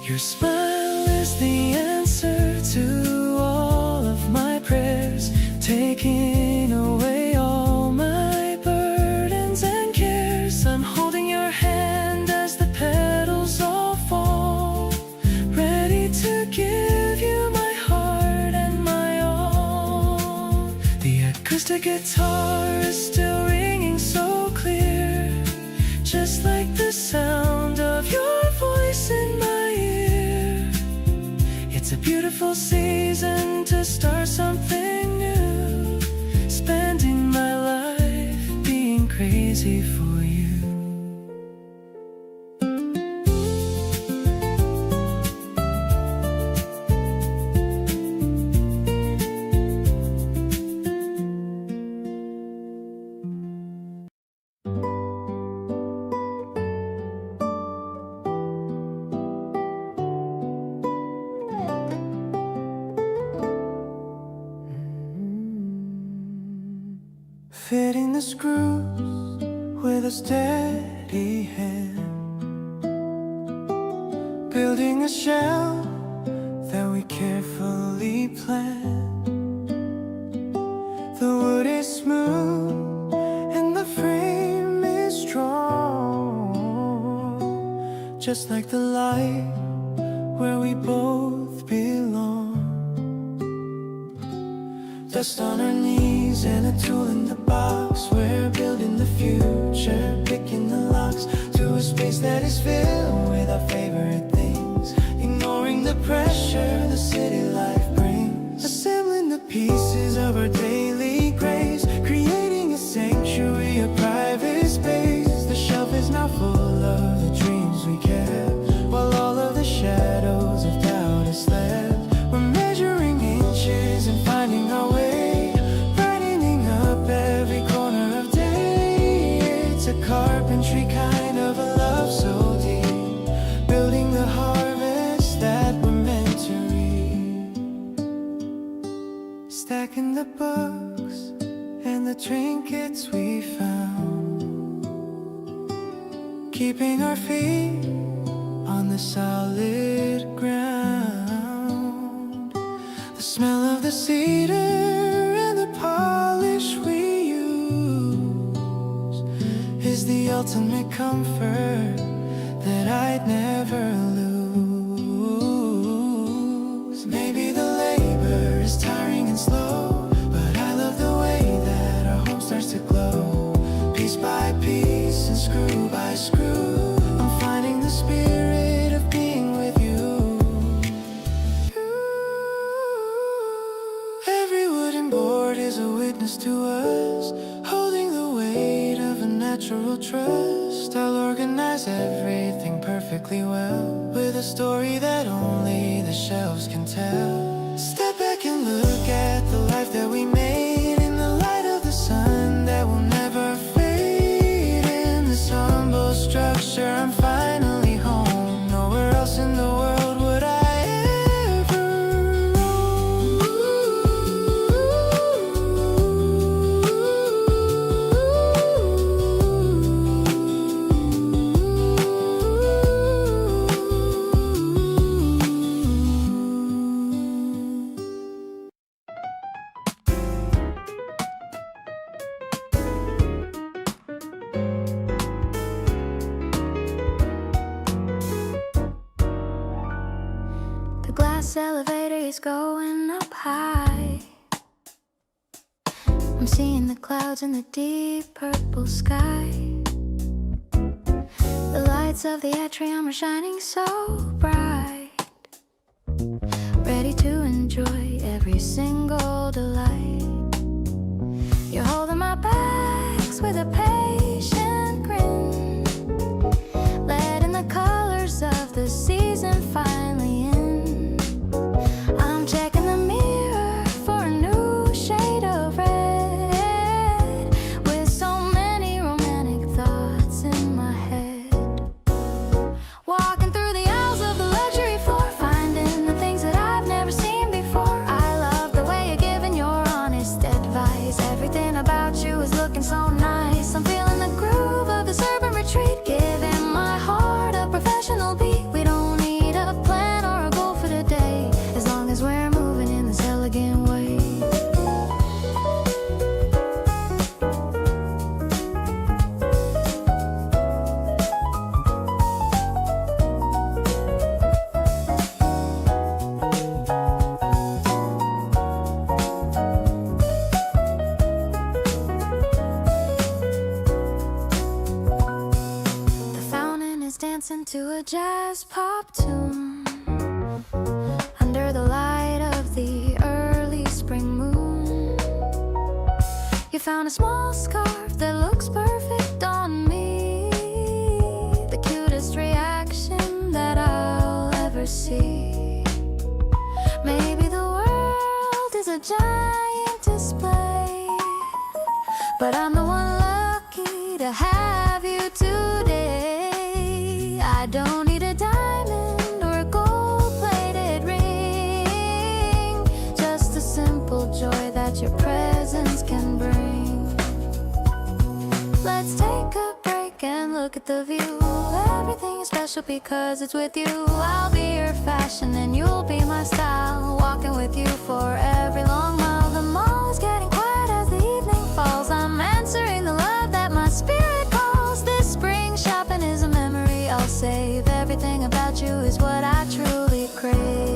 Your smile is the answer to all of my prayers, taking away all my burdens and cares. I'm holding your hand as the petals all fall, ready to give you my heart and my all. The acoustic guitar is still ringing so clear, just like the sound of your voice in my ear. It's a beautiful season to start something new, spending my life being crazy for you. Fitting the screws with a steady hand, building a shell that we carefully planned. The wood is smooth and the frame is strong, just like the light where we both belong. Dust on our knees and a tool in the box. We're building the future, picking the locks to a space that is filled with our favorite things, ignoring the pressure the city life brings, assembling the pieces of our daily grace, creating a sanctuary, a private space. The shelf is now full of the dreams we kept, while all of the shadows of doubt are slept. We're measuring inches and finding our way, brightening up every corner of day. It's a carpentry kind of a love so deep, building the harvest that we're meant to reap. Stacking the books and the trinkets we found, keeping our feet on the solid ground. The smell of the cedar and the polish we use is the ultimate comfort that I'd never lose. Maybe the labor is tiring and slow, but I love the way that our home starts to glow. piece by piece and screw by screw, I'm finding the spirit of being with you. Every wooden board is a witness to us, holding the weight of a natural trust. I'll organize everything perfectly well, with a story that only the shelves can tell. Step back and look at the life that we made, in the light of the sun that will never fade. In this humble structure I'm finally home. Nowhere else in the world would I ever roam. The glass elevator is going up high. I'm seeing the clouds in the deep purple sky. The lights of the atrium are shining so bright, ready to enjoy every single delight. You're holding my bags with a patient grin, letting the colors of the season finally in. I'm checking the mirror for a new shade of red, with so many romantic thoughts in my head. Walking through the aisles of the luxury floor, finding the things that I've never seen before. I love the way you're giving your honest advice. Everything about you is looking so nice. I'm feeling the groove of this urban retreat, giving my heart a professional beat. We don't need a plan or a goal for today, as long as we're moving in this elegant way. The fountain is dancing to a jazz pop tune, under the light of the early spring moon. You found a small scarf that looks perfect on me, the cutest reaction that I'll ever see. Maybe the world is a giant display, but I'm the one lucky to have you today. I don't need a diamond or a gold-plated ring, just a simple joy that your presence can bring. Let's take a break and look at the view. Everything is special because it's with you. I'll be your fashion and you'll be my style, walking with you for every long mile. The mall is getting quiet as the evening falls. I'm answering the love that my spirit calls. This spring shopping is a memory I'll save. Everything about you is what I truly crave.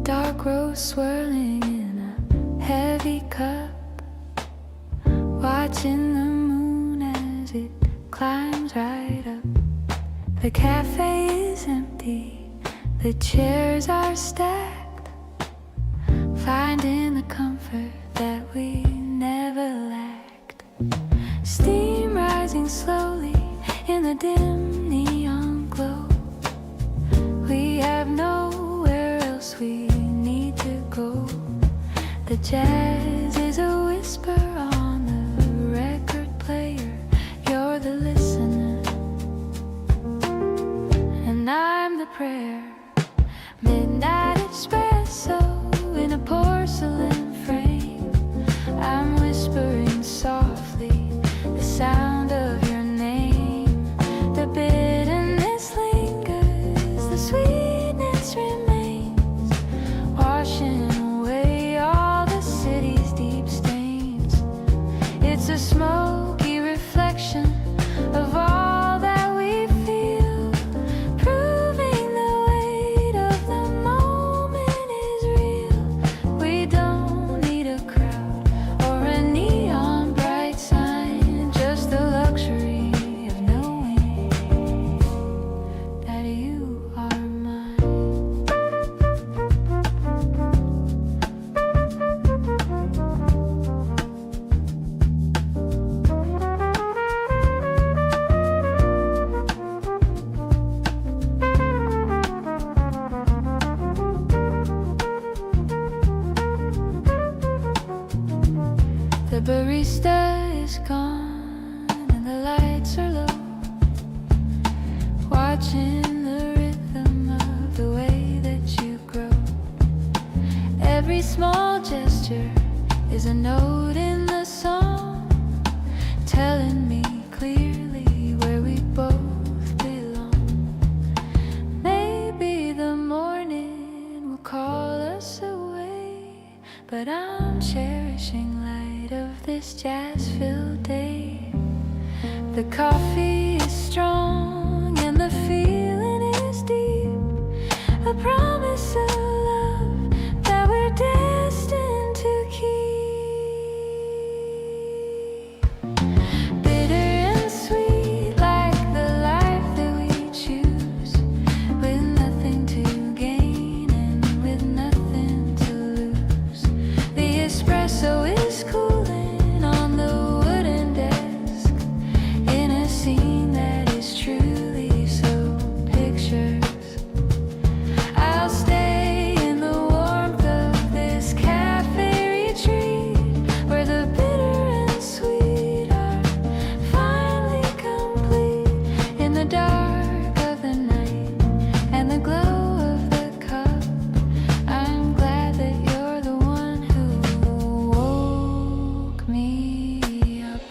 Dark rose swirling in a heavy cup, watching the moon as it climbs right up. The cafe is empty, the chairs are stacked, finding the comfort that we never lacked. Steam rising slowly a dim neon glow. We have nowhere else we need to go. The jazz is a whisper on the record player. You're the listener, and I'm the prayer. Midnight espresso in a porcelain frame. I'm whispering softly the sound of your name. The bitterness lingers, the sweetness remains, washing away all the city's deep stains. It's a smoky reflection of all that we feel, proving the weight of the moment is real. We don't need a crowd or a neon bright sign, just the luxury of knowing that you are mine. The barista is gone and the lights are low, watching the rhythm of the way that you grow. Every small gesture is a note in the song, telling me clearly where we both belong. Maybe the morning will call us away, but I'm cherishing light of this jazz-filled day. The coffee is strong and the feeling is deep, a promise of love that we're destined to keep. Bitter and sweet like the life that we choose, with nothing to gain and with nothing to lose. The espresso is cooling on the wooden desk, in a scene that is truly so pictures. I'll stay in the warmth of this cafe retreat, where the bitter and sweet are finally complete. In the dark of the night and the glow of the cup, I'm glad that you're the one who woke me up.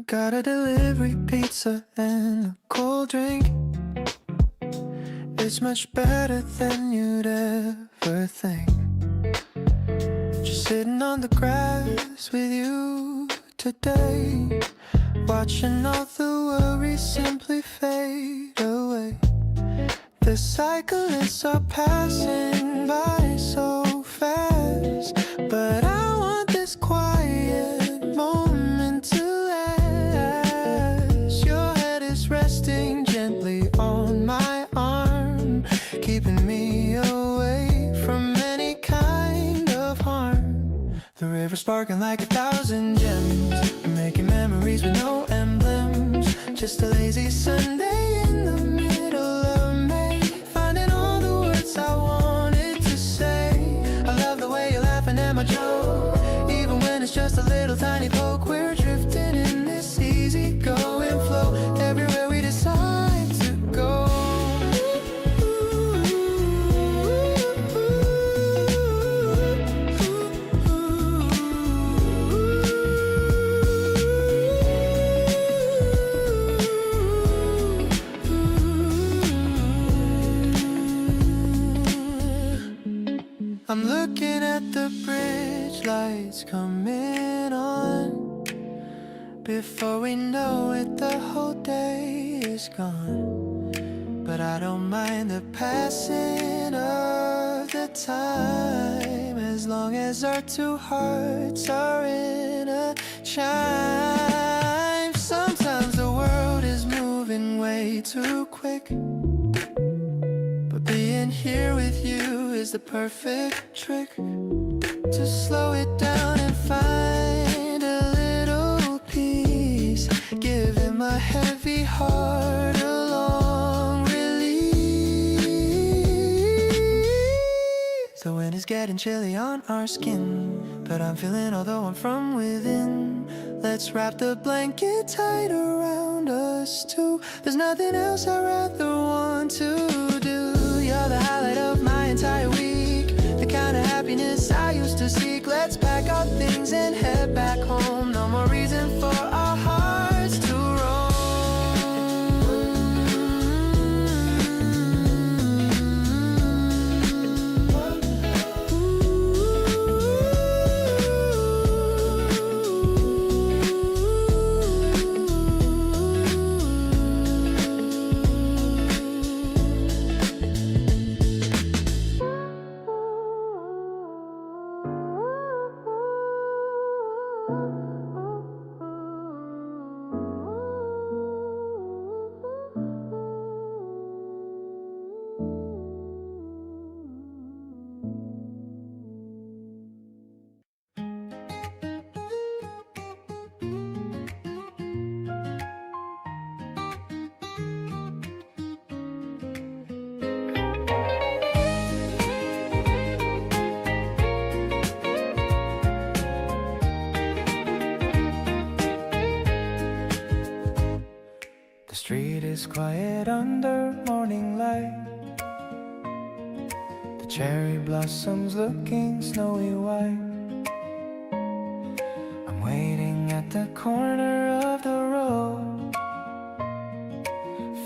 Got a delivery pizza and a cold drink. It's much better than you'd ever think. Just sitting on the grass with you today, watching all the worries simply fade away. The cyclists are passing by so fast, but I want this quiet moment to last. Your head is resting gently on my arm, keeping me away from any kind of harm. The river sparkling like 1,000 gems, making memories with no emblems. Just a lazy Sunday in the middle of May, finding all the words I wanted to say. I love the way you're laughing at my joke, even when it's just a little tiny poke. We're drifting in this easy going flow, everywhere we decide to go. I'm looking at the bridge lights coming on. Before we know it, the whole day is gone. But I don't mind the passing of the time, as long as our two hearts are in a chime. Sometimes the world is moving way too quick, but being here with you is the perfect trick to slow it down and find a little peace, giving my heavy heart a long release. The wind is getting chilly on our skin, but I'm feeling although I'm from within. Let's wrap the blanket tight around us two. There's nothing else I'd rather want to do. You're the highlight of my entire week, the kind of happiness I used to seek. Let's pack our things and head back home. No more reason for our hearts to The street is quiet under morning light. The cherry blossoms looking snowy white. I'm waiting at the corner of the road,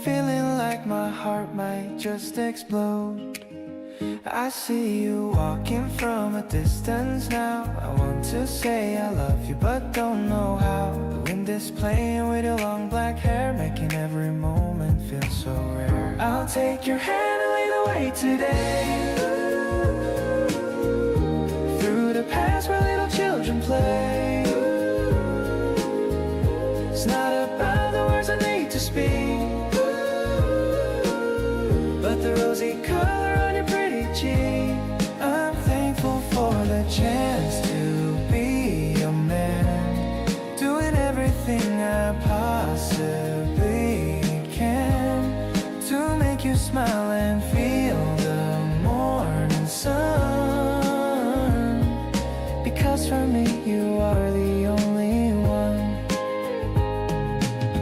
feeling like my heart might just explode. I see you walking from a distance now. I want to say I love you but don't know how. The wind is playing with your long black hair, making every moment feel so rare. I'll take your hand and lead the way today, through the past where little children play. It's not about the words I need to speak, but the rosy color on your pretty cheek. I'm thankful for the chance to be your man, doing everything I possibly can to make you smile and feel the morning sun. Because for me you are the only one.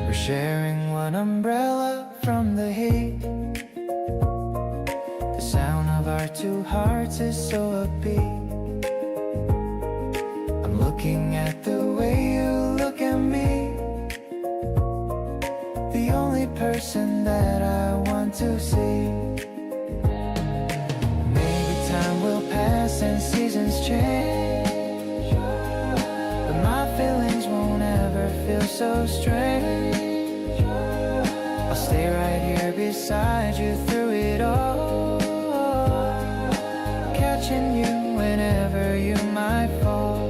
We're sharing one umbrella from the heat. The sound of our two hearts is so upbeat. I'm looking at the way you look at me, the only person that I want to see. Maybe time will pass and seasons change, but my feelings won't ever feel so strange. I'll stay right here beside you through it all, catching you whenever you might fall.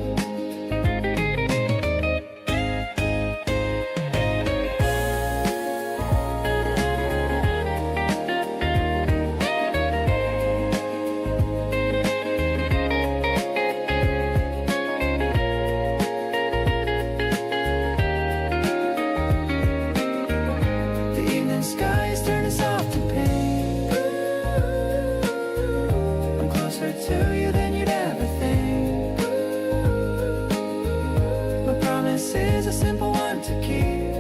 The evening sky is turning soft and pink. I'm closer to you than you'd ever think. My promise is a simple one to keep.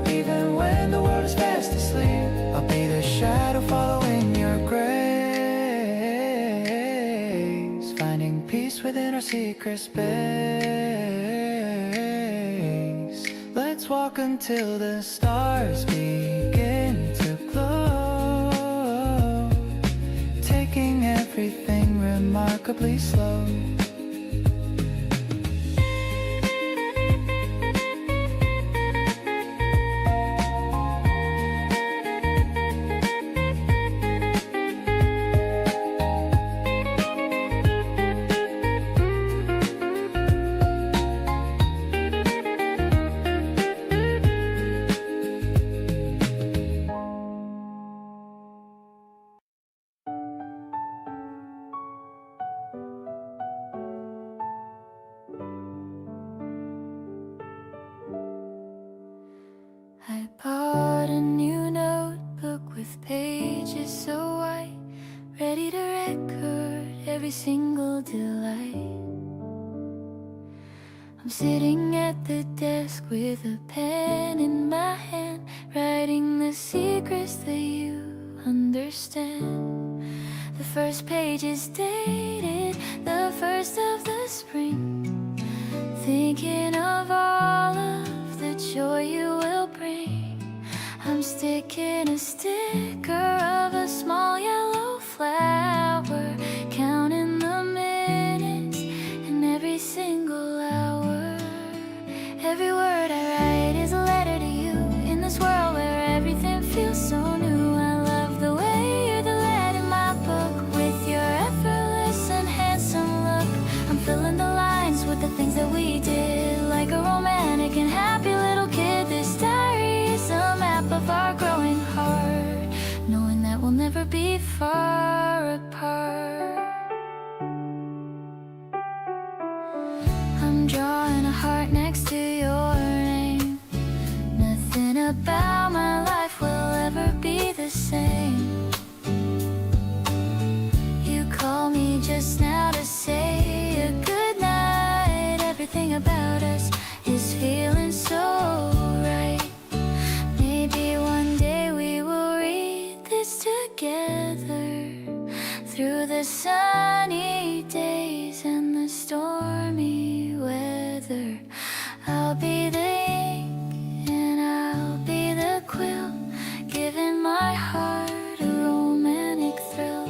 Even when the world is fast asleep, I'll be the shadow following your grace, finding peace within our secret space. Let's walk until the stars begin to glow, taking everything remarkably slow. I bought a new notebook with pages so white, ready to record every single delight. I'm sitting at the desk with a pen in my hand, writing the secrets that you understand. The first page is dated, the first of the spring, thinking of all of the joy you will bring. I'm sticking a sticker of a small yellow flower, counting the minutes and every single hour. Every word I write is a letter to you, in this world where everything feels so new. I love the way you're the lead in my book, with your effortless and handsome look. I'm filling the lines with the things that we did, like a romantic and happy little kid. This diary is a map of our growing heart, knowing that we'll never be far apart. I'm drawing a heart next to your name. Nothing about my life will ever be the same. You called me just now to say a good night. Everything about us is feeling so right. Maybe one day we will read this together, through the sunny days and the stormy weather. I'll be the ink and I'll be the quill, giving my heart a romantic thrill.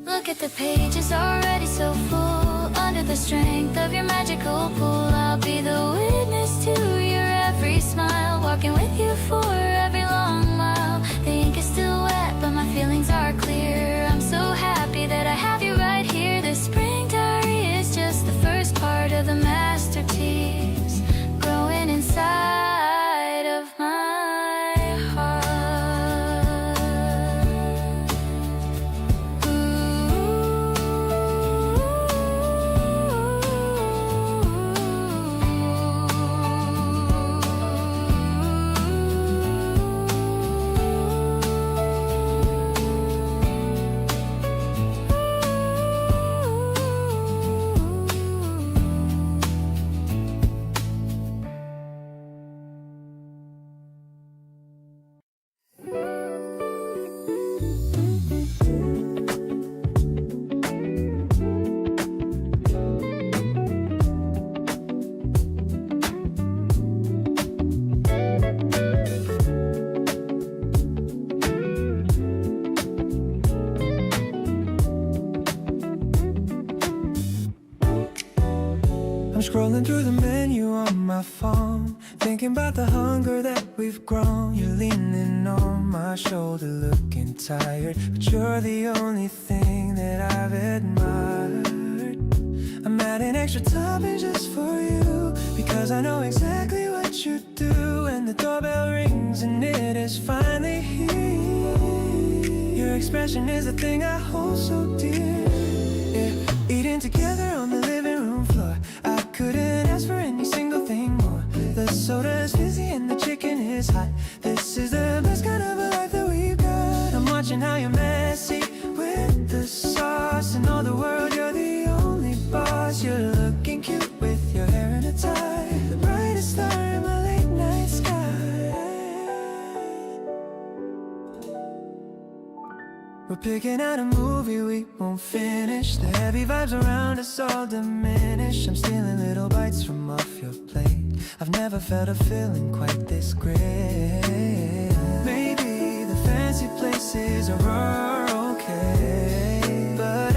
Look at the pages already so full, under the strength of your magical pull. I'll be the witness to your every smile, walking with you for every long mile. The ink is still wet, but my feelings are clear. I'm so happy that I have you right here. This spring diary is just the first part of the masterpiece, growing inside of my heart. I'm scrolling through the menu on my phone, thinking about the hunger that we've grown. You're leaning on my shoulder, looking tired, but you're the only thing that I've admired. I'm adding extra toppings just for you, because I know exactly what you do. And the doorbell rings and it is finally here. Your expression is the thing I hold so dear. Yeah, eating together on the living room floor, I couldn't ask for any single thing more. The soda's fizzy and the chicken is hot. This is the best kind of a life that we've got. I'm watching how you're messy with the sauce, and all the world you're the only boss. You're looking cute with your hair in a tie, the brightest star in my late night sky. We're picking out a movie we won't finish. The heavy vibes around us all diminish. I'm stealing little bites from off your plate. I've never felt a feeling quite this great. Maybe the fancy places are okay, but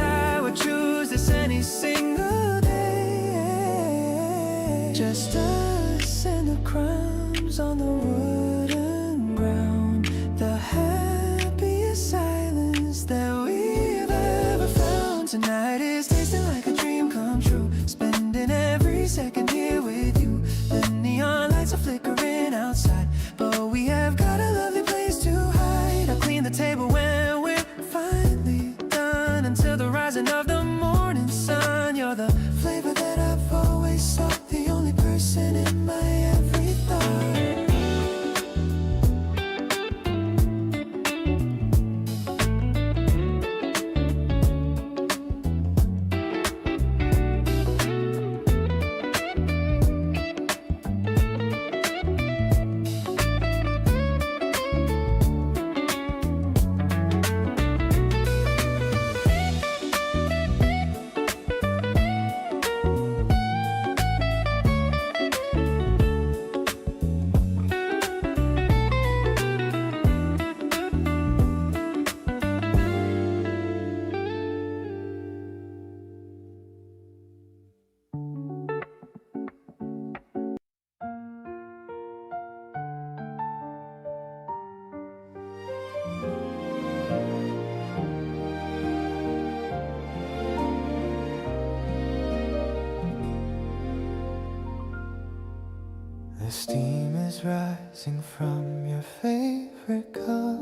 just us and the crumbs on the wooden ground. The happiest silence that we've ever found. Tonight is tasting like a dream come true. Spending every second here with you. The neon lights are flickering outside, but we have got a lovely place to hide. I'll clean the table when we're finally done, until the rising of the morning sun. You're the flavor that I've always sought, the only person in my every thought. The steam is rising from your favorite cup.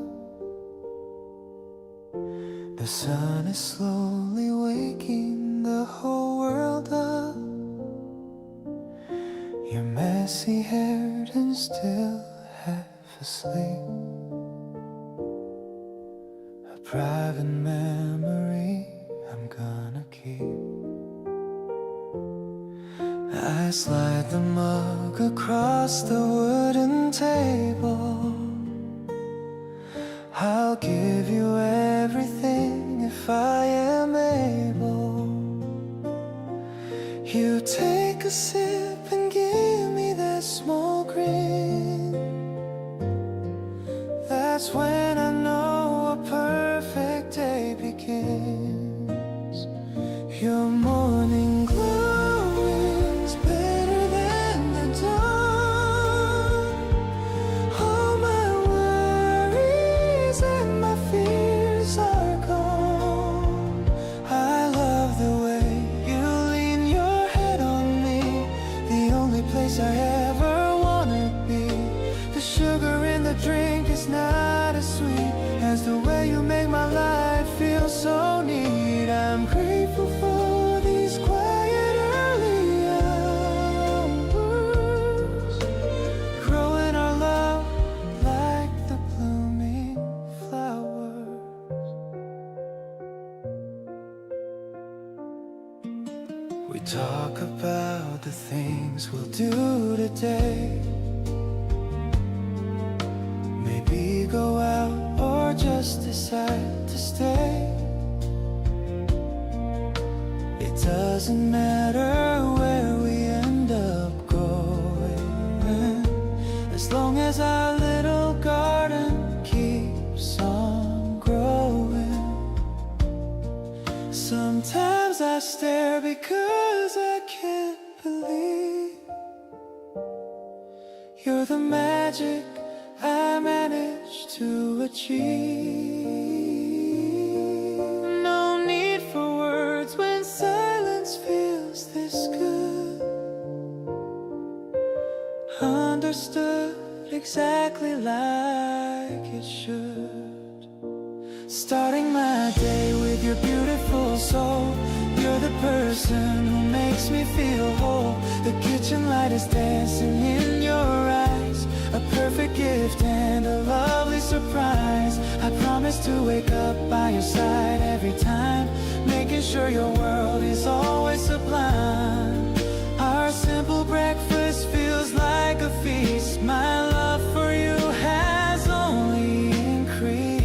The sun is slowly waking the whole world up. You're messy haired and still half asleep. A private memory I'm gonna keep. I slide the mug across the wooden table. I'll give you everything if I am able. You take a sip and give me that small grin. That's when I know a perfect day begins. Your morning glow is better than the dawn. All my worries and my fears are gone. I love the way you lean your head on me, the only place I ever wanna be. The sugar in the drink is not as sweet as the way you make my life feel so neat. I'm grateful for these quiet early hours, growing our love like the blooming flowers. We talk about the things we'll do today. Maybe go out or just decide to stay. It doesn't matter where we end up going, as long as our little garden keeps on growing. Sometimes I stare because I can't believe you're the magic I managed to achieve. No need for words when silence feels this good. Understood exactly like it should. Starting my day with your beautiful soul. You're the person who makes me feel whole. The kitchen light is dancing in your eyes, a perfect gift and a lovely surprise. I promise to wake up by your side every time, making sure your world is always sublime. Our simple breakfast feels like a feast. My love for you has only increased.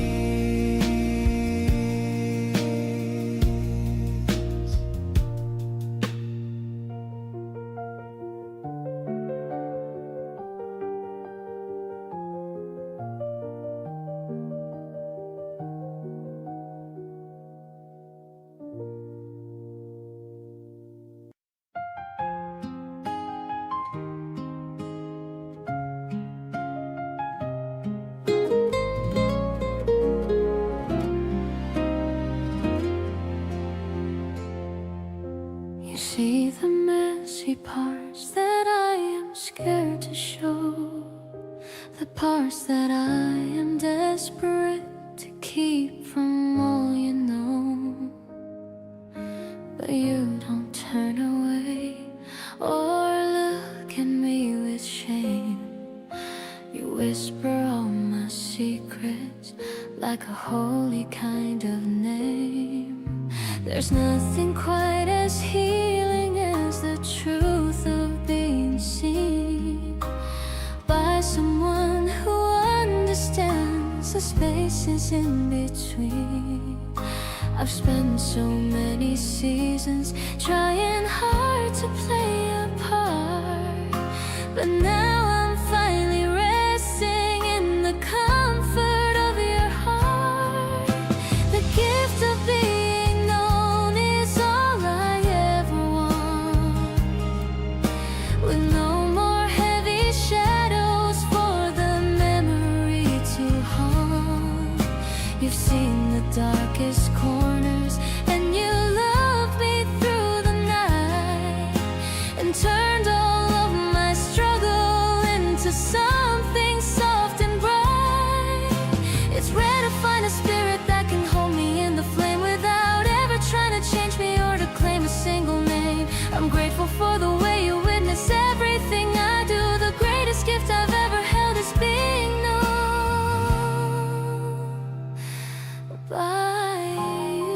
see the messy parts that I am scared to show, the parts that I am desperate to keep from all you know. But you don't turn away or look at me with shame. You whisper all my secrets like a holy kind of name. There's nothing quite as healing as the truth of being seen by someone who understands the spaces in between. I've spent so many seasons trying hard to play a part, but now I'm finally resting in the comfort of your heart. The gift of being known is all I ever want, with no more heavy shadows for the memory to haunt. You've seen the darkest corners and you loved me through the night and turned all of my struggle into something soft and bright. It's rare to find a spirit that can hold me in the flame without ever trying to change me or to claim a single name. I'm grateful for the way you witness everything I do. The greatest gift I've ever held is being known by you.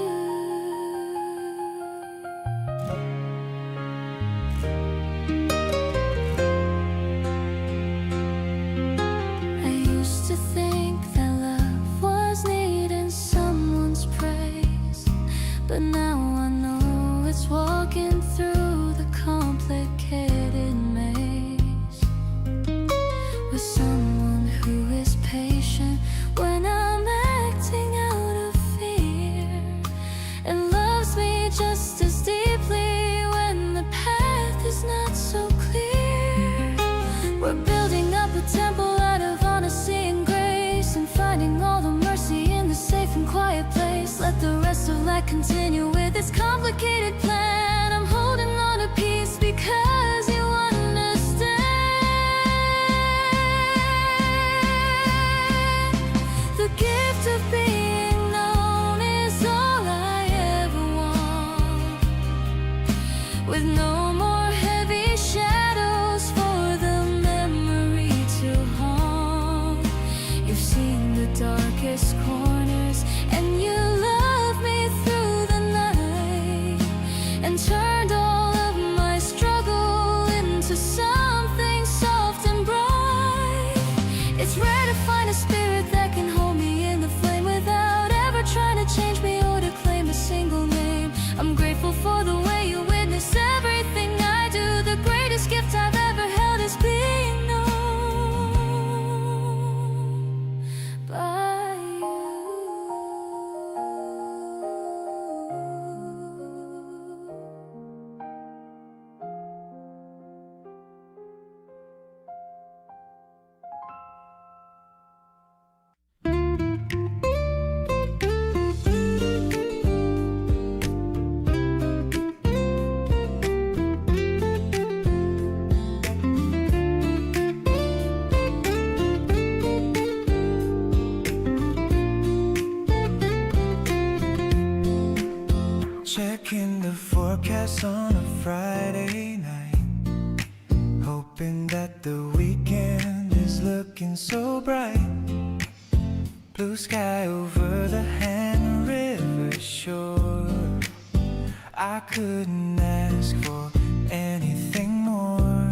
I used to think that love was needing someone's praise, but now I know it's walking through the complicated maze with someone who is patient when I'm acting out of fear and loves me just as deeply when the path is not so clear. We're building up a temple out of honesty and grace and finding all the mercy in the safe and quiet place. Let the rest of life continue with its complicated plan. I'm holding on to peace because you understand. The gift of being known is all I ever want, with no more heavy shadows for the memory to haunt. You've seen the darkest corners and you love me through the night and turned all of my struggle into something soft and bright. It's rare to find a spirit that can hold me in the flame without ever trying to change me or to claim a single name. I'm grateful for the way you witness everything I do. The greatest gift I've ever held is being known by you. Checking the forecast on a Friday night, hoping that the weekend is looking so bright. Blue sky over the Han River shore. I couldn't ask for anything more.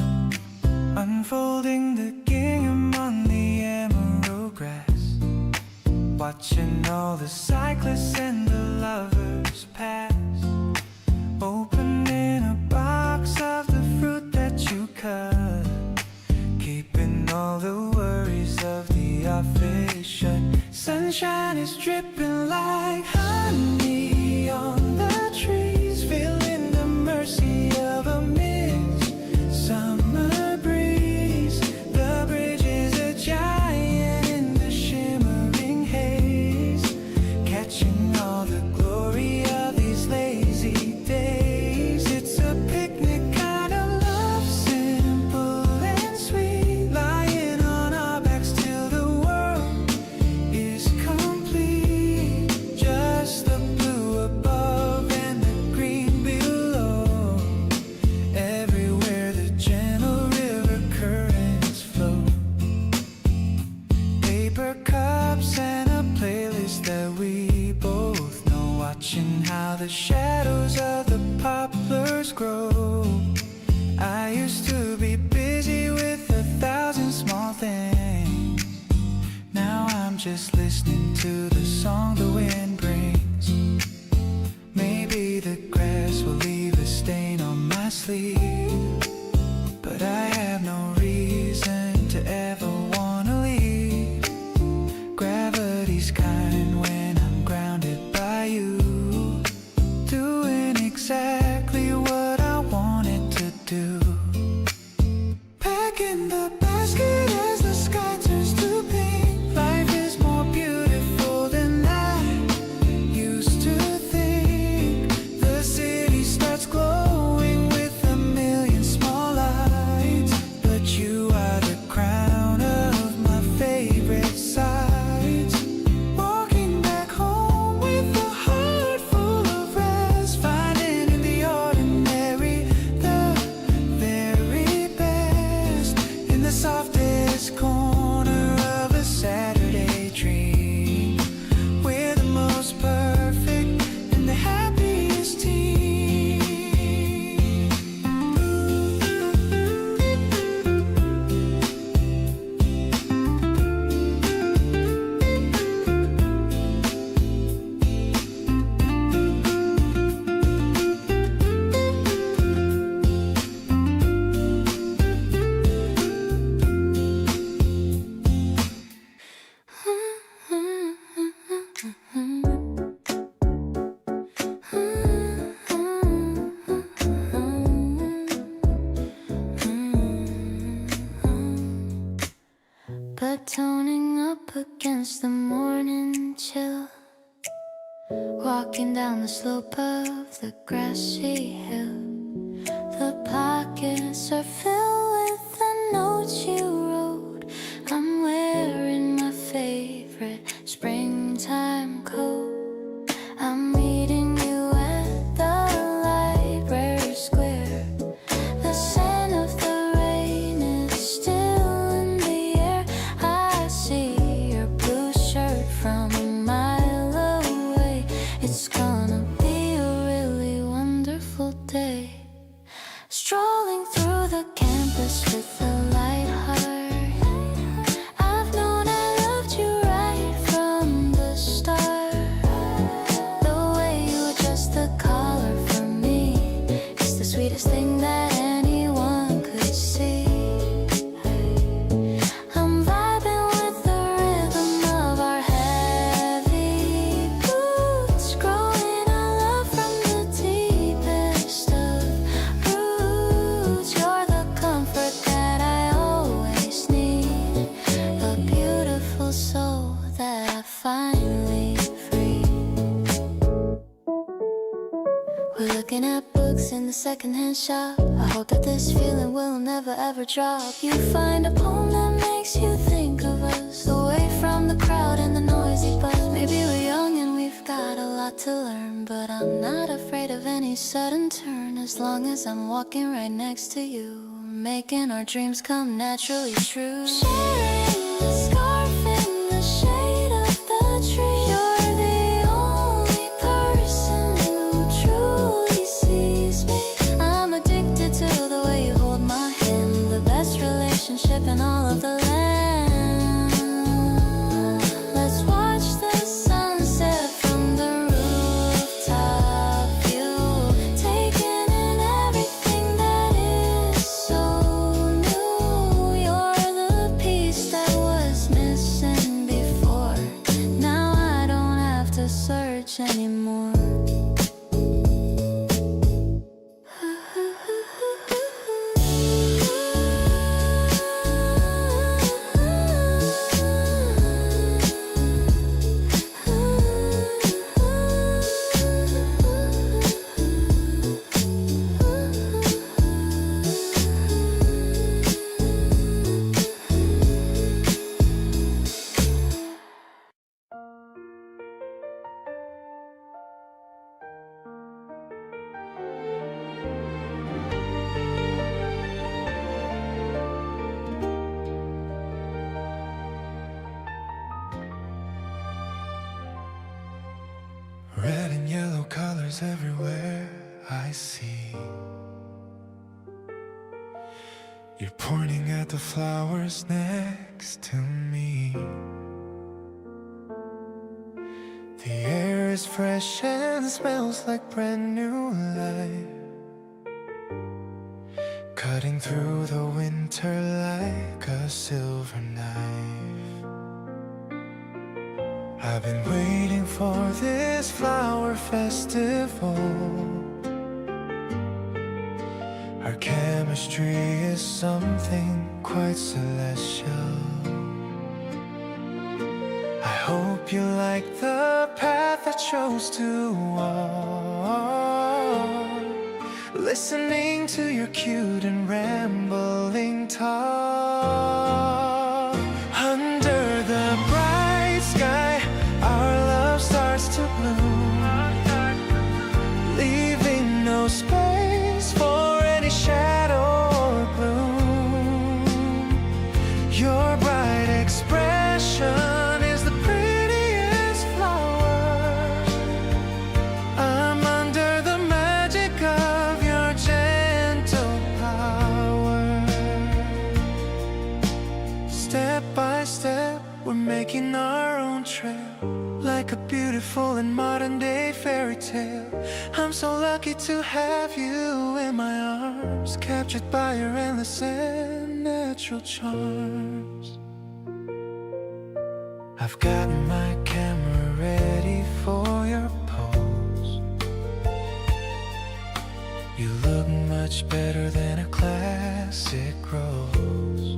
Unfolding the gingham on the emerald grass, watching all the cyclists and the lovers pass. Opening a box of the fruit that you cut, keeping all the worries of the office shut. Sunshine is dripping like honey on the trees, feeling the mercy of a midsummer breeze. The bridge is a giant in the shimmering haze, catching all the glory of these lazy days. It's a pity flowers grow. I used to be busy with 1,000 small things. Now I'm just listening to the song the wind brings. Maybe the grass will leave a stain on my sleeve, but I have no reason to ever wanna leave. Gravity's kind when I'm grounded by you, doing exactly what I wanted to do. Packing the basket as the sky turns to pink. Life is more beautiful than I used to think. The city starts glowing with a million small lights, but you are the crown of my favorite sights. Walking back home with a heart full of rest, finding in the ordinary the very best. In the softest corner of a Saturday dream, we're the most perfect and the happiest team. But toning up against the morning chill, walking down the slope of the grassy hill. The pockets are filled with the notes you wrote. I'm wearing my favorite springtime coat. I'm meeting you at the library square. The scent of the rain is still in the air. I see your blue shirt from a mile away. It's gonna be a really wonderful day. Strolling through the campus with a light heart. I've known I loved you right from the start. The way you adjust the collar for me is the sweetest thing that anyone could see. I'm vibing with the rhythm of our heavy boots, growing our love from the deepest of roots. You're the comfort that I always need, a beautiful soul that I finally free. We're looking at books in the secondhand shop. I hope that this feeling will never ever drop. You find a poem that makes you think of us, away from the crowd and the noisy buzz. Maybe we're young and we've got a lot to learn, but I'm not afraid of any sudden turn, as long as I'm walking right next to you, making our dreams come naturally true. Sharing the scarf in the shade of the tree. You're the only person who truly sees me. I'm addicted to the way you hold my hand, the best relationship in all of the land. Let's watch the sunset from the rooftop view, taking in everything that is so new. You're the piece that was missing before. Now I don't have to search anymore. Red and yellow colors everywhere I see. You're pointing at the flowers next to me. The air is fresh and smells like brand new life, cutting through the winter like a silver knife. I've been waiting for this flower festival. Our chemistry is something quite celestial. I hope you like the path I chose to walk, listening to your cute and rambling talk. Under the bright sky, our love starts to bloom, leaving no space for any shadow or gloom. Your bright expression is the prettiest flower. I'm under the magic of your gentle power. Step by step, we're making our own trail, like a beautiful and modern day fairy tale. I'm so lucky to have you in my arms, captured by your endless and natural charms. I've got my camera ready for your pose. You look much better than a classic rose.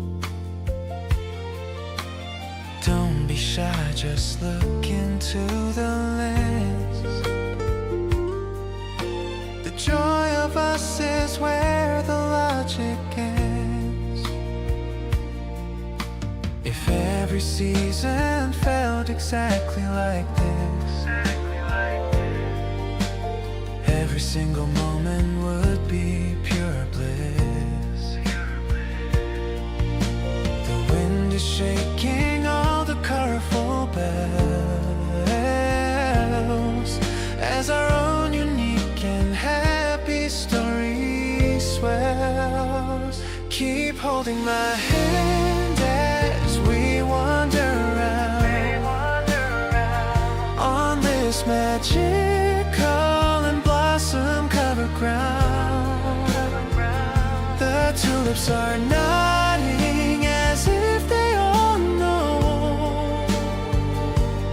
Don't be shy, just look into the lens. The joy of us is where the logic ends. If every season felt exactly like this, every single moment would be pure bliss. The wind is shaking all the colorful bells as our own unique and happy story swells. Keep holding my hand as we wander around on this magical and blossom-covered ground. The tulips are nodding as if they all know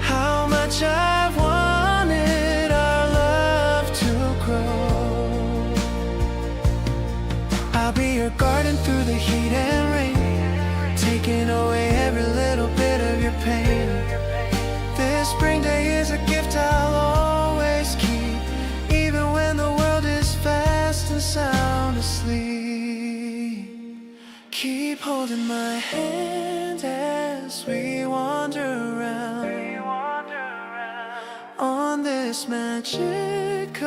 how much I've wanted our love to grow. I'll be your garden through the heat and rain, taking away every little bit of your pain. This spring day is a gift I'll always keep, even when the world is fast and sound asleep. Keep holding my hand as we wander around on this magical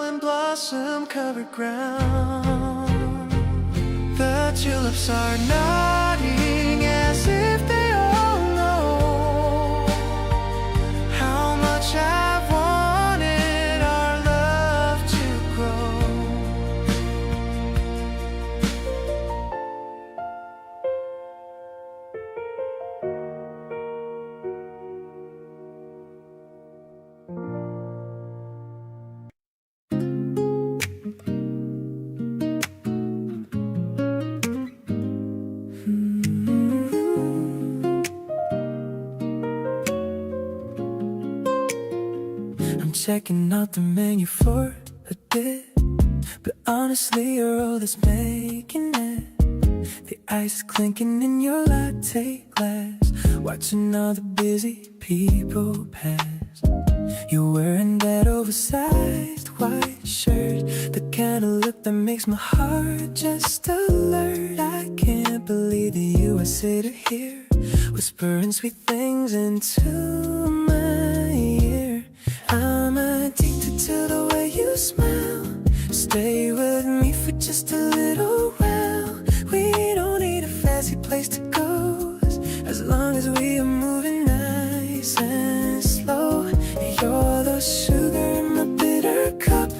and blossom-covered ground. The tulips are nodding as if they all know how much I've wanted our love to grow. Checking out the menu for a dip, but honestly you're all that's making it. The ice is clinking in your latte glass, watching all the busy people pass. You're wearing that oversized white shirt, the kind of look that makes my heart just alert. I can't believe that you are sitting here, whispering sweet things into my ear. I'm addicted to the way you smile. Stay with me for just a little while. We don't need a fancy place to go, as long as we are moving nice and slow. You're the sugar in my bitter cup,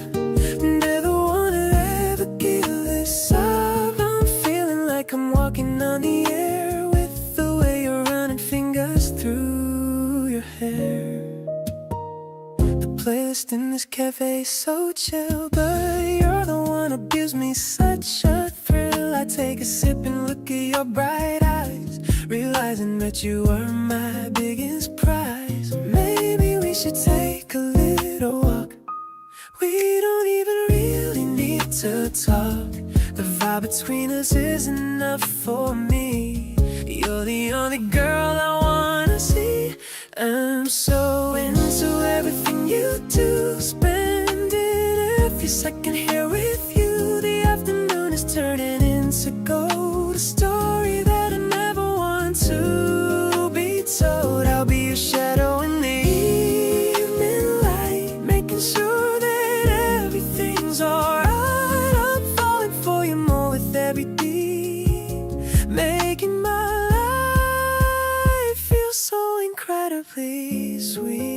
never wanna ever give this up. I'm feeling like I'm this cafe so chill, but you're the one who gives me such a thrill. I take a sip and look at your bright eyes, realizing that you are my biggest prize. Maybe we should take a little walk. We don't even really need to talk. The vibe between us is enough for me. You're the only girl I wanna see. I'm so into everything you do, spending every second here with you. The afternoon is turning into gold, a story that I never want to be told. I'll be your shadow in the evening light, making sure that everything's alright. I'm falling for you more with every beat, making my life feel so incredibly sweet.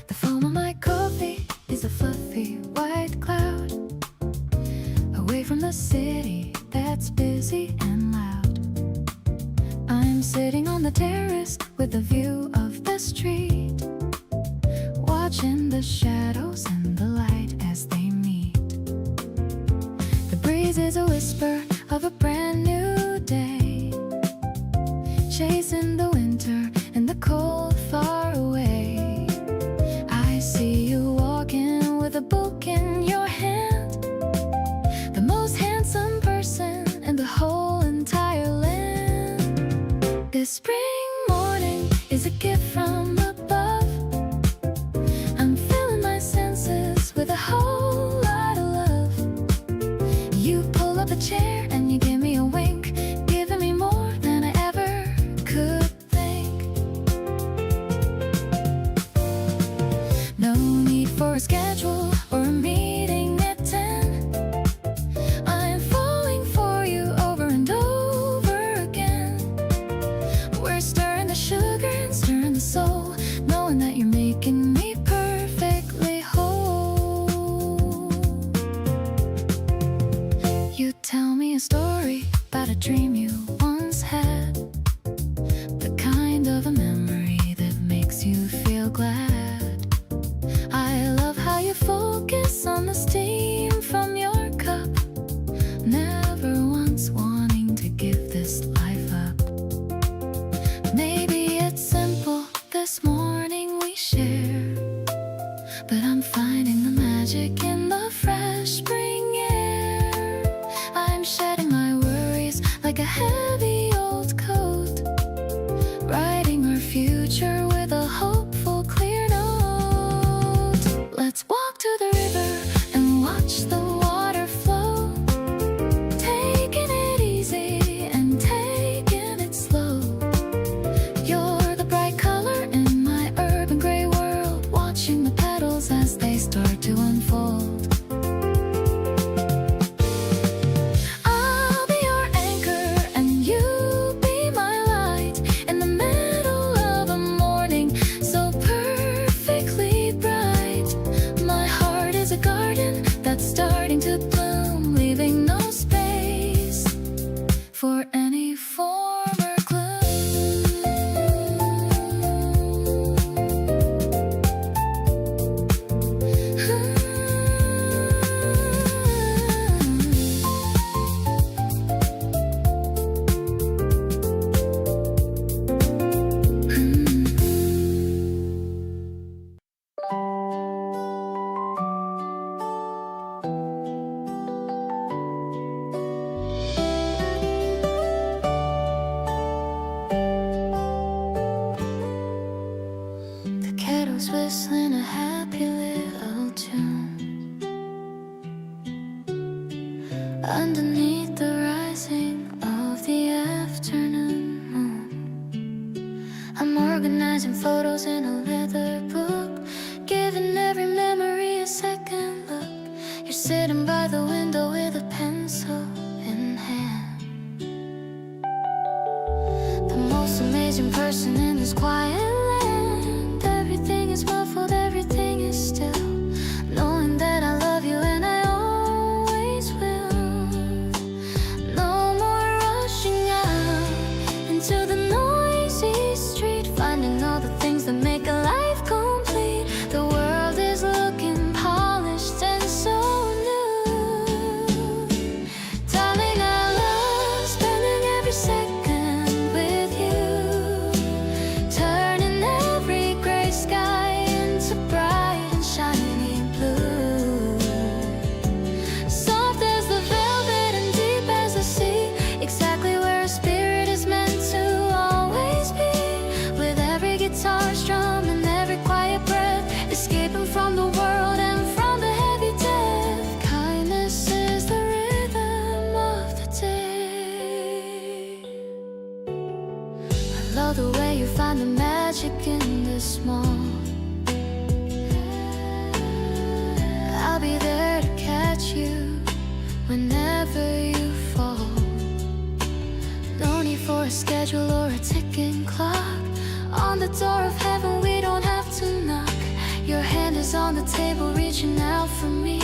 The foam of my coffee is a fluffy white cloud, away from the city that's busy and loud. I'm sitting on the terrace with a view of the street, watching the shadows and the light as they meet. The breeze is a whisper of a brand new day, chasing the winter and the cold far away. I see you walking with a book in your hand, the most handsome person in the whole entire land. This spring morning is a gift from above. I'm filling my senses with a whole lot of love. You pull up a chair and you give me a wink, giving me more than I ever could think. No need for a schedule or a meeting at 10. I'm falling for you over and over again. We're stirring the sugar and stirring the soul, knowing that you're making me perfectly whole. You tell me a story about a dream you once had, the kind of a memory that makes you feel glad. I love how you focus on the steam from your cup, never once wanting to give this life up. Maybe it's simple this morning we share, but I'm finding the magic in the fresh spring air. I'm shedding my worries like a heavy old coat, writing our future with a hopeful clear note. Let's walk to the river and watch the water flow, taking it easy and taking it slow. You're the bright color in my urban gray world, watching the petals as they start to unfold. I'll be your anchor and you be my light, in the middle of a morning so perfectly bright. My heart is a garden that's starting to bloom, leaving no space for any former gloom. The kettle's whistling a happy little tune underneath the rising of the afternoon moon. I'm organizing photos in a leather book, giving every memory a second look. You're sitting by the window with a pencil in hand, amazing person in this quiet land. Everything is muffled, everything is still, knowing that I love you and I always will. No more rushing out into the noisy street, finding all the things that make a life complete. The world is looking polished and so new. Darling, I love spending every second with you, turning every gray sky into bright and shiny blue. Soft as the velvet and deep as the sea, exactly where a spirit is meant to always be. With every guitar strum and every quiet breath, escaping from the world and from the heavy death. Kindness is the rhythm of the day. I love the way you find the magic in the small. I'll be there to catch you whenever you fall. No need for a schedule or a ticking clock. On the door of heaven we don't have to knock. Your hand is on the table reaching out for me.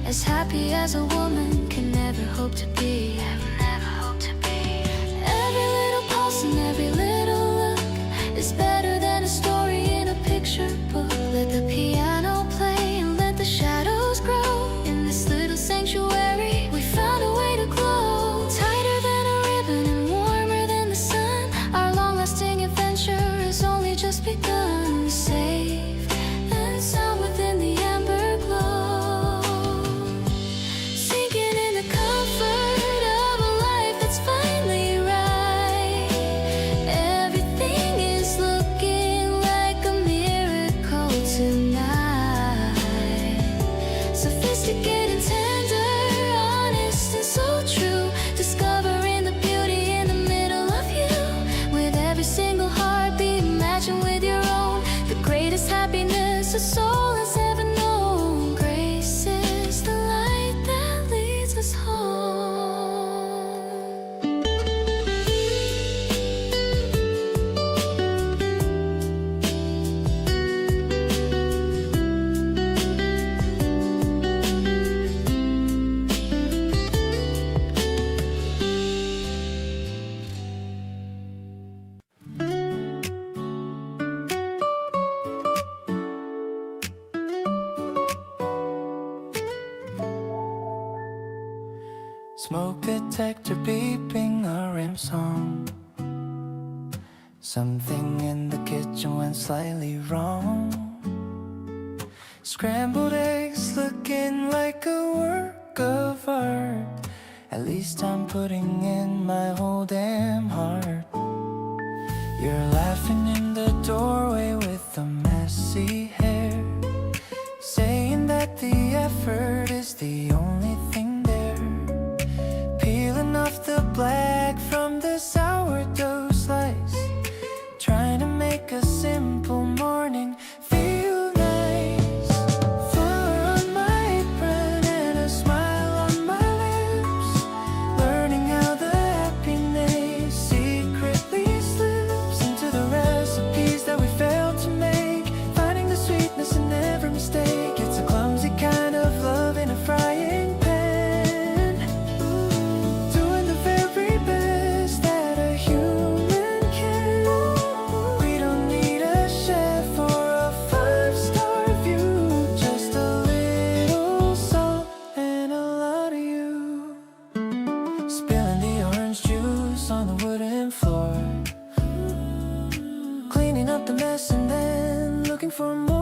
As happy as a woman can never hope to be. Every little pulse and every little look is better than a story in a picture book. Let the piano play and let the shadows grow. In this little sanctuary we found a way to glow. Tighter than a ribbon and warmer than the sun. Our long-lasting adventure has only just begun. Safe and sound within the amber glow, sinking in the comfort of a life that's finally right. Everything is looking like a miracle tonight. Sophisticated, tender, honest and so true. Discovering the beauty in the middle of you. With every single heartbeat, imagine with your own the greatest happiness a soul has ever known. Grace is the light that leads us home. Smoke detector beeping a rim song. Something in the kitchen went slightly wrong. Scrambled eggs looking like a work of art. At least I'm putting in my whole damn heart. You're laughing in the doorway with the messy hair, saying that the effort is the only thing there. Peeling off the black from the sourdough slice, trying to make a simple morning feel nice. Flour on my apron and a smile on my lips, learning how the happiness secretly slips into the recipes that we failed to make, finding the sweetness in every mistake. It's a clumsy kind of love in a frying pan, doing the very best that a human can. We don't need a chef or a five-star view, just a little salt and a lot of you. Spilling the orange juice on the wooden floor, cleaning up the mess and then looking for more.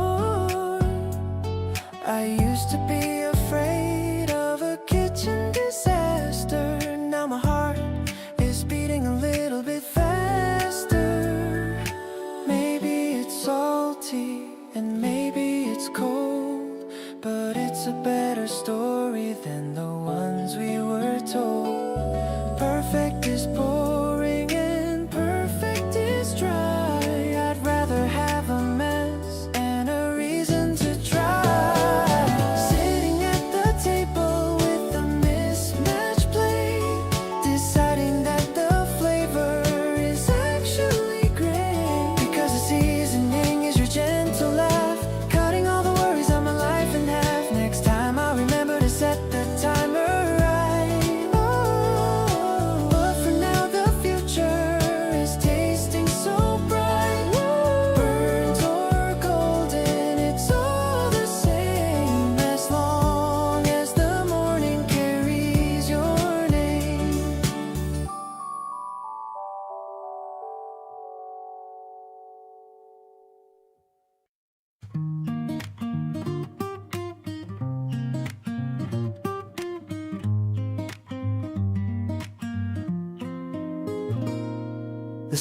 I used to be afraid of a kitchen disaster. Now my heart is beating a little bit faster. Maybe it's salty and maybe it's cold, but it's a better story than the ones we were told. Perfect is boring and perfect is dry. I'd rather have a mess and a reason to try. Sitting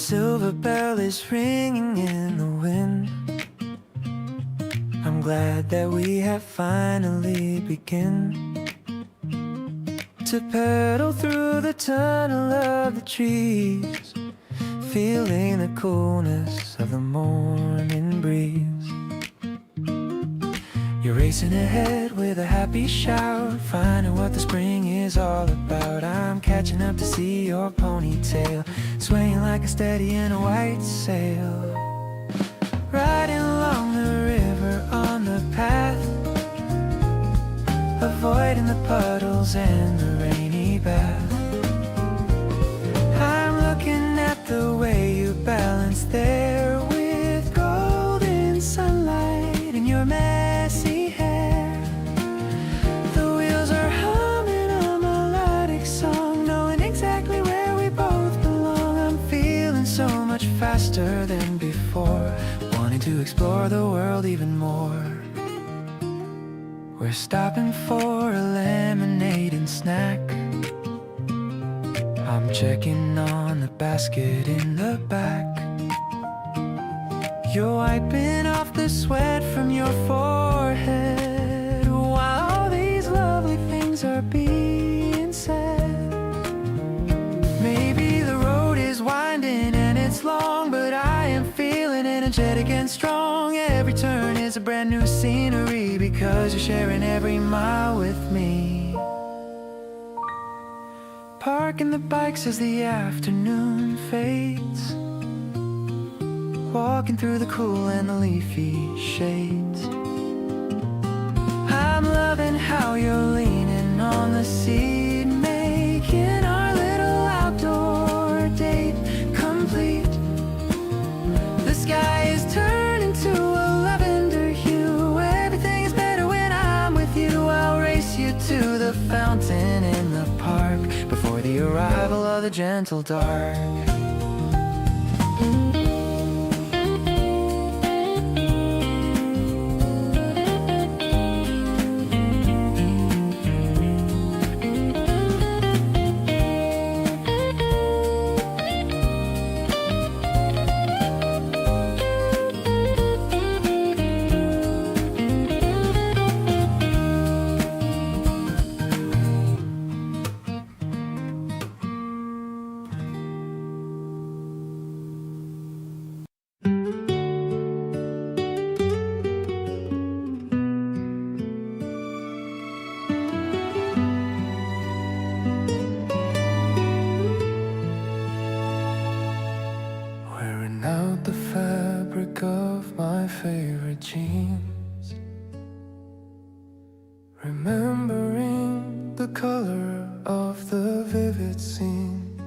silver bell is ringing in the wind. I'm glad that we have finally begun to pedal through the tunnel of the trees, feeling the coolness of the morning breeze. You're racing ahead with a happy shout, finding what the spring is all about. I'm catching up to see your ponytail swaying like a steady in a white sail, riding along the river on the path, avoiding the puddles and the rainy bath. I'm looking at the way you balance there with golden sunlight in your messy hair. The wheels are humming a melodic song, knowing exactly where we both belong. I'm feeling so much faster than before, wanting to explore the world even more. We're stopping for a lemonade and snack. I'm checking on the basket in the back. You're wiping off the sweat from your forehead while all these lovely things are being said. Maybe the road is winding and it's long, but I am feeling energetic and strong. Every turn is a brand new scenery because you're sharing every mile with me. Parking the bikes as the afternoon fades, walking through the cool and the leafy shades. I'm loving how you're leaning on the seat, making our little outdoor date complete. The sky is turning to a lavender hue. Everything is better when I'm with you. I'll race you to the fountain in the park before the arrival of the gentle dark. Of my favorite jeans, remembering the color of the vivid scene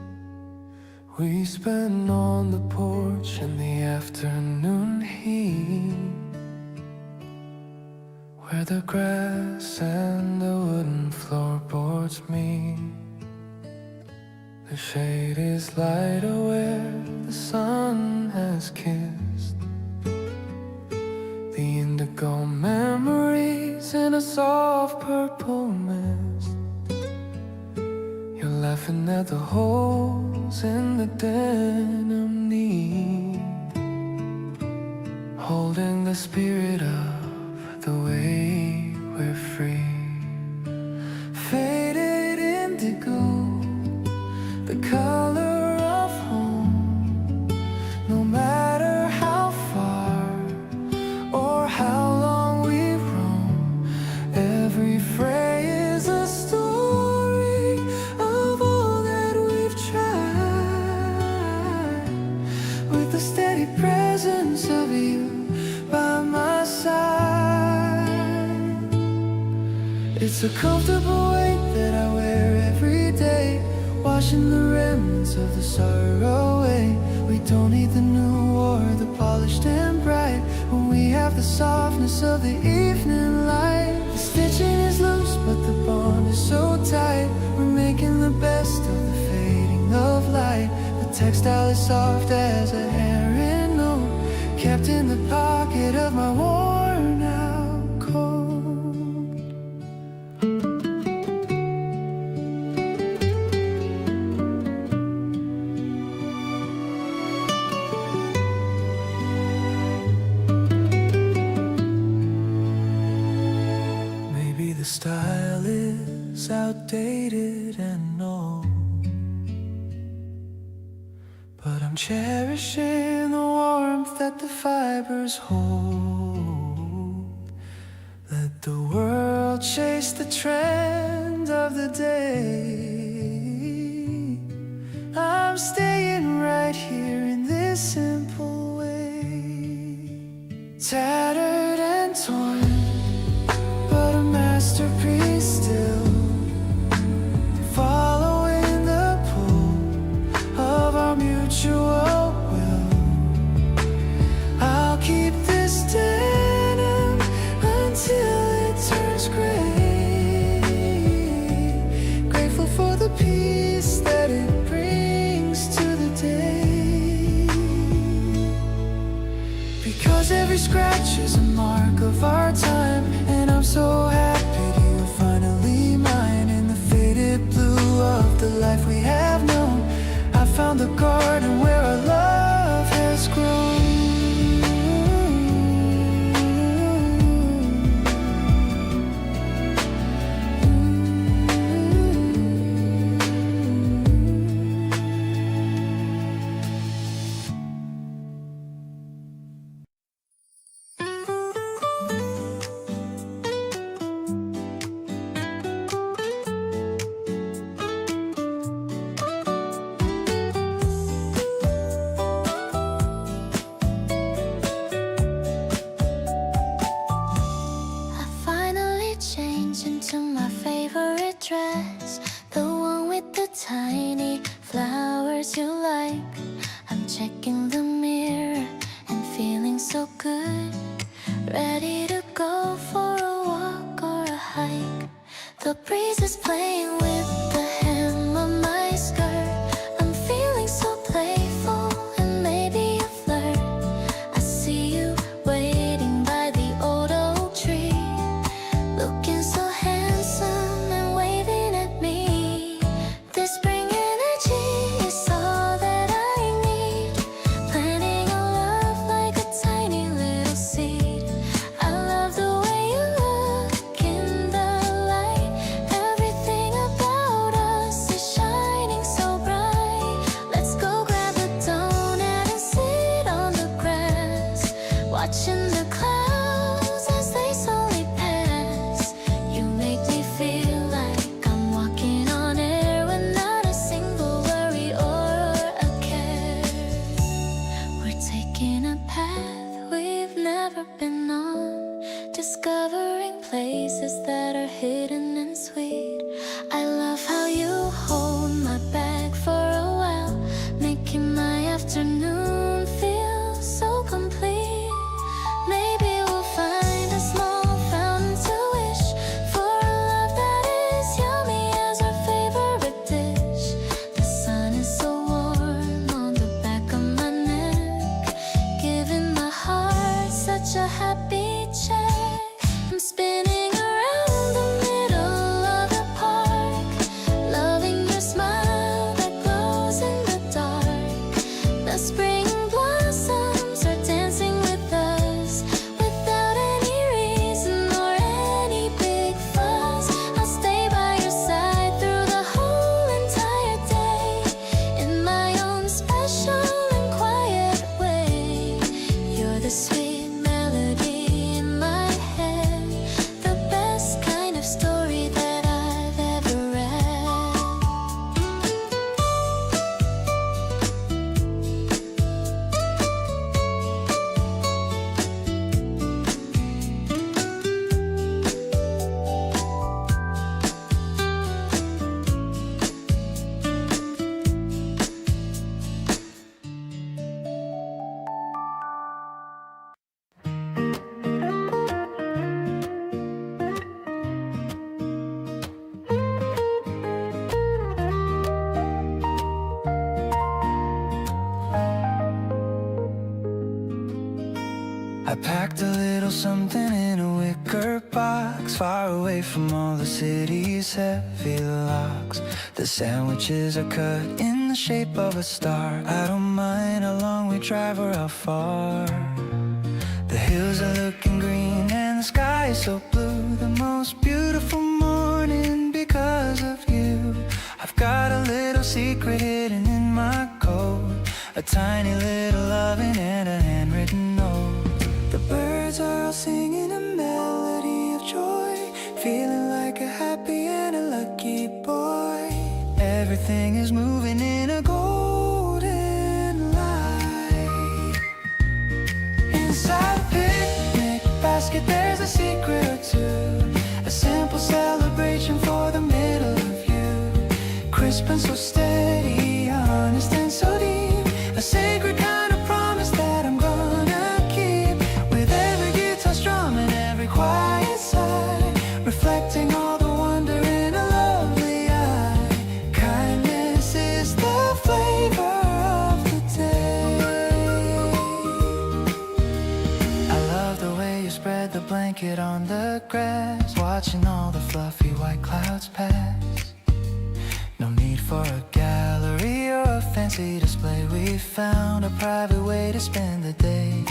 we spent on the porch in the afternoon heat, where the grass and the wooden floorboards meet. The shade is lighter where the sun has kissed the indigo memories in a soft purple mist. You're laughing at the holes in the denim knee, holding the spirit of the way we're free. Faded indigo, the color of home, no matter how far or how long we roam. Every fray is a story of all that we've tried, with the steady presence of you by my side. It's a comfortable weight that I wear every day, washing the remnants of the sorrow away. We don't need the new or the polished and bright, when we have the softness of the evening light. The stitching is loose, but the bond is so tight. We're making the best of the fading of light. The textile is soft as a herring note, kept in the pocket of my worn out coat. outdated and old, but I'm cherishing the warmth that the fibers hold. Let the world chase the trend of the day. I'm staying right here in this simple way. Tattered and torn, but a masterpiece still. Following the pull of our mutual will, I'll keep this denim until it turns gray. Grateful for the peace that it brings to the day. Because every scratch is a mark of our time, and I'm so happy you're finally mine. In the faded blue of the life we have known, I found the garden where our love has grown. I finally changed into my favorite dress, the one with the tiny flowers you like. I'm checking the mirror and feeling so good, ready to go for a walk or a hike. The breeze is playing with the hem of my skirt. I'm feeling so playful and maybe a flirt. I see you waiting by the old oak tree, looking so handsome and waving at me. This spring energy is all that I need, planting a love like a tiny little seed. I love the way you look in the light. Everything about us is shining so bright. Let's go grab a donut and sit on the grass, watching the clouds as they slowly pass. You make me feel like I'm walking on air with not a single worry or a care. We're taking a path we've never been on, discovering places that are hidden and sweet. I love how you hold my bag for a while, making my afternoon feel so complete. Maybe we'll find a small fountain to wish for a love that is yummy as our favorite dish. The sun is so warm on the back of my neck, giving my heart such a happy check. I'm spinning around the middle of the park, loving your smile that glows in the dark. The spring blossoms are dancing with us without any reason or any big fuss. I'll stay by your side through the whole entire day, in my own special and quiet way. You're the sweet melody in my head, the best kind of story that I've ever read. I packed a little something in a wicker box, far away from all the city's heavy locks. The sandwiches are cut in the shape of a star. I don't mind how long we drive or how far. The hills are looking green and the sky is so blue. The most beautiful morning because of you. I've got a little secret hidden in my coat, a tiny little loving and a handwritten note. The birds are all singing a melody of joy, feeling like a happy and a lucky boy. Everything is moving in a golden light. Inside a picnic basket there's a secret or two, a simple celebration for the middle of you. Crisp and so steady, honest and so deep, a sacred kind of promise that I'm gonna keep. With every guitar strum and every quiet sigh, reflecting all the wonder in a lovely eye. Kindness is the flavor of the day. I love the way you spread the blanket on the grass, watching all the fluffy white clouds pass. No need for a gallery or a fancy display. We found a private way to spend the day,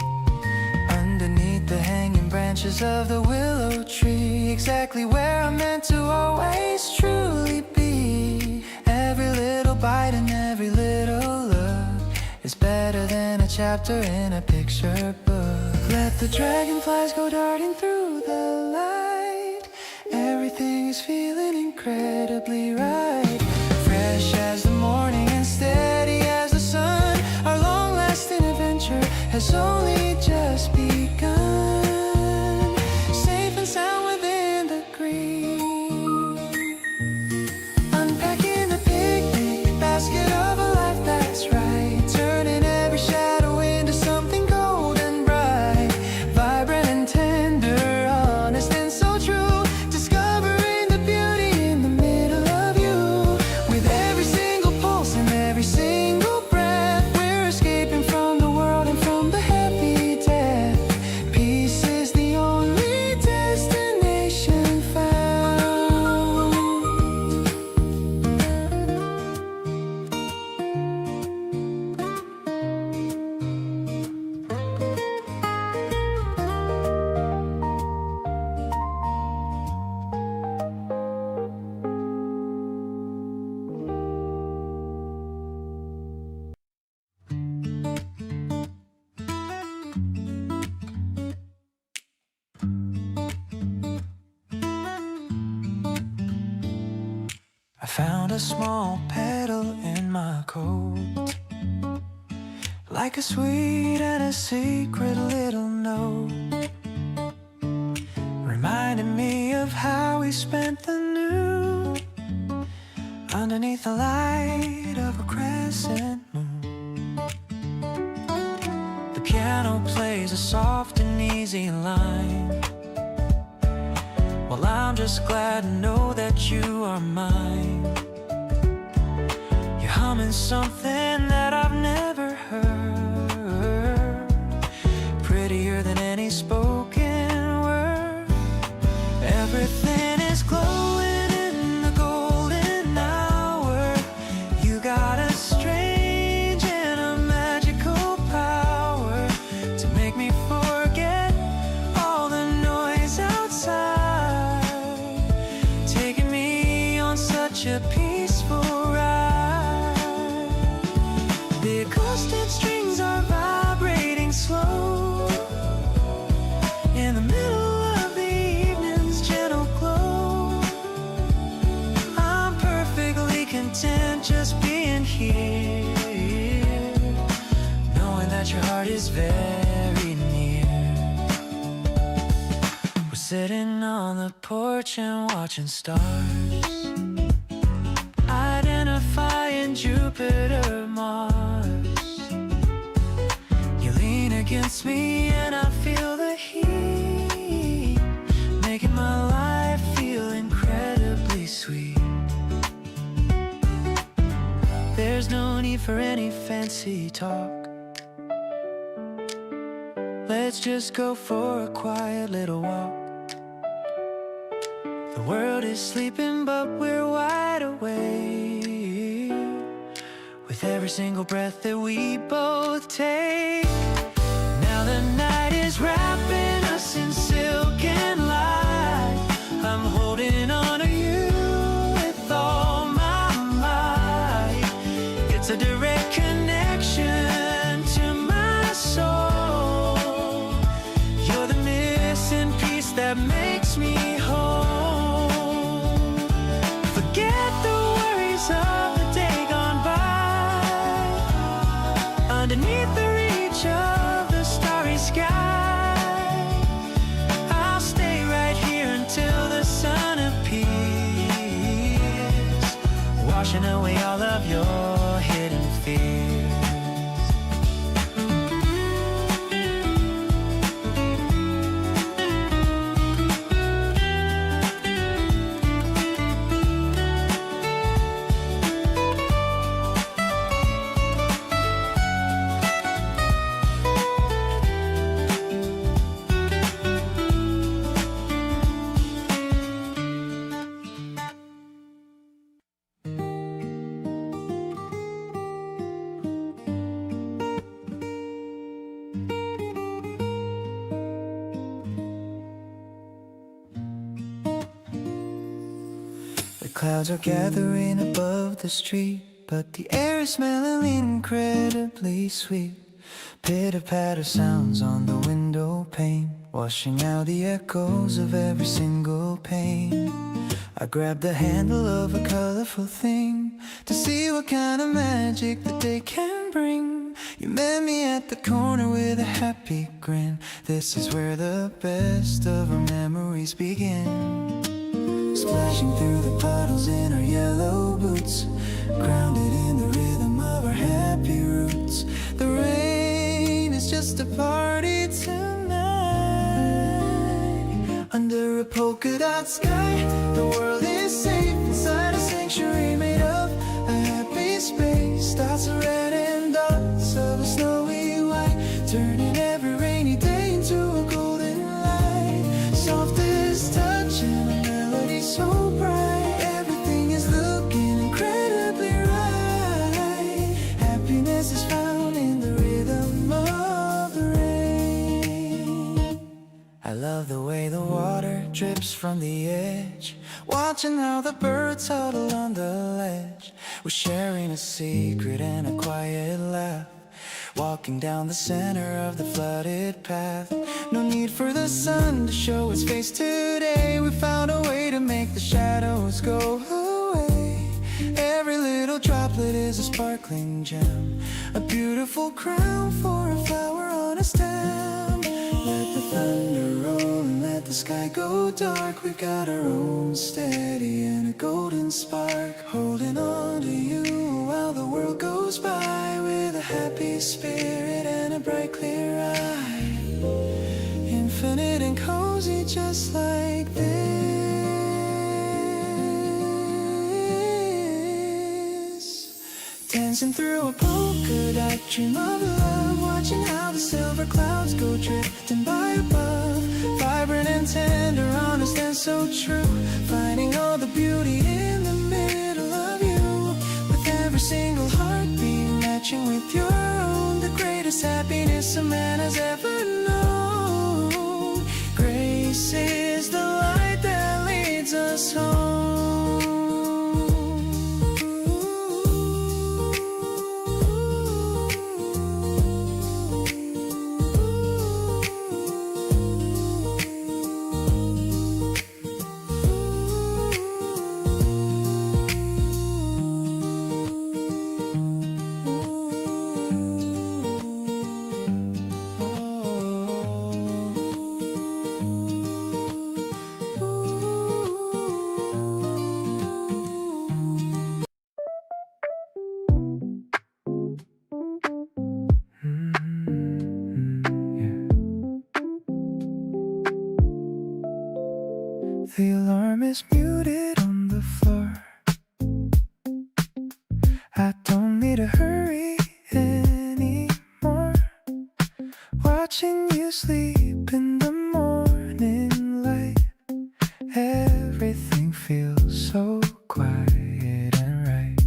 underneath the hanging branches of the willow tree, exactly where I'm meant to always truly be. Every little bite and every little look is better than a chapter in a picture book. Let the dragonflies go darting through the light, everything is feeling incredibly right. Fresh as the morning and steady as the sun, our long-lasting adventure has only just begun. Safe and sound within the green, unpacking the picnic basket of a life that's right, turning every shadow into something golden bright, vibrant and tender, honest and so true, discovering the beauty in the middle of you. With every single pulse and every single breath, we're escaping from the world and from the heavy death. Peace is the only destination found. I found a small petal in my coat, like a sweet and a secret little note, reminding me of how we spent the noon underneath the light of a crescent moon. The piano plays a soft and easy line, well, I'm just glad to know that you are mine. You're humming something that I've never heard, prettier than any spoken word. Everything is glowing in the golden hour. You got a strange and a magical power to make me forget all the noise outside, taking me on such a peaceful ride. The acoustic strings are vibrating slow in the middle of the evening's gentle glow. I'm perfectly content just being here, knowing that your heart is very near. We're sitting on the porch and watching stars, identifying Jupiter, Mars. You lean against me and I feel the heat, making my life feel incredibly sweet. There's no need for any fancy talk, let's just go for a quiet little walk. The world is sleeping but we're wide awake, with every single breath that we both take. Now the night is wrapping us in silk and light, I'm holding on to you Clouds are gathering above the street, but the air is smelling incredibly sweet. Pitter-patter sounds on the window pane, washing out the echoes of every single pane. I grabbed the handle of a colorful thing to see what kind of magic the day can bring. You met me at the corner with a happy grin. This is where the best of our memories begin. Splashing through the puddles in our yellow boots, grounded in the rhythm of our happy roots. The rain is just a party tonight. Under a polka dot sky, the world is safe inside a sanctuary made of a happy space. Dots of red and dots of a snowy white, turning every rainy day into a golden light. Softest touch and a melody so bright, everything is looking incredibly right. Happiness is found in the rhythm of the rain. I love the way the water drips from the edge, watching how the birds huddle on the ledge. We're sharing a secret and a quiet laugh, walking down the center of the flooded path. No need for the sun to show its face today. We found a way to make the shadows go away. Every little droplet is a sparkling gem, a beautiful crown for a flower on a stem. Let the thunder roll and let the sky go dark. We've got our own steady and a golden spark, holding on to you while the world goes by, with a happy spirit and a bright clear eye. Infinite and cozy just like this. Dancing through a polka dot dream of love, watching how the silver clouds go drifting by above. Vibrant and tender, honest and so true, finding all the beauty in the middle of you. With every single heartbeat matching with your own, the greatest happiness a man has ever known. Grace is the light that leads us home. The alarm is muted on the floor. I don't need to hurry anymore. Watching you sleep in the morning light, everything feels so quiet and right.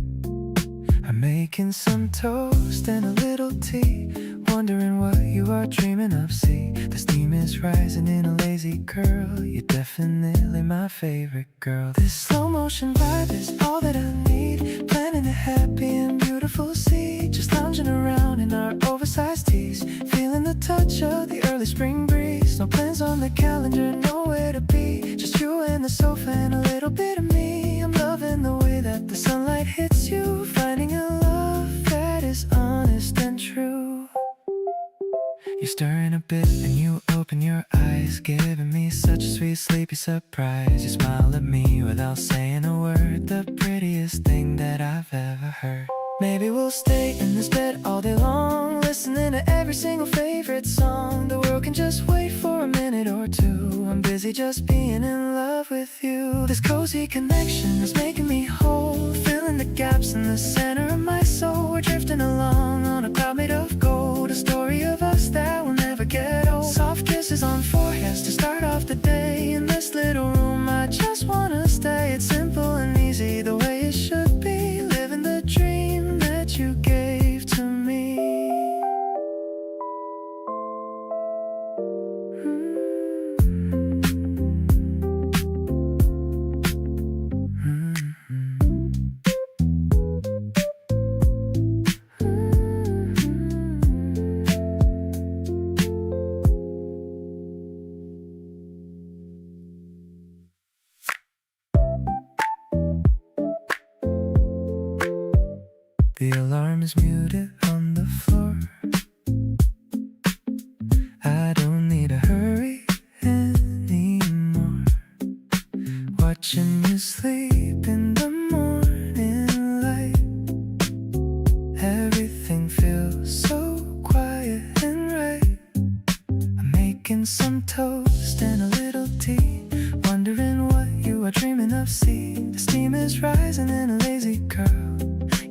I'm making some toast and a little tea, wondering what you are dreaming of. See, the steam is rising in a lazy curl. You're definitely my favorite girl. This slow motion vibe is all that I need, planning a happy and beautiful scene. Just lounging around in our oversized tees, feeling the touch of the early spring breeze. No plans on the calendar, nowhere to be, just you and the sofa and a little bit of me. I'm loving the way that the sunlight hits you, finding a love that is honest and true. You're stirring a bit and you open your eyes, giving me such a sweet sleepy surprise. You smile at me without saying a word, the prettiest thing that I've ever heard. Maybe we'll stay in this bed all day long, listening to every single favorite song. The world can just wait for a minute or two, I'm busy just being in love with you. This cozy connection is making me whole, filling the gaps in the center of my soul. We're drifting along on a cloud made of gold, a story of us that will never get old. Soft kisses on foreheads to start off the day. In this little room I just wanna stay. It's simple and easy, the way it should be, living the dream that you gave to me. The alarm is muted on the floor. I don't need to hurry anymore. Watching you sleep in the morning light. Everything feels so quiet and right. I'm making some toast and a little tea, wondering what you are dreaming of. See, the steam is rising in a lazy curl.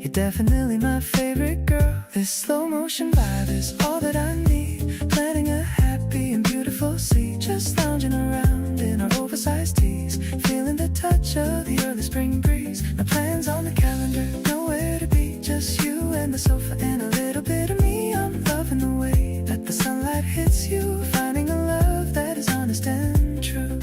You're definitely my favorite girl. This slow motion vibe is all that I need. Planning a happy and beautiful scene. Just lounging around in our oversized tees, feeling the touch of the early spring breeze. My plans on the calendar, nowhere to be. Just you and the sofa and a little bit of me. I'm loving the way that the sunlight hits you, finding a love that is honest and true.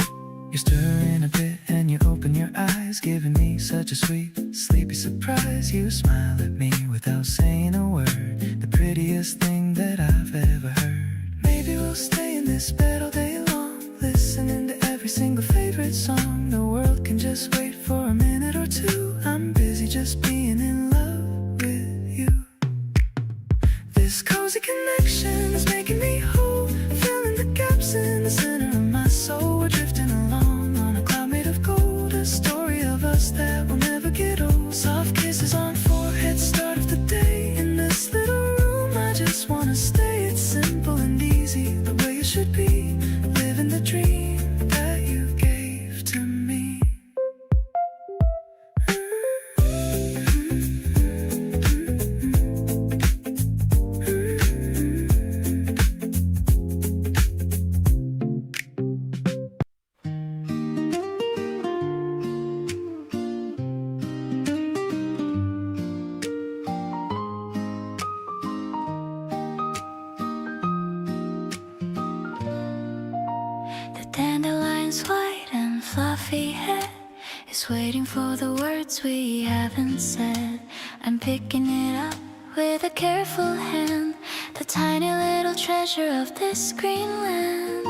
You're stirring a bit and you open your eyes, giving me such a sweet, sleepy surprise. You smile at me without saying a word, the prettiest thing that I've ever heard. Maybe we'll stay in this bed all day long, listening to every single favorite song. The world can just wait for a minute or two. I'm busy just being in love with you. This cozy connection is making me whole, filling the gaps in the center of my soul. We're drifting along on a cloud made of gold, a story of us that will never get old. Soft kisses on forehead, start of the day. In this little room I just wanna stay. It's simple and easy, the way it should be. Living the dream that you gave to me. The dandelion's white and fluffy head is waiting for the words we haven't said. I'm picking it up with a careful hand, the tiny little treasure of this green land.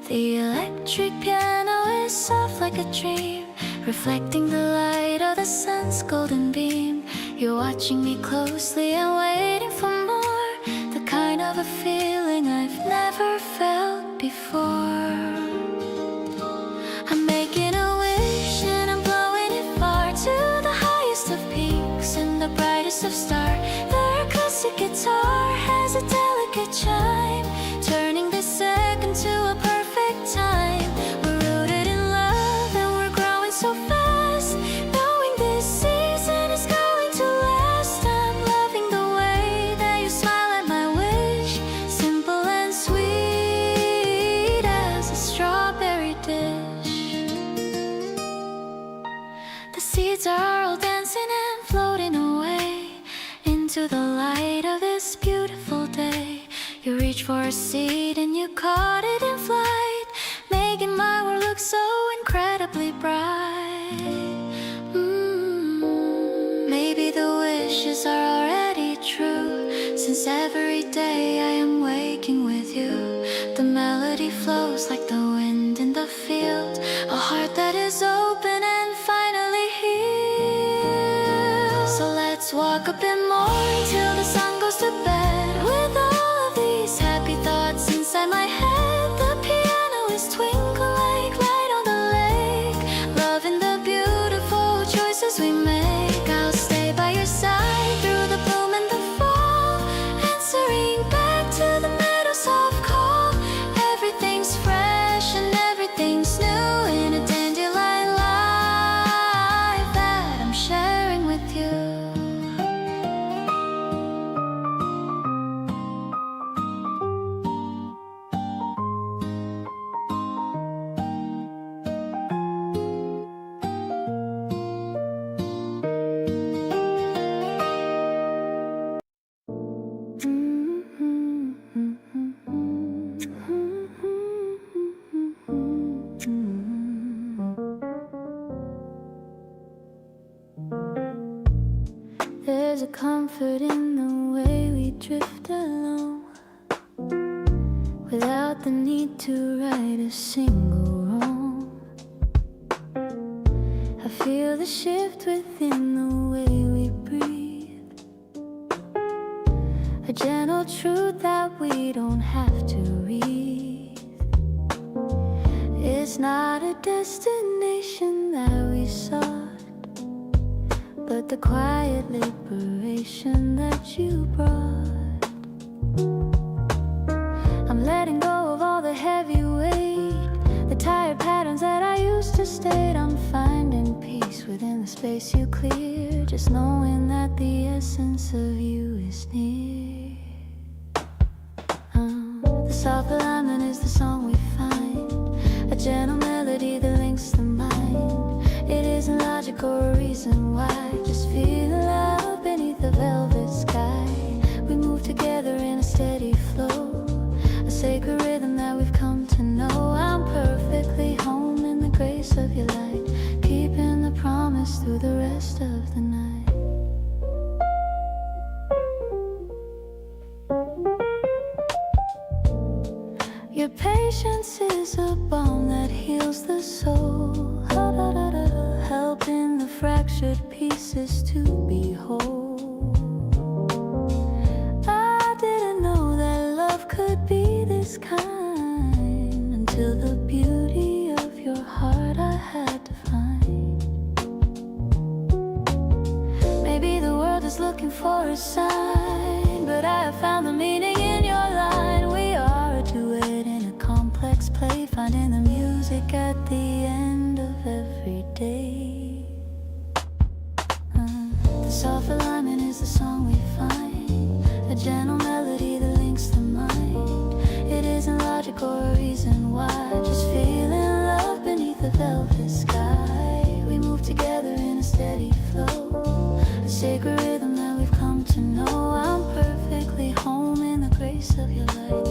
The electric piano is soft like a dream, reflecting the light of the sun's golden beam. You're watching me closely and waiting for more, the kind of a feeling I've never felt before. I'm making a wish and I'm blowing it far, to the highest of peaks and the brightest of stars. Their classic guitar has a delicate chime, turning this second to a perfect time. We're rooted in love and we're growing so fast, knowing this season is going to last. I'm loving the way that you smile at my wish, simple and sweet as a strawberry dish. The seeds are all dancing and floating away into the light of this beautiful day. You reach for a seed and you caught it in flight, making my world look so incredibly bright. Maybe the wishes are already true, since every day I am waking with you. The melody flows like the wind in the field, a heart that is open and finally healed. So let's walk a bit more till the sun goes to bed, with all of these happy thoughts inside my head. The piano is twinkling like light on the lake, loving the beautiful choices we make. I'll stay by your side through the bloom and the fall, answering back to the meadow's soft call. Everything's fresh and everything's new in a dandelion life that I'm sharing with you. There's a comfort in the way we drift along, without the need to right a single wrong. I feel the shift within the way we breathe. we don't have to reach. It's not a destination that we sought, but the quiet liberation that you brought. I'm letting go of all the heavy weight, the tired patterns that I used to state. I'm finding peace within the space you clear, just knowing that the essence of you is near. The soft alignment is the song we find, a gentle melody that links the mind. It isn't logic or a reason why, just feel love beneath the velvet sky. We move together in a steady flow, a sacred rhythm that we've come to know. I'm perfectly home in the grace of your light, keeping the promise through the rest of the night. Your patience is a balm that heals the soul, helping the fractured pieces to be whole. I didn't know that love could be this kind, until the beauty of your heart I had to find. Maybe the world is looking for a sign, but I have found the meaning in your line. We are a duet in a complex play, finding the music at the end of every day. The soft alignment is the song we find, a gentle melody that links the mind. It isn't logic or a reason why, just feeling love beneath the velvet sky. We move together in a steady flow, a sacred rhythm that we've come to know. I'm perfectly home in the grace of your light,